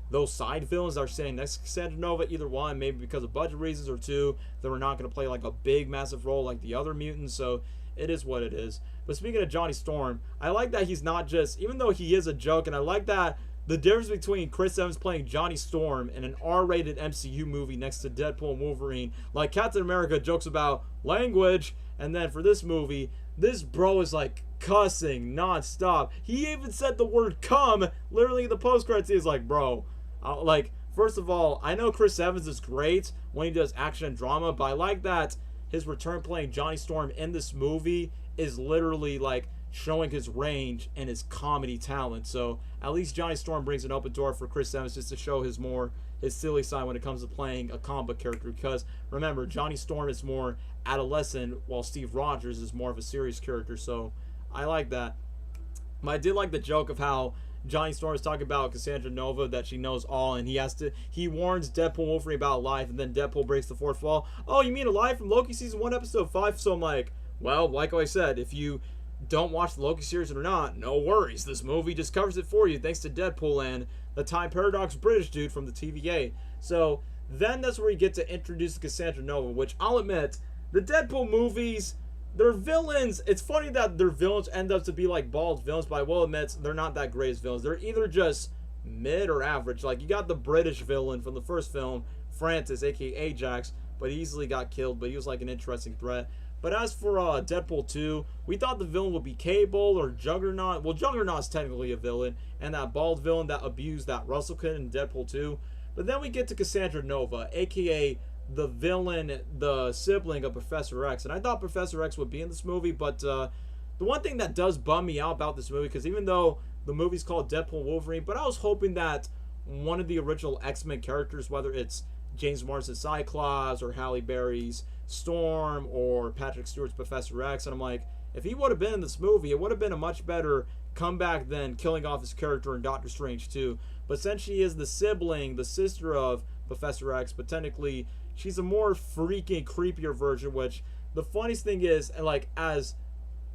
those side villains that are standing next to Cassandra Nova, either one, maybe because of budget reasons, or two, they were not going to play like a big, massive role like the other mutants, so it is what it is. But speaking of Johnny Storm, I like that he's not just, even though he is a joke, and I like that the difference between Chris Evans playing Johnny Storm in an R-rated MCU movie next to Deadpool and Wolverine, like Captain America jokes about language, and then for this movie, this bro is like cussing non-stop. He even said the word "come" literally in the post-credits. He's like, bro, like, first of all, I know Chris Evans is great when he does action and drama, but I like that his return playing Johnny Storm in this movie is literally like showing his range and his comedy talent. So at least Johnny Storm brings an open door for Chris Evans just to show his silly side when it comes to playing a comic book character. Because remember, Johnny Storm is more adolescent, while Steve Rogers is more of a serious character. So I like that. But I did like the joke of how Johnny Storm is talking about Cassandra Nova, that she knows all, and he warns Deadpool Wolverine about life, and then Deadpool breaks the fourth wall. Oh, you mean Alive from Loki season 1 episode 5? So I'm like, well, like I said, if you don't watch the Loki series or not, no worries. This movie just covers it for you thanks to Deadpool and the Time Paradox British dude from the TVA. So then that's where you get to introduce Cassandra Nova, which I'll admit, the Deadpool movies, their villains, it's funny that their villains end up to be like bald villains, but I will admit they're not that great as villains. They're either just mid or average. Like, you got the British villain from the first film, Francis, aka Ajax, but he easily got killed, but he was like an interesting threat. But as for Deadpool 2, we thought the villain would be Cable or Juggernaut. Well, Juggernaut's technically a villain, and that bald villain that abused that Russellkin in Deadpool 2. But then we get to Cassandra Nova, aka the villain, the sibling of Professor X. And I thought Professor X would be in this movie, but the one thing that does bum me out about this movie, because even though the movie's called Deadpool Wolverine, but I was hoping that one of the original X-Men characters, whether it's James Marsden's Cyclops or Halle Berry's Storm or Patrick Stewart's Professor X, and I'm like, if he would have been in this movie, it would have been a much better comeback than killing off his character in Doctor Strange 2. But since she is the sibling, the sister of Professor X, but technically she's a more freaking creepier version, which the funniest thing is, and like as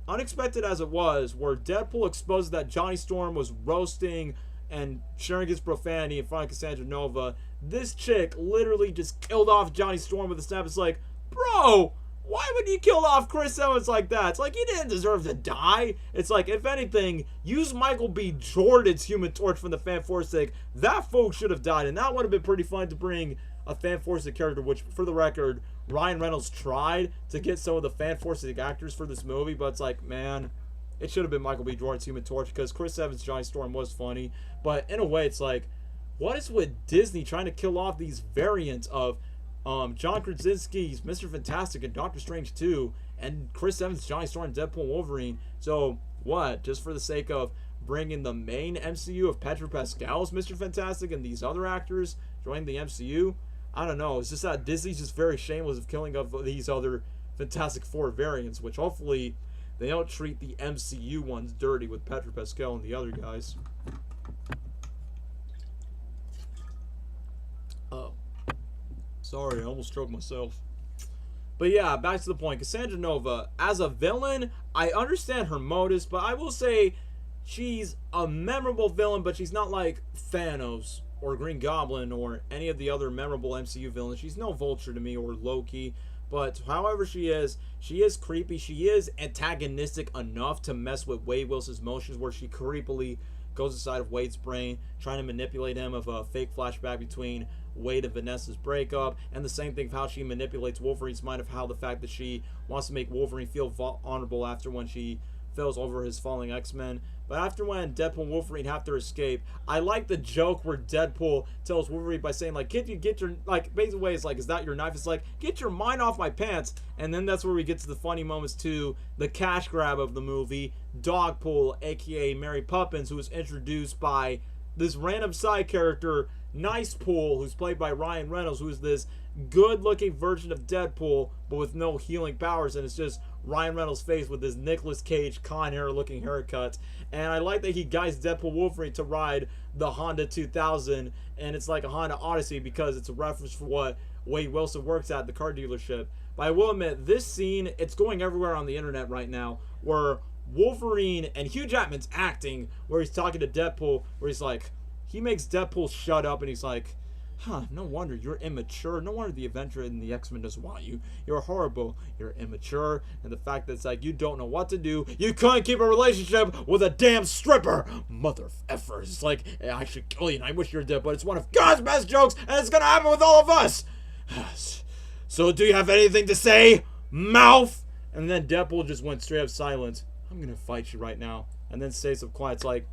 unexpected as it was, where Deadpool exposes that Johnny Storm was roasting and sharing his profanity in front of Cassandra Nova, this chick literally just killed off Johnny Storm with a snap. It's like, bro, why would you kill off Chris Evans like that? It's like, he didn't deserve to die. It's like, if anything, use Michael B. Jordan's Human Torch from the Fan Forsake. That folk should have died, and that would have been pretty fun to bring a Fan Forsake character, which, for the record, Ryan Reynolds tried to get some of the Fan Forsake actors for this movie, but it's like, man, it should have been Michael B. Jordan's Human Torch, because Chris Evans' Johnny Storm was funny. But in a way, it's like, what is with Disney trying to kill off these variants of John Krasinski's Mr. Fantastic and Doctor Strange 2 and Chris Evans' Johnny Storm and Deadpool Wolverine? So what? Just for the sake of bringing the main MCU of Pedro Pascal's Mr. Fantastic and these other actors joining the MCU? I don't know. It's just that Disney's just very shameless of killing of these other Fantastic Four variants, which hopefully they don't treat the MCU ones dirty with Pedro Pascal and the other guys. Oh. Sorry, I almost choked myself. But yeah, back to the point. Cassandra Nova, as a villain, I understand her motives, but I will say she's a memorable villain, but she's not like Thanos or Green Goblin or any of the other memorable MCU villains. She's no Vulture to me, or Loki. But however she is creepy. She is antagonistic enough to mess with Wade Wilson's emotions, where she creepily goes inside of Wade's brain, trying to manipulate him of a fake flashback between Wade and Vanessa's breakup, and the same thing of how she manipulates Wolverine's mind, of how the fact that she wants to make Wolverine feel honorable after when she fails over his falling X-Men. But after when Deadpool and Wolverine have to escape, I like the joke where Deadpool tells Wolverine by saying, like, get your, like, basically it's like, is that your knife? It's like, get your mind off my pants. And then that's where we get to the funny moments too, the cash grab of the movie, Dogpool, aka Mary Poppins, who was introduced by this random side character, Nice Pool, who's played by Ryan Reynolds, who's this good-looking version of Deadpool, but with no healing powers, and it's just Ryan Reynolds' face with his Nicolas Cage Con Air-looking haircut. And I like that he guides Deadpool Wolverine to ride the Honda 2000, and it's like a Honda Odyssey because it's a reference for what Wade Wilson works at, the car dealership. But I will admit, this scene, it's going everywhere on the internet right now, where Wolverine and Hugh Jackman's acting, where he's talking to Deadpool, where he's like, he makes Deadpool shut up, and he's like, no wonder you're immature. No wonder the Avenger and the X-Men doesn't want you. You're horrible. You're immature. And the fact that it's like you don't know what to do. You couldn't keep a relationship with a damn stripper. Mother effers. It's like, I should kill you and I wish you were dead, but it's one of God's best jokes and it's going to happen with all of us. So do you have anything to say, mouth? And then Deadpool just went straight up silent. I'm going to fight you right now. And then stays some quiet. It's like,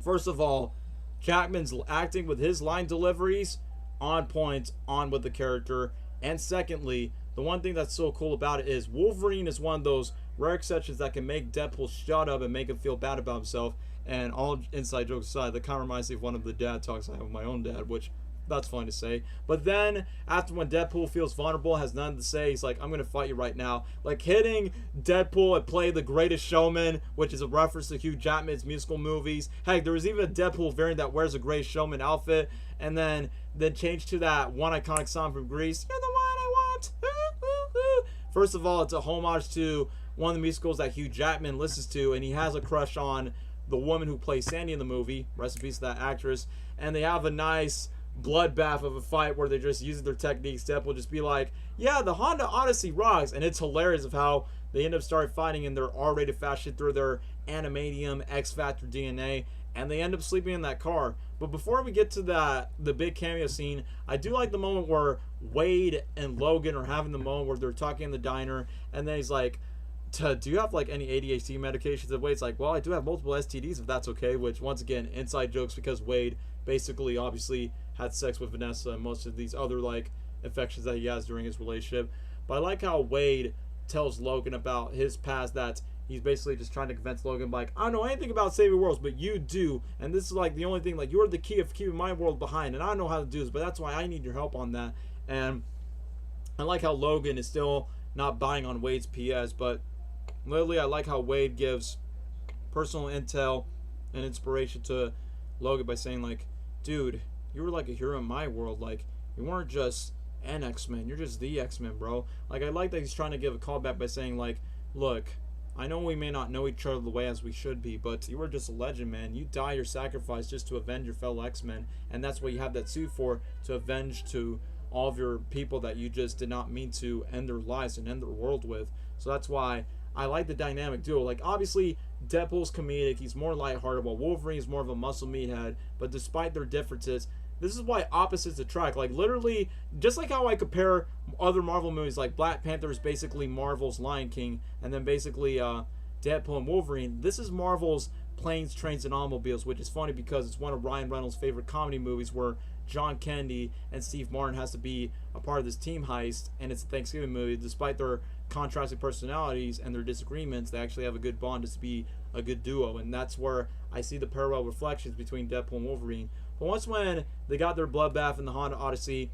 first of all, Jackman's acting with his line deliveries on point, on with the character. And secondly, the one thing that's so cool about it is Wolverine is one of those rare exceptions that can make Deadpool shut up and make him feel bad about himself. And all inside jokes aside, that kind of reminds me of one of the dad talks I have with my own dad, which that's fine to say. But then, after when Deadpool feels vulnerable, has nothing to say, he's like, I'm going to fight you right now. Like, hitting Deadpool and play The Greatest Showman, which is a reference to Hugh Jackman's musical movies. Heck, there was even a Deadpool variant that wears a Greatest Showman outfit, and then change to that one iconic song from Grease, You're the One I Want. First of all, it's a homage to one of the musicals that Hugh Jackman listens to, and he has a crush on the woman who plays Sandy in the movie. Rest in peace to that actress. And they have a nice bloodbath of a fight where they're just using their techniques. Depp will just be like, yeah, the Honda Odyssey rocks, and it's hilarious of how they end up start fighting in their R-rated fashion through their animadium X-Factor DNA, and they end up sleeping in that car. But before we get to the big cameo scene, I do like the moment where Wade and Logan are having the moment where they're talking in the diner, and then he's like, do you have like any ADHD medications? And Wade's like, well, I do have multiple STDs if that's okay, which once again, inside jokes because Wade basically obviously had sex with Vanessa and most of these other like infections that he has during his relationship. But I like how Wade tells Logan about his past, that he's basically just trying to convince Logan like, I don't know anything about saving worlds, but you do, and this is like the only thing, like you're the key of keeping my world behind, and I don't know how to do this, but that's why I need your help on that. And I like how Logan is still not buying on Wade's PS, but literally I like how Wade gives personal intel and inspiration to Logan by saying like, dude, you were like a hero in my world. Like, you weren't just an X-Men. You're just the X-Men, bro. Like, I like that he's trying to give a callback by saying, like, look, I know we may not know each other the way as we should be, but you were just a legend, man. You die your sacrifice just to avenge your fellow X-Men, and that's what you have that suit for, to avenge to all of your people that you just did not mean to end their lives and end their world with. So that's why I like the dynamic duo. Like, obviously, Deadpool's comedic. He's more lighthearted, while Wolverine's more of a muscle meathead. But despite their differences, this is why opposites attract. Like, literally, just like how I compare other Marvel movies, like Black Panther is basically Marvel's Lion King, and then basically Deadpool and Wolverine, this is Marvel's Planes, Trains, and Automobiles, which is funny because it's one of Ryan Reynolds' favorite comedy movies where John Candy and Steve Martin has to be a part of this team heist, and it's a Thanksgiving movie. Despite their contrasting personalities and their disagreements, they actually have a good bond to be a good duo, and that's where I see the parallel reflections between Deadpool and Wolverine. But once when they got their bloodbath in the Honda Odyssey,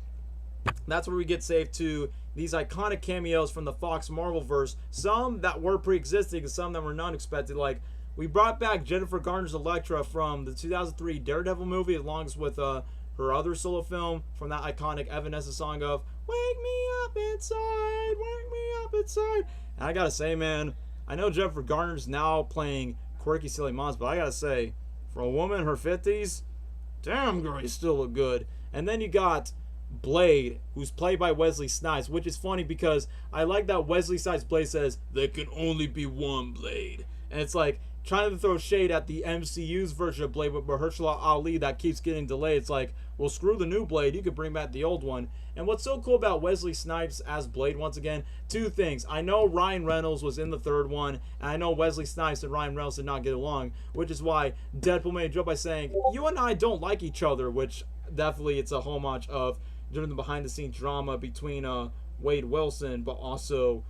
that's where we get saved to these iconic cameos from the Fox Marvelverse, some that were pre-existing and some that were non-expected. Like, we brought back Jennifer Garner's Elektra from the 2003 Daredevil movie, along with her other solo film from that iconic Evanescence song of Wake Me Up Inside, Wake Me Up Inside. And I gotta say, man, I know Jennifer Garner's now playing quirky, silly moms, but I gotta say, for a woman in her 50s, damn girl, you still look good. And then you got Blade, who's played by Wesley Snipes, which is funny because I like that Wesley Snipes' Blade says, there can only be one Blade. And it's like, trying to throw shade at the MCU's version of Blade with Mahershala Ali that keeps getting delayed. It's like, well, screw the new Blade. You could bring back the old one. And what's so cool about Wesley Snipes as Blade, once again, two things. I know Ryan Reynolds was in the third one, and I know Wesley Snipes and Ryan Reynolds did not get along, which is why Deadpool made a joke by saying, you and I don't like each other, which definitely it's a homage of during the behind-the-scenes drama between Wade Wilson, but also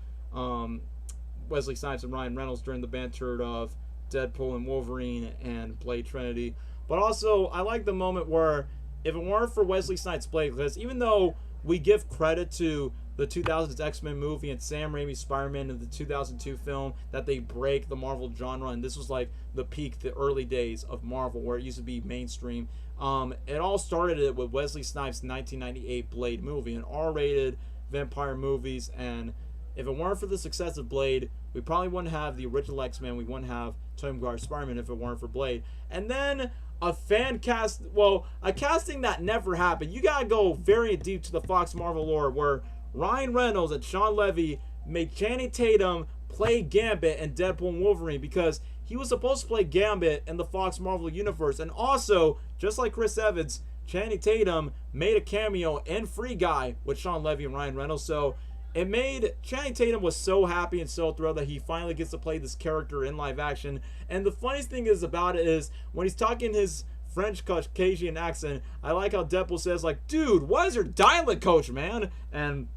Wesley Snipes and Ryan Reynolds during the banter of Deadpool and Wolverine and Blade Trinity. But also, I like the moment where if it weren't for Wesley Snipes' Blade, because even though we give credit to the 2000s X-Men movie and Sam Raimi's Spider-Man in the 2002 film that they break the Marvel genre, and this was like the peak, the early days of Marvel where it used to be mainstream. It all started with Wesley Snipes' 1998 Blade movie, an R-rated vampire movies, and if it weren't for the success of Blade, we probably wouldn't have the original X-Men, we wouldn't have Tobey Maguire's Spider-Man if it weren't for Blade. And then a fan cast, well, a casting that never happened. You gotta go very deep to the Fox Marvel lore where Ryan Reynolds and Sean Levy made Channing Tatum play Gambit in Deadpool and Wolverine because he was supposed to play Gambit in the Fox Marvel universe. And also, just like Chris Evans, Channing Tatum made a cameo in Free Guy with Sean Levy and Ryan Reynolds. So it made Channing Tatum was so happy and so thrilled that he finally gets to play this character in live action. And the funniest thing is about it is when he's talking his French Caucasian accent, I like how Deadpool says like, "Dude, what is your dialect coach, man?" And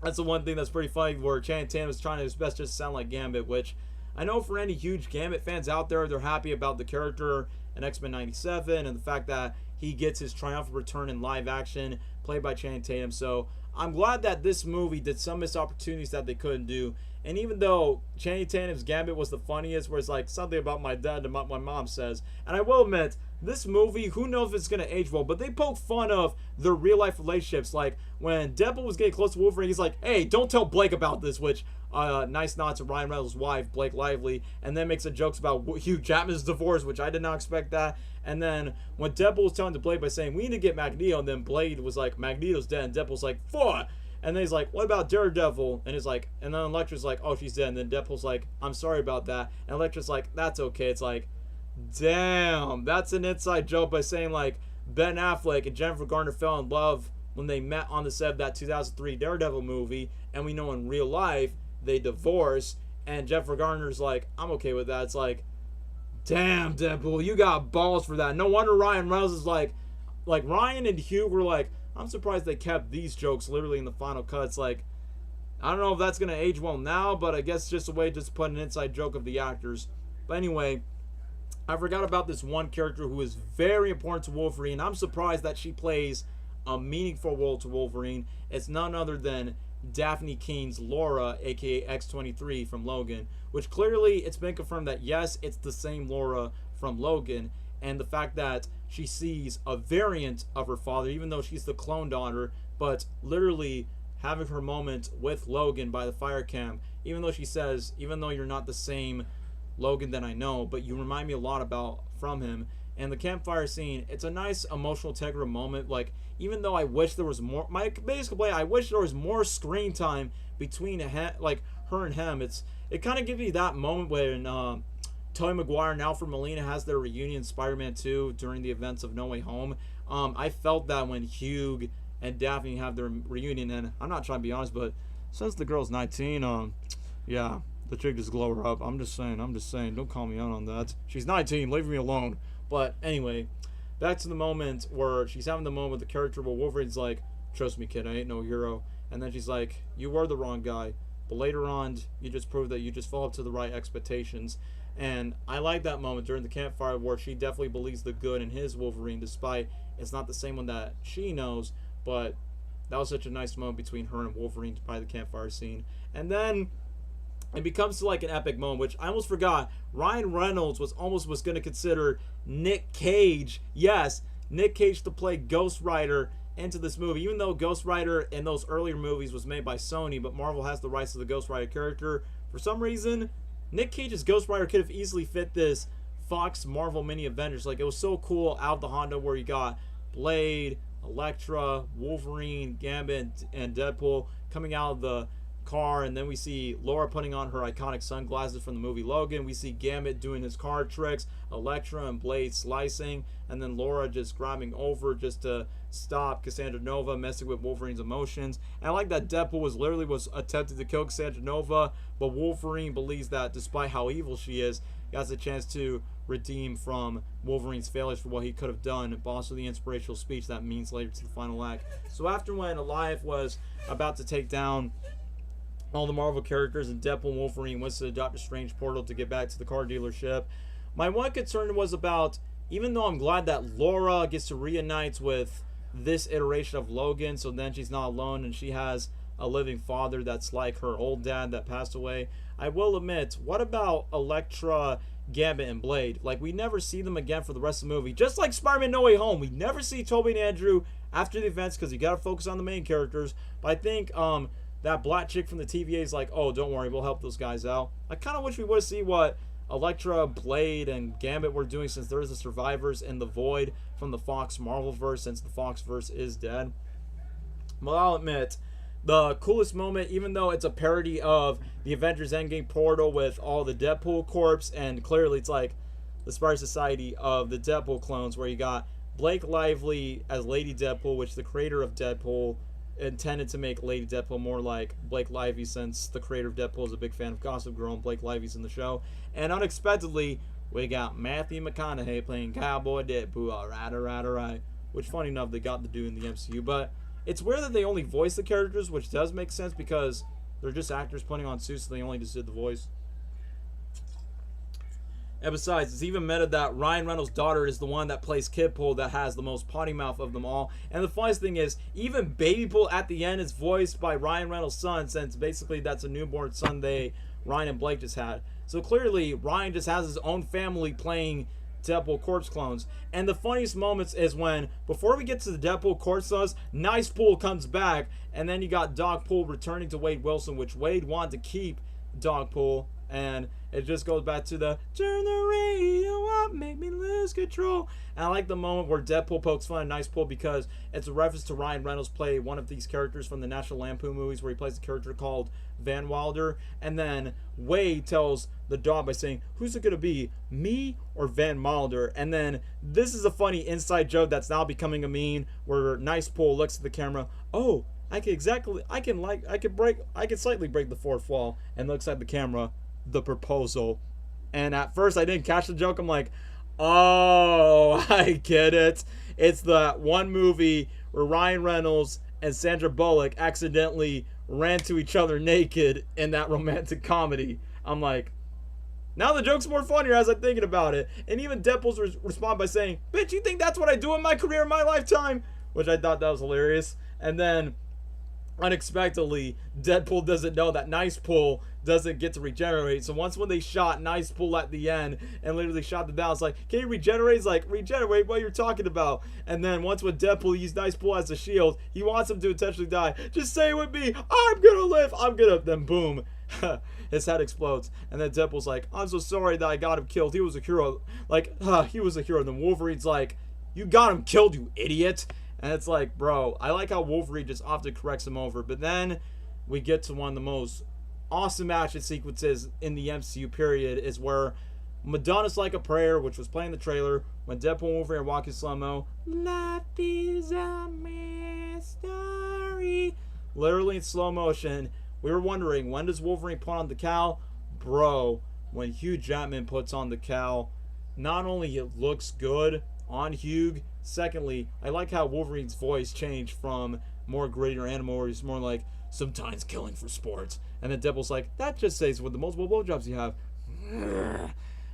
that's the one thing that's pretty funny where Channing Tatum is trying his best just to sound like Gambit, which I know for any huge Gambit fans out there, they're happy about the character in X-Men 97 and the fact that he gets his triumphant return in live action played by Channing Tatum. So I'm glad that this movie did some missed opportunities that they couldn't do. And even though Channing Tatum's Gambit was the funniest, where it's like something about my dad and what my mom says, and I will admit, this movie, who knows if it's going to age well, but they poke fun of their real life relationships. Like when Deadpool was getting close to Wolverine, he's like, "Hey, don't tell Blake about this," which nice nod to Ryan Reynolds' wife, Blake Lively, and then makes a jokes about Hugh Jackman's divorce, which I did not expect that. And then when Deadpool was telling to Blade by saying, "We need to get Magneto," and then Blade was like, "Magneto's dead," and Deadpool's like, "Fuck." And then he's like, "What about Daredevil?" And he's like, and then Elektra's like, "Oh, she's dead." And then Deadpool's like, "I'm sorry about that." And Elektra's like, "That's okay." It's like, damn, that's an inside joke by saying like Ben Affleck and Jennifer Garner fell in love when they met on the set of that 2003 Daredevil movie, and we know in real life they divorced, and Jennifer Garner's like, "I'm okay with that." It's like, damn, Deadpool, you got balls for that. No wonder Ryan Reynolds is like Ryan and Hugh were like, "I'm surprised they kept these jokes literally in the final cut." It's like, I don't know if that's gonna age well now, but I guess just a way to just put an inside joke of the actors. But anyway, I forgot about this one character who is very important to Wolverine. I'm surprised that she plays a meaningful role to Wolverine. It's none other than Daphne Keene's Laura, aka X-23 from Logan, which clearly it's been confirmed that yes, it's the same Laura from Logan, and the fact that she sees a variant of her father, even though she's the clone daughter, but literally having her moment with Logan by the fire camp, even though she says, "Even though you're not the same Logan that I know, but you remind me a lot about from him." And the campfire scene, it's a nice emotional tender moment. Like, even though I wish there was more, my biggest complaint, I wish there was more screen time between like her and him. It kind of gives me that moment when Tobey Maguire and Alfred Molina has their reunion in Spider-Man 2 during the events of No Way Home. I felt that when Hugh and Daphne have their reunion, and I'm not trying to be honest, but since the girl's 19, yeah, the chick just glow her up. I'm just saying, don't call me out on that. She's 19, leave me alone. But anyway, back to the moment where she's having the moment with the character where Wolverine's like, "Trust me, kid, I ain't no hero." And then she's like, "You were the wrong guy, but later on, you just proved that you just fall up to the right expectations." And I like that moment during the campfire where she definitely believes the good in his Wolverine, despite it's not the same one that she knows. But that was such a nice moment between her and Wolverine by the campfire scene. And then it becomes like an epic moment, which I almost forgot. Ryan Reynolds was going to consider Nick Cage, yes, Nick Cage, to play Ghost Rider into this movie, even though Ghost Rider in those earlier movies was made by Sony, but Marvel has the rights to the Ghost Rider character. For some reason, Nick Cage's Ghost Rider could have easily fit this Fox Marvel mini Avengers. Like, it was so cool out of the Honda where you got Blade, Elektra, Wolverine, Gambit, and Deadpool coming out of the car, and then we see Laura putting on her iconic sunglasses from the movie Logan. We see Gambit doing his card tricks, Elektra and Blade slicing, and then Laura just grabbing over just to stop Cassandra Nova messing with Wolverine's emotions. And I like that Deadpool was attempted to kill Cassandra Nova, but Wolverine believes that despite how evil she is, he has a chance to redeem from Wolverine's failures for what he could have done, but also the inspirational speech that means later to the final act. So after when Elias was about to take down all the Marvel characters and Deadpool and Wolverine went to the Doctor Strange portal to get back to the car dealership, my one concern was about, even though I'm glad that Laura gets to reunite with this iteration of Logan, so then she's not alone and she has a living father that's like her old dad that passed away. I will admit, what about Elektra, Gambit, and Blade? Like, we never see them again for the rest of the movie. Just like Spider-Man No Way Home, we never see Tobey and Andrew after the events because you gotta focus on the main characters. But I think that black chick from the TVA is like, oh, don't worry, we'll help those guys out. I kind of wish we would see what Elektra, Blade, and Gambit were doing, since there's the survivors in the void from the Fox Marvelverse, since the Foxverse is dead. Well, I'll admit, the coolest moment, even though it's a parody of the Avengers Endgame portal with all the Deadpool corpse, and clearly it's like the Spider Society of the Deadpool clones, where you got Blake Lively as Lady Deadpool, which the creator of Deadpool intended to make Lady Deadpool more like Blake Lively, since the creator of Deadpool is a big fan of Gossip Girl and Blake Lively's in the show. And unexpectedly, we got Matthew McConaughey playing Cowboy Deadpool. Alright. Which, funny enough, they got to do in the MCU. But it's weird that they only voice the characters, which does make sense because they're just actors putting on suits, so they only just did the voice. And besides, it's even meta that Ryan Reynolds' daughter is the one that plays Kidpool that has the most potty mouth of them all. And the funniest thing is, even Baby Pool at the end is voiced by Ryan Reynolds' son, since basically that's a newborn son Ryan and Blake just had. So clearly, Ryan just has his own family playing Deadpool corpse clones. And the funniest moments is when, before we get to the Deadpool corpse clones, Nice Pool comes back, and then you got Dog Pool returning to Wade Wilson, which Wade wanted to keep Dog Pool. And it just goes back to the turn the radio up, make me lose control. And I like the moment where Deadpool pokes fun at Nice Pool because it's a reference to Ryan Reynolds play one of these characters from the National Lampoon movies, where he plays a character called Van Wilder. And then Wade tells the dog by saying, who's it going to be, me or Van Wilder? And then this is a funny inside joke that's now becoming a meme, where Nice Pool looks at the camera, oh, I can slightly break the fourth wall, and looks at the camera, the proposal. And at first I didn't catch the joke. I'm like, oh, I get it. It's that one movie where Ryan Reynolds and Sandra Bullock accidentally ran to each other naked in that romantic comedy. I'm like, now the joke's more funnier as I'm thinking about it. And even Deadpool's respond by saying, bitch, you think that's what I do in my career, in my lifetime? Which I thought that was hilarious. And then unexpectedly, Deadpool doesn't know that Nice Pool doesn't get to regenerate. So once when they shot Nice Pool at the end and literally shot the down, it's like, can you regenerate? He's like, regenerate, what you're talking about? And then once when Deadpool used Nice Pool as a shield, he wants him to intentionally die. Just say it with me, I'm gonna live, then boom, his head explodes. And then Deadpool's like, I'm so sorry that I got him killed, he was a hero. Like, he was a hero. And then Wolverine's like, you got him killed, you idiot. And it's like, bro, I like how Wolverine just often corrects him over. But then we get to one of the most awesome action sequences in the MCU period, is where Madonna's Like a Prayer, which was playing the trailer, when Deadpool and Wolverine are walking slow-mo, life is a mystery, literally in slow motion. We were wondering, when does Wolverine put on the cowl? Bro, when Hugh Jackman puts on the cowl, not only it looks good on Hugh, secondly, I like how Wolverine's voice changed from more greater animal, where he's more like, sometimes killing for sports. And then Deadpool's like, that just says with the multiple blowjobs you have.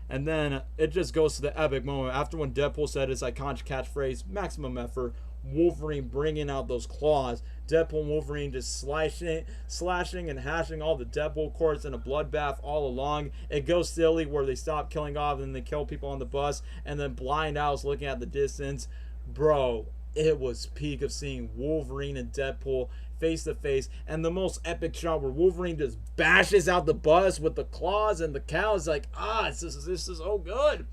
And then it just goes to the epic moment after when Deadpool said his iconic catchphrase, maximum effort, Wolverine bringing out those claws, Deadpool and Wolverine just slashing and hashing all the Deadpool cords in a bloodbath all along. It goes silly where they stop killing off and they kill people on the bus, and then Blind Owl's looking at the distance. Bro, it was peak of seeing Wolverine and Deadpool face to face, and the most epic shot where Wolverine just bashes out the bus with the claws and the cow is like, this is so good.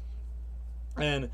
And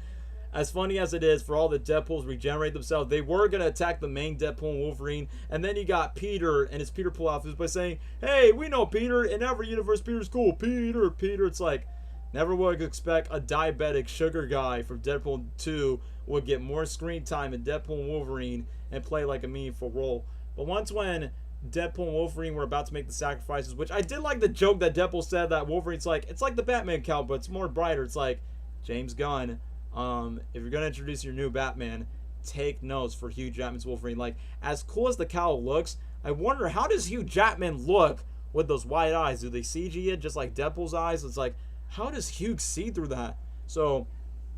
as funny as it is for all the Deadpools regenerate themselves, they were going to attack the main Deadpool and Wolverine. And then you got Peter and his Peter pull outfits by saying, hey, we know Peter. In every universe, Peter's cool. Peter. It's like, never would expect a diabetic sugar guy from Deadpool 2 would get more screen time in Deadpool and Wolverine and play like a meaningful role. But once when Deadpool and Wolverine were about to make the sacrifices, which I did like the joke that Deadpool said that Wolverine's like, it's like the Batman cowl, but it's more brighter. It's like, James Gunn, if you're going to introduce your new Batman, take notes for Hugh Jackman's Wolverine. Like, as cool as the cowl looks, I wonder, how does Hugh Jackman look with those white eyes? Do they CG it just like Deadpool's eyes? It's like, how does Hugh see through that? So,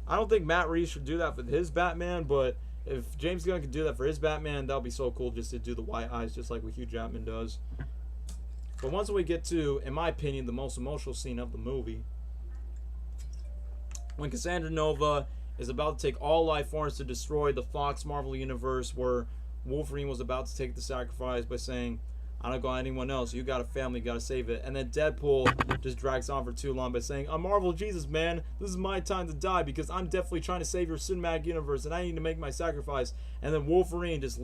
I don't think Matt Reeves should do that for his Batman, but if James Gunn could do that for his Batman, that would be so cool just to do the white eyes just like what Hugh Jackman does. But once we get to, in my opinion, the most emotional scene of the movie, when Cassandra Nova is about to take all life forms to destroy the Fox Marvel universe, where Wolverine was about to take the sacrifice by saying, I don't got anyone else. You got a family, you gotta save it. And then Deadpool just drags on for too long by saying, I'm Marvel Jesus, man. This is my time to die because I'm definitely trying to save your cinematic universe and I need to make my sacrifice. And then Wolverine just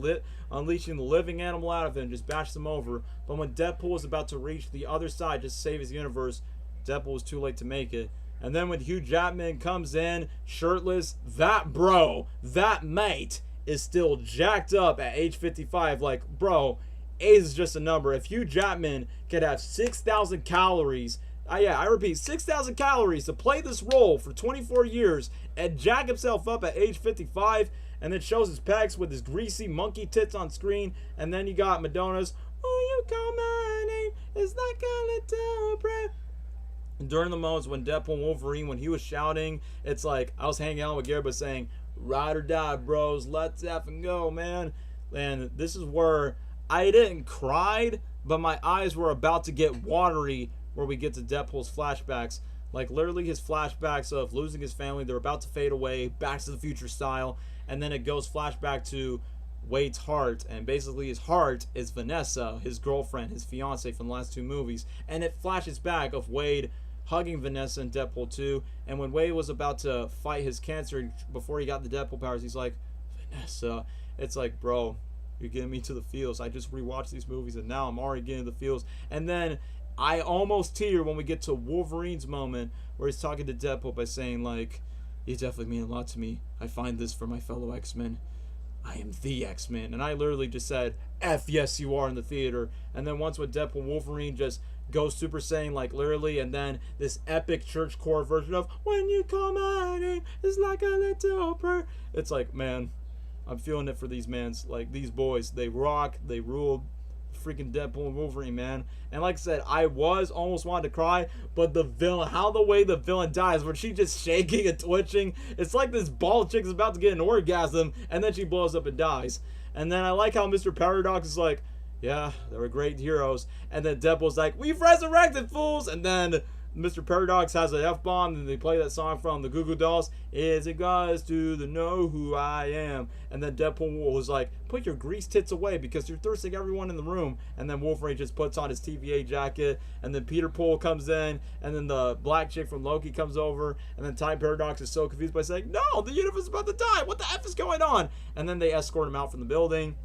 unleashing the living animal out of him, just bashes him over. But when Deadpool was about to reach the other side just to save his universe, Deadpool was too late to make it. And then when Hugh Jackman comes in, shirtless, that bro, that mate, is still jacked up at age 55. Like, bro, age is just a number. If Hugh Jackman could have 6,000 calories, I repeat, 6,000 calories to play this role for 24 years and jack himself up at age 55, and then shows his pecs with his greasy monkey tits on screen, and then you got Madonna's, oh, you call my name, it's like a little prayer. During the moments when Deadpool and Wolverine, when he was shouting, it's like I was hanging out with Gary, but saying, ride or die, bros, let's effing go, man. And this is where I didn't cry, but my eyes were about to get watery where we get to Deadpool's flashbacks. Like, literally his flashbacks of losing his family, they're about to fade away, Back to the Future style, and then it goes flashback to Wade's heart, and basically his heart is Vanessa, his girlfriend, his fiance from the last two movies, and it flashes back of Wade hugging Vanessa in Deadpool 2, and when Wade was about to fight his cancer before he got the Deadpool powers, he's like, Vanessa. It's like, bro, you're getting me to the feels. I just rewatched these movies and now I'm already getting the feels. And then I almost tear when we get to Wolverine's moment where he's talking to Deadpool by saying, like, you definitely mean a lot to me. I find this for my fellow X-Men. I am the X-Men. And I literally just said, F yes you are in the theater. And then once with Deadpool, Wolverine just goes Super Saiyan, like, literally, and then this epic church choir version of when you call my name, it's like a little prayer. It's like, man, I'm feeling it for these mans. Like, these boys, they rock, they rule. Freaking Deadpool and Wolverine, man. And like I said, I was almost wanted to cry, but the villain, how the way the villain dies, when she's just shaking and twitching, it's like this bald chick is about to get an orgasm, and then she blows up and dies. And then I like how Mr. Paradox is like, yeah, they were great heroes. And then Deadpool's like, we've resurrected, fools! And then Mr. Paradox has an F-bomb, and they play that song from the Goo Goo Dolls, Is it guys to the know who I am? And then Deadpool was like, put your grease tits away because you're thirsting everyone in the room. And then Wolverine just puts on his TVA jacket, and then Peter Poole comes in, and then the black chick from Loki comes over, and then Time Paradox is so confused by saying, no, the universe is about to die, what the F is going on? And then they escort him out from the building.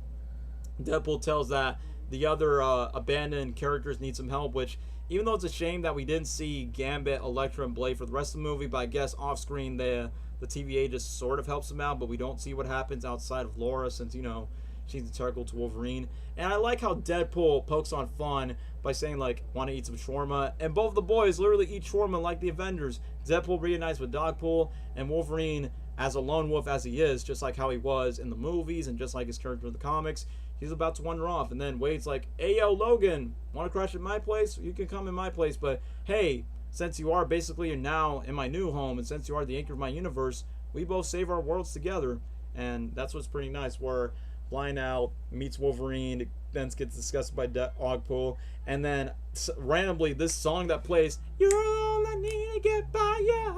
Deadpool tells that the other abandoned characters need some help, which, even though it's a shame that we didn't see Gambit, Elektra, and Blade for the rest of the movie, but I guess off screen the TVA just sort of helps them out, but we don't see what happens outside of Laura since, you know, she's integral to Wolverine. And I like how Deadpool pokes on fun by saying, like, want to eat some shawarma, and both the boys literally eat shawarma like the Avengers. Deadpool reunites with Dogpool, and Wolverine, as a lone wolf as he is, just like how he was in the movies and just like his character in the comics, he's about to wander off, and then Wade's like, hey, yo, Logan, want to crash at my place? You can come in my place, but hey, since you are basically now in my new home, and since you are the anchor of my universe, we both save our worlds together. And that's what's pretty nice, where Blind Out meets Wolverine, then gets discussed by Dogpool, and then randomly this song that plays, you're all I need to get by, yeah,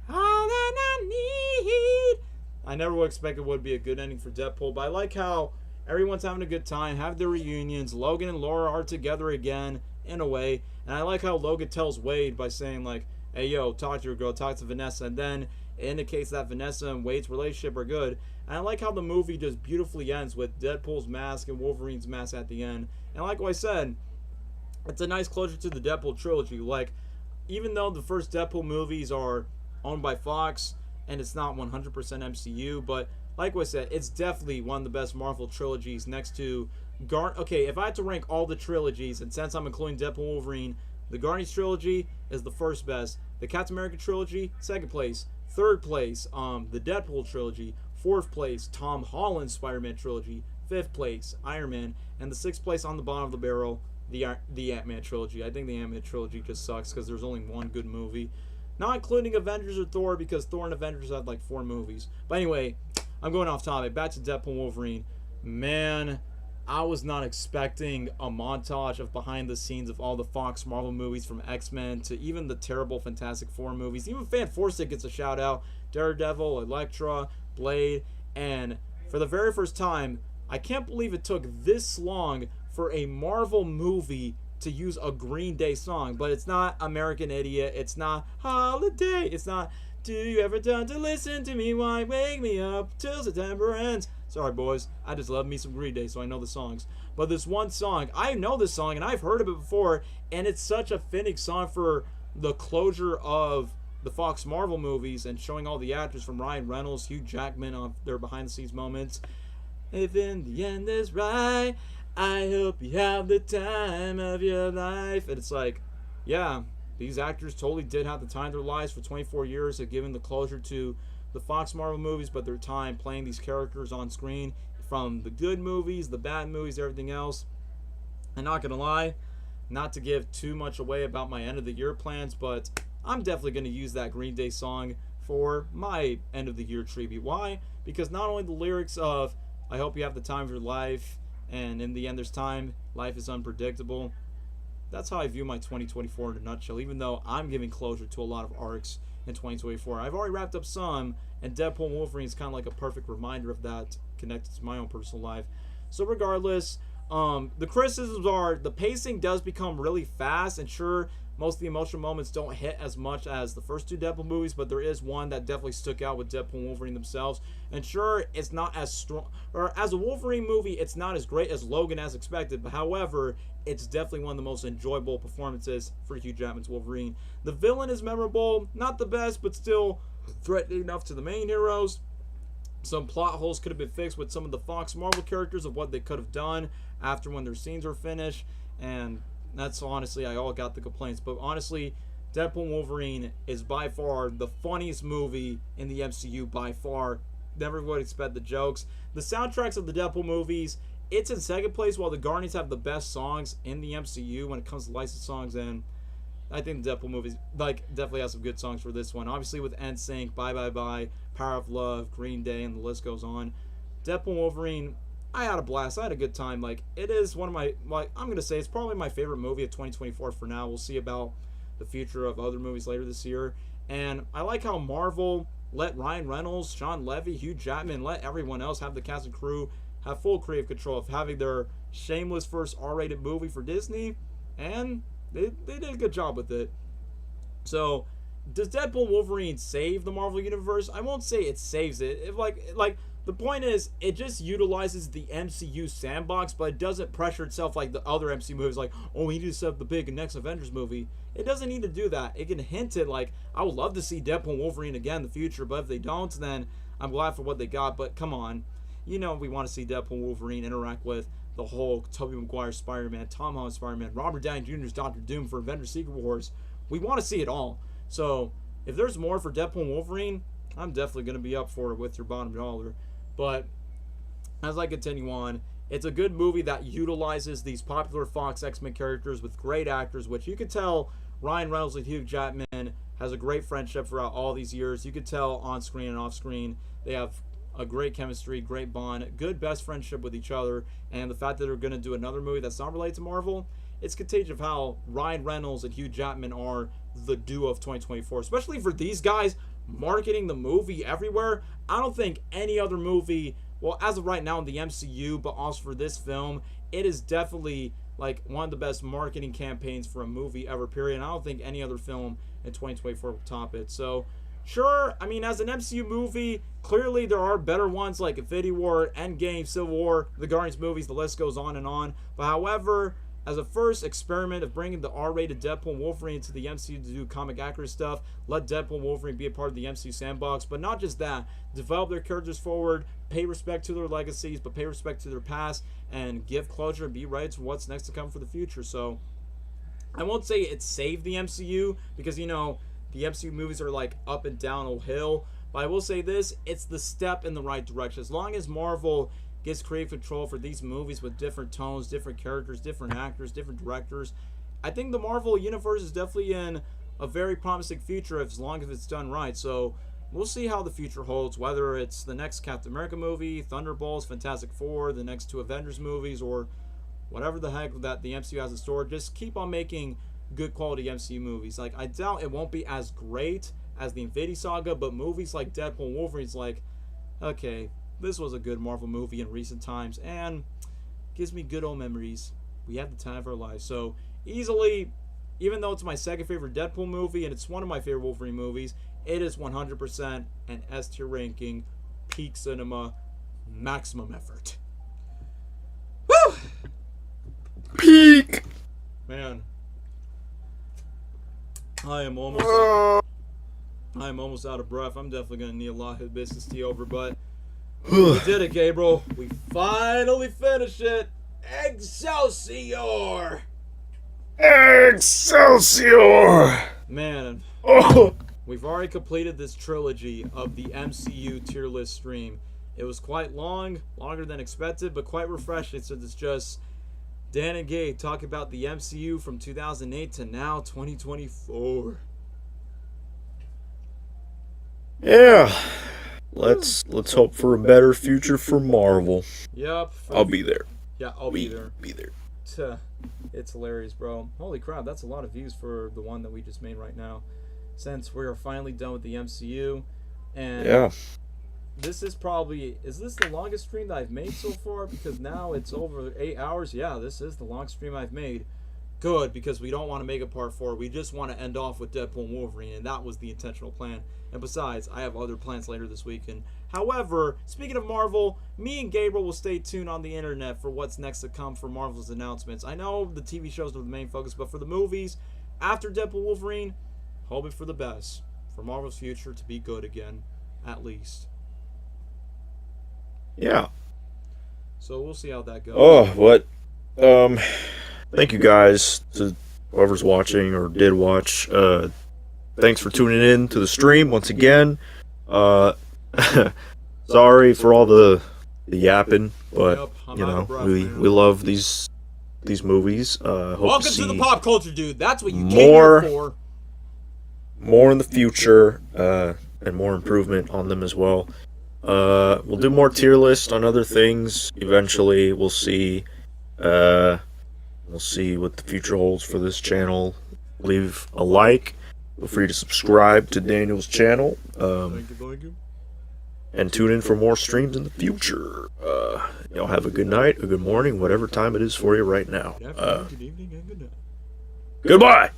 all that I need. I never would expect it would be a good ending for Deadpool, but I like how everyone's having a good time, have their reunions. Logan and Laura are together again, in a way. And I like how Logan tells Wade by saying, like, hey, yo, talk to your girl, talk to Vanessa. And then it indicates that Vanessa and Wade's relationship are good. And I like how the movie just beautifully ends with Deadpool's mask and Wolverine's mask at the end. And like I said, it's a nice closure to the Deadpool trilogy. Like, even though the first Deadpool movies are owned by Fox, and it's not 100% MCU, but like I said, it's definitely one of the best Marvel trilogies next to okay, if I had to rank all the trilogies, and since I'm including Deadpool Wolverine, the Guardians trilogy is the first best. The Captain America trilogy, second place. Third place, the Deadpool trilogy. Fourth place, Tom Holland's Spider-Man trilogy. Fifth place, Iron Man. And the sixth place on the bottom of the barrel, the Ant-Man trilogy. I think the Ant-Man trilogy just sucks because there's only one good movie. not including Avengers or Thor, because Thor and Avengers had like 4 movies. But anyway, I'm going off topic. Back to Deadpool Wolverine. Man, I was not expecting a montage of behind the scenes of all the Fox Marvel movies, from X-Men to even the terrible Fantastic Four movies. Even Fan Forstic gets a shout out. Daredevil, Elektra, Blade, and for the very first time, I can't believe it took this long for a Marvel movie to use a Green Day song. But it's not American Idiot, it's not Holiday, it's not Do You Ever Done to Listen to Me, Why Wake Me Up Till September Ends. Sorry, boys. I just love me some Green Day, so I know the songs. But this one song, I know this song, and I've heard of it before, and it's such a fitting song for the closure of the Fox Marvel movies and showing all the actors from Ryan Reynolds, Hugh Jackman on their behind-the-scenes moments. If in the end is right, I hope you have the time of your life. And it's like, yeah, these actors totally did have the time of their lives for 24 years of giving the closure to the Fox Marvel movies, but their time playing these characters on screen, from the good movies, the bad movies, everything else. I'm not gonna lie, not to give too much away about my end of the year plans, but I'm definitely gonna use that Green Day song for my end of the year tribute. Why? Because not only the lyrics of I hope you have the time of your life, and in the end there's time, life is unpredictable. That's how I view my 2024 in a nutshell, even though I'm giving closure to a lot of arcs in 2024. I've already wrapped up some, and Deadpool Wolverine is kind of like a perfect reminder of that, connected to my own personal life. So regardless, the criticisms are the pacing does become really fast, and sure, most of the emotional moments don't hit as much as the first 2 Deadpool movies, but there is one that definitely stuck out with Deadpool and Wolverine themselves. And sure, it's not as strong, or as a Wolverine movie, it's not as great as Logan as expected, but however, it's definitely one of the most enjoyable performances for Hugh Jackman's Wolverine. The villain is memorable, not the best, but still threatening enough to the main heroes. Some plot holes could have been fixed with some of the Fox Marvel characters of what they could have done after when their scenes were finished, and that's honestly, I all got the complaints. But honestly, Deadpool Wolverine is by far the funniest movie in the MCU, by far. Never would expect the jokes. The soundtracks of the Deadpool movies, it's in second place, while the Guardians have the best songs in the MCU when it comes to licensed songs. And I think the Deadpool movies definitely have some good songs for this one. Obviously with NSYNC, Bye Bye Bye, Power of Love, Green Day, and the list goes on. Deadpool Wolverine, I had a blast. I had a good time. It is one of my, I'm going to say it's probably my favorite movie of 2024 for now. We'll see about the future of other movies later this year. And I like how Marvel let Ryan Reynolds, Sean Levy, Hugh Jackman, let everyone else have the cast and crew have full creative control of having their shameless first R-rated movie for Disney. And they did a good job with it. So, does Deadpool Wolverine save the Marvel Universe? I won't say it saves it. The point is, it just utilizes the MCU sandbox, but it doesn't pressure itself like the other MCU movies, like, oh, we need to set up the big next Avengers movie. It doesn't need to do that. It can hint it, like, I would love to see Deadpool Wolverine again in the future, but if they don't, then I'm glad for what they got. But come on, we want to see Deadpool Wolverine interact with the Hulk, Tobey Maguire Spider-Man, Tom Holland Spider-Man, Robert Downey Jr.'s Doctor Doom for Avengers Secret Wars. We want to see it all. So, if there's more for Deadpool and Wolverine, I'm definitely going to be up for it with your bottom dollar. But as I continue on, it's a good movie that utilizes these popular Fox X-Men characters with great actors, which you could tell Ryan Reynolds and Hugh Jackman has a great friendship throughout all these years. You could tell on screen and off screen they have a great chemistry, great bond, good best friendship with each other. And the fact that they're going to do another movie that's not related to Marvel, it's contagious of how Ryan Reynolds and Hugh Jackman are the duo of 2024, especially for these guys marketing the movie everywhere. I don't think any other movie, well, as of right now in the MCU, but also for this film, it is definitely one of the best marketing campaigns for a movie ever, period. And I don't think any other film in 2024 will top it. So, sure, as an MCU movie, clearly there are better ones like Infinity War, Endgame, Civil War, the Guardians movies, the list goes on and on. But however, as a first experiment of bringing the R-rated Deadpool and Wolverine into the MCU to do comic accurate stuff, let Deadpool and Wolverine be a part of the MCU sandbox. But not just that, develop their characters forward, pay respect to their legacies, but pay respect to their past, and give closure and be ready to what's next to come for the future. So, I won't say it saved the MCU, because, the MCU movies are up and down a hill. But I will say this, it's the step in the right direction. As long as Marvel gets creative control for these movies with different tones, different characters, different actors, different directors, I think the Marvel universe is definitely in a very promising future as long as it's done right. So we'll see how the future holds, whether it's the next Captain America movie, Thunderbolts, Fantastic Four, the next two Avengers movies, or whatever the heck that the MCU has in store. Just keep on making good quality MCU movies. Like, I doubt it won't be as great as the Infinity Saga, but movies like Deadpool Wolverine's like, okay, this was a good Marvel movie in recent times, and gives me good old memories. We had the time of our lives. So, easily, even though it's my second favorite Deadpool movie, and it's one of my favorite Wolverine movies, it is 100% an S tier ranking, peak cinema, maximum effort. Woo! Peak! Man. I am almost out of breath. I'm definitely going to need a lot of hibiscus tea over, but we did it, Gabriel. We finally finished it. Excelsior! Excelsior! Man, Oh. we've already completed this trilogy of the MCU tier list stream. It was quite long, longer than expected, but quite refreshing since it's just Dan and Gabe talking about the MCU from 2008 to now 2024. Yeah. Let's hope for a better future for Marvel. Yep. I'll be there. Yeah, I'll be there. Be there. It's hilarious, bro. Holy crap, that's a lot of views for the one that we just made right now. Since we are finally done with the MCU. And Yeah. this is this the longest stream that I've made so far? Because now it's over 8 hours. Yeah, this is the longest stream I've made. Good, because we don't want to make a part 4. We just want to end off with Deadpool and Wolverine, and that was the intentional plan. And besides, I have other plans later this weekend. However, speaking of Marvel, me and Gabriel will stay tuned on the internet for what's next to come for Marvel's announcements. I know the TV shows are the main focus, but for the movies, after Deadpool Wolverine, hoping for the best. For Marvel's future to be good again, at least. Yeah. So we'll see how that goes. Oh, what? Thank you guys to whoever's watching or did watch. Thanks for tuning in to the stream once again. Sorry for all the yapping, but Yep, I'm you out know of breath, we man. love these movies. Hope Welcome to to the see pop culture, dude. That's what you came more- here for. more in the future, and more improvement on them as well. We'll do more tier lists on other things eventually. We'll see. We'll see what the future holds for this channel. Leave a like. Feel free to subscribe to Daniel's channel. Thank you. And tune in for more streams in the future. Y'all have a good night, a good morning, whatever time it is for you right now. Good evening and good night. Goodbye!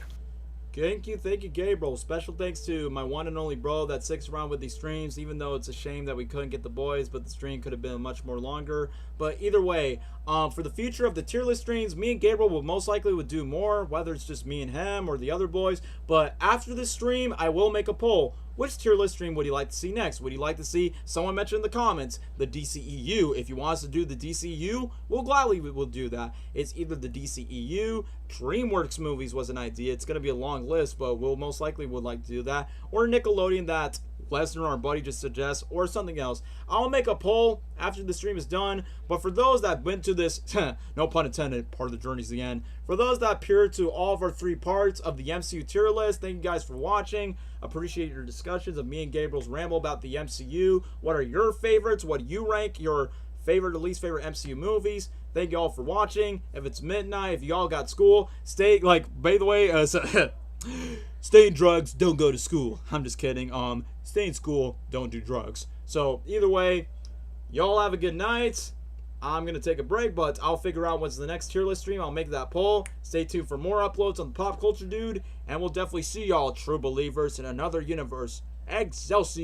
Thank you, Gabriel. Special thanks to my one and only bro that sticks around with these streams, even though it's a shame that we couldn't get the boys, but the stream could have been much more longer. But either way, for the future of the tier list streams, me and Gabriel will most likely would do more, whether it's just me and him or the other boys. But after this stream, I will make a poll. Which tier list stream would you like to see next? Would you like to see, someone mention in the comments, the DCEU? If you want us to do the DCEU, we'll gladly will do that. It's either the DCEU, DreamWorks movies was an idea. It's going to be a long list, but we'll most likely would like to do that. Or Nickelodeon that Lesnar, our buddy, just suggests, or something else. I'll make a poll after the stream is done. But for those that went to this, no pun intended, part of the journey's the end. For those that peered to all of our 3 parts of the MCU tier list, thank you guys for watching. Appreciate your discussions of me and Gabriel's ramble about the MCU. What are your favorites? What do you rank your favorite or least favorite MCU movies? Thank you all for watching. If it's midnight, if y'all got school, stay, like, by the way, stay in drugs, don't go to school. I'm just kidding. Stay in school, don't do drugs. So either way, y'all have a good night. I'm gonna take a break, but I'll figure out what's the next tier list stream. I'll make that poll. Stay tuned for more uploads on the Pop Culture Dude, and we'll definitely see y'all, true believers, in another universe. Excelsior!